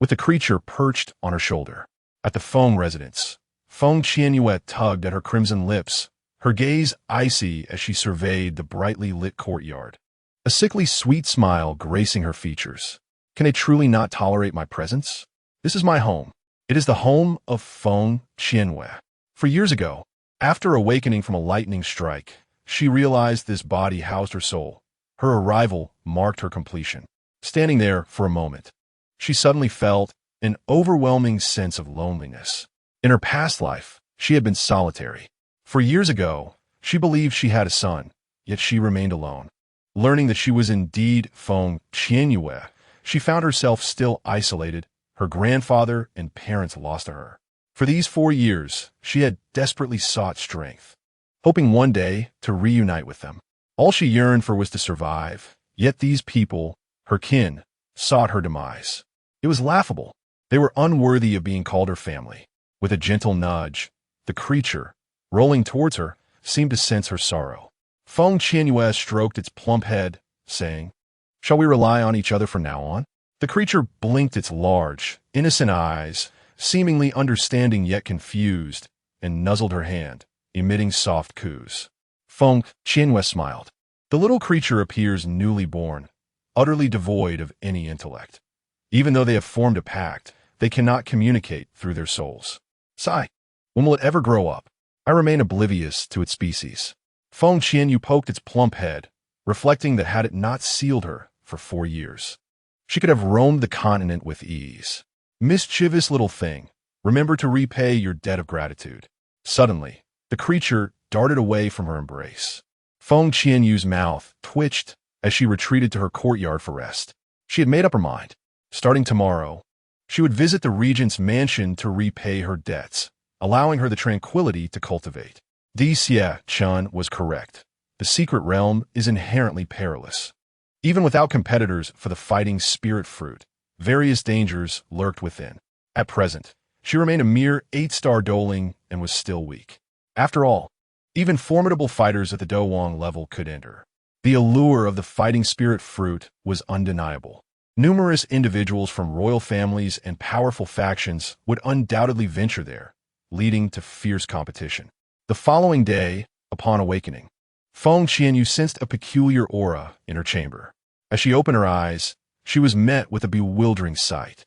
with the creature perched on her shoulder. At the Feng residence, Feng Qianyue tugged at her crimson lips, her gaze icy as she surveyed the brightly lit courtyard. A sickly sweet smile gracing her features. Can they truly not tolerate my presence? This is my home. It is the home of Feng Qianyue. For years ago, after awakening from a lightning strike, she realized this body housed her soul. Her arrival marked her completion. Standing there for a moment, she suddenly felt an overwhelming sense of loneliness. In her past life, she had been solitary. For years ago, she believed she had a son, yet she remained alone. Learning that she was indeed Feng Qianyue, she found herself still isolated, her grandfather and parents lost to her. For these 4 years, she had desperately sought strength, hoping one day to reunite with them. All she yearned for was to survive, yet these people, her kin, sought her demise. It was laughable. They were unworthy of being called her family. With a gentle nudge, the creature, rolling towards her, seemed to sense her sorrow. Feng Qianyue stroked its plump head, saying, Shall we rely on each other from now on? The creature blinked its large, innocent eyes, seemingly understanding yet confused, and nuzzled her hand, emitting soft coos. Feng Qianyue smiled. The little creature appears newly born, utterly devoid of any intellect. Even though they have formed a pact, they cannot communicate through their souls. Sigh, when will it ever grow up? I remain oblivious to its species. Feng Qianyue poked its plump head, reflecting that had it not sealed her for 4 years, she could have roamed the continent with ease. Mischievous little thing, remember to repay your debt of gratitude. Suddenly, the creature darted away from her embrace. Feng Qianyue's mouth twitched as she retreated to her courtyard for rest. She had made up her mind. Starting tomorrow, she would visit the Regent's mansion to repay her debts, allowing her the tranquility to cultivate. Di Xie Chun was correct. The secret realm is inherently perilous. Even without competitors for the fighting spirit fruit, various dangers lurked within. At present, she remained a mere 8-star doling and was still weak. After all, even formidable fighters at the Dowang level could enter. The allure of the fighting spirit fruit was undeniable. Numerous individuals from royal families and powerful factions would undoubtedly venture there, leading to fierce competition. The following day, upon awakening, Feng Qianyue sensed a peculiar aura in her chamber. As she opened her eyes, she was met with a bewildering sight.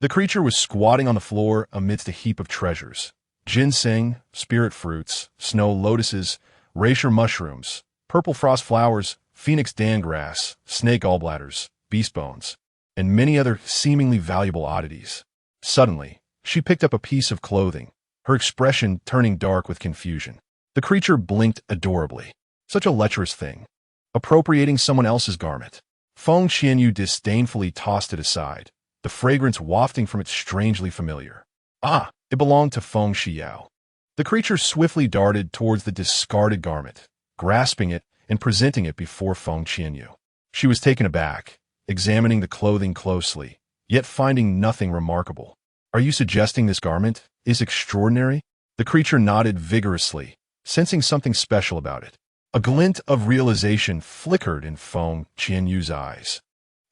The creature was squatting on the floor amidst a heap of treasures: ginseng, spirit fruits, snow lotuses, reishi mushrooms, purple frost flowers, phoenix dangrass, snake gallbladders, beast bones, and many other seemingly valuable oddities. Suddenly, she picked up a piece of clothing, her expression turning dark with confusion. The creature blinked adorably. Such a lecherous thing. Appropriating someone else's garment. Feng Qianyue disdainfully tossed it aside, the fragrance wafting from it strangely familiar. Ah, it belonged to Feng Qianyue. The creature swiftly darted towards the discarded garment, grasping it and presenting it before Feng Qianyue. She was taken aback, examining the clothing closely, yet finding nothing remarkable. Are you suggesting this garment is extraordinary? The creature nodded vigorously, sensing something special about it. A glint of realization flickered in Feng Qianyue's eyes.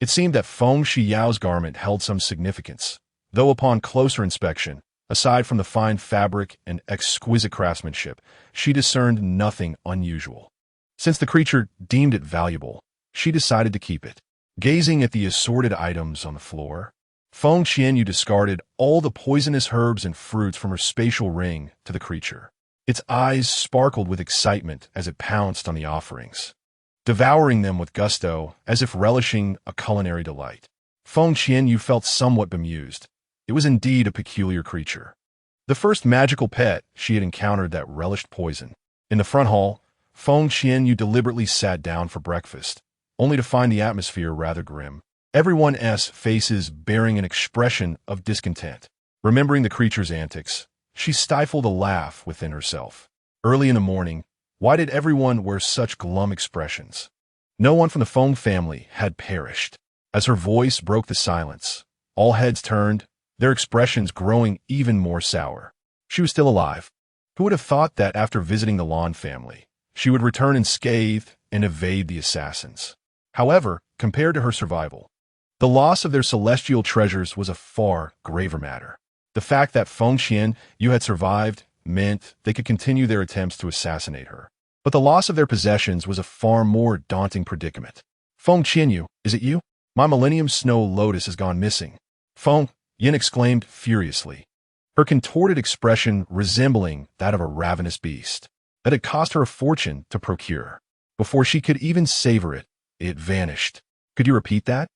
It seemed that Feng Qianyue's garment held some significance, though upon closer inspection, aside from the fine fabric and exquisite craftsmanship, she discerned nothing unusual. Since the creature deemed it valuable, she decided to keep it. Gazing at the assorted items on the floor, Feng Qianyue discarded all the poisonous herbs and fruits from her spatial ring to the creature. Its eyes sparkled with excitement as it pounced on the offerings, devouring them with gusto as if relishing a culinary delight. Feng Qianyue felt somewhat bemused. It was indeed a peculiar creature. The first magical pet she had encountered that relished poison. In the front hall, Feng Qianyue deliberately sat down for breakfast, only to find the atmosphere rather grim. Everyone's faces bearing an expression of discontent. Remembering the creature's antics, she stifled a laugh within herself. Early in the morning, why did everyone wear such glum expressions? No one from the Feng family had perished. As her voice broke the silence, all heads turned, their expressions growing even more sour. She was still alive. Who would have thought that after visiting the Lan family, she would return unscathed and evade the assassins? However, compared to her survival, the loss of their celestial treasures was a far graver matter. The fact that Feng Qianyue had survived meant they could continue their attempts to assassinate her. But the loss of their possessions was a far more daunting predicament. Feng Qianyue, is it you? My Millennium Snow Lotus has gone missing. Feng Yin exclaimed furiously, her contorted expression resembling that of a ravenous beast that had cost her a fortune to procure. Before she could even savor it, it vanished. Could you repeat that?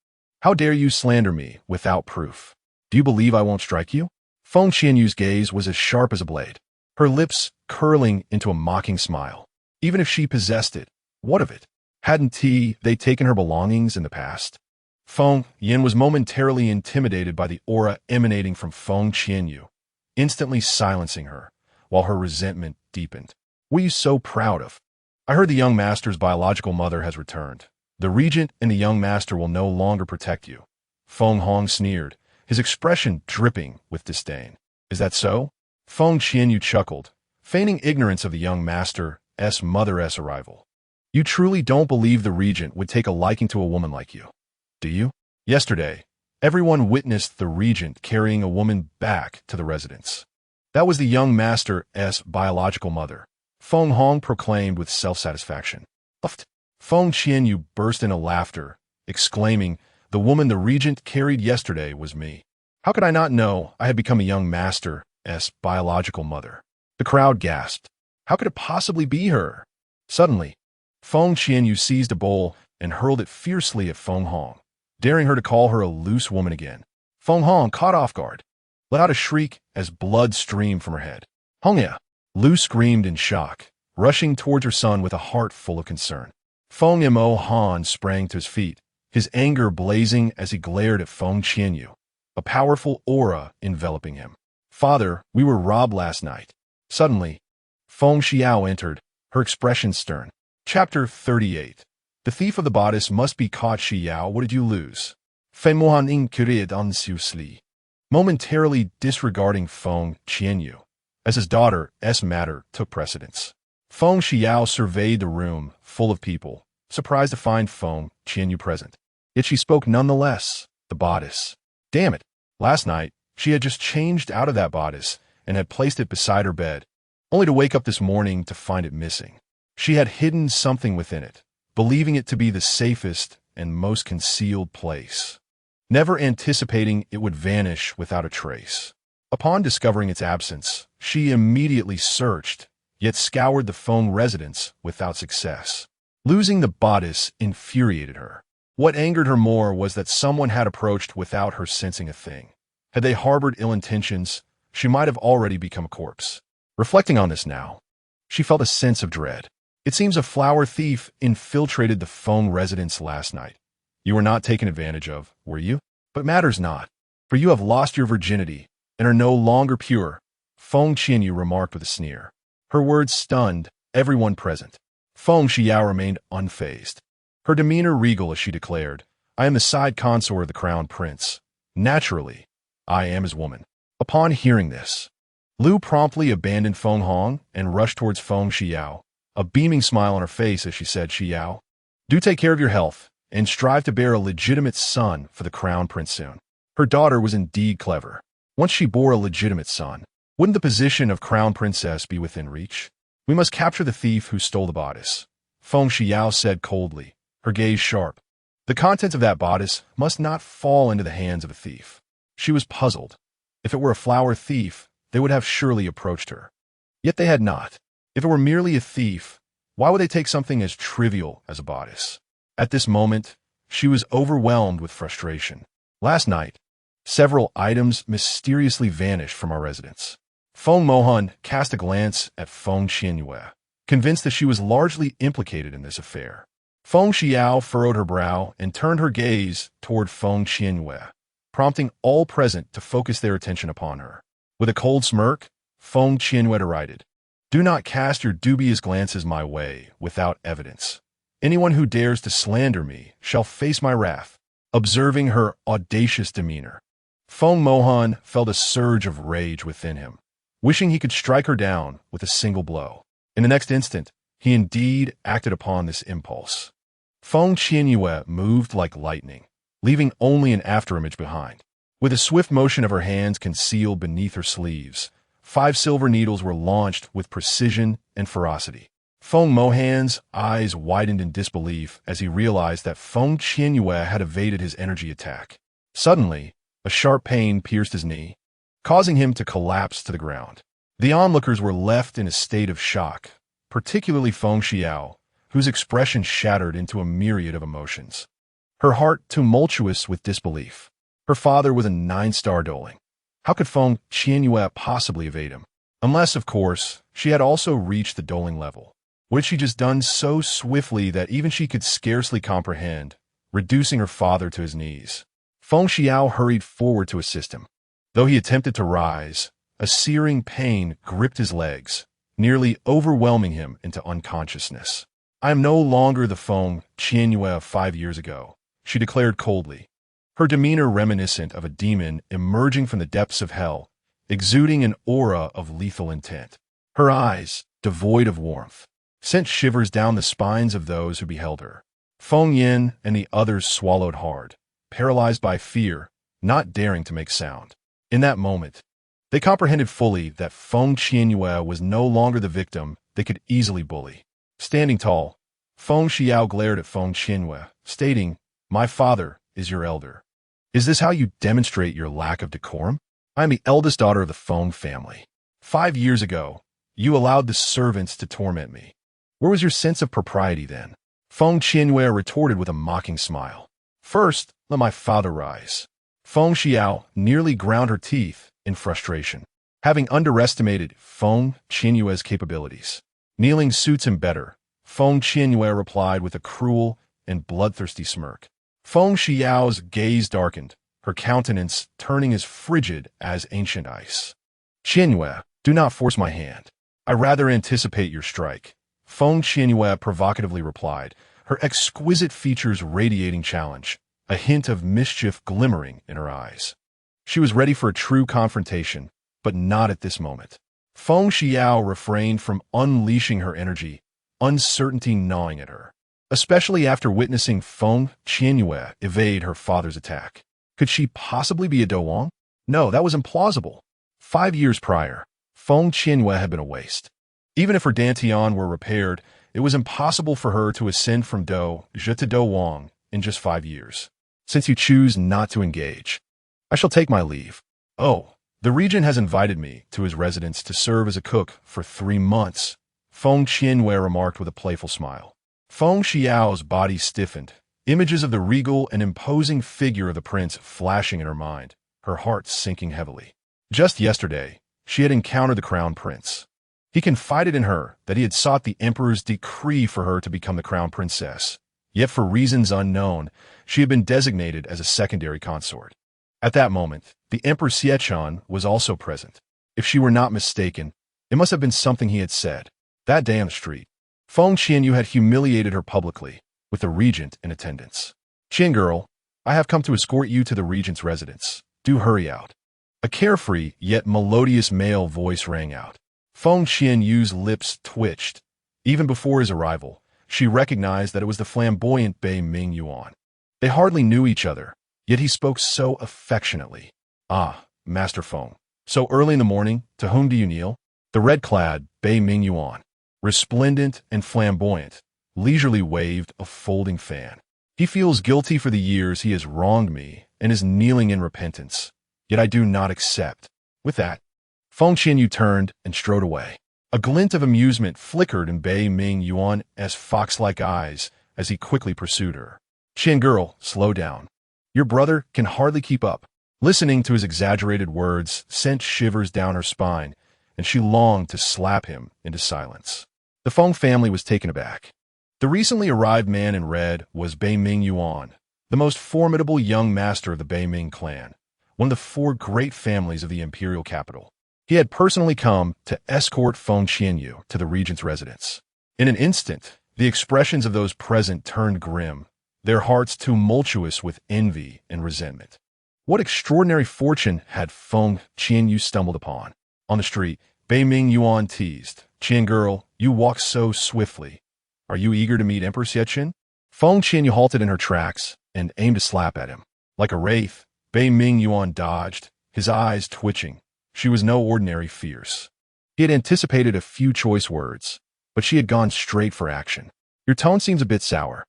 How dare you slander me without proof? Do you believe I won't strike you? Feng Qianyue's gaze was as sharp as a blade, her lips curling into a mocking smile. Even if she possessed it, what of it? Hadn't they taken her belongings in the past? Feng Yin was momentarily intimidated by the aura emanating from Feng Qianyue, instantly silencing her, while her resentment deepened. What are you so proud of? I heard the young master's biological mother has returned. The Regent and the young master will no longer protect you. Feng Hong sneered, his expression dripping with disdain. Is that so? Feng Qianyue chuckled, feigning ignorance of the young master's mother's arrival. You truly don't believe the Regent would take a liking to a woman like you, do you? Yesterday, everyone witnessed the Regent carrying a woman back to the residence. That was the young master's biological mother, Feng Hong proclaimed with self-satisfaction. Feng Qianyue burst into laughter, exclaiming, the woman the Regent carried yesterday was me. How could I not know I had become a young master's biological mother? The crowd gasped. How could it possibly be her? Suddenly, Feng Qianyue seized a bowl and hurled it fiercely at Feng Hong, daring her to call her a loose woman again. Feng Hong, caught off guard, let out a shriek as blood streamed from her head. Hongya! Lu screamed in shock, rushing towards her son with a heart full of concern. Feng Mo Han sprang to his feet, his anger blazing as he glared at Feng Qianyue, a powerful aura enveloping him. Father, we were robbed last night. Suddenly, Feng Xiao entered, her expression stern. Chapter 38. The thief of the bodice must be caught. Xiao, what did you lose? Feng Mohan inquired anxiously, momentarily disregarding Feng Qianyue, as his daughter's matter took precedence. Feng Xiao surveyed the room, full of people, surprised to find Feng Qianyue present. Yet she spoke nonetheless. The bodice. Damn it. Last night, she had just changed out of that bodice and had placed it beside her bed, only to wake up this morning to find it missing. She had hidden something within it, believing it to be the safest and most concealed place, never anticipating it would vanish without a trace. Upon discovering its absence, she immediately searched, yet scoured the Feng residence without success. Losing the bodice infuriated her. What angered her more was that someone had approached without her sensing a thing. Had they harbored ill intentions, she might have already become a corpse. Reflecting on this now, she felt a sense of dread. It seems a flower thief infiltrated the Feng residence last night. You were not taken advantage of, were you? But matters not, for you have lost your virginity and are no longer pure, Feng Qianyue remarked with a sneer. Her words stunned everyone present. Feng Xiao remained unfazed. Her demeanor regal as she declared, I am the side consort of the crown prince. Naturally, I am his woman. Upon hearing this, Lu promptly abandoned Feng Hong and rushed towards Feng Xiao, a beaming smile on her face as she said, Xiao, do take care of your health and strive to bear a legitimate son for the crown prince soon. Her daughter was indeed clever. Once she bore a legitimate son, wouldn't the position of crown princess be within reach? We must capture the thief who stole the bodice, Feng Xiao said coldly, her gaze sharp. The contents of that bodice must not fall into the hands of a thief. She was puzzled. If it were a flower thief, they would have surely approached her. Yet they had not. If it were merely a thief, why would they take something as trivial as a bodice? At this moment, she was overwhelmed with frustration. Last night, several items mysteriously vanished from our residence. Feng Mohan cast a glance at Feng Qianyue, convinced that she was largely implicated in this affair. Feng Xiao furrowed her brow and turned her gaze toward Feng Qianyue, prompting all present to focus their attention upon her. With a cold smirk, Feng Qianyue derided, do not cast your dubious glances my way without evidence. Anyone who dares to slander me shall face my wrath. Observing her audacious demeanor, Feng Mohan felt a surge of rage within him, wishing he could strike her down with a single blow. In the next instant, he indeed acted upon this impulse. Feng Qianyue moved like lightning, leaving only an afterimage behind. With a swift motion of her hands concealed beneath her sleeves, 5 silver needles were launched with precision and ferocity. Feng Mohan's eyes widened in disbelief as he realized that Feng Qianyue had evaded his energy attack. Suddenly, a sharp pain pierced his knee, causing him to collapse to the ground. The onlookers were left in a state of shock, particularly Feng Xiao, whose expression shattered into a myriad of emotions. Her heart tumultuous with disbelief. Her father was a 9-star doling. How could Feng Qianyue possibly evade him? Unless, of course, she had also reached the doling level, which she just done so swiftly that even she could scarcely comprehend, reducing her father to his knees. Feng Xiao hurried forward to assist him. Though he attempted to rise, a searing pain gripped his legs, nearly overwhelming him into unconsciousness. I am no longer the Feng Qianyue of 5 years ago, she declared coldly, her demeanor reminiscent of a demon emerging from the depths of hell, exuding an aura of lethal intent. Her eyes, devoid of warmth, sent shivers down the spines of those who beheld her. Feng Yin and the others swallowed hard, paralyzed by fear, not daring to make sound. In that moment, they comprehended fully that Feng Qianyue was no longer the victim they could easily bully. Standing tall, Feng Xiao glared at Feng Qianyue, stating, my father is your elder. Is this how you demonstrate your lack of decorum? I am the eldest daughter of the Feng family. 5 years ago, you allowed the servants to torment me. Where was your sense of propriety then? Feng Qianyue retorted with a mocking smile. First, let my father rise. Feng Xiao nearly ground her teeth in frustration, having underestimated Feng Qianyue's capabilities. Kneeling suits him better, Feng Qianyue replied with a cruel and bloodthirsty smirk. Feng Xiao's gaze darkened, her countenance turning as frigid as ancient ice. Qianyue, do not force my hand. I rather anticipate your strike. Feng Qianyue provocatively replied, her exquisite features radiating challenge, a hint of mischief glimmering in her eyes. She was ready for a true confrontation, but not at this moment. Feng Xiao refrained from unleashing her energy, uncertainty gnawing at her, especially after witnessing Feng Qianyue evade her father's attack. Could she possibly be a Dowang? No, that was implausible. 5 years prior, Feng Qianyue had been a waste. Even if her dantian were repaired, it was impossible for her to ascend from Doge to Dowang in just 5 years. Since you choose not to engage, I shall take my leave. Oh, the Regent has invited me to his residence to serve as a cook for 3 months, Feng Qianyue remarked with a playful smile. Feng Xiao's body stiffened, images of the regal and imposing figure of the prince flashing in her mind, her heart sinking heavily. Just yesterday, she had encountered the crown prince. He confided in her that he had sought the emperor's decree for her to become the crown princess, yet for reasons unknown, she had been designated as a secondary consort. At that moment, the Emperor Siechun was also present. If she were not mistaken, it must have been something he had said. That day on the street, Feng Qianyue had humiliated her publicly, with the regent in attendance. Qin girl, I have come to escort you to the regent's residence. Do hurry out. A carefree yet melodious male voice rang out. Feng Qianyue's lips twitched. Even before his arrival, she recognized that it was the flamboyant Bei Ming Yuan. They hardly knew each other, yet he spoke so affectionately. Ah, Master Feng. So early in the morning, to whom do you kneel? The red-clad Bei Ming Yuan, resplendent and flamboyant, leisurely waved a folding fan. He feels guilty for the years he has wronged me and is kneeling in repentance, yet I do not accept. With that, Feng Qianyue turned and strode away. A glint of amusement flickered in Bei Ming Yuan's fox-like eyes as he quickly pursued her. Qin girl, slow down. Your brother can hardly keep up. Listening to his exaggerated words sent shivers down her spine, and she longed to slap him into silence. The Feng family was taken aback. The recently arrived man in red was Bei Ming Yuan, the most formidable young master of the Bei Ming clan, one of the 4 great families of the imperial capital. He had personally come to escort Feng Qianyue to the regent's residence. In an instant, the expressions of those present turned grim, their hearts tumultuous with envy and resentment. What extraordinary fortune had Feng Qianyue stumbled upon? On the street, Bei Ming Yuan teased, Qin girl, you walk so swiftly. Are you eager to meet Emperor Siechun? Feng Qianyue halted in her tracks and aimed a slap at him. Like a wraith, Bei Ming Yuan dodged, his eyes twitching. She was no ordinary fierce. He had anticipated a few choice words, but she had gone straight for action. Your tone seems a bit sour.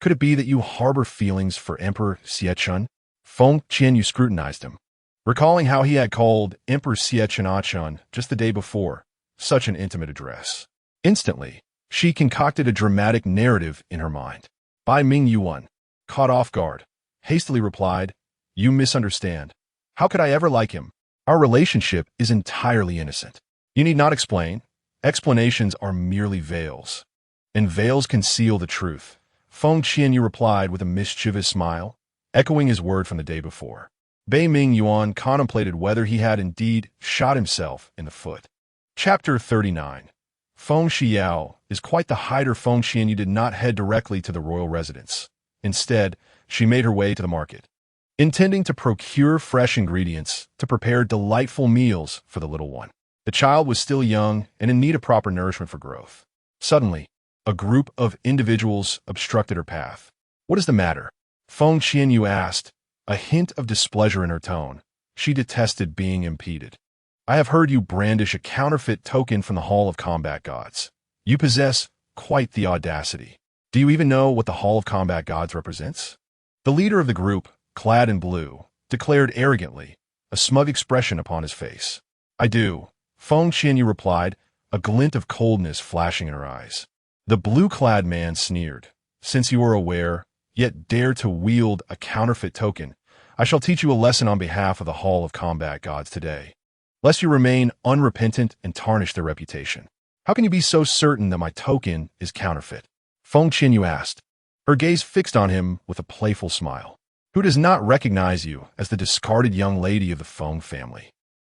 Could it be that you harbor feelings for Emperor Siechun? Feng Qianyue scrutinized him, recalling how he had called Emperor Siechun just the day before, such an intimate address. Instantly, she concocted a dramatic narrative in her mind. Bei Ming Yuan, caught off guard, hastily replied, You misunderstand. How could I ever like him? Our relationship is entirely innocent. You need not explain. Explanations are merely veils, and veils conceal the truth. Feng Qianyue replied with a mischievous smile, echoing his word from the day before. Bei Ming Yuan contemplated whether he had indeed shot himself in the foot. Chapter 39. Feng Xiao is quite the hider. Feng Qianyue did not head directly to the royal residence. Instead, she made her way to the market, intending to procure fresh ingredients to prepare delightful meals for the little one. The child was still young and in need of proper nourishment for growth. Suddenly, a group of individuals obstructed her path. What is the matter? Feng Qianyue asked, a hint of displeasure in her tone. She detested being impeded. I have heard you brandish a counterfeit token from the Hall of Combat Gods. You possess quite the audacity. Do you even know what the Hall of Combat Gods represents? The leader of the group, clad in blue, declared arrogantly, a smug expression upon his face. I do, Feng Qianyue replied, a glint of coldness flashing in her eyes. The blue-clad man sneered. Since you are aware, yet dare to wield a counterfeit token, I shall teach you a lesson on behalf of the Hall of Combat Gods today, lest you remain unrepentant and tarnish their reputation. How can you be so certain that my token is counterfeit? Feng Qianyue asked, her gaze fixed on him with a playful smile. Who does not recognize you as the discarded young lady of the Feng family?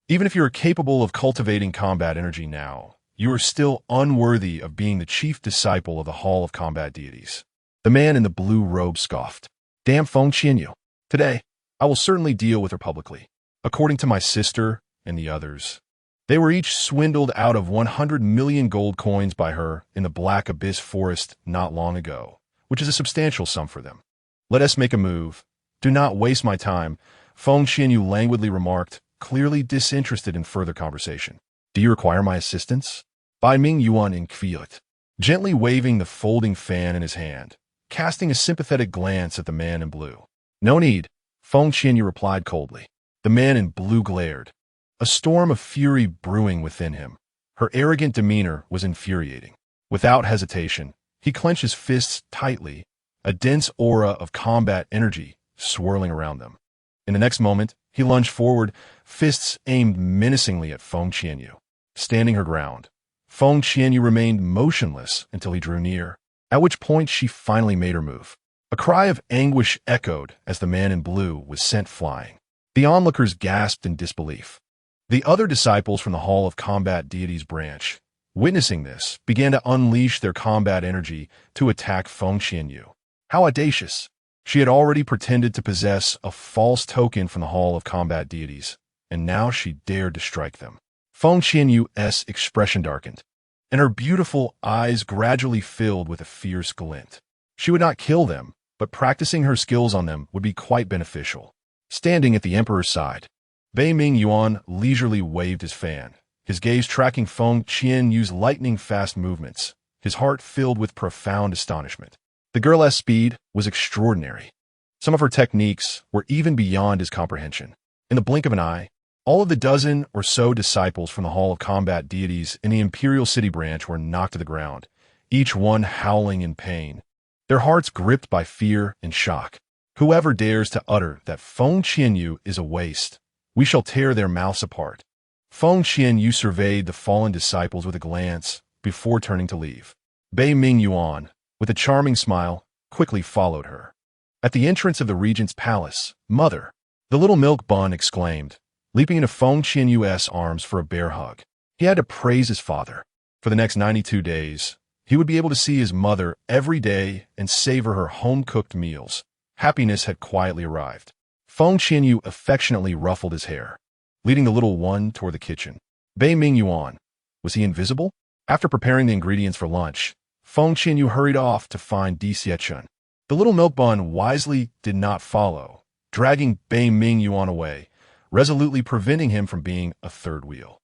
Even if you are capable of cultivating combat energy now, you are still unworthy of being the chief disciple of the Hall of Combat Deities. The man in the blue robe scoffed. Damn Feng Qianyue. Today, I will certainly deal with her publicly. According to my sister and the others, they were each swindled out of 100 million gold coins by her in the Black Abyss Forest not long ago, which is a substantial sum for them. Let us make a move. Do not waste my time, Feng Qianyue languidly remarked, clearly disinterested in further conversation. Do you require my assistance? Bai Ming Yuan inquired, gently waving the folding fan in his hand, casting a sympathetic glance at the man in blue. No need, Feng Qianyue replied coldly. The man in blue glared, a storm of fury brewing within him. Her arrogant demeanor was infuriating. Without hesitation, he clenched his fists tightly, a dense aura of combat energy swirling around them. In the next moment, he lunged forward, fists aimed menacingly at Feng Qianyue. Standing her ground, Feng Qianyue remained motionless until he drew near, at which point she finally made her move. A cry of anguish echoed as the man in blue was sent flying. The onlookers gasped in disbelief. The other disciples from the Hall of Combat Deities branch, witnessing this, began to unleash their combat energy to attack Feng Qianyue. How audacious! She had already pretended to possess a false token from the Hall of Combat Deities, and now she dared to strike them. Feng Qianyue's expression darkened, and her beautiful eyes gradually filled with a fierce glint. She would not kill them, but practicing her skills on them would be quite beneficial. Standing at the Emperor's side, Bai Ming Yuan leisurely waved his fan, his gaze tracking Feng Qianyue's lightning-fast movements, his heart filled with profound astonishment. The girl's speed was extraordinary. Some of her techniques were even beyond his comprehension. In the blink of an eye, all of the dozen or so disciples from the Hall of Combat Deities in the Imperial City branch were knocked to the ground, each one howling in pain, their hearts gripped by fear and shock. Whoever dares to utter that Feng Qianyue is a waste, we shall tear their mouths apart. Feng Qianyue surveyed the fallen disciples with a glance before turning to leave. Bai Ming Yuan, with a charming smile, quickly followed her. At the entrance of the Regent's palace, Mother, the little milk bun exclaimed, leaping into Feng Qianyue's arms for a bear hug. He had to praise his father. For the next 92 days, he would be able to see his mother every day and savor her home-cooked meals. Happiness had quietly arrived. Feng Qianyue affectionately ruffled his hair, leading the little one toward the kitchen. Bai Ming Yuan, was he invisible? After preparing the ingredients for lunch, Feng Qianyue hurried off to find Di Xiechun. The little milk bun wisely did not follow, dragging Bai Ming Yuan away, resolutely preventing him from being a third wheel.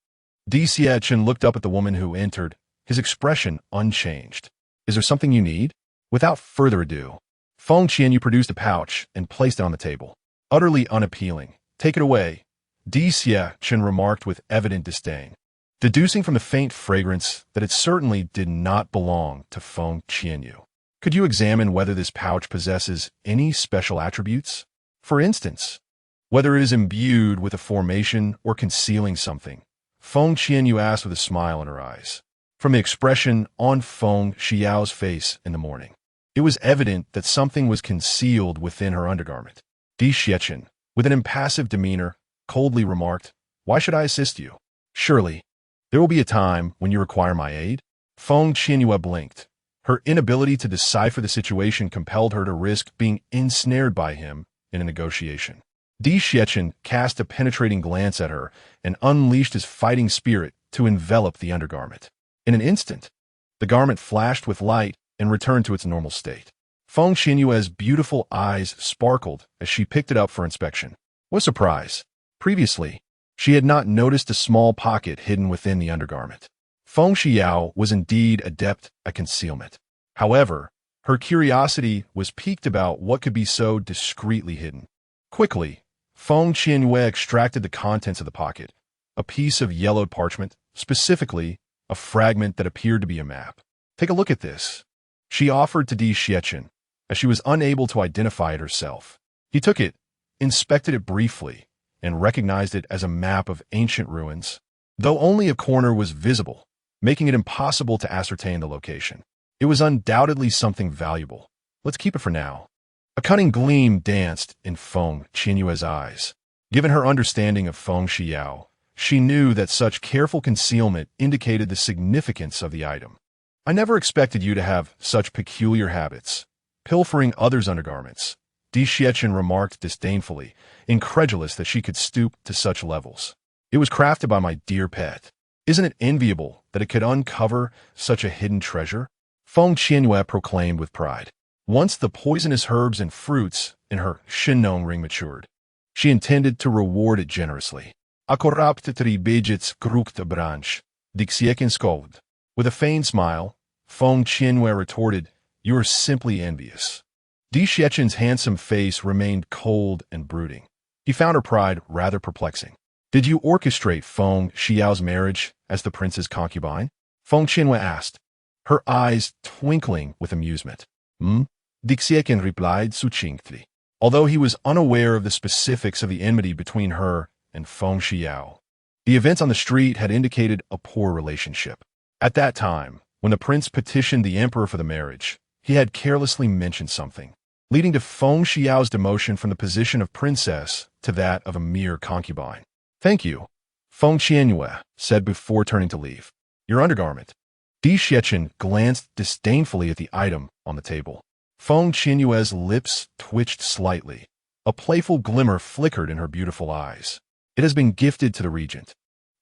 Di Xiechun looked up at the woman who entered, his expression unchanged. Is there something you need? Without further ado, Feng Qianyue produced a pouch and placed it on the table. Utterly unappealing. Take it away, Di Xiechun remarked with evident disdain, deducing from the faint fragrance that it certainly did not belong to Feng Qianyue. Could you examine whether this pouch possesses any special attributes? For instance, whether it is imbued with a formation or concealing something? Feng Qianyue asked with a smile in her eyes. From the expression on Feng Xiao's face in the morning, it was evident that something was concealed within her undergarment. Di Xiechun, with an impassive demeanor, coldly remarked, "Why should I assist you? Surely, there will be a time when you require my aid?" Feng Qianyue blinked. Her inability to decipher the situation compelled her to risk being ensnared by him in a negotiation. Di Xiechun cast a penetrating glance at her and unleashed his fighting spirit to envelop the undergarment. In an instant, the garment flashed with light and returned to its normal state. Feng Qianyue's beautiful eyes sparkled as she picked it up for inspection. What a surprise! Previously, she had not noticed a small pocket hidden within the undergarment. Feng Xiao was indeed adept at concealment. However, her curiosity was piqued about what could be so discreetly hidden. Quickly, Feng Qianyue extracted the contents of the pocket, a piece of yellowed parchment, specifically a fragment that appeared to be a map. Take a look at this. She offered to Di Xiechin, as she was unable to identify it herself. He took it, inspected it briefly, and recognized it as a map of ancient ruins, though only a corner was visible, making it impossible to ascertain the location. It was undoubtedly something valuable. Let's keep it for now. A cunning gleam danced in Feng Qianyue's eyes. Given her understanding of Feng Qiao, she knew that such careful concealment indicated the significance of the item. I never expected you to have such peculiar habits, pilfering others' undergarments, Di Xiechin remarked disdainfully, incredulous that she could stoop to such levels. It was crafted by my dear pet. Isn't it enviable that it could uncover such a hidden treasure? Feng Qianyue proclaimed with pride. Once the poisonous herbs and fruits in her Shinnong ring matured, she intended to reward it generously. Akorapte tribejits krukta branch, dixieken skovd. With a feigned smile, Feng Qianyue retorted, "You are simply envious." Di Xiechin's handsome face remained cold and brooding. He found her pride rather perplexing. "Did you orchestrate Feng Xiao's marriage as the prince's concubine?" Feng Qianyue asked, her eyes twinkling with amusement. Dixieken replied succinctly, although he was unaware of the specifics of the enmity between her and Feng Xiao. The events on the street had indicated a poor relationship. At that time, when the prince petitioned the emperor for the marriage, he had carelessly mentioned something, leading to Feng Xiao's demotion from the position of princess to that of a mere concubine. "Thank you," Feng Qianyue said before turning to leave. "Your undergarment." Di Xiechin glanced disdainfully at the item on the table. Feng Qianyue's lips twitched slightly. A playful glimmer flickered in her beautiful eyes. "It has been gifted to the regent.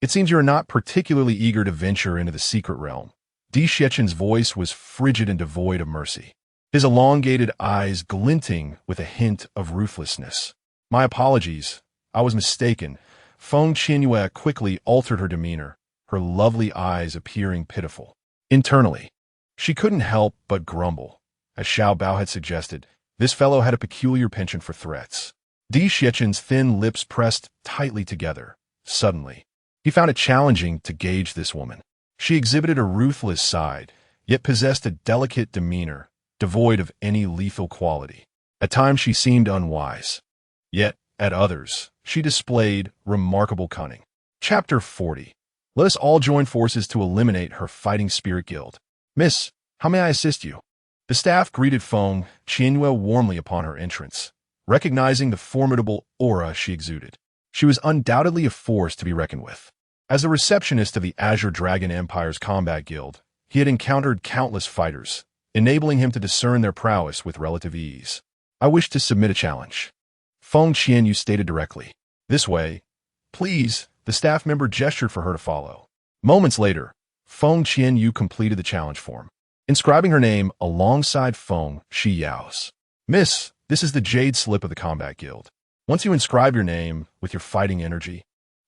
It seems you are not particularly eager to venture into the secret realm." Di Xiechin's voice was frigid and devoid of mercy, his elongated eyes glinting with a hint of ruthlessness. "My apologies. I was mistaken." Feng Qianyue quickly altered her demeanor, her lovely eyes appearing pitiful. Internally, she couldn't help but grumble. As Xiao Bao had suggested, this fellow had a peculiar penchant for threats. Di Xiechin's thin lips pressed tightly together. Suddenly, he found it challenging to gauge this woman. She exhibited a ruthless side, yet possessed a delicate demeanor, devoid of any lethal quality. At times she seemed unwise, yet, at others, she displayed remarkable cunning. Chapter 40. Let us all join forces to eliminate her fighting spirit guild. "Miss, how may I assist you?" The staff greeted Feng Qianyue warmly upon her entrance, recognizing the formidable aura she exuded. She was undoubtedly a force to be reckoned with. As a receptionist of the Azure Dragon Empire's combat guild, he had encountered countless fighters, enabling him to discern their prowess with relative ease. "I wish to submit a challenge," Feng Qianyue stated directly. "This way, please." The staff member gestured for her to follow. Moments later, Feng Qianyue completed the challenge form, inscribing her name alongside Feng Xiao's. "Miss, this is the Jade Slip of the Combat Guild. Once you inscribe your name with your fighting energy,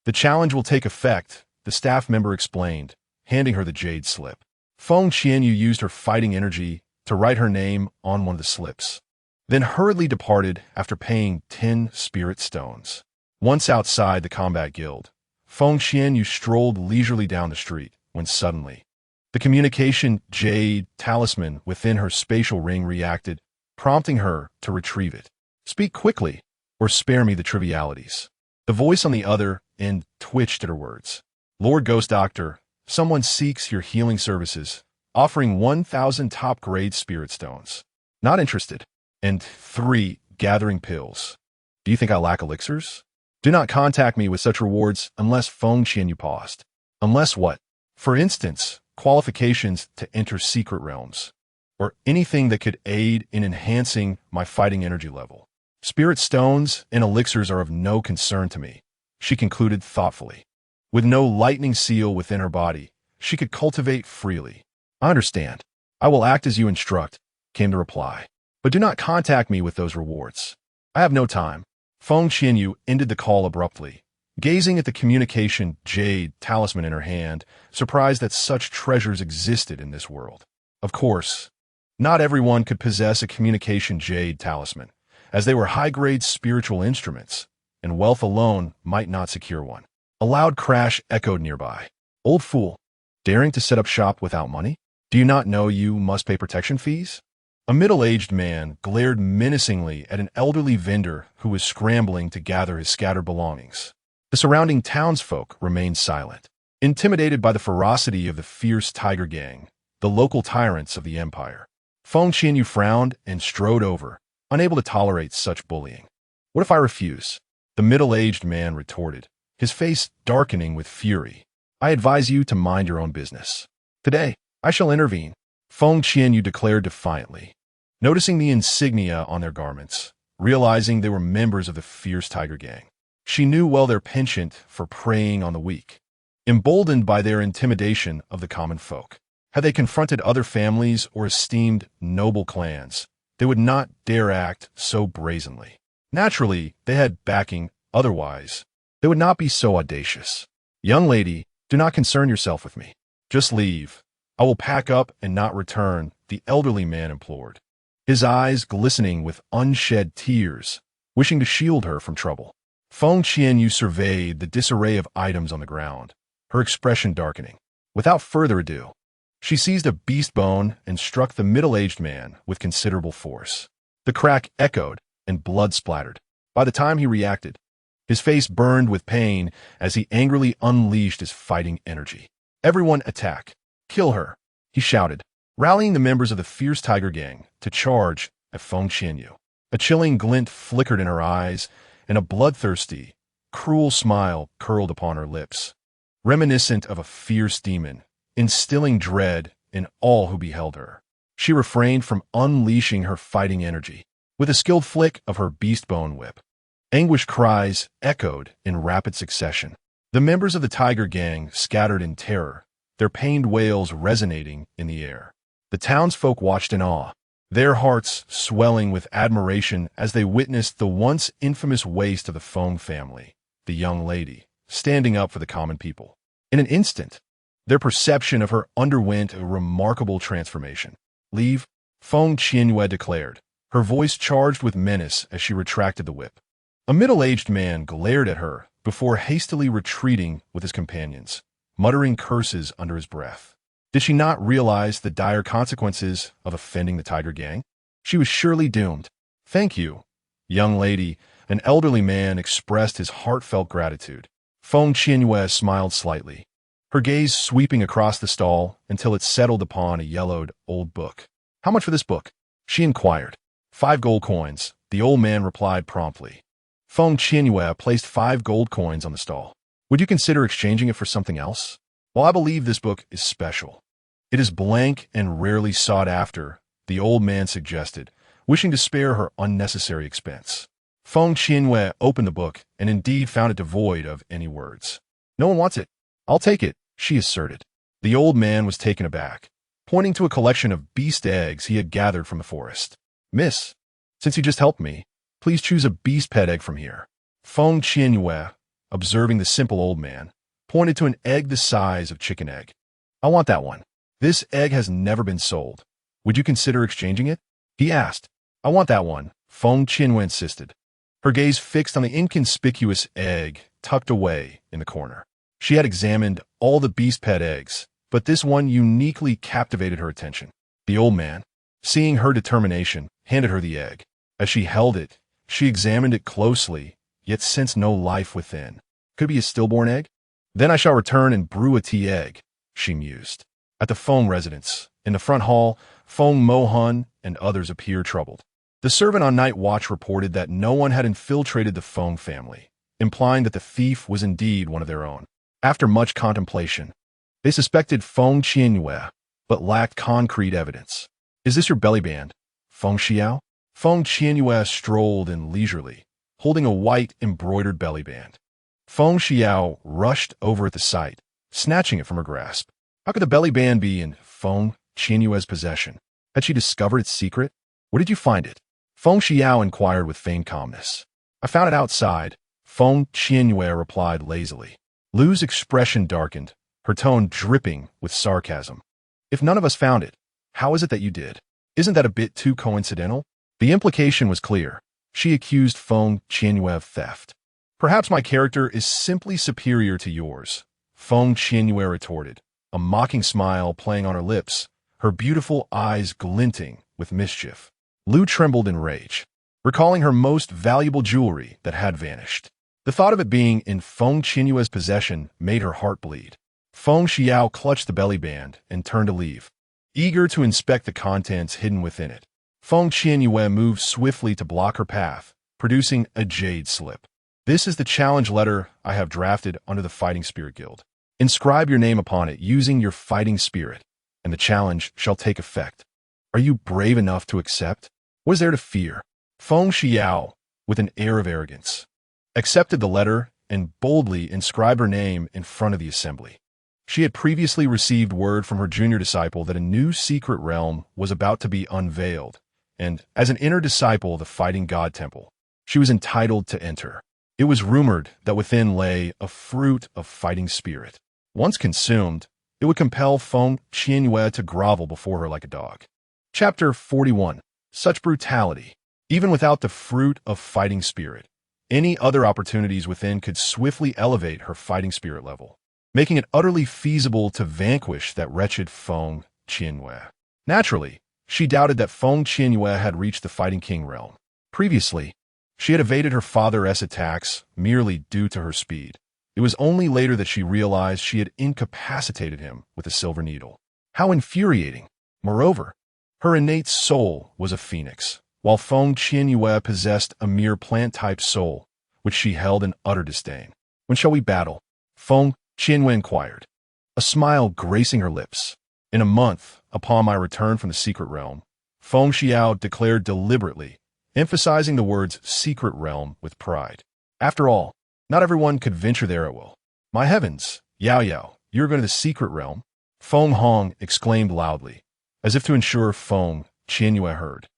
the challenge will take effect," the staff member explained, handing her the Jade Slip. Feng Qianyue used her fighting energy to write her name on one of the slips, then hurriedly departed after paying 10 spirit stones. Once outside the combat guild, Feng Qianyue strolled leisurely down the street when suddenly, the communication jade talisman within her spatial ring reacted, prompting her to retrieve it. "Speak quickly, or spare me the trivialities." The voice on the other end twitched at her words. "Lord Ghost Doctor, someone seeks your healing services, offering 1,000 top-grade spirit stones. Not interested. And 3 gathering pills. Do you think I lack elixirs? Do not contact me with such rewards unless." Feng Qianyue paused. "Unless what?" "For instance, qualifications to enter secret realms, or anything that could aid in enhancing my fighting energy level. Spirit stones and elixirs are of no concern to me," she concluded thoughtfully. With no lightning seal within her body, she could cultivate freely. "I understand. I will act as you instruct," came the reply. "But do not contact me with those rewards. I have no time." Feng Qianyue ended the call abruptly, gazing at the communication jade talisman in her hand, surprised that such treasures existed in this world. Of course, not everyone could possess a communication jade talisman, as they were high-grade spiritual instruments, and wealth alone might not secure one. A loud crash echoed nearby. "Old fool, daring to set up shop without money?" Do you not know you must pay protection fees? A middle-aged man glared menacingly at an elderly vendor who was scrambling to gather his scattered belongings. The surrounding townsfolk remained silent, intimidated by the ferocity of the fierce tiger gang, the local tyrants of the empire. Feng Qianyue frowned and strode over, unable to tolerate such bullying. What if I refuse? The middle-aged man retorted, his face darkening with fury. I advise you to mind your own business. Today, I shall intervene, Feng Qianyue declared defiantly. Noticing the insignia on their garments, realizing they were members of the fierce tiger gang, she knew well their penchant for preying on the weak. Emboldened by their intimidation of the common folk, had they confronted other families or esteemed noble clans, they would not dare act so brazenly. Naturally, they had backing, otherwise, they would not be so audacious. Young lady, do not concern yourself with me. Just leave. I will pack up and not return, the elderly man implored, his eyes glistening with unshed tears, wishing to shield her from trouble. Feng Qianyue surveyed the disarray of items on the ground, her expression darkening. Without further ado, she seized a beast bone and struck the middle-aged man with considerable force. The crack echoed and blood splattered. By the time he reacted, his face burned with pain as he angrily unleashed his fighting energy. Everyone attack! Kill her! He shouted, rallying the members of the fierce tiger gang to charge at Feng Qianyue. A chilling glint flickered in her eyes, and a bloodthirsty, cruel smile curled upon her lips, reminiscent of a fierce demon, instilling dread in all who beheld her. She refrained from unleashing her fighting energy. With a skilled flick of her beast-bone whip, anguished cries echoed in rapid succession. The members of the tiger gang scattered in terror, their pained wails resonating in the air. The townsfolk watched in awe, their hearts swelling with admiration as they witnessed the once infamous waste of the Feng family, the young lady, standing up for the common people. In an instant, their perception of her underwent a remarkable transformation. Leave, Feng Qianyue declared, her voice charged with menace as she retracted the whip. A middle-aged man glared at her before hastily retreating with his companions, muttering curses under his breath. Did she not realize the dire consequences of offending the tiger gang? She was surely doomed. Thank you, young lady. An elderly man expressed his heartfelt gratitude. Feng Qianyue smiled slightly, her gaze sweeping across the stall until it settled upon a yellowed old book. How much for this book? She inquired. 5 gold coins, the old man replied promptly. Feng Qianyue placed 5 gold coins on the stall. Would you consider exchanging it for something else? Well, I believe this book is special. It is blank and rarely sought after, the old man suggested, wishing to spare her unnecessary expense. Feng Qianyue opened the book and indeed found it devoid of any words. No one wants it. I'll take it, she asserted. The old man was taken aback, pointing to a collection of beast eggs he had gathered from the forest. Miss, since you just helped me, please choose a beast pet egg from here. Feng Qianyue, observing the simple old man, pointed to an egg the size of chicken egg. I want that one. This egg has never been sold. Would you consider exchanging it? He asked. I want that one, Feng Qianyue insisted, her gaze fixed on the inconspicuous egg tucked away in the corner. She had examined all the beast pet eggs, but this one uniquely captivated her attention. The old man, seeing her determination, handed her the egg. As she held it, she examined it closely, yet sensed no life within. Could it be a stillborn egg? Then I shall return and brew a tea egg, she mused. At the Feng residence, in the front hall, Feng Mohan and others appeared troubled. The servant on night watch reported that no one had infiltrated the Feng family, implying that the thief was indeed one of their own. After much contemplation, they suspected Feng Qianyue, but lacked concrete evidence. Is this your belly band, Feng Xiao? Feng Qianyue strolled in leisurely, holding a white embroidered belly band. Feng Xiao rushed over at the sight, snatching it from her grasp. How could the belly band be in Feng Qianyue's possession? Had she discovered its secret? Where did you find it? Feng Xiao inquired with feigned calmness. I found it outside, Feng Qianyue replied lazily. Lu's expression darkened, her tone dripping with sarcasm. If none of us found it, how is it that you did? Isn't that a bit too coincidental? The implication was clear. She accused Feng Qianyue of theft. Perhaps my character is simply superior to yours, Feng Qianyue retorted, a mocking smile playing on her lips, her beautiful eyes glinting with mischief. Lu trembled in rage, recalling her most valuable jewelry that had vanished. The thought of it being in Feng Qianyue's possession made her heart bleed. Feng Qiao clutched the belly band and turned to leave, eager to inspect the contents hidden within it. Feng Qianyue moved swiftly to block her path, producing a jade slip. "This is the challenge letter I have drafted under the Fighting Spirit Guild. Inscribe your name upon it using your fighting spirit, and the challenge shall take effect. Are you brave enough to accept? What is there to fear?" Feng Qiao, with an air of arrogance, accepted the letter and boldly inscribed her name in front of the assembly. She had previously received word from her junior disciple that a new secret realm was about to be unveiled, and as an inner disciple of the Fighting God Temple, she was entitled to enter. It was rumored that within lay a fruit of fighting spirit. Once consumed, it would compel Feng Qianyue to grovel before her like a dog. Chapter 41. Such brutality. Even without the fruit of fighting spirit, any other opportunities within could swiftly elevate her fighting spirit level, making it utterly feasible to vanquish that wretched Feng Qianyue. Naturally, she doubted that Feng Qianyue had reached the Fighting King realm. Previously, she had evaded her father's attacks merely due to her speed. It was only later that she realized she had incapacitated him with a silver needle. How infuriating! Moreover, her innate soul was a phoenix, while Feng Qianyue possessed a mere plant-type soul, which she held in utter disdain. "When shall we battle?" Feng Qianyue inquired, a smile gracing her lips. "In a month, upon my return from the secret realm," Feng Qiao declared deliberately, emphasizing the words secret realm with pride. After all, not everyone could venture there at will. "My heavens, Yao Yao, you're going to the secret realm?" Feng Hong exclaimed loudly, as if to ensure Feng Qianyue heard.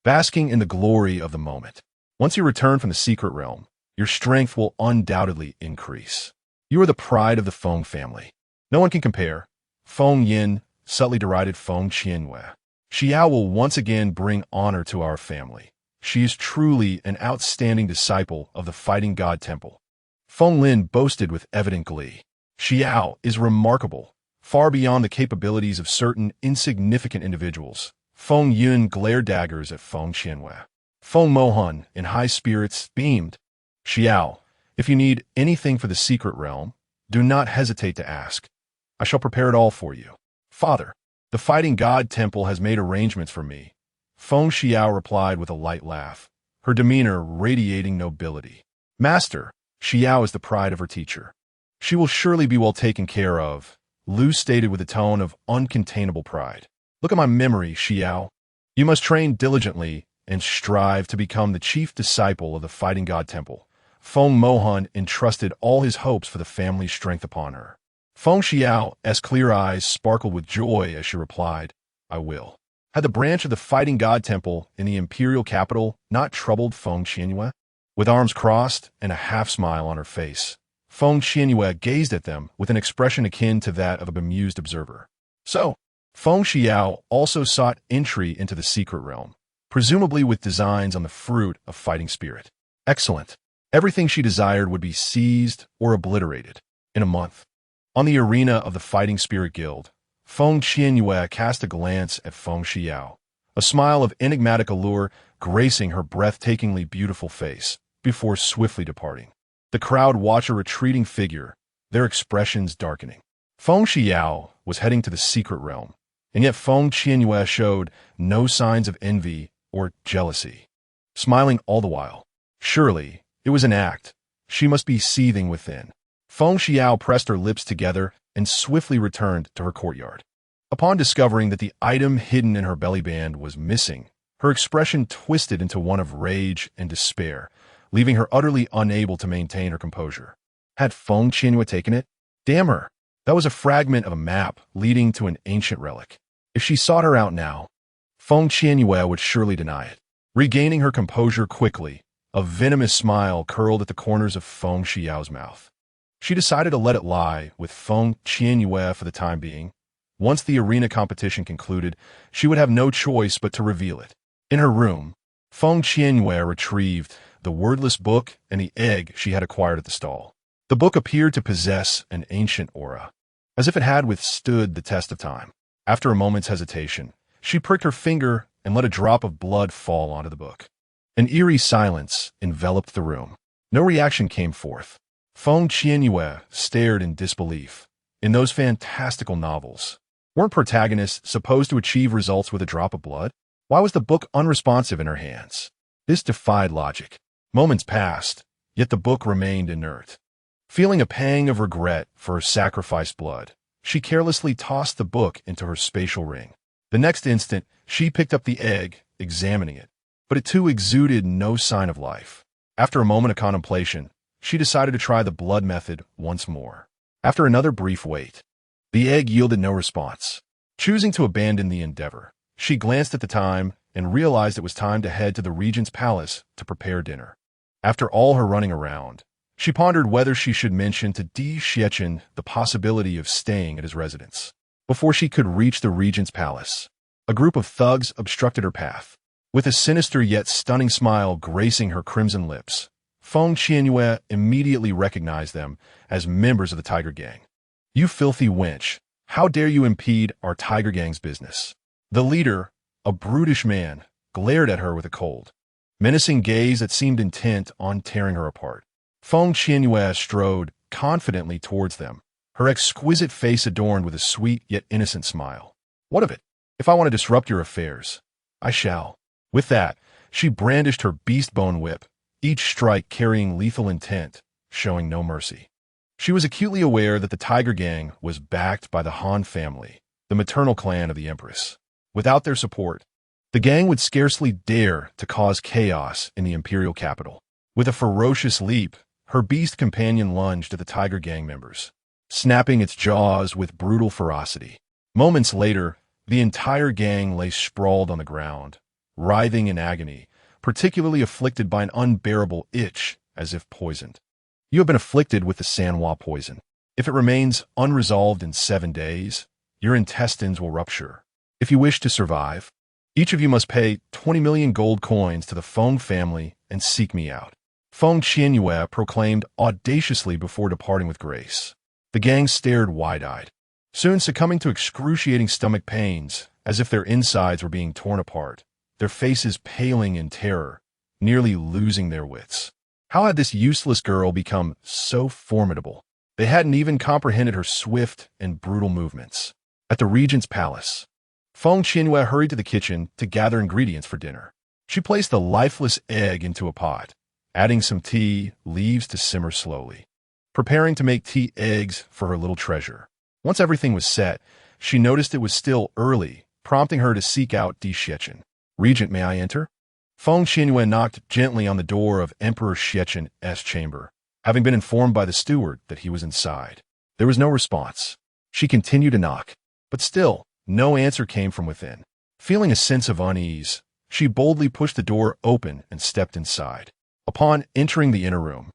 "Basking in the glory of the moment. Once you return from the secret realm, your strength will undoubtedly increase. You are the pride of the Feng family. No one can compare." Feng Yin subtly derided Feng Qianyue. "Xiao will once again bring honor to our family. She is truly an outstanding disciple of the Fighting God Temple." Feng Lin boasted with evident glee. "Xiao is remarkable, far beyond the capabilities of certain insignificant individuals." Feng Yun glared daggers at Feng Qianyue. Feng Mohan, in high spirits, beamed. "Xiao, if you need anything for the secret realm, do not hesitate to ask. I shall prepare it all for you." "Father, the Fighting God Temple has made arrangements for me," Feng Xiao replied with a light laugh, her demeanor radiating nobility. "Master, Xiao is the pride of her teacher. She will surely be well taken care of," Lu stated with a tone of uncontainable pride. "Look at my memory, Xiao. You must train diligently and strive to become the chief disciple of the Fighting God Temple." Feng Mohan entrusted all his hopes for the family's strength upon her. Feng Xiao's clear eyes sparkled with joy as she replied, "I will." Had the branch of the Fighting God Temple in the imperial capital not troubled Feng Qianyue? With arms crossed and a half-smile on her face, Feng Qianyue gazed at them with an expression akin to that of a bemused observer. So, Feng Xiao also sought entry into the secret realm, presumably with designs on the fruit of fighting spirit. Excellent. Everything she desired would be seized or obliterated in a month. On the arena of the Fighting Spirit Guild, Feng Qianyue cast a glance at Feng Xiao, a smile of enigmatic allure gracing her breathtakingly beautiful face, before swiftly departing. The crowd watched a retreating figure, their expressions darkening. Feng Xiao was heading to the secret realm, and yet Feng Qianyue showed no signs of envy or jealousy, smiling all the while. Surely, it was an act. She must be seething within. Feng Xiao pressed her lips together and swiftly returned to her courtyard. Upon discovering that the item hidden in her belly band was missing, her expression twisted into one of rage and despair, leaving her utterly unable to maintain her composure. Had Feng Qianyue taken it? Damn her! That was a fragment of a map leading to an ancient relic. If she sought her out now, Feng Qianyue would surely deny it. Regaining her composure quickly, a venomous smile curled at the corners of Feng Xiao's mouth. She decided to let it lie with Feng Qianyue for the time being. Once the arena competition concluded, she would have no choice but to reveal it. In her room, Feng Qianyue retrieved the wordless book and the egg she had acquired at the stall. The book appeared to possess an ancient aura, as if it had withstood the test of time. After a moment's hesitation, she pricked her finger and let a drop of blood fall onto the book. An eerie silence enveloped the room. No reaction came forth. Feng Qianyue stared in disbelief. In those fantastical novels, weren't protagonists supposed to achieve results with a drop of blood? Why was the book unresponsive in her hands? This defied logic. Moments passed, yet the book remained inert. Feeling a pang of regret for her sacrificed blood, she carelessly tossed the book into her spatial ring. The next instant, she picked up the egg, examining it, but it too exuded no sign of life. After a moment of contemplation, she decided to try the blood method once more. After another brief wait, the egg yielded no response. Choosing to abandon the endeavor, she glanced at the time and realized it was time to head to the Regent's palace to prepare dinner. After all her running around, she pondered whether she should mention to Di Xiechun the possibility of staying at his residence. Before she could reach the Regent's palace, a group of thugs obstructed her path. With a sinister yet stunning smile gracing her crimson lips, Feng Qianyue immediately recognized them as members of the Tiger Gang. "You filthy wench! How dare you impede our Tiger Gang's business?" The leader, a brutish man, glared at her with a cold, menacing gaze that seemed intent on tearing her apart. Feng Qianyue strode confidently towards them, her exquisite face adorned with a sweet yet innocent smile. "What of it? If I want to disrupt your affairs, I shall." With that, she brandished her beast-bone whip, each strike carrying lethal intent, showing no mercy. She was acutely aware that the Tiger Gang was backed by the Han family, the maternal clan of the Empress. Without their support, the gang would scarcely dare to cause chaos in the imperial capital. With a ferocious leap, her beast companion lunged at the Tiger Gang members, snapping its jaws with brutal ferocity. Moments later, the entire gang lay sprawled on the ground, writhing in agony, particularly afflicted by an unbearable itch as if poisoned. "You have been afflicted with the Sanhua poison. If it remains unresolved in 7 days, your intestines will rupture. If you wish to survive, each of you must pay 20 million gold coins to the Feng family and seek me out." Feng Qianyue proclaimed audaciously before departing with grace. The gang stared wide-eyed, soon succumbing to excruciating stomach pains as if their insides were being torn apart, their faces paling in terror, nearly losing their wits. How had this useless girl become so formidable? They hadn't even comprehended her swift and brutal movements. At the Regent's palace, Feng Qianyue hurried to the kitchen to gather ingredients for dinner. She placed the lifeless egg into a pot, adding some tea leaves to simmer slowly, preparing to make tea eggs for her little treasure. Once everything was set, she noticed it was still early, prompting her to seek out Di Xiechun. "Regent, may I enter?" Feng Qianyue knocked gently on the door of Emperor Xiechun's chamber, having been informed by the steward that he was inside. There was no response. She continued to knock, but still, no answer came from within. Feeling a sense of unease, she boldly pushed the door open and stepped inside. Upon entering the inner room,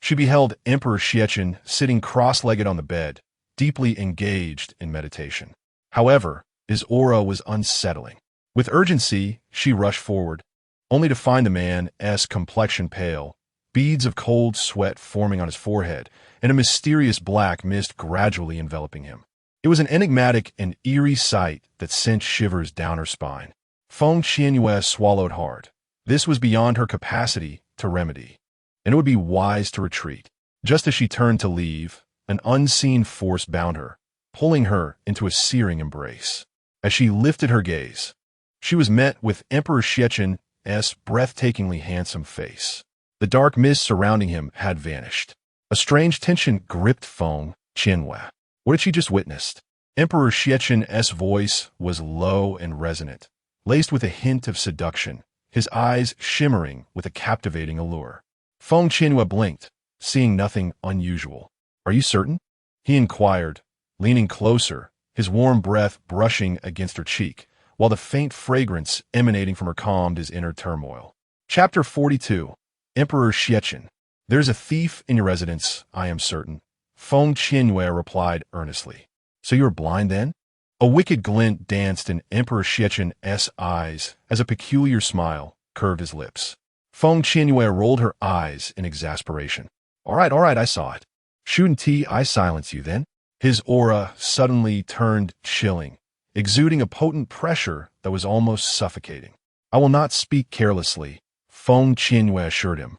she beheld Emperor Xiechun sitting cross-legged on the bed, deeply engaged in meditation. However, his aura was unsettling. With urgency, she rushed forward, only to find the man's complexion pale, beads of cold sweat forming on his forehead, and a mysterious black mist gradually enveloping him. It was an enigmatic and eerie sight that sent shivers down her spine. Feng Qianyue swallowed hard. This was beyond her capacity to remedy, and it would be wise to retreat. Just as she turned to leave, an unseen force bound her, pulling her into a searing embrace. As she lifted her gaze, she was met with Emperor Xiechun's breathtakingly handsome face. The dark mist surrounding him had vanished. A strange tension gripped Feng Qianyue. What had she just witnessed? Emperor Xiechun's voice was low and resonant, laced with a hint of seduction, his eyes shimmering with a captivating allure. Feng Qianyue blinked, seeing nothing unusual. "Are you certain?" he inquired, leaning closer, his warm breath brushing against her cheek, while the faint fragrance emanating from her calmed his inner turmoil. Chapter 42. Emperor Xiechun. "There's a thief in your residence, I am certain," Feng Qianyue replied earnestly. "So you are blind then?" A wicked glint danced in Emperor Xiechun's eyes as a peculiar smile curved his lips. Feng Qianyue rolled her eyes in exasperation. All right, I saw it. Shouldn't I silence you then?" His aura suddenly turned chilling, exuding a potent pressure that was almost suffocating. "I will not speak carelessly," Feng Qianyue assured him,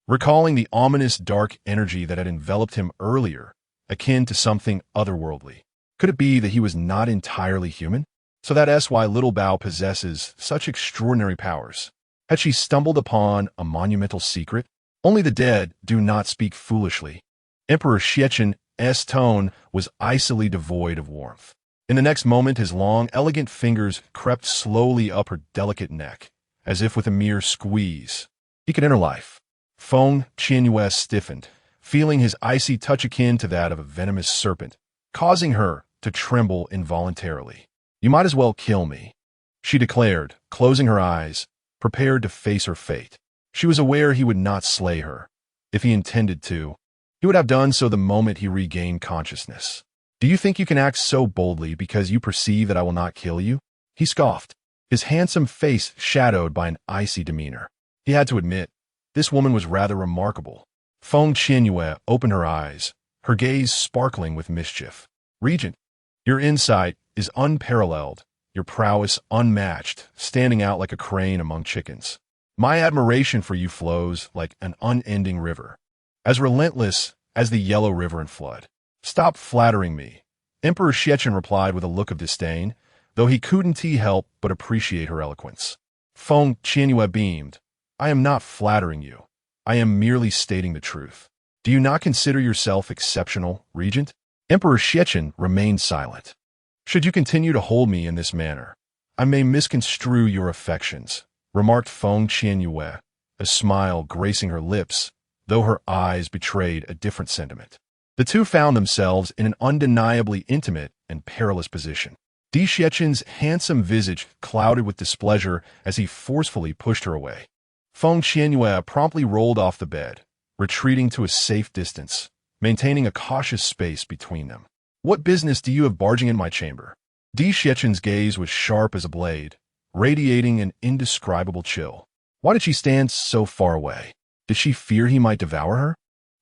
recalling the ominous dark energy that had enveloped him earlier, akin to something otherworldly. Could it be that he was not entirely human? So that's why Little Bao possesses such extraordinary powers. Had she stumbled upon a monumental secret? Only the dead do not speak foolishly. Emperor Xiechen's tone was icily devoid of warmth. In the next moment, his long, elegant fingers crept slowly up her delicate neck, as if with a mere squeeze. He could enter life. Feng Qianyue stiffened, feeling his icy touch akin to that of a venomous serpent, causing her to tremble involuntarily. "You might as well kill me," she declared, closing her eyes, prepared to face her fate. She was aware he would not slay her. If he intended to, he would have done so the moment he regained consciousness. "Do you think you can act so boldly because you perceive that I will not kill you?" He scoffed, his handsome face shadowed by an icy demeanor. He had to admit, this woman was rather remarkable. Feng Qianyue opened her eyes, her gaze sparkling with mischief. "Regent, your insight is unparalleled, your prowess unmatched, standing out like a crane among chickens. My admiration for you flows like an unending river, as relentless as the Yellow River in flood." "Stop flattering me," Emperor Xiecheng replied with a look of disdain, though he couldn't help but appreciate her eloquence. Feng Qianyue beamed. "I am not flattering you. I am merely stating the truth. Do you not consider yourself exceptional, Regent?" Emperor Xiecheng remained silent. "Should you continue to hold me in this manner, I may misconstrue your affections," remarked Feng Qianyue, a smile gracing her lips, though her eyes betrayed a different sentiment. The two found themselves in an undeniably intimate and perilous position. Di Xiechen's handsome visage clouded with displeasure as he forcefully pushed her away. Feng Qianyue promptly rolled off the bed, retreating to a safe distance, maintaining a cautious space between them. "What business do you have barging in my chamber?" Di Xiechen's gaze was sharp as a blade, radiating an indescribable chill. Why did she stand so far away? Did she fear he might devour her?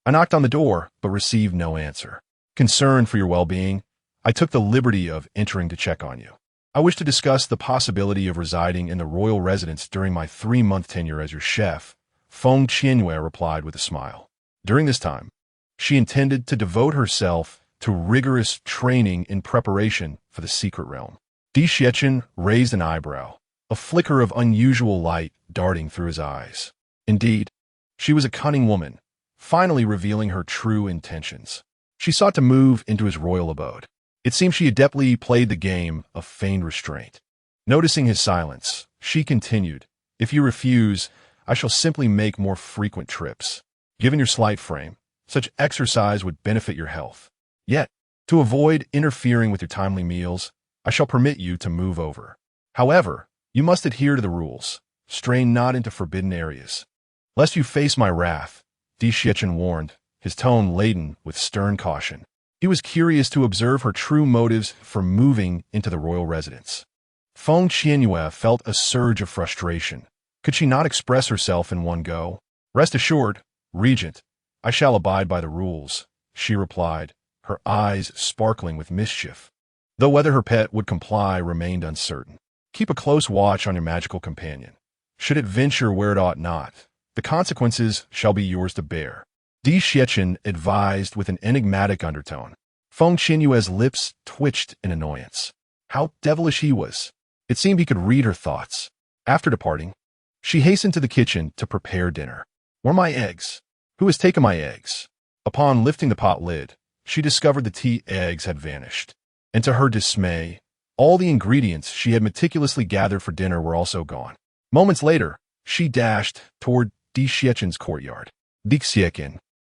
"I knocked on the door, but received no answer. Concerned for your well-being, I took the liberty of entering to check on you. I wish to discuss the possibility of residing in the royal residence during my 3-month tenure as your chef," Feng Qianyue replied with a smile. During this time, she intended to devote herself to rigorous training in preparation for the secret realm. Di Xiecheng raised an eyebrow, a flicker of unusual light darting through his eyes. Indeed, she was a cunning woman, finally revealing her true intentions. She sought to move into his royal abode. It seemed she adeptly played the game of feigned restraint. Noticing his silence, she continued, "If you refuse, I shall simply make more frequent trips. Given your slight frame, such exercise would benefit your health. Yet, to avoid interfering with your timely meals, I shall permit you to move over. However, you must adhere to the rules. Stray not into forbidden areas. Lest you face my wrath," Di Xiecheng warned, his tone laden with stern caution. He was curious to observe her true motives for moving into the royal residence. Feng Qianyue felt a surge of frustration. Could she not express herself in one go? "Rest assured, Regent, I shall abide by the rules," she replied, her eyes sparkling with mischief. Though whether her pet would comply remained uncertain. "Keep a close watch on your magical companion. Should it venture where it ought not, the consequences shall be yours to bear," Di Xiecheng advised with an enigmatic undertone. Feng Qianyue's lips twitched in annoyance. How devilish he was. It seemed he could read her thoughts. After departing, she hastened to the kitchen to prepare dinner. "Where are my eggs? Who has taken my eggs?" Upon lifting the pot lid, she discovered the tea eggs had vanished. And to her dismay, all the ingredients she had meticulously gathered for dinner were also gone. Moments later, she dashed toward Di Xiechen's courtyard. "Di Xiecheng,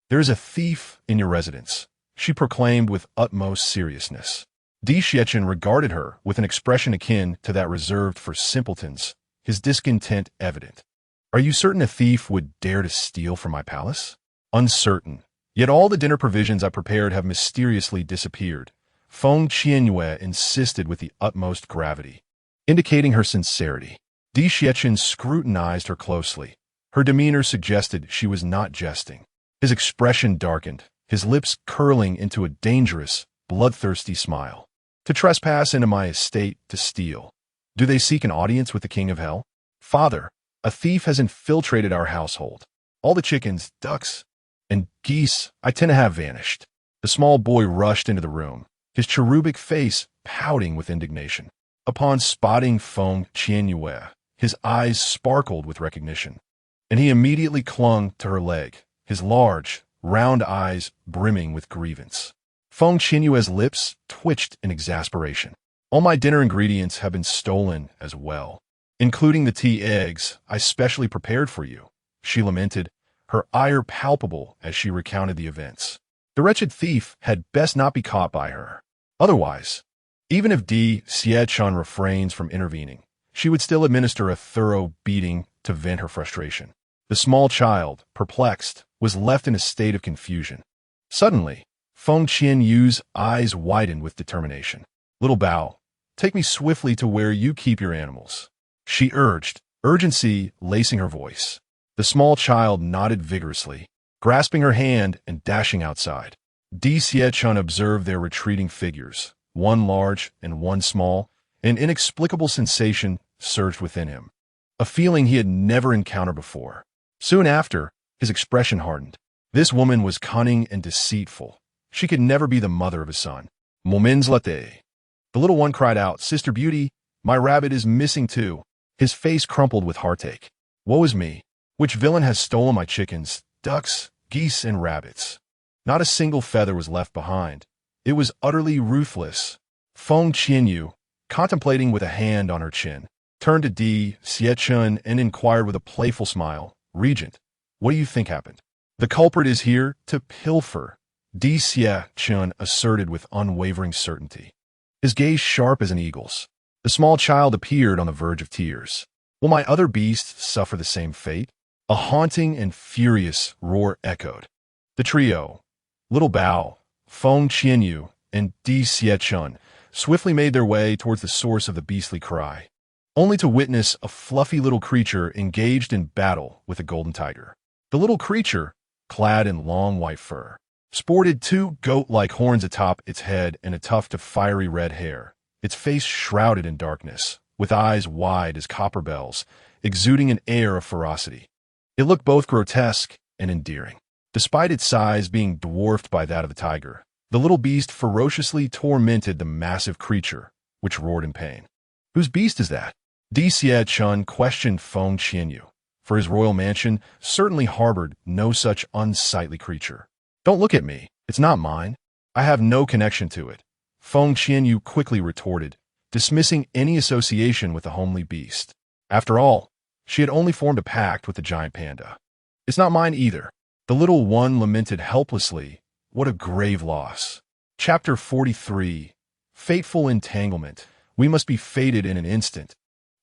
there is a thief in your residence," she proclaimed with utmost seriousness. Di Xiecheng regarded her with an expression akin to that reserved for simpletons, his discontent evident. "Are you certain a thief would dare to steal from my palace?" "Uncertain. Yet all the dinner provisions I prepared have mysteriously disappeared," Feng Qianyue insisted with the utmost gravity, indicating her sincerity. Di Xiecheng scrutinized her closely. Her demeanor suggested she was not jesting. His expression darkened, his lips curling into a dangerous, bloodthirsty smile. To trespass into my estate, to steal. Do they seek an audience with the king of hell? Father, a thief has infiltrated our household. All the chickens, ducks, and geese I tend to have vanished. The small boy rushed into the room, his cherubic face pouting with indignation. Upon spotting Feng Qianyue, his eyes sparkled with recognition, and he immediately clung to her leg, his large, round eyes brimming with grievance. Feng Qianyue's lips twitched in exasperation. All my dinner ingredients have been stolen as well, including the tea eggs I specially prepared for you, she lamented, her ire palpable as she recounted the events. The wretched thief had best not be caught by her. Otherwise, even if Di Xie-chun refrains from intervening, she would still administer a thorough beating to vent her frustration. The small child, perplexed, was left in a state of confusion. Suddenly, Feng Qianyue's eyes widened with determination. Little Bao, take me swiftly to where you keep your animals, she urged, urgency lacing her voice. The small child nodded vigorously, grasping her hand and dashing outside. Di Xie-chun observed their retreating figures, one large and one small. An inexplicable sensation surged within him, a feeling he had never encountered before. Soon after, his expression hardened. This woman was cunning and deceitful. She could never be the mother of his son. Moments later, the little one cried out, Sister Beauty, my rabbit is missing too. His face crumpled with heartache. Woe is me. Which villain has stolen my chickens, ducks, geese, and rabbits? Not a single feather was left behind. It was utterly ruthless. Feng Qianyue, contemplating with a hand on her chin, turned to Di Xie-chun and inquired with a playful smile, Regent, what do you think happened? The culprit is here to pilfer, Di Xie-chun asserted with unwavering certainty, his gaze sharp as an eagle's. The small child appeared on the verge of tears. Will my other beasts suffer the same fate? A haunting and furious roar echoed. The trio, Little Bao, Feng Qianyue, and Di Xie-chun, swiftly made their way towards the source of the beastly cry, only to witness a fluffy little creature engaged in battle with a golden tiger. The little creature, clad in long white fur, sported two goat-like horns atop its head and a tuft of fiery red hair, its face shrouded in darkness, with eyes wide as copper bells, exuding an air of ferocity. It looked both grotesque and endearing. Despite its size being dwarfed by that of the tiger, the little beast ferociously tormented the massive creature, which roared in pain. Whose beast is that? Di Xie-chun questioned Feng Qianyue, for his royal mansion certainly harbored no such unsightly creature. Don't look at me. It's not mine. I have no connection to it, Feng Qianyue quickly retorted, dismissing any association with the homely beast. After all, she had only formed a pact with the giant panda. It's not mine either. The little one lamented helplessly. What a grave loss. Chapter 43. Fateful Entanglement. We must be fated in an instant.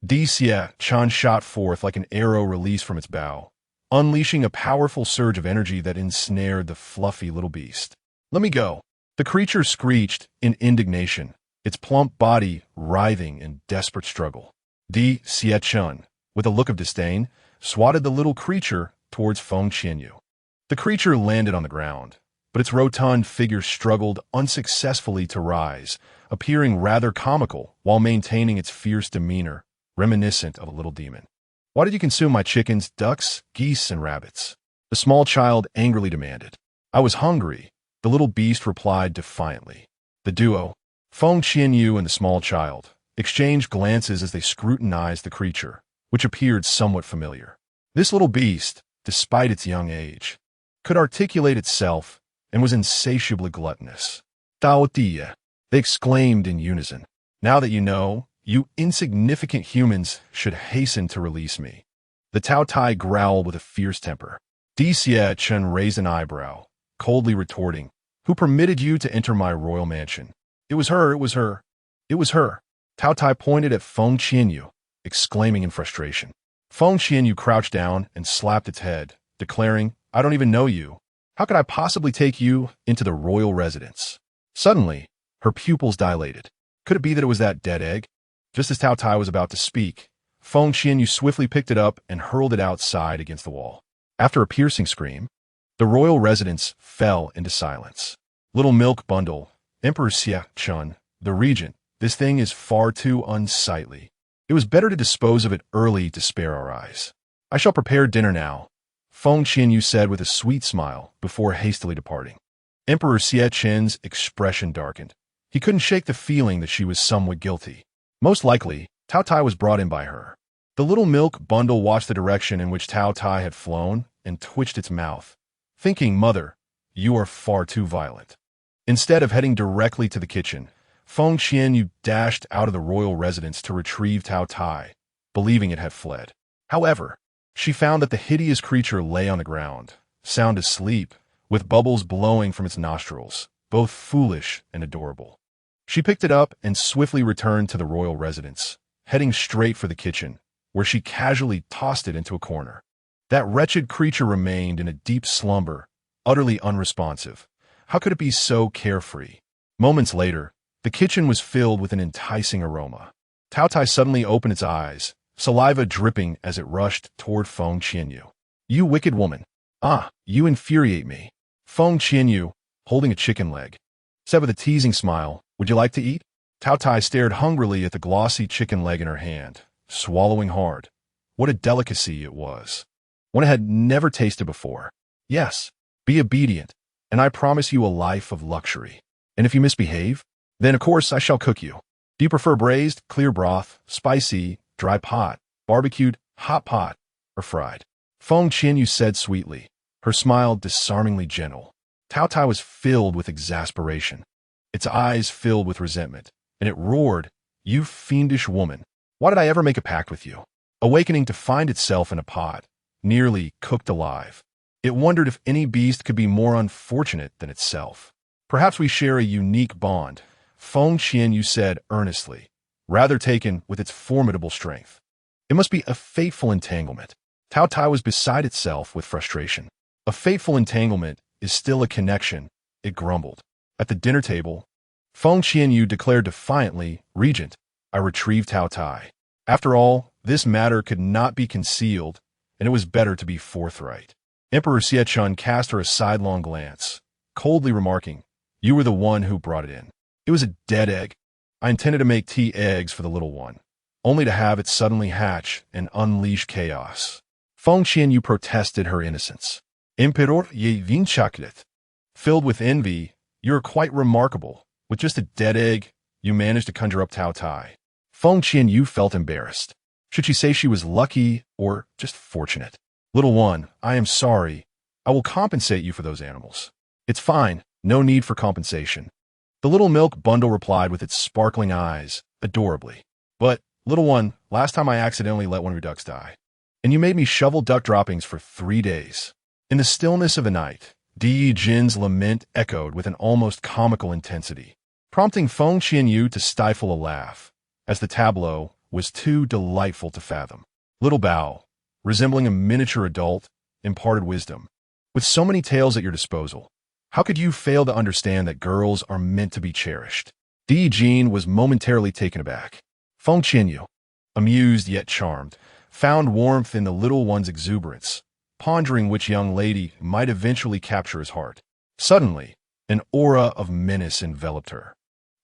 Di Xie-chun shot forth like an arrow released from its bow, unleashing a powerful surge of energy that ensnared the fluffy little beast. Let me go. The creature screeched in indignation, its plump body writhing in desperate struggle. Di Xie-chun, with a look of disdain, swatted the little creature towards Feng Qianyue. The creature landed on the ground, but its rotund figure struggled unsuccessfully to rise, appearing rather comical while maintaining its fierce demeanor, reminiscent of a little demon. Why did you consume my chickens, ducks, geese, and rabbits? The small child angrily demanded. I was hungry, the little beast replied defiantly. The duo, Feng Qianyue and the small child, exchanged glances as they scrutinized the creature, which appeared somewhat familiar. This little beast, despite its young age, could articulate itself and was insatiably gluttonous. Dao Dia, they exclaimed in unison. Now that you know, you insignificant humans should hasten to release me. The Tao Tai growled with a fierce temper. Di Xie-chun raised an eyebrow, coldly retorting, Who permitted you to enter my royal mansion? It was her, it was her, it was her. Tao Tai pointed at Feng Qianyue, exclaiming in frustration. Feng Qianyue crouched down and slapped its head, declaring, I don't even know you. How could I possibly take you into the royal residence? Suddenly, her pupils dilated. Could it be that it was that dead egg? Just as Tao Tai was about to speak, Feng Qianyue swiftly picked it up and hurled it outside against the wall. After a piercing scream, the royal residence fell into silence. Little Milk Bundle, Emperor Xie-chun, The Regent, this thing is far too unsightly. It was better to dispose of it early to spare our eyes. I shall prepare dinner now, Feng Qianyue said with a sweet smile before hastily departing. Emperor Xie Qin's expression darkened. He couldn't shake the feeling that she was somewhat guilty. Most likely, Tao Tai was brought in by her. The little milk bundle watched the direction in which Tao Tai had flown and twitched its mouth, thinking, "Mother, you are far too violent." Instead of heading directly to the kitchen, Feng Qianyue dashed out of the royal residence to retrieve Tao Tai, believing it had fled. However, she found that the hideous creature lay on the ground, sound asleep, with bubbles blowing from its nostrils, both foolish and adorable. She picked it up and swiftly returned to the royal residence, heading straight for the kitchen, where she casually tossed it into a corner. That wretched creature remained in a deep slumber, utterly unresponsive. How could it be so carefree? Moments later, the kitchen was filled with an enticing aroma. Tao Tai suddenly opened its eyes, saliva dripping as it rushed toward Feng Qianyue. "You wicked woman! Ah, you infuriate me!" Feng Qianyue, holding a chicken leg, said with a teasing smile, "Would you like to eat?" Tao Tai stared hungrily at the glossy chicken leg in her hand, swallowing hard. What a delicacy it was. One it had never tasted before. "Yes, be obedient, and I promise you a life of luxury. And if you misbehave, then of course I shall cook you. Do you prefer braised, clear broth, spicy, dry pot, barbecued, hot pot, or fried?" Feng Qianyue said sweetly, her smile disarmingly gentle. Tao Tai was filled with exasperation. Its eyes filled with resentment, and it roared, "You fiendish woman! Why did I ever make a pact with you?" Awakening to find itself in a pot, nearly cooked alive. It wondered if any beast could be more unfortunate than itself. "Perhaps we share a unique bond," Feng Qianyue said earnestly, rather taken with its formidable strength. "It must be a fateful entanglement." Tao Tai was beside itself with frustration. "A fateful entanglement is still a connection," it grumbled. At the dinner table, Feng Qianyue declared defiantly, "Regent, I retrieved Tao Tai. After all, this matter could not be concealed, and it was better to be forthright." Emperor Xie Qin cast her a sidelong glance, coldly remarking, "You were the one who brought it in. It was a dead egg. I intended to make tea eggs for the little one, only to have it suddenly hatch and unleash chaos." Feng Qianyue protested her innocence. "Emperor ye vinchaklet." Filled with envy, "You're quite remarkable. With just a dead egg, you managed to conjure up Tao Tai." Feng Qianyue felt embarrassed. Should she say she was lucky or just fortunate? "Little one, I am sorry. I will compensate you for those animals." "It's fine. No need for compensation." The little milk bundle replied with its sparkling eyes, adorably. "But, little one, last time I accidentally let one of your ducks die, and you made me shovel duck droppings for 3 days." In the stillness of the night, Di Jin's lament echoed with an almost comical intensity, prompting Feng Qianyue to stifle a laugh, as the tableau was too delightful to fathom. Little Bao, resembling a miniature adult, imparted wisdom. "With so many tales at your disposal, how could you fail to understand that girls are meant to be cherished?" Di Jin was momentarily taken aback. Feng Qianyue, amused yet charmed, found warmth in the little one's exuberance, pondering which young lady might eventually capture his heart. Suddenly, an aura of menace enveloped her,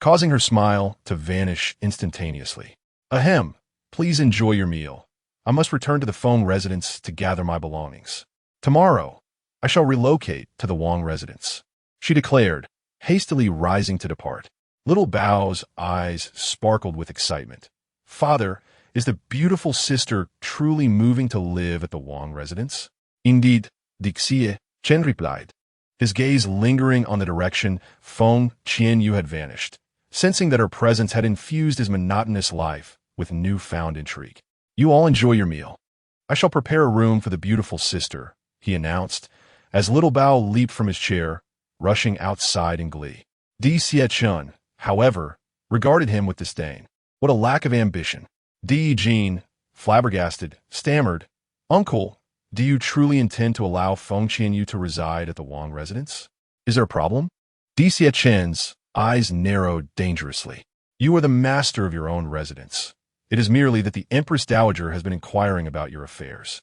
causing her smile to vanish instantaneously. "Ahem, please enjoy your meal. I must return to the Feng residence to gather my belongings. Tomorrow, I shall relocate to the Wang residence," she declared, hastily rising to depart. Little Bao's eyes sparkled with excitement. "Father, is the beautiful sister truly moving to live at the Wang residence?" "Indeed," Xie Chen replied, his gaze lingering on the direction Feng Qianyue had vanished, sensing that her presence had infused his monotonous life with newfound intrigue. "You all enjoy your meal. I shall prepare a room for the beautiful sister," he announced, as little Bao leaped from his chair, rushing outside in glee. Di Xiechun, however, regarded him with disdain. What a lack of ambition. Di Jin, flabbergasted, stammered, "Uncle, do you truly intend to allow Feng Qianyue to reside at the Wang residence? Is there a problem?" Di Xiechun's eyes narrowed dangerously. "You are the master of your own residence. It is merely that the Empress Dowager has been inquiring about your affairs."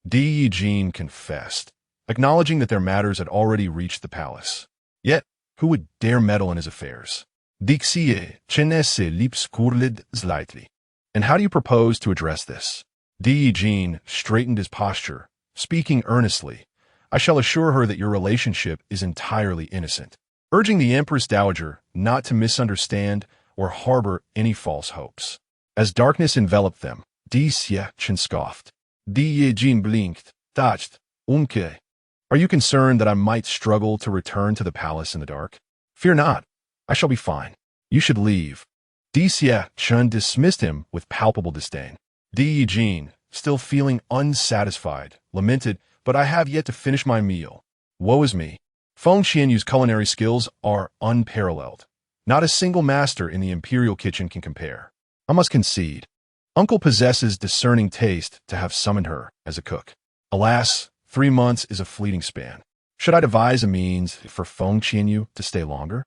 Di Jin confessed, acknowledging that their matters had already reached the palace. Yet, who would dare meddle in his affairs? Dixie chinese lips curled slightly. And how do you propose to address this? Di Jin straightened his posture, speaking earnestly. I shall assure her that your relationship is entirely innocent, urging the Empress Dowager not to misunderstand or harbor any false hopes. As darkness enveloped them, Di Chen scoffed. Di Jin blinked, touched. Unke. Are you concerned that I might struggle to return to the palace in the dark? Fear not. I shall be fine. You should leave. Di Chen dismissed him with palpable disdain. Di Jin, still feeling unsatisfied, lamented, but I have yet to finish my meal. Woe is me. Feng Qianyue's culinary skills are unparalleled. Not a single master in the imperial kitchen can compare. I must concede. Uncle possesses discerning taste to have summoned her as a cook. Alas, 3 months is a fleeting span. Should I devise a means for Feng Qianyue to stay longer?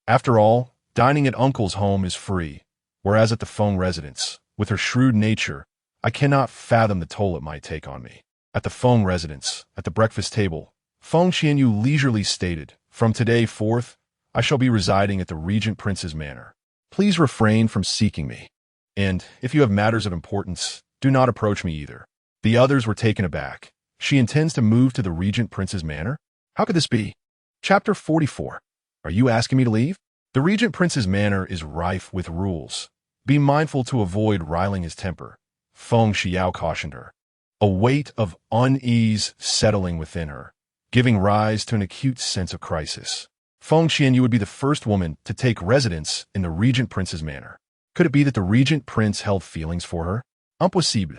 After all, dining at Uncle's home is free, whereas at the Feng residence, with her shrewd nature, I cannot fathom the toll it might take on me. At the Feng residence, at the breakfast table, Feng Qianyue leisurely stated, from today forth, I shall be residing at the Regent Prince's manor. Please refrain from seeking me. And, if you have matters of importance, do not approach me either. The others were taken aback. She intends to move to the Regent Prince's manor? How could this be? Chapter 44. Are you asking me to leave? The Regent Prince's manor is rife with rules. Be mindful to avoid riling his temper, Feng Qianyue cautioned her. A weight of unease settling within her, giving rise to an acute sense of crisis. Feng Qianyue would be the first woman to take residence in the Regent Prince's manor. Could it be that the Regent Prince held feelings for her? Impossible.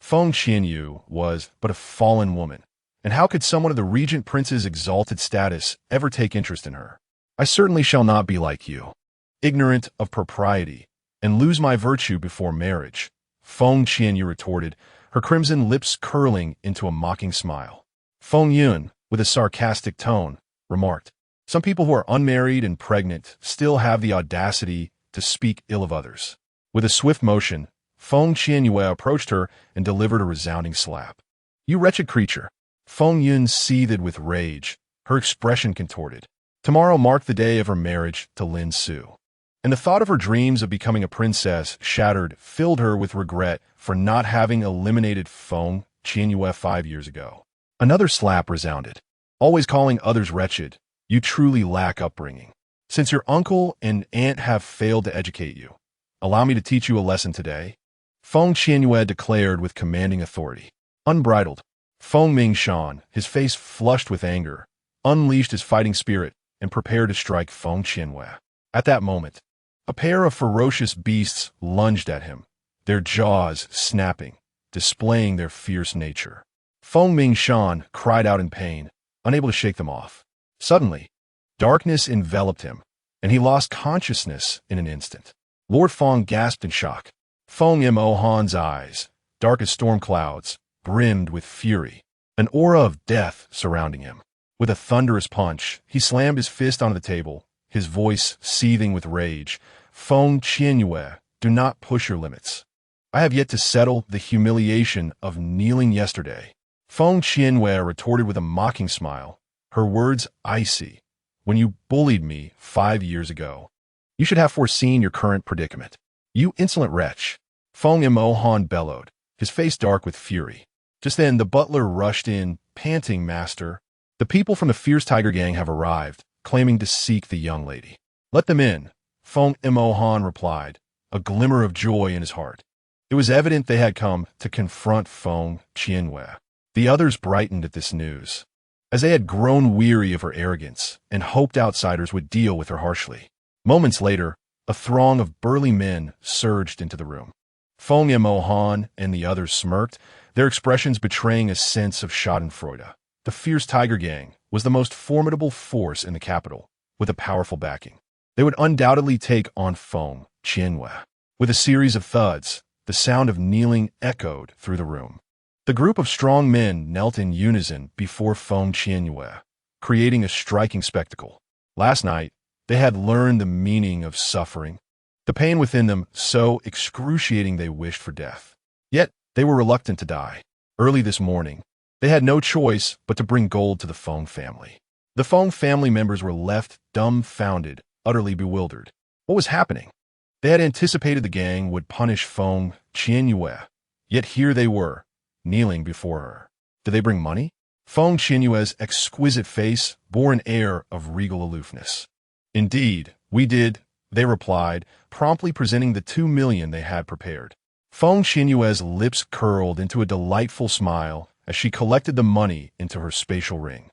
Feng Qianyue was but a fallen woman, and how could someone of the Regent Prince's exalted status ever take interest in her? I certainly shall not be like you, ignorant of propriety, and lose my virtue before marriage, Feng Qianyue retorted, her crimson lips curling into a mocking smile. Feng Yun, with a sarcastic tone, remarked, some people who are unmarried and pregnant still have the audacity to speak ill of others. With a swift motion, Feng Qianyue approached her and delivered a resounding slap. You wretched creature. Feng Yun seethed with rage, her expression contorted. Tomorrow marked the day of her marriage to Lin Su, and the thought of her dreams of becoming a princess shattered filled her with regret for not having eliminated Feng Qianyue 5 years ago. Another slap resounded. Always calling others wretched, you truly lack upbringing. Since your uncle and aunt have failed to educate you, allow me to teach you a lesson today. Feng Qianyue declared with commanding authority. Unbridled, Feng Mingshan, his face flushed with anger, unleashed his fighting spirit and prepared to strike Feng Qianyue. At that moment, a pair of ferocious beasts lunged at him, their jaws snapping, displaying their fierce nature. Feng Mingshan cried out in pain, unable to shake them off. Suddenly, darkness enveloped him, and he lost consciousness in an instant. Lord Feng gasped in shock. Feng Mohan's eyes, dark as storm clouds, brimmed with fury, an aura of death surrounding him. With a thunderous punch, he slammed his fist onto the table, his voice seething with rage. Feng Qianyue, do not push your limits. I have yet to settle the humiliation of kneeling yesterday. Feng Qianyue retorted with a mocking smile, her words icy. When you bullied me 5 years ago, you should have foreseen your current predicament. You insolent wretch. Feng Mohan bellowed, his face dark with fury. Just then, the butler rushed in, panting, Master. The people from the fierce tiger gang have arrived, claiming to seek the young lady. Let them in, Feng Mohan replied, a glimmer of joy in his heart. It was evident they had come to confront Feng Qianyue. The others brightened at this news, as they had grown weary of her arrogance and hoped outsiders would deal with her harshly. Moments later, a throng of burly men surged into the room. Feng Mohan and the others smirked, their expressions betraying a sense of schadenfreude. The fierce tiger gang was the most formidable force in the capital, with a powerful backing. They would undoubtedly take on Feng Qianyue. With a series of thuds, the sound of kneeling echoed through the room. The group of strong men knelt in unison before Feng Qianyue, creating a striking spectacle. Last night, they had learned the meaning of suffering, the pain within them so excruciating they wished for death. Yet, they were reluctant to die. Early this morning, they had no choice but to bring gold to the Feng family. The Feng family members were left dumbfounded, utterly bewildered. What was happening? They had anticipated the gang would punish Feng Qianyue, yet here they were, kneeling before her. Did they bring money? Feng Qianyue's exquisite face bore an air of regal aloofness. Indeed, we did, they replied, promptly presenting the 2 million they had prepared. Feng Qianyue's lips curled into a delightful smile as she collected the money into her spatial ring,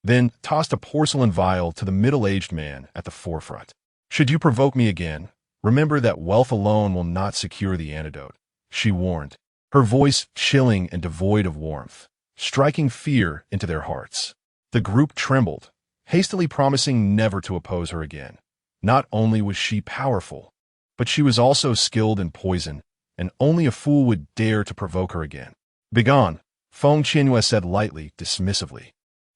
then tossed a porcelain vial to the middle-aged man at the forefront. Should you provoke me again, remember that wealth alone will not secure the antidote, she warned, her voice chilling and devoid of warmth, striking fear into their hearts. The group trembled, hastily promising never to oppose her again. Not only was she powerful, but she was also skilled in poison, and only a fool would dare to provoke her again. Begone, Feng Qianyue said lightly, dismissively.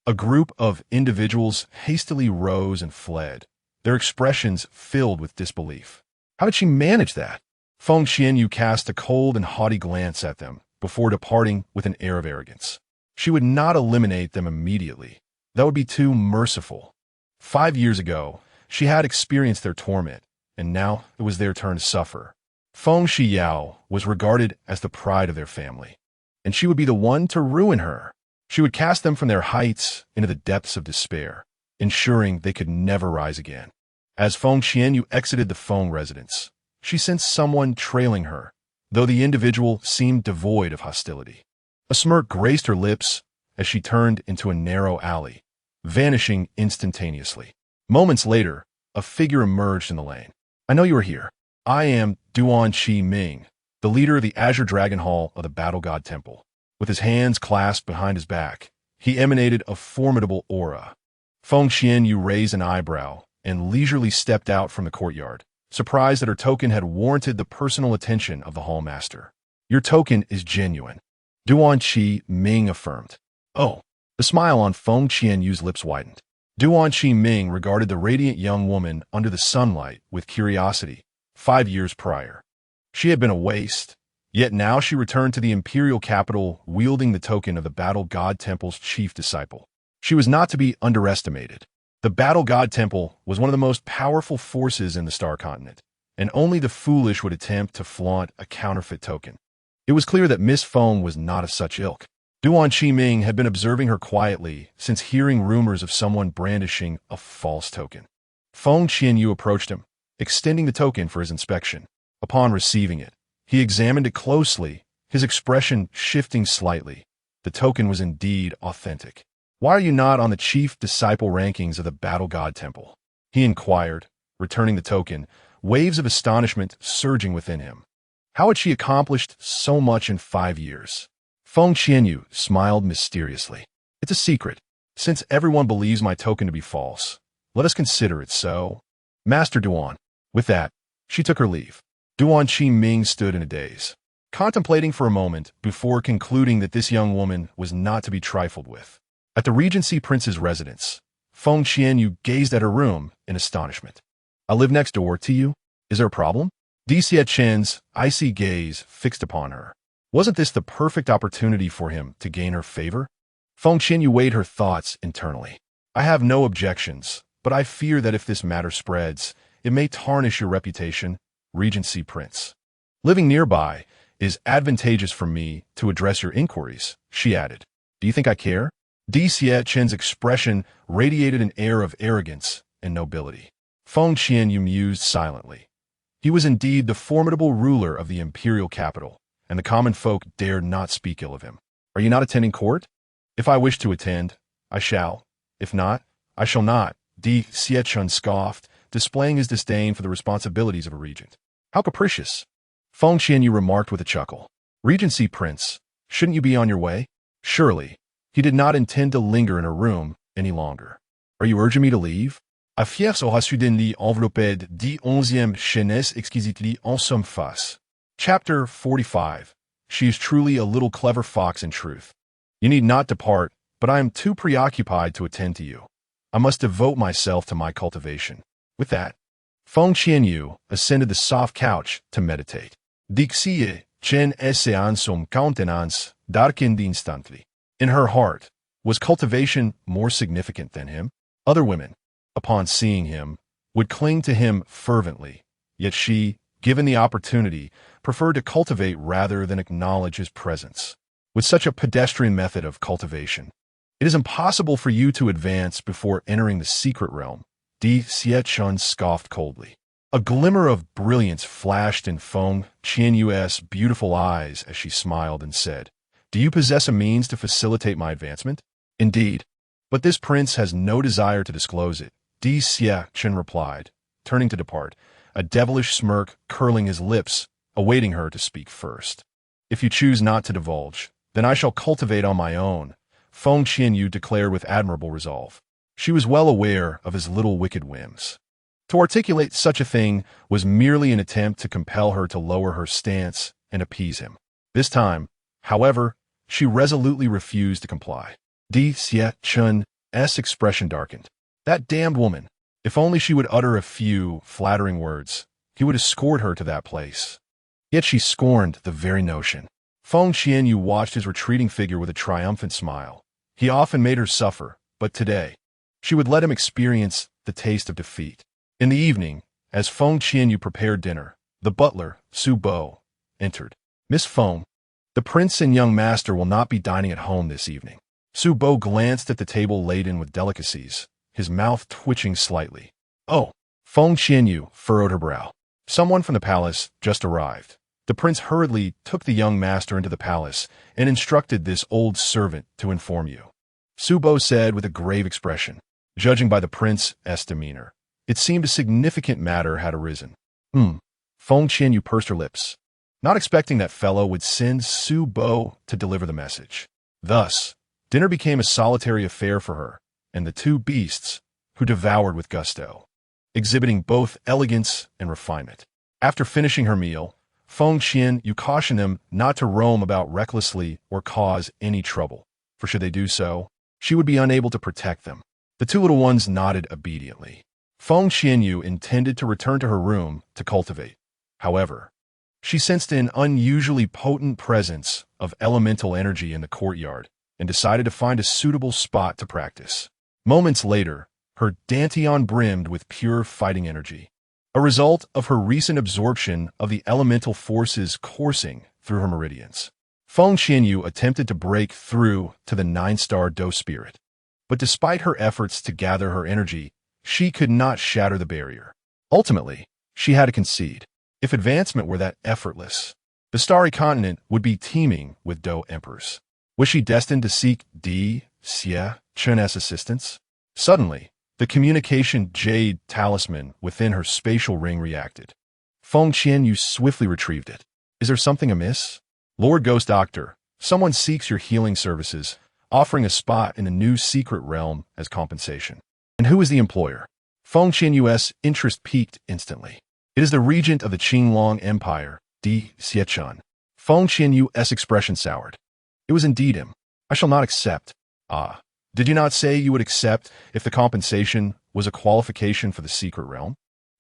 A group of individuals hastily rose and fled, their expressions filled with disbelief. How did she manage that? Feng Qianyue cast a cold and haughty glance at them before departing with an air of arrogance. She would not eliminate them immediately. That would be too merciful. 5 years ago, she had experienced their torment, and now it was their turn to suffer. Feng Qianyue was regarded as the pride of their family, and she would be the one to ruin her. She would cast them from their heights into the depths of despair, ensuring they could never rise again. As Feng Qianyue exited the Feng residence, she sensed someone trailing her, though the individual seemed devoid of hostility. A smirk graced her lips as she turned into a narrow alley, vanishing instantaneously. Moments later, a figure emerged in the lane. I know you are here. I am Duan Qi Ming, the leader of the Azure Dragon Hall of the Battle God Temple. With his hands clasped behind his back, he emanated a formidable aura. Feng Qianyue raised an eyebrow and leisurely stepped out from the courtyard, surprised that her token had warranted the personal attention of the hallmaster. Your token is genuine, Duan Qi Ming affirmed. Oh, the smile on Feng Qianyue's lips widened. Duan Qi Ming regarded the radiant young woman under the sunlight with curiosity. 5 years prior, she had been a waste, yet now she returned to the imperial capital wielding the token of the Battle God Temple's chief disciple. She was not to be underestimated. The Battle God Temple was one of the most powerful forces in the Star Continent, and only the foolish would attempt to flaunt a counterfeit token. It was clear that Miss Feng was not of such ilk. Duan Qi Ming had been observing her quietly since hearing rumors of someone brandishing a false token. Feng Qianyue approached him, extending the token for his inspection. Upon receiving it, he examined it closely, his expression shifting slightly. The token was indeed authentic. Why are you not on the chief disciple rankings of the Battle God Temple? He inquired, returning the token, waves of astonishment surging within him. How had she accomplished so much in 5 years? Feng Qianyue smiled mysteriously. It's a secret. Since everyone believes my token to be false, let us consider it so. Master Duan. With that, she took her leave. Duan Qi Ming stood in a daze, contemplating for a moment before concluding that this young woman was not to be trifled with. At the Regency Prince's residence, Feng Qianyue gazed at her room in astonishment. I live next door to you? Is there a problem? Xie Chen's icy gaze fixed upon her. Wasn't this the perfect opportunity for him to gain her favor? Feng Qianyue weighed her thoughts internally. I have no objections, but I fear that if this matter spreads, it may tarnish your reputation, Regency Prince. Living nearby is advantageous for me to address your inquiries, she added. Do you think I care? Xie Chen's expression radiated an air of arrogance and nobility. Feng Qianyue mused silently. He was indeed the formidable ruler of the imperial capital, and the common folk dared not speak ill of him. Are you not attending court? If I wish to attend, I shall. If not, I shall not, Xie Chen scoffed, displaying his disdain for the responsibilities of a regent. How capricious. Feng Qianyue remarked with a chuckle. Regency Prince, shouldn't you be on your way? Surely. He did not intend to linger in her room any longer. Are you urging me to leave? A fière sera soudainement enveloppée de 11e chaînesse exquisitely en somme face. Chapter 45. She is truly a little clever fox in truth. You need not depart, but I am too preoccupied to attend to you. I must devote myself to my cultivation. With that, Feng Qianyue ascended the soft couch to meditate. Xie Chen essaie en son countenance darkened instantly. In her heart, was cultivation more significant than him? Other women, upon seeing him, would cling to him fervently, Yet she, given the opportunity, preferred to cultivate rather than acknowledge his presence. With such a pedestrian method of cultivation, it is impossible for you to advance before entering the secret realm, Di Xiechun scoffed coldly. A glimmer of brilliance flashed in Feng Qianyue's beautiful eyes as she smiled and said, "Do you possess a means to facilitate my advancement?" "Indeed. But this prince has no desire to disclose it," Di Xiechun replied, turning to depart, a devilish smirk curling his lips, awaiting her to speak first. "If you choose not to divulge, then I shall cultivate on my own," Feng Qianyue declared with admirable resolve. She was well aware of his little wicked whims. To articulate such a thing was merely an attempt to compel her to lower her stance and appease him. This time, however, she resolutely refused to comply. Di Xiechun's expression darkened. That damned woman! If only she would utter a few flattering words, he would escort her to that place. Yet she scorned the very notion. Feng Qianyue watched his retreating figure with a triumphant smile. He often made her suffer, but today, she would let him experience the taste of defeat. In the evening, as Feng Qianyue prepared dinner, the butler, Su Bo, entered. "Miss Feng, the prince and young master will not be dining at home this evening." Su Bo glanced at the table laden with delicacies, his mouth twitching slightly. "Oh!" Feng Qianyue furrowed her brow. "Someone from the palace just arrived." The prince hurriedly took the young master into the palace and instructed this old servant to inform you, Su Bo said with a grave expression. Judging by the prince's demeanor, it seemed a significant matter had arisen. Feng Qianyue pursed her lips, not expecting that fellow would send Su Bo to deliver the message. Thus, dinner became a solitary affair for her and the two beasts, who devoured with gusto, exhibiting both elegance and refinement. After finishing her meal, Feng Qianyue cautioned them not to roam about recklessly or cause any trouble, for should they do so, she would be unable to protect them. The two little ones nodded obediently. Feng Qianyue intended to return to her room to cultivate. However, she sensed an unusually potent presence of elemental energy in the courtyard and decided to find a suitable spot to practice. Moments later, her dantian brimmed with pure fighting energy, a result of her recent absorption of the elemental forces coursing through her meridians. Feng Qianyue attempted to break through to the 9-star Do spirit, but despite her efforts to gather her energy, she could not shatter the barrier. Ultimately, she had to concede. If advancement were that effortless, the starry continent would be teeming with Do emperors. Was she destined to seek Di Xiechun's assistance? Suddenly, the communication jade talisman within her spatial ring reacted. Feng Qianyue swiftly retrieved it. "Is there something amiss?" "Lord Ghost Doctor, someone seeks your healing services, offering a spot in the new secret realm as compensation." "And who is the employer?" Feng Qianyue's interest piqued instantly. "It is the Regent of the Qinglong Empire, Di Xiechun." Feng Qianyue's expression soured. "It was indeed him. I shall not accept." "Ah, did you not say you would accept if the compensation was a qualification for the secret realm?"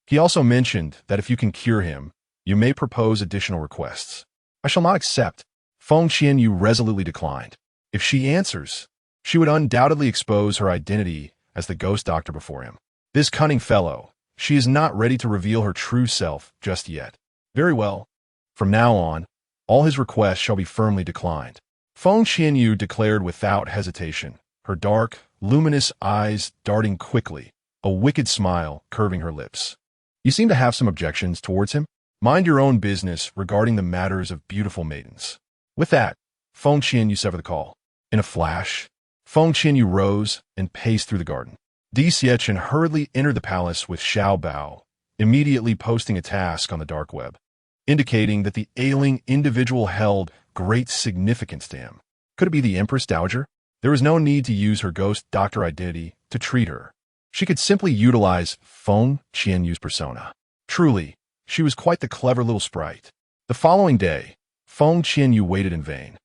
"He also mentioned that if you can cure him, you may propose additional requests." "I shall not accept." Feng Qianyue resolutely declined. If she answers, she would undoubtedly expose her identity as the ghost doctor before him. This cunning fellow, she is not ready to reveal her true self just yet. Very well. From now on, all his requests shall be firmly declined. Feng Qianyue declared without hesitation, her dark, luminous eyes darting quickly, a wicked smile curving her lips. "You seem to have some objections towards him? Mind your own business regarding the matters of beautiful maidens." With that, Feng Qianyue severed the call. In a flash, Feng Qianyue rose and paced through the garden. Di Xiechun hurriedly entered the palace with Xiao Bao, immediately posting a task on the dark web, indicating that the ailing individual held great significance to him. Could it be the Empress Dowager? There was no need to use her ghost doctor identity to treat her. She could simply utilize Feng Qianyue's persona. Truly, she was quite the clever little sprite. The following day, Feng Qianyue waited in vain,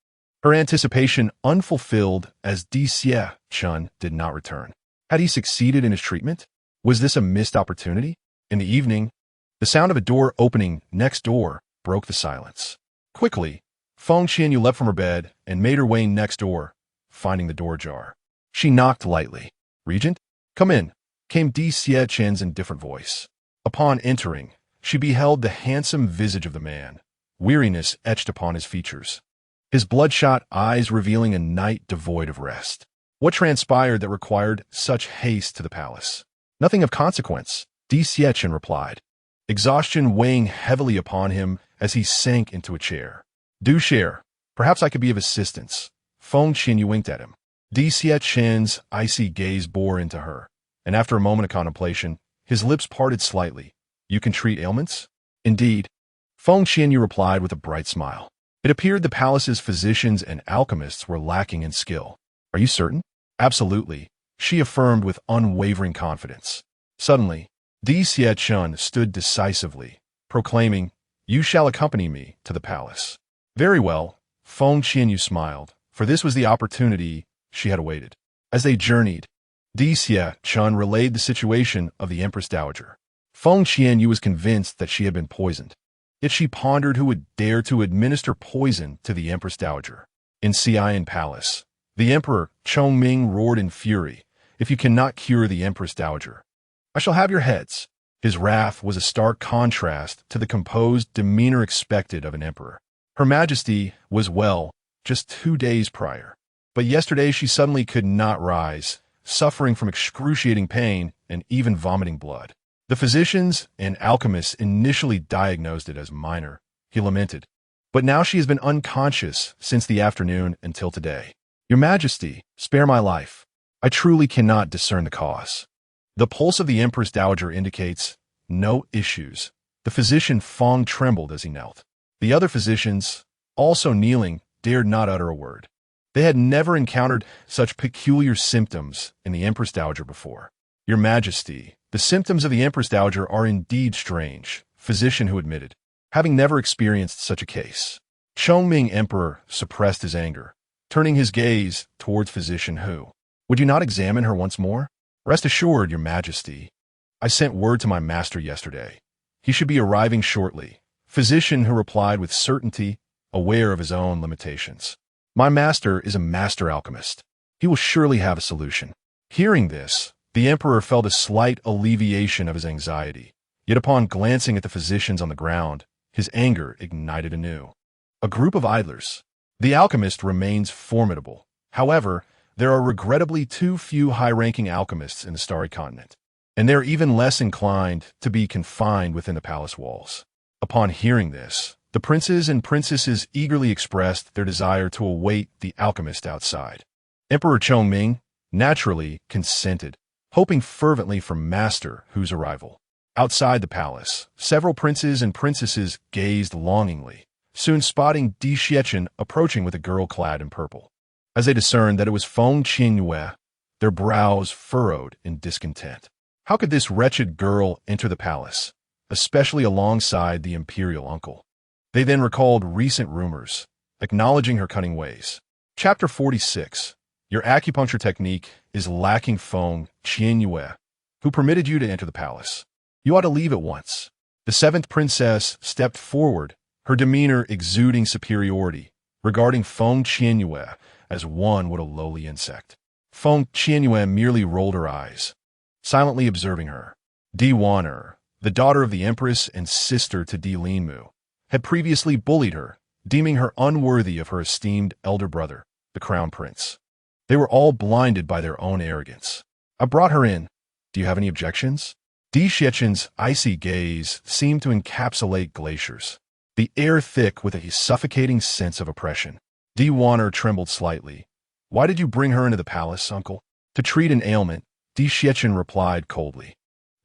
her anticipation unfulfilled as Di Xiechun did not return. Had he succeeded in his treatment? Was this a missed opportunity? In the evening, the sound of a door opening next door broke the silence. Quickly, Feng Qianyue leapt from her bed and made her way next door, finding the door ajar. She knocked lightly. "Regent? Come in," came Di Xiechun's indifferent voice. Upon entering, she beheld the handsome visage of the man, weariness etched upon his features, his bloodshot eyes revealing a night devoid of rest. What transpired that required such haste to the palace? Nothing of consequence, Di Xiachen replied, exhaustion weighing heavily upon him as he sank into a chair. Do share. Perhaps I could be of assistance. Feng Qianyue winked at him. Di Xiachen's icy gaze bore into her, and after a moment of contemplation, his lips parted slightly. You can treat ailments? Indeed. Feng Qianyue replied with a bright smile. It appeared the palace's physicians and alchemists were lacking in skill. Are you certain? Absolutely, she affirmed with unwavering confidence. Suddenly, Di Xiachen stood decisively, proclaiming, You shall accompany me to the palace. Very well, Feng Qianyue smiled, for this was the opportunity she had awaited. As they journeyed, Di Xiachen relayed the situation of the Empress Dowager. Feng Qianyue was convinced that she had been poisoned. Yet she pondered who would dare to administer poison to the Empress Dowager. In Xi'an Palace, the Emperor Chongming roared in fury, If you cannot cure the Empress Dowager, I shall have your heads. His wrath was a stark contrast to the composed demeanor expected of an emperor. Her Majesty was well just 2 days prior, but yesterday she suddenly could not rise, suffering from excruciating pain and even vomiting blood. The physicians and alchemists initially diagnosed it as minor, he lamented, but now she has been unconscious since the afternoon until today. Your Majesty, spare my life. I truly cannot discern the cause. The pulse of the Empress Dowager indicates no issues. The physician Feng trembled as he knelt. The other physicians, also kneeling, dared not utter a word. They had never encountered such peculiar symptoms in the Empress Dowager before. Your Majesty, the symptoms of the Empress Dowager are indeed strange, physician who admitted, having never experienced such a case. Chongming Emperor suppressed his anger, turning his gaze towards physician Hu. Would you not examine her once more? Rest assured, Your Majesty. I sent word to my master yesterday. He should be arriving shortly. Physician who replied with certainty, aware of his own limitations. My master is a master alchemist. He will surely have a solution. Hearing this, the emperor felt a slight alleviation of his anxiety. Yet upon glancing at the physicians on the ground, his anger ignited anew. A group of idlers. The alchemist remains formidable. However, there are regrettably too few high-ranking alchemists in the Starry Continent, and they are even less inclined to be confined within the palace walls. Upon hearing this, the princes and princesses eagerly expressed their desire to await the alchemist outside. Emperor Chongming naturally consented, hoping fervently for Master Hu's arrival. Outside the palace, several princes and princesses gazed longingly, soon spotting Di Xiachen approaching with a girl clad in purple. As they discerned that it was Feng Qianyue, their brows furrowed in discontent. How could this wretched girl enter the palace, especially alongside the imperial uncle? They then recalled recent rumors, acknowledging her cunning ways. Chapter 46. Your acupuncture technique is lacking. Feng Qianyue, who permitted you to enter the palace. You ought to leave at once. The seventh princess stepped forward, her demeanor exuding superiority, regarding Feng Qianyue as one would a lowly insect. Feng Qianyue merely rolled her eyes, silently observing her. Di Wan'er, the daughter of the empress and sister to Di Linmu, had previously bullied her, deeming her unworthy of her esteemed elder brother, the crown prince. They were all blinded by their own arrogance. I brought her in. Do you have any objections? Di Xiachen's icy gaze seemed to encapsulate glaciers, the air thick with a suffocating sense of oppression. Di Wan'er trembled slightly. Why did you bring her into the palace, uncle? To treat an ailment, Di Xiachen replied coldly.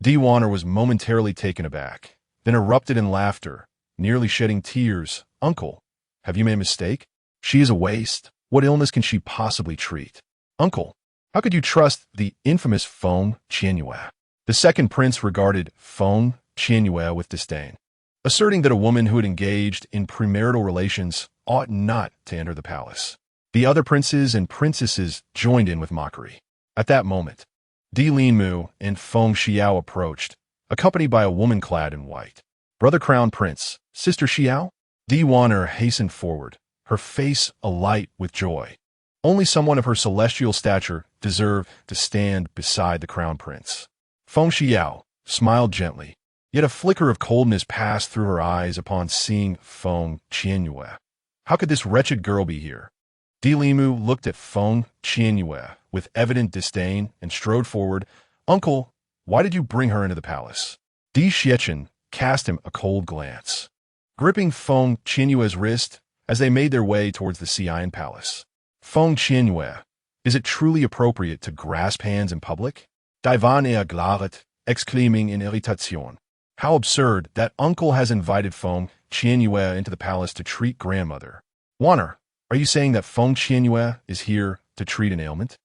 Di Wan'er was momentarily taken aback, then erupted in laughter, nearly shedding tears. Uncle, have you made a mistake? She is a waste. What illness can she possibly treat? Uncle, how could you trust the infamous Feng Qianyue? The second prince regarded Feng Qianyue with disdain, asserting that a woman who had engaged in premarital relations ought not to enter the palace. The other princes and princesses joined in with mockery. At that moment, Di Linmu and Feng Xiao approached, accompanied by a woman clad in white. Brother Crown Prince, Sister Xiao? Di Wan'er hastened forward, her face alight with joy. Only someone of her celestial stature deserved to stand beside the Crown Prince. Feng Xiao smiled gently. Yet a flicker of coldness passed through her eyes upon seeing Feng Qianyue. How could this wretched girl be here? Di Limu looked at Feng Qianyue with evident disdain and strode forward. Uncle, why did you bring her into the palace? Di Xiachen cast him a cold glance, gripping Feng Qianyue's wrist as they made their way towards the Xi'an palace. Feng Qianyue, is it truly appropriate to grasp hands in public? Divan et glaret, exclaiming in irritation. How absurd that uncle has invited Feng Qianyue into the palace to treat grandmother. Wanner, are you saying that Feng Qianyue is here to treat an ailment?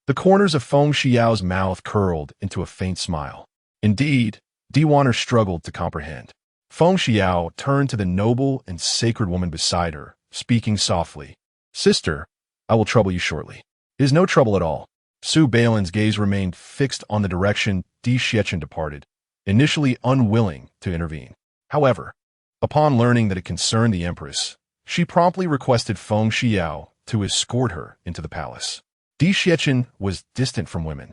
The corners of Feng Xiao's mouth curled into a faint smile. Indeed, Di Wanner struggled to comprehend. Feng Xiao turned to the noble and sacred woman beside her, speaking softly. Sister, I will trouble you shortly. It is no trouble at all. Su Balin's gaze remained fixed on the direction Di Xiachen departed, initially unwilling to intervene. However, upon learning that it concerned the Empress, she promptly requested Feng Xiao to escort her into the palace. Di Xiachen was distant from women,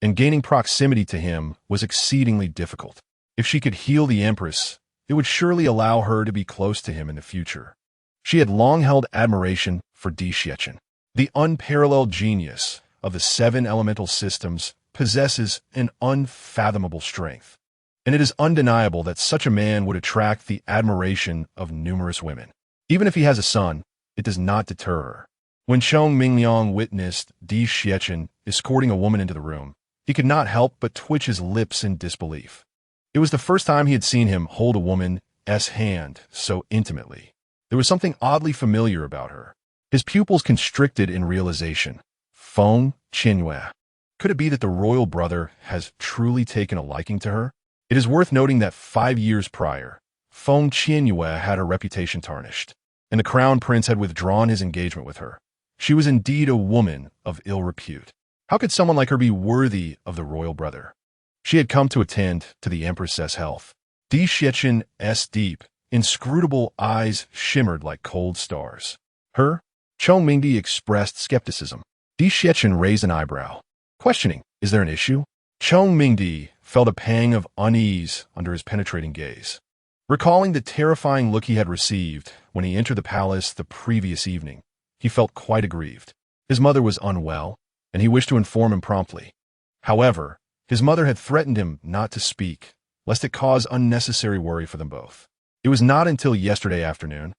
and gaining proximity to him was exceedingly difficult. If she could heal the Empress, it would surely allow her to be close to him in the future. She had long held admiration for Di Xiachen. The unparalleled genius of the 7 elemental systems possesses an unfathomable strength, and it is undeniable that such a man would attract the admiration of numerous women. Even if he has a son, it does not deter her. When Chong Mingliang witnessed Di Xiachen escorting a woman into the room, he could not help but twitch his lips in disbelief. It was the first time he had seen him hold a woman's hand so intimately. There was something oddly familiar about her. His pupils constricted in realization. Feng Qianyue. Could it be that the royal brother has truly taken a liking to her? It is worth noting that 5 years prior, Feng Qianyue had her reputation tarnished, and the crown prince had withdrawn his engagement with her. She was indeed a woman of ill repute. How could someone like her be worthy of the royal brother? She had come to attend to the Empress's health. Di Xiachen's deep, inscrutable eyes shimmered like cold stars. Her? Chong Mingdi expressed skepticism. Di Xiachen raised an eyebrow, questioning, is there an issue? Chong Mingdi felt a pang of unease under his penetrating gaze. Recalling the terrifying look he had received when he entered the palace the previous evening, he felt quite aggrieved. His mother was unwell, and he wished to inform him promptly. However, his mother had threatened him not to speak, lest it cause unnecessary worry for them both. It was not until yesterday afternoon,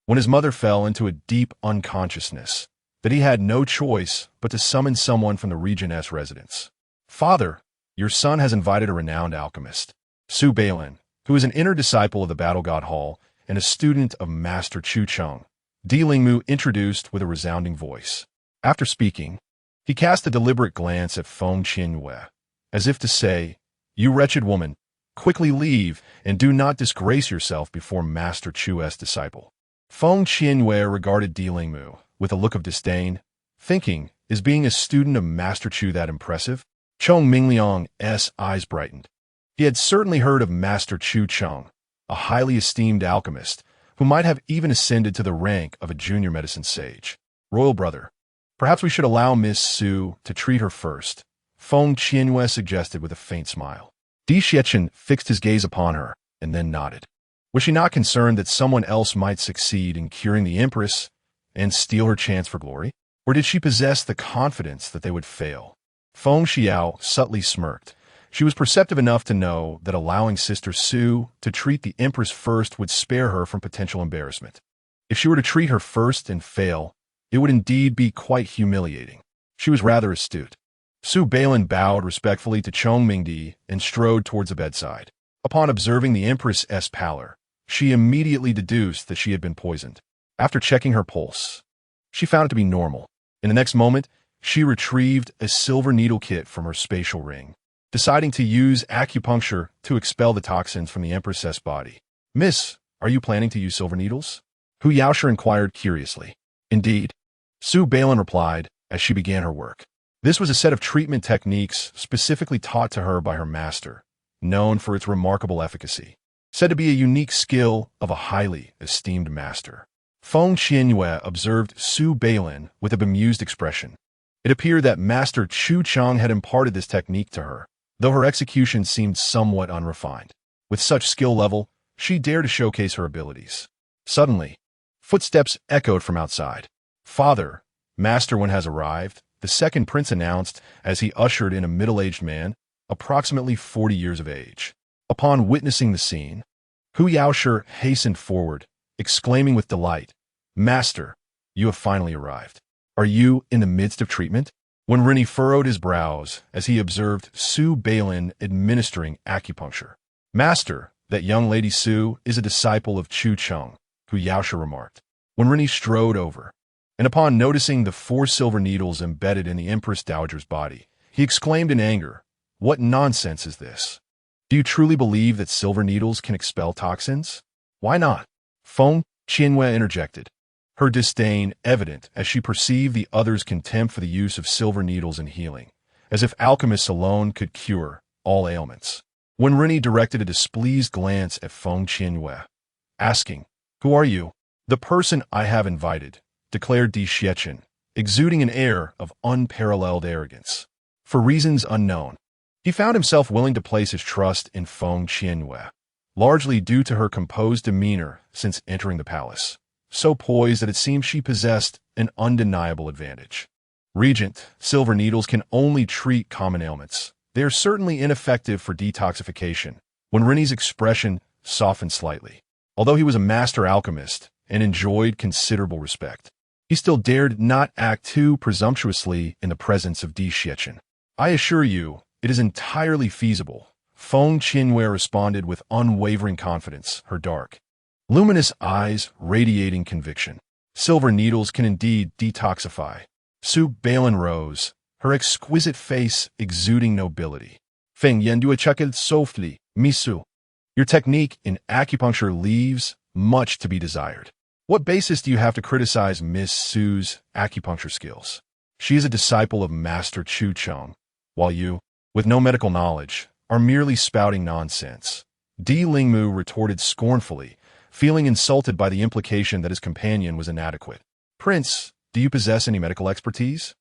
when his mother fell into a deep unconsciousness, that he had no choice but to summon someone from the Regent's residence. Father, your son has invited a renowned alchemist, Su Balin, who is an inner disciple of the Battle God Hall and a student of Master Chu Cheng. Di Lingmu introduced with a resounding voice. After speaking, he cast a deliberate glance at Feng Qianyue, as if to say, you wretched woman, quickly leave and do not disgrace yourself before Master Chu's disciple. Feng Qianyue regarded Di Lingmu with a look of disdain, thinking, is being a student of Master Chu that impressive? Chong Mingliang's eyes brightened. He had certainly heard of Master Chu Cheng, a highly esteemed alchemist, who might have even ascended to the rank of a junior medicine sage. Royal brother, perhaps we should allow Miss Su to treat her first, Feng Qianyue suggested with a faint smile. Di Xiachen fixed his gaze upon her and then nodded. Was she not concerned that someone else might succeed in curing the Empress and steal her chance for glory? Or did she possess the confidence that they would fail? Feng Xiao subtly smirked. She was perceptive enough to know that allowing Sister Su to treat the Empress first would spare her from potential embarrassment. If she were to treat her first and fail, it would indeed be quite humiliating. She was rather astute. Su Balin bowed respectfully to Chong Mingdi and strode towards the bedside. Upon observing the Empress's pallor, she immediately deduced that she had been poisoned. After checking her pulse, she found it to be normal. In the next moment, she retrieved a silver needle kit from her spatial ring, deciding to use acupuncture to expel the toxins from the Empress's body. Miss, are you planning to use silver needles? Hu Yaosher inquired curiously. Indeed, Su Balin replied as she began her work. This was a set of treatment techniques specifically taught to her by her master, known for its remarkable efficacy, said to be a unique skill of a highly esteemed master. Feng Qianyue observed Su Balin with a bemused expression. It appeared that Master Chu Cheng had imparted this technique to her, though her execution seemed somewhat unrefined. With such skill level, she dared to showcase her abilities. Suddenly, footsteps echoed from outside. "Father, Master One has arrived," the second prince announced as he ushered in a middle-aged man, approximately 40 years of age. Upon witnessing the scene, Hu Yaoshe hastened forward, exclaiming with delight, "Master, you have finally arrived. Are you in the midst of treatment?" When Rennie furrowed his brows as he observed Su Balin administering acupuncture. "Master, that young lady Su is a disciple of Chu Cheng," Hu Yaoshe remarked. When Rennie strode over, and upon noticing the 4 silver needles embedded in the Empress Dowager's body, he exclaimed in anger, "What nonsense is this? Do you truly believe that silver needles can expel toxins? Why not?" Feng Qianyue interjected, her disdain evident as she perceived the other's contempt for the use of silver needles in healing, as if alchemists alone could cure all ailments. When Rennie directed a displeased glance at Feng Qianyue, asking, "Who are you?" "The person I have invited," declared Di Xiechen, exuding an air of unparalleled arrogance. For reasons unknown, he found himself willing to place his trust in Feng Qianyue, largely due to her composed demeanor since entering the palace, so poised that it seemed she possessed an undeniable advantage. "Regent, silver needles can only treat common ailments. They are certainly ineffective for detoxification." When Rennie's expression softened slightly, although he was a master alchemist and enjoyed considerable respect, he still dared not act too presumptuously in the presence of Di Xiechen. "I assure you, it is entirely feasible," Feng Qianyue responded with unwavering confidence, her dark, luminous eyes radiating conviction. "Silver needles can indeed detoxify." Su Balin rose, her exquisite face exuding nobility. "Feng Qianyue chuckled softly, "Misu, your technique in acupuncture leaves much to be desired. What basis do you have to criticize Miss Su's acupuncture skills? She is a disciple of Master Chu Cheng, while you, with no medical knowledge, are merely spouting nonsense." Di Lingmu retorted scornfully, feeling insulted by the implication that his companion was inadequate. "Prince, do you possess any medical expertise?"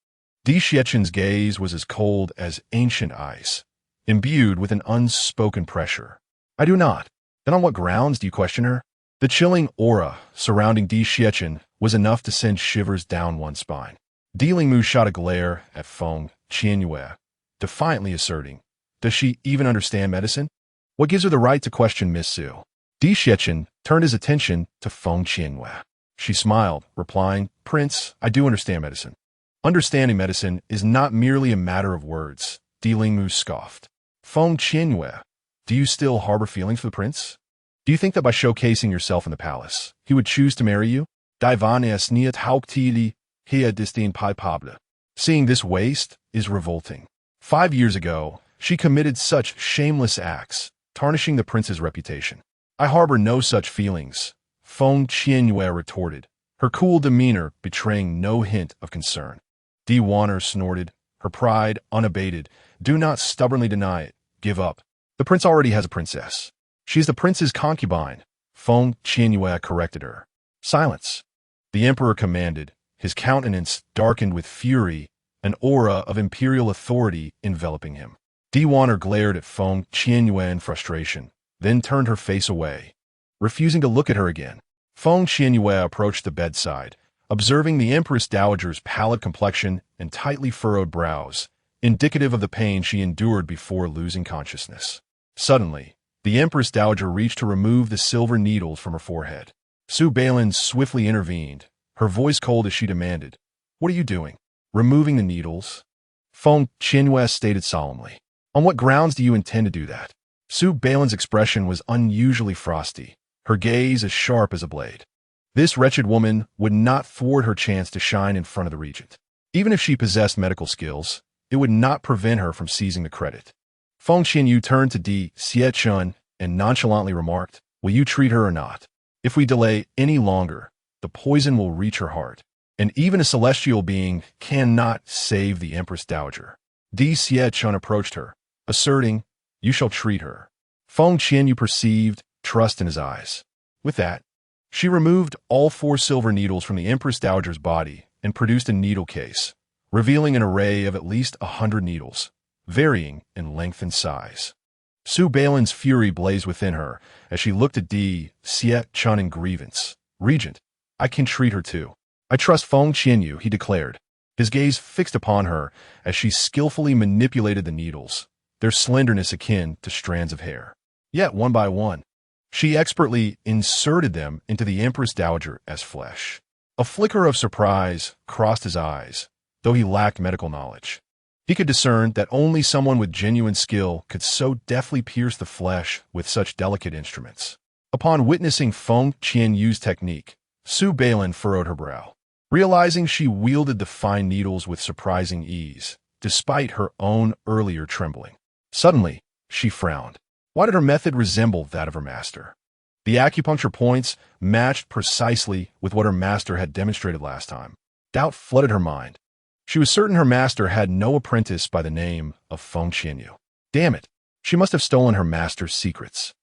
Di Xiechen's gaze was as cold as ancient ice, imbued with an unspoken pressure. "I do not." "Then on what grounds do you question her?" The chilling aura surrounding Di Xiechen was enough to send shivers down one's spine. Di Lingmu shot a glare at Feng Qianyue, defiantly asserting, "Does she even understand medicine? What gives her the right to question Miss Su?" Di Xiechen turned his attention to Feng Qianyue. She smiled, replying, "Prince, I do understand medicine." "Understanding medicine is not merely a matter of words," Di Lingmu scoffed. "Feng Qianyue, do you still harbor feelings for the prince? Do you think that by showcasing yourself in the palace, he would choose to marry you? Divan es niet hauchtili, hier disdain palpable." Seeing this waste is revolting. 5 years ago, she committed such shameless acts, tarnishing the prince's reputation. "I harbor no such feelings," Feng Qianyue retorted, her cool demeanor betraying no hint of concern. Di Wanner snorted, her pride unabated. "Do not stubbornly deny it. Give up. The prince already has a princess. She is the prince's concubine," Feng Qianyue corrected her. "Silence," the emperor commanded, his countenance darkened with fury, an aura of imperial authority enveloping him. Di Wanner glared at Feng Qianyue in frustration, then turned her face away, refusing to look at her again. Feng Qianyue approached the bedside, observing the Empress Dowager's pallid complexion and tightly furrowed brows, indicative of the pain she endured before losing consciousness. Suddenly, the Empress Dowager reached to remove the silver needles from her forehead. Su Balin swiftly intervened, her voice cold as she demanded, "What are you doing?" "Removing the needles," Feng Qianyue stated solemnly. "On what grounds do you intend to do that?" Su Balin's expression was unusually frosty, her gaze as sharp as a blade. This wretched woman would not thwart her chance to shine in front of the regent. Even if she possessed medical skills, it would not prevent her from seizing the credit. Feng Qianyue turned to Di Xiechen and nonchalantly remarked, "Will you treat her or not? If we delay any longer, the poison will reach her heart, and even a celestial being cannot save the Empress Dowager." Di Xiechen approached her, asserting, "You shall treat her." Feng Qianyue perceived trust in his eyes. With that, she removed all 4 silver needles from the Empress Dowager's body and produced a needle case, revealing an array of at least 100 needles, varying in length and size. Su Balin's fury blazed within her as she looked at Di Xie-chun in grievance. Regent, I can treat her too. I trust Feng Qianyue, he declared, his gaze fixed upon her as she skillfully manipulated the needles, their slenderness akin to strands of hair. Yet, one by one, she expertly inserted them into the Empress Dowager as flesh. A flicker of surprise crossed his eyes, though he lacked medical knowledge. He could discern that only someone with genuine skill could so deftly pierce the flesh with such delicate instruments. Upon witnessing Feng Qianyue's technique, Su Balin furrowed her brow, realizing she wielded the fine needles with surprising ease, despite her own earlier trembling. Suddenly, she frowned. Why did her method resemble that of her master? The acupuncture points matched precisely with what her master had demonstrated last time. Doubt flooded her mind. She was certain her master had no apprentice by the name of Feng Qianyue. Damn it, she must have stolen her master's secrets.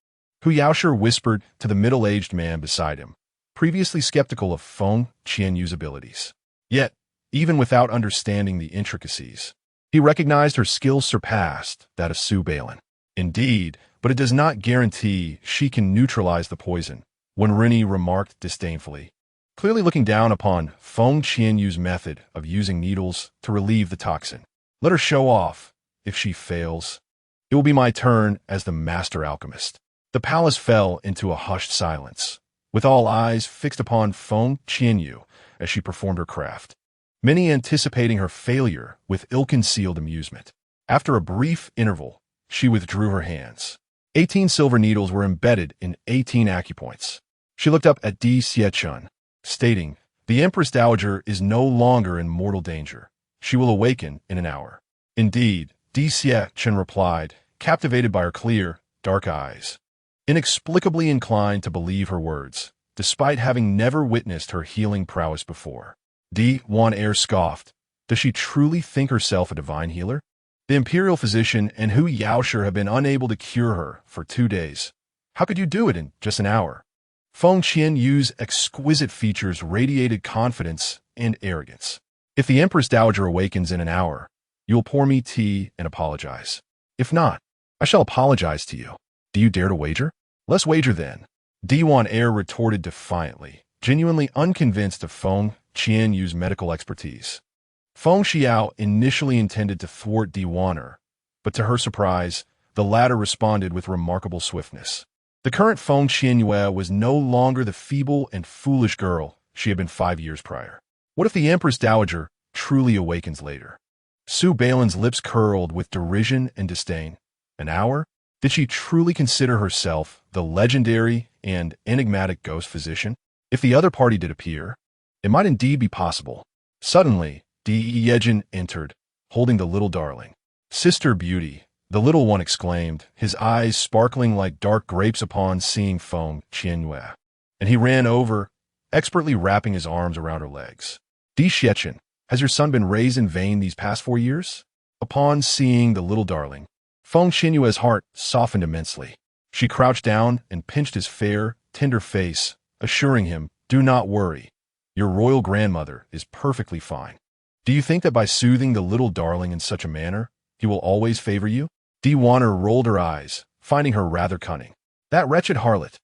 Hu Yaoshe whispered to the middle-aged man beside him, previously skeptical of Feng Qianyue's abilities. Yet, even without understanding the intricacies, he recognized her skills surpassed that of Su Balin. Indeed, but it does not guarantee she can neutralize the poison, Wenrini remarked disdainfully, clearly looking down upon Feng Qianyue's method of using needles to relieve the toxin. Let her show off. If she fails, it will be my turn as the master alchemist. The palace fell into a hushed silence, with all eyes fixed upon Feng Qianyue as she performed her craft, many anticipating her failure with ill-concealed amusement. After a brief interval, she withdrew her hands. 18 silver needles were embedded in 18 acupoints. She looked up at Di Xie-chun, stating, "The Empress Dowager is no longer in mortal danger. She will awaken in an hour." Indeed, Di Xie-chun replied, captivated by her clear, dark eyes, inexplicably inclined to believe her words, despite having never witnessed her healing prowess before. Di Wan scoffed. Does she truly think herself a divine healer? The imperial physician and Hu Yaoshe have been unable to cure her for 2 days. How could you do it in just an hour? Feng Qianyue's exquisite features radiated confidence and arrogance. If the Empress Dowager awakens in an hour, you will pour me tea and apologize. If not, I shall apologize to you. Do you dare to wager? Let's wager then. Diwan retorted defiantly, genuinely unconvinced of Feng Qianyue's medical expertise. Feng Xiao initially intended to thwart Diwan, but to her surprise, the latter responded with remarkable swiftness. The current Feng Qianyue was no longer the feeble and foolish girl she had been 5 years prior. What if the Empress Dowager truly awakens later? Su Balin's lips curled with derision and disdain. An hour? Did she truly consider herself the legendary and enigmatic ghost physician? If the other party did appear, it might indeed be possible. Suddenly, Di Yejin entered, holding the little darling. "Sister Beauty," the little one exclaimed, his eyes sparkling like dark grapes upon seeing Feng Qianyue. And he ran over, expertly wrapping his arms around her legs. "Di Xiechen, has your son been raised in vain these past 4 years?" Upon seeing the little darling, Feng Qianyue's heart softened immensely. She crouched down and pinched his fair, tender face, assuring him, "Do not worry. Your royal grandmother is perfectly fine. Do you think that by soothing the little darling in such a manner, he will always favor you?" Di Wanner rolled her eyes, finding her rather cunning. That wretched harlot.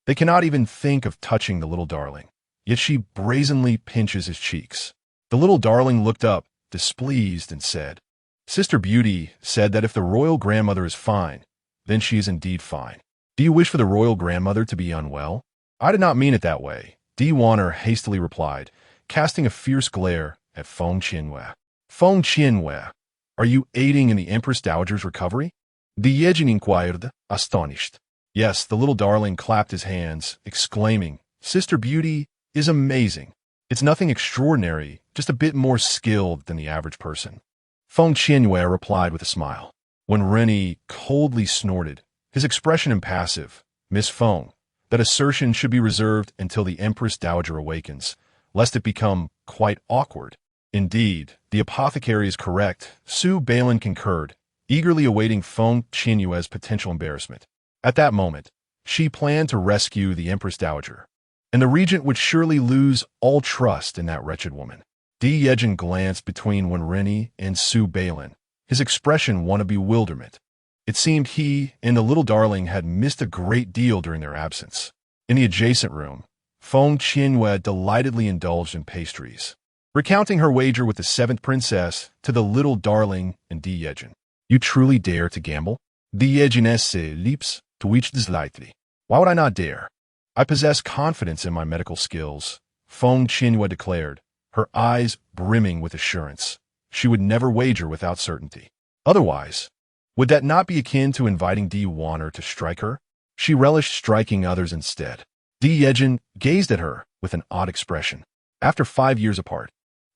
They cannot even think of touching the little darling, yet she brazenly pinches his cheeks. The little darling looked up, displeased, and said, "Sister Beauty said that if the royal grandmother is fine, then she is indeed fine. Do you wish for the royal grandmother to be unwell?" "I did not mean it that way," Di Wanner hastily replied, casting a fierce glare at Feng Qianyue. "Feng Qianyue, are you aiding in the Empress Dowager's recovery?" Di Yejin inquired, astonished. Yes, the little darling clapped his hands, exclaiming, "Sister Beauty is amazing. It's nothing extraordinary, just a bit more skilled than the average person." Feng Qianyue replied with a smile. When Rennie coldly snorted, his expression impassive, "Miss Feng, that assertion should be reserved until the Empress Dowager awakens, lest it become quite awkward." Indeed, the apothecary is correct, Su Balin concurred, eagerly awaiting Feng Qianyue's potential embarrassment. At that moment, she planned to rescue the Empress Dowager, and the Regent would surely lose all trust in that wretched woman. Di Yejin glanced between Wenrini and Su Balin, his expression one of bewilderment. It seemed he and the little darling had missed a great deal during their absence. In the adjacent room, Feng Qianyue delightedly indulged in pastries, recounting her wager with the seventh princess to the little darling and Di Yejin. You truly dare to gamble? Di Yejin esse lips twitched slightly. Why would I not dare? I possess confidence in my medical skills, Feng Qianyue declared, her eyes brimming with assurance. She would never wager without certainty. Otherwise, would that not be akin to inviting Di Wanner to strike her? She relished striking others instead. Di Yejin gazed at her with an odd expression. After 5 years apart,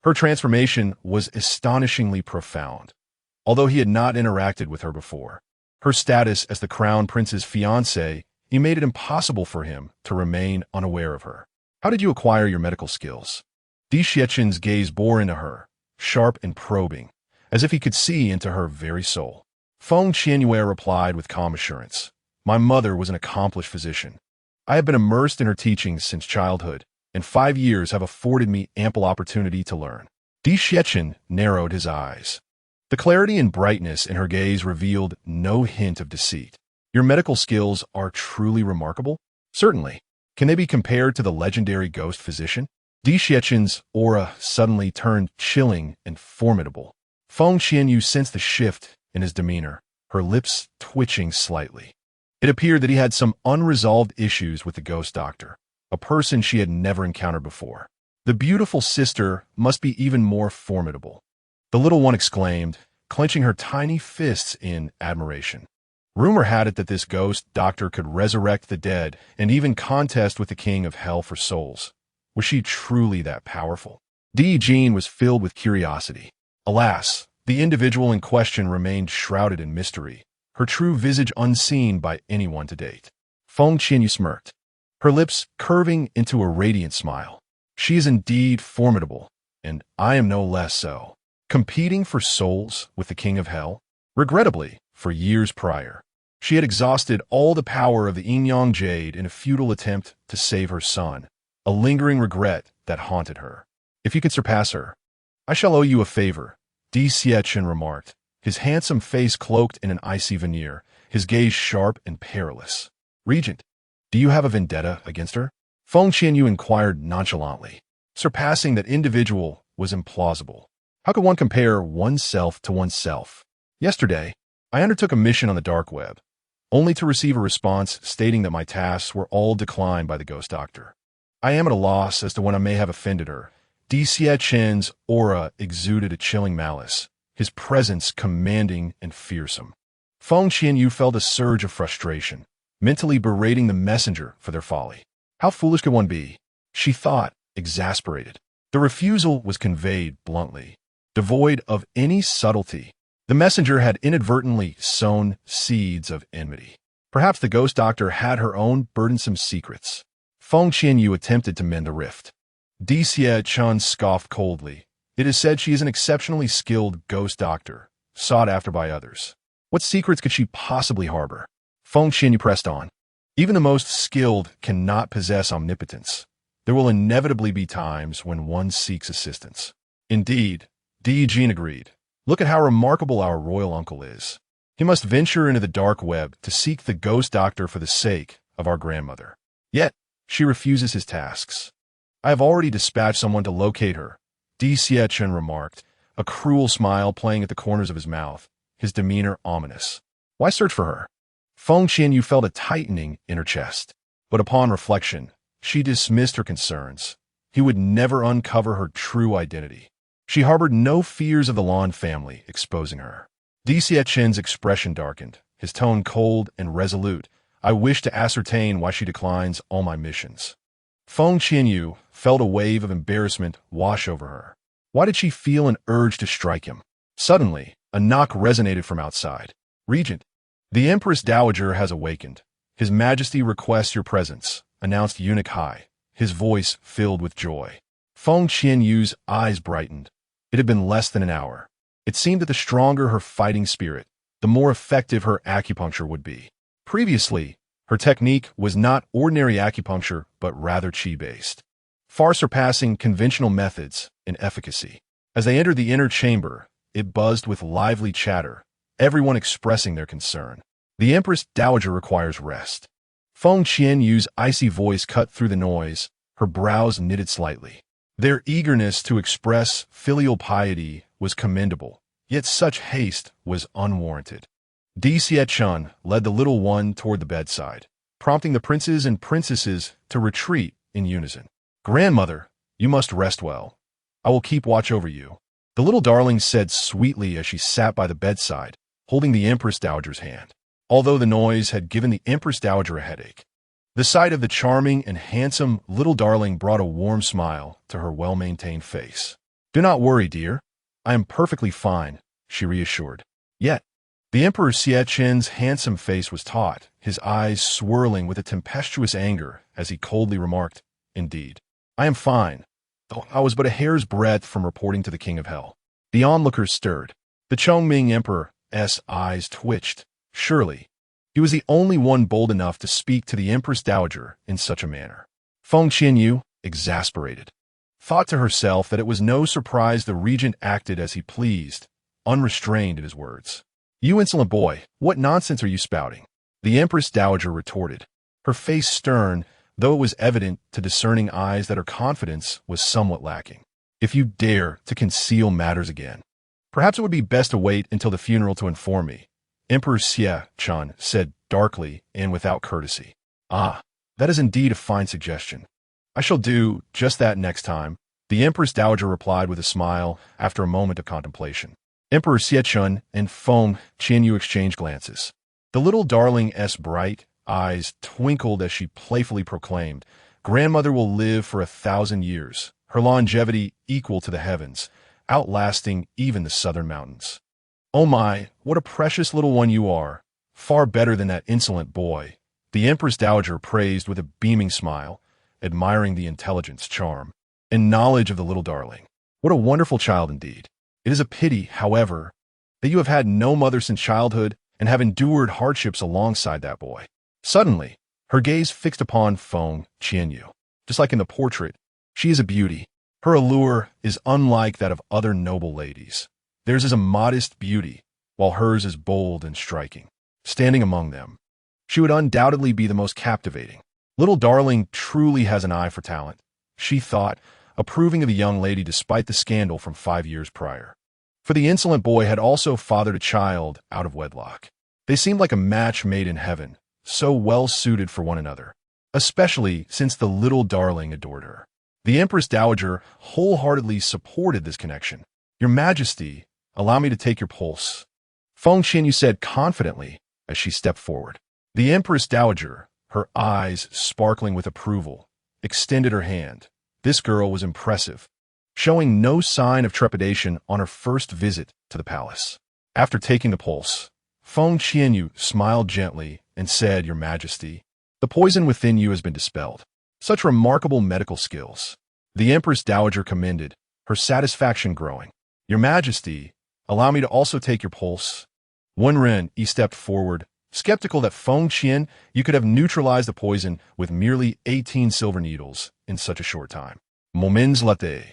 her transformation was astonishingly profound. Although he had not interacted with her before, her status as the crown prince's fiancée made it impossible for him to remain unaware of her. How did you acquire your medical skills? Di Xiechen's gaze bore into her, sharp and probing, as if he could see into her very soul. Feng Qianyue replied with calm assurance. My mother was an accomplished physician. I have been immersed in her teachings since childhood, and 5 years have afforded me ample opportunity to learn. Di Xiecchen narrowed his eyes. The clarity and brightness in her gaze revealed no hint of deceit. Your medical skills are truly remarkable? Certainly. Can they be compared to the legendary ghost physician? Di Xiechen's aura suddenly turned chilling and formidable. Feng Qianyue sensed the shift in his demeanor, her lips twitching slightly. It appeared that he had some unresolved issues with the ghost doctor, a person she had never encountered before. The beautiful sister must be even more formidable, the little one exclaimed, clenching her tiny fists in admiration. Rumor had it that this ghost doctor could resurrect the dead and even contest with the king of hell for souls. Was she truly that powerful? Di Jin was filled with curiosity. Alas, the individual in question remained shrouded in mystery, her true visage unseen by anyone to date. Feng Qianyue smirked, her lips curving into a radiant smile. She is indeed formidable, and I am no less so. Competing for souls with the king of hell? Regrettably, for years prior, she had exhausted all the power of the Yin-Yang Jade in a futile attempt to save her son, a lingering regret that haunted her. If you could surpass her, I shall owe you a favor, Di Xiecchen remarked, his handsome face cloaked in an icy veneer, his gaze sharp and perilous. Regent, do you have a vendetta against her? Feng Qianyue inquired nonchalantly. Surpassing that individual was implausible. How could one compare oneself to oneself? Yesterday, I undertook a mission on the dark web, only to receive a response stating that my tasks were all declined by the ghost doctor. I am at a loss as to when I may have offended her. Di Xiechen's aura exuded a chilling malice, his presence commanding and fearsome. Feng Qianyue felt a surge of frustration, mentally berating the messenger for their folly. How foolish could one be? She thought, exasperated. The refusal was conveyed bluntly, devoid of any subtlety. The messenger had inadvertently sown seeds of enmity. Perhaps the ghost doctor had her own burdensome secrets. Feng Qianyue attempted to mend the rift. Di Xiecchen scoffed coldly. It is said she is an exceptionally skilled ghost doctor, sought after by others. What secrets could she possibly harbor? Feng Qianyue pressed on. Even the most skilled cannot possess omnipotence. There will inevitably be times when one seeks assistance. Indeed, Di Jin agreed. Look at how remarkable our royal uncle is. He must venture into the dark web to seek the ghost doctor for the sake of our grandmother. Yet, she refuses his tasks. I have already dispatched someone to locate her, Di Xiecchen remarked, a cruel smile playing at the corners of his mouth, his demeanor ominous. Why search for her? Feng Qianyue felt a tightening in her chest, but upon reflection, she dismissed her concerns. He would never uncover her true identity. She harbored no fears of the Lan family exposing her. Di Xiechen's expression darkened, his tone cold and resolute. I wish to ascertain why she declines all my missions. Feng Qianyue felt a wave of embarrassment wash over her. Why did she feel an urge to strike him? Suddenly, a knock resonated from outside. Regent, the Empress Dowager has awakened. His Majesty requests your presence, announced Eunuch Hai, his voice filled with joy. Feng Qianyue's eyes brightened. It had been less than an hour. It seemed that the stronger her fighting spirit, the more effective her acupuncture would be. Previously, her technique was not ordinary acupuncture, but rather qi-based, far surpassing conventional methods in efficacy. As they entered the inner chamber, it buzzed with lively chatter, everyone expressing their concern. The Empress Dowager requires rest. Feng Qianyue's icy voice cut through the noise, her brows knitted slightly. Their eagerness to express filial piety was commendable, yet such haste was unwarranted. Di Xiechun led the little one toward the bedside, prompting the princes and princesses to retreat in unison. "Grandmother, you must rest well. I will keep watch over you," the little darling said sweetly as she sat by the bedside, holding the Empress Dowager's hand. Although the noise had given the Empress Dowager a headache, the sight of the charming and handsome little darling brought a warm smile to her well-maintained face. "Do not worry, dear. I am perfectly fine," she reassured. Yet, the Emperor Xiechun's handsome face was taut, his eyes swirling with a tempestuous anger as he coldly remarked, "Indeed, I am fine, though I was but a hair's breadth from reporting to the King of Hell." The onlookers stirred. The Chongming Emperor's eyes twitched. Surely, he was the only one bold enough to speak to the Empress Dowager in such a manner. Feng Qianyue, exasperated, thought to herself that it was no surprise the regent acted as he pleased, unrestrained in his words. "You insolent boy, what nonsense are you spouting?" The Empress Dowager retorted, her face stern, though it was evident to discerning eyes that her confidence was somewhat lacking. "If you dare to conceal matters again, perhaps it would be best to wait until the funeral to inform me," Emperor Xiechun said darkly and without courtesy. "Ah, that is indeed a fine suggestion. I shall do just that next time," the Empress Dowager replied with a smile after a moment of contemplation. Emperor Xiechun and Feng Qianyue exchanged glances. The little darling's bright eyes twinkled as she playfully proclaimed, "Grandmother will live for 1,000 years, her longevity equal to the heavens, outlasting even the southern mountains." "Oh my, what a precious little one you are, far better than that insolent boy," the Empress Dowager praised with a beaming smile, admiring the intelligence, charm, and knowledge of the little darling. "What a wonderful child indeed. It is a pity, however, that you have had no mother since childhood and have endured hardships alongside that boy." Suddenly, her gaze fixed upon Feng Qianyue. Just like in the portrait, she is a beauty. Her allure is unlike that of other noble ladies. Theirs is a modest beauty, while hers is bold and striking. Standing among them, she would undoubtedly be the most captivating. Little darling truly has an eye for talent, she thought, approving of the young lady despite the scandal from 5 years prior. For the insolent boy had also fathered a child out of wedlock. They seemed like a match made in heaven, so well suited for one another, especially since the little darling adored her. The Empress Dowager wholeheartedly supported this connection. "Your Majesty, allow me to take your pulse," Feng Qianyue said confidently as she stepped forward. The Empress Dowager, her eyes sparkling with approval, extended her hand. This girl was impressive, showing no sign of trepidation on her first visit to the palace. After taking the pulse, Feng Qianyue smiled gently and said, "Your Majesty, the poison within you has been dispelled." Such remarkable medical skills. The Empress Dowager commended, her satisfaction growing. "Your Majesty, allow me to also take your pulse." Wenren stepped forward, skeptical that Feng Qianyue could have neutralized the poison with merely 18 silver needles in such a short time. Moments later,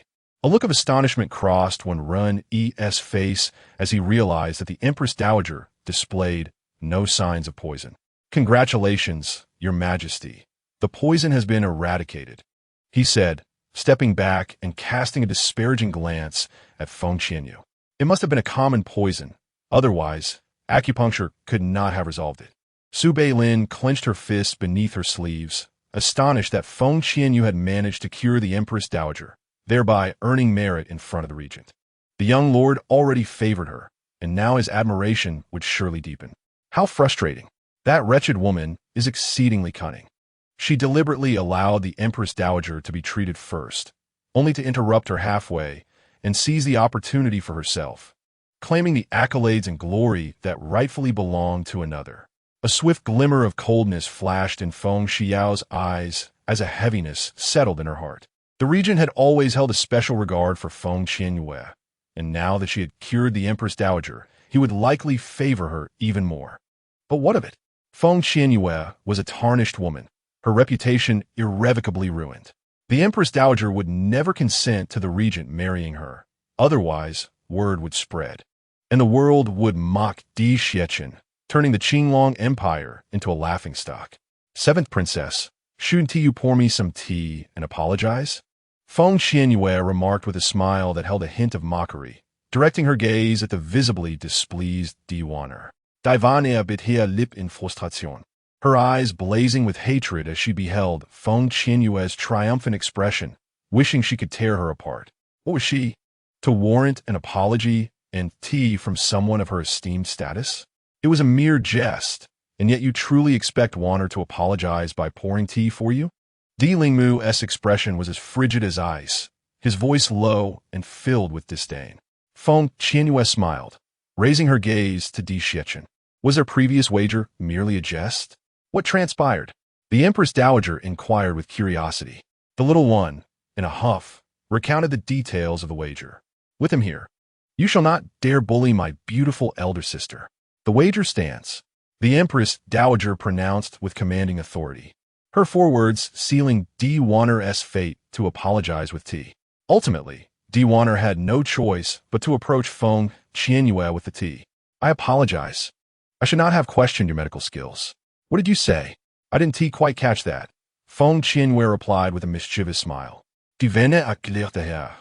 a look of astonishment crossed Wenren's face as he realized that the Empress Dowager displayed no signs of poison. "Congratulations, Your Majesty. The poison has been eradicated," he said, stepping back and casting a disparaging glance at Feng Qianyue. "It must have been a common poison. Otherwise, acupuncture could not have resolved it." Su Beilin clenched her fists beneath her sleeves, astonished that Feng Qianyue had managed to cure the Empress Dowager, thereby earning merit in front of the regent. The young lord already favored her, and now his admiration would surely deepen. How frustrating. That wretched woman is exceedingly cunning. She deliberately allowed the Empress Dowager to be treated first, only to interrupt her halfway and seize the opportunity for herself, claiming the accolades and glory that rightfully belonged to another. A swift glimmer of coldness flashed in Feng Qianyue's eyes as a heaviness settled in her heart. The regent had always held a special regard for Feng Qianyue, and now that she had cured the Empress Dowager, he would likely favor her even more. But what of it? Feng Qianyue was a tarnished woman, her reputation irrevocably ruined. The Empress Dowager would never consent to the regent marrying her. Otherwise, word would spread. and the world would mock Di Xiechun, turning the Qinglong Empire into a laughingstock. Seventh Princess, shouldn't you pour me some tea and apologize? Feng Qianyue remarked with a smile that held a hint of mockery, directing her gaze at the visibly displeased Diwanner. Divaner bit her lip in frustration, her eyes blazing with hatred as she beheld Feng Qianyue's triumphant expression, wishing she could tear her apart. What was she to warrant an apology and tea from someone of her esteemed status? It was a mere jest, and yet you truly expect Wanner to apologize by pouring tea for you? Di Lingmu's expression was as frigid as ice, his voice low and filled with disdain. Feng Qianyue smiled, raising her gaze to Di Xiechun. Was their previous wager merely a jest? What transpired? The Empress Dowager inquired with curiosity. The little one, in a huff, recounted the details of the wager. With him here, you shall not dare bully my beautiful elder sister. The wager stands, the Empress Dowager pronounced with commanding authority, her forewords sealing Di Wanner's fate to apologize with tea. Ultimately, Di Wanner had no choice but to approach Feng Qianyue with the tea. I apologize. I should not have questioned your medical skills. What did you say? I didn't quite catch that. Feng Qianyue replied with a mischievous smile. Tu venais à clair de her.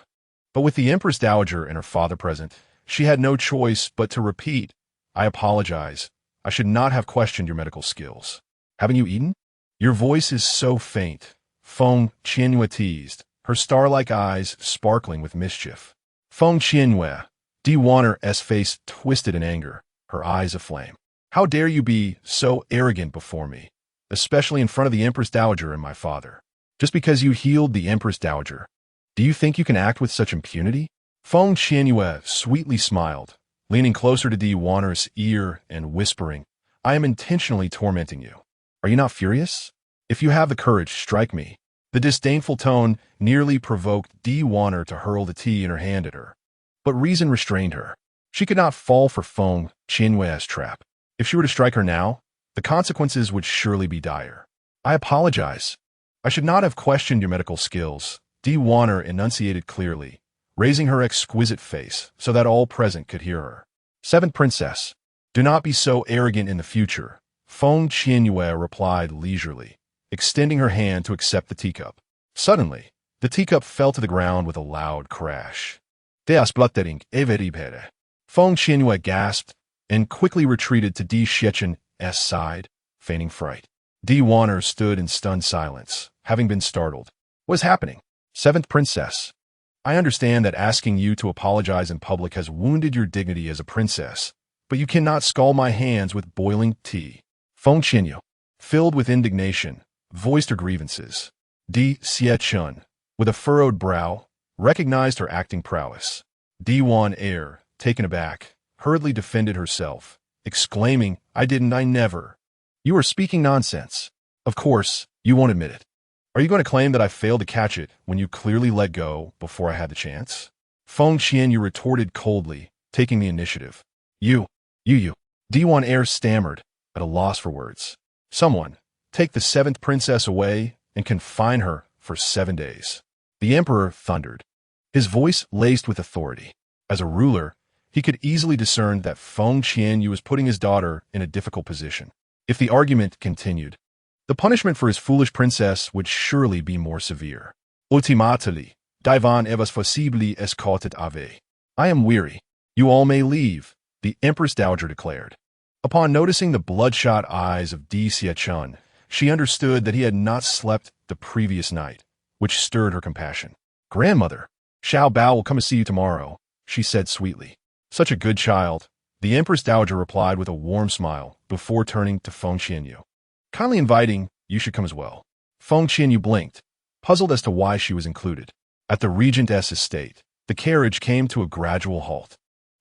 But with the Empress Dowager and her father present, she had no choice but to repeat, I apologize. I should not have questioned your medical skills. Haven't you eaten? Your voice is so faint, Feng Qianyue teased, her star-like eyes sparkling with mischief. Feng Qianyue, Di Wanner's face twisted in anger, her eyes aflame. How dare you be so arrogant before me, especially in front of the Empress Dowager and my father? Just because you healed the Empress Dowager, do you think you can act with such impunity? Feng Qianyue sweetly smiled, leaning closer to Di Wanner's ear and whispering, I am intentionally tormenting you. Are you not furious? If you have the courage, strike me. The disdainful tone nearly provoked Di Wanner to hurl the tea in her hand at her. But reason restrained her. She could not fall for Feng Qianyue's trap. If she were to strike her now, the consequences would surely be dire. I apologize. I should not have questioned your medical skills, Di Wanner enunciated clearly, raising her exquisite face so that all present could hear her. Seventh Princess, do not be so arrogant in the future, Feng Qianyue replied leisurely, extending her hand to accept the teacup. Suddenly, the teacup fell to the ground with a loud crash. Deas bluttering everibere. Feng Qianyue gasped and quickly retreated to Di Xiechun's side, feigning fright. Di Wanner stood in stunned silence, having been startled. What is happening? Seventh Princess, I understand that asking you to apologize in public has wounded your dignity as a princess, but you cannot scald my hands with boiling tea. Feng Qianyue, filled with indignation, voiced her grievances. Di Xiechun, with a furrowed brow, recognized her acting prowess. Di Wanner, taken aback, hurriedly defended herself, exclaiming, I never. You are speaking nonsense. Of course, you won't admit it. Are you going to claim that I failed to catch it when you clearly let go before I had the chance? Feng Qianyue retorted coldly, taking the initiative. You. Di Wanner stammered, at a loss for words. Someone, take the seventh princess away and confine her for 7 days. The emperor thundered, his voice laced with authority. As a ruler, he could easily discern that Feng Qianyue was putting his daughter in a difficult position. If the argument continued, the punishment for his foolish princess would surely be more severe. Ultimately, divan evas possibly escorted ave. I am weary. You all may leave, the Empress Dowager declared. Upon noticing the bloodshot eyes of Di Xiechun, she understood that he had not slept the previous night, which stirred her compassion. Grandmother, Xiao Bao will come to see you tomorrow, she said sweetly. Such a good child, the Empress Dowager replied with a warm smile before turning to Feng Qianyue. Kindly inviting, you should come as well. Feng Qianyue blinked, puzzled as to why she was included. At the Regent's estate, the carriage came to a gradual halt.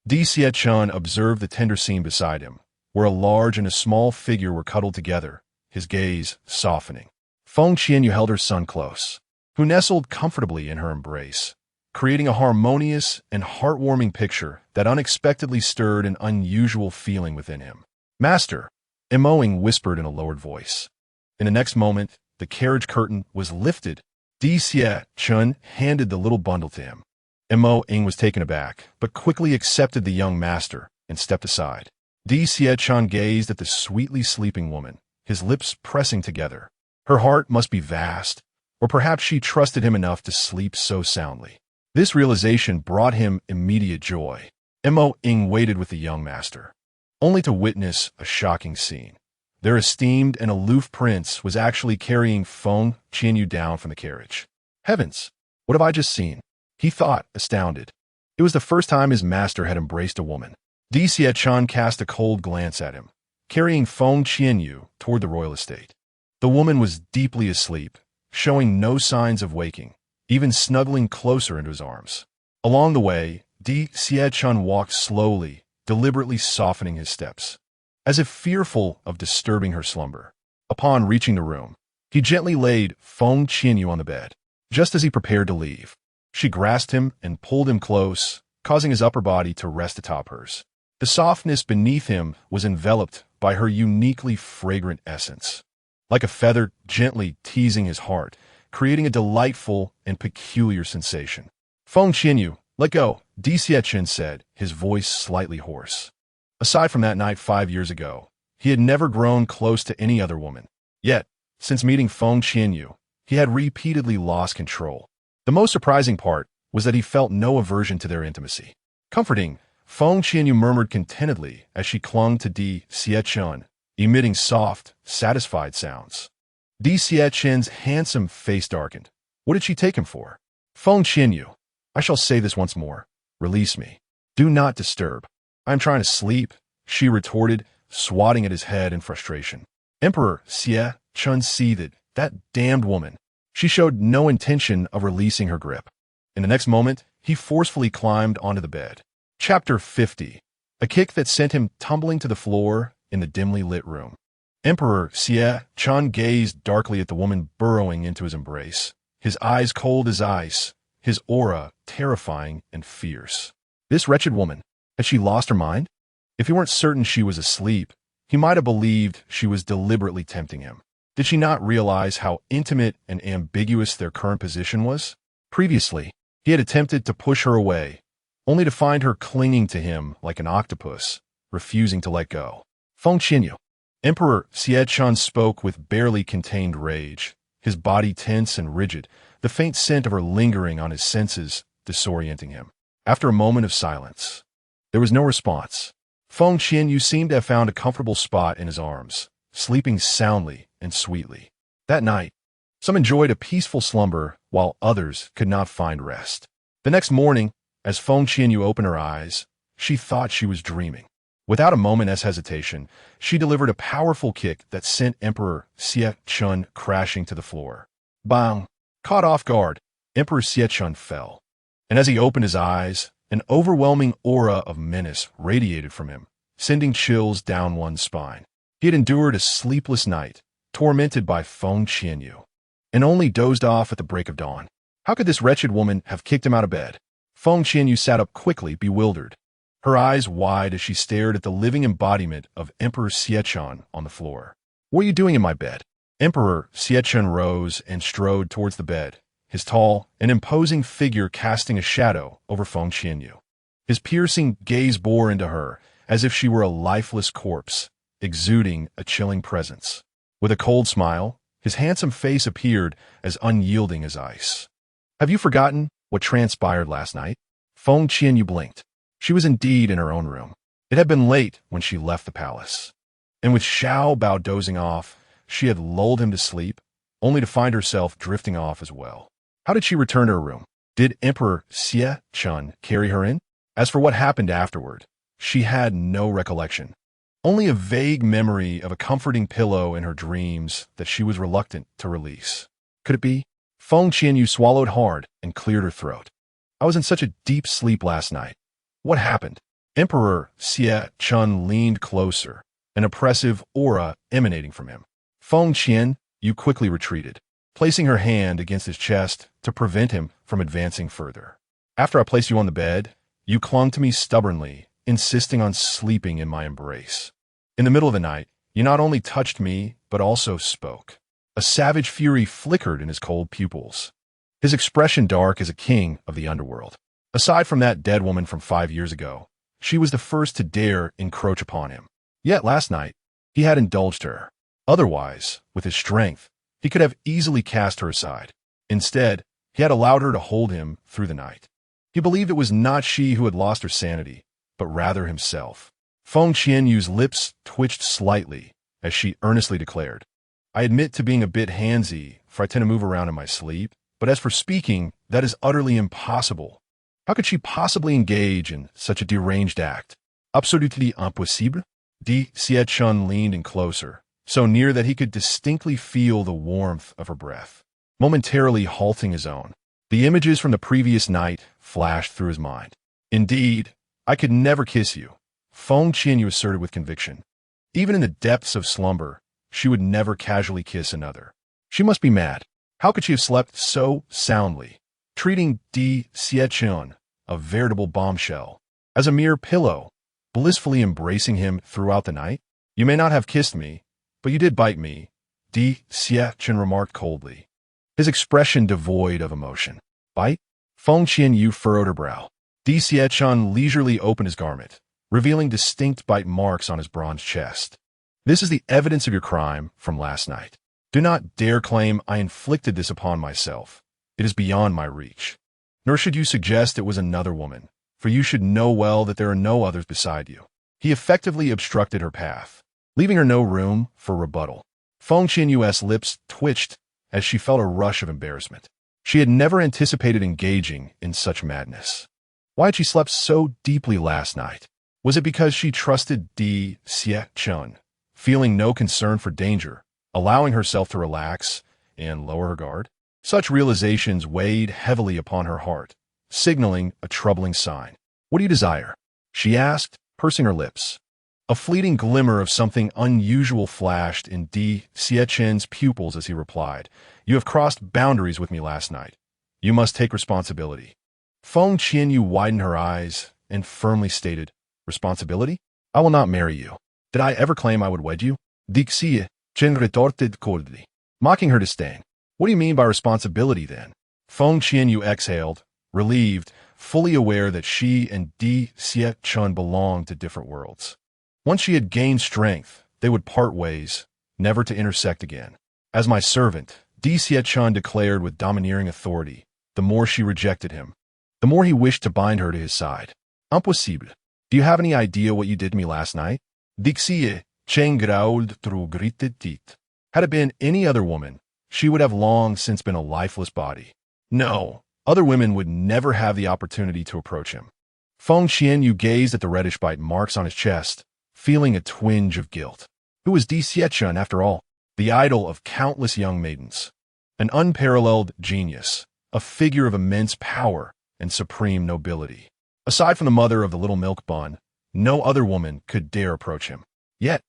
Di Xiechun observed the tender scene beside him, where a large and a small figure were cuddled together, his gaze softening. Feng Qianyue held her son close, who nestled comfortably in her embrace, creating a harmonious and heartwarming picture that unexpectedly stirred an unusual feeling within him. Master, Emoing whispered in a lowered voice. In the next moment, the carriage curtain was lifted. Di Xiechun handed the little bundle to him. Emoing was taken aback, but quickly accepted the young master, and stepped aside. Di Xiechan gazed at the sweetly sleeping woman, his lips pressing together. Her heart must be vast, or perhaps she trusted him enough to sleep so soundly. This realization brought him immediate joy. Mo Ying waited with the young master, only to witness a shocking scene. Their esteemed and aloof prince was actually carrying Feng Qianyue down from the carriage. Heavens, what have I just seen? He thought, astounded. It was the first time his master had embraced a woman. Di Xiechan cast a cold glance at him, carrying Feng Qianyue toward the royal estate. The woman was deeply asleep, showing no signs of waking, even snuggling closer into his arms. Along the way, Di Xiechan walked slowly, deliberately softening his steps, as if fearful of disturbing her slumber. Upon reaching the room, he gently laid Feng Qianyue on the bed. Just as he prepared to leave, she grasped him and pulled him close, causing his upper body to rest atop hers. The softness beneath him was enveloped by her uniquely fragrant essence, like a feather gently teasing his heart, creating a delightful and peculiar sensation. Feng Qianyue, let go, Di Xiechan said, his voice slightly hoarse. Aside from that night 5 years ago, he had never grown close to any other woman. Yet, since meeting Feng Qianyue, he had repeatedly lost control. The most surprising part was that he felt no aversion to their intimacy. Comforting, Feng Qianyue murmured contentedly as she clung to Di Xiechan, emitting soft, satisfied sounds. Di Xiechan's handsome face darkened. What did she take him for? Feng Qianyue, I shall say this once more. Release me. Do not disturb. I am trying to sleep, she retorted, swatting at his head in frustration. Emperor Xie Chun seethed. That damned woman. She showed no intention of releasing her grip. In the next moment, he forcefully climbed onto the bed. Chapter 50. A kick that sent him tumbling to the floor in the dimly lit room. Emperor Xie Chun gazed darkly at the woman burrowing into his embrace, his eyes cold as ice, his aura terrifying and fierce. This wretched woman, had she lost her mind? If he weren't certain she was asleep, he might have believed she was deliberately tempting him. Did she not realize how intimate and ambiguous their current position was? Previously, he had attempted to push her away, only to find her clinging to him like an octopus, refusing to let go. Feng Qianyue. Emperor Xiechan spoke with barely contained rage, his body tense and rigid, the faint scent of her lingering on his senses, disorienting him. After a moment of silence, there was no response. Feng Qianyue seemed to have found a comfortable spot in his arms, sleeping soundly and sweetly. That night, some enjoyed a peaceful slumber while others could not find rest. The next morning, as Feng Qianyue opened her eyes, she thought she was dreaming. Without a moment's hesitation, she delivered a powerful kick that sent Emperor Xie Chun crashing to the floor. Bang! Caught off guard, Emperor Xie Chun fell. And as he opened his eyes, an overwhelming aura of menace radiated from him, sending chills down one's spine. He had endured a sleepless night, tormented by Feng Qianyue, and only dozed off at the break of dawn. How could this wretched woman have kicked him out of bed? Feng Qianyue sat up quickly, bewildered, her eyes wide as she stared at the living embodiment of Emperor Xiechan on the floor. What are you doing in my bed? Emperor Xiechan rose and strode towards the bed, his tall and imposing figure casting a shadow over Feng Qianyue. His piercing gaze bore into her as if she were a lifeless corpse, exuding a chilling presence. With a cold smile, his handsome face appeared as unyielding as ice. Have you forgotten what transpired last night? Feng Qianyue blinked. She was indeed in her own room. It had been late when she left the palace. And with Xiao Bao dozing off, she had lulled him to sleep, only to find herself drifting off as well. How did she return to her room? Did Emperor Xie Chun carry her in? As for what happened afterward, she had no recollection. Only a vague memory of a comforting pillow in her dreams that she was reluctant to release. Could it be? Feng Qianyue swallowed hard and cleared her throat. I was in such a deep sleep last night. What happened? Emperor Xie Chun leaned closer, an oppressive aura emanating from him. Feng Qianyue quickly retreated, placing her hand against his chest to prevent him from advancing further. After I placed you on the bed, you clung to me stubbornly, insisting on sleeping in my embrace. In the middle of the night, you not only touched me, but also spoke. A savage fury flickered in his cold pupils, his expression dark as a king of the underworld. Aside from that dead woman from 5 years ago, She was the first to dare encroach upon him. Yet last night, he had indulged her. Otherwise, with his strength, he could have easily cast her aside. Instead, he had allowed her to hold him through the night. He believed it was not she who had lost her sanity, but rather himself. Feng Qianyue's lips twitched slightly as she earnestly declared, "I admit to being a bit handsy, for I tend to move around in my sleep, but as for speaking, that is utterly impossible. How could she possibly engage in such a deranged act? Absolutely impossible?" Di Xiechun leaned in closer, so near that he could distinctly feel the warmth of her breath, momentarily halting his own. The images from the previous night flashed through his mind. "Indeed, I could never kiss you," Feng Qianyue asserted with conviction. Even in the depths of slumber, she would never casually kiss another. She must be mad. How could she have slept so soundly, treating Di Xiechun, a veritable bombshell, as a mere pillow, blissfully embracing him throughout the night? "You may not have kissed me, but you did bite me," Di Xiechun remarked coldly, his expression devoid of emotion. "Bite?" Feng Qianyue furrowed her brow. Di Xiechun leisurely opened his garment, revealing distinct bite marks on his bronze chest. "This is the evidence of your crime from last night. Do not dare claim I inflicted this upon myself. It is beyond my reach. Nor should you suggest it was another woman, for you should know well that there are no others beside you." He effectively obstructed her path, leaving her no room for rebuttal. Feng Qianyue's lips twitched as she felt a rush of embarrassment. She had never anticipated engaging in such madness. Why had she slept so deeply last night? Was it because she trusted Di Xiechun, feeling no concern for danger, allowing herself to relax and lower her guard? Such realizations weighed heavily upon her heart, signaling a troubling sign. "What do you desire?" she asked, pursing her lips. A fleeting glimmer of something unusual flashed in Di Xiechun's pupils as he replied, "You have crossed boundaries with me last night. You must take responsibility." Feng Qianyue widened her eyes and firmly stated, "Responsibility? I will not marry you. Did I ever claim I would wed you?" Di Xiechun retorted coldly, mocking her disdain. "What do you mean by responsibility, then?" Feng Qianyue exhaled, relieved, fully aware that she and Di Xiechun belonged to different worlds. Once she had gained strength, they would part ways, never to intersect again. "As my servant," Di Xiechun declared with domineering authority, the more she rejected him, the more he wished to bind her to his side. "Impossible. Do you have any idea what you did to me last night?" Di Xiechun growled through gritted teeth. Had it been any other woman, she would have long since been a lifeless body. No, other women would never have the opportunity to approach him. Feng Qianyue gazed at the reddish bite marks on his chest, feeling a twinge of guilt. Who was Di Xiechun, after all? The idol of countless young maidens. An unparalleled genius, a figure of immense power and supreme nobility. Aside from the mother of the little milk bun, no other woman could dare approach him. Yet,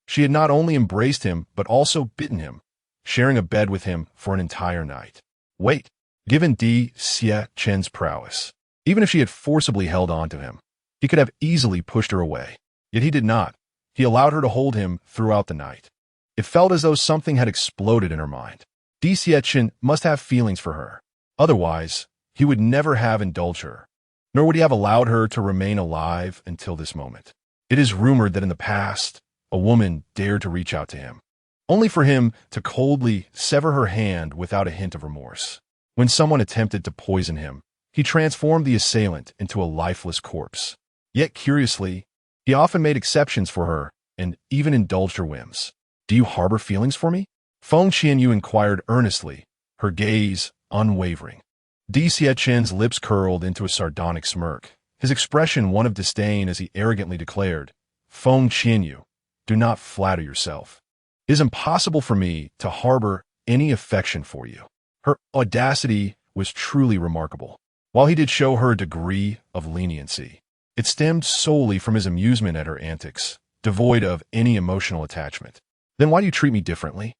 she had not only embraced him, but also bitten him, sharing a bed with him for an entire night. Wait, given Di Xiechun's prowess, even if she had forcibly held on to him, he could have easily pushed her away. Yet he did not. He allowed her to hold him throughout the night. It felt as though something had exploded in her mind. Di Xiechun must have feelings for her. Otherwise, he would never have indulged her, nor would he have allowed her to remain alive until this moment. It is rumored that in the past, a woman dared to reach out to him, only for him to coldly sever her hand without a hint of remorse. When someone attempted to poison him, he transformed the assailant into a lifeless corpse. Yet curiously, he often made exceptions for her and even indulged her whims. "Do you harbor feelings for me?" Feng Qianyue inquired earnestly, her gaze unwavering. Di Xiechun's lips curled into a sardonic smirk, his expression one of disdain as he arrogantly declared, "Feng Qianyue, do not flatter yourself. It is impossible for me to harbor any affection for you." Her audacity was truly remarkable. While he did show her a degree of leniency, it stemmed solely from his amusement at her antics, devoid of any emotional attachment. "Then why do you treat me differently?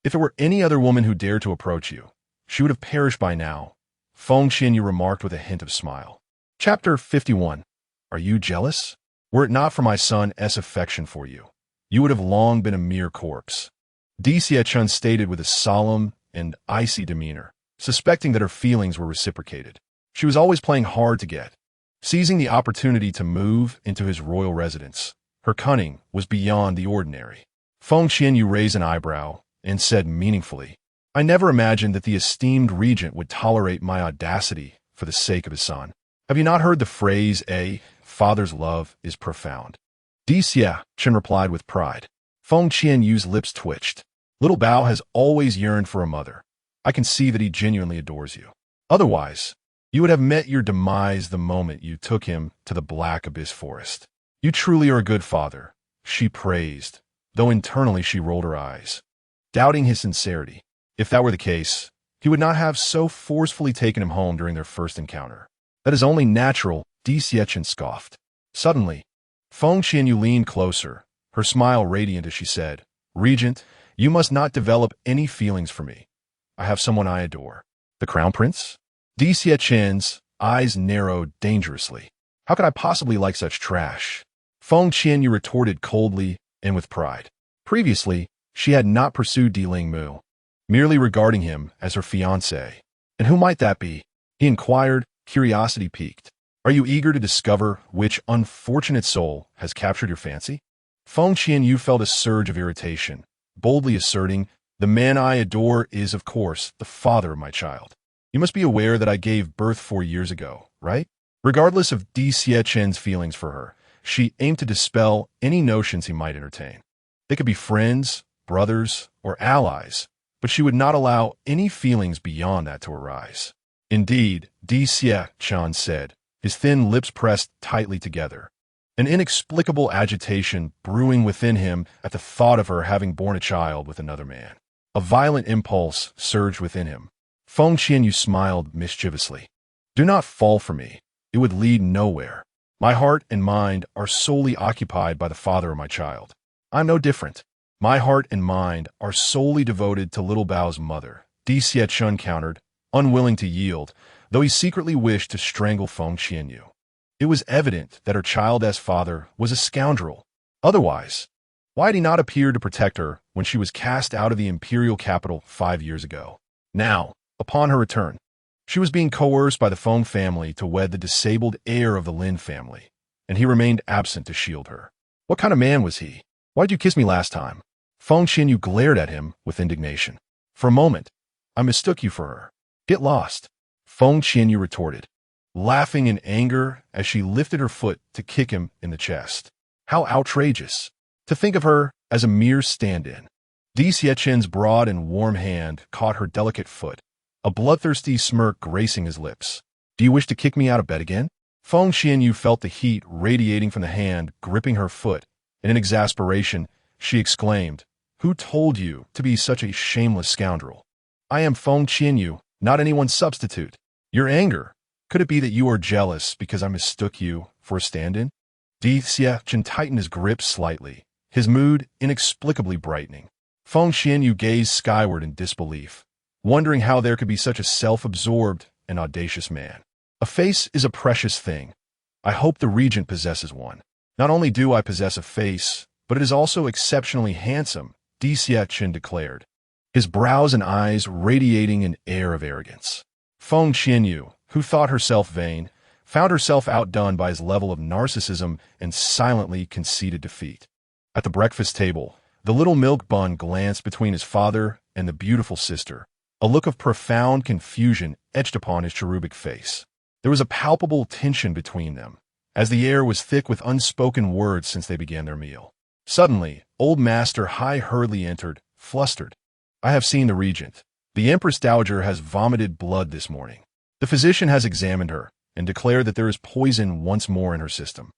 If it were any other woman who dared to approach you, she would have perished by now," Feng Qianyue remarked with a hint of smile. Chapter 51. Are you jealous? Were it not for my son's affection for you, you would have long been a mere corpse. Di Xiechun stated with a solemn and icy demeanor, suspecting that her feelings were reciprocated. She was always playing hard to get, seizing the opportunity to move into his royal residence. Her cunning was beyond the ordinary. Feng Qianyue raised an eyebrow and said meaningfully, I never imagined that the esteemed regent would tolerate my audacity for the sake of his son. Have you not heard the phrase, a father's love is profound? Chen replied with pride. Feng Qianyue's lips twitched. Little Bao has always yearned for a mother. I can see that he genuinely adores you. Otherwise, you would have met your demise the moment you took him to the black abyss forest. You truly are a good father, she praised, though internally she rolled her eyes, doubting his sincerity. If that were the case, he would not have so forcefully taken him home during their first encounter. That is only natural, Chen scoffed. Suddenly, Feng Qianyue leaned closer, her smile radiant as she said, Regent, you must not develop any feelings for me. I have someone I adore. The Crown Prince? Chen's eyes narrowed dangerously. How could I possibly like such trash? Feng Qianyue retorted coldly and with pride. Previously, she had not pursued Di Lingmu, merely regarding him as her fiancé. And who might that be? He inquired, curiosity piqued. Are you eager to discover which unfortunate soul has captured your fancy? Feng Qianyue felt a surge of irritation, boldly asserting, the man I adore is, of course, the father of my child. You must be aware that I gave birth 4 years ago, right? Regardless of Chen's feelings for her, she aimed to dispel any notions he might entertain. They could be friends, brothers, or allies, but she would not allow any feelings beyond that to arise. Indeed, Chen said, his thin lips pressed tightly together, an inexplicable agitation brewing within him at the thought of her having borne a child with another man. A violent impulse surged within him. Feng Qianyue smiled mischievously. Do not fall for me. It would lead nowhere. My heart and mind are solely occupied by the father of my child. I'm no different. My heart and mind are solely devoted to little Bao's mother, Chen countered, unwilling to yield, though he secretly wished to strangle Feng Qianyue. It was evident that her child's father was a scoundrel. Otherwise, why had he not appeared to protect her when she was cast out of the imperial capital 5 years ago? Now, upon her return, she was being coerced by the Feng family to wed the disabled heir of the Lin family, and he remained absent to shield her. What kind of man was he? Why did you kiss me last time? Feng Qianyue glared at him with indignation. For a moment, I mistook you for her. Get lost, Feng Qianyue retorted, laughing in anger as she lifted her foot to kick him in the chest. How outrageous! To think of her as a mere stand-in. Chen's broad and warm hand caught her delicate foot, a bloodthirsty smirk gracing his lips. Do you wish to kick me out of bed again? Feng Qianyue felt the heat radiating from the hand gripping her foot, and in exasperation, she exclaimed, Who told you to be such a shameless scoundrel? I am Feng Qianyue, not anyone's substitute. Your anger, could it be that you are jealous because I mistook you for a stand-in? Chen tightened his grip slightly, his mood inexplicably brightening. Feng Qianyue gazed skyward in disbelief, wondering how there could be such a self-absorbed and audacious man. A face is a precious thing. I hope the regent possesses one. Not only do I possess a face, but it is also exceptionally handsome, Chen declared, his brows and eyes radiating an air of arrogance. Feng Qianyue, who thought herself vain, found herself outdone by his level of narcissism and silently conceded defeat. At the breakfast table, the little milk bun glanced between his father and the beautiful sister, a look of profound confusion etched upon his cherubic face. There was a palpable tension between them, as the air was thick with unspoken words since they began their meal. Suddenly, old Master Hai hurriedly entered, flustered. I have seen the regent. The Empress Dowager has vomited blood this morning. The physician has examined her and declared that there is poison once more in her system.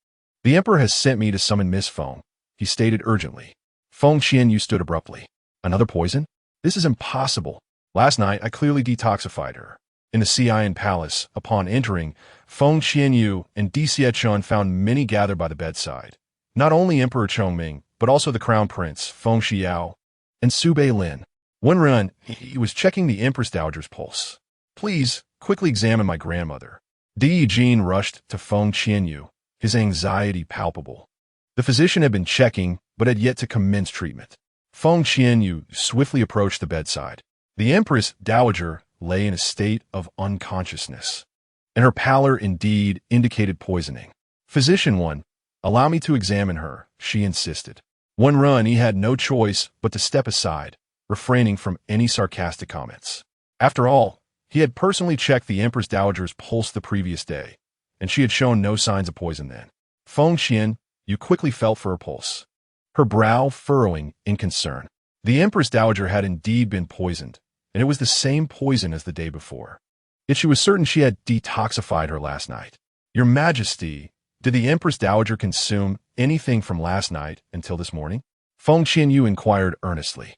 The Emperor has sent me to summon Miss Feng, he stated urgently. Feng Qianyue stood abruptly. Another poison? This is impossible. Last night, I clearly detoxified her. In the Xian Palace, upon entering, Feng Qianyue and Chen found many gathered by the bedside. Not only Emperor Chongming, but also the Crown Prince, Feng Xiao, and Sube Lin. When run, he was checking the Empress Dowager's pulse. Please, quickly examine my grandmother. Jin rushed to Feng Qianyue, his anxiety palpable. The physician had been checking, but had yet to commence treatment. Feng Qianyue swiftly approached the bedside. The Empress Dowager lay in a state of unconsciousness. and her pallor indeed indicated poisoning. Physician 1, allow me to examine her, she insisted. One run, he had no choice but to step aside, refraining from any sarcastic comments. After all, he had personally checked the Empress Dowager's pulse the previous day, and she had shown no signs of poison then. Feng Qianyue quickly felt for her pulse, her brow furrowing in concern. The Empress Dowager had indeed been poisoned, and it was the same poison as the day before. Yet she was certain she had detoxified her last night. Your Majesty, did the Empress Dowager consume anything from last night until this morning? Feng Qianyue inquired earnestly.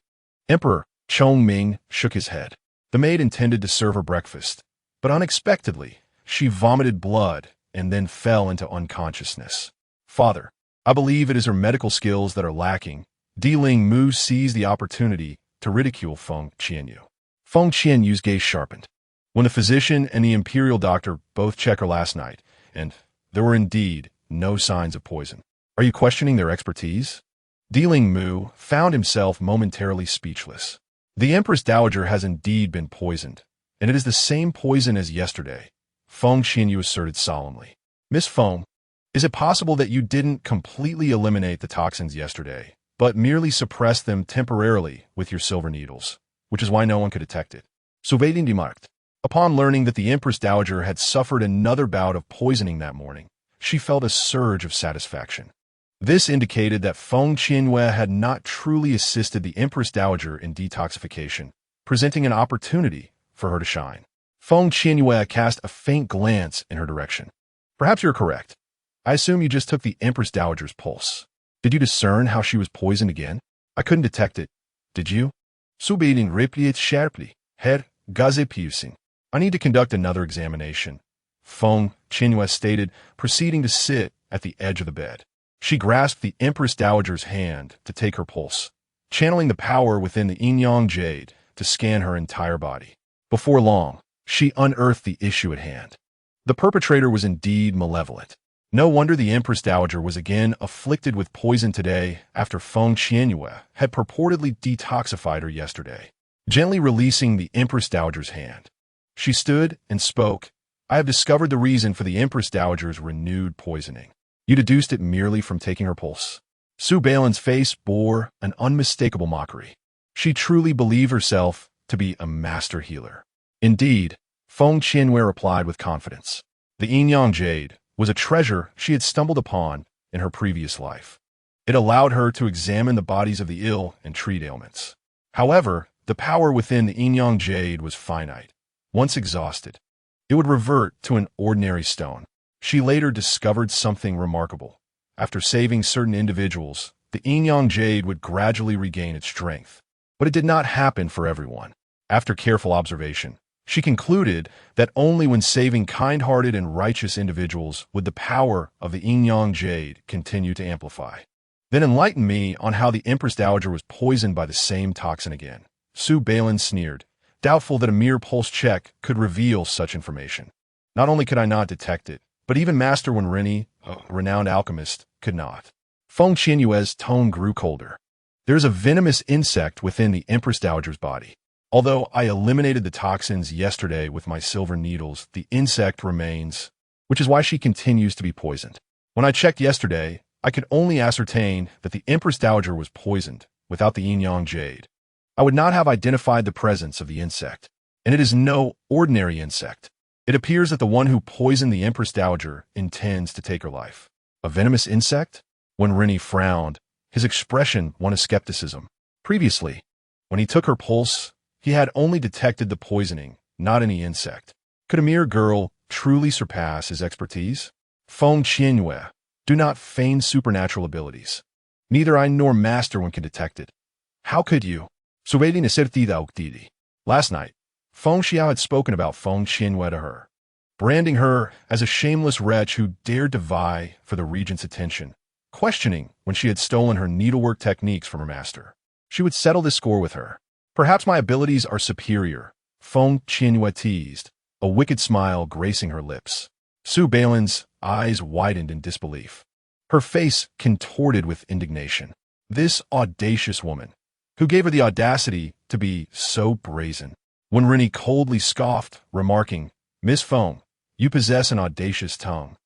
Emperor Chongming shook his head. The maid intended to serve her breakfast, but unexpectedly, she vomited blood and then fell into unconsciousness. Father, I believe it is her medical skills that are lacking. Di-Ling Mu seized the opportunity to ridicule Feng Qianyue. Feng Qianyue's gaze sharpened. When the physician and the imperial doctor both checked her last night, and there were indeed no signs of poison. Are you questioning their expertise? Di-Ling Mu found himself momentarily speechless. The Empress Dowager has indeed been poisoned, and it is the same poison as yesterday, Feng Qianyue asserted solemnly. Miss Feng, is it possible that you didn't completely eliminate the toxins yesterday, but merely suppressed them temporarily with your silver needles, which is why no one could detect it? Souveding remarked. Upon learning that the Empress Dowager had suffered another bout of poisoning that morning, she felt a surge of satisfaction. This indicated that Feng Qianyue had not truly assisted the Empress Dowager in detoxification, presenting an opportunity for her to shine. Feng Qianyue cast a faint glance in her direction. Perhaps you're correct. I assume you just took the Empress Dowager's pulse. Did you discern how she was poisoned again? I couldn't detect it. Did you? Subedin replied sharply. Herr Gazepusing. I need to conduct another examination, Feng Qianyue stated, proceeding to sit at the edge of the bed. She grasped the Empress Dowager's hand to take her pulse, channeling the power within the Yin-Yang Jade to scan her entire body. Before long, she unearthed the issue at hand. The perpetrator was indeed malevolent. No wonder the Empress Dowager was again afflicted with poison today after Feng Qianyue had purportedly detoxified her yesterday. Gently releasing the Empress Dowager's hand, she stood and spoke. I have discovered the reason for the Empress Dowager's renewed poisoning. You deduced it merely from taking her pulse. Su Balin's face bore an unmistakable mockery. She truly believed herself to be a master healer. Indeed, Feng Qianyue replied with confidence. The Yin-Yang Jade was a treasure she had stumbled upon in her previous life. It allowed her to examine the bodies of the ill and treat ailments. However, the power within the Yin-Yang Jade was finite. Once exhausted, it would revert to an ordinary stone. She later discovered something remarkable. After saving certain individuals, the Yin-Yang Jade would gradually regain its strength. But it did not happen for everyone. After careful observation, she concluded that only when saving kind-hearted and righteous individuals would the power of the Yin-Yang Jade continue to amplify. Then enlighten me on how the Empress Dowager was poisoned by the same toxin again. Su Balin sneered, doubtful that a mere pulse check could reveal such information. Not only could I not detect it, but even Master Wenrini, a renowned alchemist, could not. Feng Qianyue's tone grew colder. There is a venomous insect within the Empress Dowager's body. Although I eliminated the toxins yesterday with my silver needles, the insect remains, which is why she continues to be poisoned. When I checked yesterday, I could only ascertain that the Empress Dowager was poisoned without the Yin-Yang Jade. I would not have identified the presence of the insect, and it is no ordinary insect. It appears that the one who poisoned the Empress Dowager intends to take her life. A venomous insect? When Rennie frowned, his expression one of skepticism. Previously, when he took her pulse, he had only detected the poisoning, not any insect. Could a mere girl truly surpass his expertise? Feng Qianyue, do not feign supernatural abilities. Neither I nor Master One can detect it. How could you? Last night, Feng Xiao had spoken about Feng Qianyue to her, branding her as a shameless wretch who dared to vie for the Regent's attention, questioning when she had stolen her needlework techniques from her master. She would settle this score with her. Perhaps my abilities are superior, Feng Qianyue teased, a wicked smile gracing her lips. Su Balin's eyes widened in disbelief. Her face contorted with indignation. This audacious woman, who gave her the audacity to be so brazen? When Rennie coldly scoffed, remarking, Miss Feng, You possess an audacious tongue.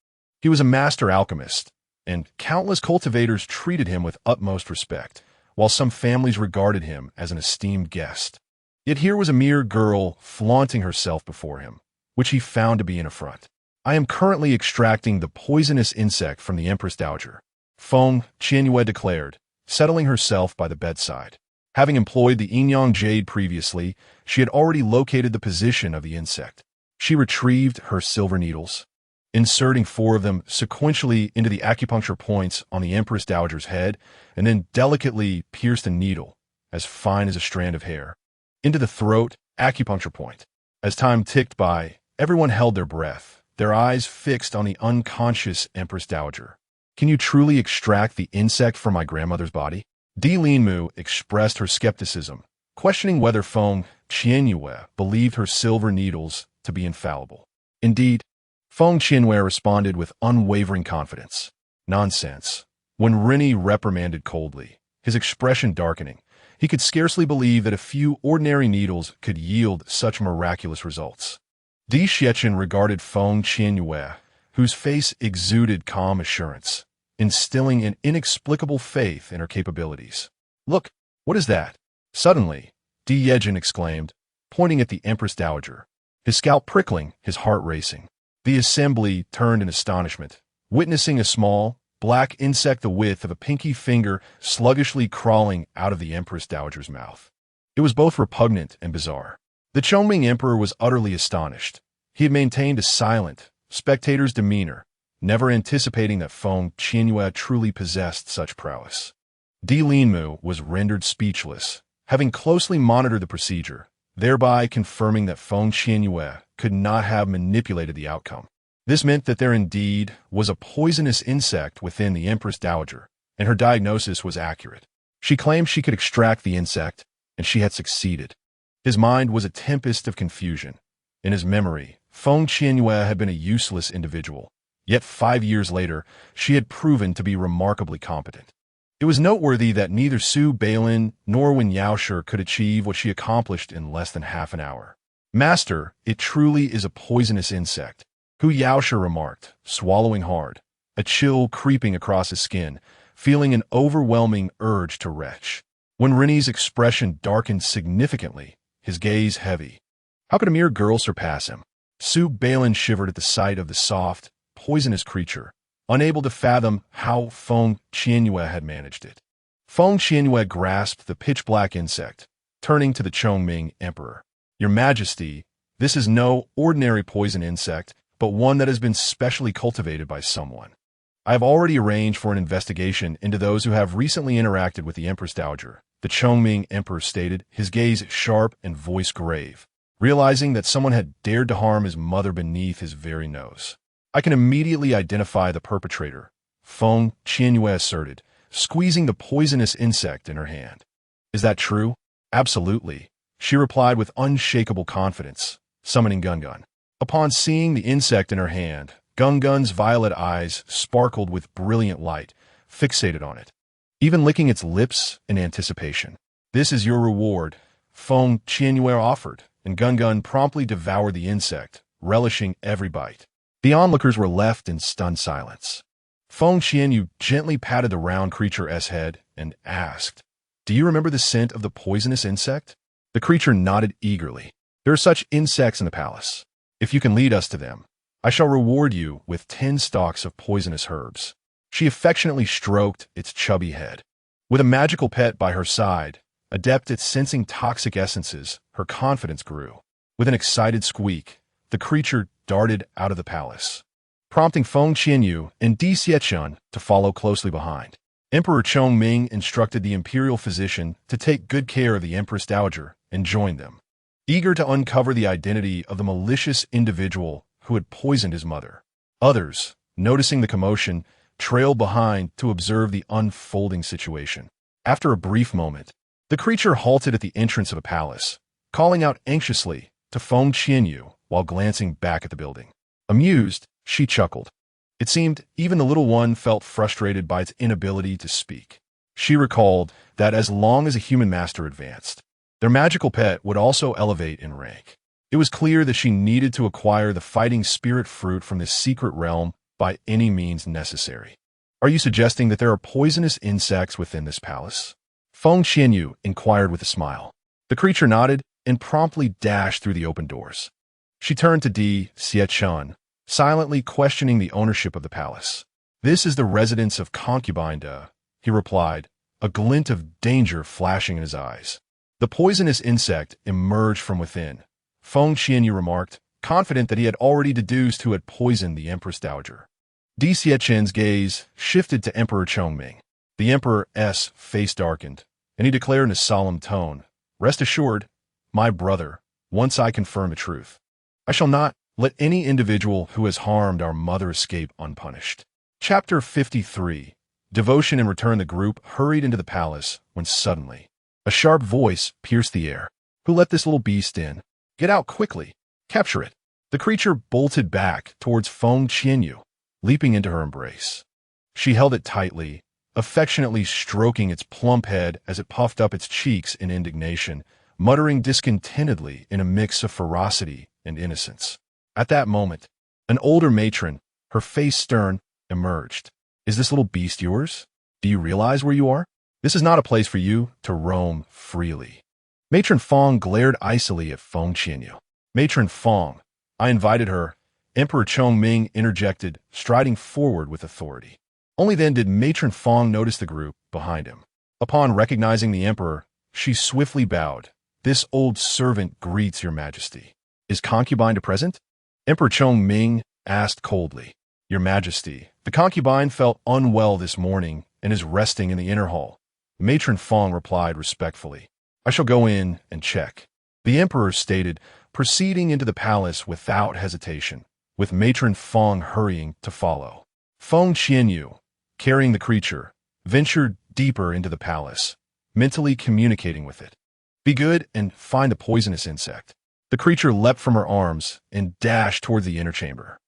He was a master alchemist, and countless cultivators treated him with utmost respect, while some families regarded him as an esteemed guest. Yet here was a mere girl flaunting herself before him, which he found to be an affront. I am currently extracting the poisonous insect from the Empress Dowager, Feng Qianyue declared, settling herself by the bedside. Having employed the Yin-Yang Jade previously, she had already located the position of the insect. She retrieved her silver needles, inserting 4 of them sequentially into the acupuncture points on the Empress Dowager's head, and then delicately pierced a needle, as fine as a strand of hair, into the throat acupuncture point. As time ticked by, everyone held their breath, their eyes fixed on the unconscious Empress Dowager. Can you truly extract the insect from my grandmother's body? Di Linmu expressed her skepticism, questioning whether Feng Qianyue believed her silver needles to be infallible. Indeed, Feng Qianyue responded with unwavering confidence. Nonsense. When Rini reprimanded coldly, his expression darkening, he could scarcely believe that a few ordinary needles could yield such miraculous results. Di Xiechin regarded Feng Qianyue, whose face exuded calm assurance, instilling an inexplicable faith in her capabilities. Look, what is that? Suddenly, Di Yejin exclaimed, pointing at the Empress Dowager, his scalp prickling, his heart racing. The assembly turned in astonishment, witnessing a small, black insect the width of a pinky finger sluggishly crawling out of the Empress Dowager's mouth. It was both repugnant and bizarre. The Chongming Emperor was utterly astonished. He had maintained a silent, spectator's demeanor, never anticipating that Feng Qianyue truly possessed such prowess. Di Linmu was rendered speechless, having closely monitored the procedure, thereby confirming that Feng Qianyue could not have manipulated the outcome. This meant that there indeed was a poisonous insect within the Empress Dowager, and her diagnosis was accurate. She claimed she could extract the insect, and she had succeeded. His mind was a tempest of confusion. In his memory, Feng Qianyue had been a useless individual, yet 5 years later, she had proven to be remarkably competent. It was noteworthy that neither Su Bailin nor Wen Yaoshe could achieve what she accomplished in less than half an hour. Master, it truly is a poisonous insect, Hu Yaoshe remarked, swallowing hard, a chill creeping across his skin, feeling an overwhelming urge to retch. When Rini's expression darkened significantly, his gaze heavy. How could a mere girl surpass him? Su Bailin shivered at the sight of the soft, poisonous creature, unable to fathom how Feng Qianyue had managed it. Feng Qianyue grasped the pitch-black insect, turning to the Chongming Emperor. Your Majesty, this is no ordinary poison insect, but one that has been specially cultivated by someone. I have already arranged for an investigation into those who have recently interacted with the Empress Dowager, the Chongming Emperor stated, his gaze sharp and voice grave, realizing that someone had dared to harm his mother beneath his very nose. I can immediately identify the perpetrator, Feng Qianyue asserted, squeezing the poisonous insect in her hand. Is that true? Absolutely, she replied with unshakable confidence, summoning Gungun. Upon seeing the insect in her hand, Gungun's violet eyes sparkled with brilliant light, fixated on it, even licking its lips in anticipation. This is your reward, Feng Qianyue offered, and Gungun promptly devoured the insect, relishing every bite. The onlookers were left in stunned silence. Feng Qianyue gently patted the round creature's head and asked, "Do you remember the scent of the poisonous insect?" The creature nodded eagerly. "There are such insects in the palace. If you can lead us to them, I shall reward you with 10 stalks of poisonous herbs." She affectionately stroked its chubby head. With a magical pet by her side, adept at sensing toxic essences, her confidence grew. With an excited squeak, the creature darted out of the palace, prompting Feng Qianyue and Di Xiechin to follow closely behind. Emperor Chongming instructed the imperial physician to take good care of the Empress Dowager and join them, eager to uncover the identity of the malicious individual who had poisoned his mother. Others, noticing the commotion, trailed behind to observe the unfolding situation. After a brief moment, the creature halted at the entrance of the palace, calling out anxiously to Feng Qianyue while glancing back at the building. Amused, she chuckled. It seemed even the little one felt frustrated by its inability to speak. She recalled that as long as a human master advanced, their magical pet would also elevate in rank. It was clear that she needed to acquire the fighting spirit fruit from this secret realm by any means necessary. Are you suggesting that there are poisonous insects within this palace? Feng Qianyue inquired with a smile. The creature nodded and promptly dashed through the open doors. She turned to Di Xiechun, silently questioning the ownership of the palace. This is the residence of concubine De, he replied, a glint of danger flashing in his eyes. The poisonous insect emerged from within. Feng Qianyue remarked, confident that he had already deduced who had poisoned the Empress Dowager. Di Xiechun's gaze shifted to Emperor Chongming. The Emperor's face darkened, and he declared in a solemn tone, rest assured, my brother, once I confirm the truth, I shall not let any individual who has harmed our mother escape unpunished. Chapter 53. Devotion. In return, the group hurried into the palace when suddenly a sharp voice pierced the air. Who let this little beast in? Get out quickly. Capture it. The creature bolted back towards Feng Qianyue, leaping into her embrace. She held it tightly, affectionately stroking its plump head as it puffed up its cheeks in indignation, muttering discontentedly in a mix of ferocity and innocence. At that moment, an older matron, her face stern, emerged. Is this little beast yours? Do you realize where you are? This is not a place for you to roam freely. Matron Feng glared icily at Feng Qianyue. Matron Feng, I invited her, Emperor Chongming interjected, striding forward with authority. Only then did Matron Feng notice the group behind him. Upon recognizing the emperor, she swiftly bowed. This old servant greets your majesty. Is concubine present? Emperor Chongming asked coldly. Your majesty, the concubine felt unwell this morning and is resting in the inner hall. Matron Feng replied respectfully. I shall go in and check. The emperor stated, proceeding into the palace without hesitation, with Matron Feng hurrying to follow. Feng Qianyue, carrying the creature, ventured deeper into the palace, mentally communicating with it. Be good and find the poisonous insect. The creature leapt from her arms and dashed toward the inner chamber.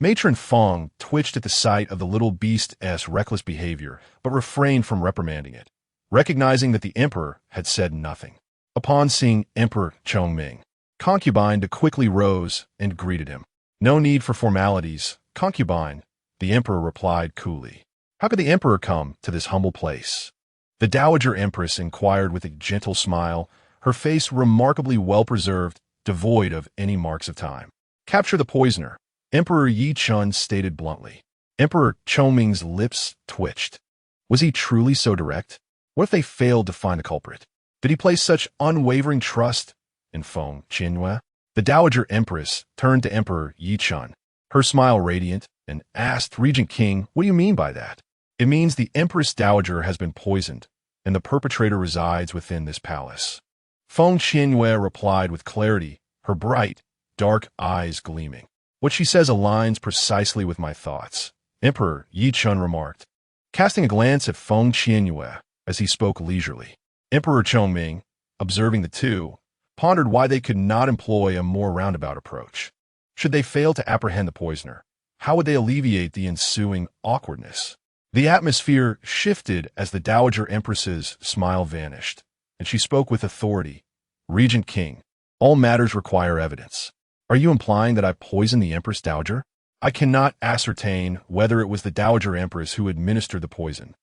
Matron Feng twitched at the sight of the little beast's reckless behavior, but refrained from reprimanding it, recognizing that the emperor had said nothing. Upon seeing Emperor Chongming, concubine De quickly rose and greeted him. No need for formalities, concubine, the emperor replied coolly. How could the emperor come to this humble place? The Dowager Empress inquired with a gentle smile, her face remarkably well-preserved, devoid of any marks of time. Capture the poisoner, Emperor Yi Chun stated bluntly. Emperor Chongming's lips twitched. Was he truly so direct? What if they failed to find the culprit? Did he place such unwavering trust in Feng Qianyue? The Dowager Empress turned to Emperor Yi Chun, her smile radiant, and asked Regent King, what do you mean by that? It means the Empress Dowager has been poisoned, and the perpetrator resides within this palace. Feng Qianyue replied with clarity, her bright, dark eyes gleaming. What she says aligns precisely with my thoughts, Emperor Yi Chun remarked, casting a glance at Feng Qianyue as he spoke leisurely. Emperor Chongming, observing the two, pondered why they could not employ a more roundabout approach. Should they fail to apprehend the poisoner, how would they alleviate the ensuing awkwardness? The atmosphere shifted as the Dowager Empress's smile vanished, and she spoke with authority. Regent King, all matters require evidence. Are you implying that I poisoned the Empress Dowager? I cannot ascertain whether it was the Dowager Empress who administered the poison,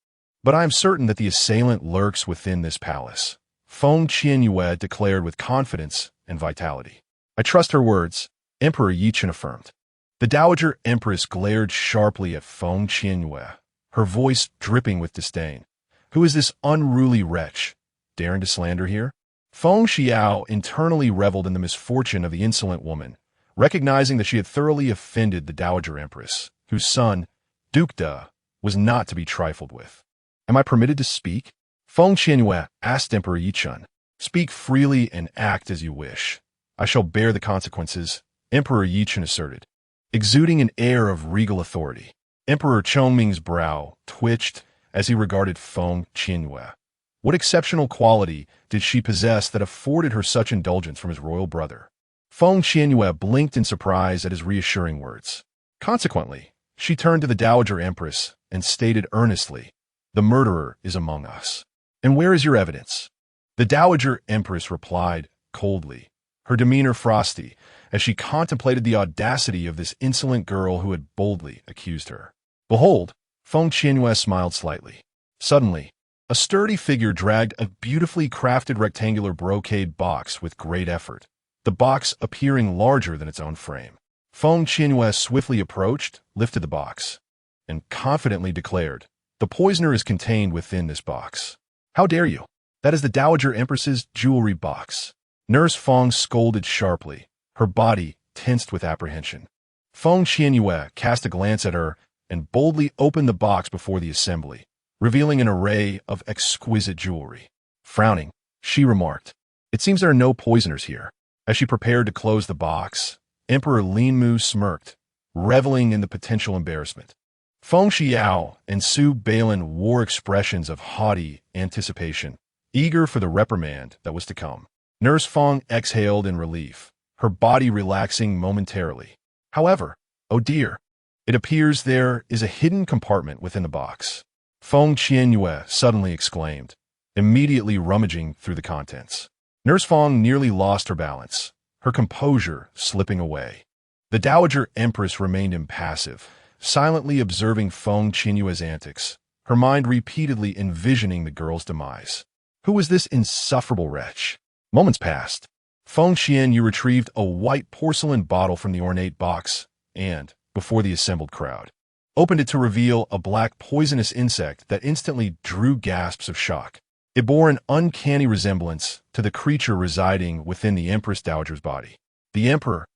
but I am certain that the assailant lurks within this palace, Feng Qianyue declared with confidence and vitality. I trust her words, Emperor Yi Chun affirmed. The Dowager Empress glared sharply at Feng Qianyue, her voice dripping with disdain. Who is this unruly wretch, daring to slander here? Feng Xiao internally reveled in the misfortune of the insolent woman, recognizing that she had thoroughly offended the Dowager Empress, whose son, Duke De, was not to be trifled with. Am I permitted to speak? Feng Qianyue asked Emperor Yi Chun. Speak freely and act as you wish. I shall bear the consequences, Emperor Yi Chun asserted, exuding an air of regal authority. Emperor Chongming's brow twitched as he regarded Feng Qianyue. What exceptional quality did she possess that afforded her such indulgence from his royal brother? Feng Qianyue blinked in surprise at his reassuring words. Consequently, she turned to the Dowager Empress and stated earnestly, the murderer is among us. And where is your evidence? The Dowager Empress replied coldly, her demeanor frosty, as she contemplated the audacity of this insolent girl who had boldly accused her. Behold, Feng Qianyue smiled slightly. Suddenly, a sturdy figure dragged a beautifully crafted rectangular brocade box with great effort, the box appearing larger than its own frame. Feng Qianyue swiftly approached, lifted the box, and confidently declared, "The poisoner is contained within this box." "How dare you? That is the Dowager Empress's jewelry box." Nurse Feng scolded sharply, her body tensed with apprehension. Feng Qianyue cast a glance at her and boldly opened the box before the assembly, revealing an array of exquisite jewelry. Frowning, she remarked, "It seems there are no poisoners here." As she prepared to close the box, Emperor Linmu smirked, reveling in the potential embarrassment. Feng Xiao and Su Balin wore expressions of haughty anticipation, eager for the reprimand that was to come. Nurse Feng exhaled in relief, her body relaxing momentarily. However, oh dear, it appears there is a hidden compartment within the box. Feng Qianyue suddenly exclaimed, immediately rummaging through the contents. Nurse Feng nearly lost her balance, her composure slipping away. The Dowager Empress remained impassive, silently observing Feng Qianyue's antics, her mind repeatedly envisioning the girl's demise. Who was this insufferable wretch? Moments passed. Feng Qianyue retrieved a white porcelain bottle from the ornate box and, before the assembled crowd, opened it to reveal a black poisonous insect that instantly drew gasps of shock. It bore an uncanny resemblance to the creature residing within the Empress Dowager's body. The Emperor,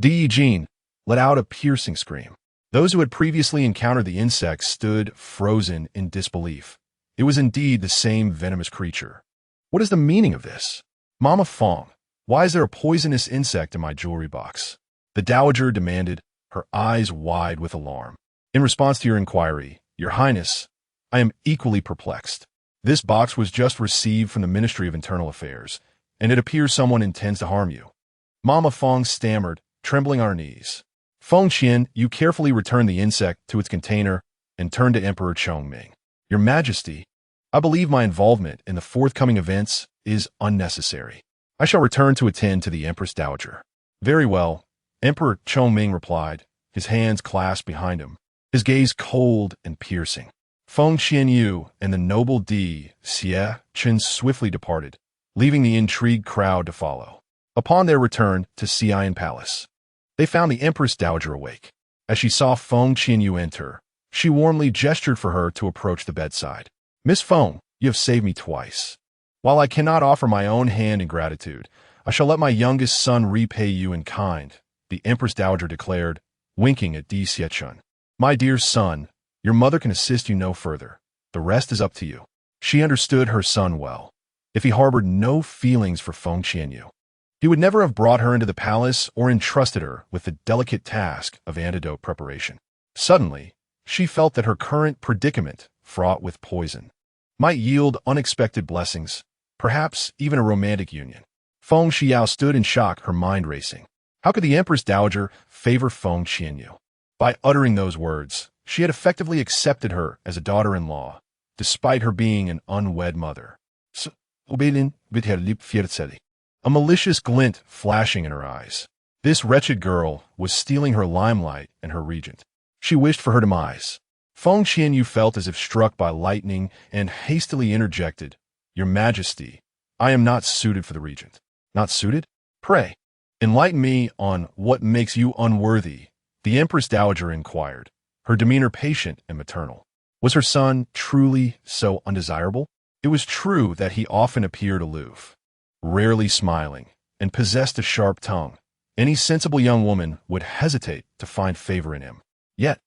Di Jin, let out a piercing scream. Those who had previously encountered the insect stood frozen in disbelief. It was indeed the same venomous creature. What is the meaning of this? Mama Feng, why is there a poisonous insect in my jewelry box? The Dowager demanded, her eyes wide with alarm. In response to your inquiry, Your Highness, I am equally perplexed. This box was just received from the Ministry of Internal Affairs, and it appears someone intends to harm you. Mama Feng stammered, trembling on her knees. Feng Qian, you carefully returned the insect to its container and turned to Emperor Chongming. Your Majesty, I believe my involvement in the forthcoming events is unnecessary. I shall return to attend to the Empress Dowager. Very well, Emperor Chongming replied, his hands clasped behind him, his gaze cold and piercing. Feng Qianyue and the noble Di Xie Chen swiftly departed, leaving the intrigued crowd to follow. Upon their return to Xi'an Palace, they found the Empress Dowager awake. As she saw Feng Qianyue enter, she warmly gestured for her to approach the bedside. Miss Feng, you have saved me twice. While I cannot offer my own hand in gratitude, I shall let my youngest son repay you in kind, the Empress Dowager declared, winking at Di Xie. My dear son, your mother can assist you no further. The rest is up to you. She understood her son well. If he harbored no feelings for Feng Qianyue, he would never have brought her into the palace or entrusted her with the delicate task of antidote preparation. Suddenly, she felt that her current predicament, fraught with poison, might yield unexpected blessings, perhaps even a romantic union. Feng Xiao stood in shock, her mind racing. How could the Empress Dowager favor Feng Qianyue? By uttering those words, she had effectively accepted her as a daughter-in-law, despite her being an unwed mother. A malicious glint flashing in her eyes. This wretched girl was stealing her limelight and her regent. She wished for her demise. Feng Qianyue felt as if struck by lightning and hastily interjected, Your Majesty, I am not suited for the regent. Not suited? Pray, enlighten me on what makes you unworthy, the Empress Dowager inquired, her demeanor patient and maternal. Was her son truly so undesirable? It was true that he often appeared aloof, rarely smiling, and possessed a sharp tongue. Any sensible young woman would hesitate to find favor in him. Yet,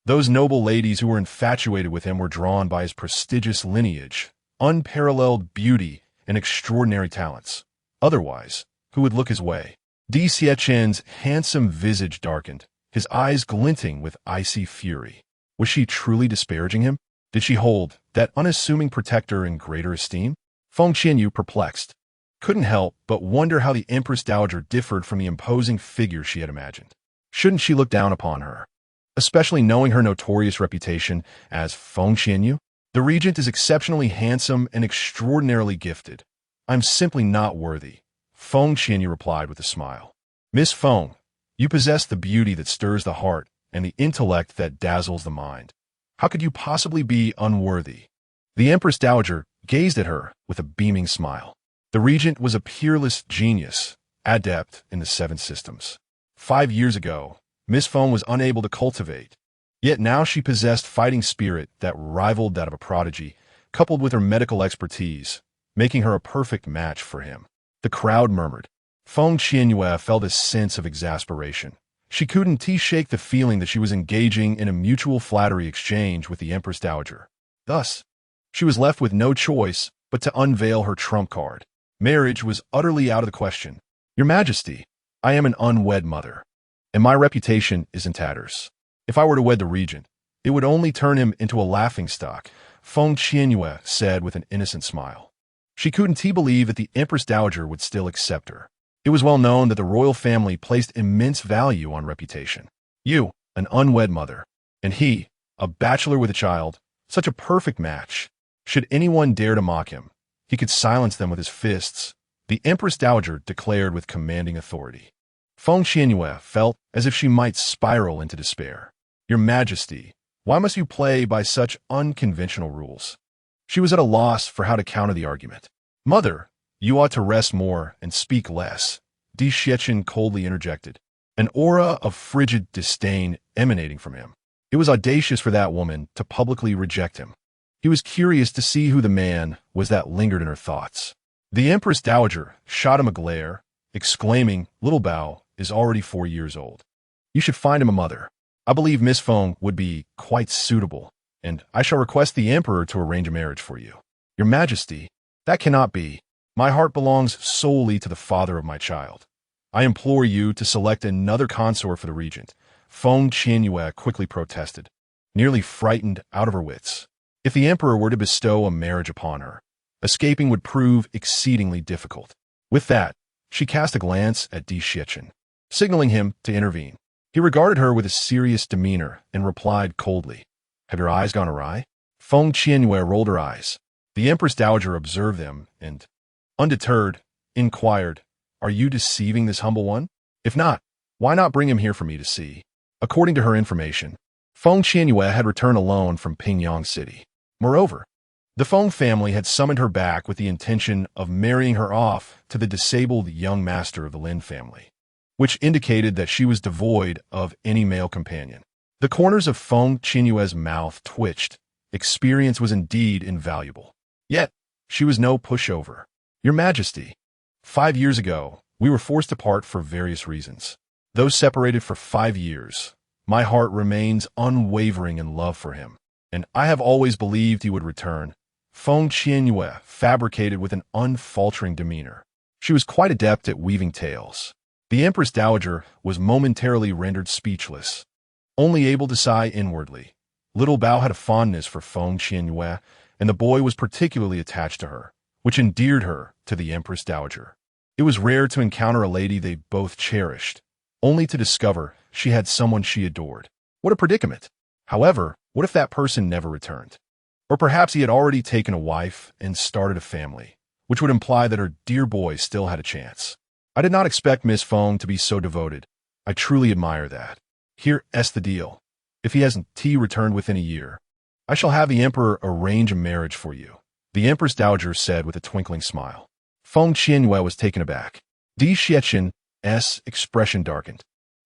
those noble ladies who were infatuated with him were drawn by his prestigious lineage, unparalleled beauty, and extraordinary talents. Otherwise, who would look his way? Di Xiechen's handsome visage darkened, his eyes glinting with icy fury. Was she truly disparaging him? Did she hold that unassuming protector in greater esteem? Feng Qianyue, perplexed, couldn't help but wonder how the Empress Dowager differed from the imposing figure she had imagined. Shouldn't she look down upon her? Especially knowing her notorious reputation as Feng Qianyue? The regent is exceptionally handsome and extraordinarily gifted. I'm simply not worthy, Feng Qianyue replied with a smile. Miss Feng, you possess the beauty that stirs the heart and the intellect that dazzles the mind. How could you possibly be unworthy? The Empress Dowager gazed at her with a beaming smile. The Regent was a peerless genius, adept in the seven systems. 5 years ago, Miss Feng was unable to cultivate, yet now she possessed fighting spirit that rivaled that of a prodigy, coupled with her medical expertise, making her a perfect match for him. The crowd murmured. Feng Qianyue felt a sense of exasperation. She couldn't shake the feeling that she was engaging in a mutual flattery exchange with the Empress Dowager. Thus, she was left with no choice but to unveil her trump card. Marriage was utterly out of the question. Your Majesty, I am an unwed mother, and my reputation is in tatters. If I were to wed the Regent, it would only turn him into a laughingstock, Feng Qianyue said with an innocent smile. She couldn't believe that the Empress Dowager would still accept her. It was well known that the royal family placed immense value on reputation. You, an unwed mother, and he, a bachelor with a child, such a perfect match. Should anyone dare to mock him, he could silence them with his fists, the Empress Dowager declared with commanding authority. Feng Qianyue felt as if she might spiral into despair. Your Majesty, why must you play by such unconventional rules? She was at a loss for how to counter the argument. Mother, you ought to rest more and speak less, Di Xiechin coldly interjected, an aura of frigid disdain emanating from him. It was audacious for that woman to publicly reject him. He was curious to see who the man was that lingered in her thoughts. The Empress Dowager shot him a glare, exclaiming, Little Bao is already 4 years old. You should find him a mother. I believe Miss Feng would be quite suitable, and I shall request the Emperor to arrange a marriage for you. Your Majesty, that cannot be. My heart belongs solely to the father of my child. I implore you to select another consort for the Regent, Feng Qianyue quickly protested, nearly frightened out of her wits. If the Emperor were to bestow a marriage upon her, escaping would prove exceedingly difficult. With that, she cast a glance at Di Xiechin, signaling him to intervene. He regarded her with a serious demeanor and replied coldly, Have your eyes gone awry? Feng Qianyue rolled her eyes. The Empress Dowager observed them and, undeterred, inquired, Are you deceiving this humble one? If not, why not bring him here for me to see? According to her information, Feng Qianyue had returned alone from Pingyang City. Moreover, the Feng family had summoned her back with the intention of marrying her off to the disabled young master of the Lin family, which indicated that she was devoid of any male companion. The corners of Feng Qianyue's mouth twitched. Experience was indeed invaluable. Yet, she was no pushover. Your Majesty, 5 years ago, we were forced apart for various reasons. Though separated for 5 years, my heart remains unwavering in love for him, and I have always believed he would return. Feng Qianyue fabricated with an unfaltering demeanor. She was quite adept at weaving tales. The Empress Dowager was momentarily rendered speechless, only able to sigh inwardly. Little Bao had a fondness for Feng Qianyue, and the boy was particularly attached to her, which endeared her to the Empress Dowager. It was rare to encounter a lady they both cherished, only to discover she had someone she adored. What a predicament! However, what if that person never returned? Or perhaps he had already taken a wife and started a family, which would imply that her dear boy still had a chance. I did not expect Miss Feng to be so devoted. I truly admire that. Here's the deal. If he hasn't returned within a year, I shall have the Emperor arrange a marriage for you, the Empress Dowager said with a twinkling smile. Feng Qianyue was taken aback. Di Xiechin's expression darkened,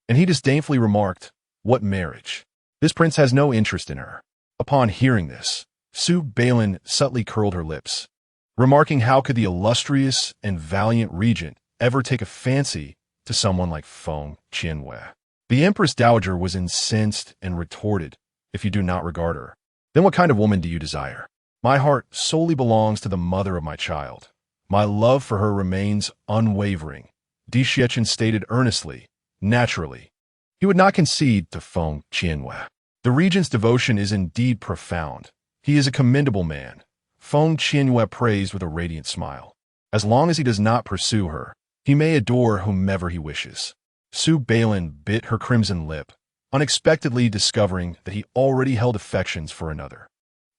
and he disdainfully remarked, What marriage? This prince has no interest in her. Upon hearing this, Su Balin subtly curled her lips, remarking how could the illustrious and valiant regent ever take a fancy to someone like Feng Qianyue. The Empress Dowager was incensed and retorted, If you do not regard her, then what kind of woman do you desire? My heart solely belongs to the mother of my child. My love for her remains unwavering, Di Xiechin stated earnestly. Naturally, he would not concede to Feng Qianyue. The regent's devotion is indeed profound. He is a commendable man, Feng Qianyue praised with a radiant smile. As long as he does not pursue her, he may adore whomever he wishes. Su Balin bit her crimson lip, unexpectedly discovering that he already held affections for another.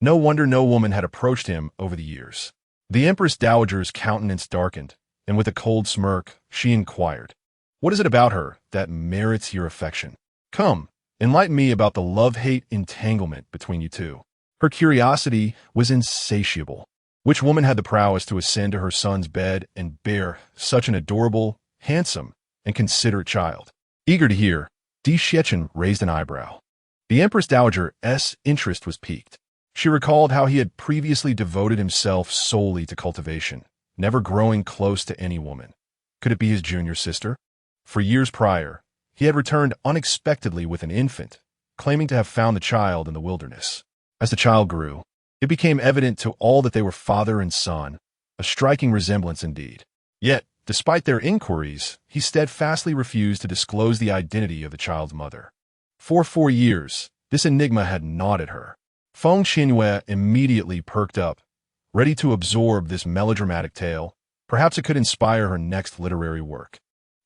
No wonder no woman had approached him over the years. The Empress Dowager's countenance darkened, and with a cold smirk, she inquired, "What is it about her that merits your affection? Come, enlighten me about the love-hate entanglement between you two." Her curiosity was insatiable. Which woman had the prowess to ascend to her son's bed and bear such an adorable, handsome, and considerate child? Eager to hear, Di Xiachen raised an eyebrow. The Empress Dowager's interest was piqued. She recalled how he had previously devoted himself solely to cultivation, never growing close to any woman. Could it be his junior sister? For years prior, he had returned unexpectedly with an infant, claiming to have found the child in the wilderness. As the child grew, it became evident to all that they were father and son, a striking resemblance indeed. Yet, despite their inquiries, he steadfastly refused to disclose the identity of the child's mother. For 4 years, this enigma had gnawed at her. Feng Qianyue immediately perked up, ready to absorb this melodramatic tale. Perhaps it could inspire her next literary work.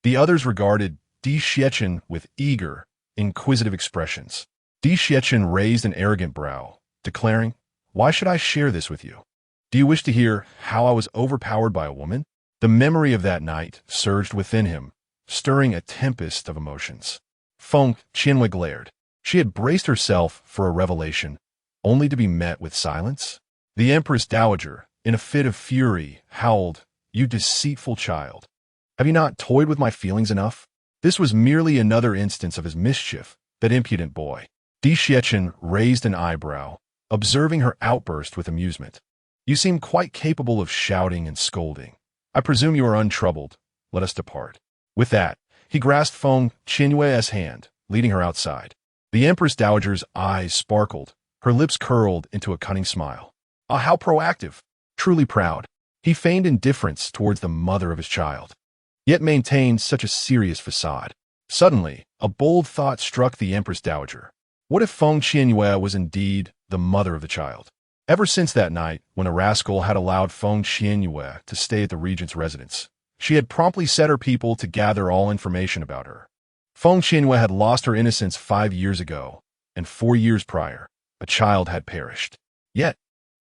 The others regarded Di Xiachen with eager, inquisitive expressions. Di Xiachen raised an arrogant brow, declaring, "Why should I share this with you? Do you wish to hear how I was overpowered by a woman?" The memory of that night surged within him, stirring a tempest of emotions. Feng Qianyue glared. She had braced herself for a revelation, only to be met with silence. The Empress Dowager, in a fit of fury, howled, "You deceitful child! Have you not toyed with my feelings enough?" This was merely another instance of his mischief, that impudent boy. Di Xiachen raised an eyebrow, observing her outburst with amusement. "You seem quite capable of shouting and scolding. I presume you are untroubled. Let us depart." With that, he grasped Feng Qianyue's hand, leading her outside. The Empress Dowager's eyes sparkled, her lips curled into a cunning smile. Ah, how proactive! Truly proud. He feigned indifference towards the mother of his child, yet maintained such a serious facade. Suddenly, a bold thought struck the Empress Dowager. What if Feng Qianyue was indeed the mother of the child? Ever since that night, when a rascal had allowed Feng Qianyue to stay at the Regent's residence, she had promptly set her people to gather all information about her. Feng Qianyue had lost her innocence 5 years ago, and 4 years prior, a child had perished. Yet,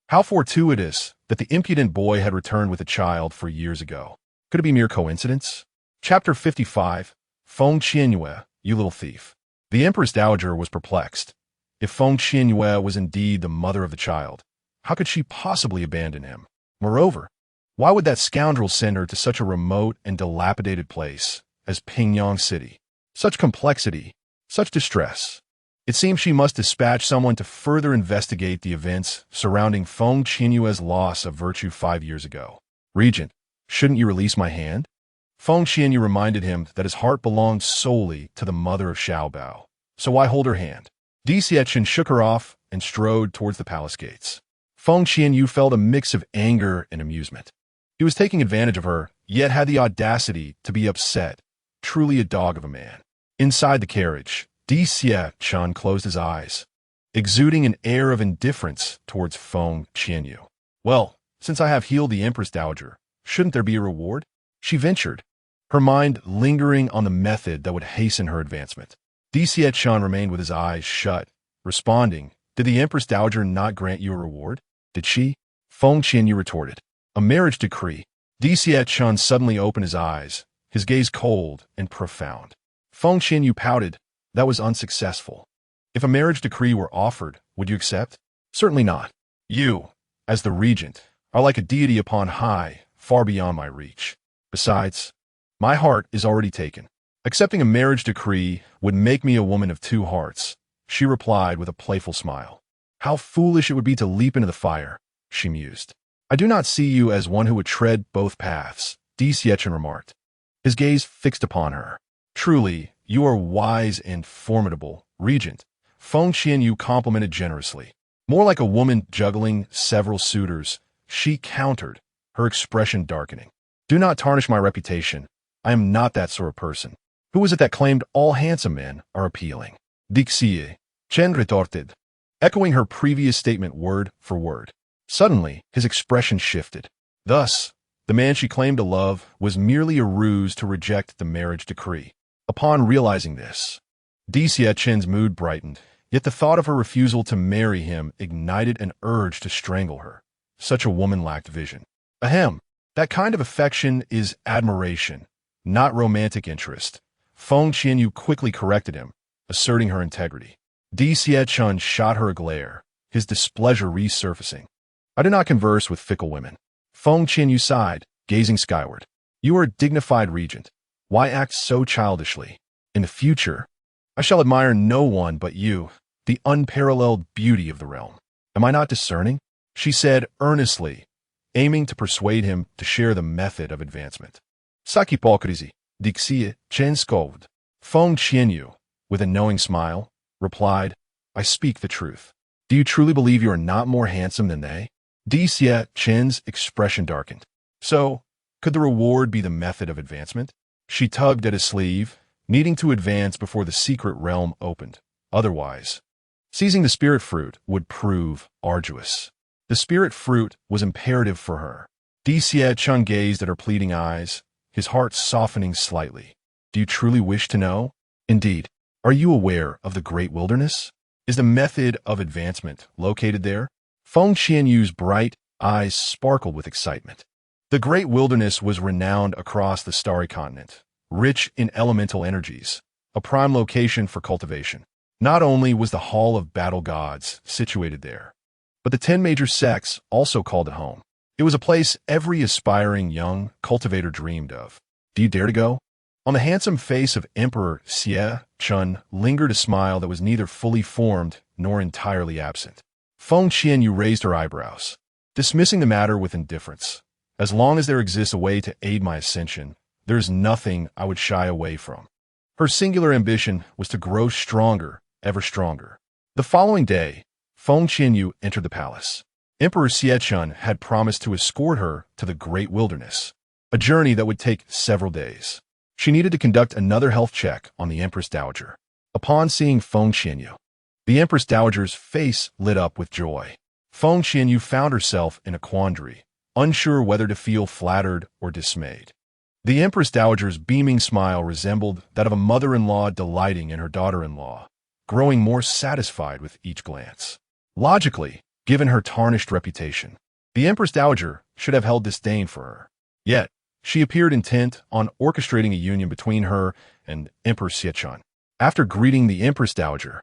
how fortuitous that the impudent boy had returned with a child 4 years ago. Could it be mere coincidence? Chapter 55, Feng Qianyue, You Little Thief. The Empress Dowager was perplexed. If Feng Qianyue was indeed the mother of the child, how could she possibly abandon him? Moreover, why would that scoundrel send her to such a remote and dilapidated place as Pingyang City? Such complexity, such distress. It seemed she must dispatch someone to further investigate the events surrounding Feng Qianyue's loss of virtue 5 years ago. "Regent, shouldn't you release my hand?" Feng Qianyue reminded him that his heart belonged solely to the mother of Xiaobao. "So why hold her hand?" Di Xiachen shook her off and strode towards the palace gates. Feng Qianyue felt a mix of anger and amusement. He was taking advantage of her, yet had the audacity to be upset. Truly a dog of a man. Inside the carriage, Di Xiachen closed his eyes, exuding an air of indifference towards Feng Qianyue. "Well, since I have healed the Empress Dowager, shouldn't there be a reward?" she ventured, her mind lingering on the method that would hasten her advancement. Di Xiachen remained with his eyes shut, responding, "Did the Empress Dowager not grant you a reward?" "Did she?" Feng Qianyue retorted. "A marriage decree." Di Xiachen suddenly opened his eyes, his gaze cold and profound. Feng Qianyue pouted. "That was unsuccessful. If a marriage decree were offered, would you accept?" "Certainly not. You, as the regent, are like a deity upon high, far beyond my reach. Besides, my heart is already taken. Accepting a marriage decree would make me a woman of 2 hearts," she replied with a playful smile. "How foolish it would be to leap into the fire," she mused. "I do not see you as one who would tread both paths," Di Xiachen remarked, his gaze fixed upon her. "Truly, you are wise and formidable, Regent," Feng Qianyue complimented generously. More like a woman juggling several suitors, she countered, her expression darkening. "Do not tarnish my reputation. I am not that sort of person. Who is it that claimed all handsome men are appealing?" Dixie, Chen retorted, echoing her previous statement word for word. Suddenly, his expression shifted. Thus, the man she claimed to love was merely a ruse to reject the marriage decree. Upon realizing this, Di Xiachen's mood brightened, yet the thought of her refusal to marry him ignited an urge to strangle her. Such a woman lacked vision. Ahem! That kind of affection is admiration, not romantic interest. Feng Qianyue quickly corrected him, asserting her integrity. Di Xiechun shot her a glare, his displeasure resurfacing. I do not converse with fickle women. Feng Qianyue sighed, gazing skyward. You are a dignified regent. Why act so childishly? In the future, I shall admire no one but you, the unparalleled beauty of the realm. Am I not discerning? She said earnestly, aiming to persuade him to share the method of advancement. Sak hypocrisie, dixie chenskov. Feng Qianyue, with a knowing smile, replied, I speak the truth. Do you truly believe you are not more handsome than they? Di Xiechen's expression darkened. So, could the reward be the method of advancement? She tugged at his sleeve, needing to advance before the secret realm opened. Otherwise, seizing the spirit fruit would prove arduous. The spirit fruit was imperative for her. Di Xiechun gazed at her pleading eyes, his heart softening slightly. Do you truly wish to know? Indeed. Are you aware of the great wilderness? Is the method of advancement located there? Feng Qianyue's bright eyes sparkled with excitement. The great wilderness was renowned across the starry continent, rich in elemental energies, a prime location for cultivation. Not only was the Hall of Battle Gods situated there, but the 10 major sects also called it home. It was a place every aspiring young cultivator dreamed of. Do you dare to go? On the handsome face of Emperor Xie Chun lingered a smile that was neither fully formed nor entirely absent. Feng Qianyue raised her eyebrows, dismissing the matter with indifference. As long as there exists a way to aid my ascension, there is nothing I would shy away from. Her singular ambition was to grow stronger, ever stronger. The following day, Feng Qianyue entered the palace. Emperor Xie Chun had promised to escort her to the great wilderness, a journey that would take several days. She needed to conduct another health check on the Empress Dowager. Upon seeing Feng Qianyue, the Empress Dowager's face lit up with joy. Feng Qianyue found herself in a quandary, unsure whether to feel flattered or dismayed. The Empress Dowager's beaming smile resembled that of a mother-in-law delighting in her daughter-in-law, growing more satisfied with each glance. Logically, given her tarnished reputation, the Empress Dowager should have held disdain for her. Yet, she appeared intent on orchestrating a union between her and Emperor Xiechun. After greeting the Empress Dowager,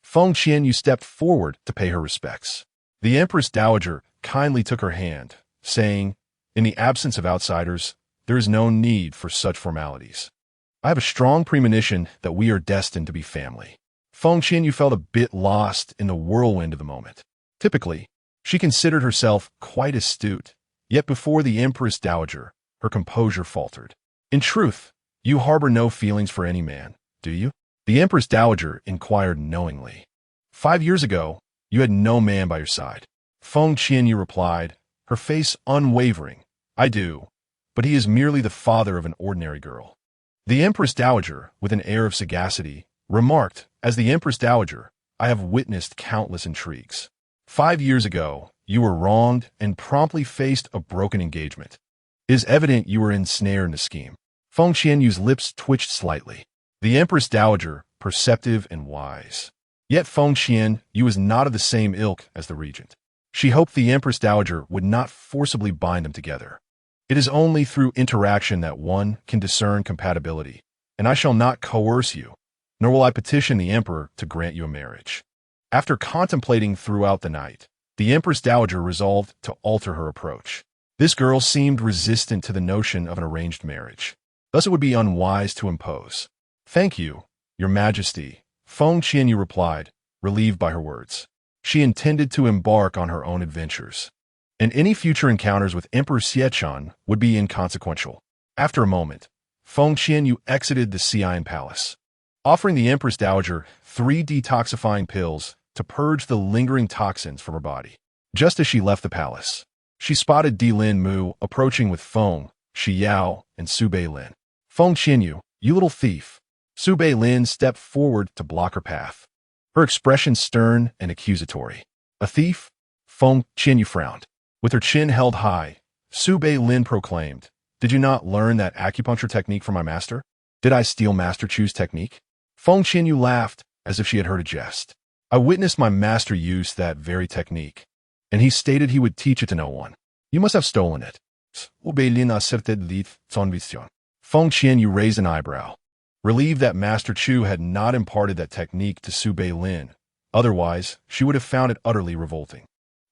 Feng Qianyue stepped forward to pay her respects. The Empress Dowager kindly took her hand, saying, in the absence of outsiders, there is no need for such formalities. I have a strong premonition that we are destined to be family. Feng Qianyue felt a bit lost in the whirlwind of the moment. Typically, she considered herself quite astute, yet before the Empress Dowager, her composure faltered. In truth, you harbor no feelings for any man, do you? The Empress Dowager inquired knowingly. 5 years ago, you had no man by your side. Feng Qianyue replied, her face unwavering. I do, but he is merely the father of an ordinary girl. The Empress Dowager, with an air of sagacity, remarked, as the Empress Dowager, I have witnessed countless intrigues. 5 years ago, you were wronged and promptly faced a broken engagement. It is evident you were ensnared in a scheme. Feng Qianyue's lips twitched slightly. The Empress Dowager, perceptive and wise. Yet Feng Qianyue was not of the same ilk as the regent. She hoped the Empress Dowager would not forcibly bind them together. It is only through interaction that one can discern compatibility, and I shall not coerce you, nor will I petition the Emperor to grant you a marriage. After contemplating throughout the night, the Empress Dowager resolved to alter her approach. This girl seemed resistant to the notion of an arranged marriage. Thus it would be unwise to impose. Thank you, Your Majesty, Feng Qianyue replied, relieved by her words. She intended to embark on her own adventures, and any future encounters with Emperor Xiechun would be inconsequential. After a moment, Feng Qianyue exited the Xian Palace, offering the Empress Dowager 3 detoxifying pills to purge the lingering toxins from her body. Just as she left the palace, she spotted Di Lin Mu approaching with Feng, Shi Yao, and Su Bei Lin. Feng Qianyue, you little thief. Su Bei Lin stepped forward to block her path, her expression stern and accusatory. A thief? Feng Qianyue frowned. With her chin held high, Su Bei Lin proclaimed, Did you not learn that acupuncture technique from my master? Did I steal Master Chu's technique? Feng Qianyue laughed as if she had heard a jest. I witnessed my master use that very technique, and he stated he would teach it to no one. You must have stolen it. Beilin accepted the conviction. Feng Qianyue raised an eyebrow, relieved that Master Chu had not imparted that technique to Su Beilin. Otherwise, she would have found it utterly revolting.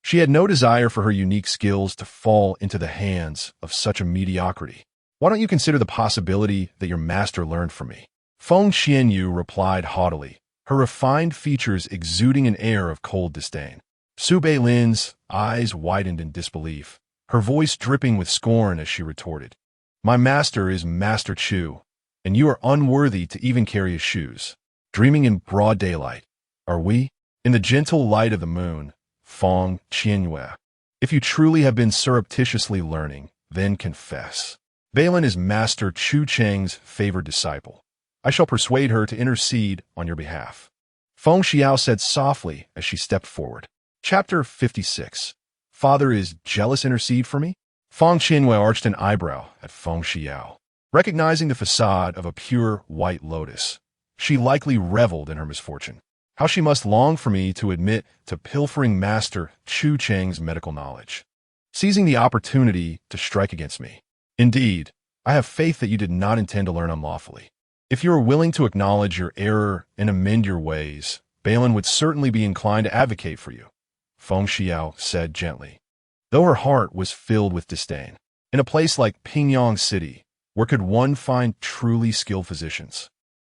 She had no desire for her unique skills to fall into the hands of such a mediocrity. Why don't you consider the possibility that your master learned from me? Feng Qianyue replied haughtily, her refined features exuding an air of cold disdain. Su Beilin's eyes widened in disbelief, her voice dripping with scorn as she retorted, "My master is Master Chu, and you are unworthy to even carry his shoes. Dreaming in broad daylight, are we? In the gentle light of the moon, Feng Qianyue. If you truly have been surreptitiously learning, then confess. Beilin is Master Chu Cheng's favored disciple. I shall persuade her to intercede on your behalf." Feng Xiao said softly as she stepped forward. Chapter 56. Father is jealous intercede for me? Feng Qianyue arched an eyebrow at Feng Xiao. Recognizing the facade of a pure white lotus, she likely reveled in her misfortune. How she must long for me to admit to pilfering Master Chu Cheng's medical knowledge, seizing the opportunity to strike against me. Indeed, I have faith that you did not intend to learn unlawfully. If you are willing to acknowledge your error and amend your ways, Beilin would certainly be inclined to advocate for you, Feng Xiao said gently, though her heart was filled with disdain. In a place like Pingyang City, where could one find truly skilled physicians?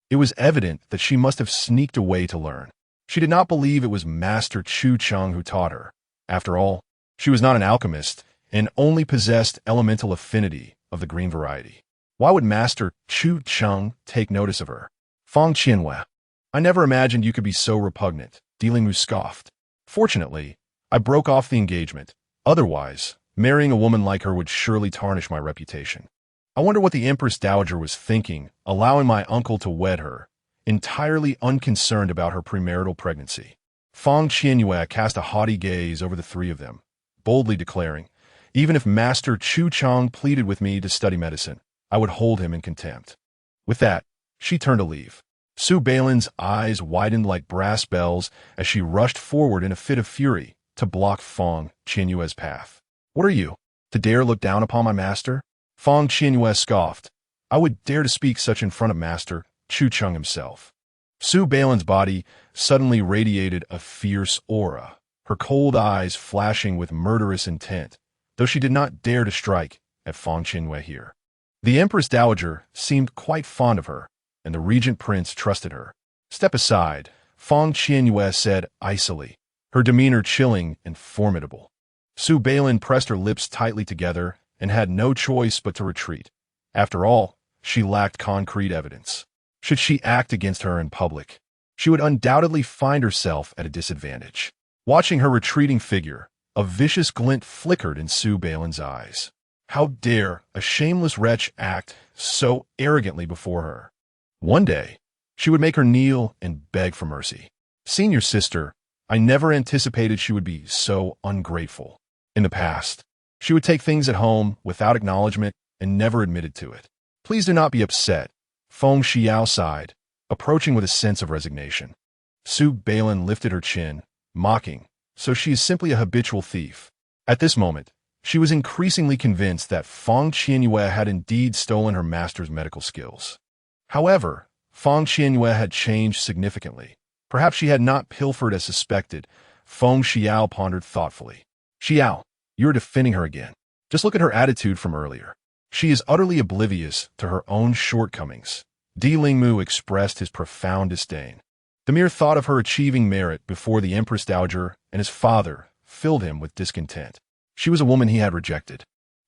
It was evident that she must have sneaked away to learn. She did not believe it was Master Chu Cheng who taught her. After all, she was not an alchemist and only possessed elemental affinity of the green variety. Why would Master Chu Cheng take notice of her? Feng Qianyue, I never imagined you could be so repugnant, Li Mu scoffed. Fortunately, I broke off the engagement. Otherwise, marrying a woman like her would surely tarnish my reputation. I wonder what the Empress Dowager was thinking, allowing my uncle to wed her, entirely unconcerned about her premarital pregnancy. Feng Qianyue cast a haughty gaze over the three of them, boldly declaring, even if Master Chu Cheng pleaded with me to study medicine, I would hold him in contempt. With that, she turned to leave. Su Beilin's eyes widened like brass bells as she rushed forward in a fit of fury to block Feng Qianyue's path. What are you, to dare look down upon my master? Feng Qianyue scoffed. I would dare to speak such in front of Master Chu Cheng himself. Su Beilin's body suddenly radiated a fierce aura, her cold eyes flashing with murderous intent, though she did not dare to strike at Feng Qianyue here. The Empress Dowager seemed quite fond of her, and the Regent Prince trusted her. Step aside, Feng Qianyue said icily, her demeanor chilling and formidable. Su Beilin pressed her lips tightly together and had no choice but to retreat. After all, she lacked concrete evidence. Should she act against her in public, she would undoubtedly find herself at a disadvantage. Watching her retreating figure, a vicious glint flickered in Su Beilin's eyes. How dare a shameless wretch act so arrogantly before her? One day, she would make her kneel and beg for mercy. Senior sister, I never anticipated she would be so ungrateful. In the past, she would take things at home without acknowledgement and never admitted to it. Please do not be upset, Feng Xiao sighed, approaching with a sense of resignation. Su Beilin lifted her chin, mocking, so she is simply a habitual thief. At this moment, she was increasingly convinced that Feng Qianyue had indeed stolen her master's medical skills. However, Feng Qianyue had changed significantly. Perhaps she had not pilfered as suspected. Feng Xiao pondered thoughtfully. Xiao, you are defending her again. Just look at her attitude from earlier. She is utterly oblivious to her own shortcomings. Li Mu expressed his profound disdain. The mere thought of her achieving merit before the Empress Dowager and his father filled him with discontent. She was a woman he had rejected.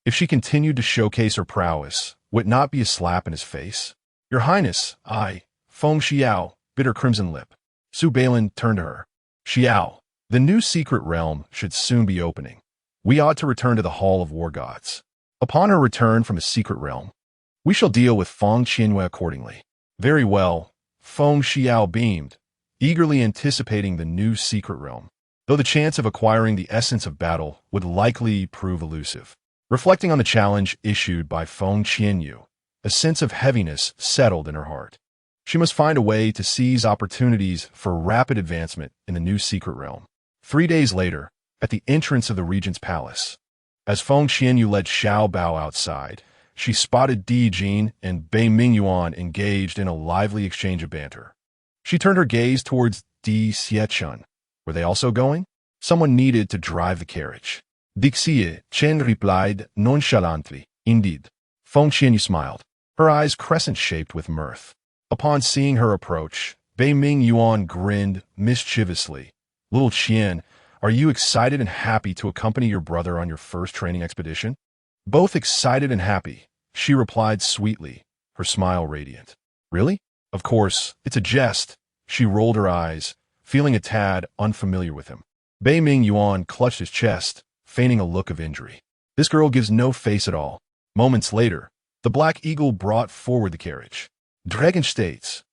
If she continued to showcase her prowess, would it not be a slap in his face? Your Highness, Feng Xiao, bit her crimson lip. Su Beilin turned to her. Xiao, the new secret realm should soon be opening. We ought to return to the Hall of War Gods. Upon her return from a secret realm, we shall deal with Feng Qianyue accordingly. Very well, Feng Xiao beamed, eagerly anticipating the new secret realm, though the chance of acquiring the essence of battle would likely prove elusive. Reflecting on the challenge issued by Feng Qianyue, a sense of heaviness settled in her heart. She must find a way to seize opportunities for rapid advancement in the new secret realm. 3 days later, at the entrance of the Regent's palace, As Feng Qianyue led Xiao Bao outside, she spotted Di Jin and Bei Mingyuan engaged in a lively exchange of banter. She turned her gaze towards Di Xiechun. Were they also going? Someone needed to drive the carriage. Di Xiechun replied nonchalantly, "Indeed." Feng Qianyue smiled, her eyes crescent-shaped with mirth. Upon seeing her approach, Bei Mingyuan grinned mischievously. "Little Qian, are you excited and happy to accompany your brother on your first training expedition?" "Both excited and happy," she replied sweetly, her smile radiant. "Really? Of course, it's a jest." She rolled her eyes, feeling a tad unfamiliar with him. Bei Mingyuan clutched his chest, feigning a look of injury. This girl gives no face at all. Moments later, the Black Eagle brought forward the carriage. "Dragon states."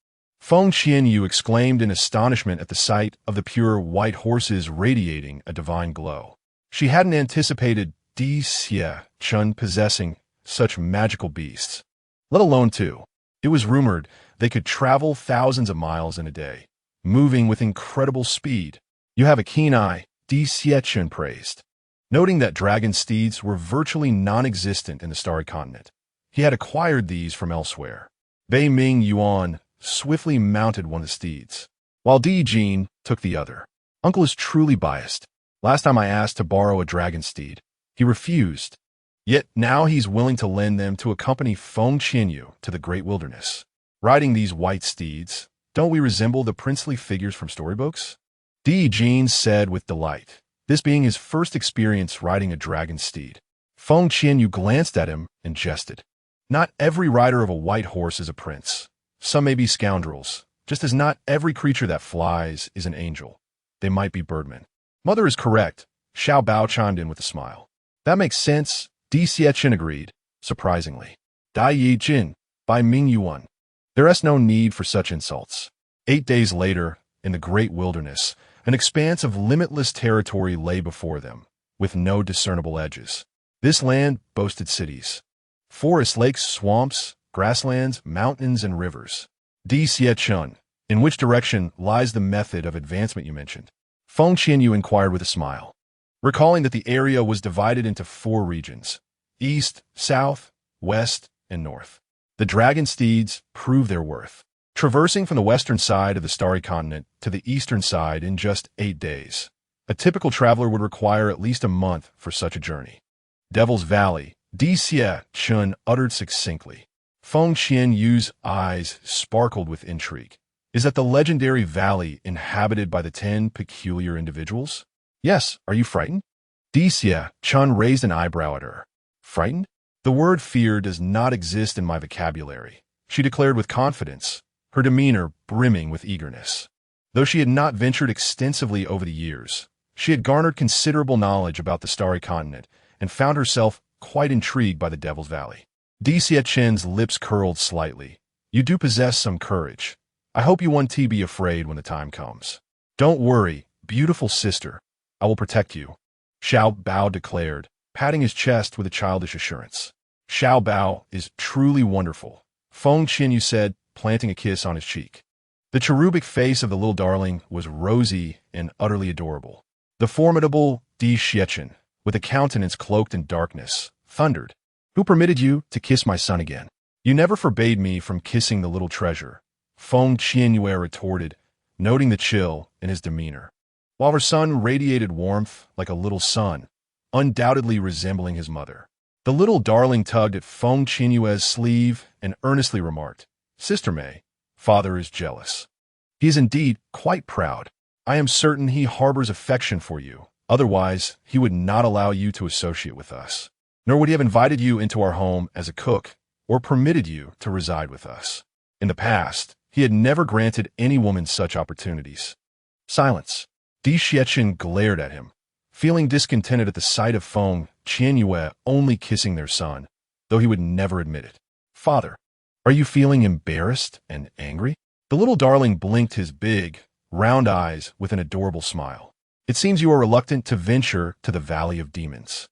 Feng Qianyue exclaimed in astonishment at the sight of the pure white horses radiating a divine glow. She hadn't anticipated Di Xiechun possessing such magical beasts. Let alone two. It was rumored they could travel thousands of miles in a day, moving with incredible speed. "You have a keen eye," Di Xiechun praised. Noting that dragon steeds were virtually non-existent in the Starry Continent, he had acquired these from elsewhere. Bei Mingyuan swiftly mounted one of the steeds, while Di Jin took the other. "Uncle is truly biased. Last time I asked to borrow a dragon steed, he refused. Yet now he's willing to lend them to accompany Feng Qianyue to the great wilderness. Riding these white steeds, don't we resemble the princely figures from storybooks?" Di Jin said with delight, this being his first experience riding a dragon steed. Feng Qianyue glanced at him and jested. "Not every rider of a white horse is a prince. Some may be scoundrels, just as not every creature that flies is an angel. They might be birdmen." "Mother is correct," Xiao Bao chimed in with a smile. "That makes sense," Di Xiechun agreed, surprisingly. "Dai Yi Jin, by Mingyuan." There is no need for such insults. 8 days later, in the great wilderness, an expanse of limitless territory lay before them, with no discernible edges. This land boasted cities. Forests, lakes, swamps, grasslands, mountains, and rivers. Di Xiechun, in which direction lies the method of advancement you mentioned? Feng Qianyue inquired with a smile, recalling that the area was divided into 4 regions: east, south, west, and north. The dragon steeds proved their worth, traversing from the western side of the Starry Continent to the eastern side in just 8 days. A typical traveler would require at least a month for such a journey. "Devil's Valley," Di Xiechun uttered succinctly. Feng Qianyue's eyes sparkled with intrigue. "Is that the legendary valley inhabited by the 10 peculiar individuals?" "Yes, are you frightened?" Di Xiechun raised an eyebrow at her. "Frightened? The word fear does not exist in my vocabulary," she declared with confidence, her demeanor brimming with eagerness. Though she had not ventured extensively over the years, she had garnered considerable knowledge about the Starry Continent and found herself quite intrigued by the Devil's Valley. Di Xiechun's lips curled slightly. "You do possess some courage. I hope you won't be afraid when the time comes." "Don't worry, beautiful sister. I will protect you," Xiao Bao declared, patting his chest with a childish assurance. "Xiao Bao is truly wonderful," Feng Qianyue said, planting a kiss on his cheek. The cherubic face of the little darling was rosy and utterly adorable. The formidable Di Xiechun, with a countenance cloaked in darkness, thundered, "Who permitted you to kiss my son again?" "You never forbade me from kissing the little treasure," Feng Qianyue retorted, noting the chill in his demeanor, while her son radiated warmth like a little sun, undoubtedly resembling his mother. The little darling tugged at Feng Qianyue's sleeve and earnestly remarked, "Sister May, father is jealous. He is indeed quite proud. I am certain he harbors affection for you. Otherwise, he would not allow you to associate with us, nor would he have invited you into our home as a cook or permitted you to reside with us. In the past, he had never granted any woman such opportunities." Silence. Di Xiechun glared at him, feeling discontented at the sight of Feng Qianyue only kissing their son, though he would never admit it. "Father, are you feeling embarrassed and angry?" The little darling blinked his big, round eyes with an adorable smile. "It seems you are reluctant to venture to the Valley of Demons.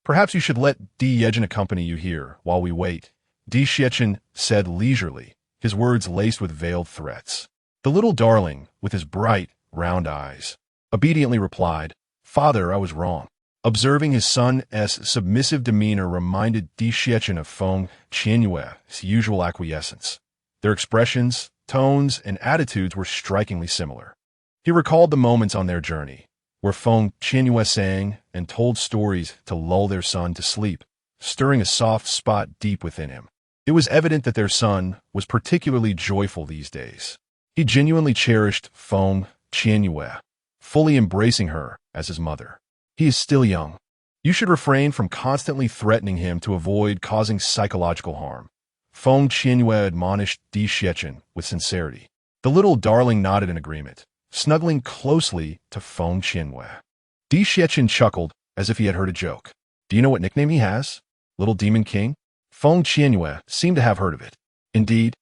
Perhaps you should let Di Xiechun accompany you here while we wait," Di Xiechun said leisurely, his words laced with veiled threats. The little darling, with his bright, round eyes, obediently replied, "Father, I was wrong. Observing his son's submissive demeanor reminded Di Xiachen of Feng Qianyue's usual acquiescence. Their expressions, tones, and attitudes were strikingly similar. He recalled the moments on their journey, where Feng Qianyue sang and told stories to lull their son to sleep, stirring a soft spot deep within him. It was evident that their son was particularly joyful these days. He genuinely cherished Feng Qianyue, fully embracing her as his mother. He is still young. You should refrain from constantly threatening him to avoid causing psychological harm. Feng Qianyue admonished Di Xiachen with sincerity. The little darling nodded in agreement, snuggling closely to Feng Qianyue. Di Xiachen chuckled as if he had heard a joke. Do you know what nickname he has? Little Demon King? Feng Qianyue seemed to have heard of it. Indeed,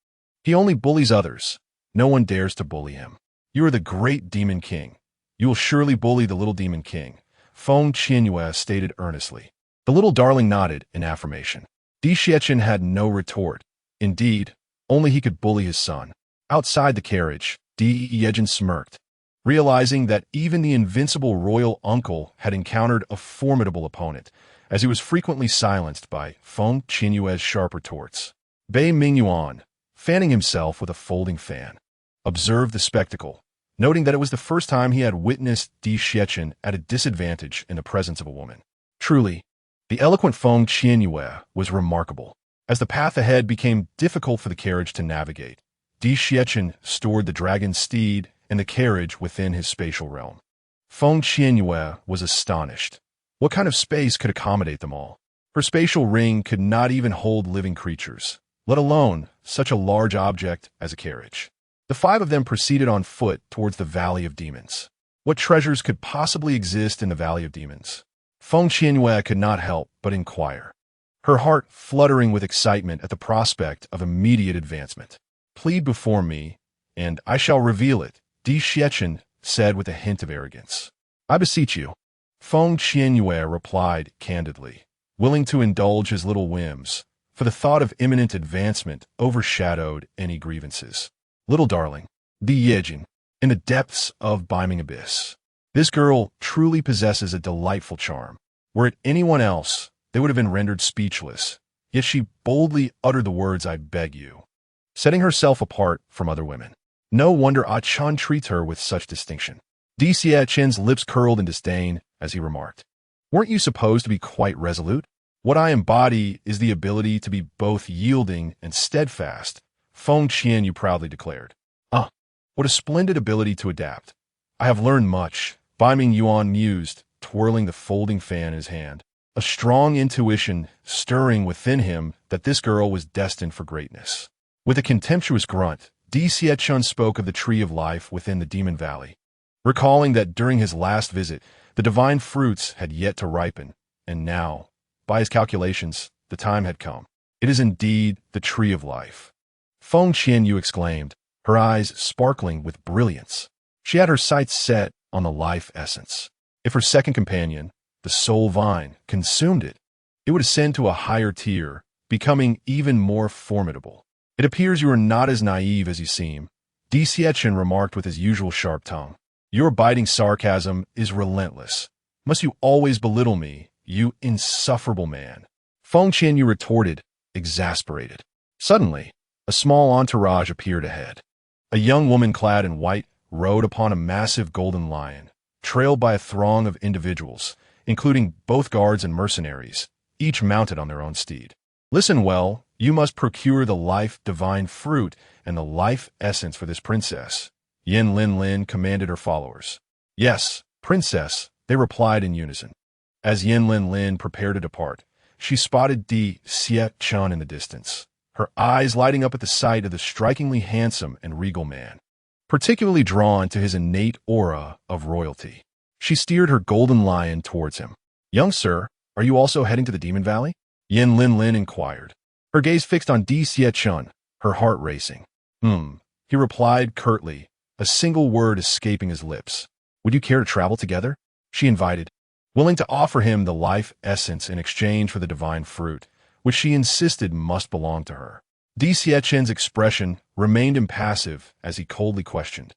he only bullies others. No one dares to bully him. You are the great Demon King. You will surely bully the little Demon King, Feng Qianyue stated earnestly. The little darling nodded in affirmation. Di Xiachen had no retort. Indeed, only he could bully his son. Outside the carriage, Di Xiachen smirked, realizing that even the invincible royal uncle had encountered a formidable opponent, as he was frequently silenced by Feng Qianyue's sharp retorts. Bei Mingyuan, fanning himself with a folding fan, observed the spectacle, noting that it was the first time he had witnessed Di Xiachen at a disadvantage in the presence of a woman. Truly, the eloquent Feng Qianyue was remarkable. As the path ahead became difficult for the carriage to navigate, Di Xiachen stored the dragon steed and the carriage within his spatial realm. Feng Qianyue was astonished. What kind of space could accommodate them all? Her spatial ring could not even hold living creatures, let alone such a large object as a carriage. The five of them proceeded on foot towards the Valley of Demons. What treasures could possibly exist in the Valley of Demons? Feng Qianyue could not help but inquire, her heart fluttering with excitement at the prospect of immediate advancement. Plead before me, and I shall reveal it, Di Xiachen said with a hint of arrogance. I beseech you. Feng Qianyue replied candidly, willing to indulge his little whims, for the thought of imminent advancement overshadowed any grievances. Little darling, Di Xiachen, in the depths of Beiming Abyss. This girl truly possesses a delightful charm. Were it anyone else, they would have been rendered speechless, yet she boldly uttered the words, I beg you, setting herself apart from other women. No wonder Ah Chan treats her with such distinction. Di Xiachen's lips curled in disdain as he remarked, weren't you supposed to be quite resolute? What I embody is the ability to be both yielding and steadfast, Feng Qianyue proudly declared. Ah, what a splendid ability to adapt. I have learned much, Bai Mingyuan mused, twirling the folding fan in his hand, a strong intuition stirring within him that this girl was destined for greatness. With a contemptuous grunt, Di Xiachen spoke of the tree of life within the Demon Valley, recalling that during his last visit, the divine fruits had yet to ripen, and now, by his calculations, the time had come. It is indeed the tree of life. Feng Qianyue exclaimed, her eyes sparkling with brilliance. She had her sights set on the life essence. If her second companion, the soul vine, consumed it, it would ascend to a higher tier, becoming even more formidable. It appears you are not as naive as you seem, Di Xiachen remarked with his usual sharp tongue. Your biting sarcasm is relentless. Must you always belittle me, you insufferable man? Feng Qianyue retorted, exasperated. Suddenly, a small entourage appeared ahead. A young woman clad in white rode upon a massive golden lion, trailed by a throng of individuals, including both guards and mercenaries, each mounted on their own steed. Listen well, you must procure the life divine fruit and the life essence for this princess, Yin Lin Lin commanded her followers. Yes, princess, they replied in unison. As Yin Lin Lin prepared to depart, she spotted Di Xiachen in the distance, her eyes lighting up at the sight of the strikingly handsome and regal man, particularly drawn to his innate aura of royalty. She steered her golden lion towards him. Young sir, are you also heading to the Demon Valley? Yin Lin Lin inquired, her gaze fixed on Di Xiachen, her heart racing. He replied curtly, a single word escaping his lips. Would you care to travel together? She invited, willing to offer him the life essence in exchange for the divine fruit, which she insisted must belong to her. Di Xiachen's expression remained impassive as he coldly questioned.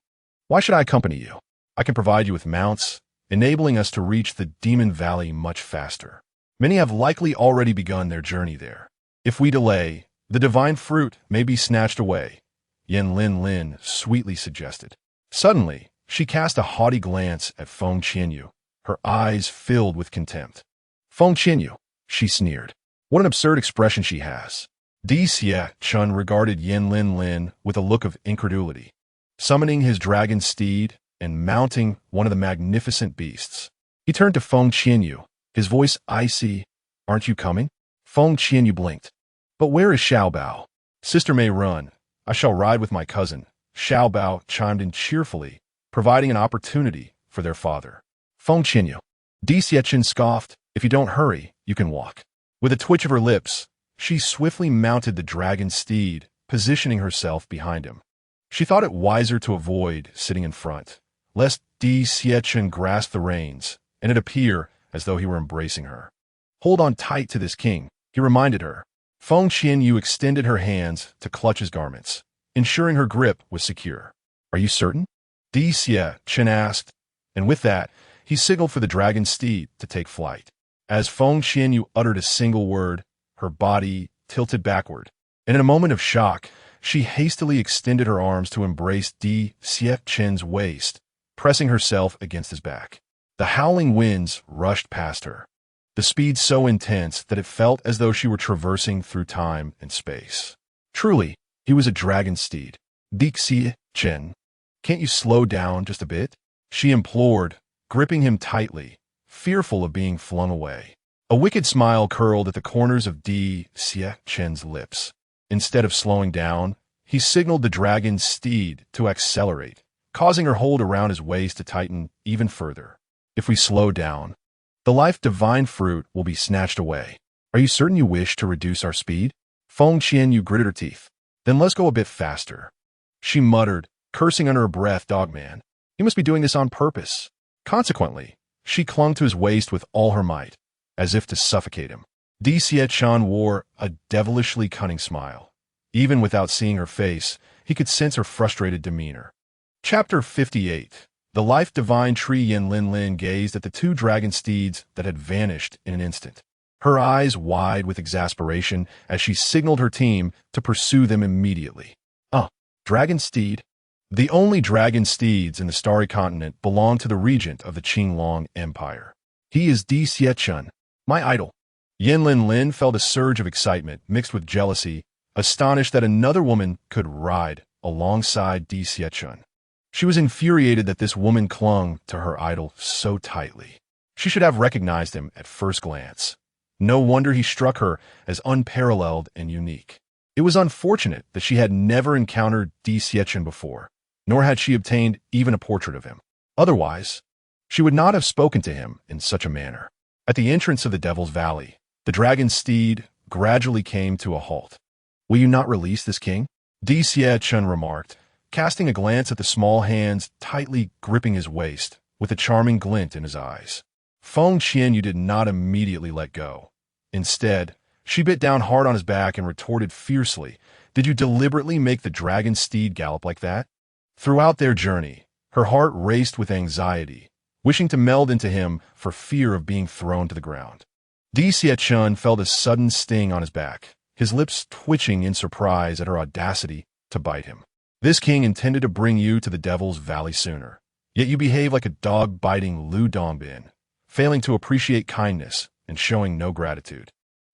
Why should I accompany you? I can provide you with mounts, enabling us to reach the Demon Valley much faster. Many have likely already begun their journey there. If we delay, the divine fruit may be snatched away, Yen Lin Lin sweetly suggested. Suddenly, she cast a haughty glance at Feng Qianyue, her eyes filled with contempt. Feng Qianyue, she sneered. What an absurd expression she has. Di Xie Chun regarded Yen Lin Lin with a look of incredulity. Summoning his dragon steed and mounting one of the magnificent beasts, he turned to Feng Qianyue, his voice icy. Aren't you coming? Feng Qianyue blinked. But where is Xiao Bao? Sister may run. I shall ride with my cousin. Xiao Bao chimed in cheerfully, providing an opportunity for their father. Feng Qianyue. Di Xie scoffed. If you don't hurry, you can walk. With a twitch of her lips, she swiftly mounted the dragon steed, positioning herself behind him. She thought it wiser to avoid sitting in front, lest Di Xie grasp the reins, and it appear as though he were embracing her. Hold on tight to this, king, he reminded her. Feng Qianyue extended her hands to clutch his garments, ensuring her grip was secure. Are you certain? Di Xie asked, and with that, he signaled for the dragon steed to take flight. As Feng Qianyue uttered a single word, her body tilted backward, and in a moment of shock, she hastily extended her arms to embrace Di Xiechen's waist, pressing herself against his back. The howling winds rushed past her, the speed so intense that it felt as though she were traversing through time and space. Truly, he was a dragon steed. Di Xichen, can't you slow down just a bit? She implored, gripping him tightly, fearful of being flung away. A wicked smile curled at the corners of Di Xiechen's lips. Instead of slowing down, he signaled the dragon steed to accelerate, causing her hold around his waist to tighten even further. If we slow down, the life divine fruit will be snatched away. Are you certain you wish to reduce our speed? Feng Qianyue gritted her teeth. Then let's go a bit faster. She muttered, cursing under her breath, Dogman. He must be doing this on purpose. Consequently, she clung to his waist with all her might, as if to suffocate him. Di Xiechan wore a devilishly cunning smile. Even without seeing her face, he could sense her frustrated demeanor. Chapter 58. The life divine tree. Yen Lin Lin gazed at the two dragon steeds that had vanished in an instant, her eyes wide with exasperation as she signaled her team to pursue them immediately. Dragon steed? The only dragon steeds in the Starry Continent belong to the Regent of the Qinglong Empire. He is Di Xiechun, my idol. Yen Lin Lin felt a surge of excitement mixed with jealousy, astonished that another woman could ride alongside Di Xiechun. She was infuriated that this woman clung to her idol so tightly. She should have recognized him at first glance. No wonder he struck her as unparalleled and unique. It was unfortunate that she had never encountered Di Xiechun before, nor had she obtained even a portrait of him. Otherwise, she would not have spoken to him in such a manner. At the entrance of the Devil's Valley, the dragon steed gradually came to a halt. Will you not release this king? Di Xiechun remarked, casting a glance at the small hands tightly gripping his waist, with a charming glint in his eyes. Feng Qianyue did not immediately let go. Instead, she bit down hard on his back and retorted fiercely, Did you deliberately make the dragon steed gallop like that? Throughout their journey, her heart raced with anxiety, wishing to meld into him for fear of being thrown to the ground. Di Xiechun felt a sudden sting on his back, his lips twitching in surprise at her audacity to bite him. This king intended to bring you to the Devil's Valley sooner, yet you behave like a dog biting Lu Dongbin, failing to appreciate kindness and showing no gratitude.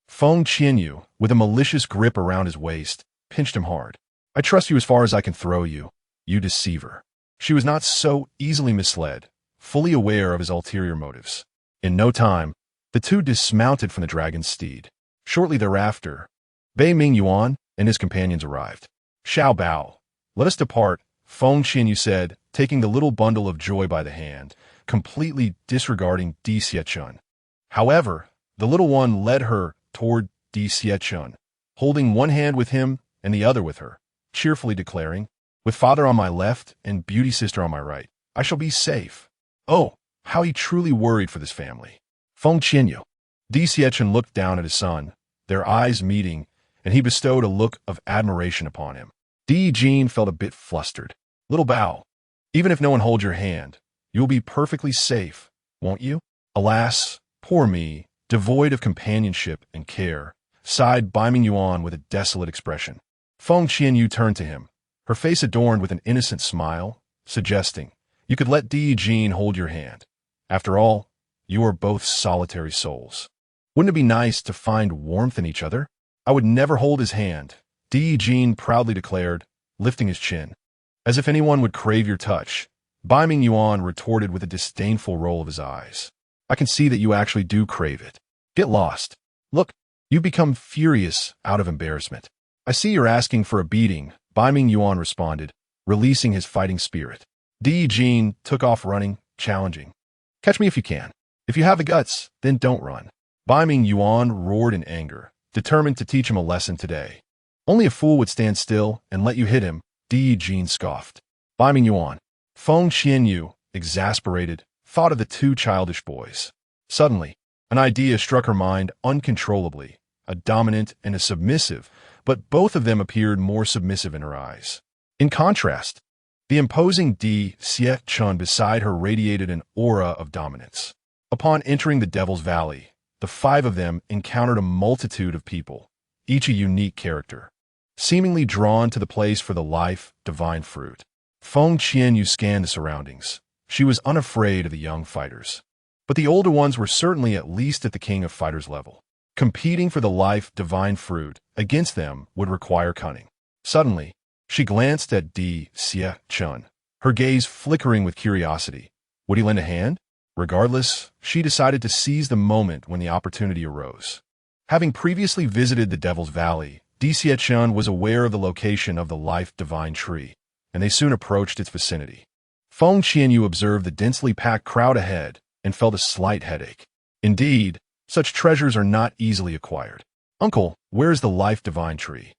Feng Qianyue, with a malicious grip around his waist, pinched him hard. I trust you as far as I can throw you, you deceiver. She was not so easily misled, fully aware of his ulterior motives. In no time, the two dismounted from the dragon's steed. Shortly thereafter, Bei Ming Yuan and his companions arrived. Xiao Bao, let us depart, Feng Qianyue said, taking the little bundle of joy by the hand, completely disregarding Di Xiechun. However, the little one led her toward Di Xiechun, holding one hand with him and the other with her, cheerfully declaring, With father on my left and beauty sister on my right, I shall be safe. Oh, how he truly worried for this family. Feng Qianyue. Di Xiechun looked down at his son, their eyes meeting, and he bestowed a look of admiration upon him. Di Jin felt a bit flustered. Little Bao, even if no one holds your hand, you will be perfectly safe, won't you? Alas, poor me, devoid of companionship and care, sighed Bai Mingyuan with a desolate expression. Feng Qianyue turned to him, her face adorned with an innocent smile, suggesting, "You could let Di Jin hold your hand. After all, you are both solitary souls. Wouldn't it be nice to find warmth in each other?" "I would never hold his hand," Di Jin proudly declared, lifting his chin. "As if anyone would crave your touch," Bai Mingyuan retorted with a disdainful roll of his eyes. "I can see that you actually do crave it. Get lost. Look, you become furious out of embarrassment. I see you're asking for a beating," Bai Mingyuan responded, releasing his fighting spirit. Di Jin took off running, challenging. "Catch me if you can. If you have the guts, then don't run." Bai Mingyuan roared in anger, determined to teach him a lesson today. "Only a fool would stand still and let you hit him," Di Jin scoffed. Bai Mingyuan. Feng Qianyue, exasperated, thought of the two childish boys. Suddenly, an idea struck her mind uncontrollably, a dominant and a submissive, but both of them appeared more submissive in her eyes. In contrast, the imposing Di Xie-chun beside her radiated an aura of dominance. Upon entering the Devil's Valley, the five of them encountered a multitude of people, each a unique character, seemingly drawn to the place for the life, divine fruit. Feng Qianyue scanned the surroundings. She was unafraid of the young fighters. But the older ones were certainly at least at the King of Fighters level. Competing for the life, divine fruit against them would require cunning. Suddenly, she glanced at Di Xie-chun, her gaze flickering with curiosity. Would he lend a hand? Regardless, she decided to seize the moment when the opportunity arose. Having previously visited the Devil's Valley, Di Xie-chun was aware of the location of the life divine tree, and they soon approached its vicinity. Feng Qianyue observed the densely packed crowd ahead and felt a slight headache. Indeed, such treasures are not easily acquired. "Uncle, where is the life divine tree?"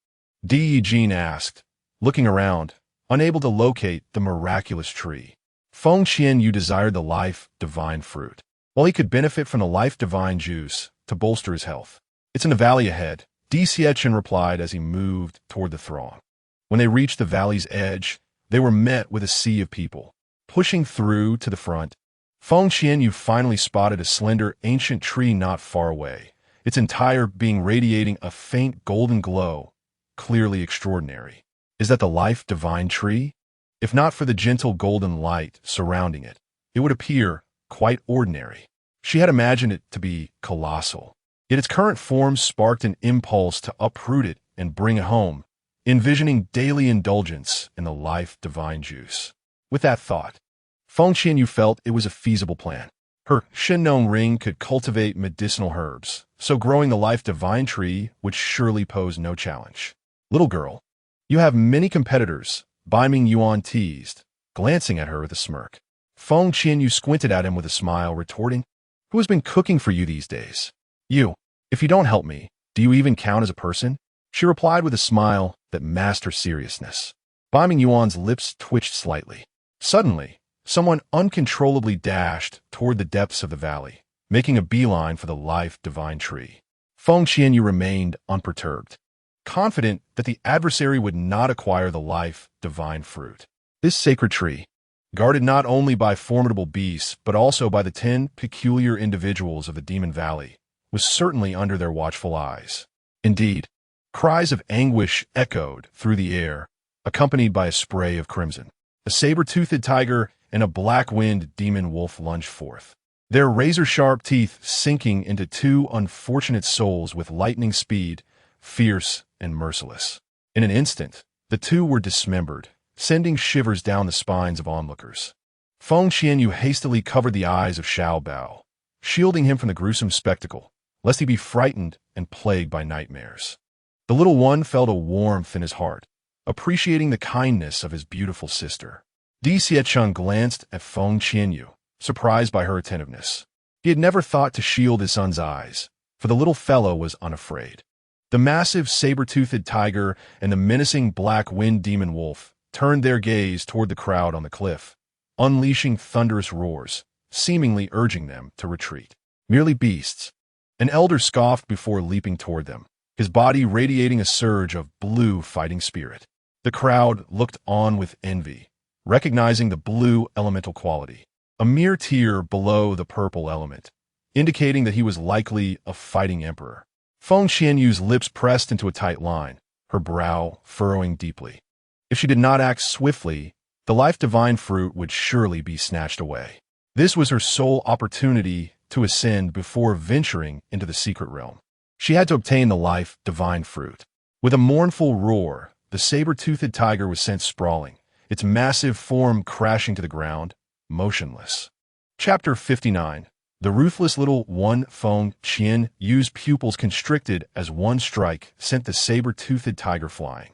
Di Jin asked, looking around, unable to locate the miraculous tree. Feng Qianyue desired the life divine fruit, while he could benefit from the life divine juice to bolster his health. "It's in the valley ahead," Di Xie-chun replied as he moved toward the throng. When they reached the valley's edge, they were met with a sea of people. Pushing through to the front, Feng Qianyue finally spotted a slender, ancient tree not far away, its entire being radiating a faint golden glow, clearly extraordinary. Is that the life divine tree? If not for the gentle golden light surrounding it, it would appear quite ordinary. She had imagined it to be colossal. Yet its current form sparked an impulse to uproot it and bring it home, envisioning daily indulgence in the life divine juice. With that thought, Feng Qianyue felt it was a feasible plan. Her Shenong ring could cultivate medicinal herbs, so growing the life divine tree would surely pose no challenge. "Little girl, you have many competitors," Bai Mingyuan teased, glancing at her with a smirk. Feng Qianyue squinted at him with a smile, retorting, "Who has been cooking for you these days?" "You. If you don't help me, do you even count as a person?" She replied with a smile that masked her seriousness. Bai Mingyuan's lips twitched slightly. Suddenly, someone uncontrollably dashed toward the depths of the valley, making a beeline for the life divine tree. Feng Qianyue remained unperturbed, confident that the adversary would not acquire the life divine fruit. This sacred tree, guarded not only by formidable beasts but also by the 10 peculiar individuals of the Demon Valley, was certainly under their watchful eyes. Indeed, cries of anguish echoed through the air, accompanied by a spray of crimson. A saber-toothed tiger and a black-winged demon wolf lunged forth, their razor-sharp teeth sinking into two unfortunate souls with lightning speed, fierce and merciless. In an instant, the two were dismembered, sending shivers down the spines of onlookers. Feng Qianyue hastily covered the eyes of Xiao Bao, shielding him from the gruesome spectacle, lest he be frightened and plagued by nightmares. The little one felt a warmth in his heart, appreciating the kindness of his beautiful sister. Di Xie-chun glanced at Feng Qianyue, surprised by her attentiveness. He had never thought to shield his son's eyes, for the little fellow was unafraid. The massive saber-toothed tiger and the menacing black wind demon wolf turned their gaze toward the crowd on the cliff, unleashing thunderous roars, seemingly urging them to retreat. Merely beasts. An elder scoffed before leaping toward them, his body radiating a surge of blue fighting spirit. The crowd looked on with envy, recognizing the blue elemental quality. a mere tier below the purple element, indicating that he was likely a fighting emperor. Feng Qianyue's lips pressed into a tight line, her brow furrowing deeply. If she did not act swiftly, the life divine fruit would surely be snatched away. This was her sole opportunity to ascend before venturing into the secret realm. She had to obtain the life divine fruit. With a mournful roar, the saber-toothed tiger was sent sprawling, its massive form crashing to the ground, motionless. Chapter 59. The ruthless little one. Feng Qianyue's pupils constricted as one strike sent the saber-toothed tiger flying,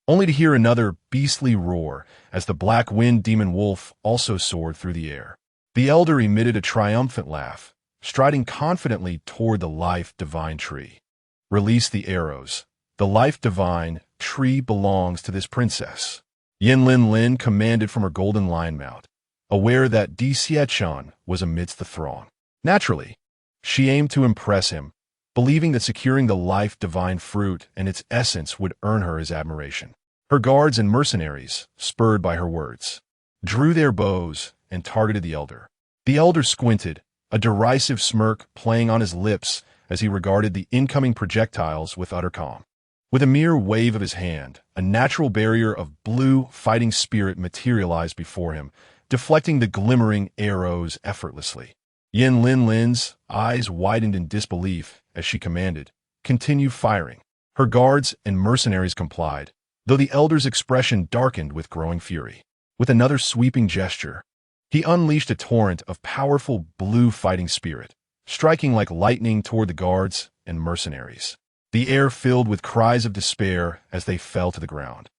only to hear another beastly roar as the black wind demon wolf also soared through the air. The elder emitted a triumphant laugh, striding confidently toward the life divine tree. Release the arrows. The life divine tree belongs to this princess. Lin commanded from her golden lion mount, aware that Di Xiechan was amidst the throng. Naturally, she aimed to impress him, believing that securing the life divine fruit and its essence would earn her his admiration. Her guards and mercenaries, spurred by her words, drew their bows and targeted the elder. The elder squinted, a derisive smirk playing on his lips as he regarded the incoming projectiles with utter calm. With a mere wave of his hand, a natural barrier of blue fighting spirit materialized before him, deflecting the glimmering arrows effortlessly. Lin's eyes widened in disbelief as she commanded, "Continue firing." Her guards and mercenaries complied, though the elder's expression darkened with growing fury. With another sweeping gesture, he unleashed a torrent of powerful blue fighting spirit, striking like lightning toward the guards and mercenaries. The air filled with cries of despair as they fell to the ground.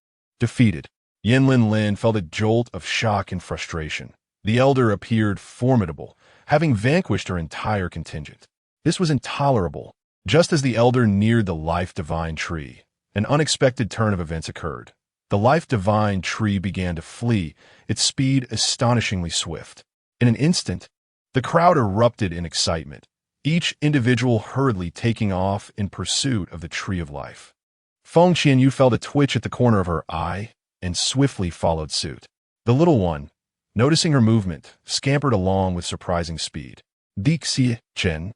Defeated, Lin felt a jolt of shock and frustration. The elder appeared formidable, having vanquished her entire contingent. This was intolerable. Just as the elder neared the life divine tree, an unexpected turn of events occurred. The life divine tree began to flee, its speed astonishingly swift. In an instant, the crowd erupted in excitement, each individual hurriedly taking off in pursuit of the tree of life. Feng Qianyue felt a twitch at the corner of her eye and swiftly followed suit. The little one, noticing her movement, scampered along with surprising speed. Di Xichen,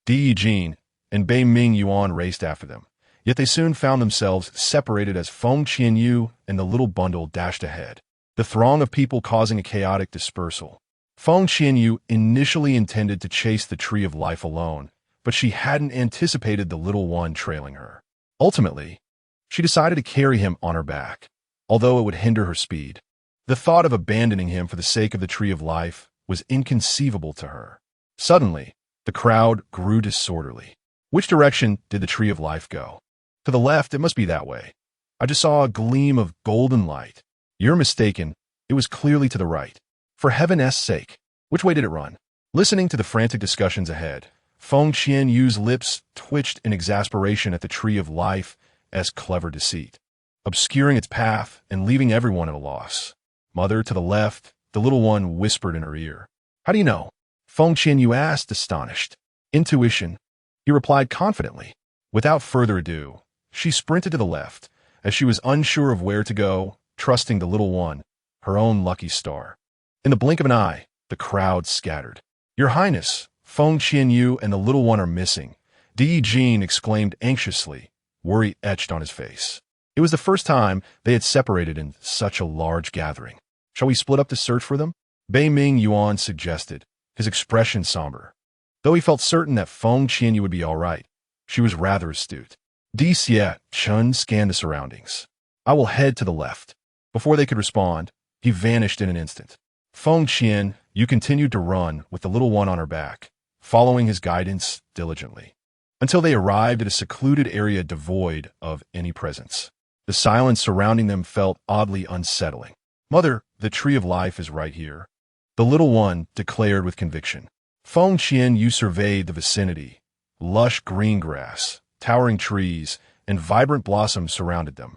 Di Yijin, and Bei Ming Yuan raced after them, yet they soon found themselves separated as Feng Qianyue and the little bundle dashed ahead, the throng of people causing a chaotic dispersal. Feng Qianyue initially intended to chase the tree of life alone, but she hadn't anticipated the little one trailing her. Ultimately, she decided to carry him on her back, although it would hinder her speed. The thought of abandoning him for the sake of the tree of life was inconceivable to her. Suddenly, the crowd grew disorderly. Which direction did the tree of life go? To the left, it must be that way. I just saw a gleam of golden light. You're mistaken. It was clearly to the right. For heaven's sake, which way did it run? Listening to the frantic discussions ahead, Feng Qianyue's lips twitched in exasperation at the tree of life's clever deceit, obscuring its path and leaving everyone at a loss. Mother, to the left, the little one whispered in her ear. How do you know? Feng Qianyue asked, astonished. Intuition, he replied confidently. Without further ado, she sprinted to the left, as she was unsure of where to go, trusting the little one, her own lucky star. In the blink of an eye, the crowd scattered. Your Highness, Feng Qianyue and the little one are missing, Di Yijin exclaimed anxiously, worry etched on his face. It was the first time they had separated in such a large gathering. Shall we split up to search for them? Bei Ming Yuan suggested, his expression somber. Though he felt certain that Feng Qianyue would be all right, she was rather astute. Di Xiechun scanned the surroundings. I will head to the left. Before they could respond, he vanished in an instant. Feng Qianyue continued to run with the little one on her back, following his guidance diligently, until they arrived at a secluded area devoid of any presence. The silence surrounding them felt oddly unsettling. Mother, the tree of life is right here, the little one declared with conviction. Feng Qianyue surveyed the vicinity. Lush green grass, towering trees, and vibrant blossoms surrounded them.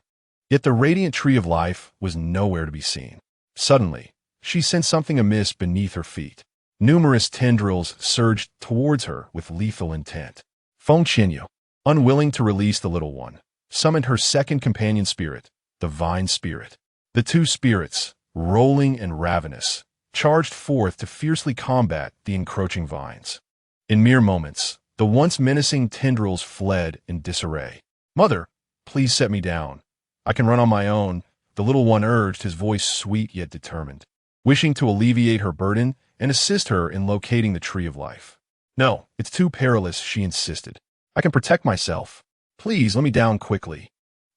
Yet the radiant tree of life was nowhere to be seen. Suddenly, she sensed something amiss beneath her feet. Numerous tendrils surged towards her with lethal intent. Feng Qianyue, unwilling to release the little one, summoned her second companion spirit, the vine spirit. The two spirits, rolling and ravenous, charged forth to fiercely combat the encroaching vines. In mere moments, the once menacing tendrils fled in disarray. "Mother, please set me down. I can run on my own," the little one urged, his voice sweet yet determined, wishing to alleviate her burden and assist her in locating the tree of life. "No, it's too perilous," she insisted. "I can protect myself. Please let me down quickly.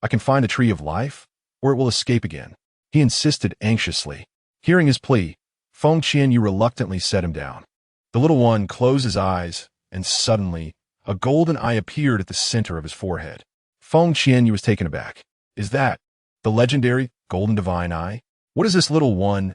I can find a tree of life, or it will escape again," he insisted anxiously. Hearing his plea, Feng Qianyue reluctantly set him down. The little one closed his eyes, and suddenly, a golden eye appeared at the center of his forehead. Feng Qianyue was taken aback. "Is that the legendary golden divine eye? What is this little one's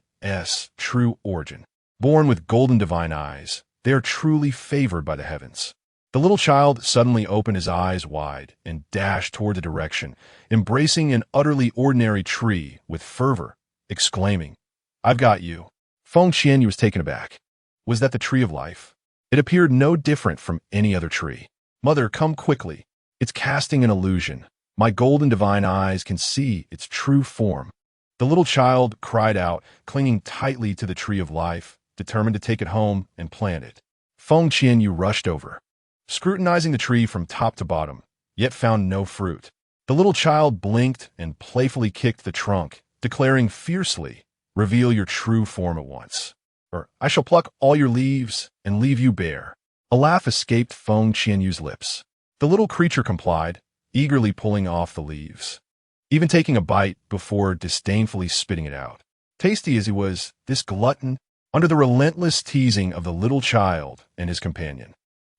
true origin? Born with golden divine eyes, they are truly favored by the heavens." The little child suddenly opened his eyes wide and dashed toward the direction, embracing an utterly ordinary tree with fervor, exclaiming, "I've got you." Feng Qianyue was taken aback. Was that the tree of life? It appeared no different from any other tree. "Mother, come quickly. It's casting an illusion. My golden divine eyes can see its true form." The little child cried out, clinging tightly to the tree of life, determined to take it home and plant it. Feng Qianyue rushed over, scrutinizing the tree from top to bottom, yet found no fruit. The little child blinked and playfully kicked the trunk, declaring fiercely, "Reveal your true form at once, or I shall pluck all your leaves and leave you bare." A laugh escaped Feng Qianyue's lips. The little creature complied, eagerly pulling off the leaves, even taking a bite before disdainfully spitting it out. Tasty as he was, this glutton, under the relentless teasing of the little child and his companion,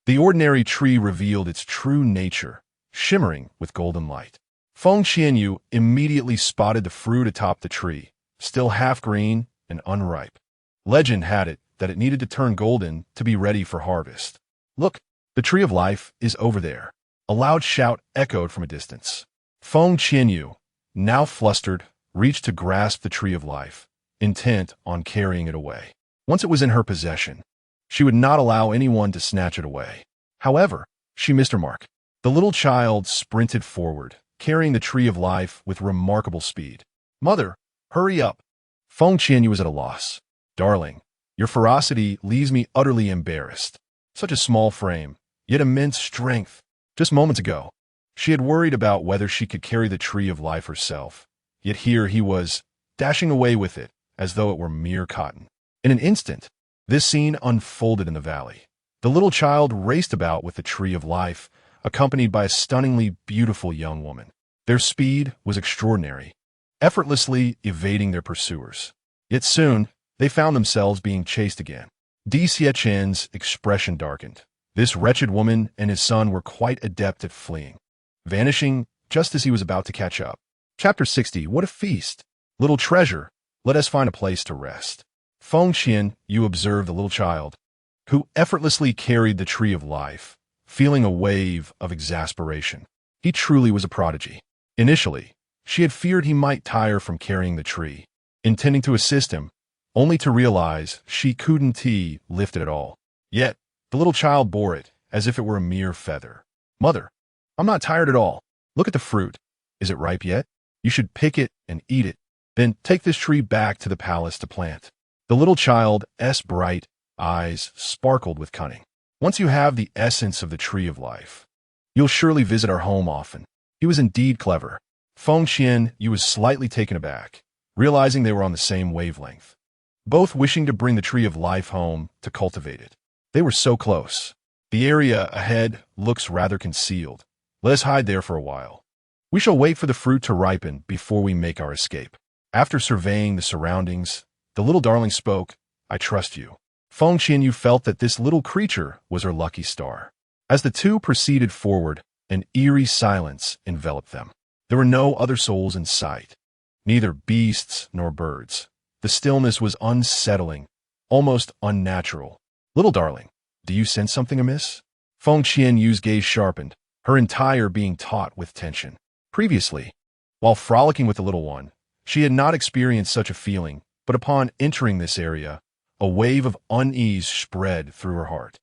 the ordinary tree revealed its true nature, shimmering with golden light. Feng Qianyue immediately spotted the fruit atop the tree, still half green and unripe. Legend had it that it needed to turn golden to be ready for harvest. "Look, the tree of life is over there," a loud shout echoed from a distance. Feng Qianyue, now flustered, reached to grasp the tree of life, intent on carrying it away. Once it was in her possession, she would not allow anyone to snatch it away. However, she missed her mark. The little child sprinted forward, carrying the tree of life with remarkable speed. "Mother, hurry up." Feng Qianyue was at a loss. "Darling, your ferocity leaves me utterly embarrassed. Such a small frame, yet immense strength." Just moments ago, she had worried about whether she could carry the tree of life herself, yet here he was, dashing away with it as though it were mere cotton. In an instant, this scene unfolded in the valley. The little child raced about with the tree of life, accompanied by a stunningly beautiful young woman. Their speed was extraordinary, effortlessly evading their pursuers. Yet soon, they found themselves being chased again. Di Xiechen's expression darkened. This wretched woman and his son were quite adept at fleeing, vanishing just as he was about to catch up. Chapter 60. What a feast! "Little treasure, let us find a place to rest." Feng Qianyue observed the little child, who effortlessly carried the tree of life, feeling a wave of exasperation. He truly was a prodigy. Initially, she had feared he might tire from carrying the tree, intending to assist him, only to realize she couldn't lift it at all. Yet, the little child bore it as if it were a mere feather. "Mother, I'm not tired at all. Look at the fruit. Is it ripe yet? You should pick it and eat it. Then take this tree back to the palace to plant." The little child's bright eyes sparkled with cunning. "Once you have the essence of the tree of life, you'll surely visit our home often." He was indeed clever. Feng Qianyue was slightly taken aback, realizing they were on the same wavelength, both wishing to bring the tree of life home to cultivate it. They were so close. "The area ahead looks rather concealed. Let us hide there for a while. We shall wait for the fruit to ripen before we make our escape." After surveying the surroundings, the little darling spoke, "I trust you." Feng Qianyue felt that this little creature was her lucky star. As the two proceeded forward, an eerie silence enveloped them. There were no other souls in sight, neither beasts nor birds. The stillness was unsettling, almost unnatural. "Little darling, do you sense something amiss?" Feng Qianyue's gaze sharpened, her entire being taut with tension. Previously, while frolicking with the little one, she had not experienced such a feeling, but upon entering this area, a wave of unease spread through her heart.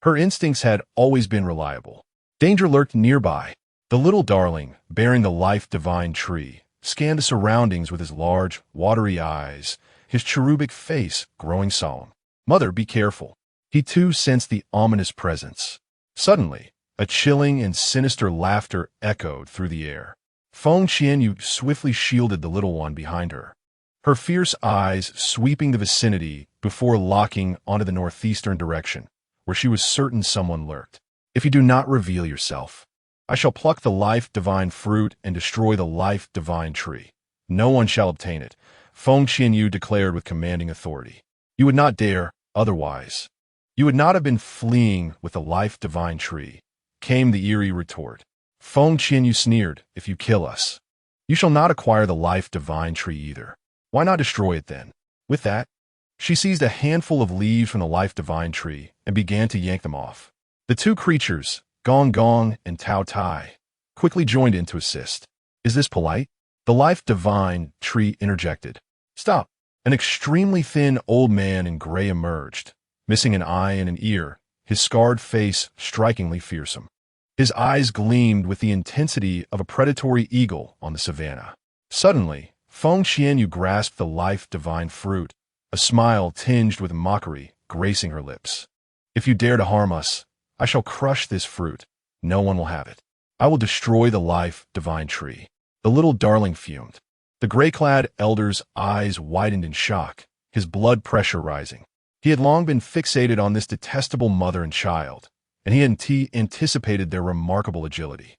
Her instincts had always been reliable. Danger lurked nearby. The little darling, bearing the life-divine tree, scanned the surroundings with his large, watery eyes, his cherubic face growing solemn. "Mother, be careful." He too sensed the ominous presence. Suddenly, a chilling and sinister laughter echoed through the air. Feng Qianyue swiftly shielded the little one behind her, her fierce eyes sweeping the vicinity before locking onto the northeastern direction, where she was certain someone lurked. "If you do not reveal yourself, I shall pluck the life-divine fruit and destroy the life-divine tree. No one shall obtain it," Feng Qianyue declared with commanding authority. "You would not dare, otherwise. You would not have been fleeing with the life-divine tree," came the eerie retort. Feng Qianyue sneered, "If you kill us, you shall not acquire the life-divine tree either. Why not destroy it then?" With that, she seized a handful of leaves from the life-divine tree and began to yank them off. The two creatures, Gong Gong and Tao Tai, quickly joined in to assist. "Is this polite?" the life-divine tree interjected. "Stop." An extremely thin old man in gray emerged, missing an eye and an ear, his scarred face strikingly fearsome. His eyes gleamed with the intensity of a predatory eagle on the savannah. Suddenly, Feng Qianyue grasped the life-divine fruit, a smile tinged with mockery gracing her lips. "If you dare to harm us, I shall crush this fruit. No one will have it. I will destroy the life-divine tree." The little darling fumed. The gray-clad elder's eyes widened in shock, his blood pressure rising. He had long been fixated on this detestable mother and child, and he had anticipated their remarkable agility.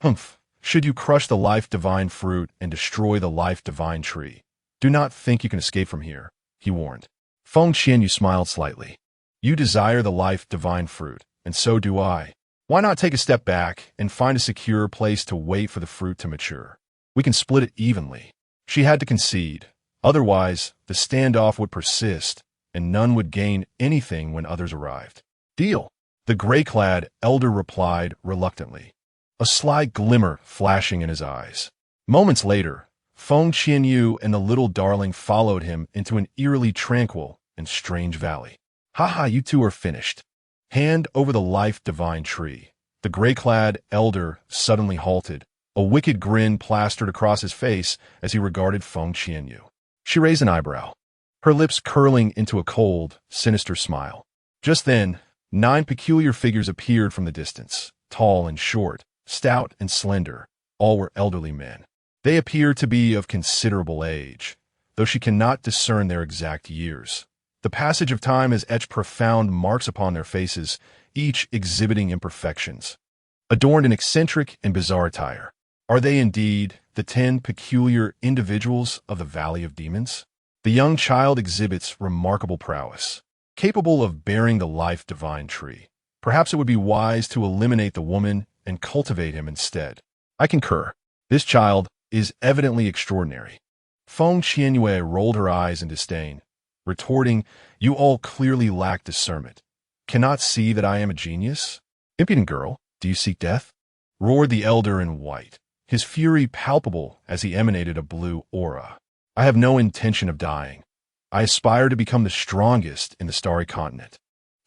"Humph! Should you crush the life-divine fruit and destroy the life-divine tree, do not think you can escape from here," he warned. Feng Qianyue smiled slightly. "You desire the life-divine fruit, and so do I. Why not take a step back and find a secure place to wait for the fruit to mature? We can split it evenly." She had to concede. Otherwise, the standoff would persist, and none would gain anything when others arrived. "Deal," the gray-clad elder replied reluctantly, a sly glimmer flashing in his eyes. Moments later, Feng Qianyue and the little darling followed him into an eerily tranquil and strange valley. "Ha, you two are finished. Hand over the life-divine tree." The gray-clad elder suddenly halted, a wicked grin plastered across his face as he regarded Feng Qianyue. She raised an eyebrow, her lips curling into a cold, sinister smile. Just then, 9 peculiar figures appeared from the distance, tall and short, stout and slender. All were elderly men. They appeared to be of considerable age, though she cannot discern their exact years. The passage of time has etched profound marks upon their faces, each exhibiting imperfections. Adorned in eccentric and bizarre attire, are they indeed the 10 peculiar individuals of the Valley of Demons? The young child exhibits remarkable prowess, capable of bearing the life-divine tree. Perhaps it would be wise to eliminate the woman and cultivate him instead. I concur. This child is evidently extraordinary. Feng Qianyue rolled her eyes in disdain, retorting, "You all clearly lack discernment. Cannot see that I am a genius? Impudent girl, do you seek death?" roared the elder in white, his fury palpable as he emanated a blue aura. "I have no intention of dying. I aspire to become the strongest in the starry continent,"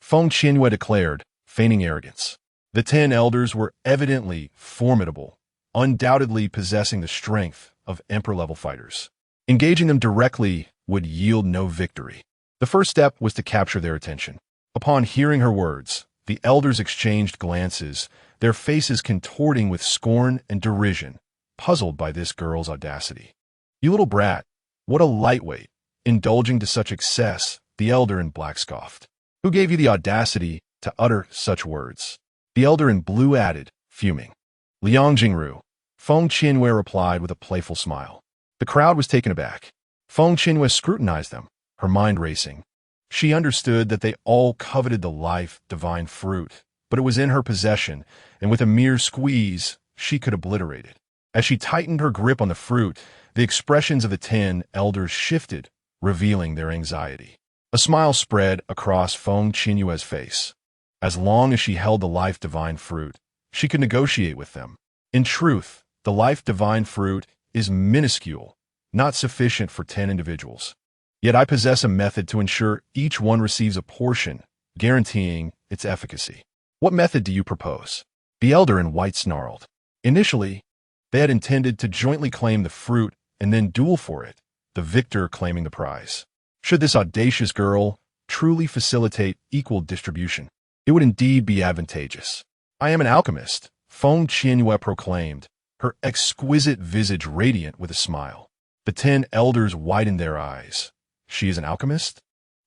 Feng Qianyue declared, feigning arrogance. The 10 elders were evidently formidable, undoubtedly possessing the strength of emperor-level fighters. Engaging them directly would yield no victory. The first step was to capture their attention. Upon hearing her words, the elders exchanged glances, their faces contorting with scorn and derision, puzzled by this girl's audacity. "You little brat, what a lightweight, indulging to such excess," the elder in black scoffed. "Who gave you the audacity to utter such words?" The elder in blue added, fuming. "Liang Jingru," Feng Qianyue replied with a playful smile. The crowd was taken aback. Feng Qianyue scrutinized them, her mind racing. She understood that they all coveted the life-divine fruit, but it was in her possession, and with a mere squeeze, she could obliterate it. As she tightened her grip on the fruit, the expressions of the 10 elders shifted, revealing their anxiety. A smile spread across Feng Qianyue's face. As long as she held the life-divine fruit, she could negotiate with them. In truth, the life-divine fruit is minuscule, not sufficient for 10 individuals. Yet I possess a method to ensure each one receives a portion, guaranteeing its efficacy. What method do you propose? The elder in white snarled. Initially, they had intended to jointly claim the fruit and then duel for it, the victor claiming the prize. Should this audacious girl truly facilitate equal distribution, it would indeed be advantageous. I am an alchemist, Feng Qianyue proclaimed, her exquisite visage radiant with a smile. The 10 elders widened their eyes. She is an alchemist?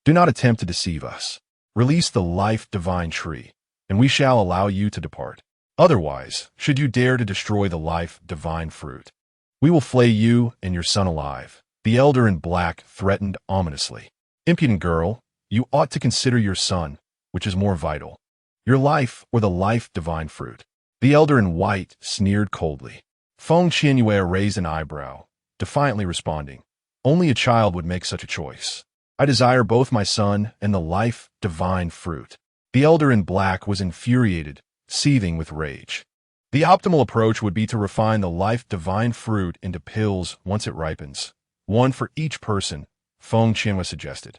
Do not attempt to deceive us. Release the life divine tree, and we shall allow you to depart. Otherwise, should you dare to destroy the life divine fruit, we will flay you and your son alive, the elder in black threatened ominously. Impudent girl, you ought to consider your son, which is more vital, your life or the life divine fruit. The elder in white sneered coldly. Feng Qianyue raised an eyebrow, defiantly responding, only a child would make such a choice. I desire both my son and the life divine fruit. The elder in black was infuriated, seething with rage. The optimal approach would be to refine the life divine fruit into pills once it ripens, one for each person, Feng Qianyue suggested.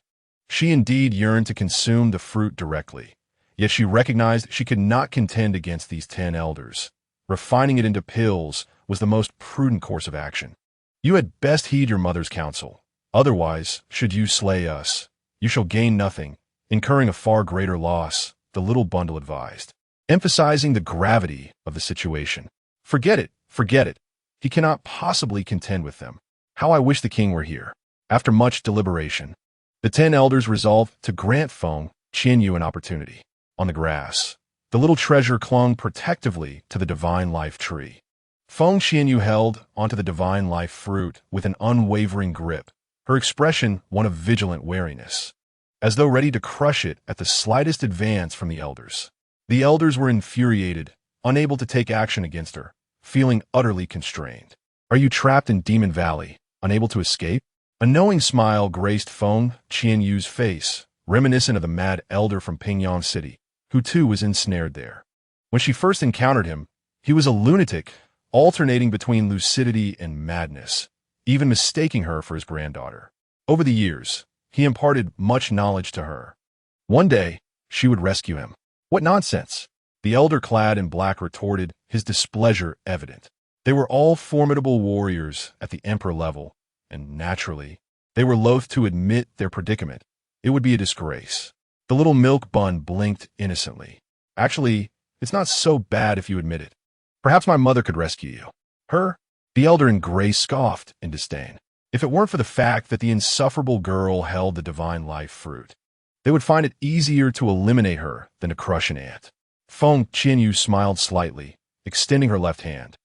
She indeed yearned to consume the fruit directly, yet she recognized she could not contend against these 10 elders. Refining it into pills was the most prudent course of action. You had best heed your mother's counsel. Otherwise, should you slay us, you shall gain nothing, incurring a far greater loss, the little bundle advised, emphasizing the gravity of the situation. Forget it, forget it. He cannot possibly contend with them. How I wish the king were here. After much deliberation, the 10 elders resolved to grant Feng Qianyue an opportunity. On the grass, the little treasure clung protectively to the divine life tree. Feng Qianyue held onto the divine life fruit with an unwavering grip, her expression one of vigilant wariness, as though ready to crush it at the slightest advance from the elders. The elders were infuriated, unable to take action against her, feeling utterly constrained. Are you trapped in Demon Valley, unable to escape? A knowing smile graced Feng Qianyue's face, reminiscent of the mad elder from Pingyang City, who too was ensnared there. When she first encountered him, he was a lunatic, alternating between lucidity and madness, even mistaking her for his granddaughter. Over the years, he imparted much knowledge to her. One day, she would rescue him. What nonsense! The elder clad in black retorted, his displeasure evident. They were all formidable warriors at the emperor level, and naturally, they were loath to admit their predicament. It would be a disgrace. The little milk bun blinked innocently. Actually, it's not so bad if you admit it. Perhaps my mother could rescue you. Her? The elder in gray scoffed in disdain. If it weren't for the fact that the insufferable girl held the divine life fruit, they would find it easier to eliminate her than to crush an ant. Feng Qianyue smiled slightly, extending her left hand,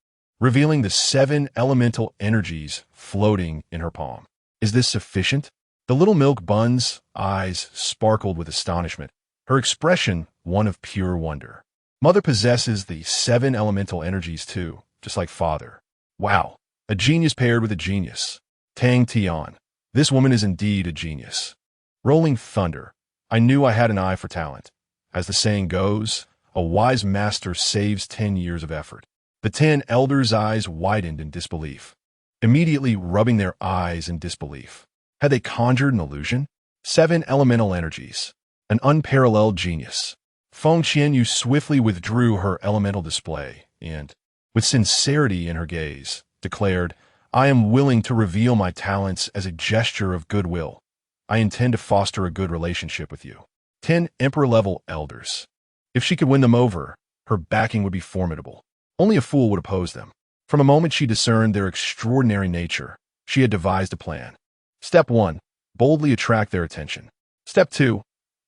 revealing the 7 elemental energies floating in her palm. Is this sufficient? The little milk bun's eyes sparkled with astonishment, her expression one of pure wonder. Mother possesses the 7 elemental energies too, just like father. Wow, a genius paired with a genius. Tang Tian, this woman is indeed a genius. Rolling thunder, I knew I had an eye for talent. As the saying goes, a wise master saves 10 years of effort. The 10 elders' eyes widened in disbelief, immediately rubbing their eyes in disbelief. Had they conjured an illusion? 7 elemental energies, an unparalleled genius. Feng Qianyue swiftly withdrew her elemental display and, with sincerity in her gaze, declared, I am willing to reveal my talents as a gesture of goodwill. I intend to foster a good relationship with you. 10 emperor-level elders. If she could win them over, her backing would be formidable. Only a fool would oppose them. From the moment she discerned their extraordinary nature, she had devised a plan. Step 1. Boldly attract their attention. Step 2.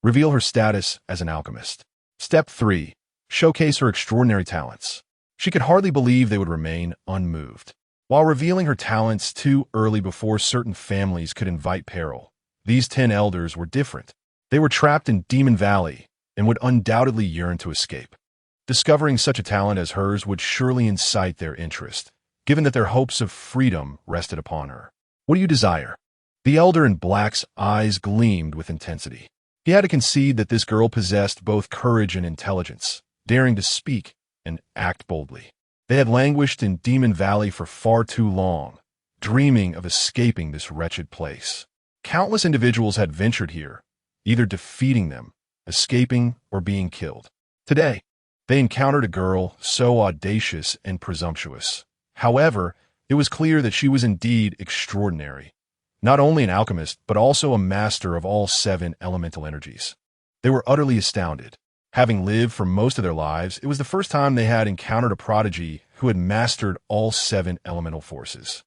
Reveal her status as an alchemist. Step 3. Showcase her extraordinary talents. She could hardly believe they would remain unmoved. While revealing her talents too early before certain families could invite peril, these 10 elders were different. They were trapped in Demon Valley and would undoubtedly yearn to escape. Discovering such a talent as hers would surely incite their interest, given that their hopes of freedom rested upon her. What do you desire? The elder in black's eyes gleamed with intensity. He had to concede that this girl possessed both courage and intelligence, daring to speak and act boldly. They had languished in Demon Valley for far too long, dreaming of escaping this wretched place. Countless individuals had ventured here, either defeating them, escaping, or being killed. Today, they encountered a girl so audacious and presumptuous. However, it was clear that she was indeed extraordinary, not only an alchemist, but also a master of all 7 elemental energies. They were utterly astounded. Having lived for most of their lives, it was the first time they had encountered a prodigy who had mastered all 7 elemental forces.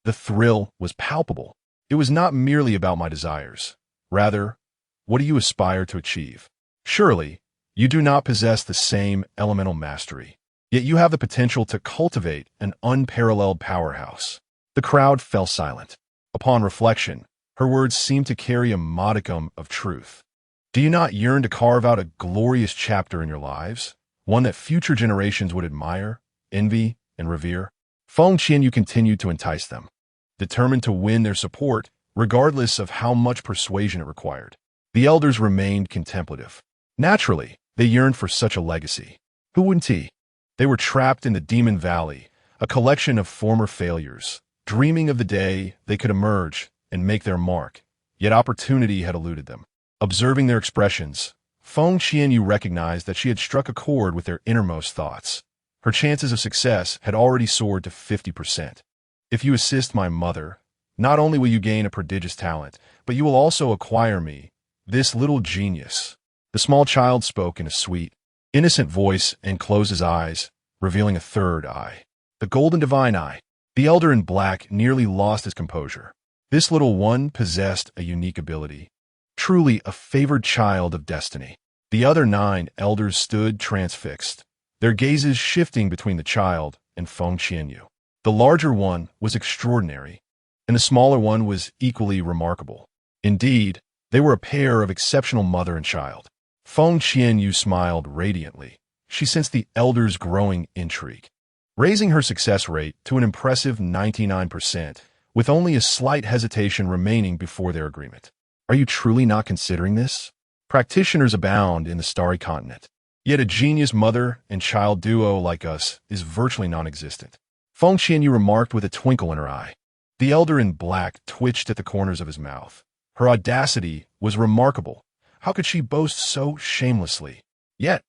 The thrill was palpable. It was not merely about my desires. Rather, what do you aspire to achieve? Surely, you do not possess the same elemental mastery. Yet you have the potential to cultivate an unparalleled powerhouse. The crowd fell silent. Upon reflection, her words seemed to carry a modicum of truth. Do you not yearn to carve out a glorious chapter in your lives, one that future generations would admire, envy, and revere? Feng Qianyue continued to entice them, determined to win their support, regardless of how much persuasion it required. The elders remained contemplative. Naturally, they yearned for such a legacy. Who wouldn't he? They were trapped in the Demon Valley, a collection of former failures, dreaming of the day they could emerge and make their mark, yet opportunity had eluded them. Observing their expressions, Feng Qianyue recognized that she had struck a chord with their innermost thoughts. Her chances of success had already soared to 50%. If you assist my mother, not only will you gain a prodigious talent, but you will also acquire me, this little genius. The small child spoke in a sweet, innocent voice and closed his eyes, revealing a third eye. The golden divine eye. The elder in black nearly lost his composure. This little one possessed a unique ability. Truly a favored child of destiny. The other 9 elders stood transfixed, their gazes shifting between the child and Feng Qianyue. The larger one was extraordinary, and the smaller one was equally remarkable. Indeed, they were a pair of exceptional mother and child. Feng Qianyue smiled radiantly. She sensed the elders' growing intrigue, raising her success rate to an impressive 99%, with only a slight hesitation remaining before their agreement. Are you truly not considering this? Practitioners abound in the starry continent, yet a genius mother and child duo like us is virtually non-existent. Feng Qianyue remarked with a twinkle in her eye. The elder in black twitched at the corners of his mouth. Her audacity was remarkable. How could she boast so shamelessly? Yet,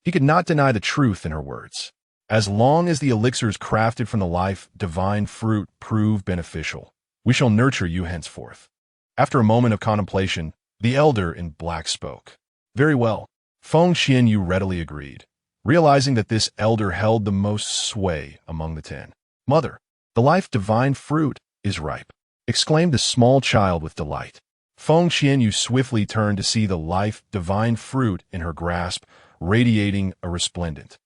he could not deny the truth in her words. As long as the elixirs crafted from the life divine fruit prove beneficial, we shall nurture you henceforth. After a moment of contemplation, the elder in black spoke. Very well. Feng Qianyue readily agreed, realizing that this elder held the most sway among the 10. Mother, the life divine fruit is ripe, exclaimed the small child with delight. Feng Qianyue swiftly turned to see the life divine fruit in her grasp, radiating a resplendent,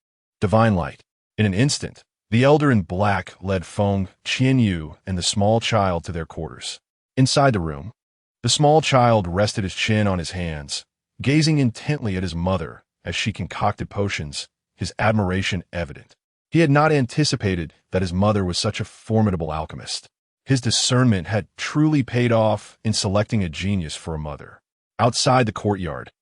divine light. In an instant, the elder in black led Feng Qianyue and the small child to their quarters. Inside the room, the small child rested his chin on his hands, gazing intently at his mother as she concocted potions, his admiration evident. He had not anticipated that his mother was such a formidable alchemist. His discernment had truly paid off in selecting a genius for a mother. Outside the courtyard,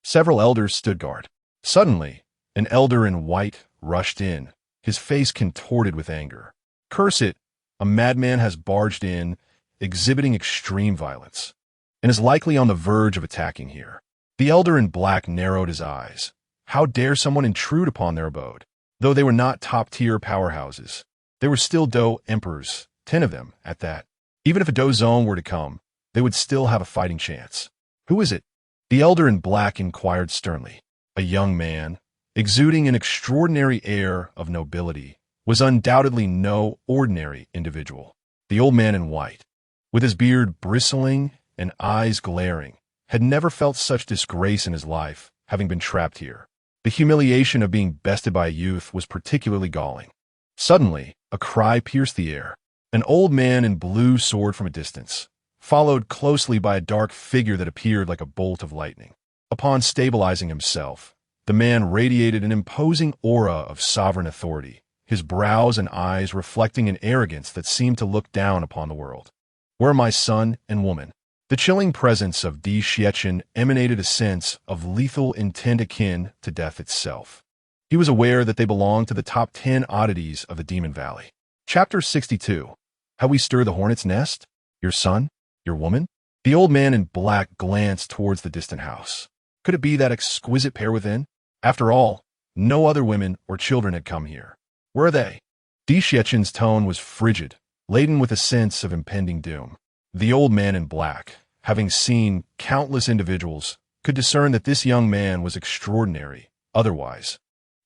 several elders stood guard. Suddenly, an elder in white rushed in, his face contorted with anger. Curse it, a madman has barged in, exhibiting extreme violence, and is likely on the verge of attacking here. The elder in black narrowed his eyes. How dare someone intrude upon their abode? Though they were not top-tier powerhouses, they were still Do emperors, 10 of them at that. Even if a Do zone were to come, they would still have a fighting chance. Who is it? The elder in black inquired sternly. A young man, exuding an extraordinary air of nobility, was undoubtedly no ordinary individual. The old man in white, with his beard bristling and eyes glaring, had never felt such disgrace in his life, having been trapped here. The humiliation of being bested by a youth was particularly galling. Suddenly, a cry pierced the air. An old man in blue soared from a distance, followed closely by a dark figure that appeared like a bolt of lightning. Upon stabilizing himself, the man radiated an imposing aura of sovereign authority, his brows and eyes reflecting an arrogance that seemed to look down upon the world. Where are my son and woman? The chilling presence of Di Xietchen emanated a sense of lethal intent akin to death itself. He was aware that they belonged to the top 10 oddities of the Demon Valley. Chapter 62. How we stir the hornet's nest? Your son? Your woman? The old man in black glanced towards the distant house. Could it be that exquisite pair within? After all, no other women or children had come here. Where are they? Di Xietchen's tone was frigid, laden with a sense of impending doom. The old man in black, having seen countless individuals, could discern that this young man was extraordinary. Otherwise,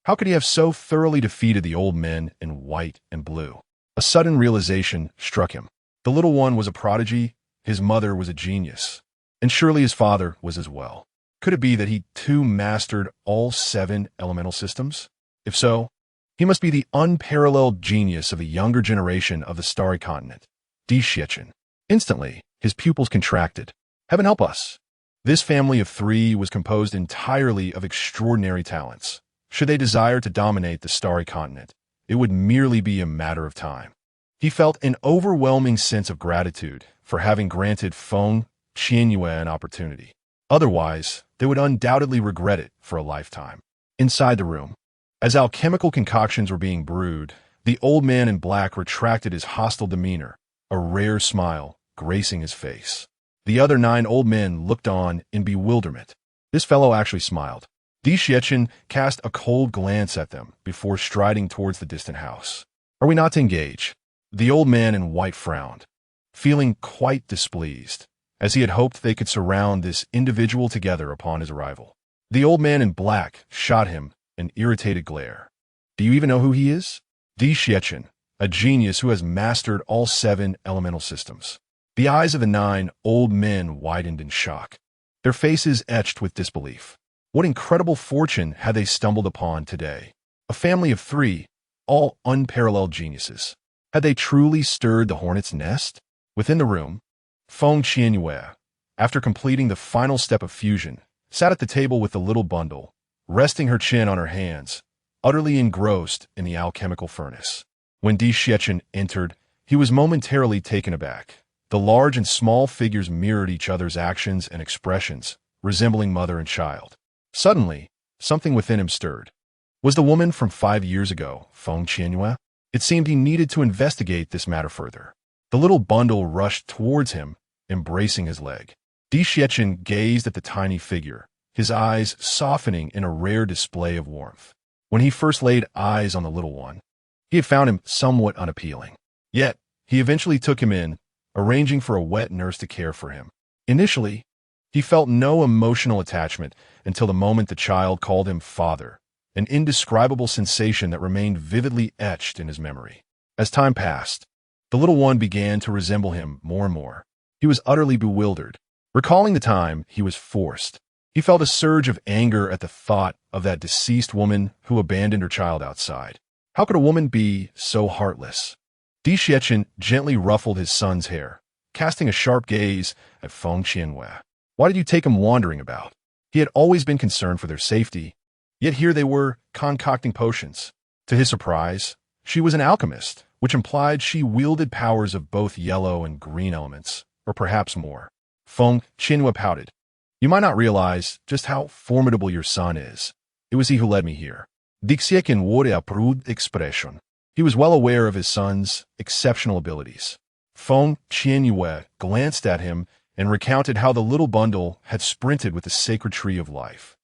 how could he have so thoroughly defeated the old men in white and blue? A sudden realization struck him. The little one was a prodigy, his mother was a genius, and surely his father was as well. Could it be that he too mastered all 7 elemental systems? If so, he must be the unparalleled genius of a younger generation of the starry continent. Di Xiechun. Instantly, his pupils contracted. Heaven help us! This family of 3 was composed entirely of extraordinary talents. Should they desire to dominate the starry continent, it would merely be a matter of time. He felt an overwhelming sense of gratitude for having granted Feng Qianyue an opportunity. Otherwise, they would undoubtedly regret it for a lifetime. Inside the room, as alchemical concoctions were being brewed, the old man in black retracted his hostile demeanor, a rare smile gracing his face. The other 9 old men looked on in bewilderment. This fellow actually smiled. Di Xiechun cast a cold glance at them before striding towards the distant house. Are we not to engage? The old man in white frowned, feeling quite displeased, as he had hoped they could surround this individual together upon his arrival. The old man in black shot him an irritated glare. Do you even know who he is? Di Xiechun, a genius who has mastered all 7 elemental systems. The eyes of the 9 old men widened in shock, their faces etched with disbelief. What incredible fortune had they stumbled upon today? A family of 3, all unparalleled geniuses. Had they truly stirred the hornet's nest? Within the room, Feng Qianyue, after completing the final step of fusion, sat at the table with the little bundle, resting her chin on her hands, utterly engrossed in the alchemical furnace. When Di Xiechun entered, he was momentarily taken aback. The large and small figures mirrored each other's actions and expressions, resembling mother and child. Suddenly, something within him stirred. Was the woman from 5 years ago Feng Qianyue? It seemed he needed to investigate this matter further. The little bundle rushed towards him, embracing his leg. Di Xiechun gazed at the tiny figure, his eyes softening in a rare display of warmth. When he first laid eyes on the little one, he had found him somewhat unappealing. Yet, he eventually took him in, arranging for a wet nurse to care for him. Initially, he felt no emotional attachment until the moment the child called him father, an indescribable sensation that remained vividly etched in his memory. As time passed, the little one began to resemble him more and more. He was utterly bewildered. Recalling the time he was forced, he felt a surge of anger at the thought of that deceased woman who abandoned her child outside. How could a woman be so heartless? Di Xiechun gently ruffled his son's hair, casting a sharp gaze at Feng Qianyue. Why did you take him wandering about? He had always been concerned for their safety, yet here they were concocting potions. To his surprise, she was an alchemist, which implied she wielded powers of both yellow and green elements, or perhaps more. Feng Qianyue pouted. You might not realize just how formidable your son is. It was he who led me here. Di Xiechun wore a prude expression. He was well aware of his son's exceptional abilities. Feng Qianyue glanced at him and recounted how the little bundle had sprinted with the sacred tree of life,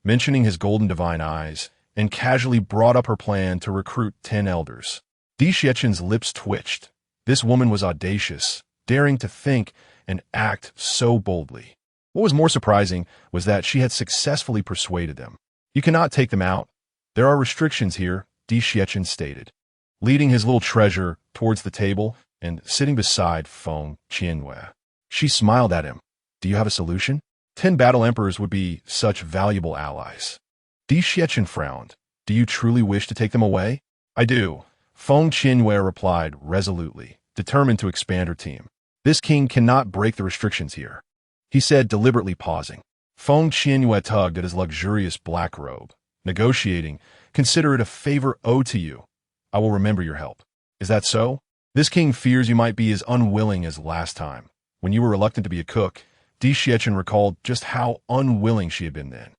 mentioning his golden divine eyes, and casually brought up her plan to recruit 10 elders. Di Xiechun's lips twitched. This woman was audacious, daring to think and act so boldly. What was more surprising was that she had successfully persuaded them. You cannot take them out. There are restrictions here, Di Xiechun stated, leading his little treasure towards the table and sitting beside Feng Qianyue. She smiled at him. Do you have a solution? 10 battle emperors would be such valuable allies. Di Xiechun frowned. Do you truly wish to take them away? I do, Feng Qianyue replied resolutely, determined to expand her team. This king cannot break the restrictions here, he said, deliberately pausing. Feng Qianyue tugged at his luxurious black robe. Negotiating, consider it a favor owed to you. I will remember your help. Is that so? This king fears you might be as unwilling as last time. When you were reluctant to be a cook, Di Xiechun recalled just how unwilling she had been then.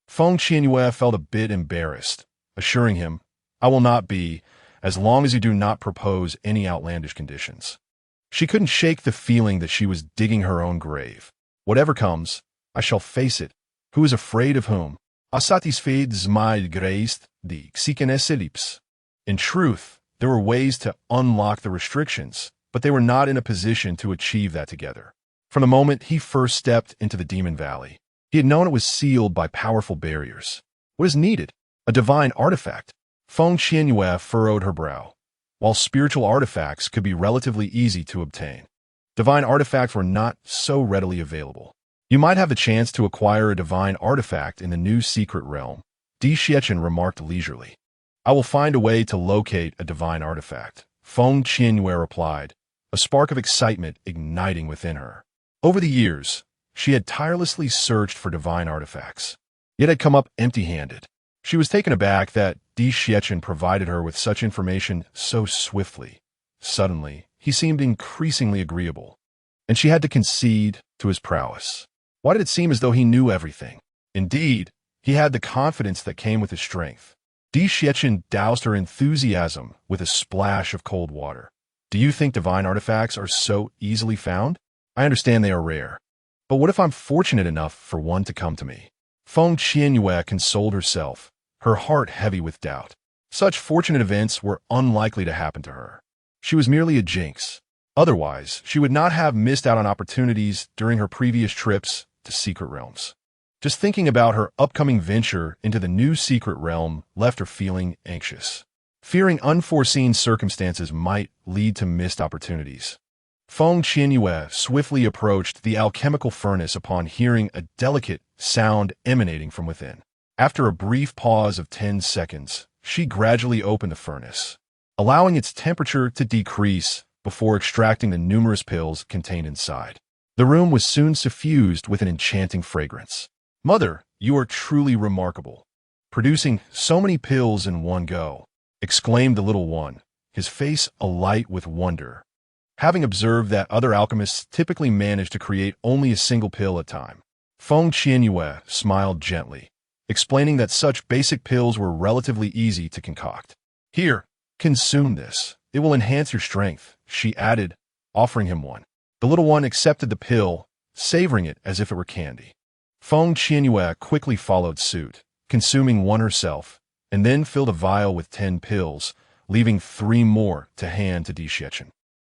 Feng Qianyue felt a bit embarrassed, assuring him, I will not be, as long as you do not propose any outlandish conditions. She couldn't shake the feeling that she was digging her own grave. Whatever comes, I shall face it. Who is afraid of whom? Asatisfeids my grace, the xicanes lips. In truth, there were ways to unlock the restrictions, but they were not in a position to achieve that together. From the moment he first stepped into the Demon Valley, he had known it was sealed by powerful barriers. What is needed? A divine artifact. Feng Qianyue furrowed her brow. While spiritual artifacts could be relatively easy to obtain, divine artifacts were not so readily available. You might have the chance to acquire a divine artifact in the new secret realm, Di Xiachen remarked leisurely. I will find a way to locate a divine artifact, Feng Qianyue replied, a spark of excitement igniting within her. Over the years, she had tirelessly searched for divine artifacts, yet had come up empty-handed. She was taken aback that Di Xiachen provided her with such information so swiftly. Suddenly, he seemed increasingly agreeable, and she had to concede to his prowess. Why did it seem as though he knew everything? Indeed, he had the confidence that came with his strength. Di Xiachen doused her enthusiasm with a splash of cold water. Do you think divine artifacts are so easily found? I understand they are rare. But what if I'm fortunate enough for one to come to me? Feng Qianyue consoled herself, her heart heavy with doubt. Such fortunate events were unlikely to happen to her. She was merely a jinx. Otherwise, she would not have missed out on opportunities during her previous trips to secret realms. Just thinking about her upcoming venture into the new secret realm left her feeling anxious, fearing unforeseen circumstances might lead to missed opportunities. Feng Qianyue swiftly approached the alchemical furnace upon hearing a delicate sound emanating from within. After a brief pause of 10 seconds, she gradually opened the furnace, allowing its temperature to decrease before extracting the numerous pills contained inside. The room was soon suffused with an enchanting fragrance. Mother, you are truly remarkable, producing so many pills in one go, exclaimed the little one, his face alight with wonder, having observed that other alchemists typically manage to create only a single pill at a time. Feng Qianyue smiled gently, explaining that such basic pills were relatively easy to concoct. Here, consume this. It will enhance your strength, she added, offering him one. The little one accepted the pill, savoring it as if it were candy. Feng Qianyue quickly followed suit, consuming one herself, and then filled a vial with 10 pills, leaving 3 more to hand to Di Xiachen.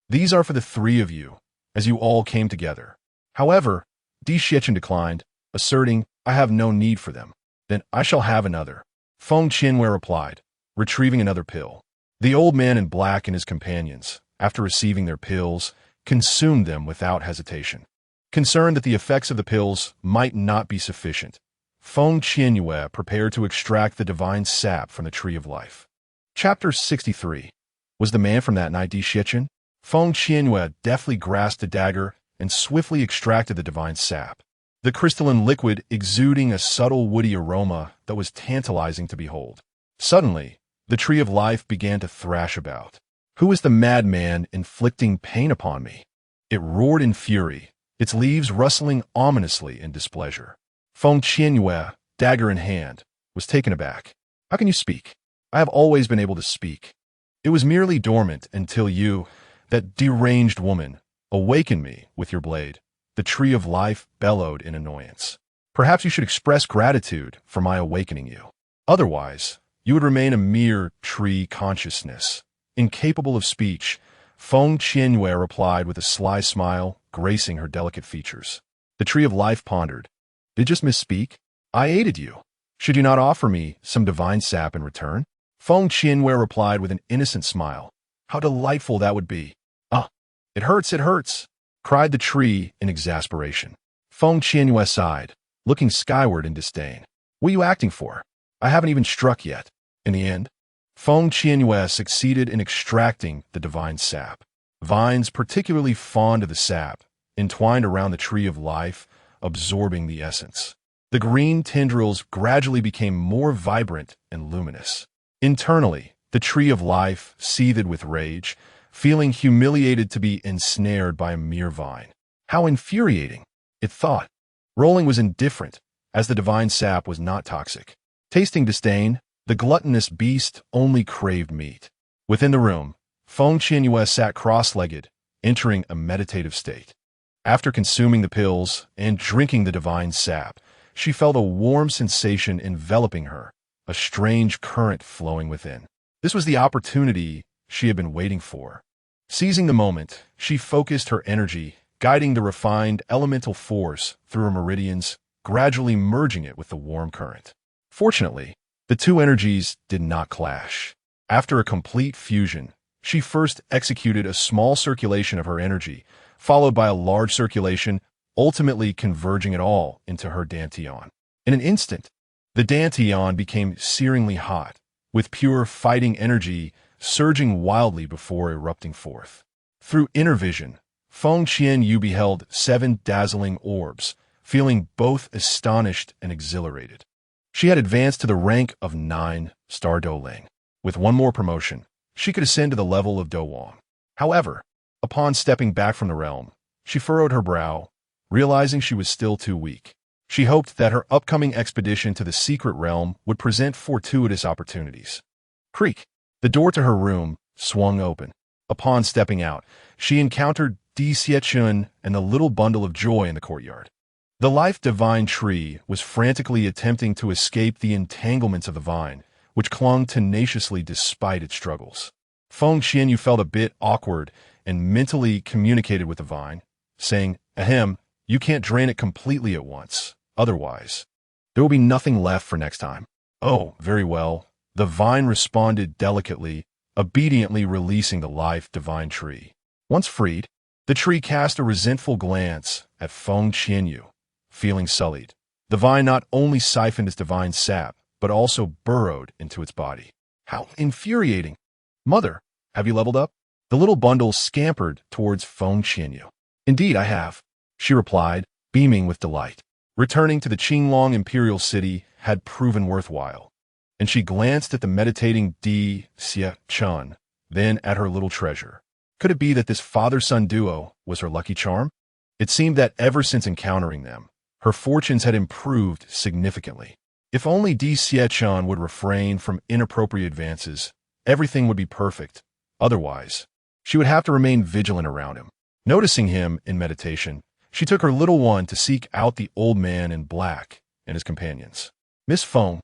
These are for the 3 of you, as you all came together. However, Di Xiachen declined, asserting, I have no need for them. Then I shall have another. Feng Qianyue replied, retrieving another pill. The old man in black and his companions, after receiving their pills, consumed them without hesitation. Concerned that the effects of the pills might not be sufficient, Feng Qianyue prepared to extract the divine sap from the Tree of Life. Chapter 63. Was the man from that night Di Xiachen? Feng Qianyue deftly grasped a dagger and swiftly extracted the divine sap, the crystalline liquid exuding a subtle woody aroma that was tantalizing to behold. Suddenly, the Tree of Life began to thrash about. Who is the madman inflicting pain upon me? It roared in fury, its leaves rustling ominously in displeasure. Feng Qianyue, dagger in hand, was taken aback. How can you speak? I have always been able to speak. It was merely dormant until you, that deranged woman, awakened me with your blade. The Tree of Life bellowed in annoyance. Perhaps you should express gratitude for my awakening you. Otherwise, you would remain a mere tree consciousness, incapable of speech. Feng Qianyue replied with a sly smile, gracing her delicate features. The Tree of Life pondered. Did you just misspeak? I aided you. Should you not offer me some divine sap in return? Feng Qianyue replied with an innocent smile. How delightful that would be. Ah, it hurts, cried the tree in exasperation. Feng Qianyue sighed, looking skyward in disdain. What are you acting for? I haven't even struck yet. In the end, Feng Qianyue succeeded in extracting the divine sap. Vines particularly fond of the sap entwined around the Tree of Life, absorbing the essence. The green tendrils gradually became more vibrant and luminous. Internally, the Tree of Life seethed with rage, feeling humiliated to be ensnared by a mere vine. How infuriating, it thought. Rolling was indifferent, as the divine sap was not toxic. Tasting disdain, the gluttonous beast only craved meat. Within the room, Feng Qianyue sat cross-legged, entering a meditative state. After consuming the pills and drinking the divine sap, she felt a warm sensation enveloping her, a strange current flowing within. This was the opportunity she had been waiting for. Seizing the moment, she focused her energy, guiding the refined elemental force through her meridians, gradually merging it with the warm current. Fortunately, the two energies did not clash. After a complete fusion, she first executed a small circulation of her energy, followed by a large circulation, ultimately converging it all into her dantian. In an instant, the dantian became searingly hot, with pure fighting energy surging wildly before erupting forth. Through inner vision, Feng Qianyue beheld 7 dazzling orbs, feeling both astonished and exhilarated. She had advanced to the rank of 9 star Doling. With one more promotion, she could ascend to the level of Dowang. However, upon stepping back from the realm, she furrowed her brow, realizing she was still too weak. She hoped that her upcoming expedition to the secret realm would present fortuitous opportunities. Creak! The door to her room swung open. Upon stepping out, she encountered Di Xiechun and the little bundle of joy in the courtyard. The life divine tree was frantically attempting to escape the entanglements of the vine, which clung tenaciously despite its struggles. Feng Qianyue felt a bit awkward and mentally communicated with the vine, saying, "Ahem, you can't drain it completely at once. Otherwise, there will be nothing left for next time." "Oh, very well." The vine responded delicately, obediently releasing the life divine tree. Once freed, the tree cast a resentful glance at Feng Qianyue, feeling sullied. The vine not only siphoned its divine sap, but also burrowed into its body. How infuriating! "Mother, have you leveled up?" The little bundle scampered towards Feng Qianyue. "Indeed, I have," she replied, beaming with delight. Returning to the Qinglong imperial city had proven worthwhile, and she glanced at the meditating Di Xiechun, then at her little treasure. Could it be that this father-son duo was her lucky charm? It seemed that ever since encountering them, her fortunes had improved significantly. If only Di Xiechun would refrain from inappropriate advances, everything would be perfect. Otherwise, she would have to remain vigilant around him. Noticing him in meditation, she took her little one to seek out the old man in black and his companions. "Miss Feng."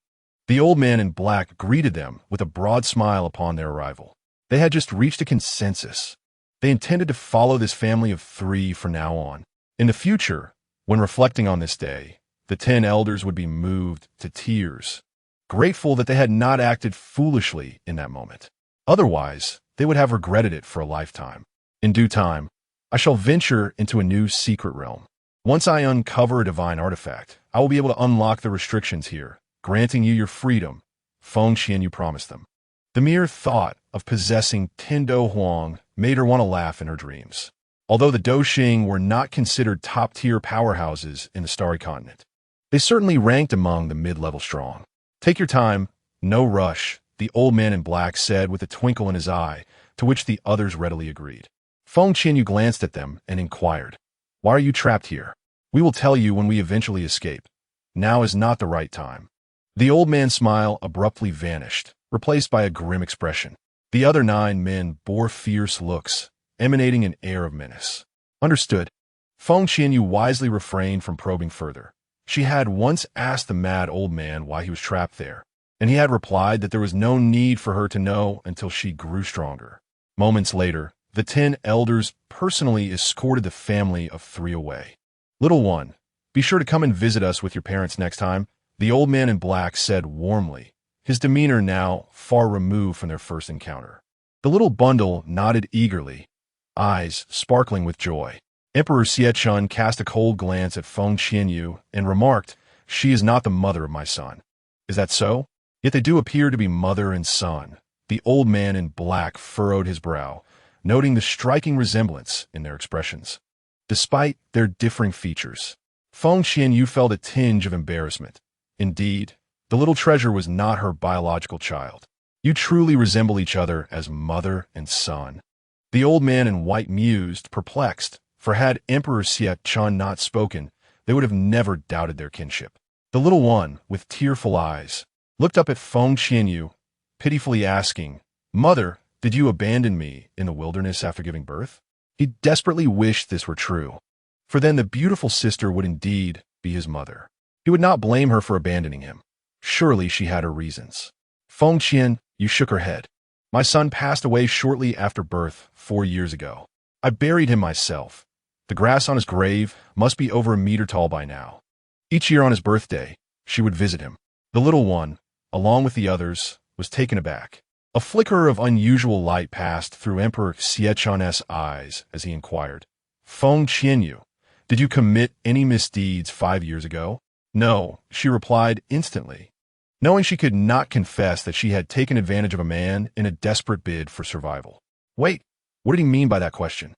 The old man in black greeted them with a broad smile upon their arrival. They had just reached a consensus. They intended to follow this family of 3 from now on. In the future, when reflecting on this day, the 10 elders would be moved to tears, grateful that they had not acted foolishly in that moment. Otherwise, they would have regretted it for a lifetime. In due time, I shall venture into a new secret realm. Once I uncover a divine artifact, I will be able to unlock the restrictions here, granting you your freedom, Feng Qianyue promised them. The mere thought of possessing Tindo Huang made her want to laugh in her dreams. Although the Doxing were not considered top-tier powerhouses in the Starry Continent, they certainly ranked among the mid-level strong. "Take your time, no rush," the old man in black said with a twinkle in his eye, to which the others readily agreed. Feng Qianyue glanced at them and inquired, "Why are you trapped here? We will tell you when we eventually escape. Now is not the right time." The old man's smile abruptly vanished, replaced by a grim expression. The other 9 men bore fierce looks, emanating an air of menace. Understood. Feng Qianyue wisely refrained from probing further. She had once asked the mad old man why he was trapped there, and he had replied that there was no need for her to know until she grew stronger. Moments later, the 10 elders personally escorted the family of 3 away. "Little one, be sure to come and visit us with your parents next time," the old man in black said warmly, his demeanor now far removed from their first encounter. The little bundle nodded eagerly, eyes sparkling with joy. Emperor Xiechun cast a cold glance at Feng Qianyue and remarked, "She is not the mother of my son." "Is that so? Yet they do appear to be mother and son." The old man in black furrowed his brow, noting the striking resemblance in their expressions. Despite their differing features, Feng Qianyue felt a tinge of embarrassment. Indeed, the little treasure was not her biological child. "You truly resemble each other as mother and son." The old man in white mused, perplexed, for had Emperor Xiechun not spoken, they would have never doubted their kinship. The little one, with tearful eyes, looked up at Feng Qianyue, pitifully asking, "Mother, did you abandon me in the wilderness after giving birth?" He desperately wished this were true, for then the beautiful sister would indeed be his mother. He would not blame her for abandoning him. Surely she had her reasons. Feng Qian, you shook her head. My son passed away shortly after birth 4 years ago. I buried him myself. The grass on his grave must be over a meter tall by now. Each year on his birthday, she would visit him. The little one, along with the others, was taken aback. A flicker of unusual light passed through Emperor Xiechun's eyes as he inquired, Feng Qianyue, did you commit any misdeeds 5 years ago? No, she replied instantly, knowing she could not confess that she had taken advantage of a man in a desperate bid for survival. Wait, what did he mean by that question?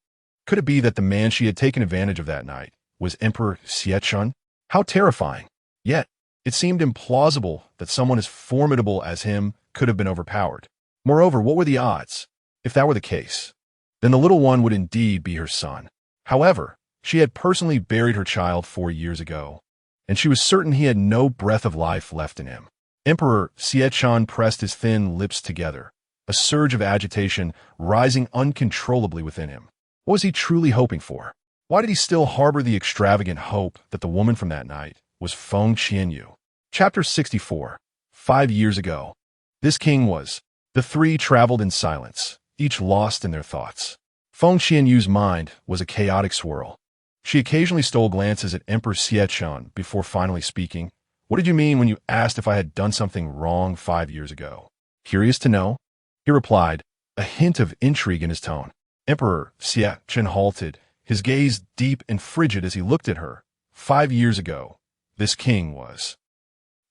Could it be that the man she had taken advantage of that night was Emperor Xiechun? How terrifying! Yet, it seemed implausible that someone as formidable as him could have been overpowered. Moreover, what were the odds? If that were the case, then the little one would indeed be her son. However, she had personally buried her child 4 years ago, and she was certain he had no breath of life left in him. Emperor Xiechun pressed his thin lips together, a surge of agitation rising uncontrollably within him. What was he truly hoping for? Why did he still harbor the extravagant hope that the woman from that night was Feng Qianyue? Chapter 64. 5 years ago. This king was. The three traveled in silence, each lost in their thoughts. Feng Qianyue's mind was a chaotic swirl. She occasionally stole glances at Emperor Xiechun before finally speaking. What did you mean when you asked if I had done something wrong 5 years ago? Curious to know? He replied, a hint of intrigue in his tone. Emperor Xiechun halted, his gaze deep and frigid as he looked at her. 5 years ago, this king was.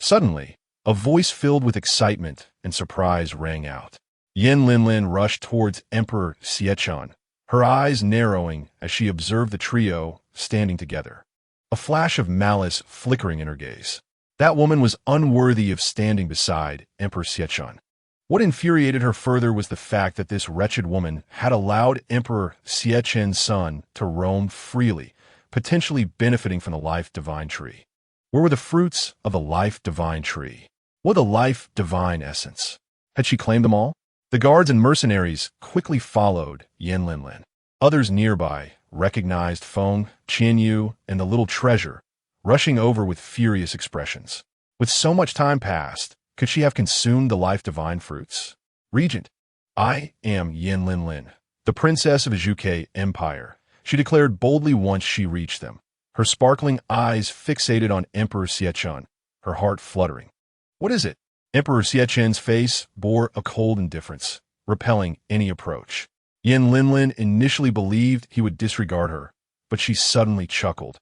Suddenly, a voice filled with excitement and surprise rang out. Yin Linlin rushed towards Emperor Xiechun, her eyes narrowing as she observed the trio standing together, a flash of malice flickering in her gaze. That woman was unworthy of standing beside Emperor Xiechun. What infuriated her further was the fact that this wretched woman had allowed Emperor Xiechun's son to roam freely, potentially benefiting from the life divine tree. Where were the fruits of the life divine tree? What the life divine essence? Had she claimed them all? The guards and mercenaries quickly followed Yin Linlin. Others nearby recognized Feng Qianyue and the little treasure, rushing over with furious expressions. With so much time passed, could she have consumed the life divine fruits? Regent, I am Yin Linlin, the princess of the Zhuke Empire, she declared boldly once she reached them, her sparkling eyes fixated on Emperor Xiechun, her heart fluttering. What is it? Emperor Xiechun's face bore a cold indifference, repelling any approach. Yin Linlin initially believed he would disregard her, but she suddenly chuckled.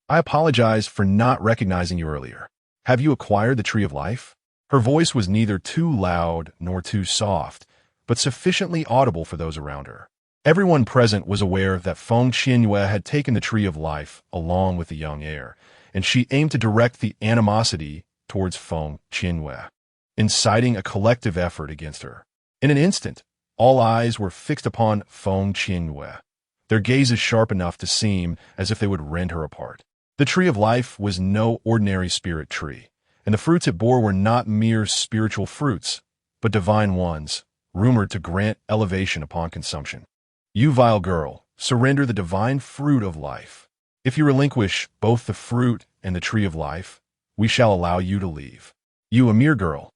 I apologize for not recognizing you earlier. Have you acquired the Tree of Life? Her voice was neither too loud nor too soft, but sufficiently audible for those around her. Everyone present was aware that Feng Qianyue had taken the Tree of Life along with the young heir, and she aimed to direct the animosity towards Feng Qianyue, inciting a collective effort against her. In an instant, all eyes were fixed upon Feng Qianyue, their gazes sharp enough to seem as if they would rend her apart. The Tree of Life was no ordinary spirit tree, and the fruits it bore were not mere spiritual fruits, but divine ones, rumored to grant elevation upon consumption. You vile girl, surrender the divine fruit of life. If you relinquish both the fruit and the Tree of Life, we shall allow you to leave. You, a mere girl,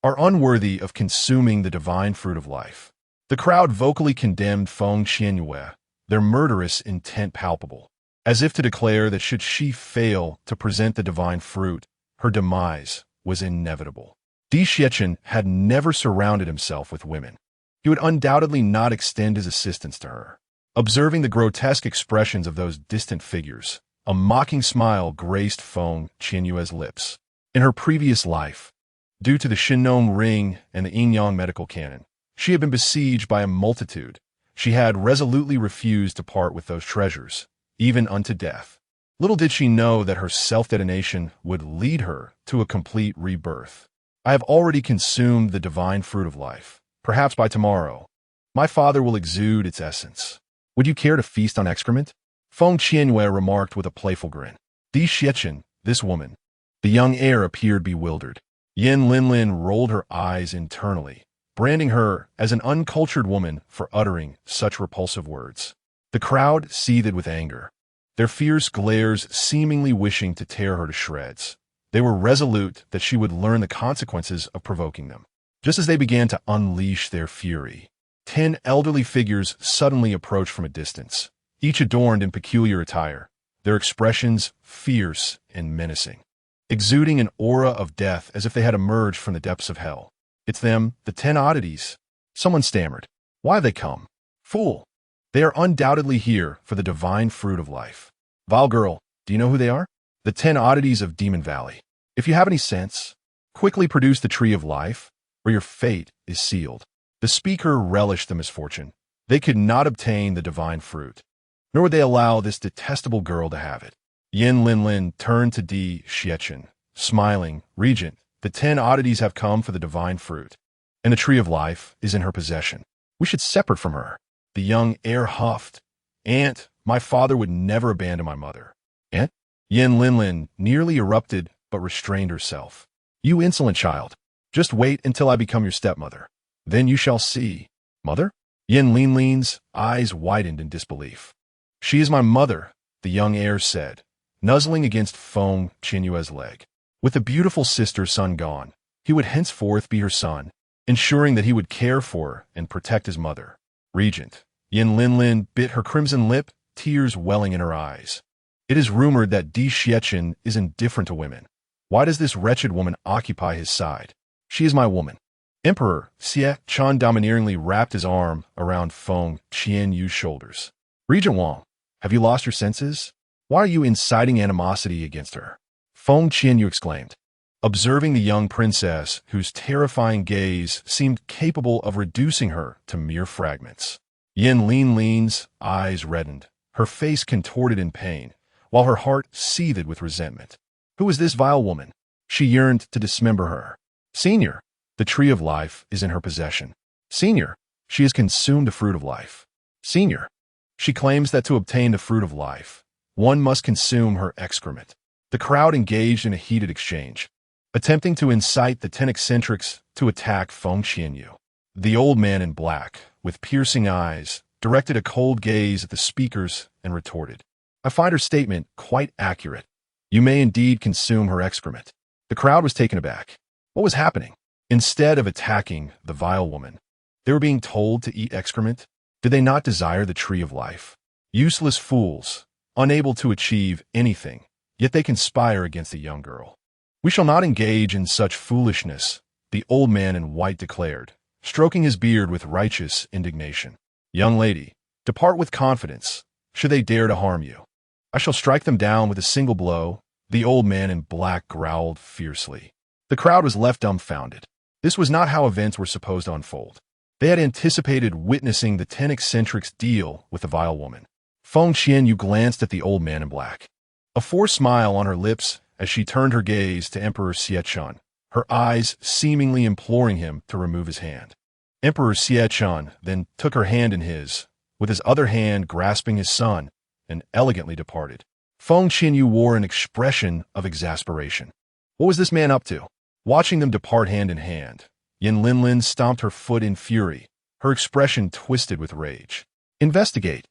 are unworthy of consuming the divine fruit of life. The crowd vocally condemned Feng Qianyue, their murderous intent palpable, as if to declare that should she fail to present the divine fruit, her demise was inevitable. Di Xiechun had never surrounded himself with women. He would undoubtedly not extend his assistance to her. Observing the grotesque expressions of those distant figures, a mocking smile graced Feng Qianyue's lips. In her previous life, due to the Shinnong Ring and the Yin-Yang medical canon, she had been besieged by a multitude. She had resolutely refused to part with those treasures, even unto death. Little did she know that her self-detonation would lead her to a complete rebirth. I have already consumed the divine fruit of life. Perhaps by tomorrow, my father will exude its essence. Would you care to feast on excrement? Feng Qianyue remarked with a playful grin. Di Xiechun, this woman. The young heir appeared bewildered. Yin Linlin rolled her eyes internally, branding her as an uncultured woman for uttering such repulsive words. The crowd seethed with anger, their fierce glares seemingly wishing to tear her to shreds. They were resolute that she would learn the consequences of provoking them. Just as they began to unleash their fury, 10 elderly figures suddenly approached from a distance, each adorned in peculiar attire, their expressions fierce and menacing, exuding an aura of death as if they had emerged from the depths of hell. It's them, the 10 oddities. Someone stammered. Why have they come? Fool! They are undoubtedly here for the divine fruit of life. Vile girl, do you know who they are? The 10 oddities of Demon Valley. If you have any sense, quickly produce the tree of life, or your fate is sealed. The speaker relished the misfortune. They could not obtain the divine fruit, nor would they allow this detestable girl to have it. Yin Linlin turned to Di Xiechun, smiling. Regent, the 10 oddities have come for the divine fruit, and the tree of life is in her possession. We should separate from her. The young heir huffed. Aunt, my father would never abandon my mother. Aunt? Yin Linlin nearly erupted, but restrained herself. You insolent child. Just wait until I become your stepmother. Then you shall see. Mother? Yin Linlin's eyes widened in disbelief. She is my mother, the young heir said, nuzzling against Feng Qianyue's leg. With the beautiful sister-son gone, he would henceforth be her son, ensuring that he would care for and protect his mother. Regent. Yin Linlin bit her crimson lip, tears welling in her eyes. It is rumored that Di Xiechun is indifferent to women. Why does this wretched woman occupy his side? She is my woman. Emperor Xie Chan domineeringly wrapped his arm around Feng Qianyue's shoulders. Regent Wang, have you lost your senses? Why are you inciting animosity against her? Feng Qianyue exclaimed, observing the young princess whose terrifying gaze seemed capable of reducing her to mere fragments. Yin Linlin's eyes reddened, her face contorted in pain, while her heart seethed with resentment. Who is this vile woman? She yearned to dismember her. Senior, the tree of life is in her possession. Senior, she has consumed the fruit of life. Senior, she claims that to obtain the fruit of life, one must consume her excrement. The crowd engaged in a heated exchange, attempting to incite the 10 eccentrics to attack Feng Qianyue. The old man in black, with piercing eyes, directed a cold gaze at the speakers and retorted, I find her statement quite accurate. You may indeed consume her excrement. The crowd was taken aback. What was happening? Instead of attacking the vile woman, they were being told to eat excrement. Did they not desire the tree of life? Useless fools, unable to achieve anything, yet they conspire against a young girl. We shall not engage in such foolishness, the old man in white declared, stroking his beard with righteous indignation. Young lady, depart with confidence, should they dare to harm you. I shall strike them down with a single blow, the old man in black growled fiercely. The crowd was left dumbfounded. This was not how events were supposed to unfold. They had anticipated witnessing the 10 eccentrics deal with the vile woman. Feng Qianyue glanced at the old man in black, a forced smile on her lips as she turned her gaze to Emperor Xiechun, her eyes seemingly imploring him to remove his hand. Emperor Xiechun then took her hand in his, with his other hand grasping his son, and elegantly departed. Feng Qianyue wore an expression of exasperation. What was this man up to? Watching them depart hand in hand, Yin Linlin stomped her foot in fury, her expression twisted with rage. Investigate.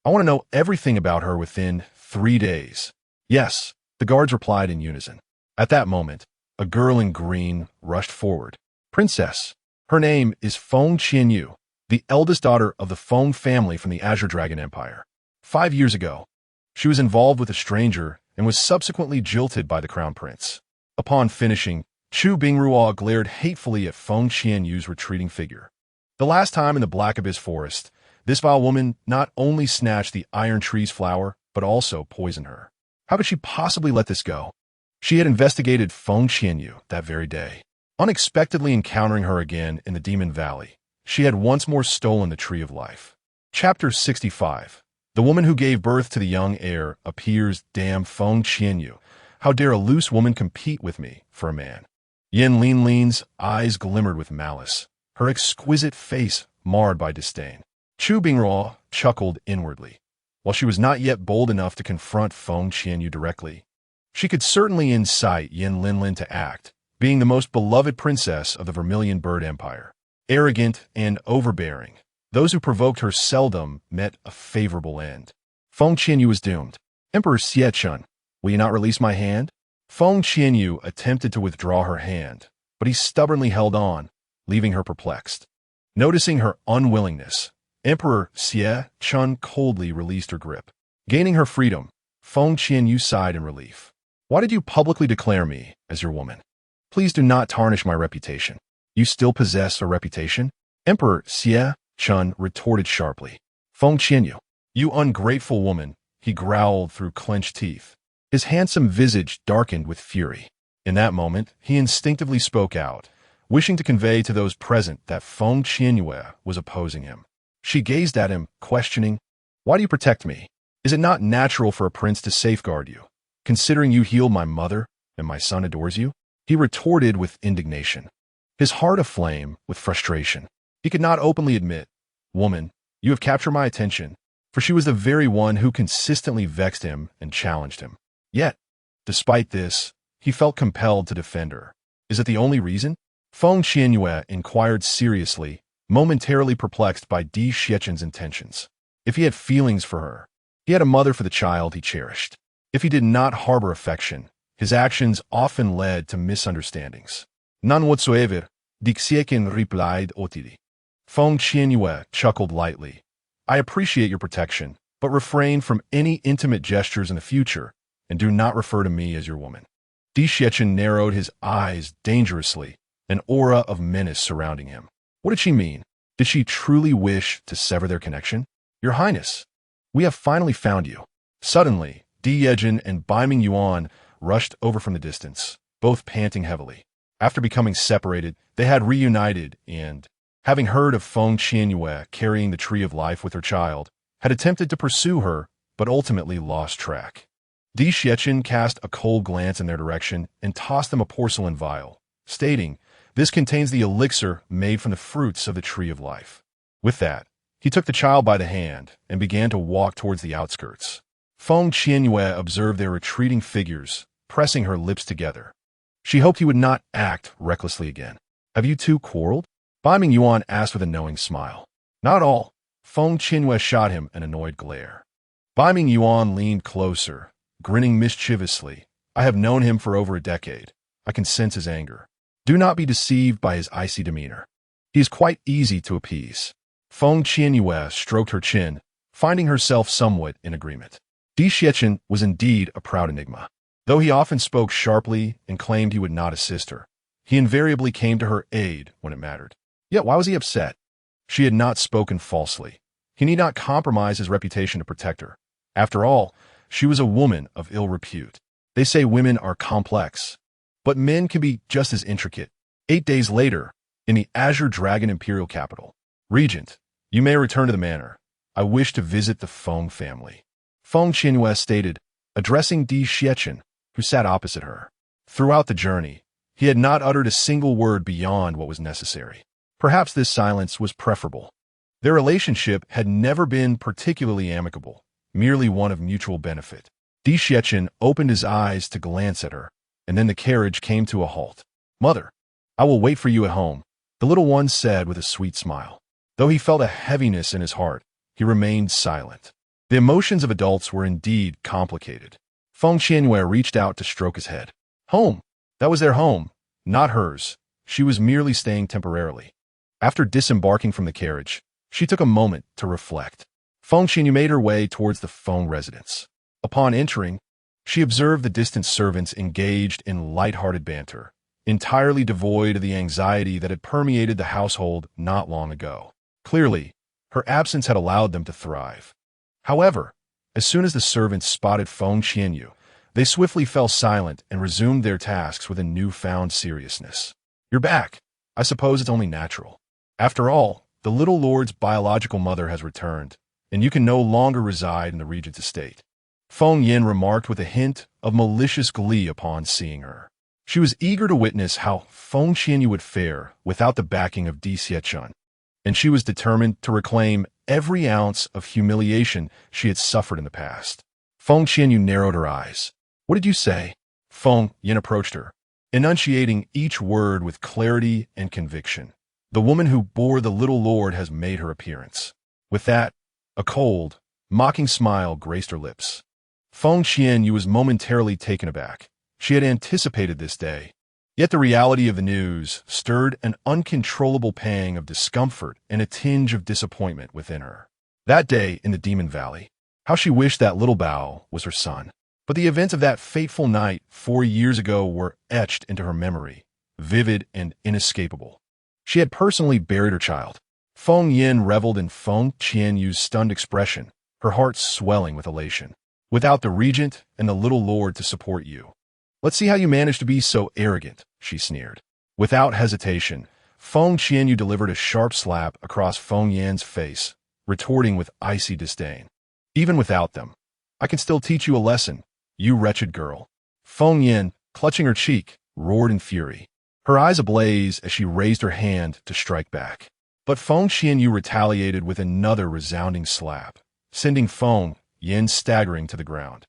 I want to know everything about her within 3 days. Yes, the guards replied in unison. At that moment, a girl in green rushed forward. Princess. Her name is Feng Qianyue, the eldest daughter of the Feng family from the Azure Dragon Empire. 5 years ago, she was involved with a stranger and was subsequently jilted by the crown prince. Upon finishing, Chu Bingruo glared hatefully at Feng Qianyue's retreating figure. The last time in the Black Abyss forest, this vile woman not only snatched the iron tree's flower, but also poisoned her. How could she possibly let this go? She had investigated Feng Qianyue that very day. Unexpectedly encountering her again in the Demon Valley, she had once more stolen the Tree of Life. Chapter 65. The woman who gave birth to the young heir appears. Damn Feng Qianyue. How dare a loose woman compete with me for a man? Yin Linlin's eyes glimmered with malice, her exquisite face marred by disdain. Chu Bingruo chuckled inwardly. While she was not yet bold enough to confront Feng Qianyue directly, she could certainly incite Yin Linlin to act, being the most beloved princess of the Vermilion Bird Empire. Arrogant and overbearing, those who provoked her seldom met a favorable end. Feng Qianyue was doomed. Emperor Xiechun, will you not release my hand? Feng Qianyue attempted to withdraw her hand, but he stubbornly held on, leaving her perplexed. Noticing her unwillingness, Emperor Xie Chun coldly released her grip. Gaining her freedom, Feng Qianyue sighed in relief. Why did you publicly declare me as your woman? Please do not tarnish my reputation. You still possess a reputation? Emperor Xie Chun retorted sharply. Feng Qianyue, you ungrateful woman, he growled through clenched teeth. His handsome visage darkened with fury. In that moment, he instinctively spoke out, wishing to convey to those present that Feng Qianyue was opposing him. She gazed at him, questioning, Why do you protect me? Is it not natural for a prince to safeguard you, considering you healed my mother and my son adores you? He retorted with indignation, his heart aflame with frustration. He could not openly admit, Woman, you have captured my attention, for she was the very one who consistently vexed him and challenged him. Yet, despite this, he felt compelled to defend her. Is it the only reason? Feng Qianyue inquired seriously, momentarily perplexed by Di Xiechen's intentions. If he had feelings for her, he had a mother for the child he cherished. If he did not harbor affection, his actions often led to misunderstandings. None whatsoever, Di Xiecchen replied haughtily. Feng Qianyue chuckled lightly. I appreciate your protection, but refrain from any intimate gestures in the future, and do not refer to me as your woman. Di Xiecchen narrowed his eyes dangerously, an aura of menace surrounding him. What did she mean? Did she truly wish to sever their connection? Your Highness, we have finally found you. Suddenly, Di Yejin and Bai Mingyuan rushed over from the distance, both panting heavily. After becoming separated, they had reunited and, having heard of Feng Qianyue carrying the Tree of Life with her child, had attempted to pursue her, but ultimately lost track. Di Xiecchen cast a cold glance in their direction and tossed them a porcelain vial, stating, This contains the elixir made from the fruits of the Tree of Life. With that, he took the child by the hand and began to walk towards the outskirts. Feng Qianyue observed their retreating figures, pressing her lips together. She hoped he would not act recklessly again. Have you two quarreled? Bai Mingyuan asked with a knowing smile. Not at all. Feng Qianyue shot him an annoyed glare. Bai Mingyuan leaned closer, grinning mischievously. I have known him for over a decade. I can sense his anger. Do not be deceived by his icy demeanor. He is quite easy to appease. Feng Qianyue stroked her chin, finding herself somewhat in agreement. Di Xiecchen was indeed a proud enigma. Though he often spoke sharply and claimed he would not assist her, he invariably came to her aid when it mattered. Yet why was he upset? She had not spoken falsely. He need not compromise his reputation to protect her. After all, she was a woman of ill repute. They say women are complex, but men can be just as intricate. 8 days later, in the Azure Dragon Imperial capital, Regent, you may return to the manor. I wish to visit the Feng family. Feng Qianyue stated, addressing Di Xiecchen, who sat opposite her. Throughout the journey, he had not uttered a single word beyond what was necessary. Perhaps this silence was preferable. Their relationship had never been particularly amicable, merely one of mutual benefit. Di Xiecchen opened his eyes to glance at her, and then the carriage came to a halt. Mother, I will wait for you at home, the little one said with a sweet smile. Though he felt a heaviness in his heart, he remained silent. The emotions of adults were indeed complicated. Feng Qianyue reached out to stroke his head. Home. That was their home, not hers. She was merely staying temporarily. After disembarking from the carriage, she took a moment to reflect. Feng Qianyue made her way towards the Feng residence. Upon entering, she observed the distant servants engaged in light-hearted banter, entirely devoid of the anxiety that had permeated the household not long ago. Clearly, her absence had allowed them to thrive. However, as soon as the servants spotted Feng Qianyue, they swiftly fell silent and resumed their tasks with a newfound seriousness. You're back. I suppose it's only natural. After all, the little lord's biological mother has returned, and you can no longer reside in the Regent's estate. Feng Yin remarked with a hint of malicious glee upon seeing her. She was eager to witness how Feng Qianyue would fare without the backing of Di Xiecchen, and she was determined to reclaim every ounce of humiliation she had suffered in the past. Feng Qianyue narrowed her eyes. What did you say? Feng Yin approached her, enunciating each word with clarity and conviction. The woman who bore the little lord has made her appearance. With that, a cold, mocking smile graced her lips. Feng Qianyue was momentarily taken aback. She had anticipated this day, Yet the reality of the news stirred an uncontrollable pang of discomfort and a tinge of disappointment within her. That day in the Demon Valley, how she wished that little Bao was her son. But the events of that fateful night 4 years ago were etched into her memory, vivid and inescapable. She had personally buried her child. Feng Yin reveled in Feng Qianyue's stunned expression, her heart swelling with elation. Without the Regent and the little lord to support you. Let's see how you managed to be so arrogant, she sneered. Without hesitation, Feng Qianyue delivered a sharp slap across Feng Yan's face, retorting with icy disdain. Even without them, I can still teach you a lesson, you wretched girl. Feng Yan, clutching her cheek, roared in fury, her eyes ablaze as she raised her hand to strike back. But Feng Qianyue retaliated with another resounding slap, sending Feng Yan staggering to the ground,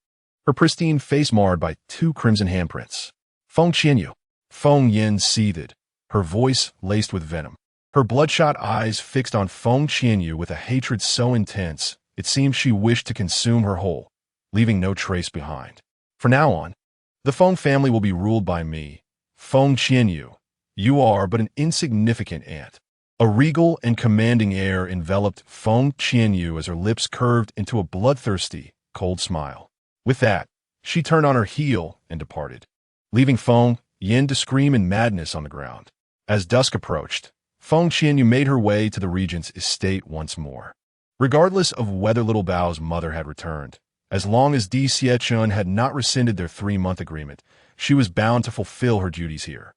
her pristine face marred by 2 crimson handprints. Feng Qianyue. Feng Yan seethed, her voice laced with venom, her bloodshot eyes fixed on Feng Qianyue with a hatred so intense it seemed she wished to consume her whole, leaving no trace behind. From now on, the Feng family will be ruled by me, Feng Qianyue. You are but an insignificant ant. A regal and commanding air enveloped Feng Qianyue as her lips curved into a bloodthirsty, cold smile. With that, she turned on her heel and departed, leaving Feng Yin to scream in madness on the ground. As dusk approached, Feng Qianyue made her way to the Regent's estate once more. Regardless of whether little Bao's mother had returned, as long as Di Xiechun had not rescinded their 3-month agreement, she was bound to fulfill her duties here.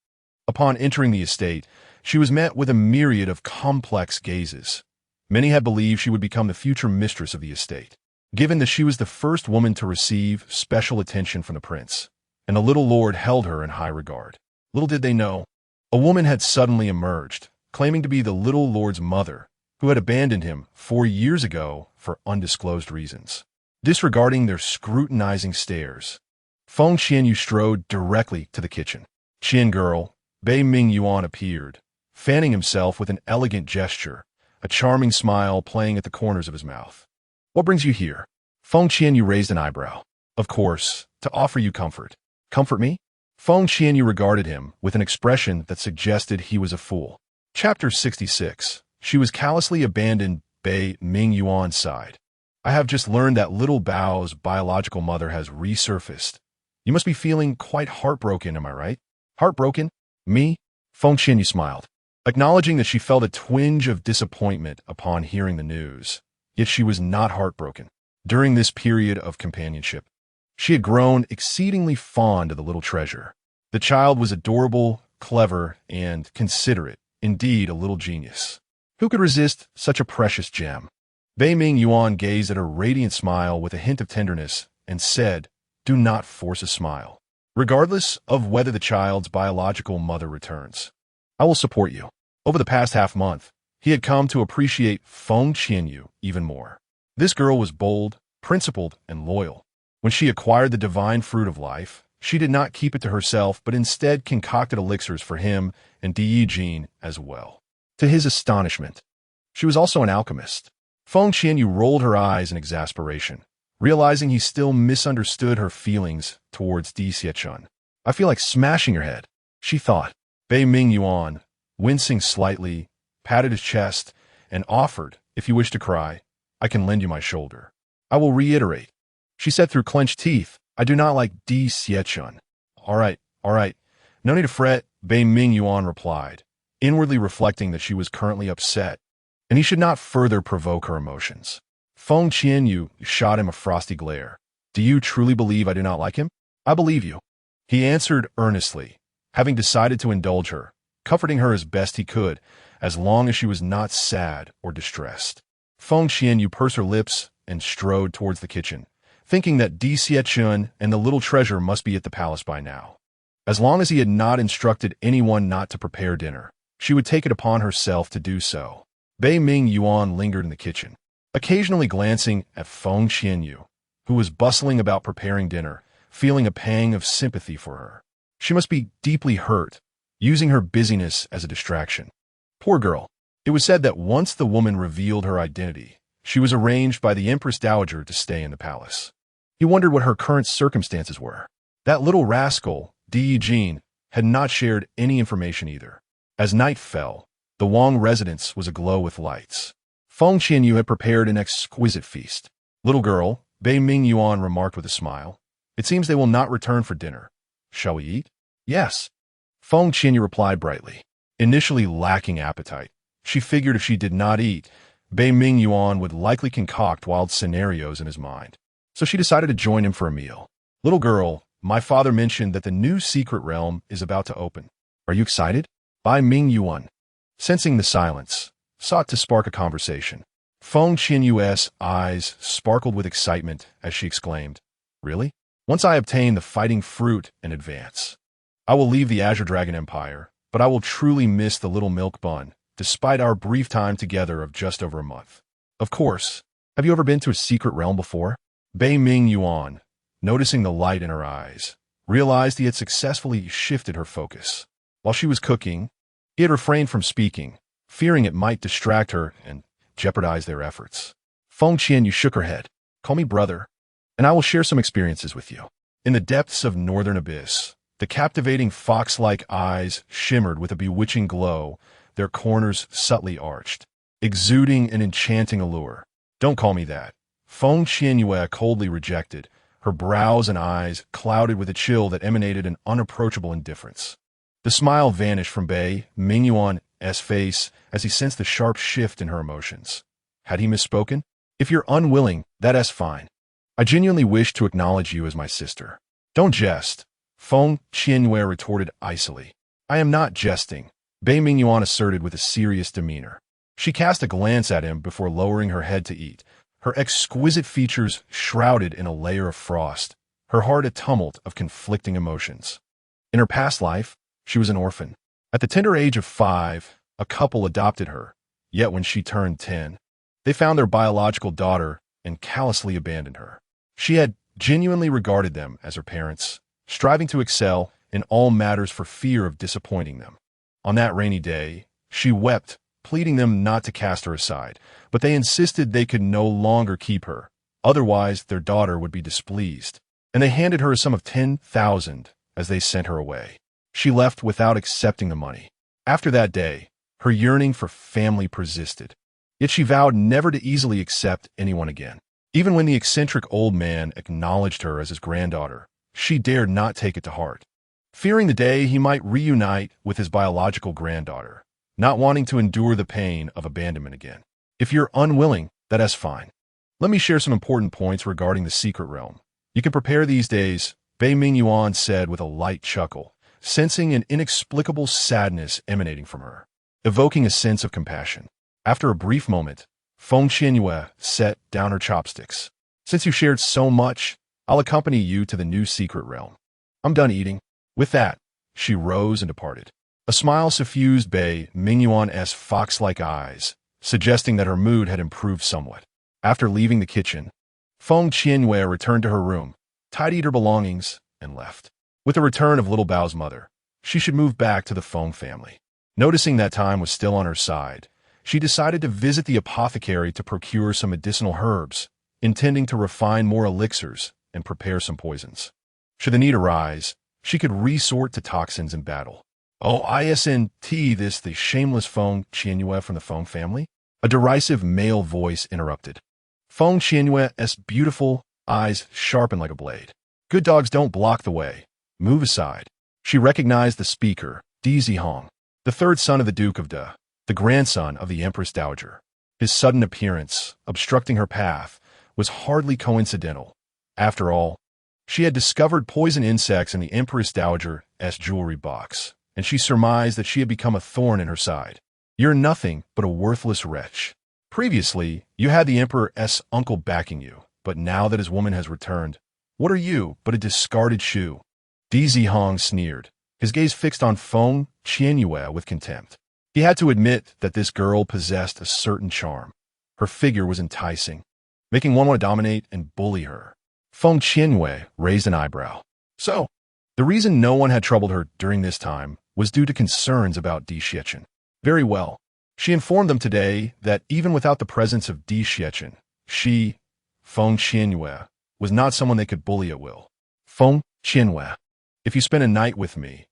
Upon entering the estate, she was met with a myriad of complex gazes. Many had believed she would become the future mistress of the estate, given that she was the first woman to receive special attention from the prince, and the little lord held her in high regard. Little did they know, a woman had suddenly emerged, claiming to be the little lord's mother, who had abandoned him 4 years ago for undisclosed reasons. Disregarding their scrutinizing stares, Feng Qianyue strode directly to the kitchen. Qin girl, Bei Ming Yuan appeared, fanning himself with an elegant gesture, a charming smile playing at the corners of his mouth. What brings you here? Feng Qianyue raised an eyebrow. Of course, to offer you comfort. Comfort me? Feng Qianyue regarded him with an expression that suggested he was a fool. Chapter 66. She was callously abandoned. Bei Ming Yuan sighed. I have just learned that little Bao's biological mother has resurfaced. You must be feeling quite heartbroken, am I right? Heartbroken? Me? Feng Qianyue smiled, acknowledging that she felt a twinge of disappointment upon hearing the news. Yet she was not heartbroken. During this period of companionship, she had grown exceedingly fond of the little treasure. The child was adorable, clever, and considerate, indeed a little genius. Who could resist such a precious gem? Bei Ming Yuan gazed at her radiant smile with a hint of tenderness and said, do not force a smile. Regardless of whether the child's biological mother returns, I will support you. Over the past half-month, he had come to appreciate Feng Qianyue even more. This girl was bold, principled, and loyal. When she acquired the divine fruit of life, she did not keep it to herself but instead concocted elixirs for him and Di Yijin as well. To his astonishment, she was also an alchemist. Feng Qianyue rolled her eyes in exasperation, realizing he still misunderstood her feelings towards Di Xiechun. I feel like smashing your head, she thought. Bei Ming Yuan, wincing slightly, patted his chest, and offered, if you wish to cry, I can lend you my shoulder. I will reiterate, she said through clenched teeth, I do not like Di Xiechun. All right, no need to fret, Bei Ming Yuan replied, inwardly reflecting that she was currently upset, and he should not further provoke her emotions. Feng Qianyue shot him a frosty glare. Do you truly believe I do not like him? I believe you. He answered earnestly, having decided to indulge her, comforting her as best he could, as long as she was not sad or distressed. Feng Qianyue pursed her lips and strode towards the kitchen, thinking that Di Xiechun and the little treasure must be at the palace by now. As long as he had not instructed anyone not to prepare dinner, she would take it upon herself to do so. Bei Ming Yuan lingered in the kitchen, occasionally glancing at Feng Qianyue, who was bustling about preparing dinner, feeling a pang of sympathy for her. She must be deeply hurt, using her busyness as a distraction. Poor girl. It was said that once the woman revealed her identity, she was arranged by the Empress Dowager to stay in the palace. He wondered what her current circumstances were. That little rascal, Di Yijin, had not shared any information either. As night fell, the Wang residence was aglow with lights. Feng Qianyue had prepared an exquisite feast. "Little girl," Bei Mingyuan remarked with a smile, "it seems they will not return for dinner. Shall we eat?" "Yes," Feng Qianyue replied brightly. Initially lacking appetite, she figured if she did not eat, Bei Mingyuan would likely concoct wild scenarios in his mind. So she decided to join him for a meal. "Little girl, my father mentioned that the new secret realm is about to open. Are you excited?" Bei Mingyuan, sensing the silence, sought to spark a conversation. Feng Qianyue's eyes sparkled with excitement as she exclaimed, "Really? Once I obtain the fighting fruit and advance, I will leave the Azure Dragon Empire, but I will truly miss the little milk bun, despite our brief time together of just over a month." "Of course. Have you ever been to a secret realm before?" Bei Mingyuan, noticing the light in her eyes, realized he had successfully shifted her focus. While she was cooking, he had refrained from speaking, fearing it might distract her and jeopardize their efforts. Feng Qianyue shook her head. "Call me brother, and I will share some experiences with you." In the depths of Northern Abyss, the captivating fox-like eyes shimmered with a bewitching glow, their corners subtly arched, exuding an enchanting allure. "Don't call me that," Feng Qianyue coldly rejected, her brows and eyes clouded with a chill that emanated an unapproachable indifference. The smile vanished from Bei Mingyuan's face as he sensed the sharp shift in her emotions. Had he misspoken? "If you're unwilling, that's fine. I genuinely wish to acknowledge you as my sister." "Don't jest," Feng Qianyue retorted icily. "I am not jesting," Bei Mingyuan asserted with a serious demeanor. She cast a glance at him before lowering her head to eat, her exquisite features shrouded in a layer of frost, her heart a tumult of conflicting emotions. In her past life, she was an orphan. At the tender age of 5, a couple adopted her, yet when she turned 10, they found their biological daughter and callously abandoned her. She had genuinely regarded them as her parents, striving to excel in all matters for fear of disappointing them. On that rainy day, she wept, pleading them not to cast her aside, but they insisted they could no longer keep her, otherwise their daughter would be displeased, and they handed her a sum of 10,000 as they sent her away. She left without accepting the money. After that day, her yearning for family persisted, yet she vowed never to easily accept anyone again. Even when the eccentric old man acknowledged her as his granddaughter, she dared not take it to heart, fearing the day he might reunite with his biological granddaughter, not wanting to endure the pain of abandonment again. "If you're unwilling, that's fine. Let me share some important points regarding the secret realm. You can prepare these days," Bei Mingyuan said with a light chuckle, sensing an inexplicable sadness emanating from her, evoking a sense of compassion. After a brief moment, Feng Qianyue set down her chopsticks. "Since you shared so much, I'll accompany you to the new secret realm. I'm done eating." With that, she rose and departed. A smile suffused Bei Mingyuan's fox-like eyes, suggesting that her mood had improved somewhat. After leaving the kitchen, Feng Qianyue returned to her room, tidied her belongings, and left. With the return of little Bao's mother, she should move back to the Feng family. Noticing that time was still on her side, she decided to visit the apothecary to procure some medicinal herbs, intending to refine more elixirs and prepare some poisons. Should the need arise, she could resort to toxins in battle. "Oh, isn't this the shameless Feng Qianyue from the Feng family?" A derisive male voice interrupted. Feng Qianyue's beautiful eyes sharpened like a blade. "Good dogs don't block the way. Move aside." She recognized the speaker, Di Zihong, the third son of the Duke of Da, the grandson of the Empress Dowager. His sudden appearance, obstructing her path, was hardly coincidental. After all, she had discovered poison insects in the Empress Dowager's jewelry box, and she surmised that she had become a thorn in her side. "You're nothing but a worthless wretch. Previously, you had the Emperor's uncle backing you, but now that his woman has returned, what are you but a discarded shoe?" Di Zihong sneered, his gaze fixed on Feng Qianyue with contempt. He had to admit that this girl possessed a certain charm. Her figure was enticing, making one want to dominate and bully her. Feng Qianyue raised an eyebrow. So, the reason no one had troubled her during this time was due to concerns about Di Xiachen. Very well. She informed them today that even without the presence of Di Xiachen, she, Feng Qianyue, was not someone they could bully at will. "Feng Qianyue, if you spend a night with me,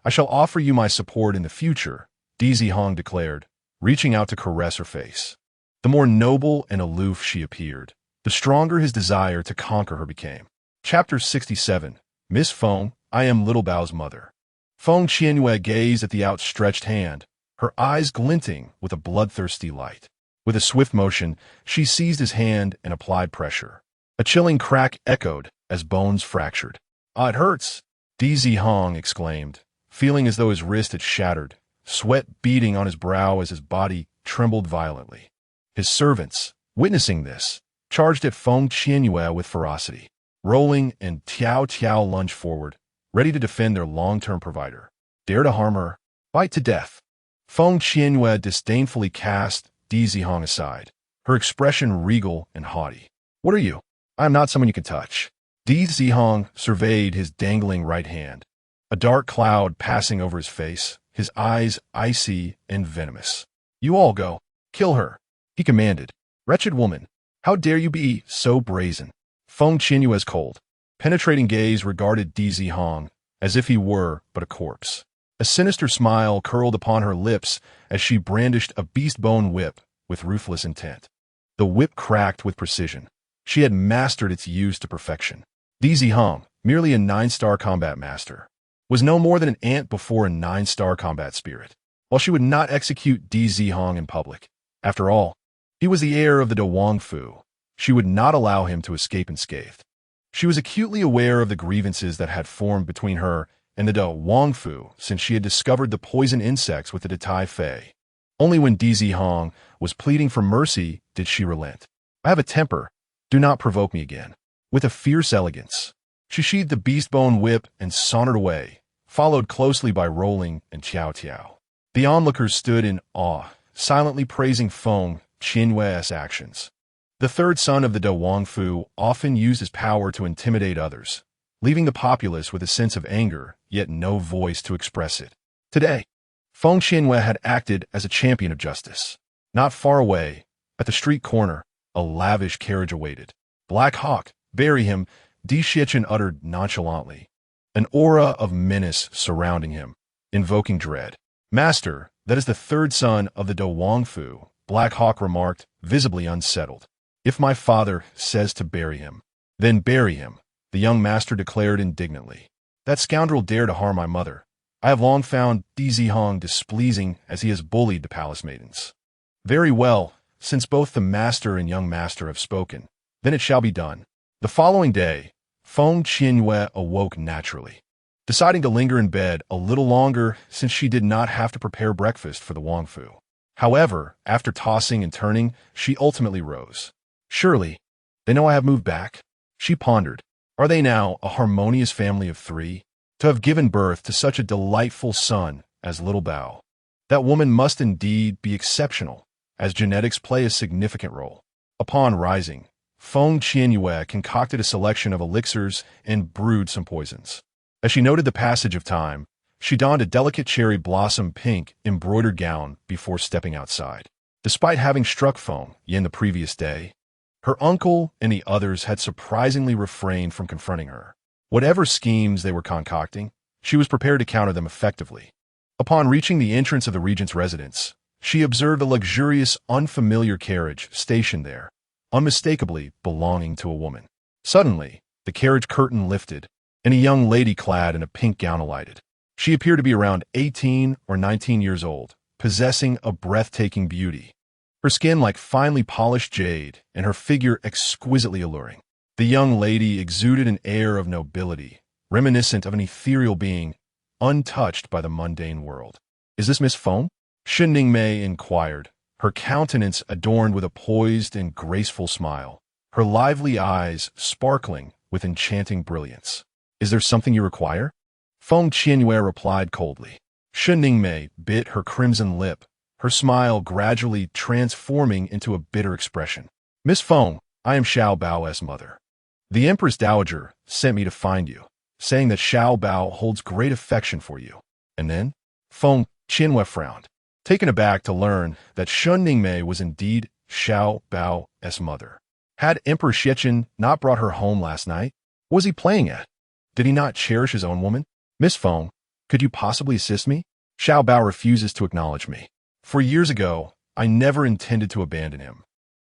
I shall offer you my support in the future, Di Hong declared, reaching out to caress her face. The more noble and aloof she appeared, the stronger his desire to conquer her became. Chapter 67. Miss Feng, I am Little Bao's mother. Feng Qianyue gazed at the outstretched hand, her eyes glinting with a bloodthirsty light. With a swift motion, she seized his hand and applied pressure. A chilling crack echoed as bones fractured. "Ah, it hurts," Di Hong exclaimed, feeling as though his wrist had shattered, sweat beading on his brow as his body trembled violently. His servants, witnessing this, charged at Feng Qianyue with ferocity. Rolling and Tiao lunged forward, ready to defend their long-term provider. Dare to harm her? Bite to death. Feng Qianyue disdainfully cast Di Hong aside, her expression regal and haughty. "What are you? I am not someone you can touch." Di Hong surveyed his dangling right hand, a dark cloud passing over his face, his eyes icy and venomous. "You all go. Kill her," he commanded. "Wretched woman, how dare you be so brazen?" Feng Qianyue's cold, penetrating gaze regarded Di Hong as if he were but a corpse. A sinister smile curled upon her lips as she brandished a beast-bone whip with ruthless intent. The whip cracked with precision. She had mastered its use to perfection. Di Hong, merely a 9-star combat master, was no more than an ant before a 9-star combat spirit. While she would not execute Di Hong in public, after all, he was the heir of the Wangfu, she would not allow him to escape unscathed. She was acutely aware of the grievances that had formed between her and the Wangfu since she had discovered the poison insects with the Tai Fei. Only when Di Hong was pleading for mercy did she relent. "I have a temper. Do not provoke me again." With a fierce elegance, she sheathed the beast-bone whip and sauntered away, followed closely by Rolling and Tiao. The onlookers stood in awe, silently praising Feng Qianyue's actions. The third son of the Wangfu often used his power to intimidate others, leaving the populace with a sense of anger, yet no voice to express it. Today, Feng Qianyue had acted as a champion of justice. Not far away, at the street corner, a lavish carriage awaited. "Black Hawk, bury him," Di Xichen uttered nonchalantly, an aura of menace surrounding him, invoking dread. "Master, that is the third son of the Wangfu," Black Hawk remarked, visibly unsettled. "If my father says to bury him, then bury him," the young master declared indignantly. "That scoundrel dared to harm my mother. I have long found Di Hong displeasing as he has bullied the palace maidens." "Very well, since both the master and young master have spoken, then it shall be done." The following day, Feng Qianyue awoke naturally, deciding to linger in bed a little longer since she did not have to prepare breakfast for the Wangfu. However, after tossing and turning, she ultimately rose. "Surely, they know I have moved back?" she pondered. "Are they now a harmonious family of 3? To have given birth to such a delightful son as Little Bao. That woman must indeed be exceptional, as genetics play a significant role." Upon rising, Feng Qianyue concocted a selection of elixirs and brewed some poisons. As she noted the passage of time, she donned a delicate cherry blossom pink embroidered gown before stepping outside. Despite having struck Feng Yin the previous day, her uncle and the others had surprisingly refrained from confronting her. Whatever schemes they were concocting, she was prepared to counter them effectively. Upon reaching the entrance of the Regent's residence, she observed a luxurious, unfamiliar carriage stationed there, unmistakably belonging to a woman. Suddenly, the carriage curtain lifted, and a young lady clad in a pink gown alighted. She appeared to be around 18 or 19 years old, possessing a breathtaking beauty. Her skin like finely polished jade, and her figure exquisitely alluring. The young lady exuded an air of nobility, reminiscent of an ethereal being, untouched by the mundane world. "Is this Miss Feng?" Shunning inquired, her countenance adorned with a poised and graceful smile, her lively eyes sparkling with enchanting brilliance. "Is there something you require?" Feng Qianyue replied coldly. Shunning bit her crimson lip, her smile gradually transforming into a bitter expression. "Miss Feng, I am Xiao Bao's mother. The Empress Dowager sent me to find you, saying that Xiao Bao holds great affection for you." And then, Feng Qianyue frowned, taken aback to learn that Shunning was indeed Xiao Bao's mother. Had Emperor Xichen not brought her home last night? What was he playing at? Did he not cherish his own woman? "Miss Feng, Could you possibly assist me? Xiao Bao refuses to acknowledge me. For years ago, I never intended to abandon him.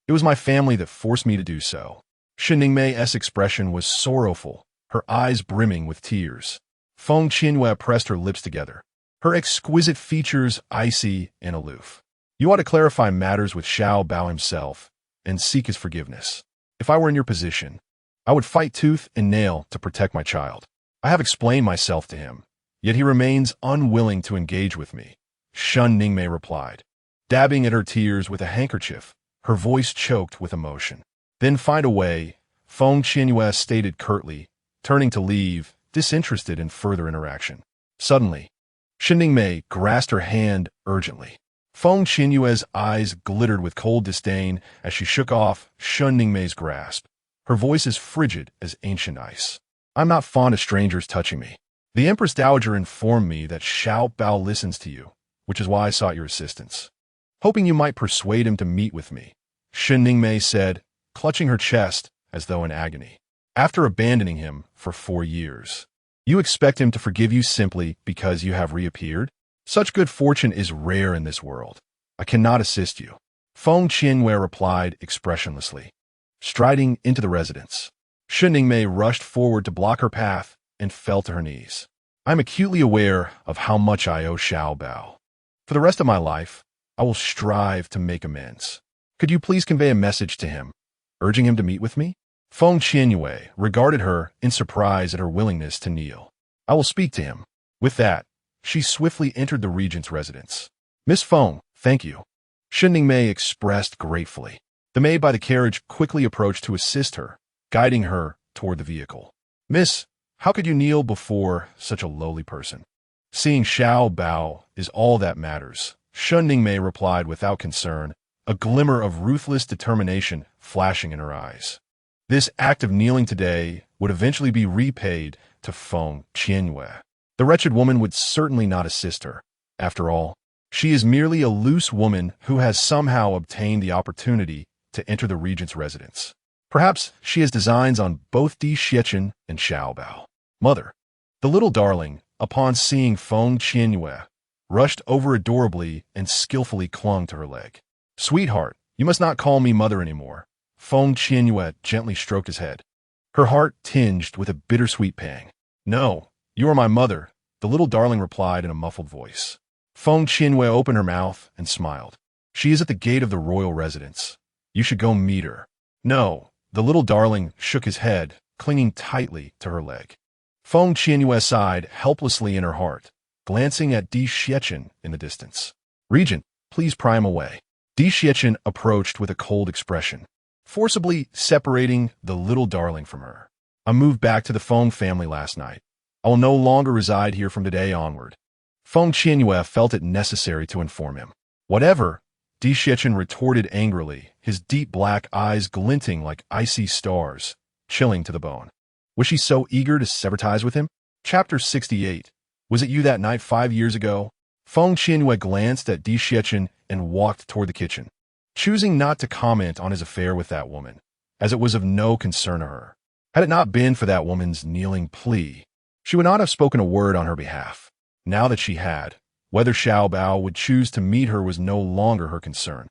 It was my family that forced me to do so. Shi Ningmei's expression was sorrowful, her eyes brimming with tears. Feng Qianyue pressed her lips together, her exquisite features icy and aloof. You ought to clarify matters with Xiao Bao himself and seek his forgiveness. If I were in your position, I would fight tooth and nail to protect my child. I have explained myself to him, yet he remains unwilling to engage with me, Shun Ningmei replied, dabbing at her tears with a handkerchief, her voice choked with emotion. Then find a way, Feng Qianyue stated curtly, turning to leave, disinterested in further interaction. Suddenly, Shi Ningmei grasped her hand urgently. Feng Qianyue's eyes glittered with cold disdain as she shook off Shun Ningmei's grasp. Her voice is frigid as ancient ice. I'm not fond of strangers touching me. The Empress Dowager informed me that Xiao Bao listens to you, which is why I sought your assistance. Hoping you might persuade him to meet with me, Shi Ningmei said, clutching her chest as though in agony. After abandoning him for 4 years, you expect him to forgive you simply because you have reappeared? Such good fortune is rare in this world. I cannot assist you. Feng Qianyue replied expressionlessly. Striding into the residence, Shi Ningmei rushed forward to block her path and fell to her knees. I'm acutely aware of how much I owe Xiao Bao. For the rest of my life, I will strive to make amends. Could you please convey a message to him, urging him to meet with me? Feng Qianyue regarded her in surprise at her willingness to kneel. I will speak to him. With that, she swiftly entered the Regent's residence. Miss Feng, thank you. Shi Ningmei expressed gratefully. The maid by the carriage quickly approached to assist her, guiding her toward the vehicle. Miss, how could you kneel before such a lowly person? Seeing Xiao Bao is all that matters, Shi Ningmei replied without concern, a glimmer of ruthless determination flashing in her eyes. This act of kneeling today would eventually be repaid to Feng Qianyue. The wretched woman would certainly not assist her. After all, she is merely a loose woman who has somehow obtained the opportunity to enter the Regent's residence. Perhaps she has designs on both Di Xiechun and Xiao Bao. Mother, the little darling, upon seeing Feng Qianyue, rushed over adorably and skillfully clung to her leg. Sweetheart, you must not call me mother anymore. Feng Qianyue gently stroked his head, her heart tinged with a bittersweet pang. No, you are my mother, the little darling replied in a muffled voice. Feng Qianyue opened her mouth and smiled. She is at the gate of the royal residence. You should go meet her. No, the little darling shook his head, clinging tightly to her leg. Feng Qianyue sighed helplessly in her heart, glancing at Di Xiechun in the distance. Regent, please pry him away. Di Xiechun approached with a cold expression, forcibly separating the little darling from her. I moved back to the Feng family last night. I will no longer reside here from today onward. Feng Qianyue felt it necessary to inform him. Whatever, Di Xiechun retorted angrily, his deep black eyes glinting like icy stars, chilling to the bone. Was she so eager to sever ties with him? Chapter 68. Was it you that night 5 years ago? Feng Qianyue glanced at Di Xiechun and walked toward the kitchen, choosing not to comment on his affair with that woman, as it was of no concern to her. Had it not been for that woman's kneeling plea, she would not have spoken a word on her behalf. Now that she had, whether Xiao Bao would choose to meet her was no longer her concern.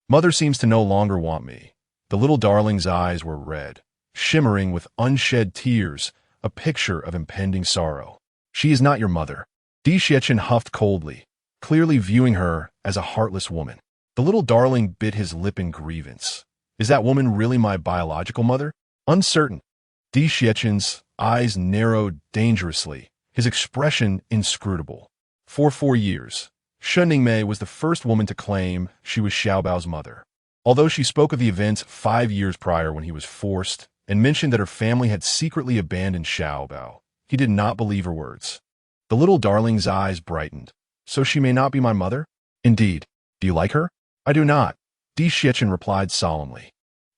Mother seems to no longer want me. The little darling's eyes were red, shimmering with unshed tears, a picture of impending sorrow. She is not your mother. Di Xiechun huffed coldly, clearly viewing her as a heartless woman. The little darling bit his lip in grievance. Is that woman really my biological mother? Uncertain. Di Xiechun's eyes narrowed dangerously, his expression inscrutable. For 4 years, Shi Ningmei was the first woman to claim she was Xiao Bao's mother. Although she spoke of the events 5 years prior when he was forced and mentioned that her family had secretly abandoned Xiao Bao, he did not believe her words. The little darling's eyes brightened. So she may not be my mother? Indeed. Do you like her? I do not, Di Xiechun replied solemnly.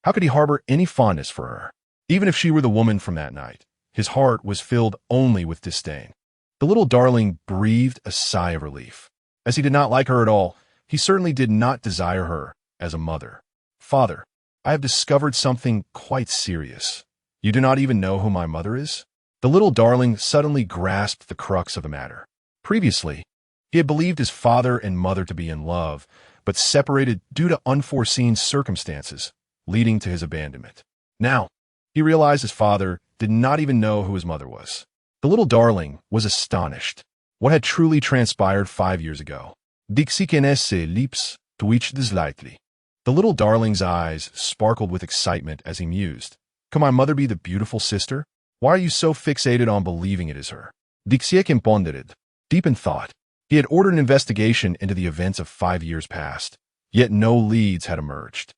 How could he harbor any fondness for her? Even if she were the woman from that night, his heart was filled only with disdain. The little darling breathed a sigh of relief. As he did not like her at all, he certainly did not desire her as a mother. Father, I have discovered something quite serious. You do not even know who my mother is? The little darling suddenly grasped the crux of the matter. Previously, he had believed his father and mother to be in love, but separated due to unforeseen circumstances, leading to his abandonment. Now, he realized his father did not even know who his mother was. The little darling was astonished. What had truly transpired 5 years ago? Dixikenes lips twitched slightly. The little darling's eyes sparkled with excitement as he mused. Could my mother be the beautiful sister? Why are you so fixated on believing it is her? Dixieken pondered. Deep in thought, he had ordered an investigation into the events of 5 years past, yet no leads had emerged.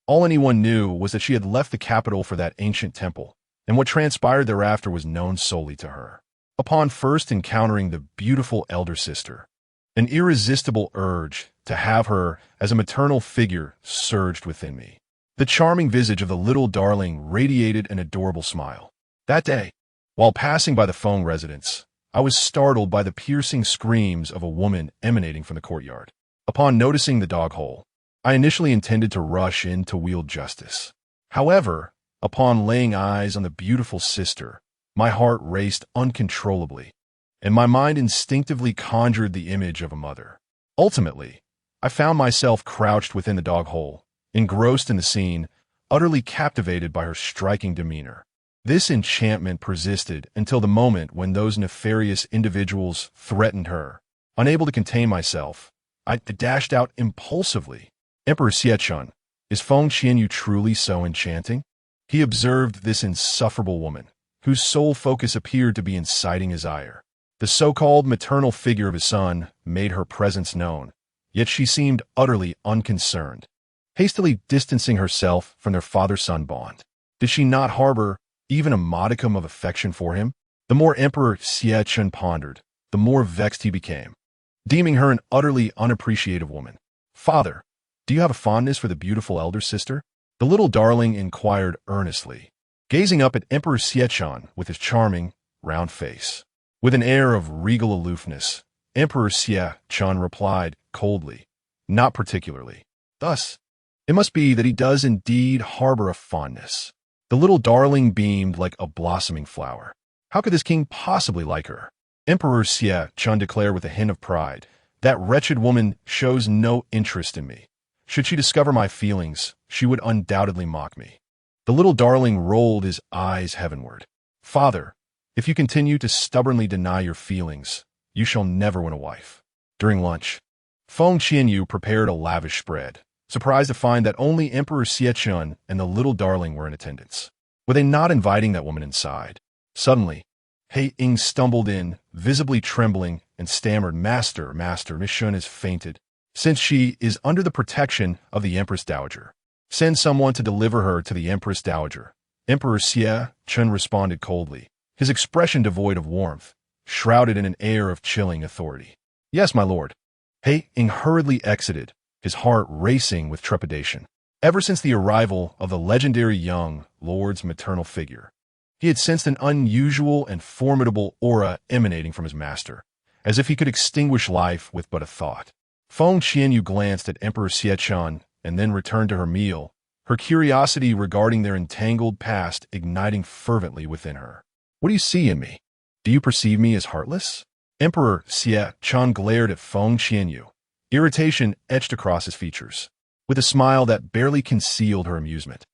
All anyone knew was that she had left the capital for that ancient temple, and what transpired thereafter was known solely to her. Upon first encountering the beautiful elder sister, an irresistible urge to have her as a maternal figure surged within me. The charming visage of the little darling radiated an adorable smile. That day, while passing by the Feng residence, I was startled by the piercing screams of a woman emanating from the courtyard. Upon noticing the dog hole, I initially intended to rush in to wield justice. However, upon laying eyes on the beautiful sister, my heart raced uncontrollably, and my mind instinctively conjured the image of a mother. Ultimately, I found myself crouched within the dog hole, engrossed in the scene, utterly captivated by her striking demeanor. This enchantment persisted until the moment when those nefarious individuals threatened her. Unable to contain myself, I dashed out impulsively. Emperor Xiechun, is Feng Qianyue truly so enchanting? He observed this insufferable woman, whose sole focus appeared to be inciting his ire. The so-called maternal figure of his son made her presence known, yet she seemed utterly unconcerned, hastily distancing herself from their father-son bond. Did she not harbor even a modicum of affection for him? The more Emperor Xiechun pondered, the more vexed he became, deeming her an utterly unappreciative woman. Father, do you have a fondness for the beautiful elder sister? The little darling inquired earnestly, gazing up at Emperor Xiechun with his charming, round face. With an air of regal aloofness, Emperor Xiechun replied coldly, not particularly. Thus, it must be that he does indeed harbor a fondness. The little darling beamed like a blossoming flower. How could this king possibly like her? Emperor Xiechun declared with a hint of pride, that wretched woman shows no interest in me. Should she discover my feelings, she would undoubtedly mock me. The little darling rolled his eyes heavenward. Father, if you continue to stubbornly deny your feelings, you shall never win a wife. During lunch, Feng Qianyue prepared a lavish spread, surprised to find that only Emperor Xiechun and the little darling were in attendance. Were they not inviting that woman inside? Suddenly, He Ying stumbled in, visibly trembling, and stammered, Master, Miss Shun has fainted. Since she is under the protection of the Empress Dowager, send someone to deliver her to the Empress Dowager. Emperor Xiechun responded coldly, his expression devoid of warmth, shrouded in an air of chilling authority. Yes, my lord. He Ying hurriedly exited, his heart racing with trepidation. Ever since the arrival of the legendary young lord's maternal figure, he had sensed an unusual and formidable aura emanating from his master, as if he could extinguish life with but a thought. Feng Qianyue glanced at Emperor Xiechun and then returned to her meal, her curiosity regarding their entangled past igniting fervently within her. What do you see in me? Do you perceive me as heartless? Emperor Xiechun glared at Feng Qianyue. Irritation etched across his features, with a smile that barely concealed her amusement.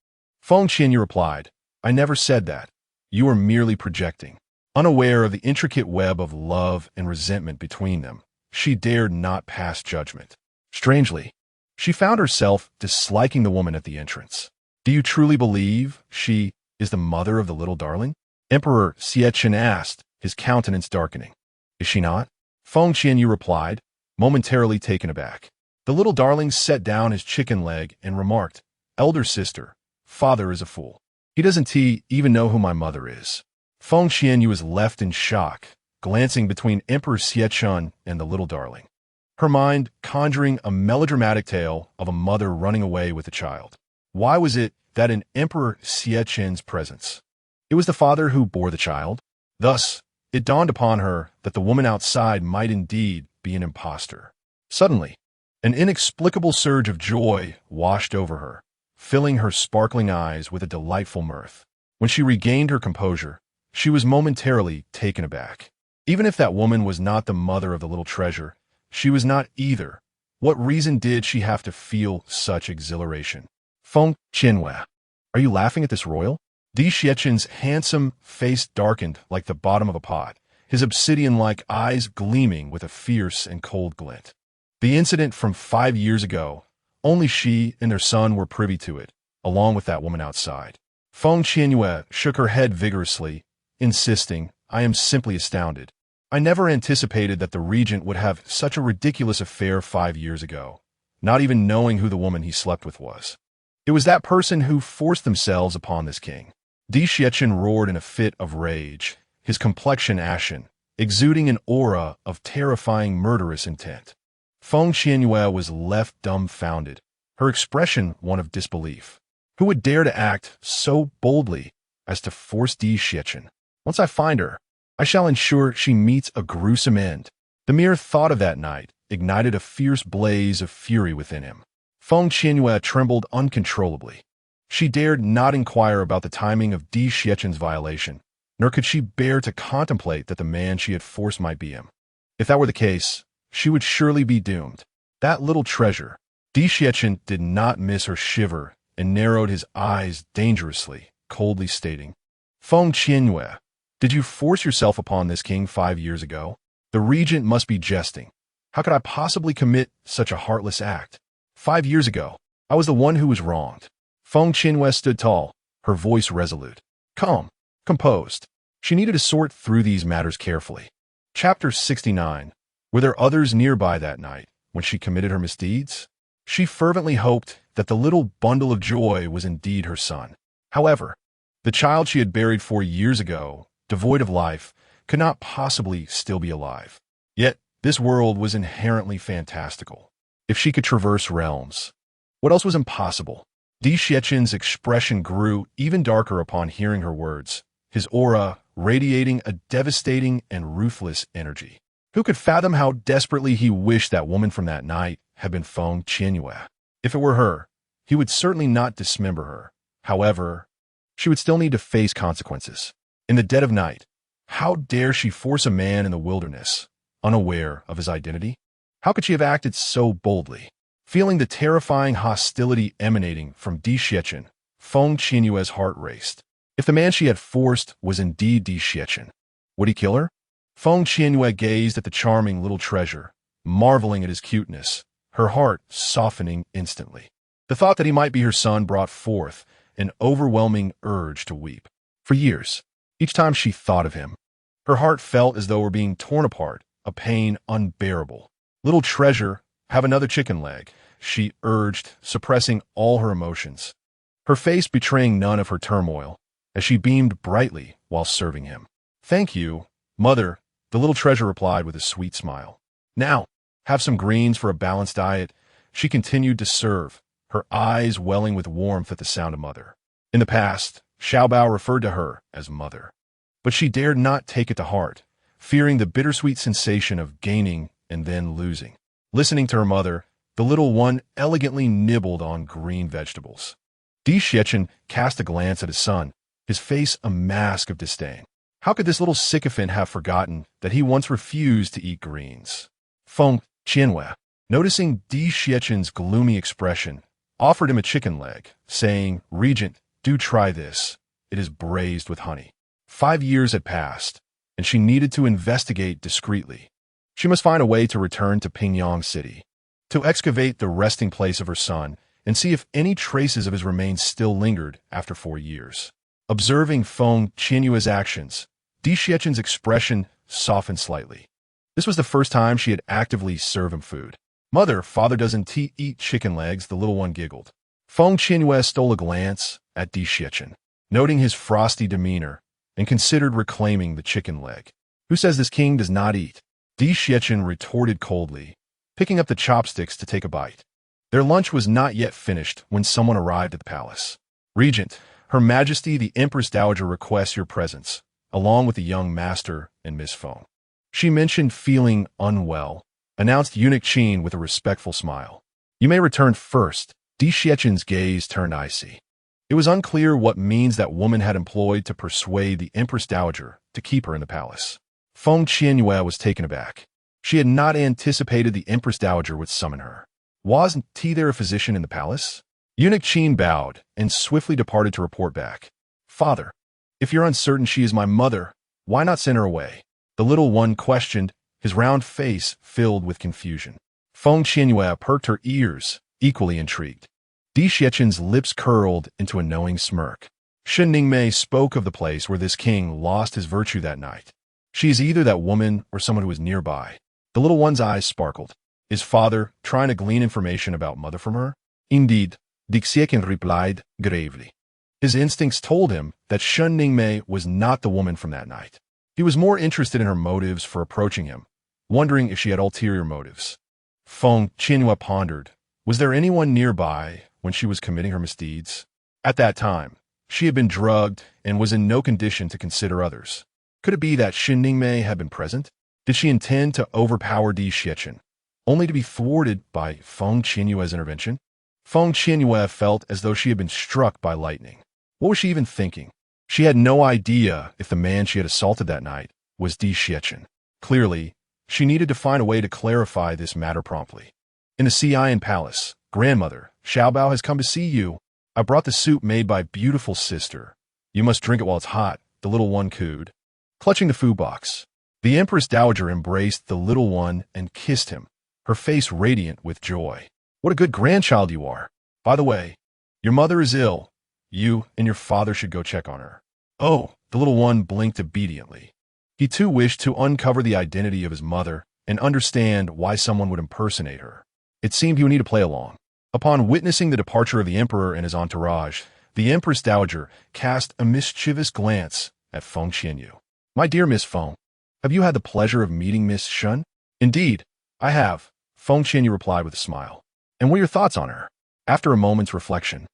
Feng Qianyue replied, I never said that. You are merely projecting. Unaware of the intricate web of love and resentment between them, she dared not pass judgment. Strangely, she found herself disliking the woman at the entrance. Do you truly believe she is the mother of the little darling? Emperor Xiechun asked, his countenance darkening. Is she not? Feng Qianyue replied, momentarily taken aback. The little darling set down his chicken leg and remarked, Elder sister, father is a fool. He doesn't even know who my mother is. Feng Qianyue was left in shock, glancing between Emperor Xiechun and the little darling, her mind conjuring a melodramatic tale of a mother running away with a child. Why was it that in Emperor Xiechun's presence, it was the father who bore the child? Thus, it dawned upon her that the woman outside might indeed be an impostor. Suddenly, an inexplicable surge of joy washed over her, filling her sparkling eyes with a delightful mirth. When she regained her composure, she was momentarily taken aback. Even if that woman was not the mother of the little treasure, she was not either. What reason did she have to feel such exhilaration? Feng Qianyue, are you laughing at this royal? Di Xiechen's handsome face darkened like the bottom of a pot, his obsidian-like eyes gleaming with a fierce and cold glint. The incident from 5 years ago, only she and their son were privy to it, along with that woman outside. Feng Qianyue shook her head vigorously, insisting, I am simply astounded. I never anticipated that the Regent would have such a ridiculous affair 5 years ago, not even knowing who the woman he slept with was. It was that person who forced themselves upon this king. Di Xiechen roared in a fit of rage, his complexion ashen, exuding an aura of terrifying murderous intent. Feng Qianyue was left dumbfounded, her expression one of disbelief. Who would dare to act so boldly as to force Di Xiecchen? Once I find her, I shall ensure she meets a gruesome end. The mere thought of that night ignited a fierce blaze of fury within him. Feng Qianyue trembled uncontrollably. She dared not inquire about the timing of Di Xiechen's violation, nor could she bear to contemplate that the man she had forced might be him. If that were the case, she would surely be doomed. That little treasure. Di Xiecchen did not miss her shiver and narrowed his eyes dangerously, coldly stating, Feng Qianyue, did you force yourself upon this king 5 years ago? The Regent must be jesting. How could I possibly commit such a heartless act? 5 years ago, I was the one who was wronged. Feng Qianyue stood tall, her voice resolute. Calm, composed. She needed to sort through these matters carefully. Chapter 69. Were there others nearby that night when she committed her misdeeds? She fervently hoped that the little bundle of joy was indeed her son. However, the child she had buried 4 years ago, devoid of life, could not possibly still be alive. Yet, this world was inherently fantastical. If she could traverse realms, what else was impossible? Di Xiechen's expression grew even darker upon hearing her words, his aura radiating a devastating and ruthless energy. Who could fathom how desperately he wished that woman from that night had been Feng Qianyue? If it were her, he would certainly not dismember her. However, she would still need to face consequences. In the dead of night, how dare she force a man in the wilderness, unaware of his identity? How could she have acted so boldly? Feeling the terrifying hostility emanating from Di Xiecchen, Feng Qianyue's heart raced. If the man she had forced was indeed Di Xiecchen, would he kill her? Feng Qianyue gazed at the charming little treasure, marveling at his cuteness, her heart softening instantly. The thought that he might be her son brought forth an overwhelming urge to weep. For years, each time she thought of him, her heart felt as though it were being torn apart, a pain unbearable. Little treasure, have another chicken leg, she urged, suppressing all her emotions, her face betraying none of her turmoil, as she beamed brightly while serving him. Thank you, mother, the little treasure replied with a sweet smile. Now, have some greens for a balanced diet, she continued to serve, her eyes welling with warmth at the sound of mother. In the past, Xiaobao referred to her as mother, but she dared not take it to heart, fearing the bittersweet sensation of gaining and then losing. Listening to her mother, the little one elegantly nibbled on green vegetables. Di Xiecchen cast a glance at his son, his face a mask of disdain. How could this little sycophant have forgotten that he once refused to eat greens? Feng Qianyue, noticing Di Xiechen's gloomy expression, offered him a chicken leg, saying, Regent, do try this. It is braised with honey. 5 years had passed, and she needed to investigate discreetly. She must find a way to return to Pingyang City, to excavate the resting place of her son, and see if any traces of his remains still lingered after 4 years. Observing Feng Qianyue's actions, Di Xiechen's expression softened slightly. This was the first time she had actively served him food. Mother, father doesn't eat chicken legs, the little one giggled. Feng Qianyue stole a glance at Di Xiecchen, noting his frosty demeanor, and considered reclaiming the chicken leg. Who says this king does not eat? Di Xiecchen retorted coldly, picking up the chopsticks to take a bite. Their lunch was not yet finished when someone arrived at the palace. Regent, Her Majesty the Empress Dowager requests your presence, along with the young master and Miss Feng. She mentioned feeling unwell, announced Eunuch Qin with a respectful smile. You may return first. Di Xiechen's gaze turned icy. It was unclear what means that woman had employed to persuade the Empress Dowager to keep her in the palace. Feng Qianyue was taken aback. She had not anticipated the Empress Dowager would summon her. Wasn't there a physician in the palace? Eunuch Qin bowed and swiftly departed to report back. Father, if you're uncertain she is my mother, why not send her away? The little one questioned, his round face filled with confusion. Feng Qianyue perked her ears, equally intrigued. Di Xiechen's lips curled into a knowing smirk. Shen Ningmei spoke of the place where this king lost his virtue that night. She is either that woman or someone who is nearby. The little one's eyes sparkled. Is father trying to glean information about mother from her? Indeed, Di Xiecchen replied gravely. His instincts told him that Shen Ningmei was not the woman from that night. He was more interested in her motives for approaching him, wondering if she had ulterior motives. Feng Qianyue pondered. Was there anyone nearby when she was committing her misdeeds? At that time, she had been drugged and was in no condition to consider others. Could it be that Shen Ningmei had been present? Did she intend to overpower Di Xiecchen, only to be thwarted by Feng Qianyue's intervention? Feng Qianyue felt as though she had been struck by lightning. What was she even thinking? She had no idea if the man she had assaulted that night was Di Xiecchen. Clearly, she needed to find a way to clarify this matter promptly. In the Xi'an Palace, grandmother, Xiaobao has come to see you. I brought the soup made by beautiful sister. You must drink it while it's hot, the little one cooed. Clutching the food box, the Empress Dowager embraced the little one and kissed him, her face radiant with joy. What a good grandchild you are. By the way, your mother is ill. You and your father should go check on her. Oh, the little one blinked obediently. He too wished to uncover the identity of his mother and understand why someone would impersonate her. It seemed he would need to play along. Upon witnessing the departure of the emperor and his entourage, the Empress Dowager cast a mischievous glance at Feng Qianyue. My dear Miss Feng, have you had the pleasure of meeting Miss Shen? Indeed, I have, Feng Qianyue replied with a smile. And what are your thoughts on her? After a moment's reflection,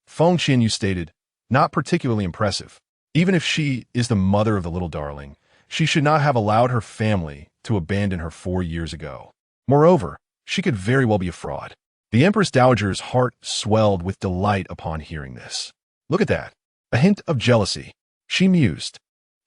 Feng Qianyue stated, not particularly impressive. Even if she is the mother of the little darling, she should not have allowed her family to abandon her 4 years ago. Moreover, she could very well be a fraud. The Empress Dowager's heart swelled with delight upon hearing this. Look at that. A hint of jealousy. She mused.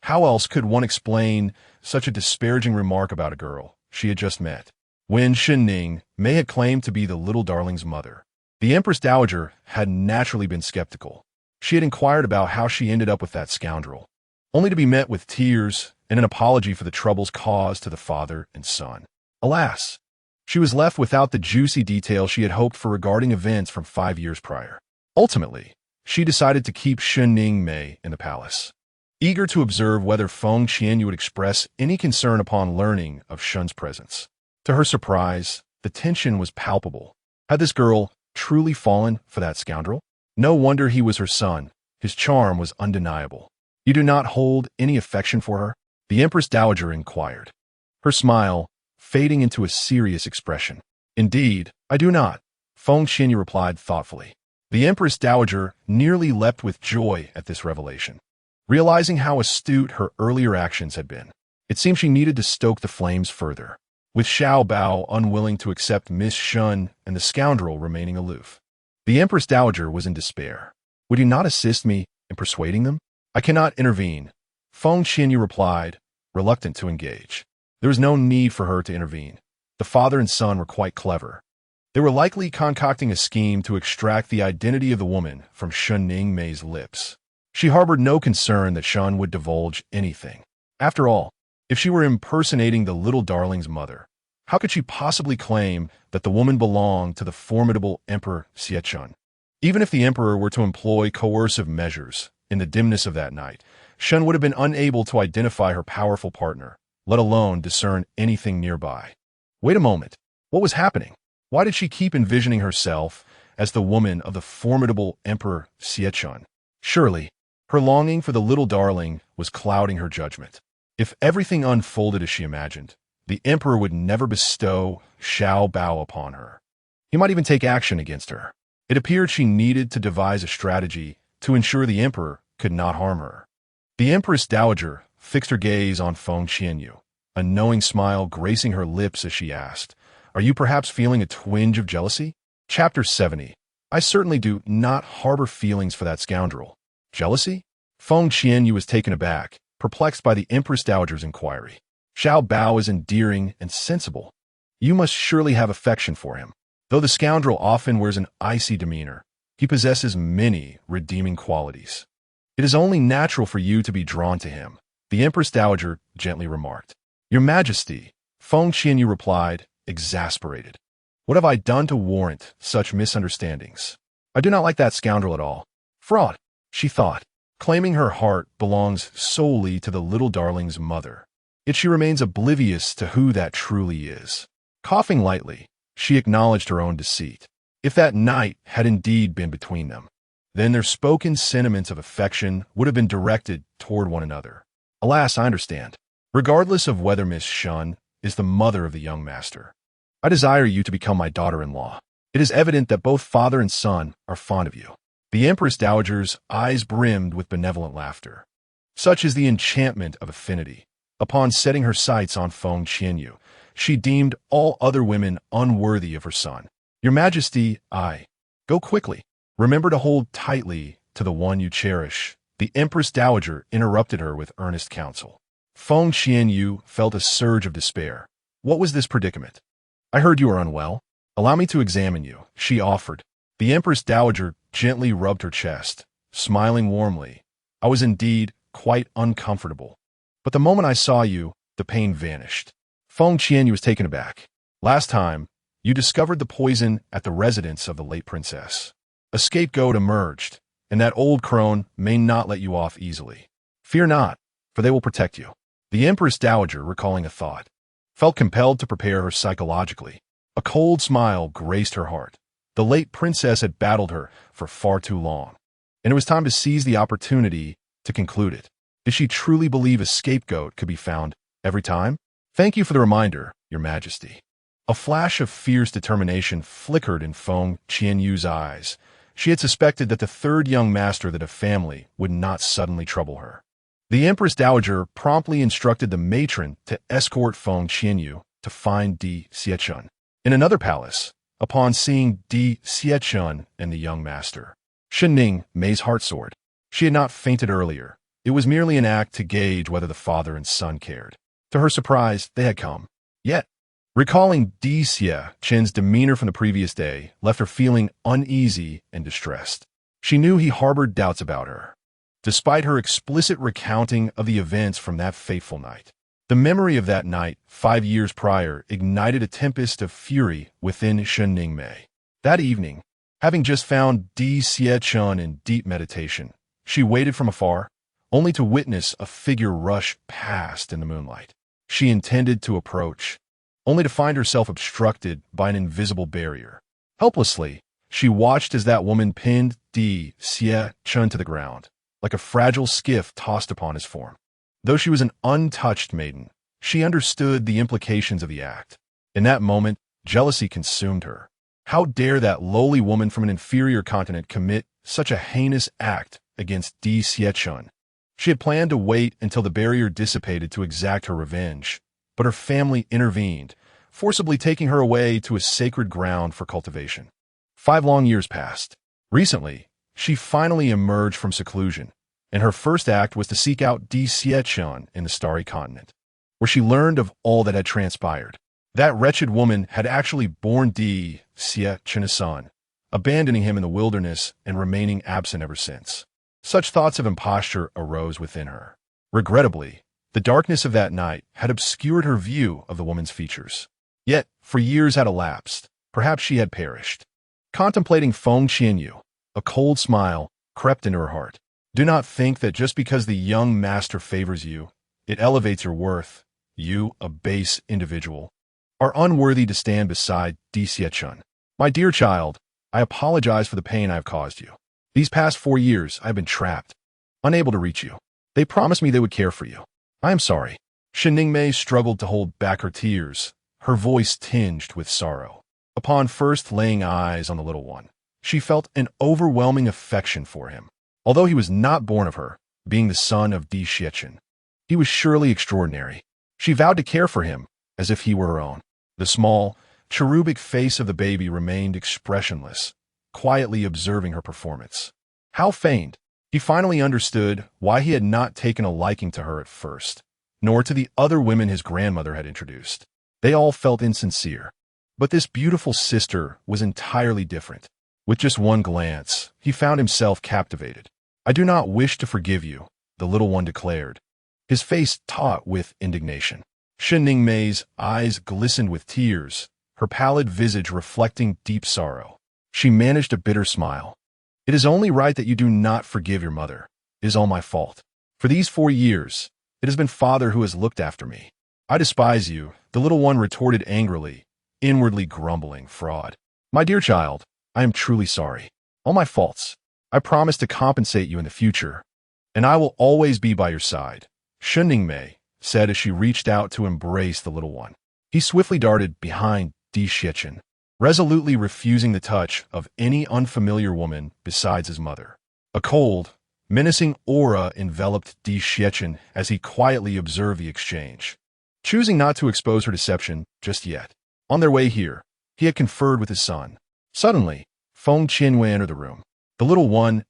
How else could one explain such a disparaging remark about a girl she had just met? When Shen Ningmei had claimed to be the little darling's mother, the Empress Dowager had naturally been skeptical. She had inquired about how she ended up with that scoundrel, only to be met with tears and an apology for the troubles caused to the father and son. Alas, she was left without the juicy details she had hoped for regarding events from 5 years prior. Ultimately, she decided to keep Shen Ningmei in the palace, eager to observe whether Feng Qianyue would express any concern upon learning of Shen's presence. To her surprise, the tension was palpable. Had this girl truly fallen for that scoundrel? No wonder he was her son. His charm was undeniable. You do not hold any affection for her? The Empress Dowager inquired, her smile fading into a serious expression. Indeed, I do not, Feng Qianyue replied thoughtfully. The Empress Dowager nearly leapt with joy at this revelation. Realizing how astute her earlier actions had been, it seemed she needed to stoke the flames further, with Xiao Bao unwilling to accept Miss Shen and the scoundrel remaining aloof. The Empress Dowager was in despair. Would you not assist me in persuading them? I cannot intervene, Feng Qianyue replied, reluctant to engage. There was no need for her to intervene. The father and son were quite clever. They were likely concocting a scheme to extract the identity of the woman from Shen Ningmei's lips. She harbored no concern that Shen would divulge anything. After all, if she were impersonating the little darling's mother, how could she possibly claim that the woman belonged to the formidable Emperor Xiechun? Even if the emperor were to employ coercive measures in the dimness of that night, Shen would have been unable to identify her powerful partner, let alone discern anything nearby. Wait a moment. What was happening? Why did she keep envisioning herself as the woman of the formidable Emperor Xiechun? Surely, her longing for the little darling was clouding her judgment. If everything unfolded as she imagined, the emperor would never bestow Xiao Bao upon her. He might even take action against her. It appeared she needed to devise a strategy to ensure the emperor could not harm her. The Empress Dowager fixed her gaze on Feng Qianyue, a knowing smile gracing her lips as she asked, Are you perhaps feeling a twinge of jealousy? Chapter 70. I certainly do not harbor feelings for that scoundrel. Jealousy? Feng Qianyue was taken aback, perplexed by the Empress Dowager's inquiry. Xiao Bao is endearing and sensible. You must surely have affection for him. Though the scoundrel often wears an icy demeanor, he possesses many redeeming qualities. It is only natural for you to be drawn to him, the Empress Dowager gently remarked. Your Majesty, Feng Qianyue replied, exasperated. What have I done to warrant such misunderstandings? I do not like that scoundrel at all. Fraud, she thought, claiming her heart belongs solely to the little darling's mother. Yet she remains oblivious to who that truly is. Coughing lightly, she acknowledged her own deceit. If that night had indeed been between them, then their spoken sentiments of affection would have been directed toward one another. Alas, I understand. Regardless of whether Miss Shun is the mother of the young master, I desire you to become my daughter-in-law. It is evident that both father and son are fond of you. The Empress Dowager's eyes brimmed with benevolent laughter. Such is the enchantment of affinity. Upon setting her sights on Feng Qianyue, she deemed all other women unworthy of her son. Your Majesty, go quickly. Remember to hold tightly to the one you cherish. The Empress Dowager interrupted her with earnest counsel. Feng Qianyue felt a surge of despair. What was this predicament? I heard you are unwell. Allow me to examine you, she offered. The Empress Dowager gently rubbed her chest, smiling warmly. I was indeed quite uncomfortable. But the moment I saw you, the pain vanished. Feng Qianyue was taken aback. Last time, you discovered the poison at the residence of the late princess. A scapegoat emerged, and that old crone may not let you off easily. Fear not, for they will protect you. The Empress Dowager, recalling a thought, felt compelled to prepare her psychologically. A cold smile graced her heart. The late princess had battled her for far too long, and it was time to seize the opportunity to conclude it. Did she truly believe a scapegoat could be found every time? Thank you for the reminder, Your Majesty. A flash of fierce determination flickered in Feng Qianyue's eyes. She had suspected that the third young master of the family would not suddenly trouble her. The Empress Dowager promptly instructed the matron to escort Feng Qianyue to find Di Xiechun. In another palace, upon seeing Di Xiechun and the young master, Shening Mei's heart soared. She had not fainted earlier. It was merely an act to gauge whether the father and son cared. To her surprise, they had come. Yet, recalling Di Xiechun's demeanor from the previous day left her feeling uneasy and distressed. She knew he harbored doubts about her, despite her explicit recounting of the events from that fateful night. The memory of that night, 5 years prior, ignited a tempest of fury within Shening Mei. That evening, having just found Di Xiechun in deep meditation, she waited from afar, only to witness a figure rush past in the moonlight. She intended to approach, only to find herself obstructed by an invisible barrier. Helplessly, she watched as that woman pinned Di Xiechun to the ground, like a fragile skiff tossed upon his form. Though she was an untouched maiden, she understood the implications of the act. In that moment, jealousy consumed her. How dare that lowly woman from an inferior continent commit such a heinous act against Di Xiechun? She had planned to wait until the barrier dissipated to exact her revenge, but her family intervened, forcibly taking her away to a sacred ground for cultivation. 5 long years passed. Recently, she finally emerged from seclusion, and her first act was to seek out Di Xiechun in the Starry Continent, where she learned of all that had transpired. That wretched woman had actually borne Di Xiechun a son, abandoning him in the wilderness and remaining absent ever since. Such thoughts of imposture arose within her. Regrettably, the darkness of that night had obscured her view of the woman's features. Yet, for years had elapsed. Perhaps she had perished. Contemplating Feng Qianyue, a cold smile crept into her heart. Do not think that just because the young master favors you, it elevates your worth. You, a base individual, are unworthy to stand beside Di Xiechun. My dear child, I apologize for the pain I have caused you. These past 4 years, I have been trapped, unable to reach you. They promised me they would care for you. I am sorry. Shening Mei struggled to hold back her tears, her voice tinged with sorrow. Upon first laying eyes on the little one, she felt an overwhelming affection for him. Although he was not born of her, being the son of Di Xiechun, he was surely extraordinary. She vowed to care for him as if he were her own. The small, cherubic face of the baby remained expressionless, quietly observing her performance. How feigned! He finally understood why he had not taken a liking to her at first. nor to the other women his grandmother had introduced. They all felt insincere. But this beautiful sister was entirely different. With just one glance, he found himself captivated. "I do not wish to forgive you," the little one declared, his face taut with indignation. Shin Mei's eyes glistened with tears, her pallid visage reflecting deep sorrow. She managed a bitter smile. "It is only right that you do not forgive your mother. It is all my fault. For these 4 years, it has been father who has looked after me." "I despise you," the little one retorted angrily, inwardly grumbling, "fraud." "My dear child, I am truly sorry. All my faults. I promise to compensate you in the future, and I will always be by your side," Shin Mei said as she reached out to embrace the little one. He swiftly darted behind Di Xiachen, resolutely refusing the touch of any unfamiliar woman besides his mother. A cold, menacing aura enveloped Di Xiachen as he quietly observed the exchange, choosing not to expose her deception just yet. On their way here, he had conferred with his son. Suddenly, Feng Qianyue entered the room. The little one's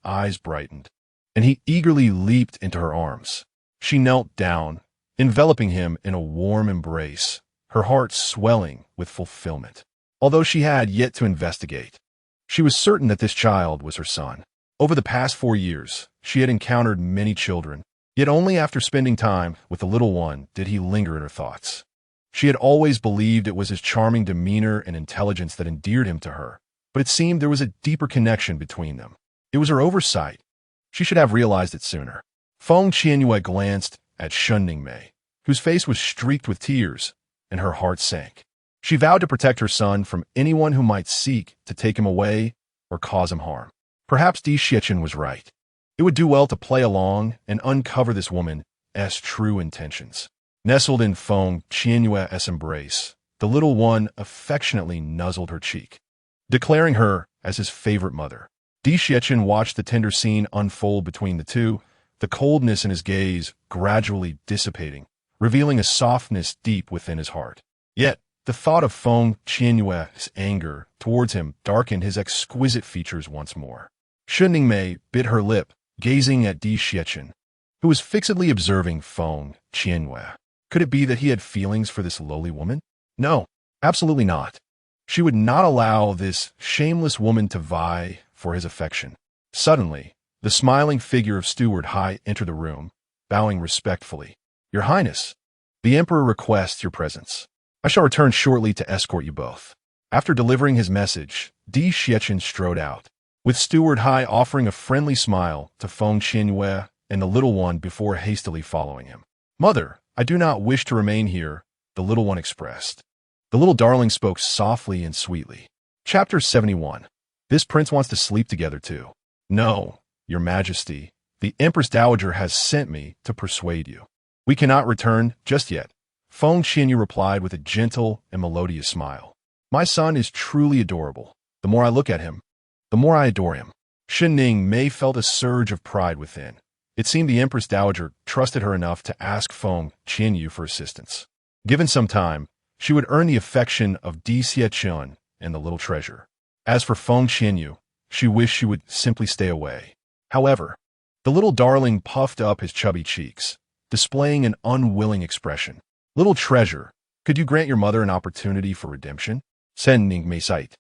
eyes brightened, and he eagerly leaped into her arms. She knelt down, enveloping him in a warm embrace, her heart swelling with fulfillment. Although she had yet to investigate, she was certain that this child was her son. Over the past 4 years, she had encountered many children, yet only after spending time with the little one did he linger in her thoughts. She had always believed it was his charming demeanor and intelligence that endeared him to her, but it seemed there was a deeper connection between them. It was her oversight. She should have realized it sooner. Feng Qianyue glanced at Shin Mei, whose face was streaked with tears, and her heart sank. She vowed to protect her son from anyone who might seek to take him away or cause him harm. Perhaps Di Xiachen was right. It would do well to play along and uncover this woman's true intentions. Nestled in Feng Qianyue's embrace, the little one affectionately nuzzled her cheek, declaring her as his favorite mother. Di Xiachen watched the tender scene unfold between the two, the coldness in his gaze gradually dissipating, revealing a softness deep within his heart. Yet, the thought of Feng Qianyue's anger towards him darkened his exquisite features once more. Shin Mei bit her lip, gazing at Di Xiachen, who was fixedly observing Feng Qianyue. Could it be that he had feelings for this lowly woman? No, absolutely not. She would not allow this shameless woman to vie for his affection. Suddenly, the smiling figure of Steward Hai entered the room, bowing respectfully. "Your Highness, the Emperor requests your presence. I shall return shortly to escort you both." After delivering his message, Di Xiachen strode out, with Steward Hai offering a friendly smile to Feng Qianyue and the little one before hastily following him. "Mother, I do not wish to remain here," the little one expressed. The little darling spoke softly and sweetly. Chapter 71. This prince wants to sleep together too. "No, Your Majesty, the Empress Dowager has sent me to persuade you. We cannot return just yet," Feng Qianyue replied with a gentle and melodious smile. "My son is truly adorable. The more I look at him, the more I adore him." Shin Mei felt a surge of pride within. It seemed the Empress Dowager trusted her enough to ask Feng Qianyue for assistance. Given some time, she would earn the affection of Di Xiachen and the little treasure. As for Feng Qianyue, she wished she would simply stay away. However, the little darling puffed up his chubby cheeks, displaying an unwilling expression. "Little treasure, could you grant your mother an opportunity for redemption?" said Mei Sait,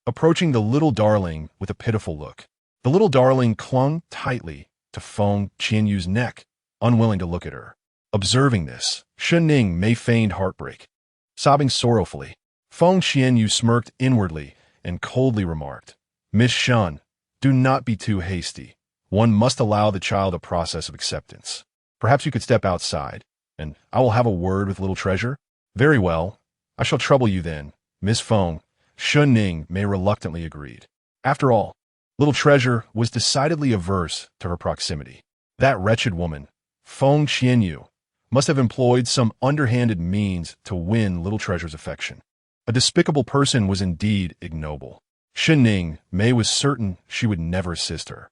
approaching the little darling with a pitiful look. The little darling clung tightly to Feng Qianyue's neck, unwilling to look at her. Observing this, Shin Mei feigned heartbreak. Sobbing sorrowfully, Feng Qianyue smirked inwardly and coldly remarked, "Miss Shun, do not be too hasty. One must allow the child a process of acceptance. Perhaps you could step outside, and I will have a word with little treasure." "Very well. I shall trouble you then, Miss Feng," Shin Mei reluctantly agreed. After all, little treasure was decidedly averse to her proximity. That wretched woman, Feng Qianyue, must have employed some underhanded means to win little treasure's affection. A despicable person was indeed ignoble. Shin Mei was certain she would never assist her.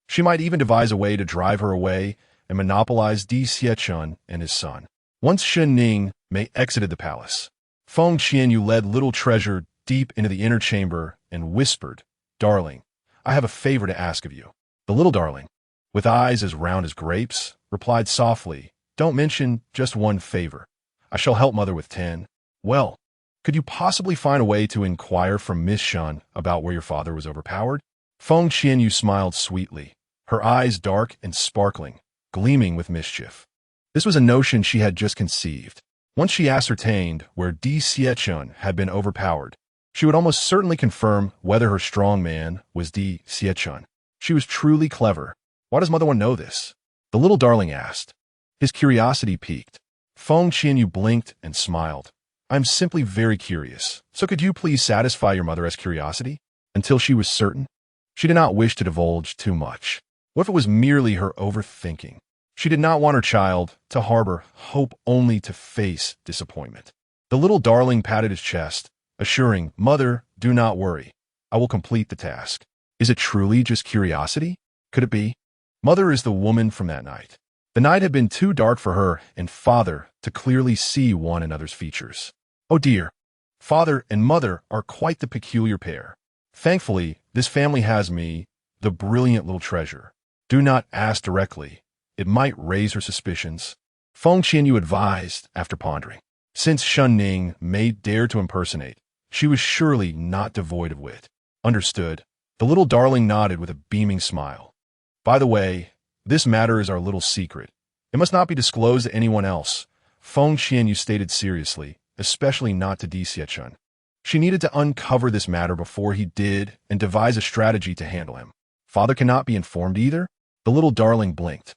She might even devise a way to drive her away and monopolize Di Xiachen and his son. Once Shin Mei exited the palace, Feng Qianyue led little treasure deep into the inner chamber and whispered, "Darling, I have a favor to ask of you." The little darling, with eyes as round as grapes, replied softly, Don't mention just one favor. I shall help mother with 10. Well, could you possibly find a way to inquire from Miss Shun about where your father was overpowered? Feng Qianyue smiled sweetly, her eyes dark and sparkling, gleaming with mischief. This was a notion she had just conceived. Once she ascertained where Di Xiechun had been overpowered, she would almost certainly confirm whether her strong man was Di Xiechun. She was truly clever. Why does mother want to know this? The little darling asked. His curiosity piqued. Feng Qianyue blinked and smiled. I'm simply very curious, so could you please satisfy your mother's curiosity? Until she was certain? She did not wish to divulge too much. What if it was merely her overthinking? She did not want her child to harbor hope only to face disappointment. The little darling patted his chest, assuring, Mother, do not worry. I will complete the task. Is it truly just curiosity? Could it be? Mother is the woman from that night. The night had been too dark for her and father to clearly see one another's features. Oh dear, father and mother are quite the peculiar pair. Thankfully, this family has me, the brilliant little treasure. Do not ask directly. It might raise her suspicions. Feng Qianyue advised after pondering. Since Shun Ning may dare to impersonate, she was surely not devoid of wit. Understood. The little darling nodded with a beaming smile. By the way, this matter is our little secret. It must not be disclosed to anyone else, Feng Qianyue stated seriously, especially not to Di Xiechun. She needed to uncover this matter before he did and devise a strategy to handle him. Father cannot be informed either? The little darling blinked.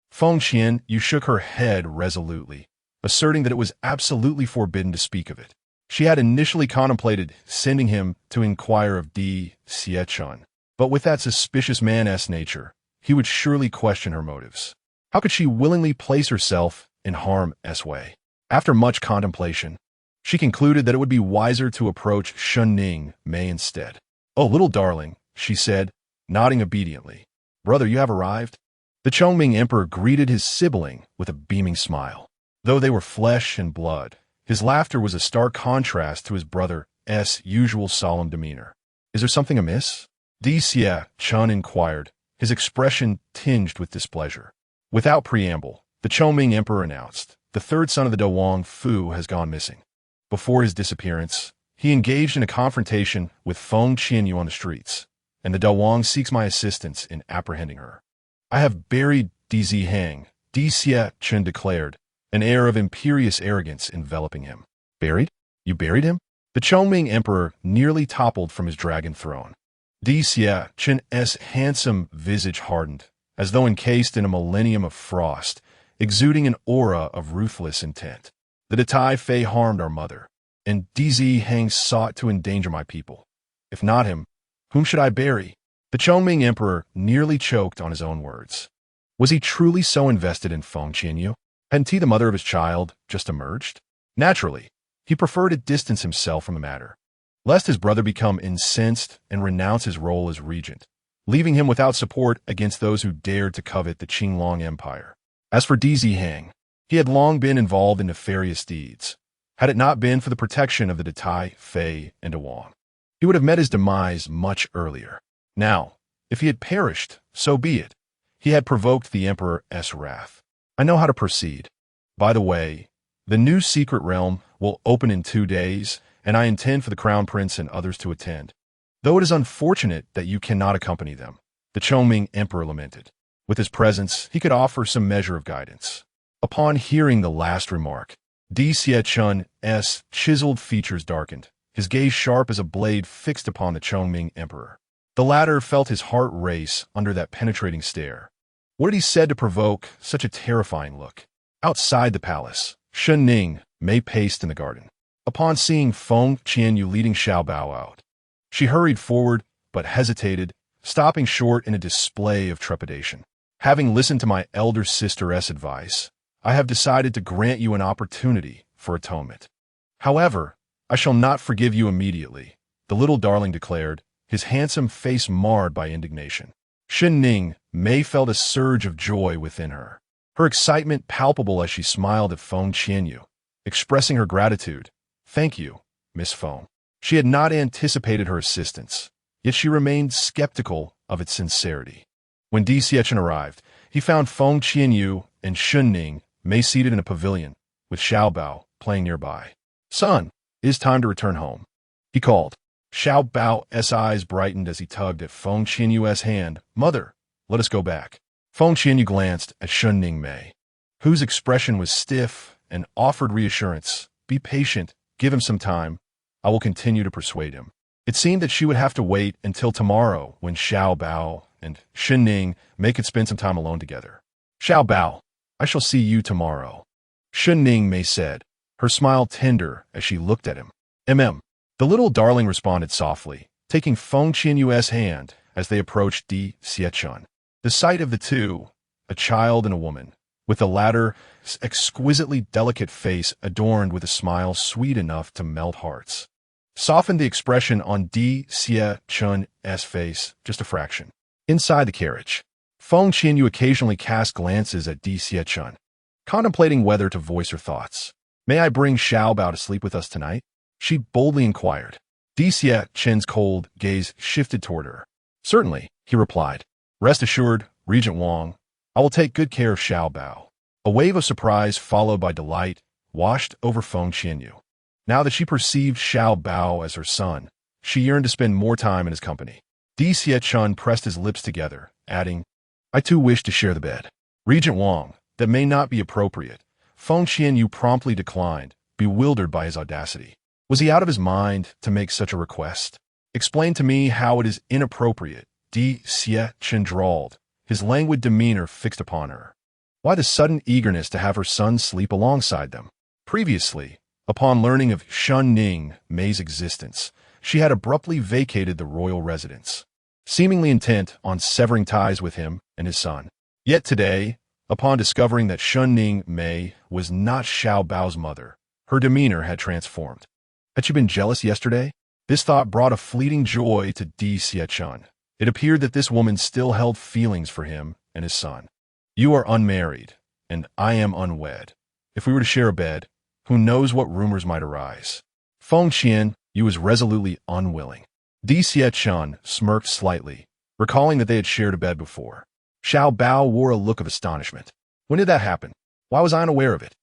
Feng Qianyue shook her head resolutely, asserting that it was absolutely forbidden to speak of it. She had initially contemplated sending him to inquire of Di Xiechun, but with that suspicious man's nature, he would surely question her motives. How could she willingly place herself in harm's way? After much contemplation, she concluded that it would be wiser to approach Shun Ning Mei instead. Oh, little darling, she said, nodding obediently. Brother, you have arrived? The Chongming Emperor greeted his sibling with a beaming smile. Though they were flesh and blood, his laughter was a stark contrast to his brother's usual solemn demeanor. Is there something amiss? Di Xiechun inquired, his expression tinged with displeasure. Without preamble, the Chongming Emperor announced, the third son of the Dawang Fu has gone missing. Before his disappearance, he engaged in a confrontation with Feng Qianyue on the streets, and the Dawang seeks my assistance in apprehending her. I have buried Di Zihang, Di Xiechun declared, an air of imperious arrogance enveloping him. Buried? You buried him? The Chongming Emperor nearly toppled from his dragon throne. Di Xiechun's handsome visage hardened, as though encased in a millennium of frost, exuding an aura of ruthless intent. The Datai Fei harmed our mother, and Di Zihang sought to endanger my people. If not him, whom should I bury? The Chongming Emperor nearly choked on his own words. Was he truly so invested in Feng Qianyue? Hadn't he, the mother of his child, just emerged? Naturally, he preferred to distance himself from the matter, lest his brother become incensed and renounce his role as regent, leaving him without support against those who dared to covet the Qinglong Empire. As for Di Zihang, he had long been involved in nefarious deeds. Had it not been for the protection of the Datai, Fei, and Dawang, he would have met his demise much earlier. Now, if he had perished, so be it. He had provoked the Emperor's wrath. I know how to proceed. By the way, the new secret realm will open in 2 days, and I intend for the Crown Prince and others to attend. Though it is unfortunate that you cannot accompany them, the Chongming Emperor lamented. With his presence, he could offer some measure of guidance. Upon hearing the last remark, Di Xiechun's chiseled features darkened, his gaze sharp as a blade fixed upon the Chongming Emperor. The latter felt his heart race under that penetrating stare. What had he said to provoke such a terrifying look? Outside the palace, Shun Ning Mei paced in the garden. Upon seeing Feng Qianyue leading Xiao Bao out, she hurried forward but hesitated, stopping short in a display of trepidation. Having listened to my elder sister's advice, I have decided to grant you an opportunity for atonement. However, I shall not forgive you immediately, the little darling declared, his handsome face marred by indignation. Shun Ning Mei felt a surge of joy within her, her excitement palpable as she smiled at Feng Qianyue, expressing her gratitude. Thank you, Miss Feng. She had not anticipated her assistance, yet she remained skeptical of its sincerity. When Di Xiechun arrived, he found Feng Qianyue and Shun Ning Mei seated in a pavilion, with Xiao Bao playing nearby. "Son, it is time to return home," he called. Xiao Bao's eyes brightened as he tugged at Feng Qianyue's hand. "Mother, let us go back." Feng Qianyue glanced at Shunning Mei, whose expression was stiff, and offered reassurance. "Be patient, give him some time. I will continue to persuade him." It seemed that she would have to wait until tomorrow when Xiao Bao and Shunning Mei could spend some time alone together. "Xiao Bao, I shall see you tomorrow," Shunning Mei said, her smile tender as she looked at him. The little darling responded softly, taking Feng Qianyue's hand as they approached Di Xiechun. The sight of the two, a child and a woman, with the latter's exquisitely delicate face adorned with a smile sweet enough to melt hearts, softened the expression on Di Xiechun's face just a fraction. Inside the carriage, Feng Qianyue occasionally cast glances at Di Xiechun, contemplating whether to voice her thoughts. "May I bring Xiao Bao to sleep with us tonight?" she boldly inquired. Di Xiechun's cold gaze shifted toward her. "Certainly," he replied. "Rest assured, Regent Wang, I will take good care of Xiao Bao." A wave of surprise followed by delight washed over Feng Qianyue. Now that she perceived Xiao Bao as her son, she yearned to spend more time in his company. Di Xiechun pressed his lips together, adding, "I too wish to share the bed." "Regent Wang, that may not be appropriate." Feng Qianyue promptly declined, bewildered by his audacity. Was he out of his mind to make such a request? "Explain to me how it is inappropriate," Di Xiechun drawled, his languid demeanor fixed upon her. Why the sudden eagerness to have her son sleep alongside them? Previously, upon learning of Shunning Mei's existence, she had abruptly vacated the royal residence, seemingly intent on severing ties with him and his son. Yet today, upon discovering that Shunning Mei was not Xiao Bao's mother, her demeanor had transformed. Had she been jealous yesterday? This thought brought a fleeting joy to Di Xiechun. It appeared that this woman still held feelings for him and his son. "You are unmarried, and I am unwed. If we were to share a bed, who knows what rumors might arise?" Feng Qianyue was resolutely unwilling. Di Xiechun smirked slightly, recalling that they had shared a bed before. Xiao Bao wore a look of astonishment. "When did that happen? Why was I unaware of it?"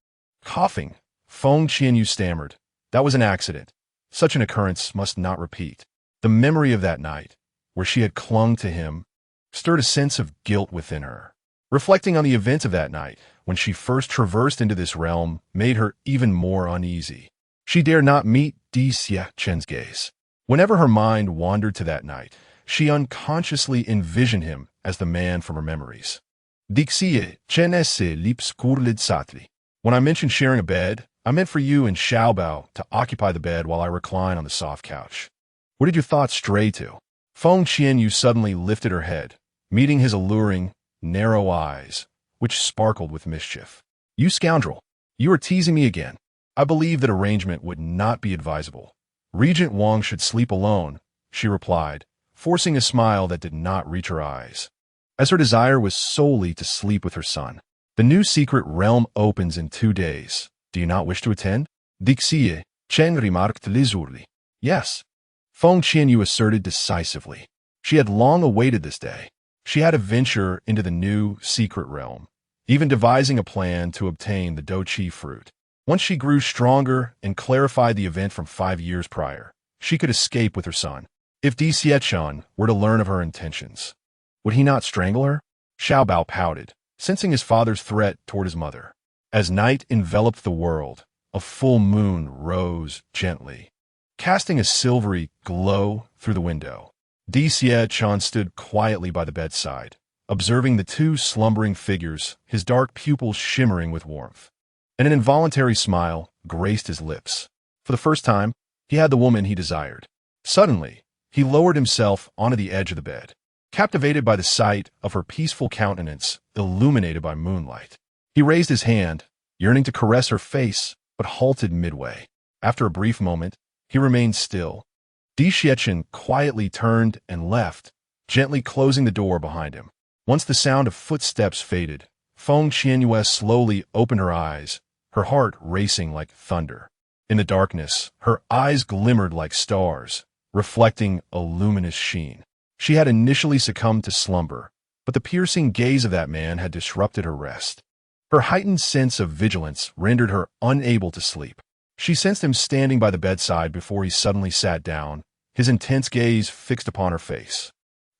Coughing, Feng Qianyue stammered, "That was an accident. Such an occurrence must not repeat." The memory of that night, where she had clung to him, stirred a sense of guilt within her. Reflecting on the events of that night, when she first traversed into this realm, made her even more uneasy. She dared not meet Di Xiechun's gaze. Whenever her mind wandered to that night, she unconsciously envisioned him as the man from her memories. Di Xiechun se lips kurlid satli. "When I mentioned sharing a bed, I meant for you and Xiao Bao to occupy the bed while I recline on the soft couch. Where did your thoughts stray to?" Feng Qianyue suddenly lifted her head, meeting his alluring, narrow eyes, which sparkled with mischief. "You scoundrel! You are teasing me again. I believe that arrangement would not be advisable. Regent Wang should sleep alone," she replied, forcing a smile that did not reach her eyes, as her desire was solely to sleep with her son. "The new secret realm opens in 2 days. Do you not wish to attend?" Di Xiechun remarked lazurely. "Yes," Feng Qianyue asserted decisively. She had long awaited this day. She had to venture into the new secret realm, even devising a plan to obtain the Doqi fruit. Once she grew stronger and clarified the event from 5 years prior, she could escape with her son. If Di Xiechun were to learn of her intentions, would he not strangle her? Xiao Bao pouted, sensing his father's threat toward his mother. As night enveloped the world, a full moon rose gently, casting a silvery glow through the window. Di Xiechun stood quietly by the bedside, observing the two slumbering figures, his dark pupils shimmering with warmth. And an involuntary smile graced his lips. For the first time, he had the woman he desired. Suddenly, he lowered himself onto the edge of the bed, captivated by the sight of her peaceful countenance illuminated by moonlight. He raised his hand, yearning to caress her face, but halted midway. After a brief moment, he remained still. Di Xiechun quietly turned and left, gently closing the door behind him. Once the sound of footsteps faded, Feng Qianyue slowly opened her eyes, her heart racing like thunder. In the darkness, her eyes glimmered like stars, reflecting a luminous sheen. She had initially succumbed to slumber, but the piercing gaze of that man had disrupted her rest. Her heightened sense of vigilance rendered her unable to sleep. She sensed him standing by the bedside before he suddenly sat down, his intense gaze fixed upon her face.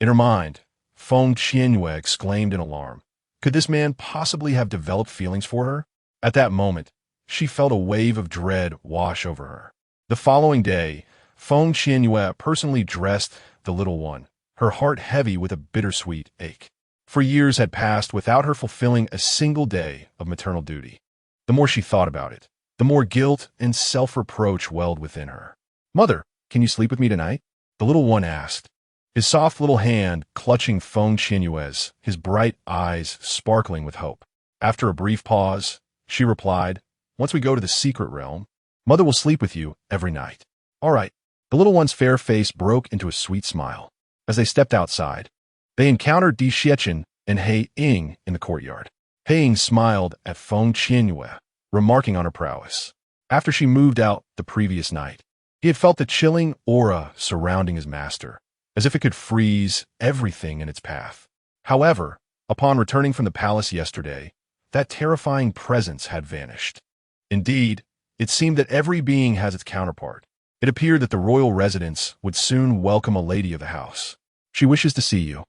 In her mind, Feng Qianyue exclaimed in alarm. Could this man possibly have developed feelings for her? At that moment, she felt a wave of dread wash over her. The following day, Feng Qianyue personally dressed the little one, her heart heavy with a bittersweet ache. For years had passed without her fulfilling a single day of maternal duty. The more she thought about it, the more guilt and self-reproach welled within her. "Mother, can you sleep with me tonight?" the little one asked, his soft little hand clutching Feng Qianyue's, his bright eyes sparkling with hope. After a brief pause, she replied, "Once we go to the secret realm, Mother will sleep with you every night." "All right." The little one's fair face broke into a sweet smile. As they stepped outside, they encountered Di Xiechun and He Ying in the courtyard. He Ying smiled at Feng Qianyue, remarking on her prowess. After she moved out the previous night, he had felt the chilling aura surrounding his master, as if it could freeze everything in its path. However, upon returning from the palace yesterday, that terrifying presence had vanished. Indeed, it seemed that every being has its counterpart. It appeared that the royal residence would soon welcome a lady of the house. "She wishes to see you.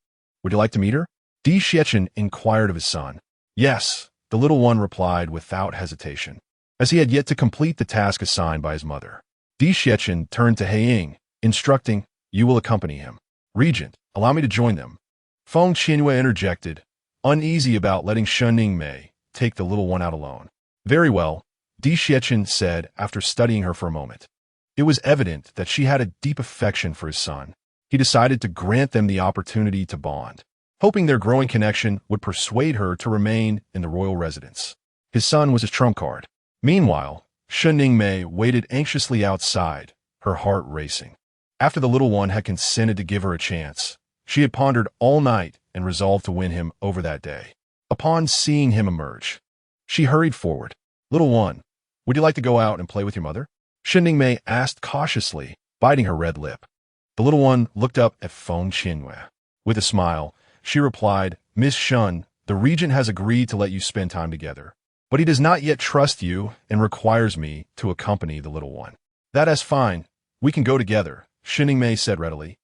Would you like to meet her?" Di Xiechun inquired of his son. "Yes," the little one replied without hesitation, as he had yet to complete the task assigned by his mother. Di Xiechun turned to He Ying, instructing, "You will accompany him. Regent, allow me to join them." Feng Qianyue interjected, uneasy about letting Shen Mei take the little one out alone. "Very well," Di Xiechun said after studying her for a moment. It was evident that she had a deep affection for his son. He decided to grant them the opportunity to bond, hoping their growing connection would persuade her to remain in the royal residence. His son was his trump card. Meanwhile, Shen Mei waited anxiously outside, her heart racing. After the little one had consented to give her a chance, she had pondered all night and resolved to win him over that day. Upon seeing him emerge, she hurried forward. "Little one, would you like to go out and play with your mother?" Shen Mei asked cautiously, biting her red lip. The little one looked up at Feng Qianyue. With a smile, she replied, "Miss Shun, the regent has agreed to let you spend time together, but he does not yet trust you and requires me to accompany the little one." "That is fine. We can go together," Shen Mei said readily.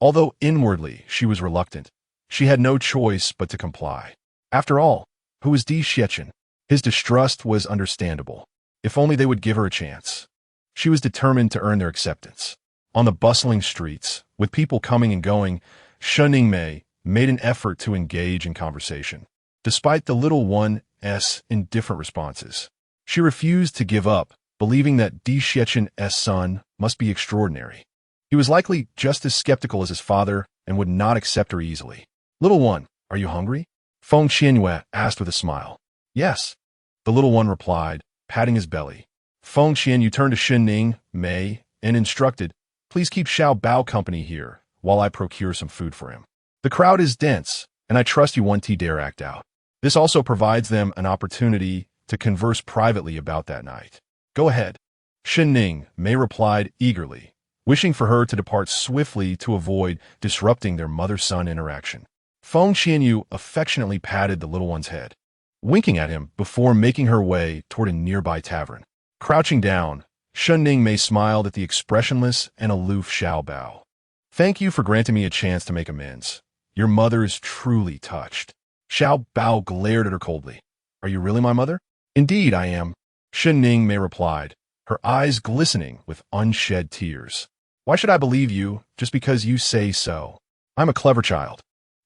Although inwardly she was reluctant, she had no choice but to comply. After all, who was Di Xiechun? His distrust was understandable. If only they would give her a chance. She was determined to earn their acceptance. On the bustling streets, with people coming and going, Shen Mei made an effort to engage in conversation. Despite the little one's indifferent responses, she refused to give up, believing that Di Xiechun's son must be extraordinary. He was likely just as skeptical as his father and would not accept her easily. "Little one, are you hungry?" Feng Qianyue asked with a smile. "Yes," the little one replied, patting his belly. Feng Qianyue turned to Shen Mei and instructed, "Please keep Xiao Bao company here while I procure some food for him. The crowd is dense, and I trust you won't dare act out." This also provides them an opportunity to converse privately about that night. "Go ahead," Shen Mei replied eagerly, wishing for her to depart swiftly to avoid disrupting their mother-son interaction. Feng Qianyue affectionately patted the little one's head, winking at him before making her way toward a nearby tavern. Crouching down, Shen Mei smiled at the expressionless and aloof Xiao Bao. "Thank you for granting me a chance to make amends. Your mother is truly touched." Xiao Bao glared at her coldly. "Are you really my mother?" "Indeed, I am," Shen Mei replied, her eyes glistening with unshed tears. "Why should I believe you just because you say so? I'm a clever child."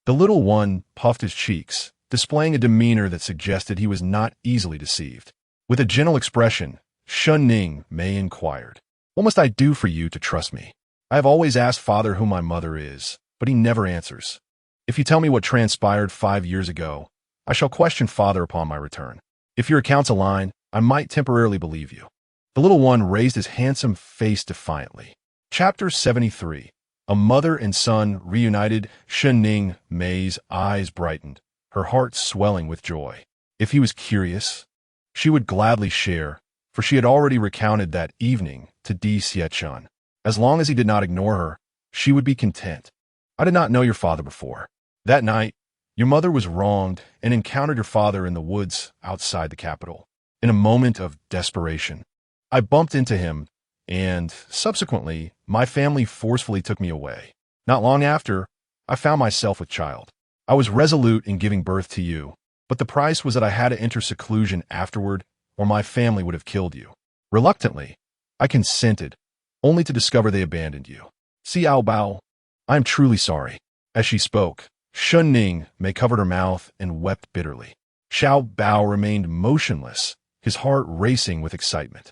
The little one puffed his cheeks, displaying a demeanor that suggested he was not easily deceived. With a gentle expression, Shen Mei inquired, "What must I do for you to trust me? I have always asked Father who my mother is, but he never answers. If you tell me what transpired 5 years ago, I shall question Father upon my return. If your accounts align, I might temporarily believe you." The little one raised his handsome face defiantly. Chapter 73. A mother and son reunited. Shen Mei's eyes brightened, her heart swelling with joy. If he was curious, she would gladly share, for she had already recounted that evening to Di Xiechun. As long as he did not ignore her, she would be content. "I did not know your father before. That night, Your mother was wronged and encountered your father in the woods outside the capital. In a moment of desperation, I bumped into him, and, subsequently, my family forcefully took me away. Not long after, I found myself with child. I was resolute in giving birth to you, but the price was that I had to enter seclusion afterward, or my family would have killed you. Reluctantly, I consented, only to discover they abandoned you. Xiao Bao, I am truly sorry. As she spoke, Shun Ning Mei covered her mouth and wept bitterly. Xiao Bao remained motionless, his heart racing with excitement.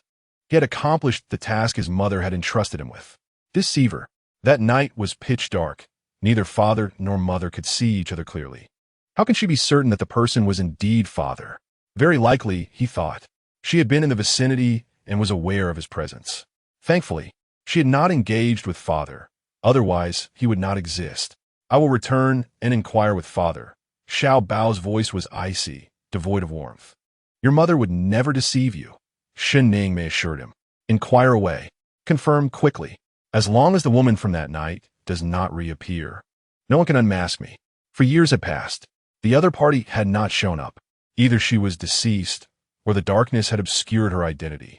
He had accomplished the task his mother had entrusted him with. Deceiver. That night was pitch dark. Neither father nor mother could see each other clearly. How can she be certain that the person was indeed father? Very likely, he thought. She had been in the vicinity and was aware of his presence. Thankfully, she had not engaged with father. Otherwise, he would not exist. I will return and inquire with father. Xiao Bao's voice was icy, devoid of warmth. Your mother would never deceive you, Shen Ning Mei assured him. Inquire away. Confirm quickly. As long as the woman from that night does not reappear, no one can unmask me. For years had passed. The other party had not shown up. Either she was deceased, or the darkness had obscured her identity,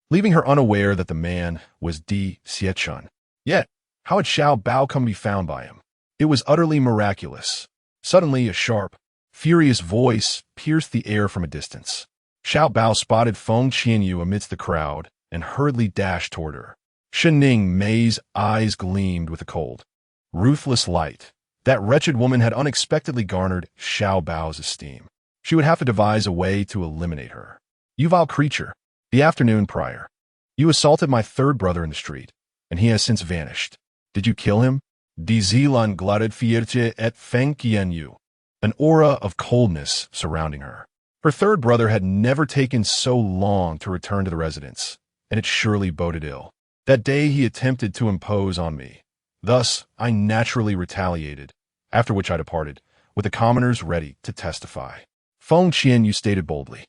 leaving her unaware that the man was Di Xiechun. Yet, how had Xiao Bao come to be found by him? It was utterly miraculous. Suddenly, a sharp, furious voice pierced the air from a distance. Xiao Bao spotted Feng Qianyue amidst the crowd and hurriedly dashed toward her. Shen Ning Mei's eyes gleamed with a cold, ruthless light. That wretched woman had unexpectedly garnered Xiao Bao's esteem. She would have to devise a way to eliminate her. You vile creature, the afternoon prior, you assaulted my third brother in the street, and he has since vanished. Did you kill him? Die Zilan glotted fierte et Feng Qianyue, an aura of coldness surrounding her. Her third brother had never taken so long to return to the residence, and it surely boded ill. That day he attempted to impose on me. Thus, I naturally retaliated, after which I departed, with the commoners ready to testify. Feng Qianyue stated boldly,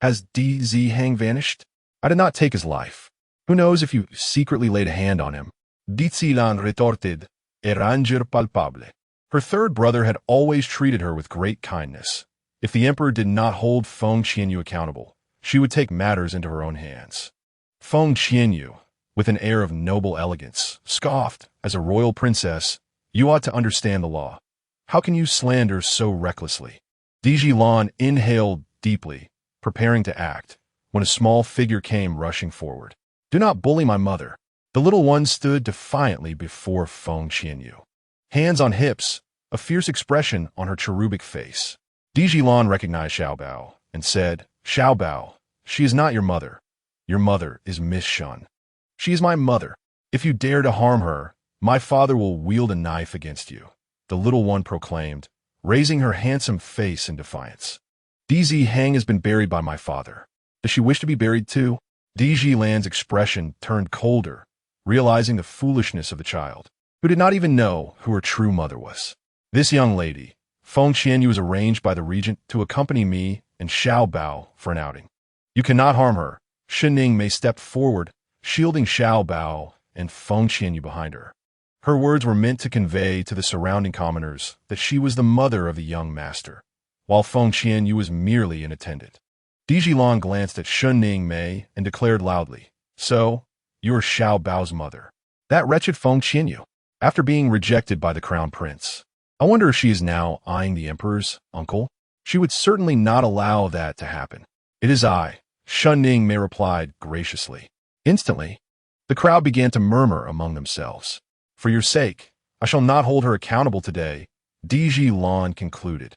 Has Di Zihang vanished? I did not take his life. Who knows if you secretly laid a hand on him? Di Zilan retorted, Eranger palpable. Her third brother had always treated her with great kindness. If the emperor did not hold Feng Qianyue accountable, she would take matters into her own hands. Feng Qianyue, with an air of noble elegance, scoffed, as a royal princess, You ought to understand the law. How can you slander so recklessly? Di Zilan inhaled deeply, preparing to act, when a small figure came rushing forward. Do not bully my mother. The little one stood defiantly before Feng Qianyue. Hands on hips, a fierce expression on her cherubic face. Di Zilan recognized Xiao Bao and said, Xiao Bao, she is not your mother. Your mother is Miss Shun. She is my mother. If you dare to harm her, my father will wield a knife against you, the little one proclaimed, raising her handsome face in defiance. Di Zihang has been buried by my father. Does she wish to be buried too? Di Zilan's expression turned colder, realizing the foolishness of the child, who did not even know who her true mother was. This young lady, Feng Qianyue, was arranged by the Regent to accompany me and Xiao Bao for an outing. You cannot harm her. Shen Ning Mei stepped forward, shielding Xiao Bao and Feng Qianyue behind her. Her words were meant to convey to the surrounding commoners that she was the mother of the young master, while Feng Qianyue was merely an attendant. Di Zilan glanced at Shen Ning Mei and declared loudly, So, you are Xiao Bao's mother. That wretched Feng Qianyue, after being rejected by the crown prince. I wonder if she is now eyeing the emperor's uncle? She would certainly not allow that to happen. It is I, Shen Ning Mei replied graciously. Instantly, the crowd began to murmur among themselves. For your sake, I shall not hold her accountable today, Di Zilan concluded,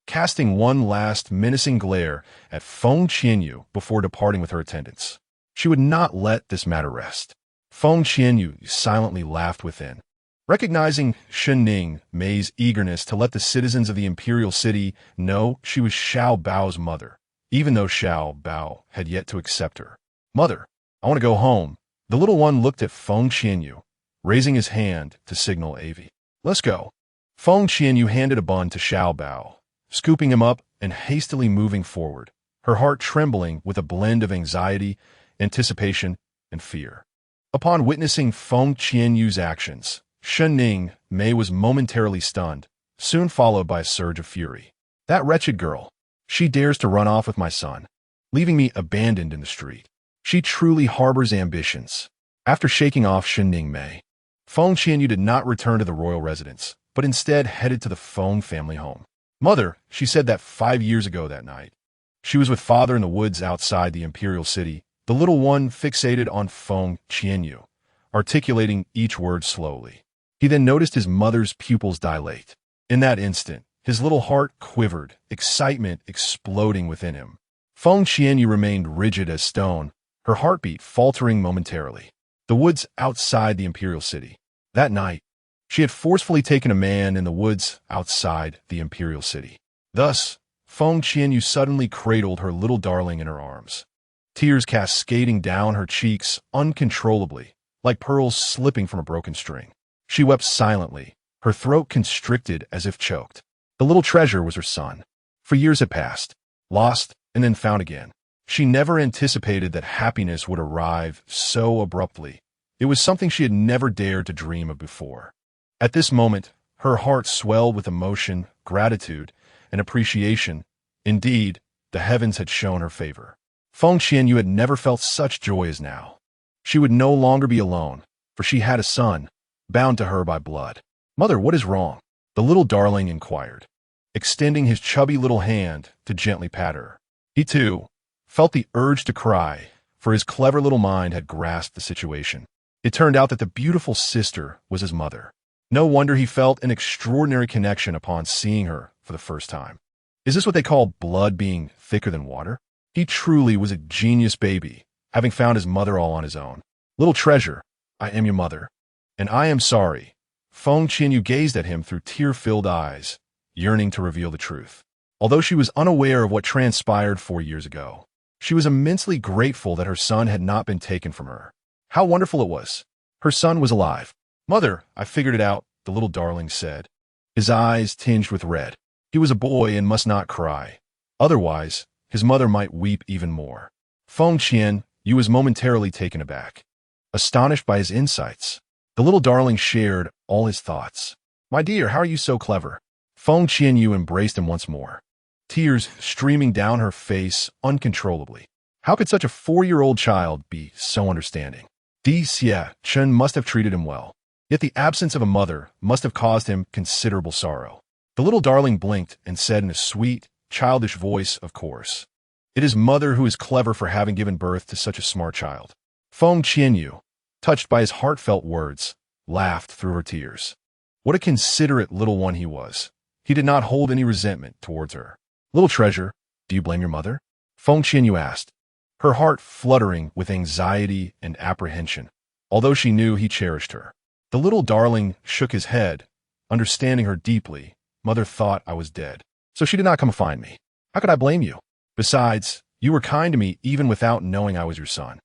casting one last menacing glare at Feng Qianyue before departing with her attendants. She would not let this matter rest. Feng Qianyue silently laughed within. Recognizing Shen Ning Mei's eagerness to let the citizens of the imperial city know she was Xiao Bao's mother, even though Xiao Bao had yet to accept her. Mother, I want to go home. The little one looked at Feng Qianyue, raising his hand to signal Avi. Let's go. Feng Qianyue handed a bun to Xiao Bao, scooping him up and hastily moving forward, her heart trembling with a blend of anxiety, anticipation, and fear. Upon witnessing Feng Qianyue's actions, Shen Ning Mei was momentarily stunned, soon followed by a surge of fury. That wretched girl. She dares to run off with my son, leaving me abandoned in the street. She truly harbors ambitions. After shaking off Shen Mei, Feng Qianyue did not return to the royal residence, but instead headed to the Feng family home. Mother, she said that 5 years ago that night. She was with father in the woods outside the imperial city, the little one fixated on Feng Qianyue, articulating each word slowly. He then noticed his mother's pupils dilate. In that instant, his little heart quivered, excitement exploding within him. Feng Qianyue remained rigid as stone, her heartbeat faltering momentarily. The woods outside the imperial city. That night, she had forcefully taken a man in the woods outside the imperial city. Thus, Feng Qianyue suddenly cradled her little darling in her arms. Tears cascading down her cheeks uncontrollably, like pearls slipping from a broken string. She wept silently, her throat constricted as if choked. The little treasure was her son. For years had passed, lost and then found again. She never anticipated that happiness would arrive so abruptly. It was something she had never dared to dream of before. At this moment, her heart swelled with emotion, gratitude, and appreciation. Indeed, the heavens had shown her favor. Feng Qianyue had never felt such joy as now. She would no longer be alone, for she had a son, bound to her by blood. Mother, what is wrong? The little darling inquired, extending his chubby little hand to gently pat her. He, too, felt the urge to cry, for his clever little mind had grasped the situation. It turned out that the beautiful sister was his mother. No wonder he felt an extraordinary connection upon seeing her for the first time. Is this what they call blood being thicker than water? He truly was a genius baby, having found his mother all on his own. Little treasure, I am your mother, and I am sorry. Feng Qianyue gazed at him through tear-filled eyes, yearning to reveal the truth. Although she was unaware of what transpired 4 years ago, she was immensely grateful that her son had not been taken from her. How wonderful it was. Her son was alive. Mother, I figured it out, the little darling said, his eyes tinged with red. He was a boy and must not cry. Otherwise, his mother might weep even more. Feng Qianyue was momentarily taken aback, astonished by his insights. The little darling shared all his thoughts. My dear, how are you so clever? Feng Qianyue embraced him once more, tears streaming down her face uncontrollably. How could such a 4-year-old child be so understanding? Di Xie Chen must have treated him well. Yet the absence of a mother must have caused him considerable sorrow. The little darling blinked and said in a sweet, childish voice, of course. It is mother who is clever for having given birth to such a smart child. Feng Qianyue, touched by his heartfelt words, laughed through her tears. What a considerate little one he was. He did not hold any resentment towards her. Little treasure, do you blame your mother? Feng Qianyue asked, her heart fluttering with anxiety and apprehension, although she knew he cherished her. The little darling shook his head, understanding her deeply. Mother thought I was dead, so she did not come to find me. How could I blame you? Besides, you were kind to me even without knowing I was your son.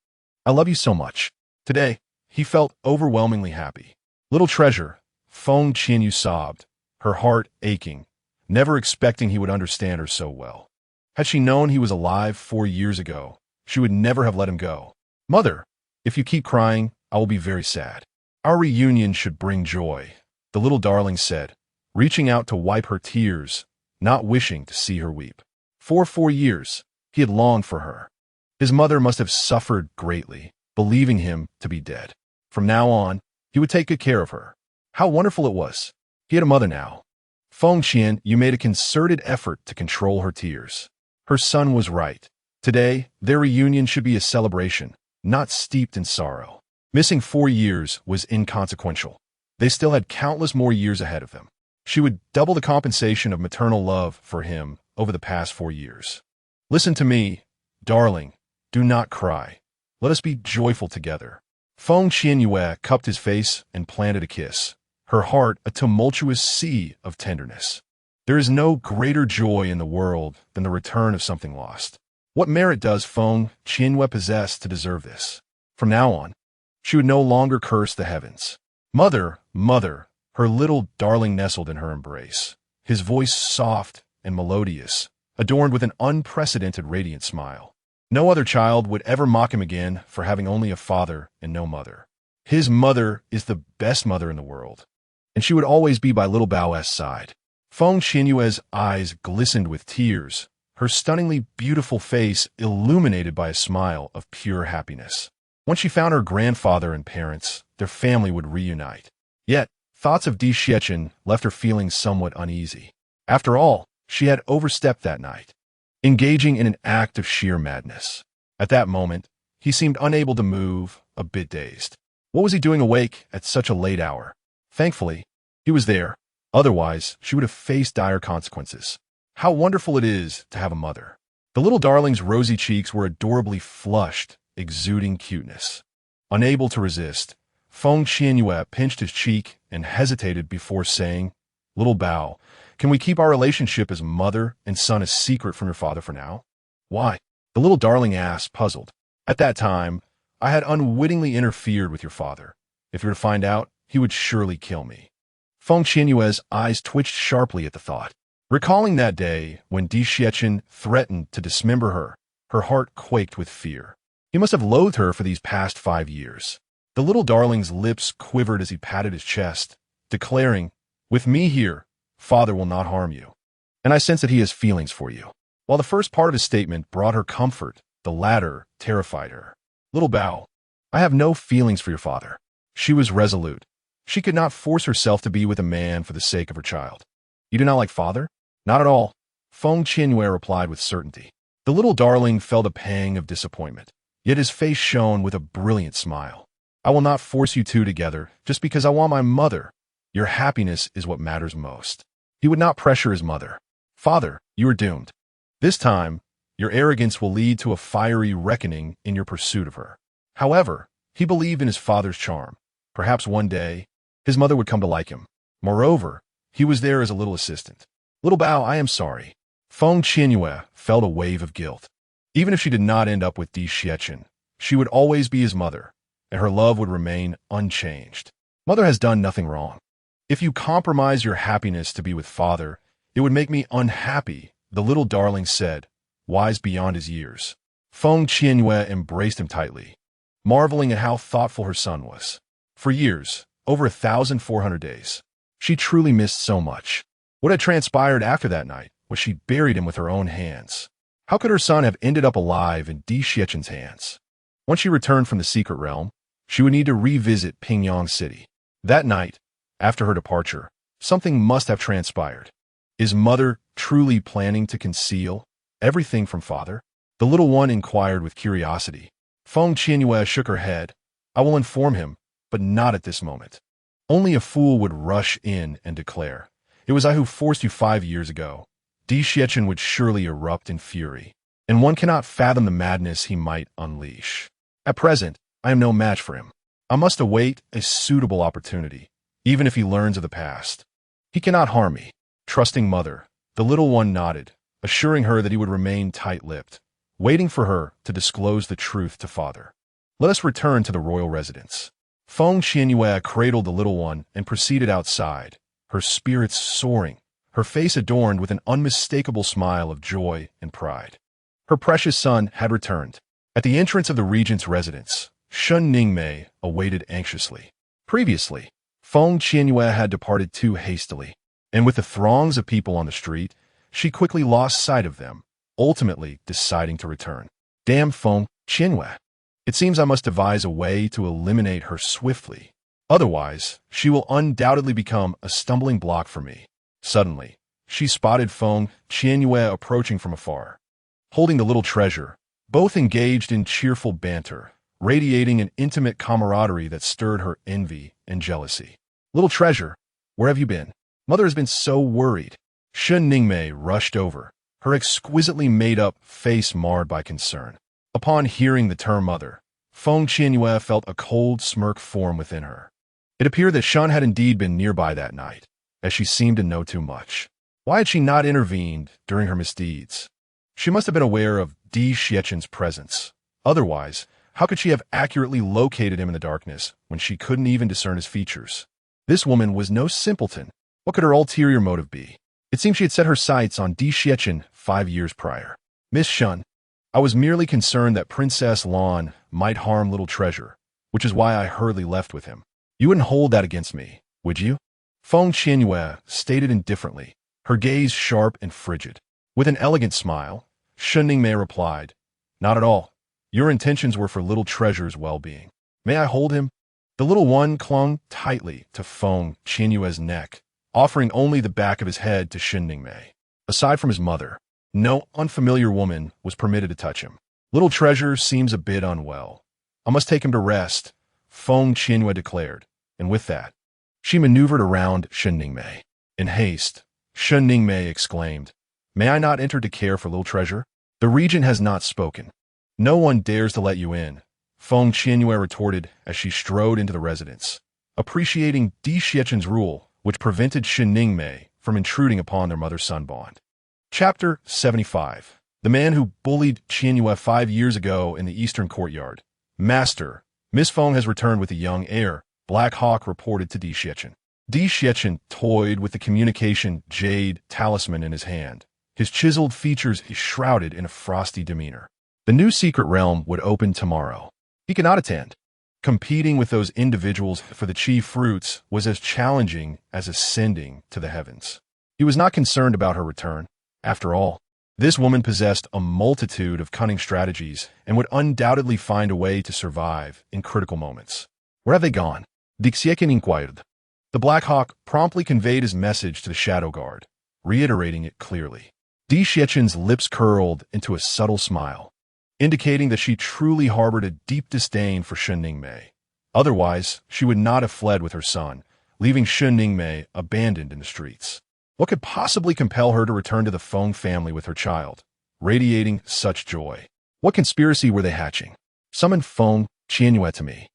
I love you so much. Today, he felt overwhelmingly happy. Little treasure, Feng Qianyue sobbed, her heart aching, never expecting he would understand her so well. Had she known he was alive 4 years ago, she would never have let him go. Mother, if you keep crying, I will be very sad. Our reunion should bring joy, the little darling said, reaching out to wipe her tears, not wishing to see her weep. For 4 years, he had longed for her. His mother must have suffered greatly, believing him to be dead. From now on, he would take good care of her. How wonderful it was. He had a mother now. Feng Qianyue made a concerted effort to control her tears. Her son was right. Today, their reunion should be a celebration, not steeped in sorrow. Missing 4 years was inconsequential. They still had countless more years ahead of them. She would double the compensation of maternal love for him over the past 4 years. Listen to me, darling. Do not cry. Let us be joyful together. Feng Qianyue cupped his face and planted a kiss, her heart a tumultuous sea of tenderness. There is no greater joy in the world than the return of something lost. What merit does Feng Qianyue possess to deserve this? From now on, she would no longer curse the heavens. Mother, mother, her little darling nestled in her embrace, his voice soft and melodious, adorned with an unprecedented radiant smile. No other child would ever mock him again for having only a father and no mother. His mother is the best mother in the world, and she would always be by little Bao's side. Feng Qianyue's eyes glistened with tears, her stunningly beautiful face illuminated by a smile of pure happiness. Once she found her grandfather and parents, their family would reunite. Yet, thoughts of Di Xiachen left her feeling somewhat uneasy. After all, she had overstepped that night, engaging in an act of sheer madness. At that moment, he seemed unable to move, a bit dazed. What was he doing awake at such a late hour? Thankfully, he was there. Otherwise, she would have faced dire consequences. How wonderful it is to have a mother. The little darling's rosy cheeks were adorably flushed, exuding cuteness. Unable to resist, Feng Qianyue pinched his cheek and hesitated before saying, "Little Bao, can we keep our relationship as mother and son a secret from your father for now?" "Why?" the little darling asked, puzzled. "At that time, I had unwittingly interfered with your father. If you were to find out, he would surely kill me." Feng Qianyue's eyes twitched sharply at the thought. Recalling that day when Di Xiachen threatened to dismember her, her heart quaked with fear. He must have loathed her for these past 5 years. The little darling's lips quivered as he patted his chest, declaring, "With me here, father will not harm you. And I sense that he has feelings for you." While the first part of his statement brought her comfort, the latter terrified her. "Little Bao, I have no feelings for your father." She was resolute. She could not force herself to be with a man for the sake of her child. "You do not like father?" "Not at all," Feng Qianyue replied with certainty. The little darling felt a pang of disappointment, yet his face shone with a brilliant smile. "I will not force you two together just because I want my mother. Your happiness is what matters most." He would not pressure his mother. "Father, you are doomed. This time, your arrogance will lead to a fiery reckoning in your pursuit of her." However, he believed in his father's charm. Perhaps one day, his mother would come to like him. Moreover, he was there as a little assistant. "Little Bao, I am sorry." Feng Qianyue felt a wave of guilt. Even if she did not end up with Di Xiachen, she would always be his mother, and her love would remain unchanged. Mother has done nothing wrong. "If you compromise your happiness to be with father, it would make me unhappy," the little darling said, wise beyond his years. Feng Qianyue embraced him tightly, marveling at how thoughtful her son was. For years, over 1,400 days, she truly missed so much. What had transpired after that night was she buried him with her own hands. How could her son have ended up alive in Di Xiachen's hands? Once she returned from the secret realm, she would need to revisit Pingyang City. That night, after her departure, something must have transpired. Is mother truly planning to conceal everything from father? The little one inquired with curiosity. Feng Qianyue shook her head. "I will inform him, but not at this moment." Only a fool would rush in and declare, "It was I who forced you 5 years ago." Di Xiachen would surely erupt in fury, and one cannot fathom the madness he might unleash. At present, I am no match for him. I must await a suitable opportunity, even if he learns of the past. He cannot harm me. Trusting mother, the little one nodded, assuring her that he would remain tight-lipped, waiting for her to disclose the truth to father. Let us return to the royal residence. Feng Qianyue cradled the little one and proceeded outside, her spirits soaring, her face adorned with an unmistakable smile of joy and pride. Her precious son had returned. At the entrance of the regent's residence, Shun Ningmei awaited anxiously. Previously, Feng Qianyue had departed too hastily, and with the throngs of people on the street, she quickly lost sight of them, ultimately deciding to return. Damn Feng Qianyue. It seems I must devise a way to eliminate her swiftly. Otherwise, she will undoubtedly become a stumbling block for me. Suddenly, she spotted Feng Qianyue approaching from afar. Holding the little treasure, both engaged in cheerful banter, radiating an intimate camaraderie that stirred her envy and jealousy. "Little treasure, where have you been? Mother has been so worried." Shun Ningmei rushed over, her exquisitely made-up face marred by concern. Upon hearing the term mother, Feng Qianyue felt a cold smirk form within her. It appeared that Shun had indeed been nearby that night, as she seemed to know too much. Why had she not intervened during her misdeeds? She must have been aware of Di Xiachen's presence. Otherwise, how could she have accurately located him in the darkness when she couldn't even discern his features? This woman was no simpleton. What could her ulterior motive be? It seemed she had set her sights on Di Xiachen 5 years prior. "Miss Shun, I was merely concerned that Princess Lan might harm little treasure, which is why I hurriedly left with him. You wouldn't hold that against me, would you?" Feng Qianyue stated indifferently, her gaze sharp and frigid. With an elegant smile, Shen Ningmei replied, "Not at all. Your intentions were for little treasure's well-being. May I hold him?" The little one clung tightly to Feng Qianyue's neck, offering only the back of his head to Shen Ningmei. Aside from his mother, no unfamiliar woman was permitted to touch him. "Little treasure seems a bit unwell. I must take him to rest," Feng Qianyue declared, and with that, she maneuvered around Shen Ningmei. In haste, Shen Ningmei exclaimed, "May I not enter to care for little treasure? The regent has not spoken. No one dares to let you in," Feng Qianyue retorted as she strode into the residence, appreciating Di Xiechen's rule, which prevented Shen Ningmei from intruding upon their mother-son bond. Chapter 75. The man who bullied Qianyue 5 years ago in the eastern courtyard. "Master, Miss Feng has returned with a young heir," Black Hawk reported to Di Xiecchen. Di Xiecchen toyed with the communication jade talisman in his hand, his chiseled features shrouded in a frosty demeanor. The new secret realm would open tomorrow. He could not attend. Competing with those individuals for the chief fruits was as challenging as ascending to the heavens. He was not concerned about her return. After all, this woman possessed a multitude of cunning strategies and would undoubtedly find a way to survive in critical moments. "Where have they gone?" Di Xiecchen inquired. The Black Hawk promptly conveyed his message to the Shadow Guard, reiterating it clearly. Di Xiechen's lips curled into a subtle smile, indicating that she truly harbored a deep disdain for Shen Ningmei. Otherwise, she would not have fled with her son, leaving Shen Ningmei abandoned in the streets. What could possibly compel her to return to the Feng family with her child, radiating such joy? What conspiracy were they hatching? "Summon Feng Qianyue to me.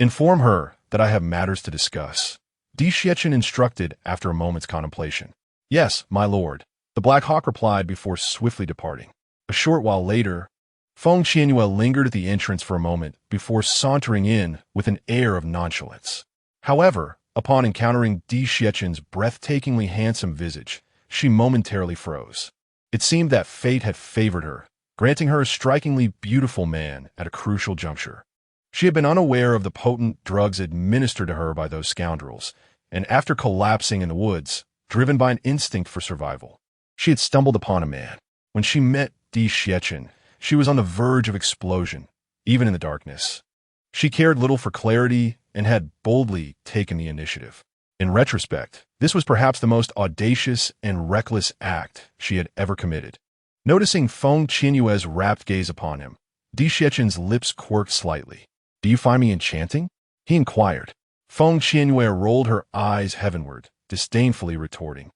Inform her that I have matters to discuss," Di Xiecchen instructed after a moment's contemplation. "Yes, my lord," the Black Hawk replied before swiftly departing. A short while later, Feng Qianyue lingered at the entrance for a moment before sauntering in with an air of nonchalance. However, upon encountering Di Xiechen's breathtakingly handsome visage, she momentarily froze. It seemed that fate had favored her, granting her a strikingly beautiful man at a crucial juncture. She had been unaware of the potent drugs administered to her by those scoundrels, and after collapsing in the woods, driven by an instinct for survival, she had stumbled upon a man. When she met Di Xiecchen, she was on the verge of explosion, even in the darkness. She cared little for clarity and had boldly taken the initiative. In retrospect, this was perhaps the most audacious and reckless act she had ever committed. Noticing Feng Qianyue's rapt gaze upon him, Di Xiechen's lips quirked slightly. "Do you find me enchanting?" he inquired. Feng Qianyue rolled her eyes heavenward, disdainfully retorting,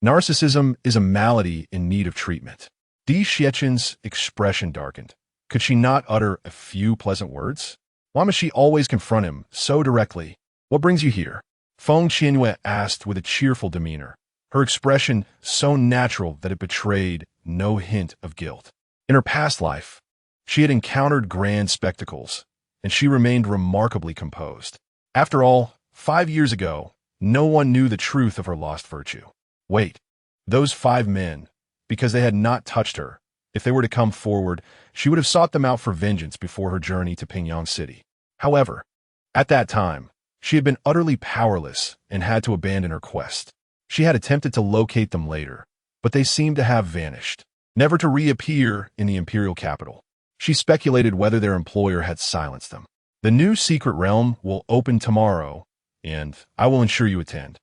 "Narcissism is a malady in need of treatment." Di Xiechen's expression darkened. Could she not utter a few pleasant words? Why must she always confront him so directly? "What brings you here?" Feng Qianyue asked with a cheerful demeanor, her expression so natural that it betrayed no hint of guilt. In her past life, she had encountered grand spectacles, and she remained remarkably composed. After all, 5 years ago, no one knew the truth of her lost virtue. Wait, those 5 men, because they had not touched her, if they were to come forward, she would have sought them out for vengeance before her journey to Pingyang City. However, at that time, she had been utterly powerless and had to abandon her quest. She had attempted to locate them later, but they seemed to have vanished, never to reappear in the imperial capital. She speculated whether their employer had silenced them. "The new secret realm will open tomorrow, and I will ensure you attend,"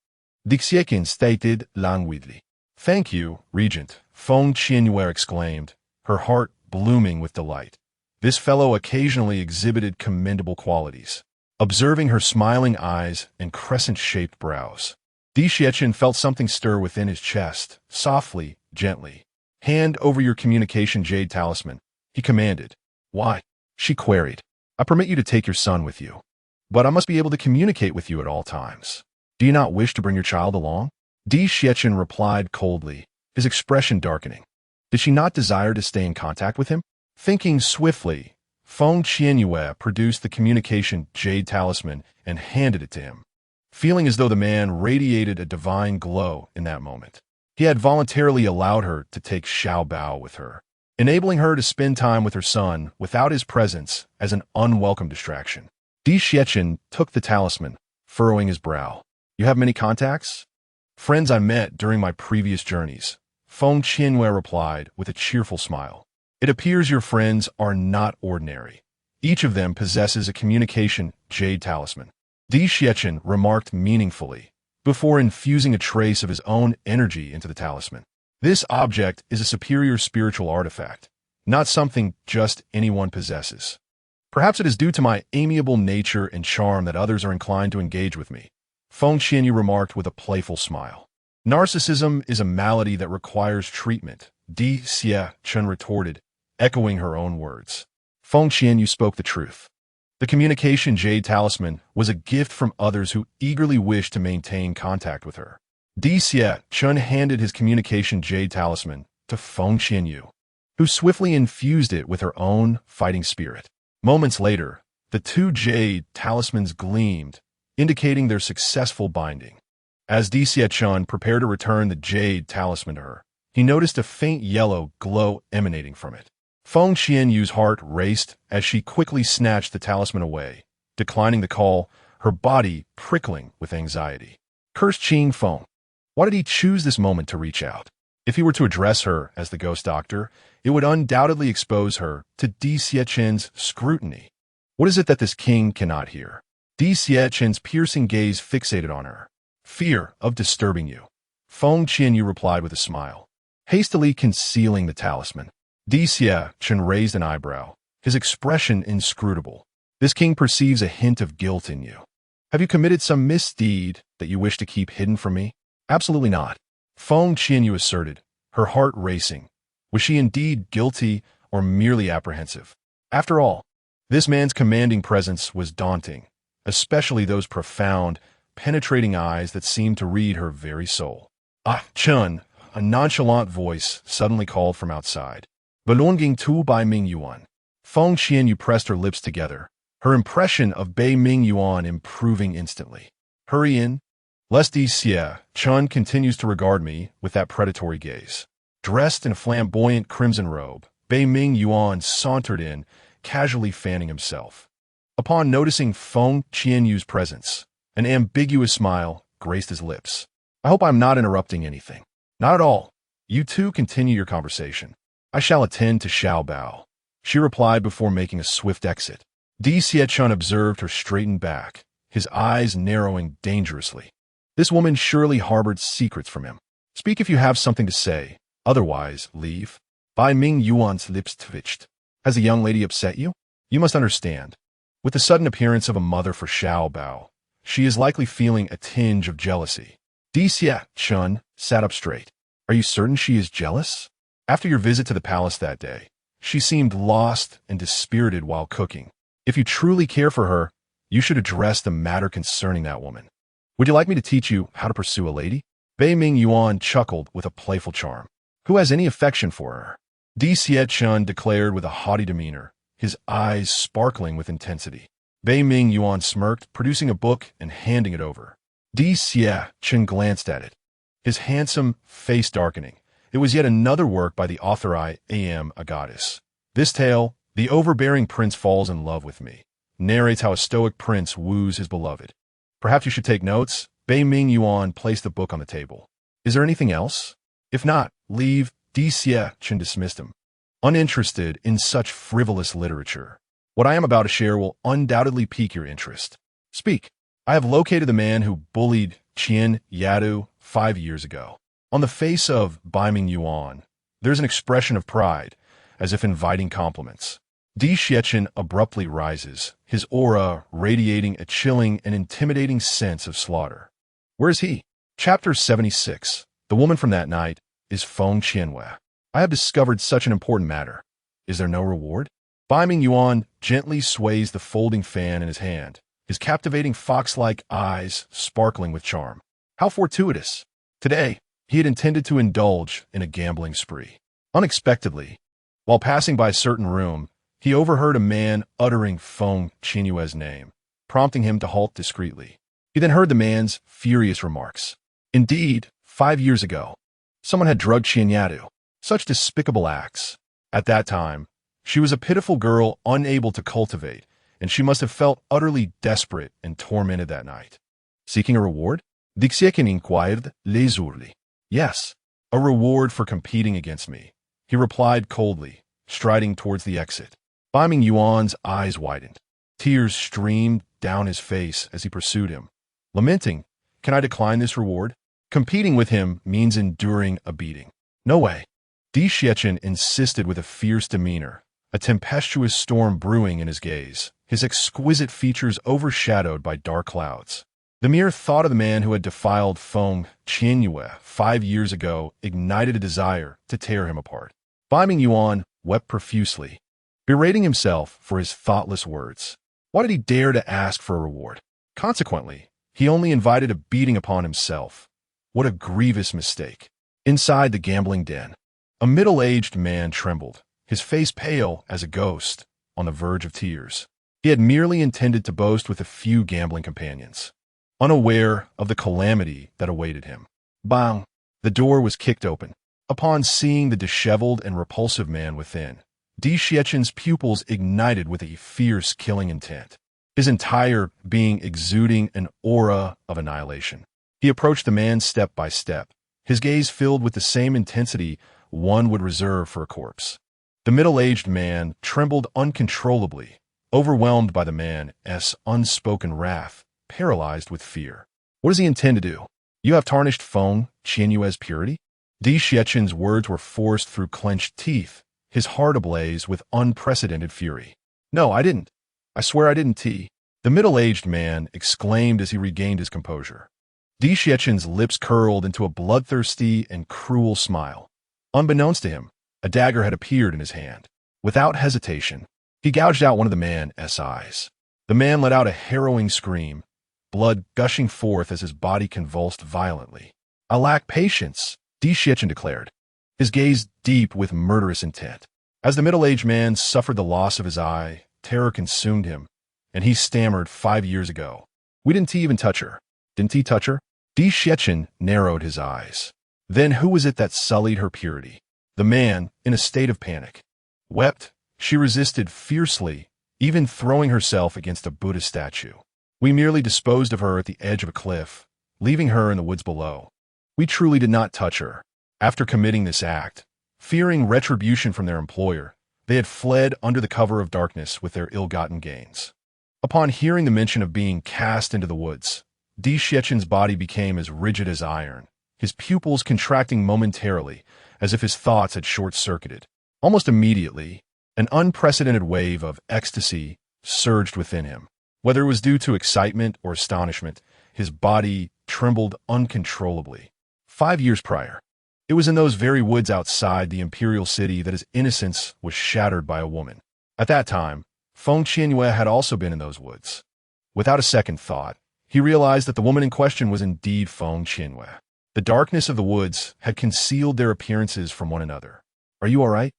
Di Xiecchen stated languidly. "Thank you, Regent," Feng Qianyue exclaimed, her heart blooming with delight. This fellow occasionally exhibited commendable qualities. Observing her smiling eyes and crescent-shaped brows, Di Xiecchen felt something stir within his chest, softly, gently. "Hand over your communication jade talisman," he commanded. "Why?" she queried. "I permit you to take your son with you, but I must be able to communicate with you at all times. Do you not wish to bring your child along?" Di Xiecchen replied coldly, his expression darkening. Did she not desire to stay in contact with him? Thinking swiftly, Feng Qianyue produced the communication jade talisman and handed it to him, feeling as though the man radiated a divine glow in that moment. He had voluntarily allowed her to take Xiao Bao with her, enabling her to spend time with her son without his presence as an unwelcome distraction. Di Xiecchen took the talisman, furrowing his brow. "You have many contacts?" Friends I met during my previous journeys, Feng Qianyue replied with a cheerful smile. It appears your friends are not ordinary. Each of them possesses a communication jade talisman. Di Xiaochen remarked meaningfully, before infusing a trace of his own energy into the talisman. This object is a superior spiritual artifact, not something just anyone possesses. Perhaps it is due to my amiable nature and charm that others are inclined to engage with me, Feng Qianyue remarked with a playful smile. Narcissism is a malady that requires treatment, Di Xiaochen retorted, echoing her own words. Feng Qianyue spoke the truth. The communication jade talisman was a gift from others who eagerly wished to maintain contact with her. Di Xiaochen handed his communication jade talisman to Feng Qianyue, who swiftly infused it with her own fighting spirit. Moments later, the two jade talismans gleamed, indicating their successful binding. As Di Xiaochen prepared to return the jade talisman to her, he noticed a faint yellow glow emanating from it. Feng Qianyue's heart raced as she quickly snatched the talisman away, declining the call, her body prickling with anxiety. Cursed Qing Feng. Why did he choose this moment to reach out? If he were to address her as the ghost doctor, it would undoubtedly expose her to Di Xiaochen's scrutiny. What is it that this king cannot hear? Di Xiaochen's piercing gaze fixated on her. Fear of disturbing you. Feng Qianyue replied with a smile, hastily concealing the talisman. Di Xiaochen raised an eyebrow, his expression inscrutable. This king perceives a hint of guilt in you. Have you committed some misdeed that you wish to keep hidden from me? Absolutely not. Feng Qianyue asserted, her heart racing. Was she indeed guilty or merely apprehensive? After all, this man's commanding presence was daunting, especially those profound, penetrating eyes that seemed to read her very soul. Ah, Chun, a nonchalant voice suddenly called from outside. Belonging to Bai Ming Yuan. Feng Qianyue pressed her lips together, her impression of Bai Ming Yuan improving instantly. Hurry in, lest Di Xiaochen continues to regard me with that predatory gaze. Dressed in a flamboyant crimson robe, Bai Ming Yuan sauntered in, casually fanning himself. Upon noticing Feng Qianyue's presence, an ambiguous smile graced his lips. I hope I'm not interrupting anything. Not at all. You two continue your conversation. I shall attend to Xiao Bao, she replied before making a swift exit. Di Xiaochen observed her straightened back, his eyes narrowing dangerously. This woman surely harbored secrets from him. Speak if you have something to say, otherwise leave. Bai Ming Yuan's lips twitched. Has the young lady upset you? You must understand. With the sudden appearance of a mother for Xiao Bao, she is likely feeling a tinge of jealousy. Di Xiaochen sat up straight. Are you certain she is jealous? After your visit to the palace that day, she seemed lost and dispirited while cooking. If you truly care for her, you should address the matter concerning that woman. Would you like me to teach you how to pursue a lady? Bai Ming Yuan chuckled with a playful charm. Who has any affection for her? Di Xiaochen declared with a haughty demeanor, his eyes sparkling with intensity. Bai Ming Yuan smirked, producing a book and handing it over. Di Xiaochen glanced at it, his handsome face darkening. It was yet another work by the author I am a goddess. This tale, The Overbearing Prince Falls in Love with Me, narrates how a stoic prince woos his beloved. Perhaps you should take notes. Bai Ming Yuan placed the book on the table. Is there anything else? If not, leave. Di Xiaochen dismissed him, uninterested in such frivolous literature. What I am about to share will undoubtedly pique your interest. Speak. I have located the man who bullied Qian Yadu 5 years ago. On the face of Bai Ming Yuan, there's an expression of pride, as if inviting compliments. Di Xiaochen abruptly rises, his aura radiating a chilling and intimidating sense of slaughter. Where is he? Chapter 76. The woman from that night is Feng Qianyue. I have discovered such an important matter. Is there no reward? Bai Ming Yuan gently sways the folding fan in his hand, his captivating fox-like eyes sparkling with charm. How fortuitous. Today, he had intended to indulge in a gambling spree. Unexpectedly, while passing by a certain room, he overheard a man uttering Feng Qianyue's name, prompting him to halt discreetly. He then heard the man's furious remarks. Indeed, 5 years ago, someone had drugged Qianyue. Such despicable acts. At that time, she was a pitiful girl unable to cultivate, and she must have felt utterly desperate and tormented that night. Seeking a reward? Dixiekin inquired lazurely. Yes, a reward for competing against me, he replied coldly, striding towards the exit. Feng Qianyue's eyes widened. Tears streamed down his face as he pursued him. Lamenting, can I decline this reward? Competing with him means enduring a beating. No way. Dixiekin insisted with a fierce demeanor, a tempestuous storm brewing in his gaze, his exquisite features overshadowed by dark clouds. The mere thought of the man who had defiled Feng Qianyue 5 years ago ignited a desire to tear him apart. Feng Qianyue wept profusely, berating himself for his thoughtless words. Why did he dare to ask for a reward? Consequently, he only invited a beating upon himself. What a grievous mistake. Inside the gambling den, a middle-aged man trembled, his face pale as a ghost, on the verge of tears. He had merely intended to boast with a few gambling companions, unaware of the calamity that awaited him. Bang! The door was kicked open. Upon seeing the disheveled and repulsive man within, Dixiekin's pupils ignited with a fierce killing intent, his entire being exuding an aura of annihilation. He approached the man step by step, his gaze filled with the same intensity one would reserve for a corpse. The middle-aged man trembled uncontrollably, overwhelmed by the man's unspoken wrath, paralyzed with fear. What does he intend to do? You have tarnished Feng Qianyue's purity? Dixiekin's words were forced through clenched teeth, his heart ablaze with unprecedented fury. No, I didn't. I swear I didn't. The middle-aged man exclaimed as he regained his composure. Dixiekin's lips curled into a bloodthirsty and cruel smile. Unbeknownst to him, a dagger had appeared in his hand. Without hesitation, he gouged out one of the man's eyes. The man let out a harrowing scream, blood gushing forth as his body convulsed violently. I lack patience, Dixiekin declared, his gaze deep with murderous intent. As the middle-aged man suffered the loss of his eye, terror consumed him, and he stammered 5 years ago. We didn't even touch her. Didn't he touch her? Dixiekin narrowed his eyes. Then who was it that sullied her purity? The man, in a state of panic, wept. She resisted fiercely, even throwing herself against a Buddhist statue. We merely disposed of her at the edge of a cliff, leaving her in the woods below. We truly did not touch her. After committing this act, fearing retribution from their employer, they had fled under the cover of darkness with their ill-gotten gains. Upon hearing the mention of being cast into the woods, Dixiekin's body became as rigid as iron, his pupils contracting momentarily as if his thoughts had short-circuited. Almost immediately, an unprecedented wave of ecstasy surged within him. Whether it was due to excitement or astonishment, his body trembled uncontrollably. 5 years prior, it was in those very woods outside the imperial city that his innocence was shattered by a woman. At that time, Feng Qianyue had also been in those woods. Without a second thought, he realized that the woman in question was indeed Feng Qianyue. The darkness of the woods had concealed their appearances from one another. Are you all right?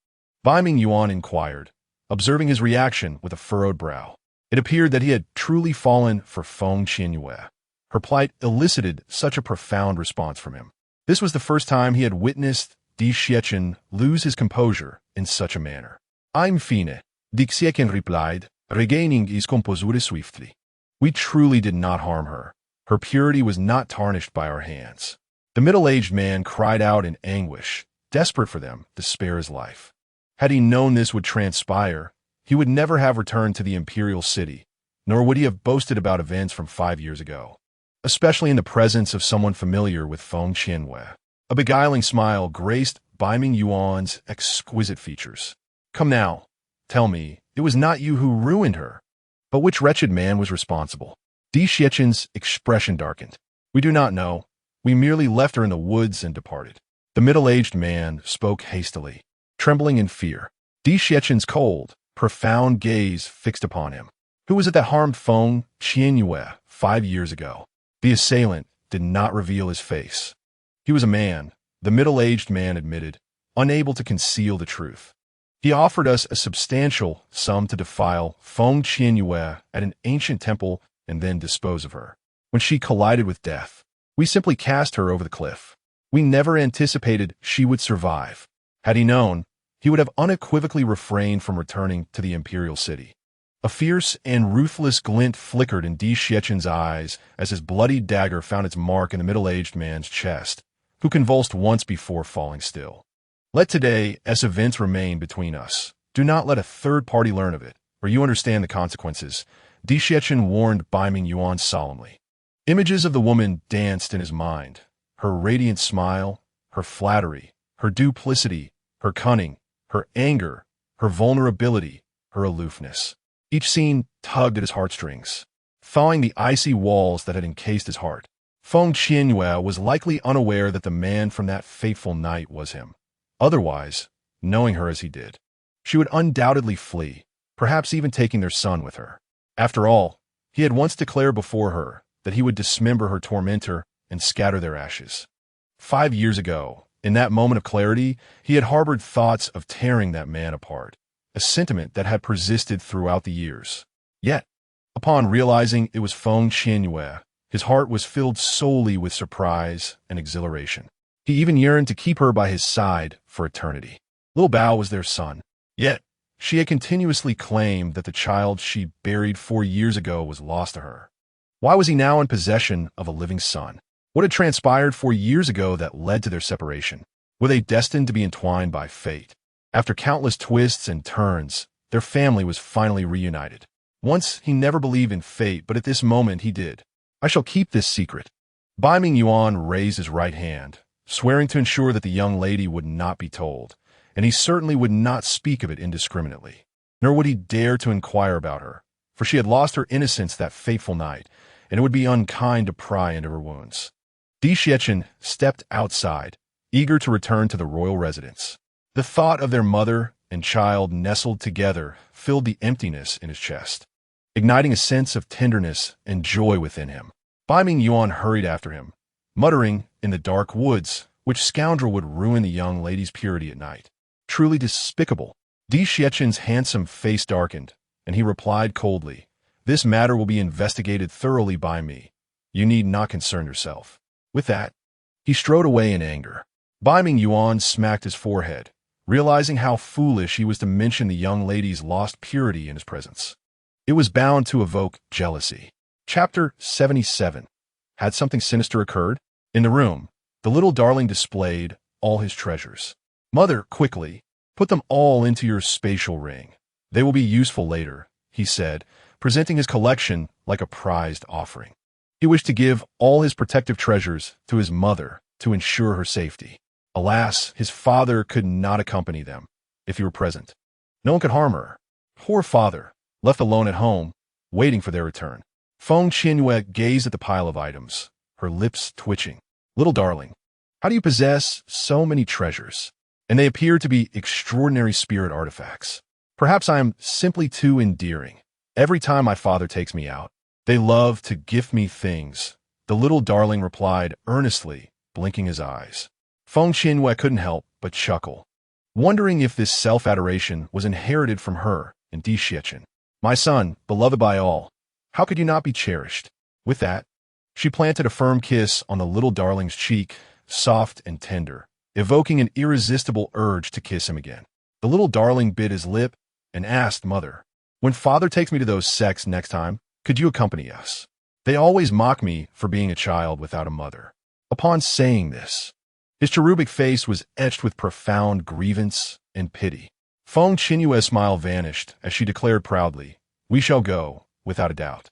Feng Qianyue inquired, observing his reaction with a furrowed brow. It appeared that he had truly fallen for Feng Qianyue. Her plight elicited such a profound response from him. This was the first time he had witnessed Dixiekin lose his composure in such a manner. I'm fine, Dixiekin replied, regaining his composure swiftly. We truly did not harm her. Her purity was not tarnished by our hands. The middle-aged man cried out in anguish, desperate for them to spare his life. Had he known this would transpire, he would never have returned to the imperial city, nor would he have boasted about events from 5 years ago, especially in the presence of someone familiar with Feng Qianyue. A beguiling smile graced Feng Qianyue's exquisite features. Come now, tell me, it was not you who ruined her. But which wretched man was responsible? Dixiekin's expression darkened. We do not know. We merely left her in the woods and departed. The middle-aged man spoke hastily, trembling in fear. Dixiekin's cold, profound gaze fixed upon him. Who was it that harmed Feng Qianyue 5 years ago? The assailant did not reveal his face. He was a man, the middle-aged man admitted, unable to conceal the truth. He offered us a substantial sum to defile Feng Qianyue at an ancient temple and then dispose of her. When she collided with death, we simply cast her over the cliff. We never anticipated she would survive. Had he known, he would have unequivocally refrained from returning to the imperial city. A fierce and ruthless glint flickered in Di Xiechen's eyes as his bloody dagger found its mark in the middle-aged man's chest, who convulsed once before falling still. Let today, as events remain between us. Do not let a third party learn of it, or you understand the consequences, Di Xiecchen warned Bai Mingyuan solemnly. Images of the woman danced in his mind, her radiant smile, her flattery, her duplicity, her cunning, her anger, her vulnerability, her aloofness. Each scene tugged at his heartstrings, thawing the icy walls that had encased his heart. Feng Qianyue was likely unaware that the man from that fateful night was him. Otherwise, knowing her as he did, she would undoubtedly flee, perhaps even taking their son with her. After all, he had once declared before her that he would dismember her tormentor and scatter their ashes. 5 years ago, in that moment of clarity, he had harbored thoughts of tearing that man apart, a sentiment that had persisted throughout the years. Yet, upon realizing it was Feng Qianyue, his heart was filled solely with surprise and exhilaration. He even yearned to keep her by his side for eternity. Little Bao was their son. Yet, she had continuously claimed that the child she buried 4 years ago was lost to her. Why was he now in possession of a living son? What had transpired 4 years ago that led to their separation? Were they destined to be entwined by fate? After countless twists and turns, their family was finally reunited. Once, he never believed in fate, but at this moment he did. I shall keep this secret. Bai Mingyuan raised his right hand, swearing to ensure that the young lady would not be told, and he certainly would not speak of it indiscriminately. Nor would he dare to inquire about her, for she had lost her innocence that fateful night, and it would be unkind to pry into her wounds. Di Xiecchen stepped outside, eager to return to the royal residence. The thought of their mother and child nestled together filled the emptiness in his chest, igniting a sense of tenderness and joy within him. Bai Mingyuan hurried after him, muttering in the dark woods, which scoundrel would ruin the young lady's purity at night. Truly despicable. Di Xiechen's handsome face darkened, and he replied coldly, This matter will be investigated thoroughly by me. You need not concern yourself. With that, he strode away in anger. Bai Mingyuan smacked his forehead, realizing how foolish he was to mention the young lady's lost purity in his presence. It was bound to evoke jealousy. Chapter 77. Had something sinister occurred? In the room, the little darling displayed all his treasures. Mother, quickly, put them all into your spatial ring. They will be useful later, he said, presenting his collection like a prized offering. He wished to give all his protective treasures to his mother to ensure her safety. Alas, his father could not accompany them if he were present. No one could harm her. Poor father, left alone at home, waiting for their return. Feng Qianyue gazed at the pile of items, her lips twitching. Little darling, how do you possess so many treasures? And they appear to be extraordinary spirit artifacts. Perhaps I am simply too endearing. Every time my father takes me out, they love to gift me things, the little darling replied earnestly, blinking his eyes. Feng Qianyue couldn't help but chuckle, wondering if this self-adoration was inherited from her and Di Xiecchen. My son, beloved by all, how could you not be cherished? With that, she planted a firm kiss on the little darling's cheek, soft and tender, evoking an irresistible urge to kiss him again. The little darling bit his lip and asked Mother, When father takes me to those sects next time, could you accompany us? They always mock me for being a child without a mother. Upon saying this, his cherubic face was etched with profound grievance and pity. Feng Qianyue's smile vanished as she declared proudly, We shall go, without a doubt.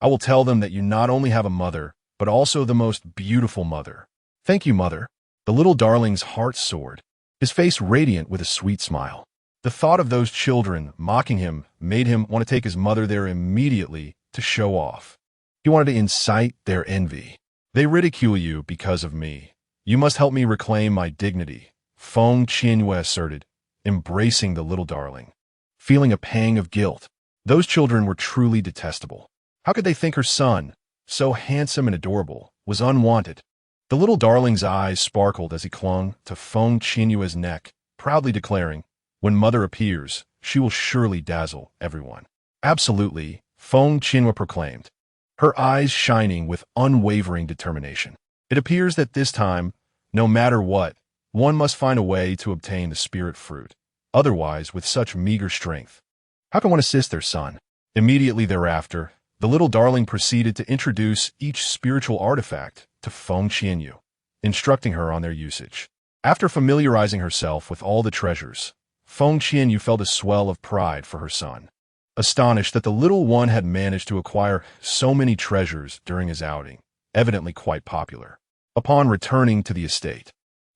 I will tell them that you not only have a mother, but also the most beautiful mother. Thank you, Mother. The little darling's heart soared, his face radiant with a sweet smile. The thought of those children mocking him made him want to take his mother there immediately to show off. He wanted to incite their envy. They ridicule you because of me. You must help me reclaim my dignity, Feng Qianyue asserted, embracing the little darling. Feeling a pang of guilt, those children were truly detestable. How could they think her son, so handsome and adorable, was unwanted? The little darling's eyes sparkled as he clung to Feng Qianyue's neck, proudly declaring, When mother appears, she will surely dazzle everyone. Absolutely, Feng Qianyue proclaimed, her eyes shining with unwavering determination. It appears that this time, no matter what, one must find a way to obtain the spirit fruit. Otherwise, with such meager strength, how can one assist their son? Immediately thereafter, the little darling proceeded to introduce each spiritual artifact to Feng Qianyue, instructing her on their usage. After familiarizing herself with all the treasures, Feng Qianyue felt a swell of pride for her son. Astonished that the little one had managed to acquire so many treasures during his outing, evidently quite popular. Upon returning to the estate,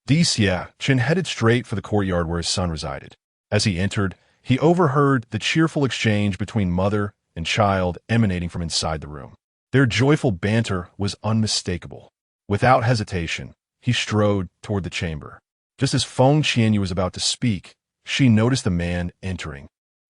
Chen headed straight for the courtyard where his son resided. As he entered, he overheard the cheerful exchange between mother and child emanating from inside the room. Their joyful banter was unmistakable. Without hesitation, he strode toward the chamber. Just as Feng Qianyue was about to speak, she noticed the man entering.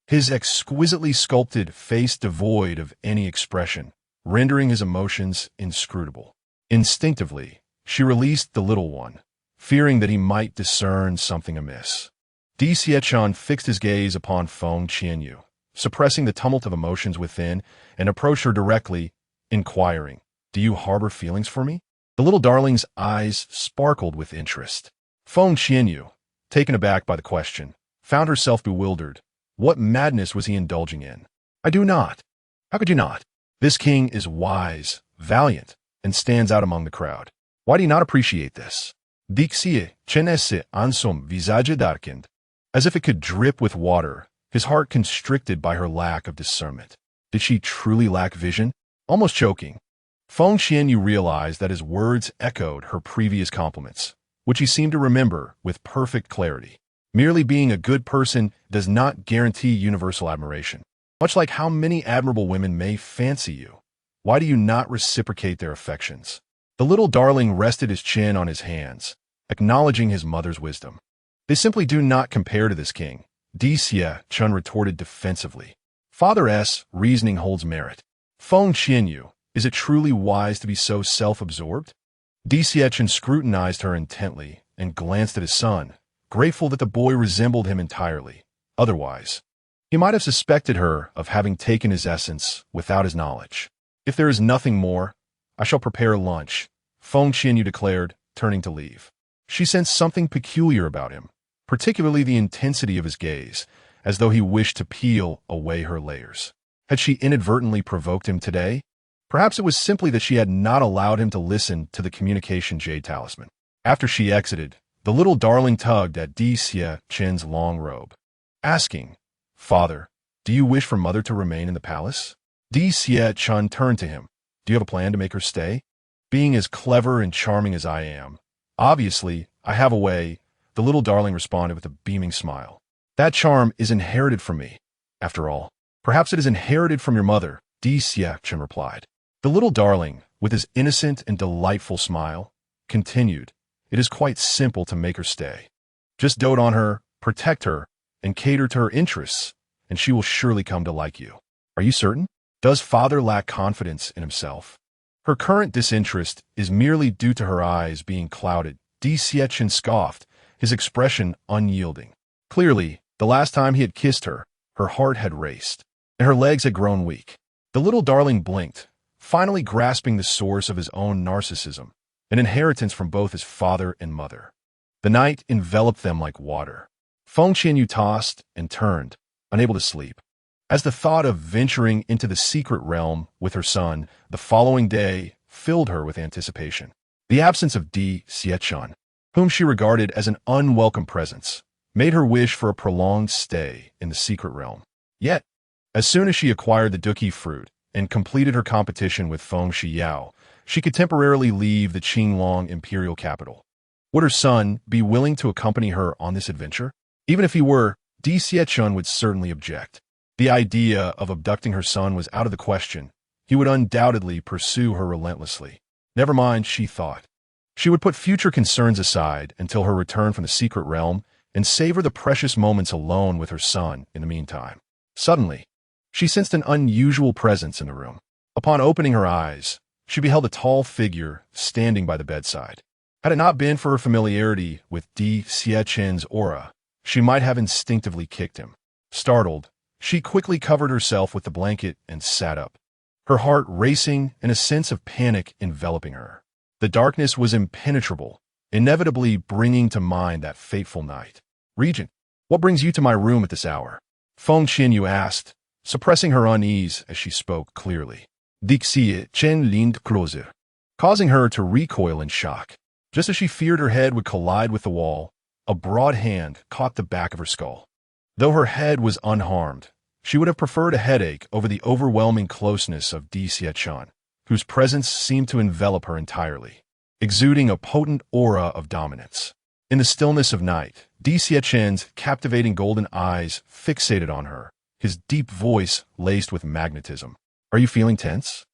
His exquisitely sculpted face devoid of any expression, rendering his emotions inscrutable. Instinctively, she released the little one, fearing that he might discern something amiss. Chen fixed his gaze upon Feng Qianyue, suppressing the tumult of emotions within, and approached her directly, inquiring, "Do you harbor feelings for me?" The little darling's eyes sparkled with interest. Feng Qianyue, taken aback by the question, found herself bewildered. What madness was he indulging in? "I do not." "How could you not? This king is wise, valiant, and stands out among the crowd. Why do you not appreciate this?" Dixie Chenesse ansum visage darkened. As if it could drip with water, his heart constricted by her lack of discernment. Did she truly lack vision? Almost choking, Feng Qianyue realized that his words echoed her previous compliments, which he seemed to remember with perfect clarity. Merely being a good person does not guarantee universal admiration. Much like how many admirable women may fancy you, why do you not reciprocate their affections? The little darling rested his chin on his hands, acknowledging his mother's wisdom. They simply do not compare to this king, Chen retorted defensively. Father's reasoning holds merit. Feng Qianyue, is it truly wise to be so self-absorbed? Chen scrutinized her intently and glanced at his son, grateful that the boy resembled him entirely. Otherwise, he might have suspected her of having taken his essence without his knowledge. "If there is nothing more, I shall prepare lunch," Feng Qianyue declared, turning to leave. She sensed something peculiar about him, particularly the intensity of his gaze, as though he wished to peel away her layers. Had she inadvertently provoked him today? Perhaps it was simply that she had not allowed him to listen to the communication jade talisman. After she exited, the little darling tugged at Chen's long robe, asking, "Father, do you wish for mother to remain in the palace?" Chen turned to him. "Do you have a plan to make her stay?" "Being as clever and charming as I am, obviously, I have a way," the little darling responded with a beaming smile. "That charm is inherited from me. After all, perhaps it is inherited from your mother," Chen replied. The little darling, with his innocent and delightful smile, continued, "It is quite simple to make her stay. Just dote on her, protect her, and cater to her interests, and she will surely come to like you." "Are you certain? Does father lack confidence in himself?" "Her current disinterest is merely due to her eyes being clouded," Chen scoffed, his expression unyielding. Clearly, the last time he had kissed her, her heart had raced, and her legs had grown weak. The little darling blinked, finally grasping the source of his own narcissism, an inheritance from both his father and mother. The night enveloped them like water. Feng Qianyue tossed and turned, unable to sleep. As the thought of venturing into the secret realm with her son the following day filled her with anticipation. The absence of Chen, whom she regarded as an unwelcome presence, made her wish for a prolonged stay in the secret realm. Yet, as soon as she acquired the Duqi fruit and completed her competition with Feng Qianyue, she could temporarily leave the Qinglong imperial capital. Would her son be willing to accompany her on this adventure? Even if he were, Chen would certainly object. The idea of abducting her son was out of the question. He would undoubtedly pursue her relentlessly. Never mind, she thought. She would put future concerns aside until her return from the secret realm and savor the precious moments alone with her son in the meantime. Suddenly, she sensed an unusual presence in the room. Upon opening her eyes, she beheld a tall figure standing by the bedside. Had it not been for her familiarity with Chen's aura, she might have instinctively kicked him. Startled, she quickly covered herself with the blanket and sat up, her heart racing and a sense of panic enveloping her. The darkness was impenetrable, inevitably bringing to mind that fateful night. "Regent, what brings you to my room at this hour?" Feng Qianyue asked, suppressing her unease as she spoke clearly. Dixie Chen leaned closer, causing her to recoil in shock. Just as she feared her head would collide with the wall, a broad hand caught the back of her skull. Though her head was unharmed, she would have preferred a headache over the overwhelming closeness of Dixie Chen, whose presence seemed to envelop her entirely, exuding a potent aura of dominance. In the stillness of night, Dixie Chen's captivating golden eyes fixated on her, his deep voice laced with magnetism. Are you feeling tense?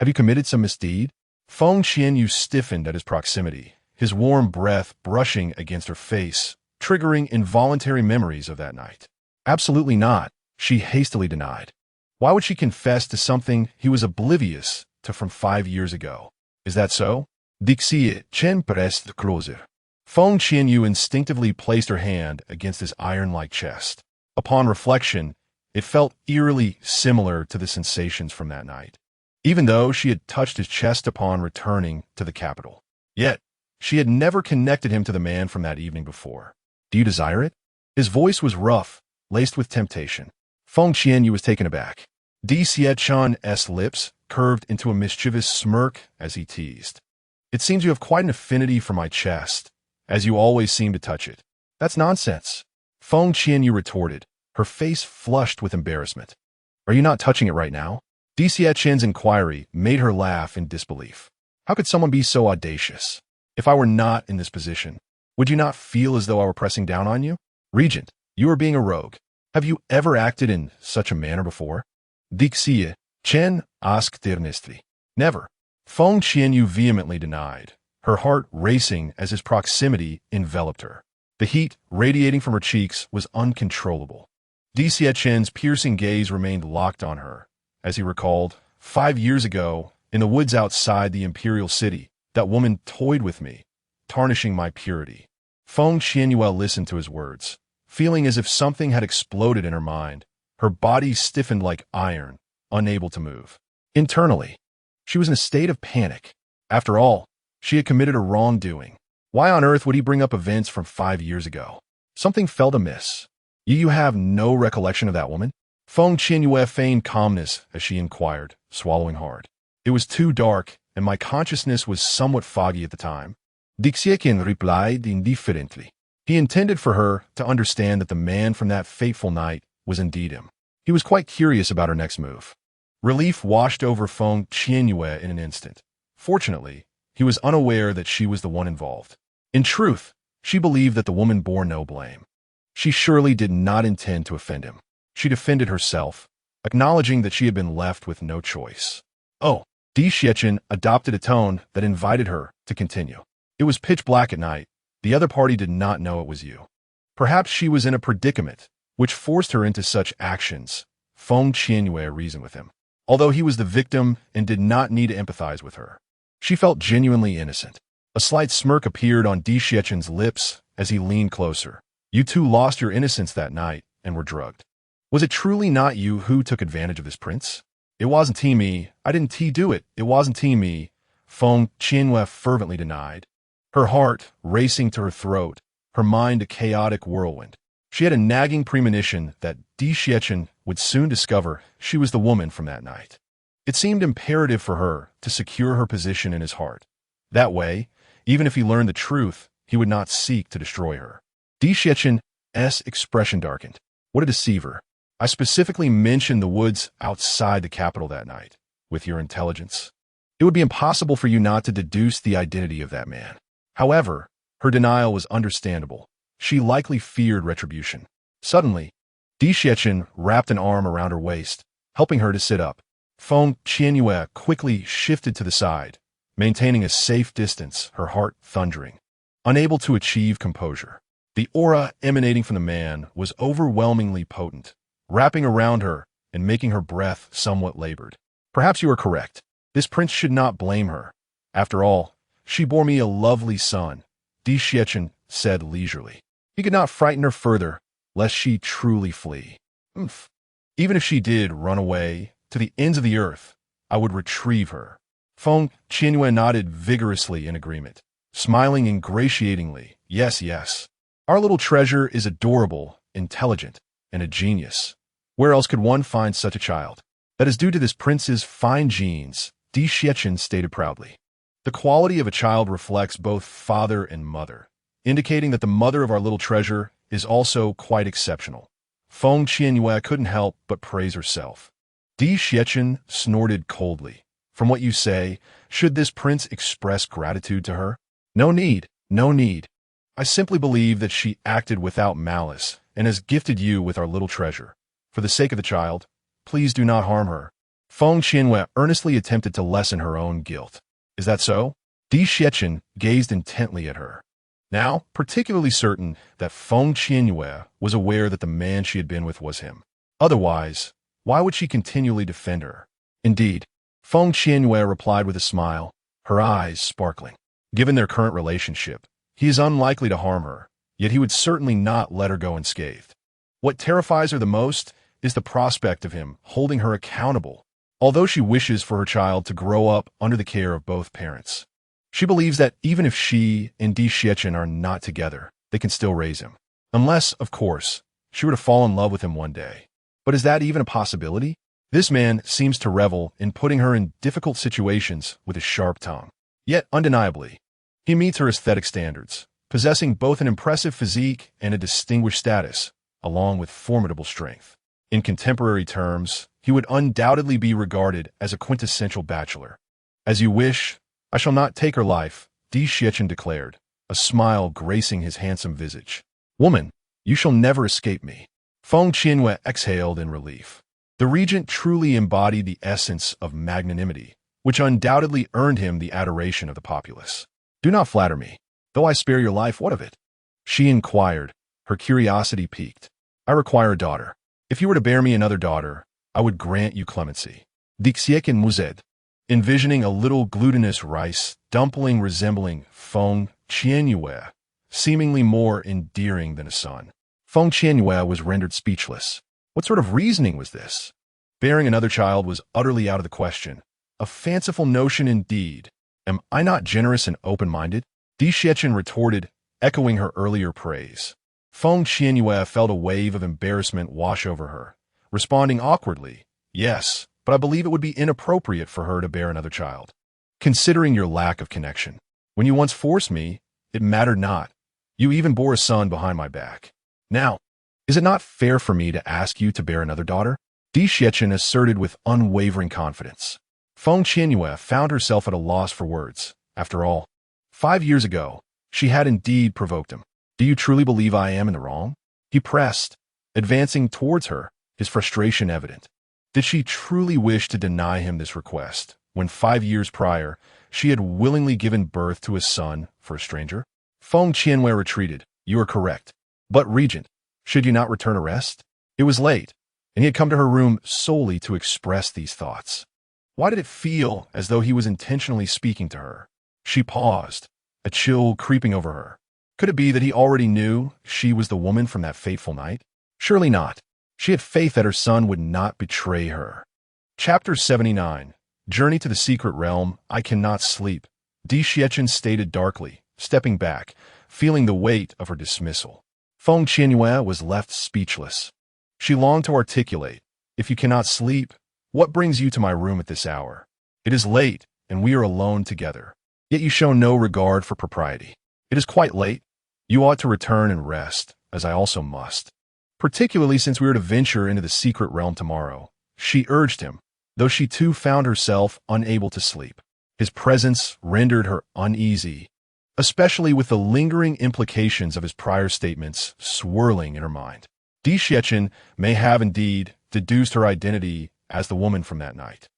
Have you committed some misdeed? Feng Qianyue stiffened at his proximity, his warm breath brushing against her face, triggering involuntary memories of that night. Absolutely not, she hastily denied. Why would she confess to something he was oblivious to from 5 years ago? Is that so? Dixie Chen pressed closer. Feng Qianyue instinctively placed her hand against his iron-like chest. Upon reflection, it felt eerily similar to the sensations from that night, even though she had touched his chest upon returning to the capital. Yet, she had never connected him to the man from that evening before. Do you desire it? His voice was rough, laced with temptation. Feng Qianyue was taken aback. Dixie Chen's lips curved into a mischievous smirk as he teased. It seems you have quite an affinity for my chest, as you always seem to touch it. That's nonsense. Feng Qianyue retorted, her face flushed with embarrassment. Are you not touching it right now? Dixie Chen's inquiry made her laugh in disbelief. How could someone be so audacious? If I were not in this position, would you not feel as though I were pressing down on you? Regent, you are being a rogue. Have you ever acted in such a manner before? Dixie Chen asked earnestly. Never. Feng Qianyue vehemently denied, her heart racing as his proximity enveloped her. The heat radiating from her cheeks was uncontrollable. Dixie Chen's piercing gaze remained locked on her, as he recalled, 5 years ago, in the woods outside the imperial city, that woman toyed with me, tarnishing my purity. Feng Qianyue listened to his words, feeling as if something had exploded in her mind. Her body stiffened like iron, unable to move. Internally, she was in a state of panic. After all, she had committed a wrongdoing. Why on earth would he bring up events from 5 years ago? Something felt amiss. You have no recollection of that woman? Feng Qianyue feigned calmness as she inquired, swallowing hard. It was too dark, and my consciousness was somewhat foggy at the time. Dixie replied indifferently. He intended for her to understand that the man from that fateful night was indeed him. He was quite curious about her next move. Relief washed over Feng Qianyue in an instant. Fortunately, he was unaware that she was the one involved. In truth, she believed that the woman bore no blame. She surely did not intend to offend him. She defended herself, acknowledging that she had been left with no choice. Oh, Dixie Chen adopted a tone that invited her to continue. It was pitch black at night. The other party did not know it was you. Perhaps she was in a predicament, which forced her into such actions. Feng Qianyue reasoned with him. Although he was the victim and did not need to empathize with her, she felt genuinely innocent. A slight smirk appeared on Dixie Chen's lips as he leaned closer. You two lost your innocence that night and were drugged. Was it truly not you who took advantage of this prince? It wasn't me. I didn't do it. It wasn't me. Feng Qianyue fervently denied, her heart racing to her throat, her mind a chaotic whirlwind. She had a nagging premonition that Dixie Chen would soon discover she was the woman from that night. It seemed imperative for her to secure her position in his heart. That way, even if he learned the truth, he would not seek to destroy her. Dixie Chen's expression darkened. What a deceiver. I specifically mentioned the woods outside the capital that night. With your intelligence, it would be impossible for you not to deduce the identity of that man. However, her denial was understandable. She likely feared retribution. Suddenly, Dixie Chen wrapped an arm around her waist, helping her to sit up. Feng Qianyue quickly shifted to the side, maintaining a safe distance, her heart thundering. Unable to achieve composure, the aura emanating from the man was overwhelmingly potent, wrapping around her and making her breath somewhat labored. Perhaps you are correct. This prince should not blame her. After all, she bore me a lovely son, Dixie Chen said leisurely. He could not frighten her further, lest she truly flee. Even if she did run away to the ends of the earth, I would retrieve her. Feng Qianyue nodded vigorously in agreement, smiling ingratiatingly. Yes, yes. Our little treasure is adorable, intelligent, and a genius. Where else could one find such a child? That is due to this prince's fine genes, Di Xiachen stated proudly. The quality of a child reflects both father and mother, indicating that the mother of our little treasure is also quite exceptional. Feng Qianyue couldn't help but praise herself. Di Xiachen snorted coldly. From what you say, should this prince express gratitude to her? No need, no need. I simply believe that she acted without malice and has gifted you with our little treasure. For the sake of the child, please do not harm her. Feng Qianyue earnestly attempted to lessen her own guilt. Is that so? Di Xiachen gazed intently at her, now particularly certain that Feng Qianyue was aware that the man she had been with was him. Otherwise, why would she continually defend her? Indeed, Feng Qianyue replied with a smile, her eyes sparkling. Given their current relationship, he is unlikely to harm her, yet he would certainly not let her go unscathed. What terrifies her the most is the prospect of him holding her accountable, although she wishes for her child to grow up under the care of both parents. She believes that even if she and Di Xiachen are not together, they can still raise him. Unless, of course, she were to fall in love with him one day. But is that even a possibility? This man seems to revel in putting her in difficult situations with his sharp tongue. Yet, undeniably, he meets her aesthetic standards, possessing both an impressive physique and a distinguished status, along with formidable strength. In contemporary terms, he would undoubtedly be regarded as a quintessential bachelor. As you wish, I shall not take her life, Di Xiachen declared, a smile gracing his handsome visage. Woman, you shall never escape me. Feng Qianyue exhaled in relief. The regent truly embodied the essence of magnanimity, which undoubtedly earned him the adoration of the populace. Do not flatter me. Though I spare your life, what of it? She inquired, her curiosity piqued. I require a daughter. If you were to bear me another daughter, I would grant you clemency. Dixieken Muzed, envisioning a little glutinous rice dumpling resembling Feng Qianyue, seemingly more endearing than a son. Feng Qianyue was rendered speechless. What sort of reasoning was this? Bearing another child was utterly out of the question. A fanciful notion indeed. Am I not generous and open-minded? Di Xiachen retorted, echoing her earlier praise. Feng Qianyue felt a wave of embarrassment wash over her, responding awkwardly, yes, but I believe it would be inappropriate for her to bear another child. Considering your lack of connection, when you once forced me, it mattered not. You even bore a son behind my back. Now, is it not fair for me to ask you to bear another daughter? Di Xiachen asserted with unwavering confidence. Feng Qianyue found herself at a loss for words. After all, 5 years ago, she had indeed provoked him. Do you truly believe I am in the wrong? He pressed, advancing towards her, his frustration evident. Did she truly wish to deny him this request, when 5 years prior, she had willingly given birth to a son for a stranger? Feng Qianyue retreated. You are correct. But, Regent, should you not return a rest? It was late, and he had come to her room solely to express these thoughts. Why did it feel as though he was intentionally speaking to her? She paused, a chill creeping over her. Could it be that he already knew she was the woman from that fateful night? Surely not. She had faith that her son would not betray her. Chapter 79. Journey to the Secret Realm. I cannot sleep, Di Xiachen stated darkly, stepping back, feeling the weight of her dismissal. Feng Qianyue was left speechless. She longed to articulate, if you cannot sleep, what brings you to my room at this hour? It is late, and we are alone together. Yet you show no regard for propriety. It is quite late. You ought to return and rest, as I also must. Particularly since we are to venture into the secret realm tomorrow, she urged him, though she too found herself unable to sleep. His presence rendered her uneasy, especially with the lingering implications of his prior statements swirling in her mind. Di Xiachen may have indeed deduced her identity as the woman from that night.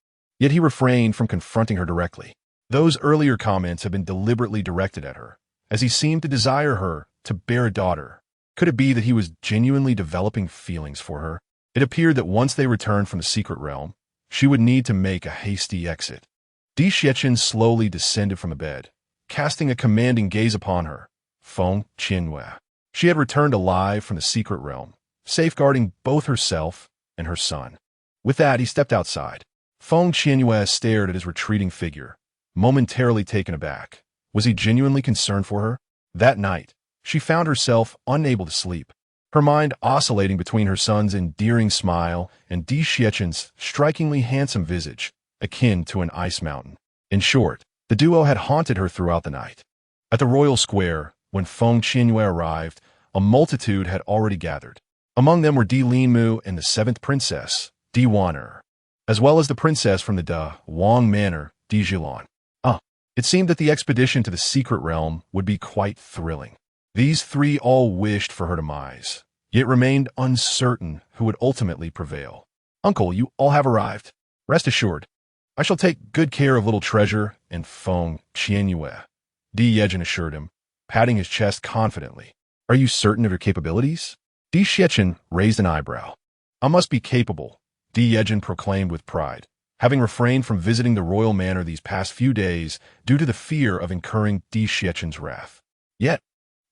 Yet he refrained from confronting her directly. Those earlier comments had been deliberately directed at her, as he seemed to desire her to bear a daughter. Could it be that he was genuinely developing feelings for her? It appeared that once they returned from the secret realm, she would need to make a hasty exit. Di Xiachen slowly descended from the bed, casting a commanding gaze upon her. Feng Qianyue. She had returned alive from the secret realm, safeguarding both herself and her son. With that, he stepped outside. Feng Qianyue stared at his retreating figure, momentarily taken aback. Was he genuinely concerned for her? That night, she found herself unable to sleep. her mind oscillating between her son's endearing smile and Di Xiechen's strikingly handsome visage, akin to an ice mountain. In short, the duo had haunted her throughout the night. At the royal square, when Feng Qianyue arrived, a multitude had already gathered. Among them were Di Linmu and the seventh princess, Di Wan'er, as well as the princess from the Da Wang Manor, Di Zhilan. It seemed that the expedition to the secret realm would be quite thrilling. These three all wished for her demise, yet remained uncertain who would ultimately prevail. "Uncle, you all have arrived. Rest assured, I shall take good care of little treasure and Feng Qianyue," Di Yejin assured him, patting his chest confidently. "Are you certain of your capabilities?" Di Xiechin raised an eyebrow. "I must be capable," Di Yejin proclaimed with pride, having refrained from visiting the royal manor these past few days due to the fear of incurring Di Xiechin's wrath. Yet,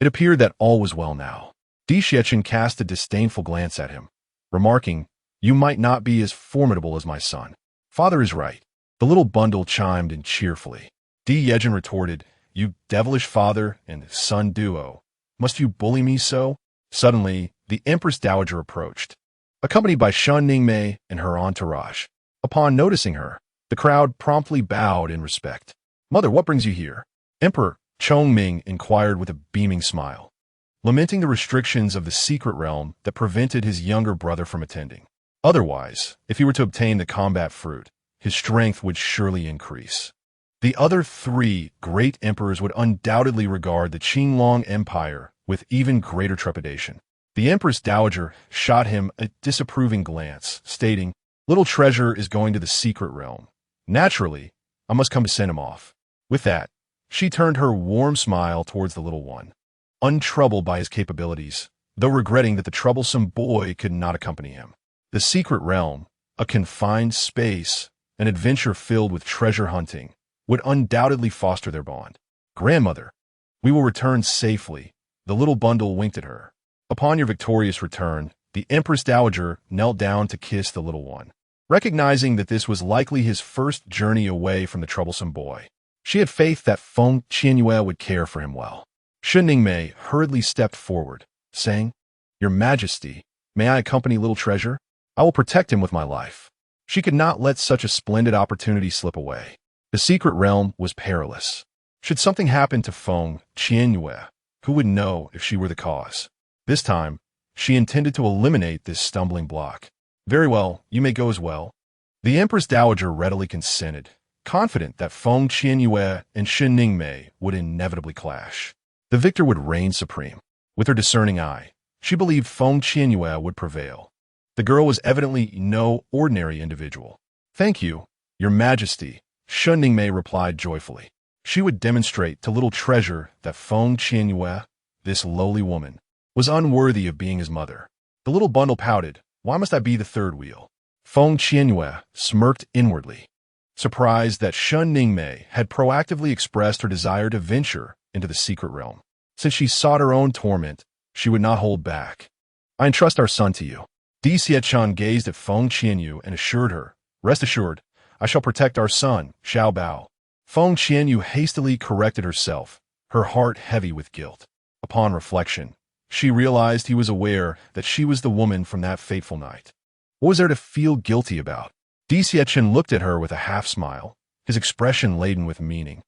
it appeared that all was well now. Di Xiechin cast a disdainful glance at him, remarking, "You might not be as formidable as my son." "Father is right," the little bundle chimed in cheerfully. Di Yejin retorted, "You devilish father and son duo. Must you bully me so?" Suddenly, the Empress Dowager approached, accompanied by Shun Ningmei and her entourage. Upon noticing her, the crowd promptly bowed in respect. "Mother, what brings you here?" Emperor Chongming inquired with a beaming smile, lamenting the restrictions of the secret realm that prevented his younger brother from attending. Otherwise, if he were to obtain the combat fruit, his strength would surely increase. The other three great emperors would undoubtedly regard the Qinglong Empire with even greater trepidation. The Empress Dowager shot him a disapproving glance, stating, "Little treasure is going to the secret realm. Naturally, I must come to send him off." With that, she turned her warm smile towards the little one, untroubled by his capabilities, though regretting that the troublesome boy could not accompany him. The secret realm, a confined space, an adventure filled with treasure hunting, would undoubtedly foster their bond. "Grandmother, we will return safely," the little bundle winked at her. Upon your victorious return, the Empress Dowager knelt down to kiss the little one, recognizing that this was likely his first journey away from the troublesome boy. She had faith that Feng Qianyue would care for him well. Shun Ningmei hurriedly stepped forward, saying, "Your Majesty, may I accompany little treasure? I will protect him with my life." She could not let such a splendid opportunity slip away. The secret realm was perilous. Should something happen to Feng Qianyue, who would know if she were the cause? This time, she intended to eliminate this stumbling block. "Very well, you may go as well." The Empress Dowager readily consented, confident that Feng Qianyue and Shun Ningmei would inevitably clash. The victor would reign supreme. With her discerning eye, she believed Feng Qianyue would prevail. The girl was evidently no ordinary individual. "Thank you, Your Majesty," Shun Ningmei replied joyfully. She would demonstrate to little treasure that Feng Qianyue, this lowly woman, was unworthy of being his mother. The little bundle pouted, "Why must I be the third wheel?" Feng Qianyue smirked inwardly, surprised that Shun Ningmei had proactively expressed her desire to venture into the secret realm. Since she sought her own torment, she would not hold back. "I entrust our son to you." Di Xiechan gazed at Feng Qianyue and assured her, "Rest assured, I shall protect our son, Xiao Bao." Feng Qianyue hastily corrected herself, her heart heavy with guilt. Upon reflection, she realized he was aware that she was the woman from that fateful night. What was there to feel guilty about? Di Xiechan looked at her with a half-smile, his expression laden with meaning,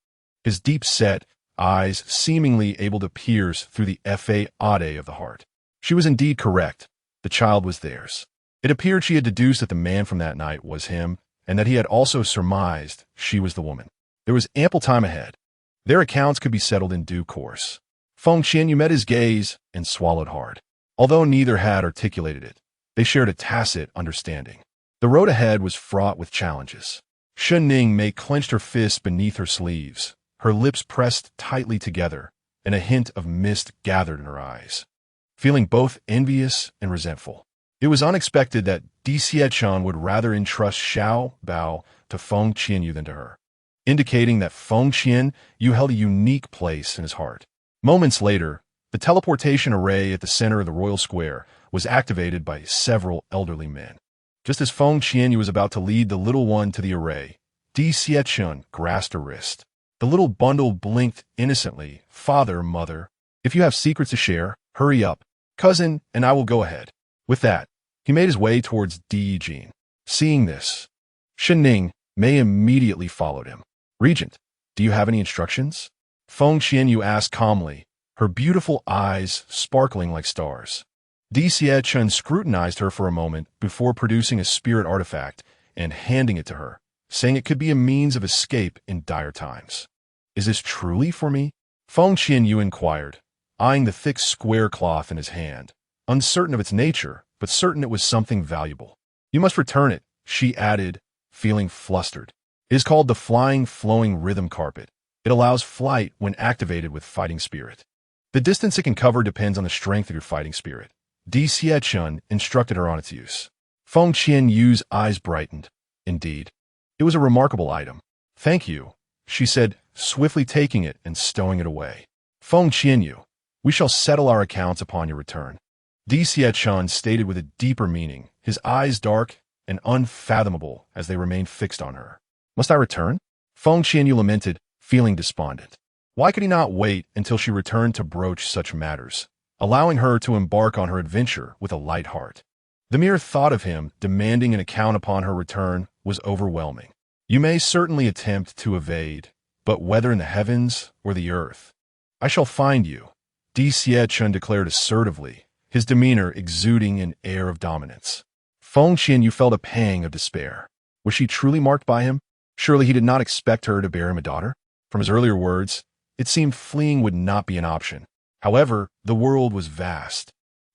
his deep-set eyes seemingly able to pierce through the fade of the heart. She was indeed correct. The child was theirs. It appeared she had deduced that the man from that night was him, and that he had also surmised she was the woman. There was ample time ahead. Their accounts could be settled in due course. Feng Qianyue met his gaze and swallowed hard. Although neither had articulated it, they shared a tacit understanding. The road ahead was fraught with challenges. Shun Ningmei clenched her fists beneath her sleeves, her lips pressed tightly together, and a hint of mist gathered in her eyes, feeling both envious and resentful. It was unexpected that Di Xiechan would rather entrust Xiao Bao to Feng Qianyue than to her, indicating that Feng Qianyue held a unique place in his heart. Moments later, the teleportation array at the center of the royal square was activated by several elderly men. Just as Feng Qianyue was about to lead the little one to the array, Di Xiechan grasped her wrist. The little bundle blinked innocently. "Father, mother, if you have secrets to share, hurry up." Cousin, and I will go ahead. With that, he made his way towards Di Jin. Seeing this, Ning Mei immediately followed him. Regent, do you have any instructions? Feng Qianyue asked calmly, her beautiful eyes sparkling like stars. Di Xiechun scrutinized her for a moment before producing a spirit artifact and handing it to her, saying it could be a means of escape in dire times. Is this truly for me? Feng Qianyue inquired, eyeing the thick square cloth in his hand, uncertain of its nature, but certain it was something valuable. You must return it, she added, feeling flustered. It is called the Flying Flowing Rhythm Carpet. It allows flight when activated with fighting spirit. The distance it can cover depends on the strength of your fighting spirit. Di Xiechun instructed her on its use. Feng Qianyue's eyes brightened. Indeed, it was a remarkable item. Thank you, she said, swiftly taking it and stowing it away. Feng Qianyue, we shall settle our accounts upon your return. Di Xiechun stated with a deeper meaning, his eyes dark and unfathomable as they remained fixed on her. Must I return? Feng Qianyue lamented, feeling despondent. Why could he not wait until she returned to broach such matters, allowing her to embark on her adventure with a light heart? The mere thought of him demanding an account upon her return was overwhelming. You may certainly attempt to evade, but whether in the heavens or the earth, I shall find you, Di Xiechun declared assertively, his demeanor exuding an air of dominance. Feng Qianyue felt a pang of despair. Was she truly marked by him? Surely he did not expect her to bear him a daughter? From his earlier words, it seemed fleeing would not be an option. However, the world was vast,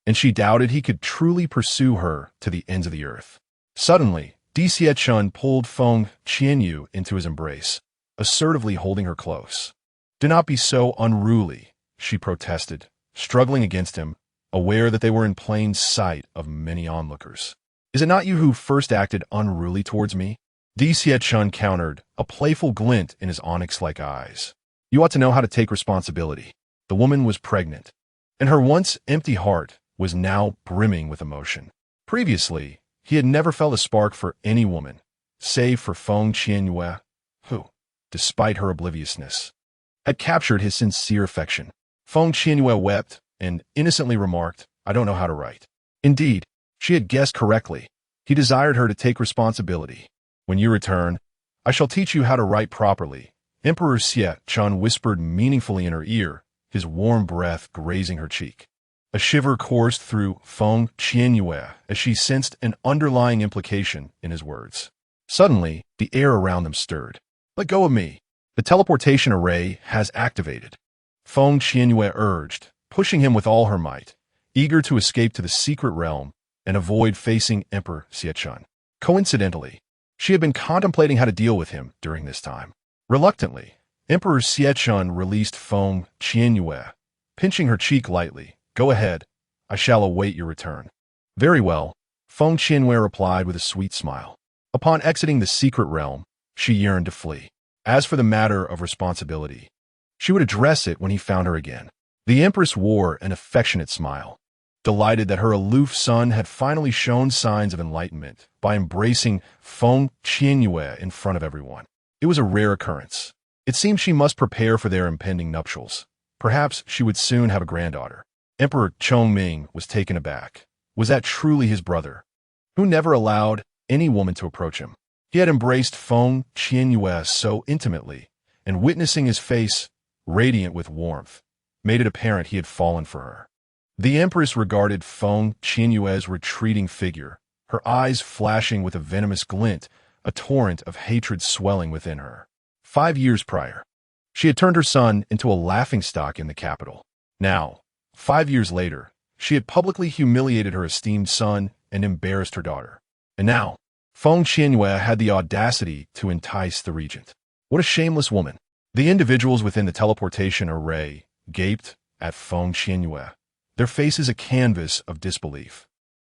and she doubted he could truly pursue her to the ends of the earth. Suddenly, Di Xiechun pulled Feng Qianyue into his embrace, assertively holding her close. Do not be so unruly, she protested, struggling against him, aware that they were in plain sight of many onlookers. Is it not you who first acted unruly towards me? Di Xiechun countered, a playful glint in his onyx-like eyes. You ought to know how to take responsibility. The woman was pregnant, and her once empty heart was now brimming with emotion. Previously, he had never felt a spark for any woman, save for Feng Qianyue, who, despite her obliviousness, had captured his sincere affection. Feng Qianyue wept and innocently remarked, I don't know how to write. Indeed, she had guessed correctly. He desired her to take responsibility. When you return, I shall teach you how to write properly. Emperor Xiechun whispered meaningfully in her ear, his warm breath grazing her cheek. A shiver coursed through Feng Qianyue as she sensed an underlying implication in his words. Suddenly, the air around them stirred. Let go of me. The teleportation array has activated. Feng Qianyue urged, pushing him with all her might, eager to escape to the secret realm and avoid facing Emperor Xiechun. Coincidentally, she had been contemplating how to deal with him during this time. Reluctantly, Emperor Xiechun released Feng Qianyue, pinching her cheek lightly. Go ahead, I shall await your return. Very well, Feng Qianyue replied with a sweet smile. Upon exiting the secret realm, she yearned to flee. As for the matter of responsibility, she would address it when he found her again. The Empress wore an affectionate smile, delighted that her aloof son had finally shown signs of enlightenment by embracing Feng Qianyue in front of everyone. It was a rare occurrence. It seemed she must prepare for their impending nuptials. Perhaps she would soon have a granddaughter. Emperor Chongming was taken aback. Was that truly his brother, who never allowed any woman to approach him? He had embraced Feng Qianyue so intimately, and witnessing his face, radiant with warmth, made it apparent he had fallen for her. The Empress regarded Feng Qianyue's retreating figure, her eyes flashing with a venomous glint, a torrent of hatred swelling within her. 5 years prior, she had turned her son into a laughingstock in the capital. Now, 5 years later, she had publicly humiliated her esteemed son and embarrassed her daughter. And now, Feng Qianyue had the audacity to entice the regent. What a shameless woman. The individuals within the teleportation array gaped at Feng Qianyue, their faces a canvas of disbelief.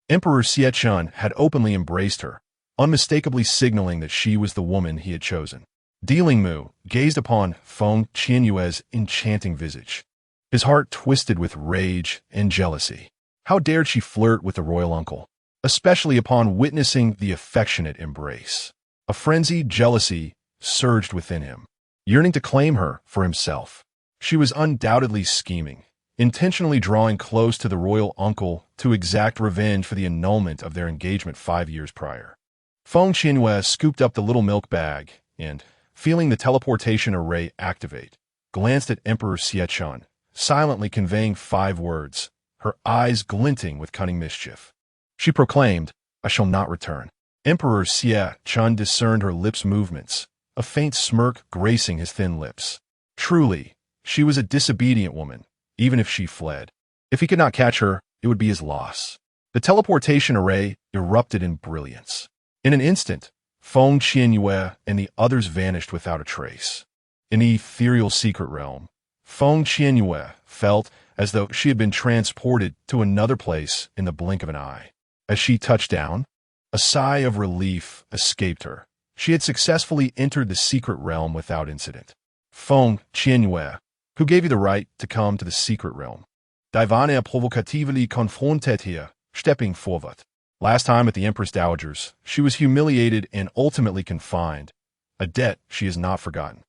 Emperor Xiechun had openly embraced her, unmistakably signaling that she was the woman he had chosen. Dealing Mu gazed upon Feng Qianyue's enchanting visage, his heart twisted with rage and jealousy. How dared she flirt with the royal uncle, especially upon witnessing the affectionate embrace? A frenzied jealousy surged within him, yearning to claim her for himself. She was undoubtedly scheming, intentionally drawing close to the royal uncle to exact revenge for the annulment of their engagement 5 years prior. Feng Qianyue scooped up the little milk bag and, feeling the teleportation array activate, glanced at Emperor Xie, silently conveying 5 words, her eyes glinting with cunning mischief. She proclaimed, "I shall not return." Emperor Xie discerned her lips' movements, a faint smirk gracing his thin lips. Truly, she was a disobedient woman, even if she fled. If he could not catch her, it would be his loss. The teleportation array erupted in brilliance. In an instant, Feng Qianyue and the others vanished without a trace. In the ethereal secret realm, Feng Qianyue felt as though she had been transported to another place in the blink of an eye. As she touched down, a sigh of relief escaped her. She had successfully entered the secret realm without incident. Feng Qianyue, who gave you the right to come to the secret realm? Divane provocatively confronted hier, stepping forward. Last time at the Empress Dowager's, she was humiliated and ultimately confined, a debt she has not forgotten.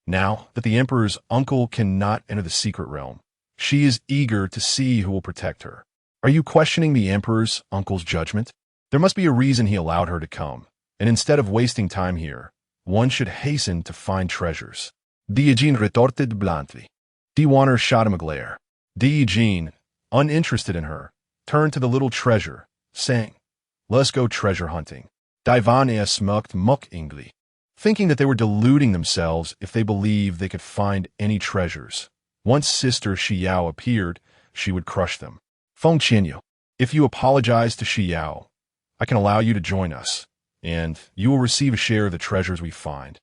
Now that the Emperor's uncle cannot enter the secret realm, she is eager to see who will protect her. Are you questioning the Emperor's uncle's judgment? There must be a reason he allowed her to come, and instead of wasting time here, one should hasten to find treasures. Regent retorted bluntly. Diwanner shot him a glare. Regent, uninterested in her, turned to the little treasure, saying, "Let's go treasure hunting." Divane smirked mockingly, thinking that they were deluding themselves if they believed they could find any treasures. Once Sister Xiao appeared, she would crush them. Feng Qianyue, if you apologize to Xiao, I can allow you to join us, and you will receive a share of the treasures we find.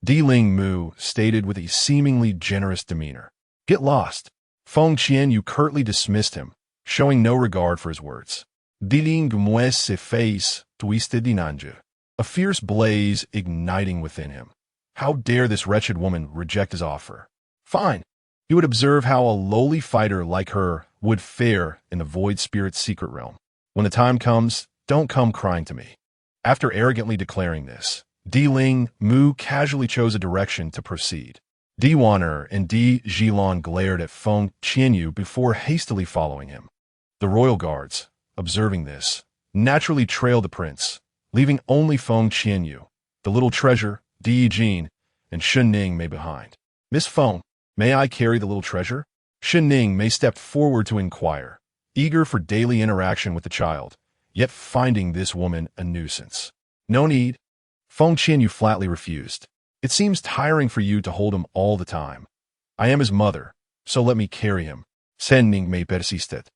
Ling Mu stated with a seemingly generous demeanor. Get lost. Feng Qianyue curtly dismissed him, showing no regard for his words. Ling Mu's face twisted in anger, a fierce blaze igniting within him. How dare this wretched woman reject his offer? Fine. He would observe how a lowly fighter like her would fare in the Void Spirit's secret realm. When the time comes, don't come crying to me. After arrogantly declaring this, Ling Mu casually chose a direction to proceed. Diwanner and Zhilong glared at Feng Qianyue before hastily following him. The royal guards, observing this, naturally trailed the prince, leaving only Feng Qianyue, the little treasure, Regent, and Shenning Mei behind. Miss Feng, may I carry the little treasure? Shenning Mei stepped forward to inquire, eager for daily interaction with the child, yet finding this woman a nuisance. No need. Feng Qianyue flatly refused. It seems tiring for you to hold him all the time. I am his mother, so let me carry him. Shenning Mei persisted,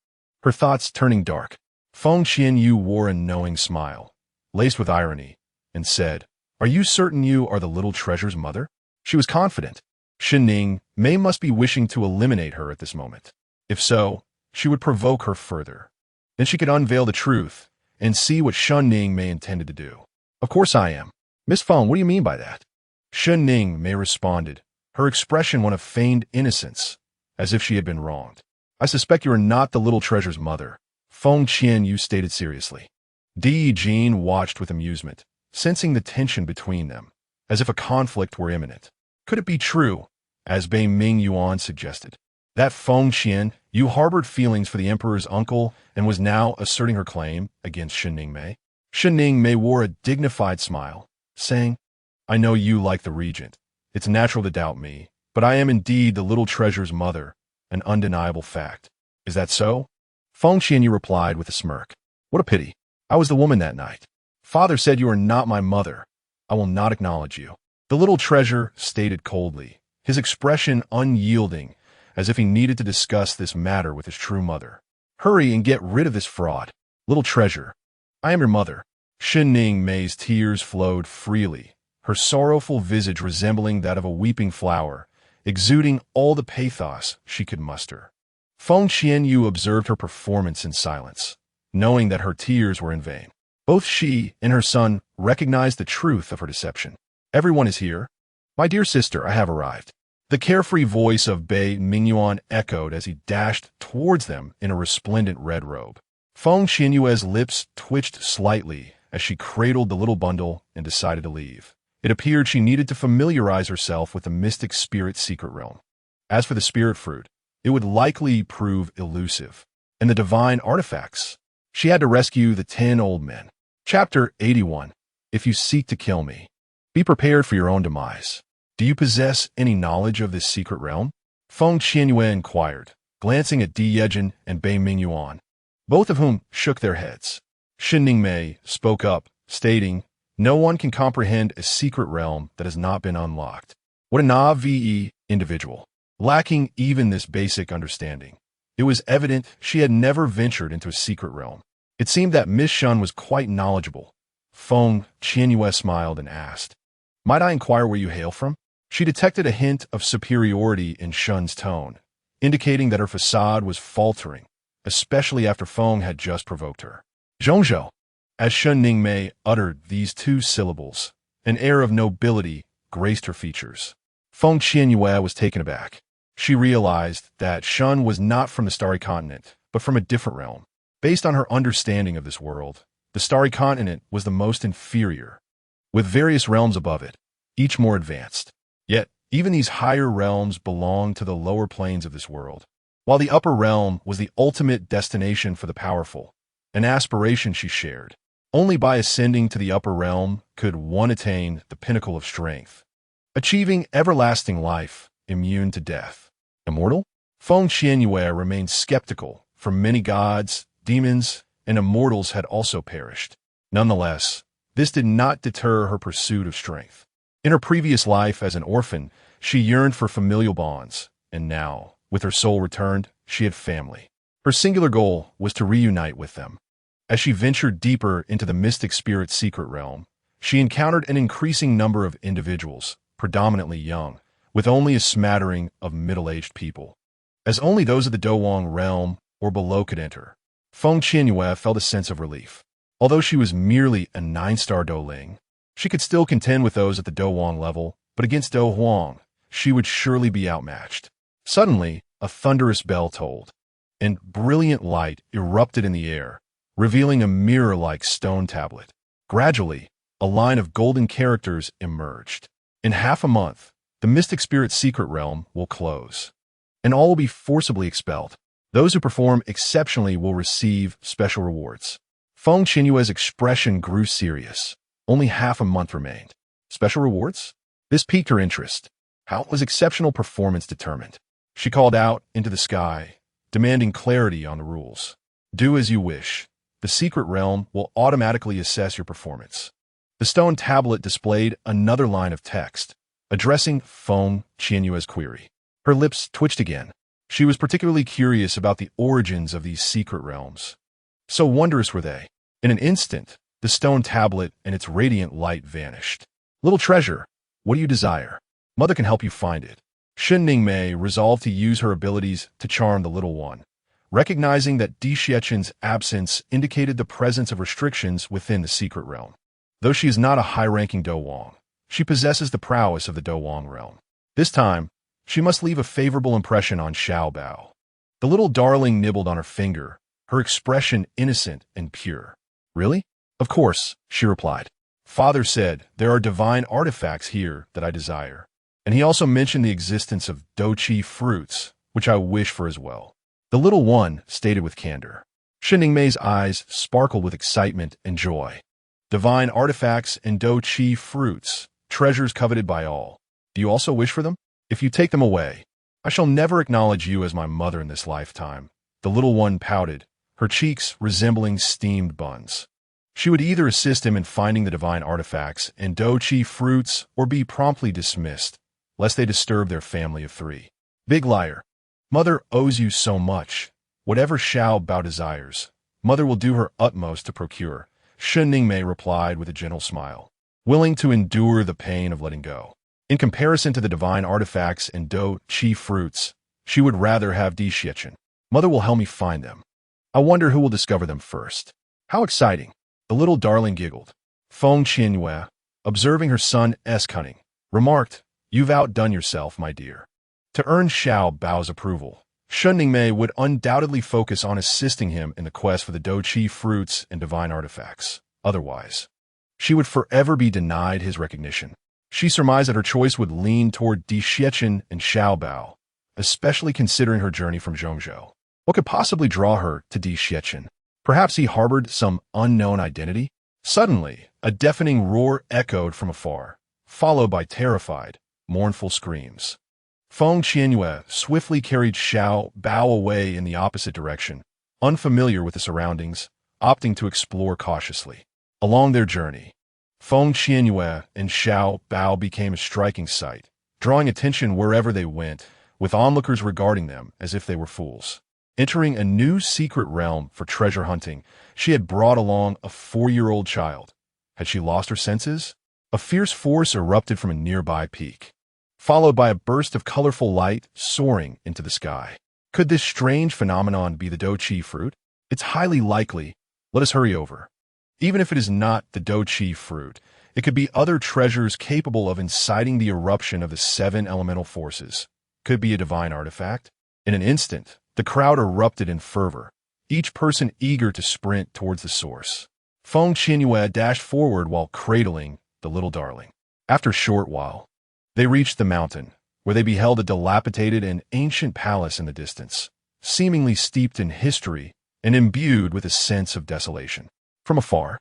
her thoughts turning dark. Feng Qianyue wore a knowing smile, laced with irony, and said, "Are you certain you are the little treasure's mother?" She was confident. Shenning Mei must be wishing to eliminate her at this moment. If so, she would provoke her further. Then she could unveil the truth and see what Shenning Mei intended to do. Of course I am. Miss Feng, what do you mean by that? Shenning Mei responded, her expression one of feigned innocence, as if she had been wronged. I suspect you are not the little treasure's mother, Feng Qianyue stated seriously. Regent watched with amusement, sensing the tension between them, as if a conflict were imminent. Could it be true, as Bei Mingyuan suggested, that Feng Qianyue harbored feelings for the emperor's uncle and was now asserting her claim against Shenning Mei? Shenning Mei wore a dignified smile, saying, I know you like the regent. It's natural to doubt me, but I am indeed the little treasure's mother, an undeniable fact. Is that so? Feng Qianyue replied with a smirk. What a pity. I was the woman that night. Father said you are not my mother. I will not acknowledge you. The little treasure stated coldly, his expression unyielding, as if he needed to discuss this matter with his true mother. Hurry and get rid of this fraud. Little treasure, I am your mother. Shenning Mei's tears flowed freely, her sorrowful visage resembling that of a weeping flower, exuding all the pathos she could muster. Feng Qianyue observed her performance in silence, knowing that her tears were in vain. Both she and her son recognized the truth of her deception. Everyone is here. My dear sister, I have arrived. The carefree voice of Bei Mingyuan echoed as he dashed towards them in a resplendent red robe. Feng Qianyue's lips twitched slightly as she cradled the little bundle and decided to leave. It appeared she needed to familiarize herself with the mystic spirit secret realm. As for the spirit fruit, it would likely prove elusive. And the divine artifacts? She had to rescue the 10 old men. Chapter 81. If you seek to kill me, be prepared for your own demise. Do you possess any knowledge of this secret realm? Feng Qianyue inquired, glancing at Di Yejin and Bei Mingyuan, both of whom shook their heads. Shen Ningmei spoke up, stating, no one can comprehend a secret realm that has not been unlocked. What a naive individual, lacking even this basic understanding. It was evident she had never ventured into a secret realm. It seemed that Miss Shun was quite knowledgeable. Feng Qianyue smiled and asked, might I inquire where you hail from? She detected a hint of superiority in Shun's tone, indicating that her facade was faltering, especially after Feng had just provoked her. Zhongzhou. As Shen Ningmei uttered these two syllables, an air of nobility graced her features. Feng Qianyue was taken aback. She realized that Shun was not from the Starry Continent, but from a different realm. Based on her understanding of this world, the Starry Continent was the most inferior, with various realms above it, each more advanced. Yet, even these higher realms belonged to the lower planes of this world, while the upper realm was the ultimate destination for the powerful, an aspiration she shared. Only by ascending to the upper realm could one attain the pinnacle of strength, achieving everlasting life, immune to death. Immortal? Feng Qianyue remained skeptical, for many gods, demons, and immortals had also perished. Nonetheless, this did not deter her pursuit of strength. In her previous life as an orphan, she yearned for familial bonds, and now, with her soul returned, she had family. Her singular goal was to reunite with them. As she ventured deeper into the mystic spirit secret realm, she encountered an increasing number of individuals, predominantly young, with only a smattering of middle-aged people, as only those of the Dowang realm or below could enter. Feng Qianyue felt a sense of relief. Although she was merely a 9-star Douling, she could still contend with those at the Dowang level, but against Do Huang, she would surely be outmatched. Suddenly, a thunderous bell tolled, and brilliant light erupted in the air, revealing a mirror-like stone tablet. Gradually, a line of golden characters emerged. In half a month, the Mystic Spirit Secret Realm will close, and all will be forcibly expelled. Those who perform exceptionally will receive special rewards. Feng Qianyue's expression grew serious. Only half a month remained. Special rewards? This piqued her interest. How was exceptional performance determined? She called out into the sky, demanding clarity on the rules. Do as you wish. The secret realm will automatically assess your performance. The stone tablet displayed another line of text, addressing Feng Qianyue's query. Her lips twitched again. She was particularly curious about the origins of these secret realms. So wondrous were they. In an instant, the stone tablet and its radiant light vanished. Little treasure, what do you desire? Mother can help you find it. Shen Ningmei resolved to use her abilities to charm the little one, recognizing that Di Xiechen's absence indicated the presence of restrictions within the secret realm. Though she is not a high-ranking Dowang, she possesses the prowess of the Dowang realm. This time, she must leave a favorable impression on Xiao Bao. The little darling nibbled on her finger, her expression innocent and pure. Really? Of course, she replied. Father said there are divine artifacts here that I desire, and he also mentioned the existence of doqi fruits, which I wish for as well. The little one stated with candor. Shen Ningmei's eyes sparkled with excitement and joy. Divine artifacts and doqi fruits, treasures coveted by all. Do you also wish for them? If you take them away, I shall never acknowledge you as my mother in this lifetime. The little one pouted, her cheeks resembling steamed buns. She would either assist him in finding the divine artifacts and doqi fruits or be promptly dismissed, lest they disturb their family of 3. Big liar. Mother owes you so much. Whatever Xiao Bao desires, Mother will do her utmost to procure, Shen Ningmei replied with a gentle smile, willing to endure the pain of letting go. In comparison to the divine artifacts and doqi fruits, she would rather have Di Xiecchen. Mother will help me find them. I wonder who will discover them first. How exciting. The little darling giggled. Feng Qianyue, observing her son's cunning, remarked, You've outdone yourself, my dear. To earn Xiao Bao's approval, Shen Ningmei would undoubtedly focus on assisting him in the quest for the doqi fruits and divine artifacts. Otherwise, she would forever be denied his recognition. She surmised that her choice would lean toward Di Xiecchen and Xiao Bao, especially considering her journey from Zhongzhou. What could possibly draw her to Di Xiachen? Perhaps he harbored some unknown identity? Suddenly, a deafening roar echoed from afar, followed by terrified, mournful screams. Feng Qianyue swiftly carried Xiao Bao away in the opposite direction, unfamiliar with the surroundings, opting to explore cautiously. Along their journey, Feng Qianyue and Xiao Bao became a striking sight, drawing attention wherever they went, with onlookers regarding them as if they were fools. Entering a new secret realm for treasure hunting, she had brought along a 4-year-old child. Had she lost her senses? A fierce force erupted from a nearby peak, followed by a burst of colorful light soaring into the sky. Could this strange phenomenon be the Douqi fruit? It's highly likely. Let us hurry over. Even if it is not the Douqi fruit, it could be other treasures capable of inciting the eruption of the 7 elemental forces. Could be a divine artifact. In an instant, the crowd erupted in fervor, each person eager to sprint towards the source. Feng Qianyue dashed forward while cradling the little darling. After a short while, they reached the mountain, where they beheld a dilapidated and ancient palace in the distance, seemingly steeped in history and imbued with a sense of desolation. From afar,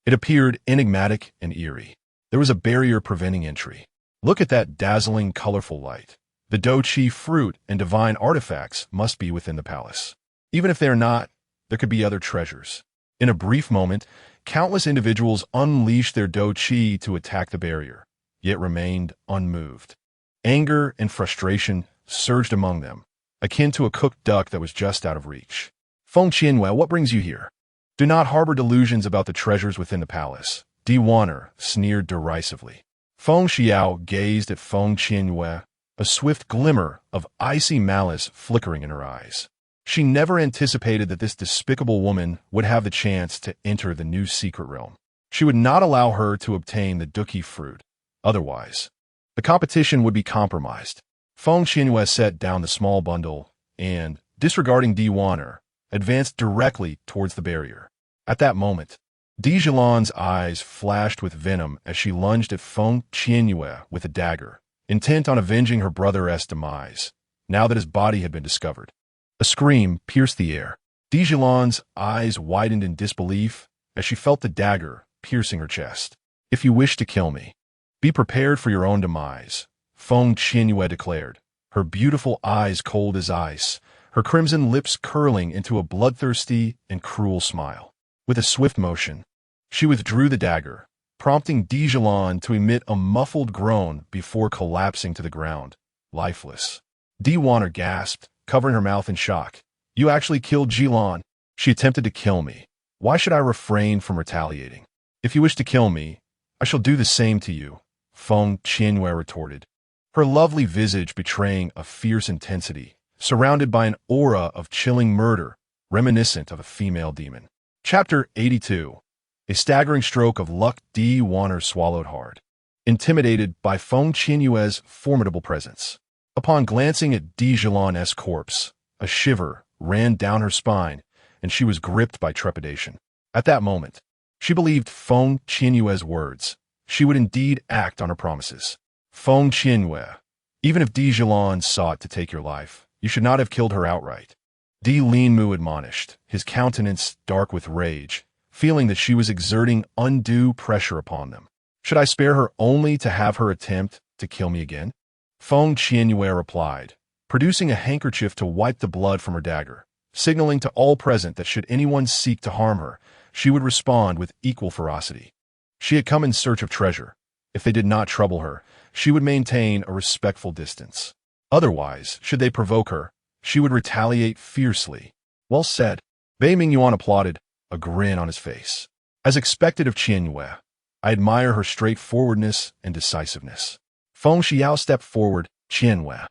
it appeared enigmatic and eerie. There was a barrier preventing entry. Look at that dazzling, colorful light. The Douqi fruit and divine artifacts must be within the palace. Even if they are not, there could be other treasures. In a brief moment, countless individuals unleashed their Douqi to attack the barrier, yet remained unmoved. Anger and frustration surged among them, akin to a cooked duck that was just out of reach. Feng Qianyue, what brings you here? Do not harbor delusions about the treasures within the palace. Di Wanner sneered derisively. Feng Xiao gazed at Feng Qianyue, a swift glimmer of icy malice flickering in her eyes. She never anticipated that this despicable woman would have the chance to enter the new secret realm. She would not allow her to obtain the Douqi fruit. Otherwise, the competition would be compromised. Feng Qianyue set down the small bundle and, disregarding Di Wanner, advanced directly towards the barrier. At that moment, Di Zhilan's eyes flashed with venom as she lunged at Feng Qianyue with a dagger, intent on avenging her brother's demise, now that his body had been discovered. A scream pierced the air. Di Zhilan's eyes widened in disbelief as she felt the dagger piercing her chest. If you wish to kill me, be prepared for your own demise, Feng Qianyue declared, her beautiful eyes cold as ice, her crimson lips curling into a bloodthirsty and cruel smile. With a swift motion, she withdrew the dagger, prompting Di Zhilan to emit a muffled groan before collapsing to the ground, lifeless. Di Wanner gasped, covering her mouth in shock. You actually killed Zhilan. She attempted to kill me. Why should I refrain from retaliating? If you wish to kill me, I shall do the same to you, Feng Qianyue retorted, her lovely visage betraying a fierce intensity, surrounded by an aura of chilling murder, reminiscent of a female demon. Chapter 82. A staggering stroke of luck. Di Wanner swallowed hard, intimidated by Feng Qianyue's formidable presence. Upon glancing at Di Zhilan's corpse, a shiver ran down her spine, and she was gripped by trepidation. At that moment, she believed Feng Qianyue's words. She would indeed act on her promises. Feng Qianyue, even if Di Zhilan sought to take your life, you should not have killed her outright. Di Linmu admonished, his countenance dark with rage, feeling that she was exerting undue pressure upon them. Should I spare her only to have her attempt to kill me again? Feng Qianyue replied, producing a handkerchief to wipe the blood from her dagger, signaling to all present that should anyone seek to harm her, she would respond with equal ferocity. She had come in search of treasure. If they did not trouble her, she would maintain a respectful distance. Otherwise, should they provoke her, she would retaliate fiercely. Well said. Bei Mingyuan applauded, a grin on his face. As expected of Qianyue, I admire her straightforwardness and decisiveness. Feng Xiao stepped forward. Qianyue.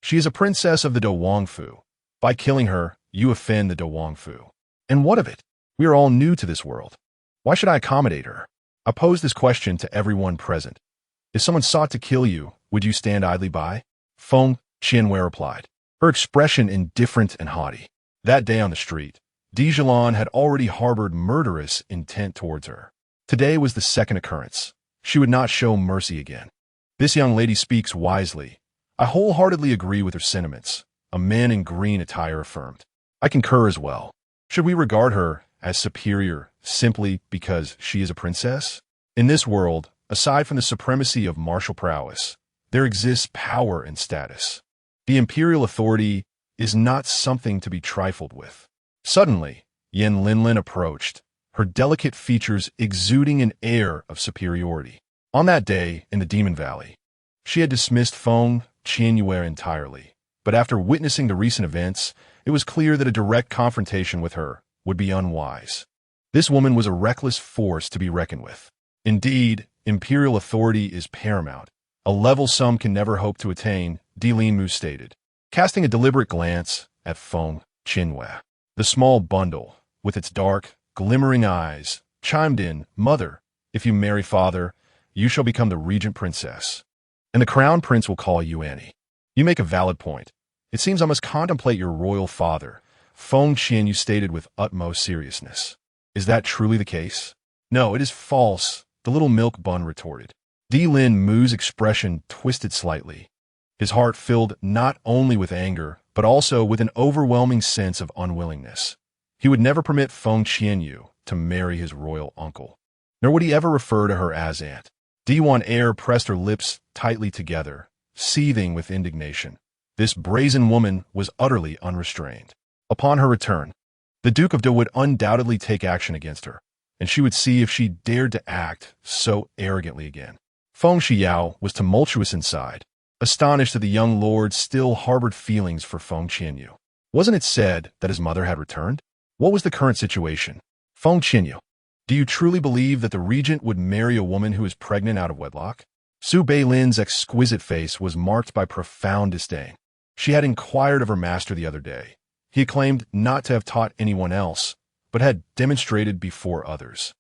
She is a princess of the Douangfu. By killing her, you offend the Douangfu. And what of it? We are all new to this world. Why should I accommodate her? I pose this question to everyone present. If someone sought to kill you, would you stand idly by? Feng Qianyue replied, her expression indifferent and haughty. That day on the street, Di Zhilan had already harbored murderous intent towards her. Today was the second occurrence. She would not show mercy again. This young lady speaks wisely. I wholeheartedly agree with her sentiments. a man in green attire affirmed. I concur as well. Should we regard her as superior simply because she is a princess? In this world, aside from the supremacy of martial prowess, there exists power and status. The imperial authority is not something to be trifled with. Suddenly, Yen Linlin approached, her delicate features exuding an air of superiority. On that day in the Demon Valley, she had dismissed Feng Qianyue entirely, but after witnessing the recent events, it was clear that a direct confrontation with her would be unwise. This woman was a reckless force to be reckoned with. Indeed, imperial authority is paramount, a level some can never hope to attain, Di Lin Mu stated, casting a deliberate glance at Feng Qianyue. The small bundle, with its dark, glimmering eyes, chimed in, Mother, if you marry father, you shall become the regent princess, and the crown prince will call you Annie. You make a valid point. It seems I must contemplate your royal father, Feng Qianyue stated with utmost seriousness. Is that truly the case? No, it is false, the little milk bun retorted. Di Lin Mu's expression twisted slightly. His heart filled not only with anger, but also with an overwhelming sense of unwillingness. He would never permit Feng Qianyue to marry his royal uncle, nor would he ever refer to her as aunt. Diwan Air pressed her lips tightly together, seething with indignation. This brazen woman was utterly unrestrained. Upon her return, the Duke of De would undoubtedly take action against her, and she would see if she dared to act so arrogantly again. Feng Qianyue was tumultuous inside, astonished that the young lord still harbored feelings for Feng Qianyue. Wasn't it said that his mother had returned? What was the current situation? Feng Qianyue, do you truly believe that the regent would marry a woman who is pregnant out of wedlock? Su Beilin's exquisite face was marked by profound disdain. She had inquired of her master the other day. He claimed not to have taught anyone else, but had demonstrated before others,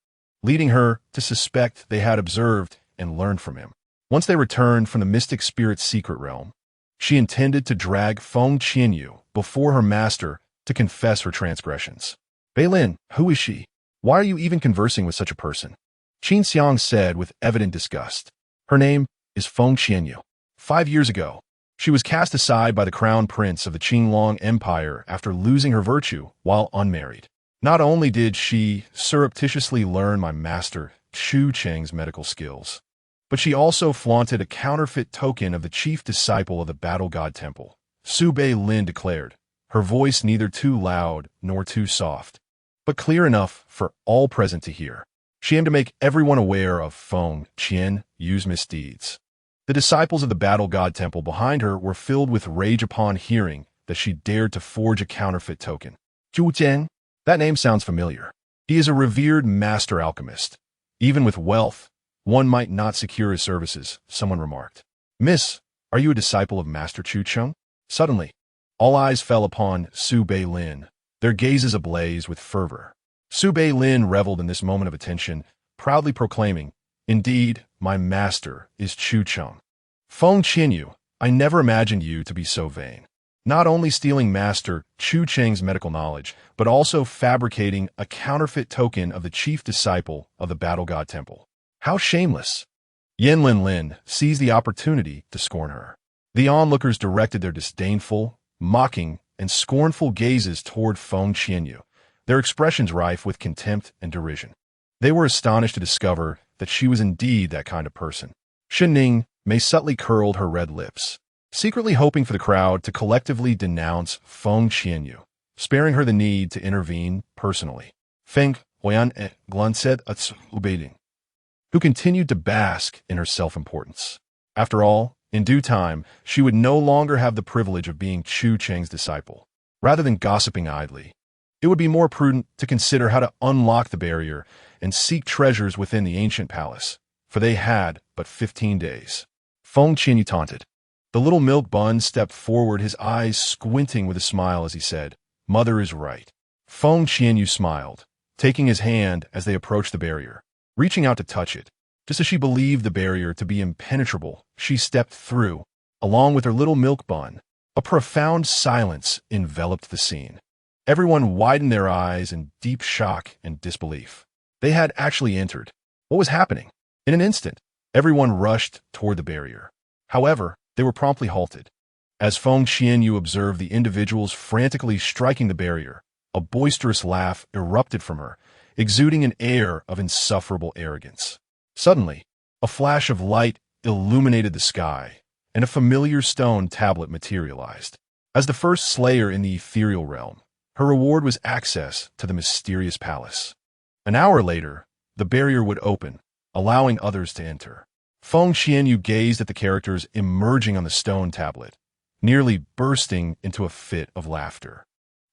leading her to suspect they had observed and learned from him. Once they returned from the mystic spirit's secret realm, she intended to drag Feng Qianyue before her master to confess her transgressions. Beilin, who is she? Why are you even conversing with such a person? Qin Xiang said with evident disgust. Her name is Feng Qianyue. 5 years ago, she was cast aside by the crown prince of the Qinglong Empire after losing her virtue while unmarried. Not only did she surreptitiously learn my master Chu Cheng's medical skills, but she also flaunted a counterfeit token of the chief disciple of the Battle God Temple. Su Beilin declared, her voice neither too loud nor too soft, but clear enough for all present to hear. She aimed to make everyone aware of Feng Qianyue's misdeeds. The disciples of the Battle God Temple behind her were filled with rage upon hearing that she dared to forge a counterfeit token. Zhu Jiang? That name sounds familiar. He is a revered master alchemist. Even with wealth, one might not secure his services, someone remarked. Miss, are you a disciple of Master Chu Cheng? Suddenly, all eyes fell upon Su Beilin, their gazes ablaze with fervor. Su Beilin reveled in this moment of attention, proudly proclaiming, Indeed, my master is Chu Cheng. Feng Qianyue, I never imagined you to be so vain. Not only stealing Master Chu Cheng's medical knowledge, but also fabricating a counterfeit token of the chief disciple of the Battle God Temple. How shameless! Yen Linlin seized the opportunity to scorn her. The onlookers directed their disdainful, mocking, and scornful gazes toward Feng Qianyue, their expressions rife with contempt and derision. They were astonished to discover that she was indeed that kind of person. Shenning Mei subtly curled her red lips, secretly hoping for the crowd to collectively denounce Feng Qianyue, sparing her the need to intervene personally. Feng Qianyue glanced at Su Beilin, who continued to bask in her self-importance. After all, in due time, she would no longer have the privilege of being Chu Cheng's disciple. Rather than gossiping idly, it would be more prudent to consider how to unlock the barrier and seek treasures within the ancient palace, for they had but 15 days. Feng Qianyue taunted. The little milk bun stepped forward, his eyes squinting with a smile as he said, Mother is right. Feng Qianyue smiled, taking his hand as they approached the barrier. Reaching out to touch it, just as she believed the barrier to be impenetrable, she stepped through, along with her little milk bun. A profound silence enveloped the scene. Everyone widened their eyes in deep shock and disbelief. They had actually entered. What was happening? In an instant, everyone rushed toward the barrier. However, they were promptly halted. As Feng Qianyue observed the individuals frantically striking the barrier, a boisterous laugh erupted from her, exuding an air of insufferable arrogance. Suddenly, a flash of light illuminated the sky, and a familiar stone tablet materialized. As the first slayer in the ethereal realm, her reward was access to the mysterious palace. An hour later, the barrier would open, allowing others to enter. Feng Qianyue gazed at the characters emerging on the stone tablet, nearly bursting into a fit of laughter.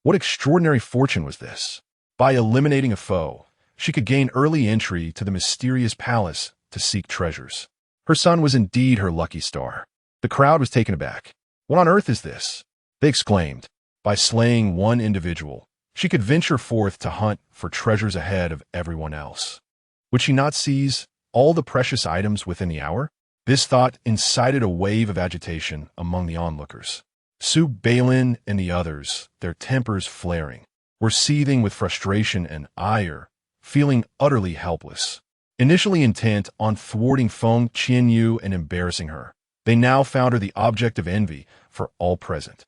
What extraordinary fortune was this? By eliminating a foe, she could gain early entry to the mysterious palace to seek treasures. Her son was indeed her lucky star. The crowd was taken aback. What on earth is this? They exclaimed. By slaying one individual, she could venture forth to hunt for treasures ahead of everyone else. Would she not seize all the precious items within the hour? This thought incited a wave of agitation among the onlookers. Su Balin and the others, their tempers flaring, were seething with frustration and ire, feeling utterly helpless. Initially intent on thwarting Feng Qianyue and embarrassing her, they now found her the object of envy for all present.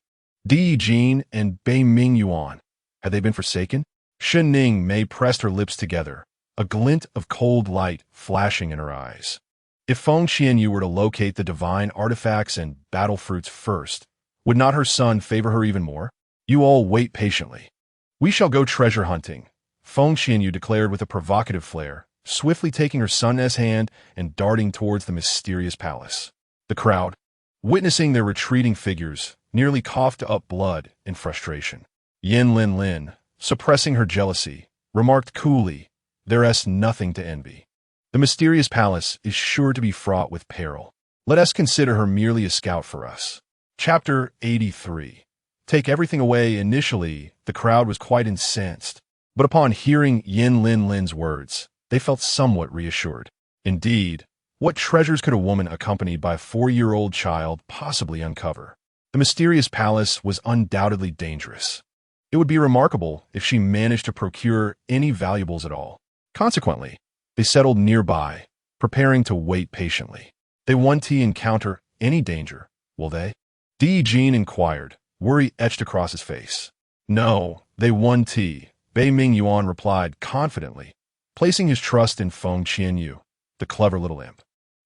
Di Jin and Bei Ming Yuan, had they been forsaken? Shen Ning Mei pressed her lips together, a glint of cold light flashing in her eyes. If Feng Qianyue were to locate the divine artifacts and battle fruits first, would not her son favor her even more? You all wait patiently. We shall go treasure hunting, Feng Qianyue declared with a provocative flair, swiftly taking her son's hand and darting towards the mysterious palace. The crowd, witnessing their retreating figures, nearly coughed up blood in frustration. Yin Lin Lin, suppressing her jealousy, remarked coolly, "There is nothing to envy. The mysterious palace is sure to be fraught with peril. Let us consider her merely a scout for us." Chapter 83. Take everything away. Initially, the crowd was quite incensed, but upon hearing Yin Lin Lin's words, they felt somewhat reassured. Indeed, what treasures could a woman accompanied by a 4-year-old child possibly uncover? The mysterious palace was undoubtedly dangerous. It would be remarkable if she managed to procure any valuables at all. Consequently, they settled nearby, preparing to wait patiently. They won't encounter any danger, will they? Di Jin inquired, worry etched across his face. No, they won't, Bei Ming Yuan replied confidently, placing his trust in Feng Qianyue, the clever little imp.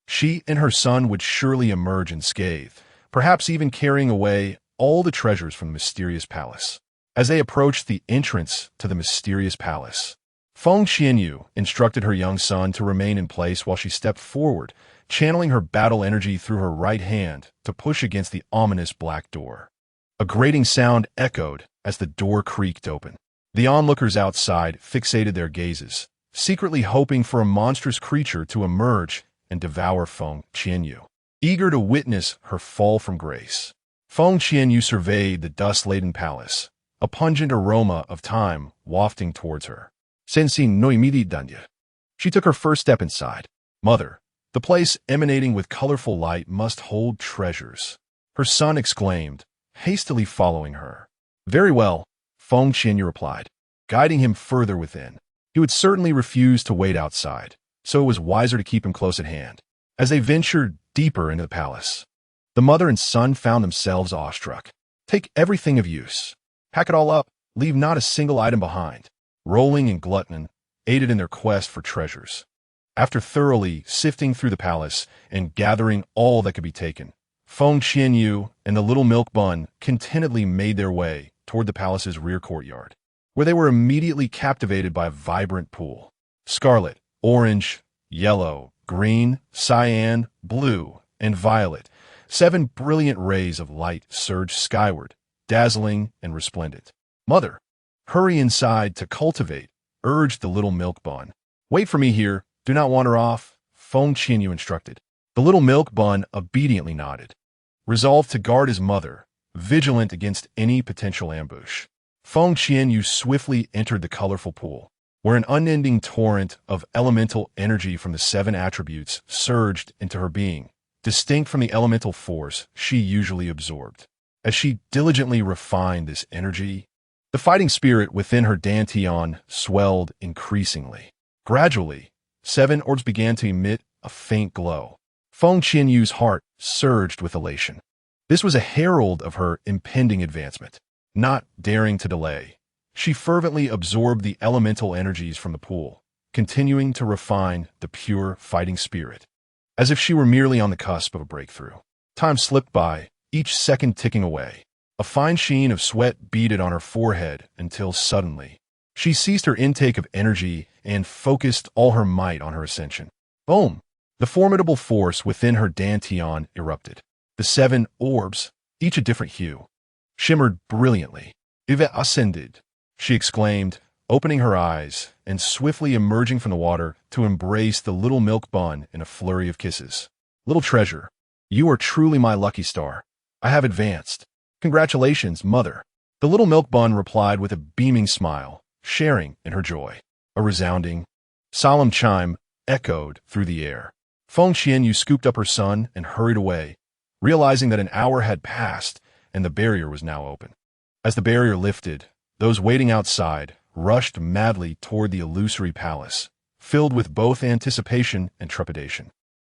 She and her son would surely emerge unscathed, perhaps even carrying away all the treasures from the mysterious palace. As they approached the entrance to the mysterious palace, Feng Qianyue instructed her young son to remain in place while she stepped forward, channeling her battle energy through her right hand to push against the ominous black door. A grating sound echoed as the door creaked open. The onlookers outside fixated their gazes, secretly hoping for a monstrous creature to emerge and devour Feng Qianyue, eager to witness her fall from grace. Feng Qianyue surveyed the dust-laden palace, a pungent aroma of time wafting towards her. Sensi no imidi danya. She took her first step inside. Mother, the place emanating with colorful light must hold treasures, her son exclaimed, hastily following her. Very well, Feng Qianyue replied, guiding him further within. He would certainly refuse to wait outside, so it was wiser to keep him close at hand. As they ventured deeper into the palace, the mother and son found themselves awestruck. Take everything of use. Pack it all up, leave not a single item behind. Rolling and Glutton aided in their quest for treasures. After thoroughly sifting through the palace and gathering all that could be taken, Feng Qianyue and the little milk bun contentedly made their way toward the palace's rear courtyard, where they were immediately captivated by a vibrant pool. Scarlet, orange, yellow, green, cyan, blue, and violet, 7 brilliant rays of light surged skyward, dazzling and resplendent. Mother, hurry inside to cultivate, urged the little milk bun. Wait for me here. Do not wander off, Feng Qianyue instructed. The little milk bun obediently nodded, resolved to guard his mother, vigilant against any potential ambush. Feng Qianyue swiftly entered the colorful pool, where an unending torrent of elemental energy from the 7 attributes surged into her being, distinct from the elemental force she usually absorbed. As she diligently refined this energy, the fighting spirit within her dantian swelled increasingly. Gradually, 7 orbs began to emit a faint glow. Feng Qianyue's heart surged with elation. This was a herald of her impending advancement. Not daring to delay, she fervently absorbed the elemental energies from the pool, continuing to refine the pure fighting spirit, as if she were merely on the cusp of a breakthrough. Time slipped by, each second ticking away. A fine sheen of sweat beaded on her forehead until suddenly, she ceased her intake of energy and focused all her might on her ascension. Boom! The formidable force within her dantian erupted. The 7 orbs, each a different hue, shimmered brilliantly. "I've ascended," she exclaimed, opening her eyes and swiftly emerging from the water to embrace the little milk bun in a flurry of kisses. "Little treasure, you are truly my lucky star. I have advanced. Congratulations, mother." The little milk bun replied with a beaming smile, sharing in her joy. A resounding, solemn chime echoed through the air. Feng Qianyue scooped up her son and hurried away, realizing that an hour had passed and the barrier was now open. As the barrier lifted, those waiting outside rushed madly toward the illusory palace, filled with both anticipation and trepidation.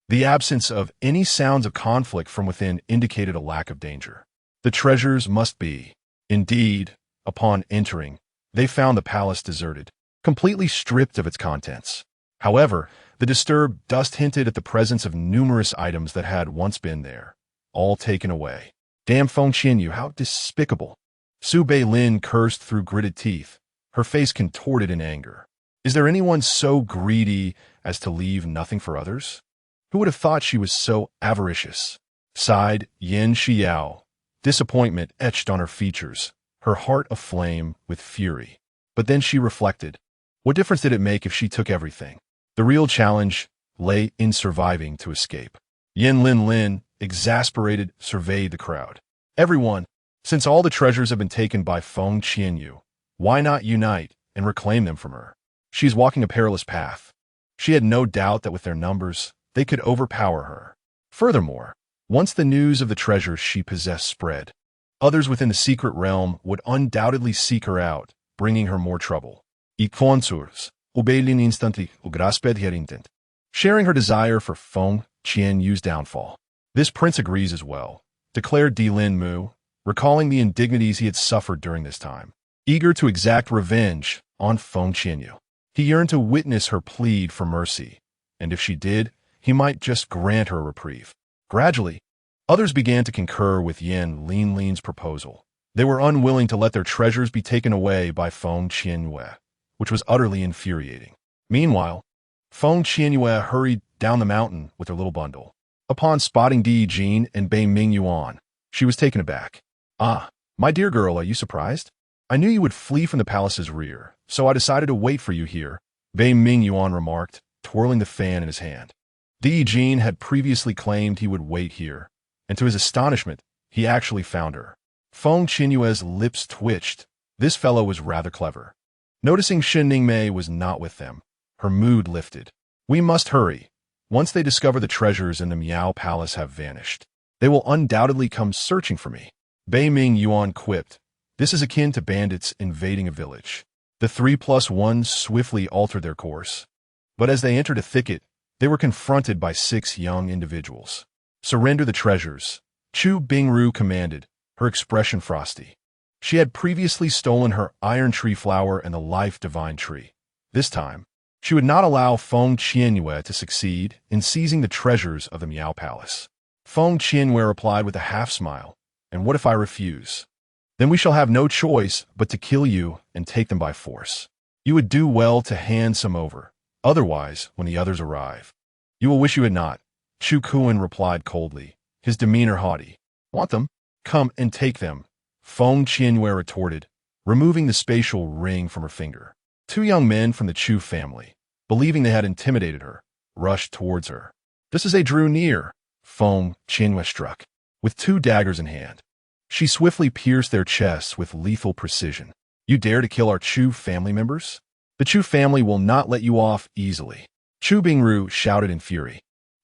The absence of any sounds of conflict from within indicated a lack of danger. The treasures must be. Indeed, upon entering, they found the palace deserted, completely stripped of its contents. However, the disturbed dust hinted at the presence of numerous items that had once been there, all taken away. "Damn Feng Qianyue, how despicable!" Su Beilin cursed through gritted teeth, her face contorted in anger. Is there anyone so greedy as to leave nothing for others? Who would have thought she was so avaricious? Sighed Yin Xiao, disappointment etched on her features, her heart aflame with fury. But then she reflected, what difference did it make if she took everything? The real challenge lay in surviving to escape. Yin Lin, exasperated, surveyed the crowd. "Everyone, since all the treasures have been taken by Feng Qianyue, why not unite and reclaim them from her? She is walking a perilous path." She had no doubt that with their numbers, they could overpower her. Furthermore, once the news of the treasures she possessed spread, others within the secret realm would undoubtedly seek her out, bringing her more trouble. Consort, Ubeilin instantly ugrasped herintent, sharing her desire for Feng Qianyue's downfall. "This prince agrees as well," declared Lin Mu, recalling the indignities he had suffered during this time. Eager to exact revenge on Feng Qianyue, he yearned to witness her plead for mercy, and if she did, he might just grant her a reprieve. Gradually, others began to concur with Yin Lin's proposal. They were unwilling to let their treasures be taken away by Feng Qianyue, which was utterly infuriating. Meanwhile, Feng Qianyue hurried down the mountain with her little bundle. Upon spotting Di Jin and Bei Mingyuan, she was taken aback. "Ah, my dear girl, are you surprised? I knew you would flee from the palace's rear, so I decided to wait for you here," Bei Mingyuan remarked, twirling the fan in his hand. Di Jin had previously claimed he would wait here, and to his astonishment, he actually found her. Feng Qianyue's lips twitched. This fellow was rather clever. Noticing Shin Ningmei was not with them, her mood lifted. "We must hurry. Once they discover the treasures in the Miao Palace have vanished, they will undoubtedly come searching for me." Bei Mingyuan quipped, "This is akin to bandits invading a village." The 3+1 swiftly altered their course. But as they entered a thicket, they were confronted by 6 young individuals. "Surrender the treasures," Chu Bingru commanded, her expression frosty. She had previously stolen her iron tree flower and the life divine tree. This time, she would not allow Feng Qianyue to succeed in seizing the treasures of the Miao Palace. Feng Qianyue replied with a half-smile, "And what if I refuse? Then we shall have no choice but to kill you and take them by force. You would do well to hand some over. Otherwise, when the others arrive, you will wish you had not." Chu Kuan replied coldly, his demeanor haughty. "Want them? Come and take them," Feng Qianyue retorted, removing the spatial ring from her finger. 2 young men from the Chu family, believing they had intimidated her, rushed towards her. Just as they drew near, Feng Qianyue struck, with 2 daggers in hand. She swiftly pierced their chests with lethal precision. "You dare to kill our Chu family members? The Chu family will not let you off easily," Chu Bingru shouted in fury,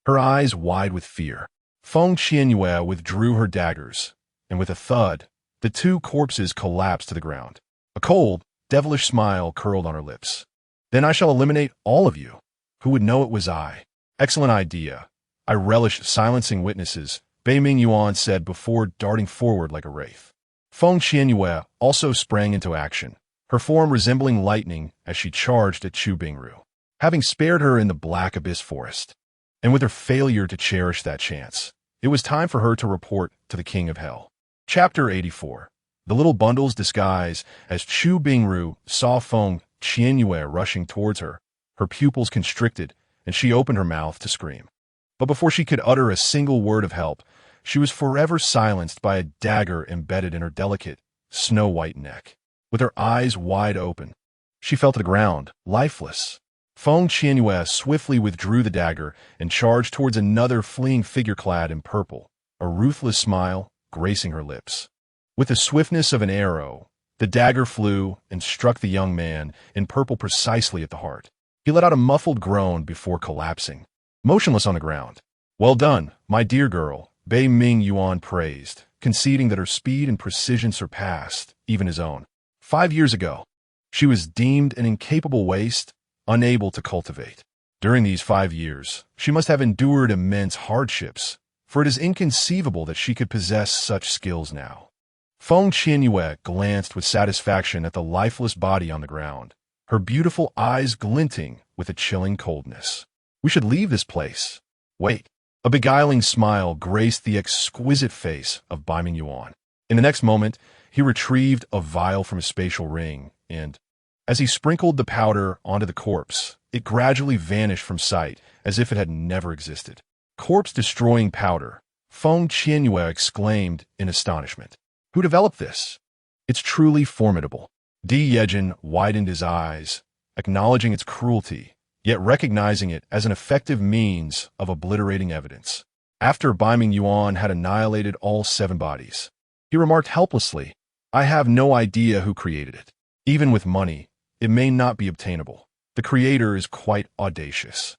her eyes wide with fear. Feng Qianyue withdrew her daggers, and with a thud, the 2 corpses collapsed to the ground. A cold, devilish smile curled on her lips. "Then I shall eliminate all of you. Who would know it was I?" "Excellent idea. I relish silencing witnesses," Bei Mingyuan said before darting forward like a wraith. Feng Qianyue also sprang into action, her form resembling lightning as she charged at Chu Bingru, having spared her in the Black Abyss Forest. And with her failure to cherish that chance, it was time for her to report to the King of Hell. Chapter 84. The little bundle's disguise. As Chu Bingru saw Feng Qianyue rushing towards her, her pupils constricted, and she opened her mouth to scream. But before she could utter a single word of help, she was forever silenced by a dagger embedded in her delicate, snow-white neck. With her eyes wide open, she fell to the ground, lifeless. Feng Qianyue swiftly withdrew the dagger and charged towards another fleeing figure clad in purple, a ruthless smile gracing her lips. With the swiftness of an arrow, the dagger flew and struck the young man in purple precisely at the heart. He let out a muffled groan before collapsing, motionless on the ground. "Well done, my dear girl," Bei Mingyuan praised, conceding that her speed and precision surpassed even his own. 5 years ago, she was deemed an incapable waste, unable to cultivate. During these 5 years, she must have endured immense hardships, for it is inconceivable that she could possess such skills now. Feng Qianyue glanced with satisfaction at the lifeless body on the ground, her beautiful eyes glinting with a chilling coldness. "We should leave this place." "Wait." A beguiling smile graced the exquisite face of Bai Mingyuan. In the next moment, he retrieved a vial from his spatial ring, and, as he sprinkled the powder onto the corpse, it gradually vanished from sight as if it had never existed. "Corpse-destroying powder," Feng Qianyue exclaimed in astonishment. "Who developed this? It's truly formidable." Regent widened his eyes, acknowledging its cruelty, yet recognizing it as an effective means of obliterating evidence. After Bai Mingyuan had annihilated all 7 bodies, he remarked helplessly, "I have no idea who created it. Even with money, it may not be obtainable. The creator is quite audacious.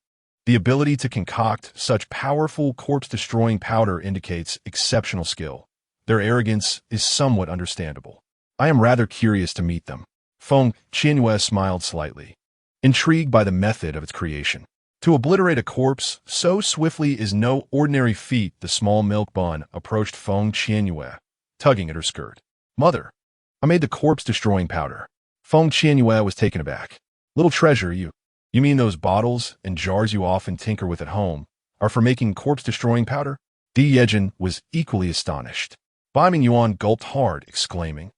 The ability to concoct such powerful corpse-destroying powder indicates exceptional skill. Their arrogance is somewhat understandable. I am rather curious to meet them." Feng Qianyue smiled slightly, intrigued by the method of its creation. To obliterate a corpse so swiftly is no ordinary feat. The small milk bun approached Feng Qianyue, tugging at her skirt. "Mother, I made the corpse-destroying powder." Feng Qianyue was taken aback. "Little treasure, you mean those bottles and jars you often tinker with at home are for making corpse-destroying powder?" Regent was equally astonished. Bai Mingyuan gulped hard, exclaiming,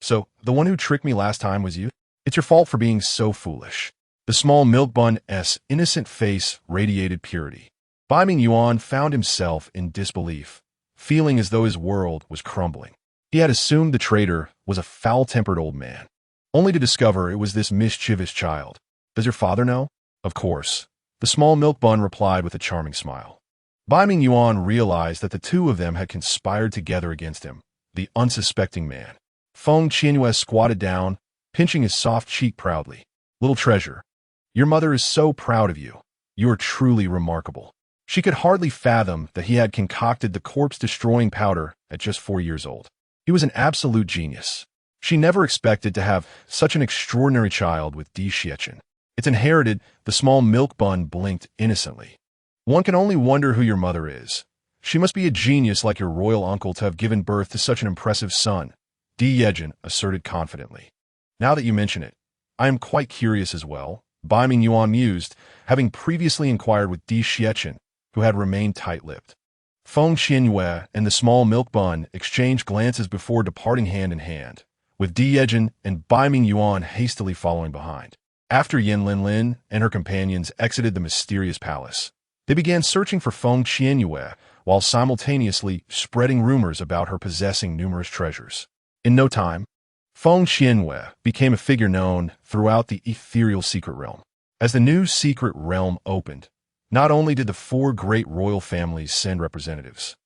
"So, the one who tricked me last time was you? It's your fault for being so foolish." The small milk bun's innocent face radiated purity. Bai Mingyuan found himself in disbelief, feeling as though his world was crumbling. He had assumed the traitor was a foul-tempered old man, only to discover it was this mischievous child. "Does your father know?" "Of course," the small milk bun replied with a charming smile. Bai Mingyuan realized that the two of them had conspired together against him, the unsuspecting man. Feng Qianyue squatted down, pinching his soft cheek proudly. "Little treasure, your mother is so proud of you. You are truly remarkable." She could hardly fathom that he had concocted the corpse-destroying powder at just 4 years old. He was an absolute genius. She never expected to have such an extraordinary child with Regent. "It's inherited," the small milk bun blinked innocently. "One can only wonder who your mother is. She must be a genius like your royal uncle to have given birth to such an impressive son," Regent asserted confidently. "Now that you mention it, I am quite curious as well," Bai Mingyuan mused, having previously inquired with Regent, who had remained tight-lipped. Feng Qianyue and the small milk bun exchanged glances before departing hand in hand, with Regent and Bai Mingyuan hastily following behind. After Yin Linlin and her companions exited the mysterious palace, they began searching for Feng Qianyue while simultaneously spreading rumors about her possessing numerous treasures. In no time, Feng Qianyue became a figure known throughout the ethereal secret realm. As the new secret realm opened, not only did the 4 great royal families send representatives,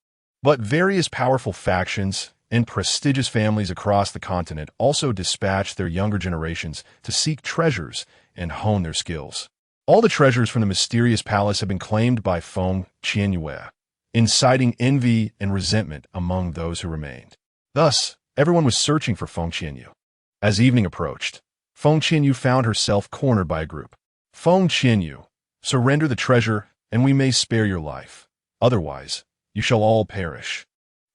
but various powerful factions and prestigious families across the continent also dispatched their younger generations to seek treasures and hone their skills. All the treasures from the mysterious palace had been claimed by Feng Qianyue, inciting envy and resentment among those who remained. Thus, everyone was searching for Feng Qianyue. As evening approached, Feng Qianyue found herself cornered by a group. "Feng Qianyue, surrender the treasure and we may spare your life. Otherwise, You shall all perish.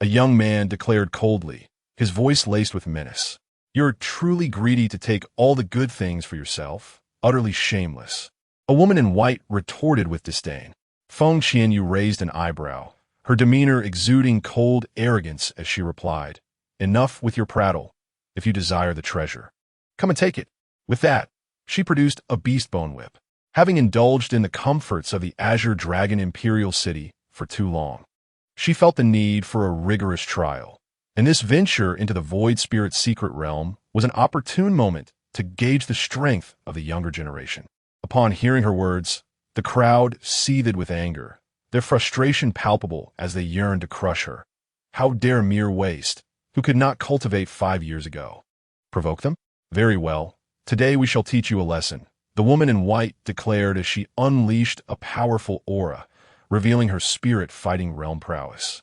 A young man declared coldly, his voice laced with menace. You're truly greedy to take all the good things for yourself, utterly shameless. A woman in white retorted with disdain. Feng Qianyue raised an eyebrow, her demeanor exuding cold arrogance as she replied, Enough with your prattle, if you desire the treasure. Come and take it. With that, she produced a beast bone whip. Having indulged in the comforts of the Azure Dragon Imperial City for too long, she felt the need for a rigorous trial, and this venture into the Void Spirit's secret realm was an opportune moment to gauge the strength of the younger generation. Upon hearing her words, the crowd seethed with anger, their frustration palpable as they yearned to crush her. How dare mere waste, who could not cultivate 5 years ago? Provoke them? Very well. Today we shall teach you a lesson, the woman in white declared as she unleashed a powerful aura, revealing her spirit-fighting realm prowess.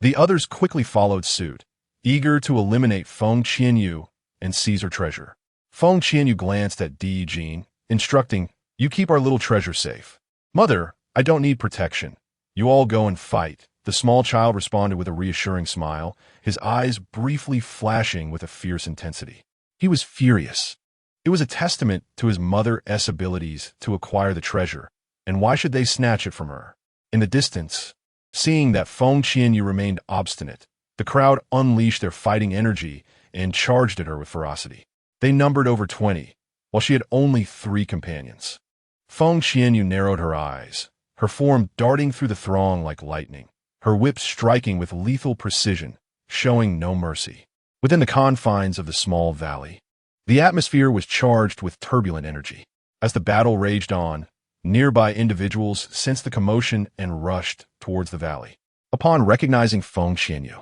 The others quickly followed suit, eager to eliminate Feng Qianyue and seize her treasure. Feng Qianyue glanced at Di Jin, instructing, You keep our little treasure safe. Mother, I don't need protection. You all go and fight. The small child responded with a reassuring smile, his eyes briefly flashing with a fierce intensity. He was furious. It was a testament to his mother's abilities to acquire the treasure, and why should they snatch it from her? In the distance, seeing that Feng Qianyue remained obstinate, the crowd unleashed their fighting energy and charged at her with ferocity. They numbered over 20, while she had only 3 companions. Feng Qianyue narrowed her eyes, her form darting through the throng like lightning, her whip striking with lethal precision, showing no mercy. Within the confines of the small valley, the atmosphere was charged with turbulent energy. As the battle raged on, nearby individuals sensed the commotion and rushed towards the valley. Upon recognizing Feng Qianyue,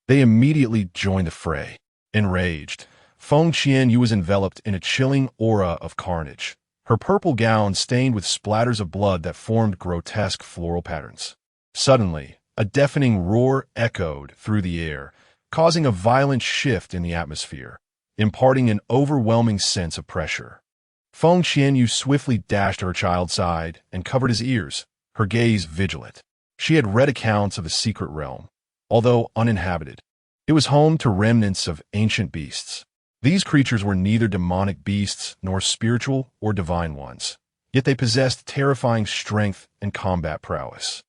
they immediately joined the fray. Enraged, Feng Qianyue was enveloped in a chilling aura of carnage, her purple gown stained with splatters of blood that formed grotesque floral patterns. Suddenly, a deafening roar echoed through the air, causing a violent shift in the atmosphere, imparting an overwhelming sense of pressure. Feng Qianyue swiftly dashed to her child's side and covered his ears, her gaze vigilant. She had read accounts of the secret realm. Although uninhabited, it was home to remnants of ancient beasts. These creatures were neither demonic beasts nor spiritual or divine ones, yet they possessed terrifying strength and combat prowess.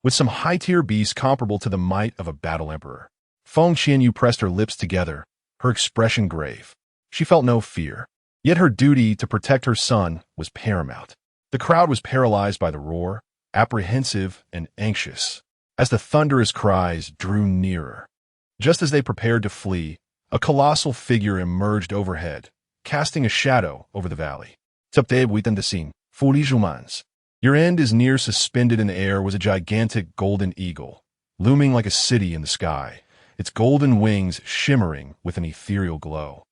With some high-tier beasts comparable to the might of a battle emperor, Feng Qianyue pressed her lips together, her expression grave. She felt no fear, yet her duty to protect her son was paramount. The crowd was paralyzed by the roar, apprehensive and anxious, as the thunderous cries drew nearer. Just as they prepared to flee, a colossal figure emerged overhead, casting a shadow over the valley. Your end is near. Suspended in the air was a gigantic golden eagle, looming like a city in the sky, its golden wings shimmering with an ethereal glow.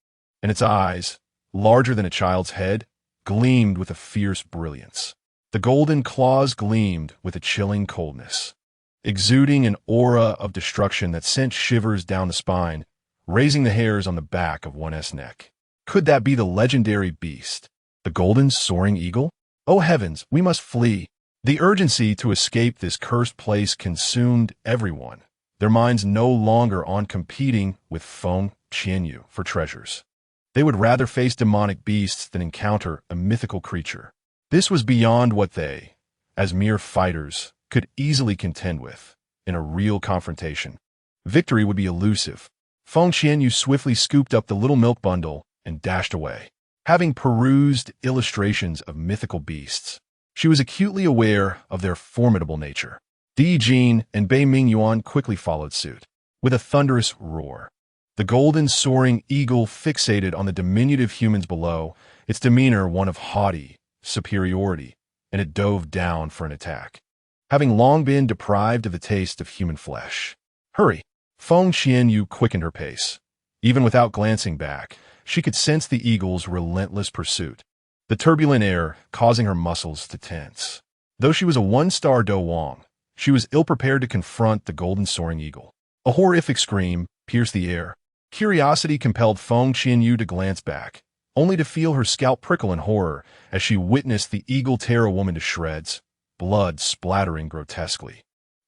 And its eyes, larger than a child's head, gleamed with a fierce brilliance. The golden claws gleamed with a chilling coldness, exuding an aura of destruction that sent shivers down the spine, raising the hairs on the back of one's neck. Could that be the legendary beast, the golden soaring eagle? Oh heavens, we must flee! The urgency to escape this cursed place consumed everyone, their minds no longer on competing with Feng Qianyue for treasures. They would rather face demonic beasts than encounter a mythical creature. This was beyond what they, as mere fighters, could easily contend with in a real confrontation. Victory would be elusive. Feng Qianyue swiftly scooped up the little milk bundle and dashed away. Having perused illustrations of mythical beasts, she was acutely aware of their formidable nature. Di Jin and Bei Mingyuan quickly followed suit. With a thunderous roar, the golden soaring eagle fixated on the diminutive humans below, its demeanor one of haughty superiority, and it dove down for an attack. Having long been deprived of the taste of human flesh. Hurry! Feng Qianyue quickened her pace. Even without glancing back, she could sense the eagle's relentless pursuit, the turbulent air causing her muscles to tense. Though she was a one-star Do Wong, she was ill-prepared to confront the golden soaring eagle. A horrific scream pierced the air. Curiosity compelled Feng Qianyue to glance back, only to feel her scalp prickle in horror as she witnessed the eagle tear a woman to shreds, blood splattering grotesquely.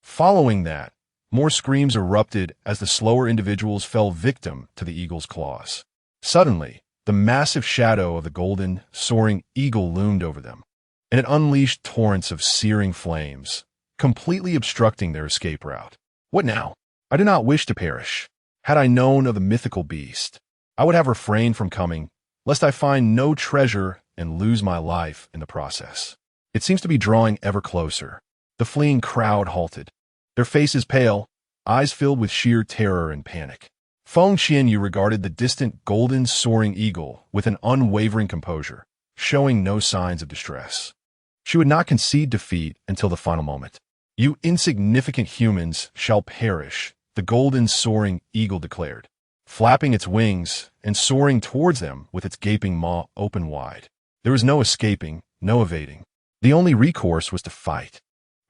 Following that, More screams erupted as the slower individuals fell victim to the eagle's claws. Suddenly, the massive shadow of the golden, soaring eagle loomed over them, and it unleashed torrents of searing flames, completely obstructing their escape route. What now? I did not wish to perish. Had I known of the mythical beast, I would have refrained from coming, lest I find no treasure and lose my life in the process. It seems to be drawing ever closer. The fleeing crowd halted, their faces pale, eyes filled with sheer terror and panic. Feng Qianyue regarded the distant golden soaring eagle with an unwavering composure, showing no signs of distress. She would not concede defeat until the final moment. "You insignificant humans shall perish," the golden soaring eagle declared, flapping its wings and soaring towards them with its gaping maw open wide. There was no escaping, no evading. The only recourse was to fight.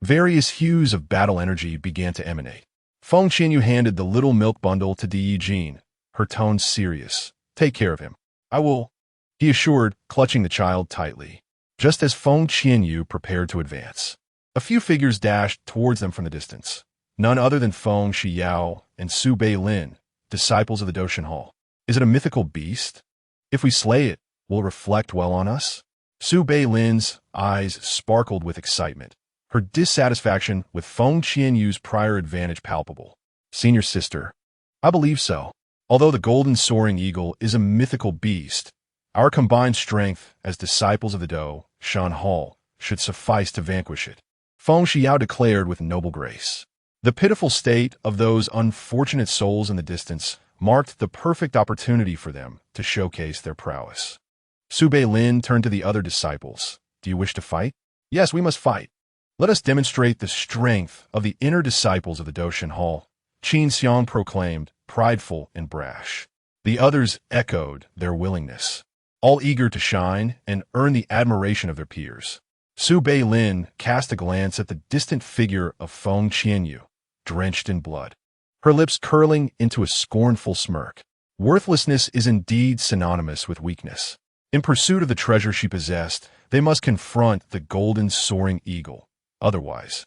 Various hues of battle energy began to emanate. Feng Qianyue handed the little milk bundle to Di Yijin, her tone serious. "Take care of him. I will," he assured, clutching the child tightly. Just as Feng Qianyue prepared to advance, a few figures dashed towards them from the distance. None other than Feng Qianyue and Su Beilin, disciples of the Doshan Hall. "Is it a mythical beast? If we slay it, will it reflect well on us?" Su Beilin's eyes sparkled with excitement, her dissatisfaction with Feng Qianyue's prior advantage palpable. "Senior sister, I believe so. Although the golden soaring eagle is a mythical beast, our combined strength as disciples of the Doshan Hall should suffice to vanquish it," Feng Qianyue declared with noble grace. The pitiful state of those unfortunate souls in the distance marked the perfect opportunity for them to showcase their prowess. Su Beilin turned to the other disciples. "Do you wish to fight?" "Yes, we must fight. Let us demonstrate the strength of the inner disciples of the Doshan Hall," Qin Xiang proclaimed, prideful and brash. The others echoed their willingness, all eager to shine and earn the admiration of their peers. Su Beilin cast a glance at the distant figure of Feng Qianyue, drenched in blood, her lips curling into a scornful smirk. Worthlessness is indeed synonymous with weakness. In pursuit of the treasure she possessed, they must confront the golden soaring eagle. Otherwise,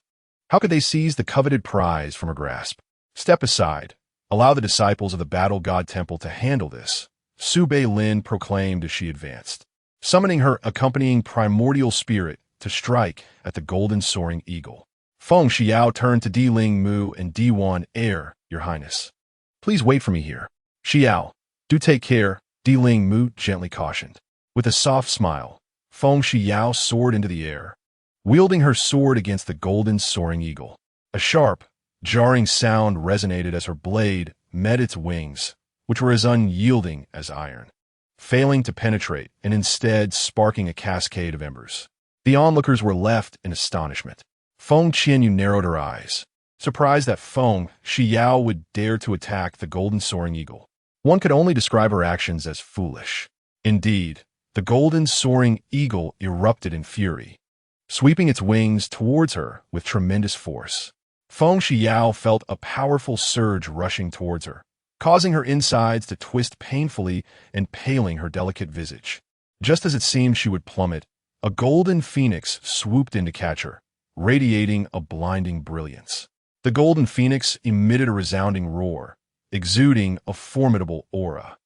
how could they seize the coveted prize from her grasp? "Step aside. Allow the disciples of the Battle God Temple to handle this," Su Beilin proclaimed as she advanced, summoning her accompanying primordial spirit to strike at the golden soaring eagle. Feng Qianyue turned to Di Ling Mu and Di1 Air, "Your Highness, please wait for me here." "Xiao, do take care," Di Ling Mu gently cautioned. With a soft smile, Feng Qianyue soared into the air, wielding her sword against the golden soaring eagle. A sharp, jarring sound resonated as her blade met its wings, which were as unyielding as iron, failing to penetrate and instead sparking a cascade of embers. The onlookers were left in astonishment. Feng Qianyue narrowed her eyes, surprised that Feng Qianyue would dare to attack the golden soaring eagle. One could only describe her actions as foolish. Indeed, the golden soaring eagle erupted in fury, sweeping its wings towards her with tremendous force. Feng Qianyue felt a powerful surge rushing towards her, causing her insides to twist painfully and paling her delicate visage. Just as it seemed she would plummet, a golden phoenix swooped in to catch her, radiating a blinding brilliance. The golden phoenix emitted a resounding roar, exuding a formidable aura.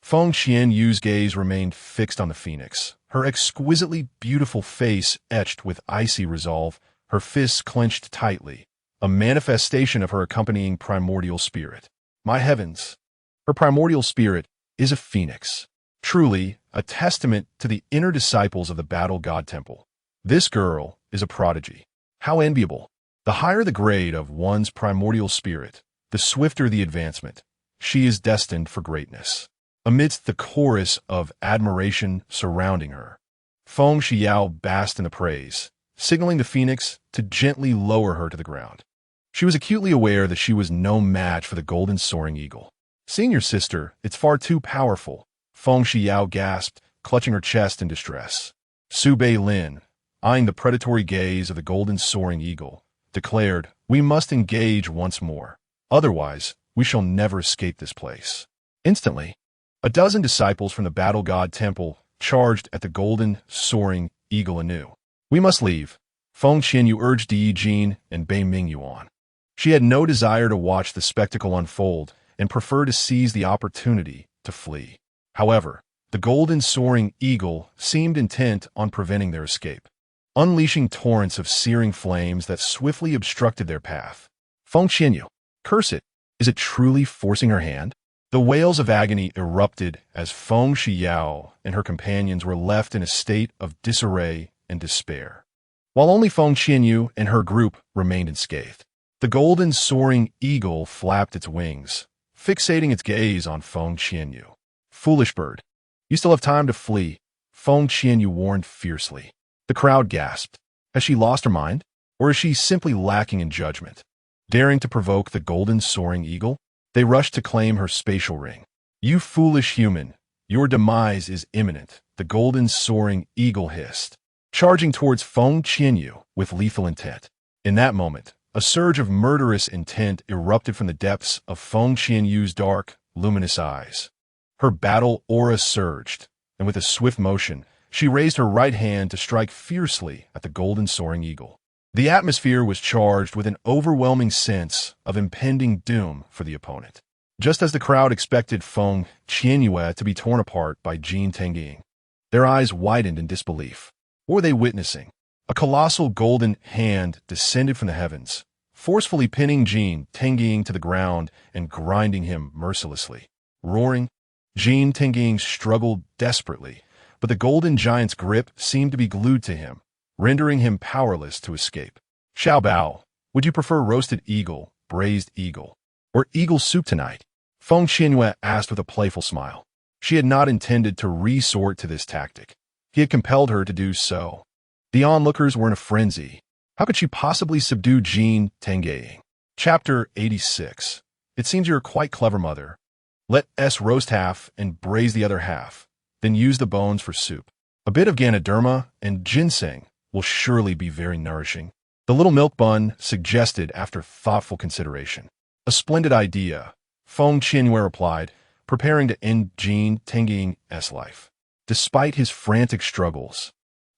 Feng Qianyue's gaze remained fixed on the phoenix, her exquisitely beautiful face etched with icy resolve, her fists clenched tightly, a manifestation of her accompanying primordial spirit. My heavens! Her primordial spirit is a phoenix. Truly, a testament to the inner disciples of the Battle God Temple. This girl is a prodigy. How enviable! The higher the grade of one's primordial spirit, the swifter the advancement. She is destined for greatness. Amidst the chorus of admiration surrounding her, Feng Qianyue basked in the praise, signaling the phoenix to gently lower her to the ground. She was acutely aware that she was no match for the golden soaring eagle. "Senior sister, it's far too powerful," Feng Qianyue gasped, clutching her chest in distress. Su Beilin, eyeing the predatory gaze of the golden soaring eagle, declared, "We must engage once more. Otherwise, we shall never escape this place." Instantly, a dozen disciples from the Battle God Temple charged at the golden soaring eagle anew. "We must leave," Feng Qianyue urged Di Yijin and Bei Mingyuan. She had no desire to watch the spectacle unfold and preferred to seize the opportunity to flee. However, the golden soaring eagle seemed intent on preventing their escape, unleashing torrents of searing flames that swiftly obstructed their path. Feng Qianyue, curse it! Is it truly forcing her hand? The wails of agony erupted as Feng Qianyue and her companions were left in a state of disarray and despair, while only Feng Qianyue and her group remained unscathed. The golden soaring eagle flapped its wings, fixating its gaze on Feng Qianyue. Foolish bird, you still have time to flee, Feng Qianyue warned fiercely. The crowd gasped. Has she lost her mind? Or is she simply lacking in judgment? Daring to provoke the golden soaring eagle, they rushed to claim her spatial ring. You foolish human, your demise is imminent, the golden soaring eagle hissed, charging towards Feng Qianyue with lethal intent. In that moment, a surge of murderous intent erupted from the depths of Feng Qianyue's dark, luminous eyes. Her battle aura surged, and with a swift motion, she raised her right hand to strike fiercely at the golden soaring eagle. The atmosphere was charged with an overwhelming sense of impending doom for the opponent. Just as the crowd expected Feng Qianyue to be torn apart by Jin Tengying, their eyes widened in disbelief. What were they witnessing? A colossal golden hand descended from the heavens, forcefully pinning Jin Tengying to the ground and grinding him mercilessly. Roaring, Jin Tengying struggled desperately, but the golden giant's grip seemed to be glued to him, rendering him powerless to escape. Xiao Bao, would you prefer roasted eagle, braised eagle, or eagle soup tonight? Feng Qianyue asked with a playful smile. She had not intended to resort to this tactic. He had compelled her to do so. The onlookers were in a frenzy. How could she possibly subdue Jin Tengying? Chapter 86. It seems you're quite clever, mother. Let S roast half and braise the other half, then use the bones for soup. A bit of Ganoderma and ginseng will surely be very nourishing. The little milk bun suggested after thoughtful consideration. A splendid idea, Feng Qianyue replied, preparing to end Jin Tengying's life. Despite his frantic struggles,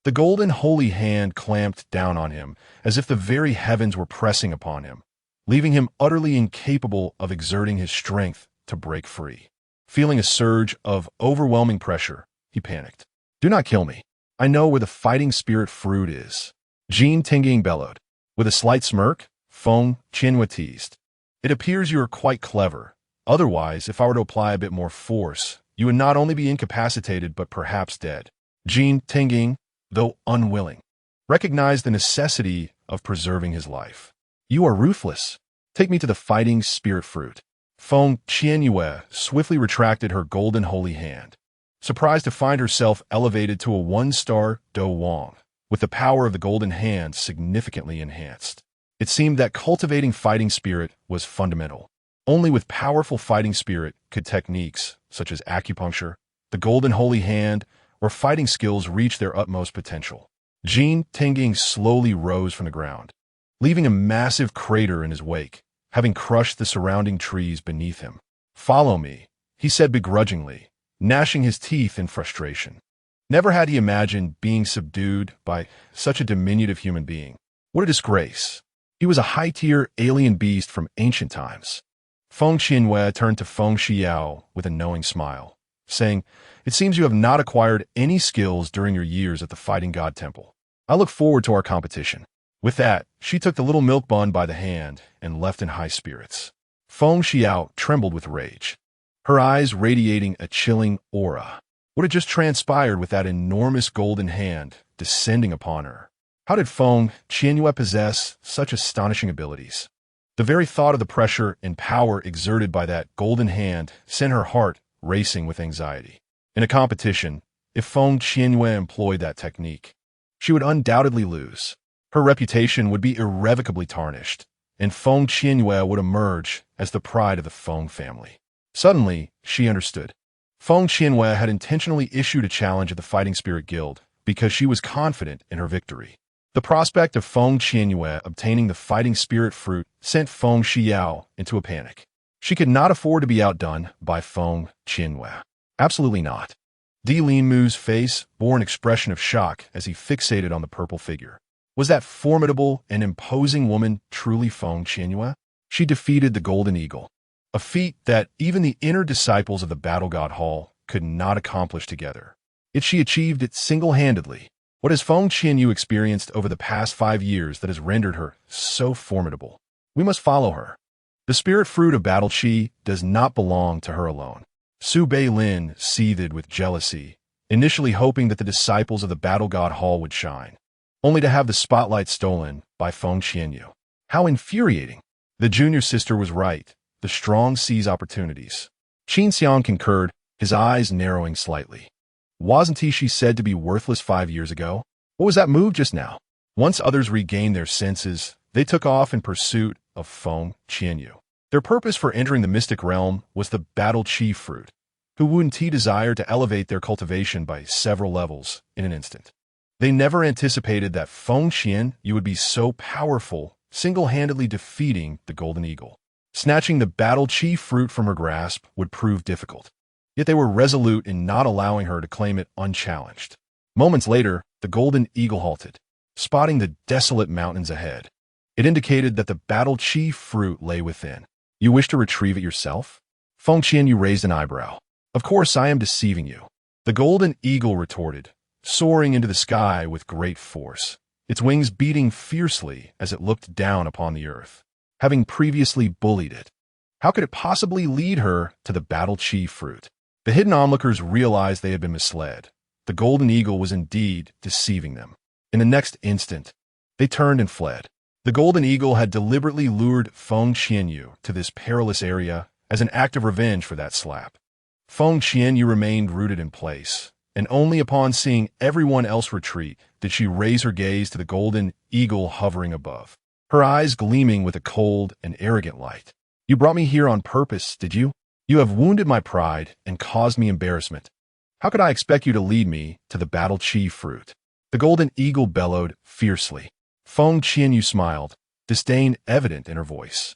the golden holy hand clamped down on him as if the very heavens were pressing upon him, leaving him utterly incapable of exerting his strength to break free. Feeling a surge of overwhelming pressure, he panicked. Do not kill me. I know where the fighting spirit fruit is. Jin Tengying bellowed. With a slight smirk, Feng Qianyue teased. It appears you are quite clever. Otherwise, if I were to apply a bit more force, you would not only be incapacitated but perhaps dead. Jin Tengying, though unwilling, recognized the necessity of preserving his life. You are ruthless. Take me to the fighting spirit fruit. Feng Qianyue swiftly retracted her golden holy hand, surprised to find herself elevated to a one-star Do Wong, with the power of the golden hand significantly enhanced. It seemed that cultivating fighting spirit was fundamental. Only with powerful fighting spirit could techniques such as acupuncture, the golden holy hand, or fighting skills reach their utmost potential. Jin Tengying slowly rose from the ground, leaving a massive crater in his wake, having crushed the surrounding trees beneath him. Follow me, he said begrudgingly, gnashing his teeth in frustration. Never had he imagined being subdued by such a diminutive human being. What a disgrace. He was a high-tier alien beast from ancient times. Feng Qianyue turned to Feng Qianyue with a knowing smile, saying, It seems you have not acquired any skills during your years at the Fighting God Temple. I look forward to our competition. With that, she took the little milk bun by the hand and left in high spirits. Feng Qianyue trembled with rage, her eyes radiating a chilling aura. What had just transpired with that enormous golden hand descending upon her? How did Feng Qianyue possess such astonishing abilities? The very thought of the pressure and power exerted by that golden hand sent her heart racing with anxiety. In a competition, if Feng Qianyue employed that technique, she would undoubtedly lose. Her reputation would be irrevocably tarnished, and Feng Qianyue would emerge as the pride of the Feng family. Suddenly, she understood. Feng Qianyue had intentionally issued a challenge at the Fighting Spirit Guild because she was confident in her victory. The prospect of Feng Qianyue obtaining the fighting spirit fruit sent Feng Qianyue into a panic. She could not afford to be outdone by Feng Qianyue. Absolutely not. Di Linmu's face bore an expression of shock as he fixated on the purple figure. Was that formidable and imposing woman truly Feng Qianyue? she defeated the Golden Eagle, a feat that even the inner disciples of the Battle God Hall could not accomplish together. Yet she achieved it single-handedly. What has Feng Qianyue experienced over the past 5 years that has rendered her so formidable? We must follow her. The spirit fruit of Battle Qi does not belong to her alone. Su Beilin seethed with jealousy, initially hoping that the disciples of the Battle God Hall would shine, only to have the spotlight stolen by Feng Qianyue. How infuriating! The junior sister was right. The strong seize opportunities. Qin Xiang concurred, his eyes narrowing slightly. Wasn't she said to be worthless 5 years ago? What was that move just now? Once others regained their senses, they took off in pursuit of Feng Qianyue. Their purpose for entering the mystic realm was the Battle Qi fruit, who Wunti desired to elevate their cultivation by several levels in an instant. They never anticipated that Feng Qianyue would be so powerful, single-handedly defeating the Golden Eagle. Snatching the Battle Qi fruit from her grasp would prove difficult. Yet they were resolute in not allowing her to claim it unchallenged. Moments later, the Golden Eagle halted, spotting the desolate mountains ahead. It indicated that the Battle Qi fruit lay within. You wish to retrieve it yourself? Feng Qianyue raised an eyebrow. Of course I am deceiving you. The Golden Eagle retorted, soaring into the sky with great force, its wings beating fiercely as it looked down upon the earth, having previously bullied it. How could it possibly lead her to the Battle Qi fruit? The hidden onlookers realized they had been misled. The Golden Eagle was indeed deceiving them. In the next instant, they turned and fled. The Golden Eagle had deliberately lured Feng Qianyue to this perilous area as an act of revenge for that slap. Feng Qianyue remained rooted in place, and only upon seeing everyone else retreat did she raise her gaze to the Golden Eagle hovering above, her eyes gleaming with a cold and arrogant light. You brought me here on purpose, did you? You have wounded my pride and caused me embarrassment. How could I expect you to lead me to the Battle Qi fruit? The Golden Eagle bellowed fiercely. Feng Qianyue smiled, disdain evident in her voice.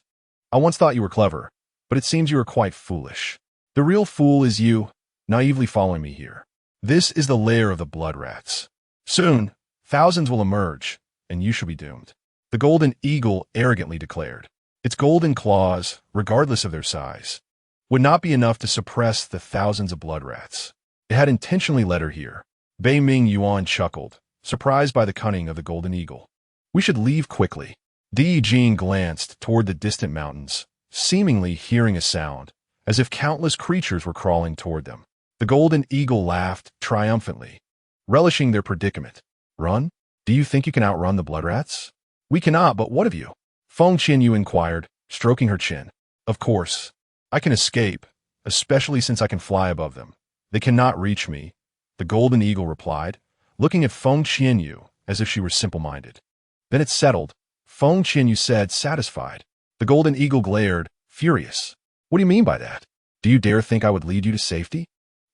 I once thought you were clever, but it seems you are quite foolish. The real fool is you, naively following me here. This is the lair of the blood rats. Soon, thousands will emerge, and you shall be doomed. The Golden Eagle arrogantly declared. Its golden claws, regardless of their size, would not be enough to suppress the thousands of blood rats. It had intentionally led her here. Bei Ming Yuan chuckled, surprised by the cunning of the Golden Eagle. We should leave quickly. Di Jing glanced toward the distant mountains, seemingly hearing a sound, as if countless creatures were crawling toward them. The Golden Eagle laughed triumphantly, relishing their predicament. Run? Do you think you can outrun the blood rats? We cannot, but what of you? Feng Qianyue inquired, stroking her chin. Of course. I can escape, especially since I can fly above them. They cannot reach me, the Golden Eagle replied, looking at Feng Qianyue as if she were simple-minded. Then it's settled, Feng Qianyue said, satisfied. The Golden Eagle glared, furious. What do you mean by that? Do you dare think I would lead you to safety?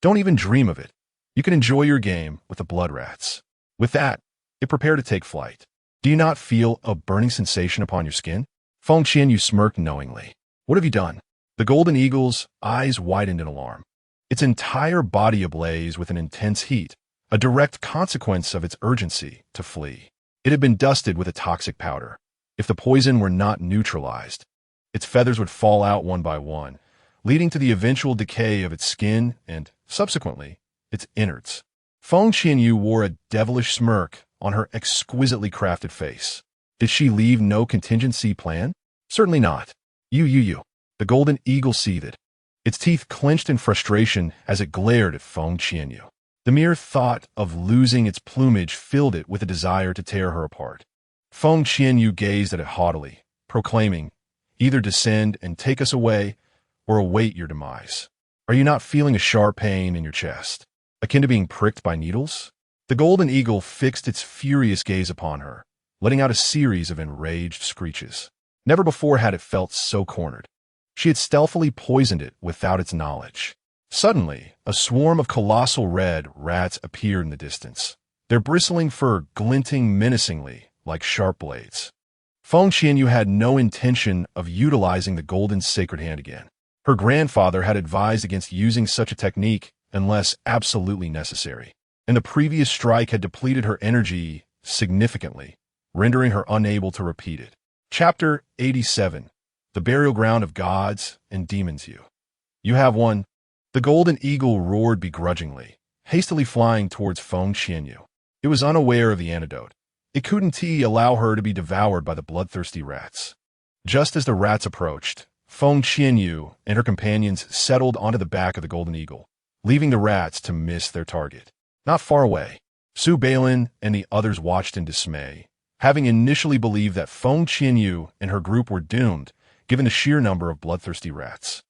Don't even dream of it. You can enjoy your game with the blood rats. With that, it prepared to take flight. Do you not feel a burning sensation upon your skin? Feng Qianyue smirked knowingly. What have you done? The Golden Eagle's eyes widened in alarm. Its entire body ablaze with an intense heat, a direct consequence of its urgency to flee. It had been dusted with a toxic powder. If the poison were not neutralized, its feathers would fall out one by one, leading to the eventual decay of its skin and, subsequently, its innards. Feng Qianyue wore a devilish smirk on her exquisitely crafted face. Did she leave no contingency plan? Certainly not. You. The Golden Eagle seethed. Its teeth clenched in frustration as it glared at Feng Qianyue. The mere thought of losing its plumage filled it with a desire to tear her apart. Feng Qianyue gazed at it haughtily, proclaiming, either descend and take us away, or await your demise. Are you not feeling a sharp pain in your chest, akin to being pricked by needles? The Golden Eagle fixed its furious gaze upon her, letting out a series of enraged screeches. Never before had it felt so cornered. She had stealthily poisoned it without its knowledge. Suddenly, a swarm of colossal red rats appeared in the distance, their bristling fur glinting menacingly like sharp blades. Feng Qianyue had no intention of utilizing the golden sacred hand again. Her grandfather had advised against using such a technique unless absolutely necessary, and the previous strike had depleted her energy significantly, rendering her unable to repeat it. Chapter 87. the burial ground of gods and demons. You have one. The golden eagle roared begrudgingly, hastily flying towards Feng Qianyue. It was unaware of the antidote. It couldn't allow her to be devoured by the bloodthirsty rats. Just as the rats approached, Feng Qianyue and her companions settled onto the back of the golden eagle, leaving the rats to miss their target. Not far away, Su Balin and the others watched in dismay, having initially believed that Feng Qianyue and her group were doomed, given the sheer number of bloodthirsty rats.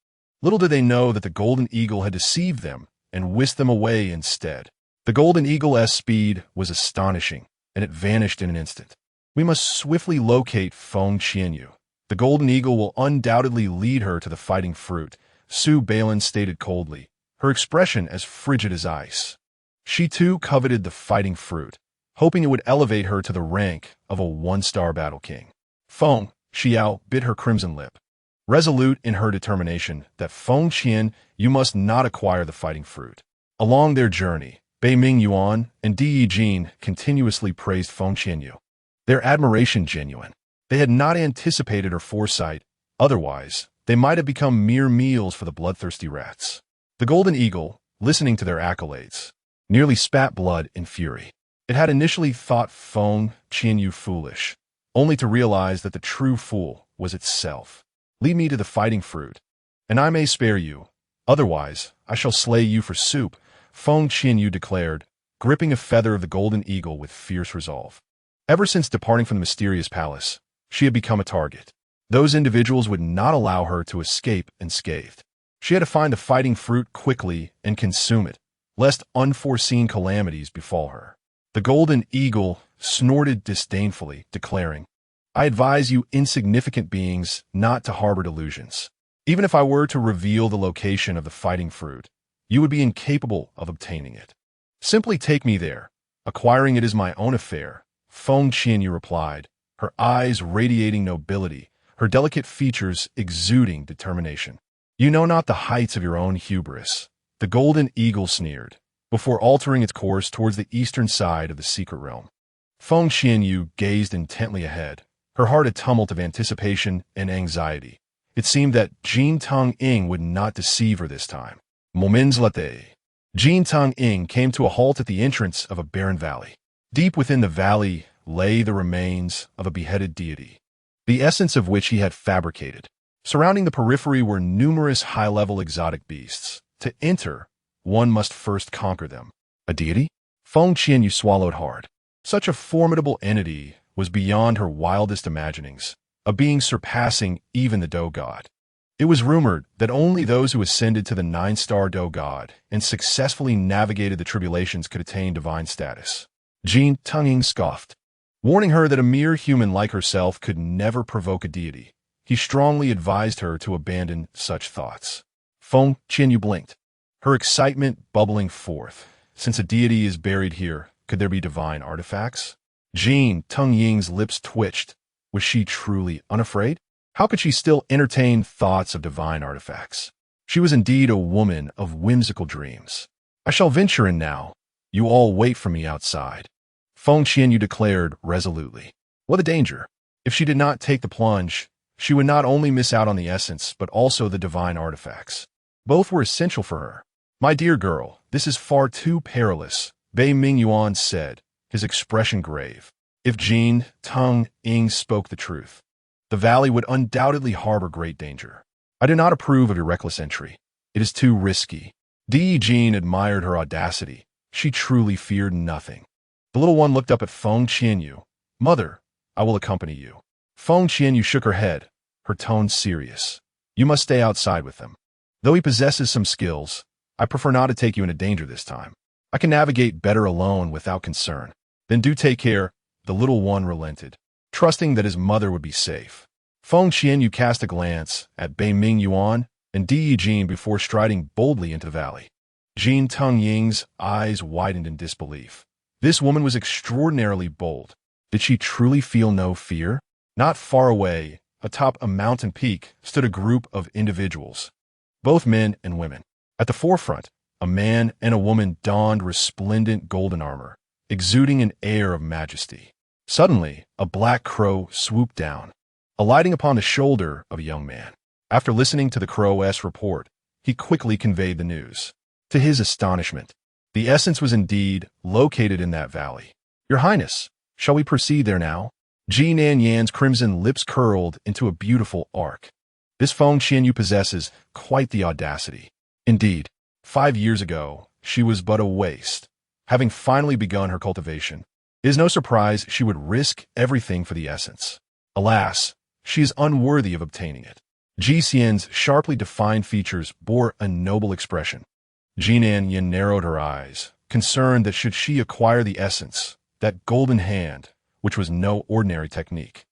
Little did they know that the golden eagle had deceived them and whisked them away instead. The golden eagle's speed was astonishing, and it vanished in an instant. We must swiftly locate Feng Qianyue. The golden eagle will undoubtedly lead her to the fighting fruit, Su Balin stated coldly, her expression as frigid as ice. She too coveted the fighting fruit, hoping it would elevate her to the rank of a one-star battle king. Feng Xiao bit her crimson lip, resolute in her determination that Feng Qian, you must not acquire the fighting fruit. Along their journey, Bei Mingyuan and Di Yijin continuously praised Feng Qianyue, their admiration genuine. They had not anticipated her foresight, otherwise they might have become mere meals for the bloodthirsty rats. The golden eagle, listening to their accolades, nearly spat blood in fury. It had initially thought Feng Qianyue foolish, only to realize that the true fool was itself. Lead me to the fighting fruit, and I may spare you. Otherwise, I shall slay you for soup, Feng Qianyue declared, gripping a feather of the golden eagle with fierce resolve. Ever since departing from the mysterious palace, she had become a target. Those individuals would not allow her to escape unscathed. She had to find the fighting fruit quickly and consume it, lest unforeseen calamities befall her. The golden eagle snorted disdainfully, declaring, I advise you insignificant beings not to harbor delusions. Even if I were to reveal the location of the fighting fruit, you would be incapable of obtaining it. Simply take me there. Acquiring it is my own affair, Feng Qianyue replied, her eyes radiating nobility, her delicate features exuding determination. You know not the heights of your own hubris. The golden eagle sneered, before altering its course towards the eastern side of the secret realm. Feng Qianyue gazed intently ahead, her heart a tumult of anticipation and anxiety. It seemed that Jin Tong-ing would not deceive her this time. Moments later, Jin Tong-ing came to a halt at the entrance of a barren valley. Deep within the valley lay the remains of a beheaded deity, the essence of which he had fabricated. Surrounding the periphery were numerous high-level exotic beasts. To enter, one must first conquer them. A deity? Feng Qianyue swallowed hard. Such a formidable entity was beyond her wildest imaginings, a being surpassing even the Do God. It was rumored that only those who ascended to the 9-star Do God and successfully navigated the tribulations could attain divine status. Jin Tong-ing scoffed, warning her that a mere human like herself could never provoke a deity. He strongly advised her to abandon such thoughts. Feng Qianyue blinked, her excitement bubbling forth. Since a deity is buried here, could there be divine artifacts? Jin Tong-ying's lips twitched. Was she truly unafraid? How could she still entertain thoughts of divine artifacts? She was indeed a woman of whimsical dreams. I shall venture in now. You all wait for me outside, Feng Qianyue declared resolutely. What a danger! If she did not take the plunge, she would not only miss out on the essence, but also the divine artifacts. Both were essential for her. My dear girl, this is far too perilous, Bei Mingyuan said, his expression grave. If Jin Tong-ing spoke the truth, the valley would undoubtedly harbor great danger. I do not approve of your reckless entry. It is too risky. Di Yijin admired her audacity. She truly feared nothing. The little one looked up at Feng Qianyue. Mother, I will accompany you. Feng Qianyue shook her head, her tone serious. You must stay outside with them. Though he possesses some skills, I prefer not to take you into danger this time. I can navigate better alone without concern. Then do take care, the little one relented, trusting that his mother would be safe. Feng Qianyue cast a glance at Bei Mingyuan and Di Yijin before striding boldly into the valley. Jin Tong-ying's eyes widened in disbelief. This woman was extraordinarily bold. Did she truly feel no fear? Not far away, atop a mountain peak, stood a group of individuals, both men and women. At the forefront, a man and a woman donned resplendent golden armor, exuding an air of majesty. Suddenly, a black crow swooped down. alighting upon the shoulder of a young man. After listening to the crow's report, he quickly conveyed the news. To his astonishment, the essence was indeed located in that valley. Your Highness, shall we proceed there now? Ji Nanyan's crimson lips curled into a beautiful arc. This Feng Qianyue possesses quite the audacity. Indeed, 5 years ago, she was but a waste. Having finally begun her cultivation, it is no surprise she would risk everything for the essence. Alas, she is unworthy of obtaining it. Ji Xian's sharply defined features bore a noble expression. Ji Nanyan narrowed her eyes, concerned that should she acquire the essence, that golden hand, which was no ordinary technique,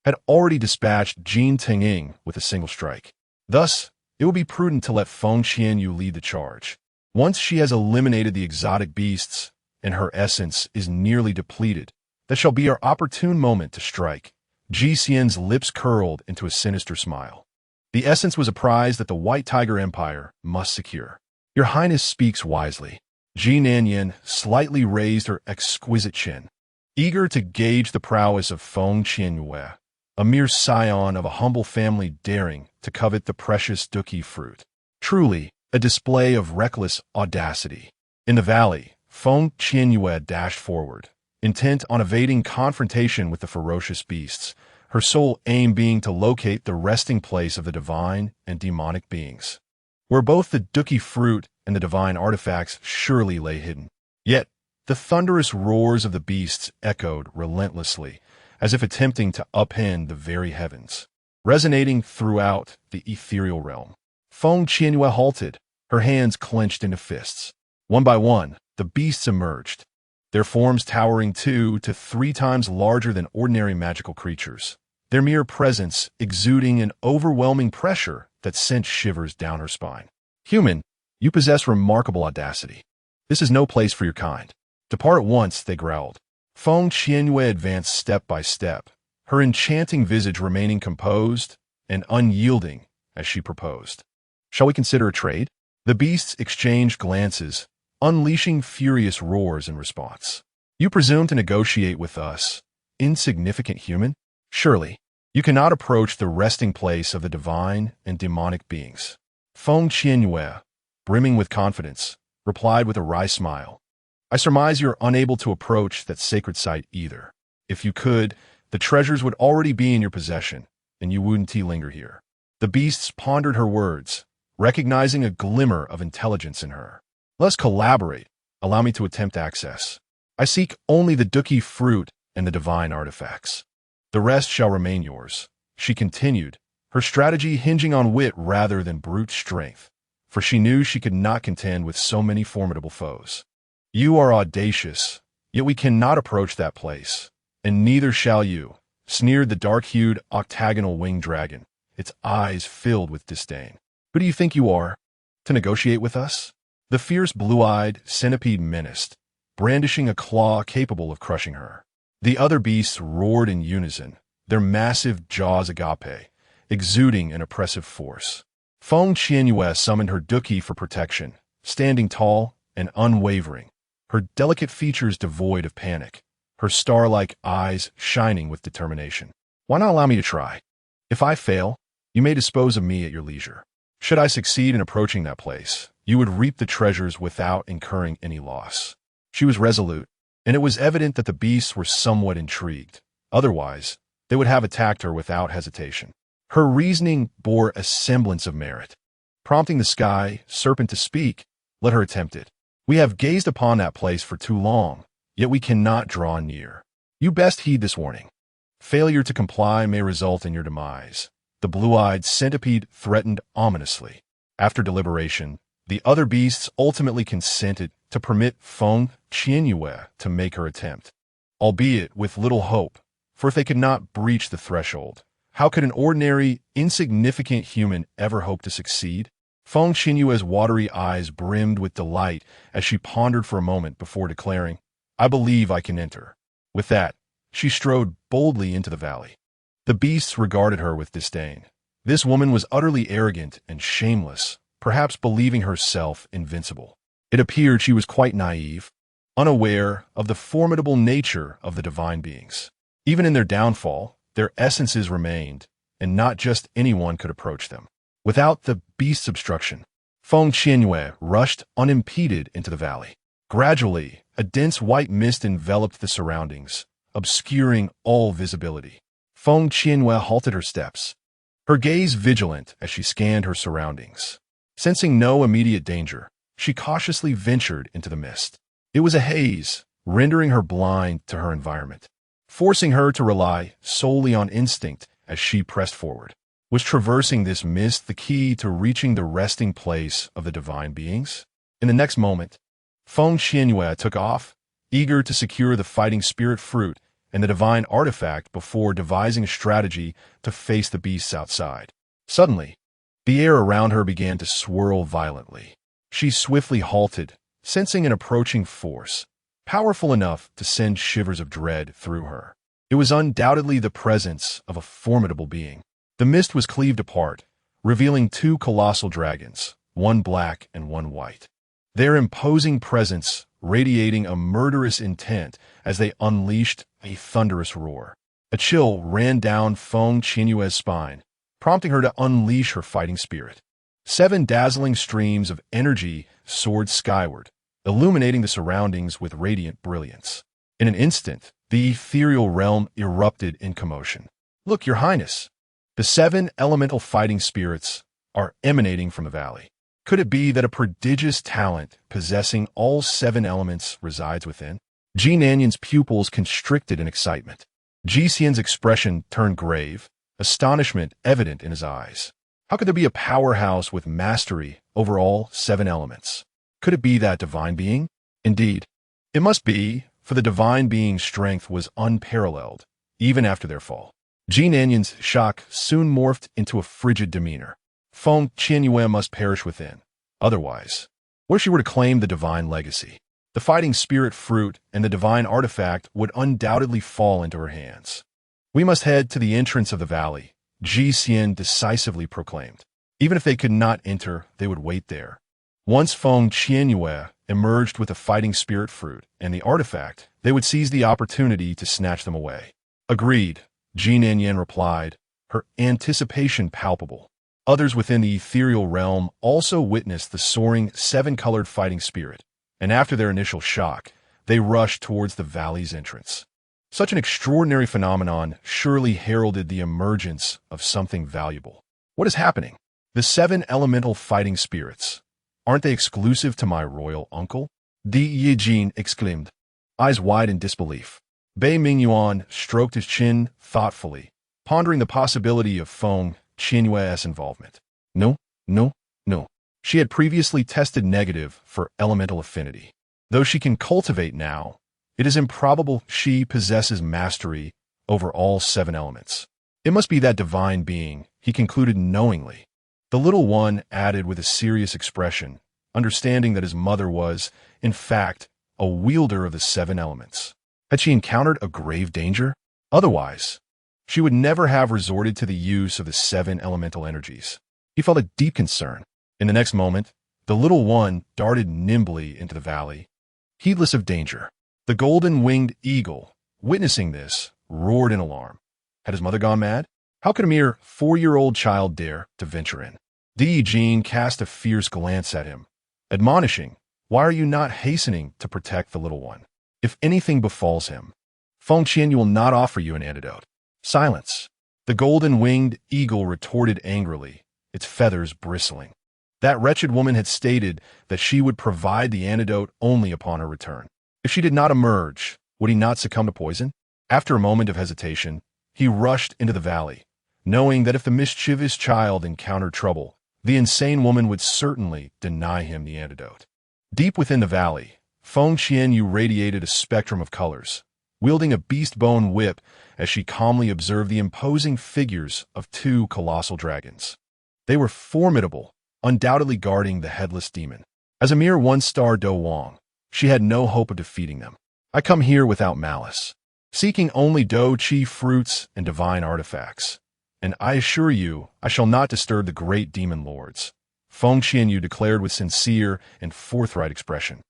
had already dispatched Jin Tingying with a single strike. Thus, it would be prudent to let Feng Qianyue lead the charge. Once she has eliminated the exotic beasts, and her essence is nearly depleted, that shall be our opportune moment to strike. Ji Xian's lips curled into a sinister smile. The essence was a prize that the White Tiger Empire must secure. Your Highness speaks wisely. Ji Nanyan slightly raised her exquisite chin, eager to gauge the prowess of Feng Qianyue, a mere scion of a humble family daring to covet the precious duki fruit. Truly, a display of reckless audacity. In the valley, Feng Qianyue dashed forward, intent on evading confrontation with the ferocious beasts, her sole aim being to locate the resting place of the divine and demonic beings, where both the duki fruit and the divine artifacts surely lay hidden. Yet, the thunderous roars of the beasts echoed relentlessly, as if attempting to upend the very heavens, resonating throughout the ethereal realm. Feng Qianyue halted, her hands clenched into fists. One by one, the beasts emerged, their forms towering 2 to 3 times larger than ordinary magical creatures, their mere presence exuding an overwhelming pressure that sent shivers down her spine. Human, you possess remarkable audacity. This is no place for your kind. Depart at once, they growled. Feng Qianyue advanced step by step, her enchanting visage remaining composed and unyielding as she proposed. Shall we consider a trade? The beasts exchanged glances, unleashing furious roars in response. You presume to negotiate with us, insignificant human? Surely, you cannot approach the resting place of the divine and demonic beings. Feng Qianyue, brimming with confidence, replied with a wry smile. I surmise you're unable to approach that sacred site either. If you could, the treasures would already be in your possession, and you wouldn't linger here. The beasts pondered her words, recognizing a glimmer of intelligence in her. Let's collaborate. Allow me to attempt access. I seek only the duki fruit and the divine artifacts. The rest shall remain yours, she continued, her strategy hinging on wit rather than brute strength, for she knew she could not contend with so many formidable foes. You are audacious, yet we cannot approach that place, and neither shall you, sneered the dark-hued octagonal winged dragon, its eyes filled with disdain. Who do you think you are, to negotiate with us? The fierce blue-eyed centipede menaced, brandishing a claw capable of crushing her. The other beasts roared in unison, their massive jaws agape, exuding an oppressive force. Feng Qianyue summoned her duki for protection, standing tall and unwavering, her delicate features devoid of panic, her star-like eyes shining with determination. Why not allow me to try? If I fail, you may dispose of me at your leisure. Should I succeed in approaching that place, you would reap the treasures without incurring any loss. She was resolute, and it was evident that the beasts were somewhat intrigued. Otherwise, they would have attacked her without hesitation. Her reasoning bore a semblance of merit. Prompting the sky serpent to speak, let her attempt it. We have gazed upon that place for too long, yet we cannot draw near. You best heed this warning. Failure to comply may result in your demise. The blue-eyed centipede threatened ominously. After deliberation, the other beasts ultimately consented to permit Feng Qianyue to make her attempt, albeit with little hope, for if they could not breach the threshold, how could an ordinary, insignificant human ever hope to succeed? Feng Qianyue's watery eyes brimmed with delight as she pondered for a moment before declaring, I believe I can enter. With that, she strode boldly into the valley. The beasts regarded her with disdain. This woman was utterly arrogant and shameless, perhaps believing herself invincible. It appeared she was quite naive, unaware of the formidable nature of the divine beings. Even in their downfall, their essences remained, and not just anyone could approach them. Without the beast's obstruction, Feng Qianyue rushed unimpeded into the valley. Gradually, a dense white mist enveloped the surroundings, obscuring all visibility. Feng Qianyue halted her steps, her gaze vigilant as she scanned her surroundings. Sensing no immediate danger, she cautiously ventured into the mist. It was a haze, rendering her blind to her environment, forcing her to rely solely on instinct as she pressed forward. Was traversing this mist the key to reaching the resting place of the divine beings? In the next moment, Feng Qianyue took off, eager to secure the fighting spirit fruit and the divine artifact before devising a strategy to face the beasts outside. Suddenly, the air around her began to swirl violently. She swiftly halted, sensing an approaching force, powerful enough to send shivers of dread through her. It was undoubtedly the presence of a formidable being. The mist was cleaved apart, revealing two colossal dragons, one black and one white. Their imposing presence radiating a murderous intent as they unleashed a thunderous roar. A chill ran down Feng Qianyue's spine, prompting her to unleash her fighting spirit. 7 dazzling streams of energy soared skyward, illuminating the surroundings with radiant brilliance. In an instant, the ethereal realm erupted in commotion. "Look, Your Highness! The 7 elemental fighting spirits are emanating from the valley. Could it be that a prodigious talent possessing all 7 elements resides within?" Ji Nanyan's pupils constricted in excitement. Ji Xian's expression turned grave, astonishment evident in his eyes. How could there be a powerhouse with mastery over all 7 elements? Could it be that divine being? Indeed, it must be, for the divine being's strength was unparalleled, even after their fall. Ji Nanyan's shock soon morphed into a frigid demeanor. Feng Qianyue must perish within. Otherwise, what if she were to claim the divine legacy? The fighting spirit fruit and the divine artifact would undoubtedly fall into her hands. "We must head to the entrance of the valley," Ji Xian decisively proclaimed. Even if they could not enter, they would wait there. Once Feng Qianyue emerged with the fighting spirit fruit and the artifact, they would seize the opportunity to snatch them away. "Agreed," Ji Nanyan replied, her anticipation palpable. Others within the ethereal realm also witnessed the soaring 7-colored fighting spirit, and after their initial shock, they rushed towards the valley's entrance. Such an extraordinary phenomenon surely heralded the emergence of something valuable. What is happening? The 7 elemental fighting spirits. Aren't they exclusive to my royal uncle? Di Yijin exclaimed, eyes wide in disbelief. Bei Mingyuan stroked his chin thoughtfully, pondering the possibility of Feng Qianyue's involvement. No. She had previously tested negative for elemental affinity. Though she can cultivate now, it is improbable she possesses mastery over all 7 elements. It must be that divine being, he concluded knowingly. The little one added with a serious expression, understanding that his mother was, in fact, a wielder of the 7 elements. Had she encountered a grave danger? Otherwise, she would never have resorted to the use of the 7 elemental energies. He felt a deep concern. In the next moment, the little one darted nimbly into the valley, heedless of danger. The golden-winged eagle, witnessing this, roared in alarm. Had his mother gone mad? How could a mere 4-year-old child dare to venture in? Di Yijin cast a fierce glance at him, admonishing, "Why are you not hastening to protect the little one? If anything befalls him, Feng Qianyue will not offer you an antidote." Silence. The golden-winged eagle retorted angrily, its feathers bristling. That wretched woman had stated that she would provide the antidote only upon her return. If she did not emerge, would he not succumb to poison? After a moment of hesitation, he rushed into the valley, knowing that if the mischievous child encountered trouble, the insane woman would certainly deny him the antidote. Deep within the valley, Feng Qianyue radiated a spectrum of colors, wielding a beast-bone whip as she calmly observed the imposing figures of 2 colossal dragons. They were formidable, undoubtedly guarding the headless demon. As a mere 1-star Do Wang, she had no hope of defeating them. "I come here without malice, seeking only Do Chi fruits and divine artifacts. And I assure you, I shall not disturb the great demon lords," Feng Qianyue declared with sincere and forthright expression.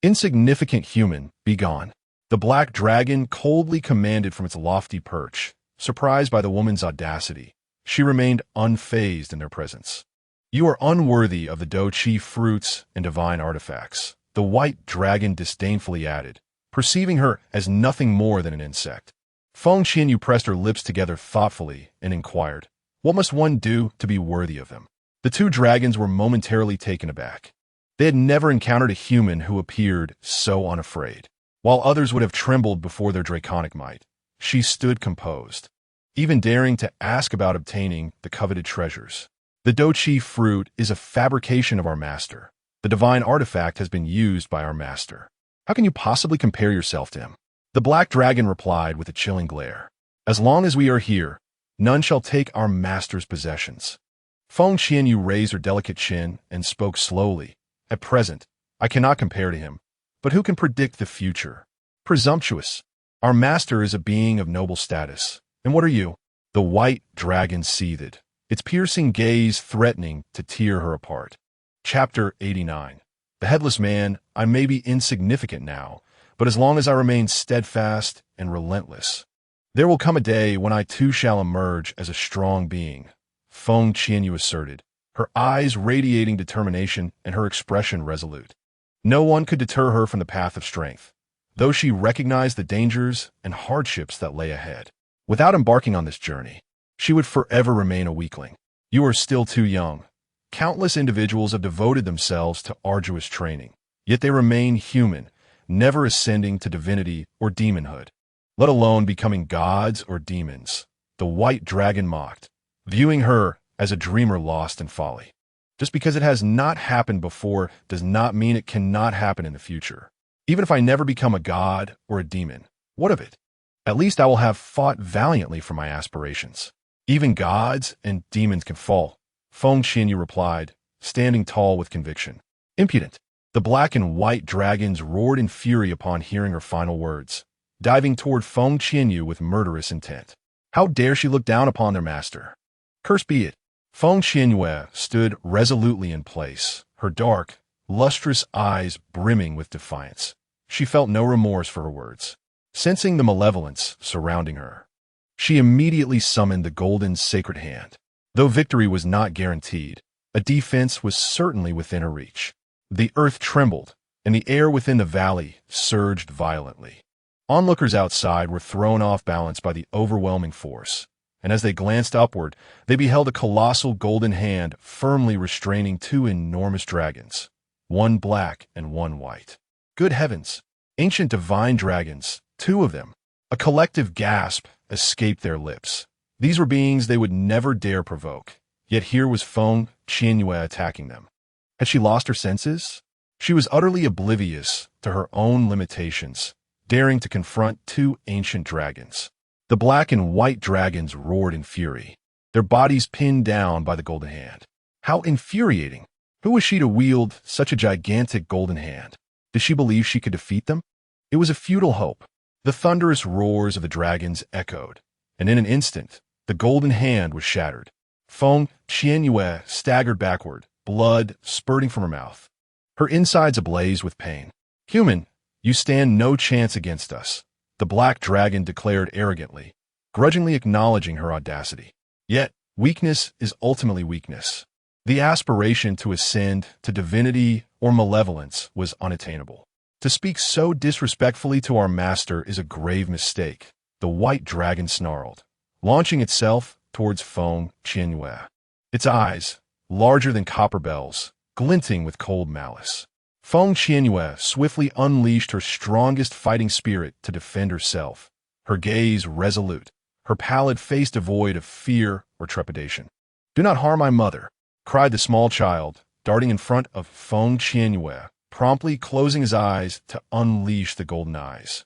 "Insignificant human, be gone." The black dragon coldly commanded from its lofty perch, surprised by the woman's audacity. she remained unfazed in their presence. "You are unworthy of the Do-Chi fruits and divine artifacts," the white dragon disdainfully added, perceiving her as nothing more than an insect. Feng Qianyue pressed her lips together thoughtfully and inquired, "What must one do to be worthy of them?" The two dragons were momentarily taken aback. They had never encountered a human who appeared so unafraid. While others would have trembled before their draconic might, she stood composed, even daring to ask about obtaining the coveted treasures. "The Do-Chi fruit is a fabrication of our master. The divine artifact has been used by our master. How can you possibly compare yourself to him?" The black dragon replied with a chilling glare. "As long as we are here, none shall take our master's possessions." Feng Qianyue raised her delicate chin and spoke slowly. "At present, I cannot compare to him, but who can predict the future? Presumptuous. Our master is a being of noble status. And what are you?" The white dragon seethed, its piercing gaze threatening to tear her apart. Chapter 89. The Headless Man. "I may be insignificant now, but as long as I remain steadfast and relentless, there will come a day when I too shall emerge as a strong being," Feng Qianyue asserted, her eyes radiating determination and her expression resolute. No one could deter her from the path of strength, though she recognized the dangers and hardships that lay ahead. Without embarking on this journey, she would forever remain a weakling. "You are still too young. Countless individuals have devoted themselves to arduous training, yet they remain human, never ascending to divinity or demonhood, let alone becoming gods or demons," the white dragon mocked, viewing her as a dreamer lost in folly. "Just because it has not happened before does not mean it cannot happen in the future. Even if I never become a god or a demon, what of it? At least I will have fought valiantly for my aspirations. Even gods and demons can fall," Feng Qianyue replied, standing tall with conviction. "Impudent." The black and white dragons roared in fury upon hearing her final words, diving toward Feng Qianyue with murderous intent. How dare she look down upon their master? Cursed be it. Feng Qianyue stood resolutely in place, her dark, lustrous eyes brimming with defiance. She felt no remorse for her words. Sensing the malevolence surrounding her, she immediately summoned the golden sacred hand. Though victory was not guaranteed, a defense was certainly within her reach. The earth trembled, and the air within the valley surged violently. Onlookers outside were thrown off balance by the overwhelming force, and as they glanced upward, they beheld a colossal golden hand firmly restraining two enormous dragons, one black and one white. Good heavens! Ancient divine dragons, two of them. A collective gasp escaped their lips. These were beings they would never dare provoke, yet here was Feng Qianyue attacking them. Had she lost her senses? She was utterly oblivious to her own limitations, daring to confront two ancient dragons. The black and white dragons roared in fury, their bodies pinned down by the golden hand. How infuriating! Who was she to wield such a gigantic golden hand? Did she believe she could defeat them? It was a futile hope. The thunderous roars of the dragons echoed, and in an instant, the golden hand was shattered. Feng Qianyue staggered backward, blood spurting from her mouth, her insides ablaze with pain. "Human, you stand no chance against us," the black dragon declared arrogantly, grudgingly acknowledging her audacity. Yet, weakness is ultimately weakness. The aspiration to ascend to divinity or malevolence was unattainable. To speak so disrespectfully to our master is a grave mistake, the white dragon snarled, launching itself towards Feng Qianyue. Its eyes, larger than copper bells, glinting with cold malice. Feng Qianyue swiftly unleashed her strongest fighting spirit to defend herself, her gaze resolute, her pallid face devoid of fear or trepidation. "Do not harm my mother," cried the small child, darting in front of Feng Qianyue, promptly closing his eyes to unleash the golden eyes.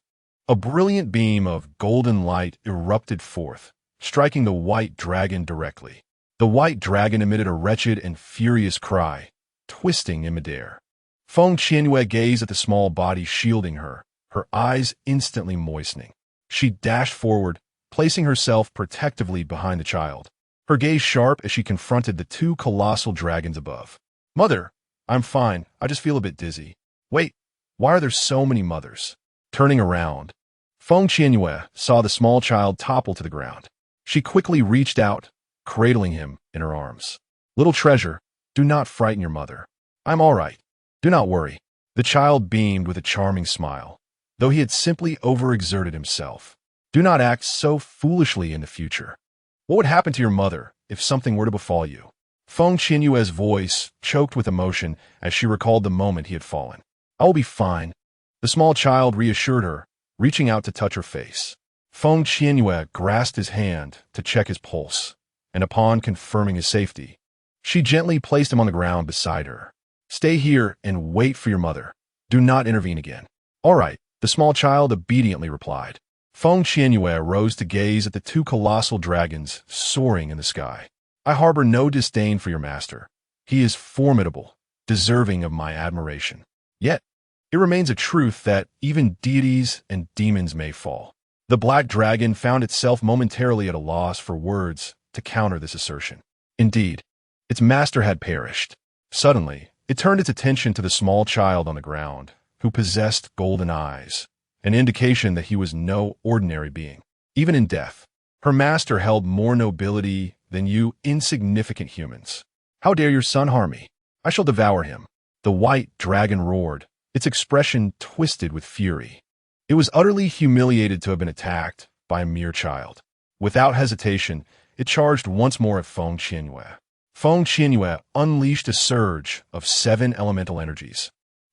A brilliant beam of golden light erupted forth, striking the white dragon directly. The white dragon emitted a wretched and furious cry, twisting in midair. Feng Qianyue gazed at the small body shielding her, her eyes instantly moistening. She dashed forward, placing herself protectively behind the child, her gaze sharp as she confronted the two colossal dragons above. "Mother, I'm fine. I just feel a bit dizzy." "Wait, why are there so many mothers?" Turning around, Feng Qianyue saw the small child topple to the ground. She quickly reached out, cradling him in her arms. "Little treasure, do not frighten your mother. I'm all right. Do not worry." The child beamed with a charming smile, though he had simply overexerted himself. "Do not act so foolishly in the future. What would happen to your mother if something were to befall you?" Feng Qianyue's voice choked with emotion as she recalled the moment he had fallen. "I will be fine," the small child reassured her, reaching out to touch her face. Feng Qianyue grasped his hand to check his pulse, and upon confirming his safety, she gently placed him on the ground beside her. "Stay here and wait for your mother. Do not intervene again." "All right," the small child obediently replied. Feng Qianyue rose to gaze at the two colossal dragons soaring in the sky. "I harbor no disdain for your master. He is formidable, deserving of my admiration. Yet, it remains a truth that even deities and demons may fall." The black dragon found itself momentarily at a loss for words to counter this assertion. Indeed, its master had perished. Suddenly, it turned its attention to the small child on the ground, who possessed golden eyes, an indication that he was no ordinary being. Even in death, her master held more nobility than you insignificant humans. "How dare your son harm me? I shall devour him." The white dragon roared, its expression twisted with fury. It was utterly humiliated to have been attacked by a mere child. Without hesitation, it charged once more at Feng Qianyue. Feng Qianyue unleashed a surge of 7 elemental energies,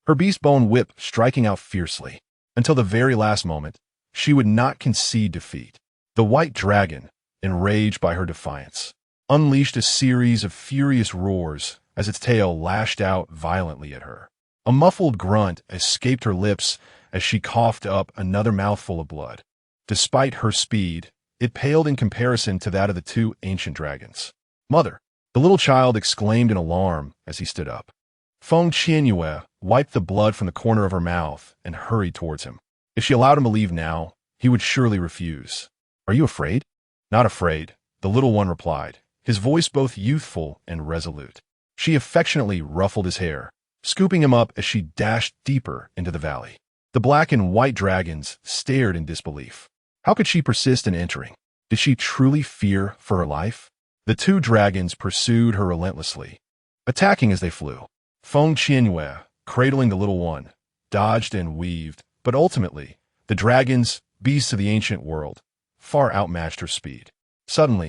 her beast-bone whip striking out fiercely. Until the very last moment, she would not concede defeat. The white dragon, enraged by her defiance, unleashed a series of furious roars as its tail lashed out violently at her. A muffled grunt escaped her lips as she coughed up another mouthful of blood. Despite her speed, it paled in comparison to that of the two ancient dragons. "Mother!" the little child exclaimed in alarm as he stood up. Feng Qianyue wiped the blood from the corner of her mouth and hurried towards him. If she allowed him to leave now, he would surely refuse. "Are you afraid?" "Not afraid," the little one replied, his voice both youthful and resolute. She affectionately ruffled his hair, scooping him up as she dashed deeper into the valley. The black and white dragons stared in disbelief. How could she persist in entering? Did she truly fear for her life? The two dragons pursued her relentlessly, attacking as they flew. Feng Qianyue, cradling the little one, dodged and weaved, but ultimately, the dragons, beasts of the ancient world, far outmatched her speed. Suddenly,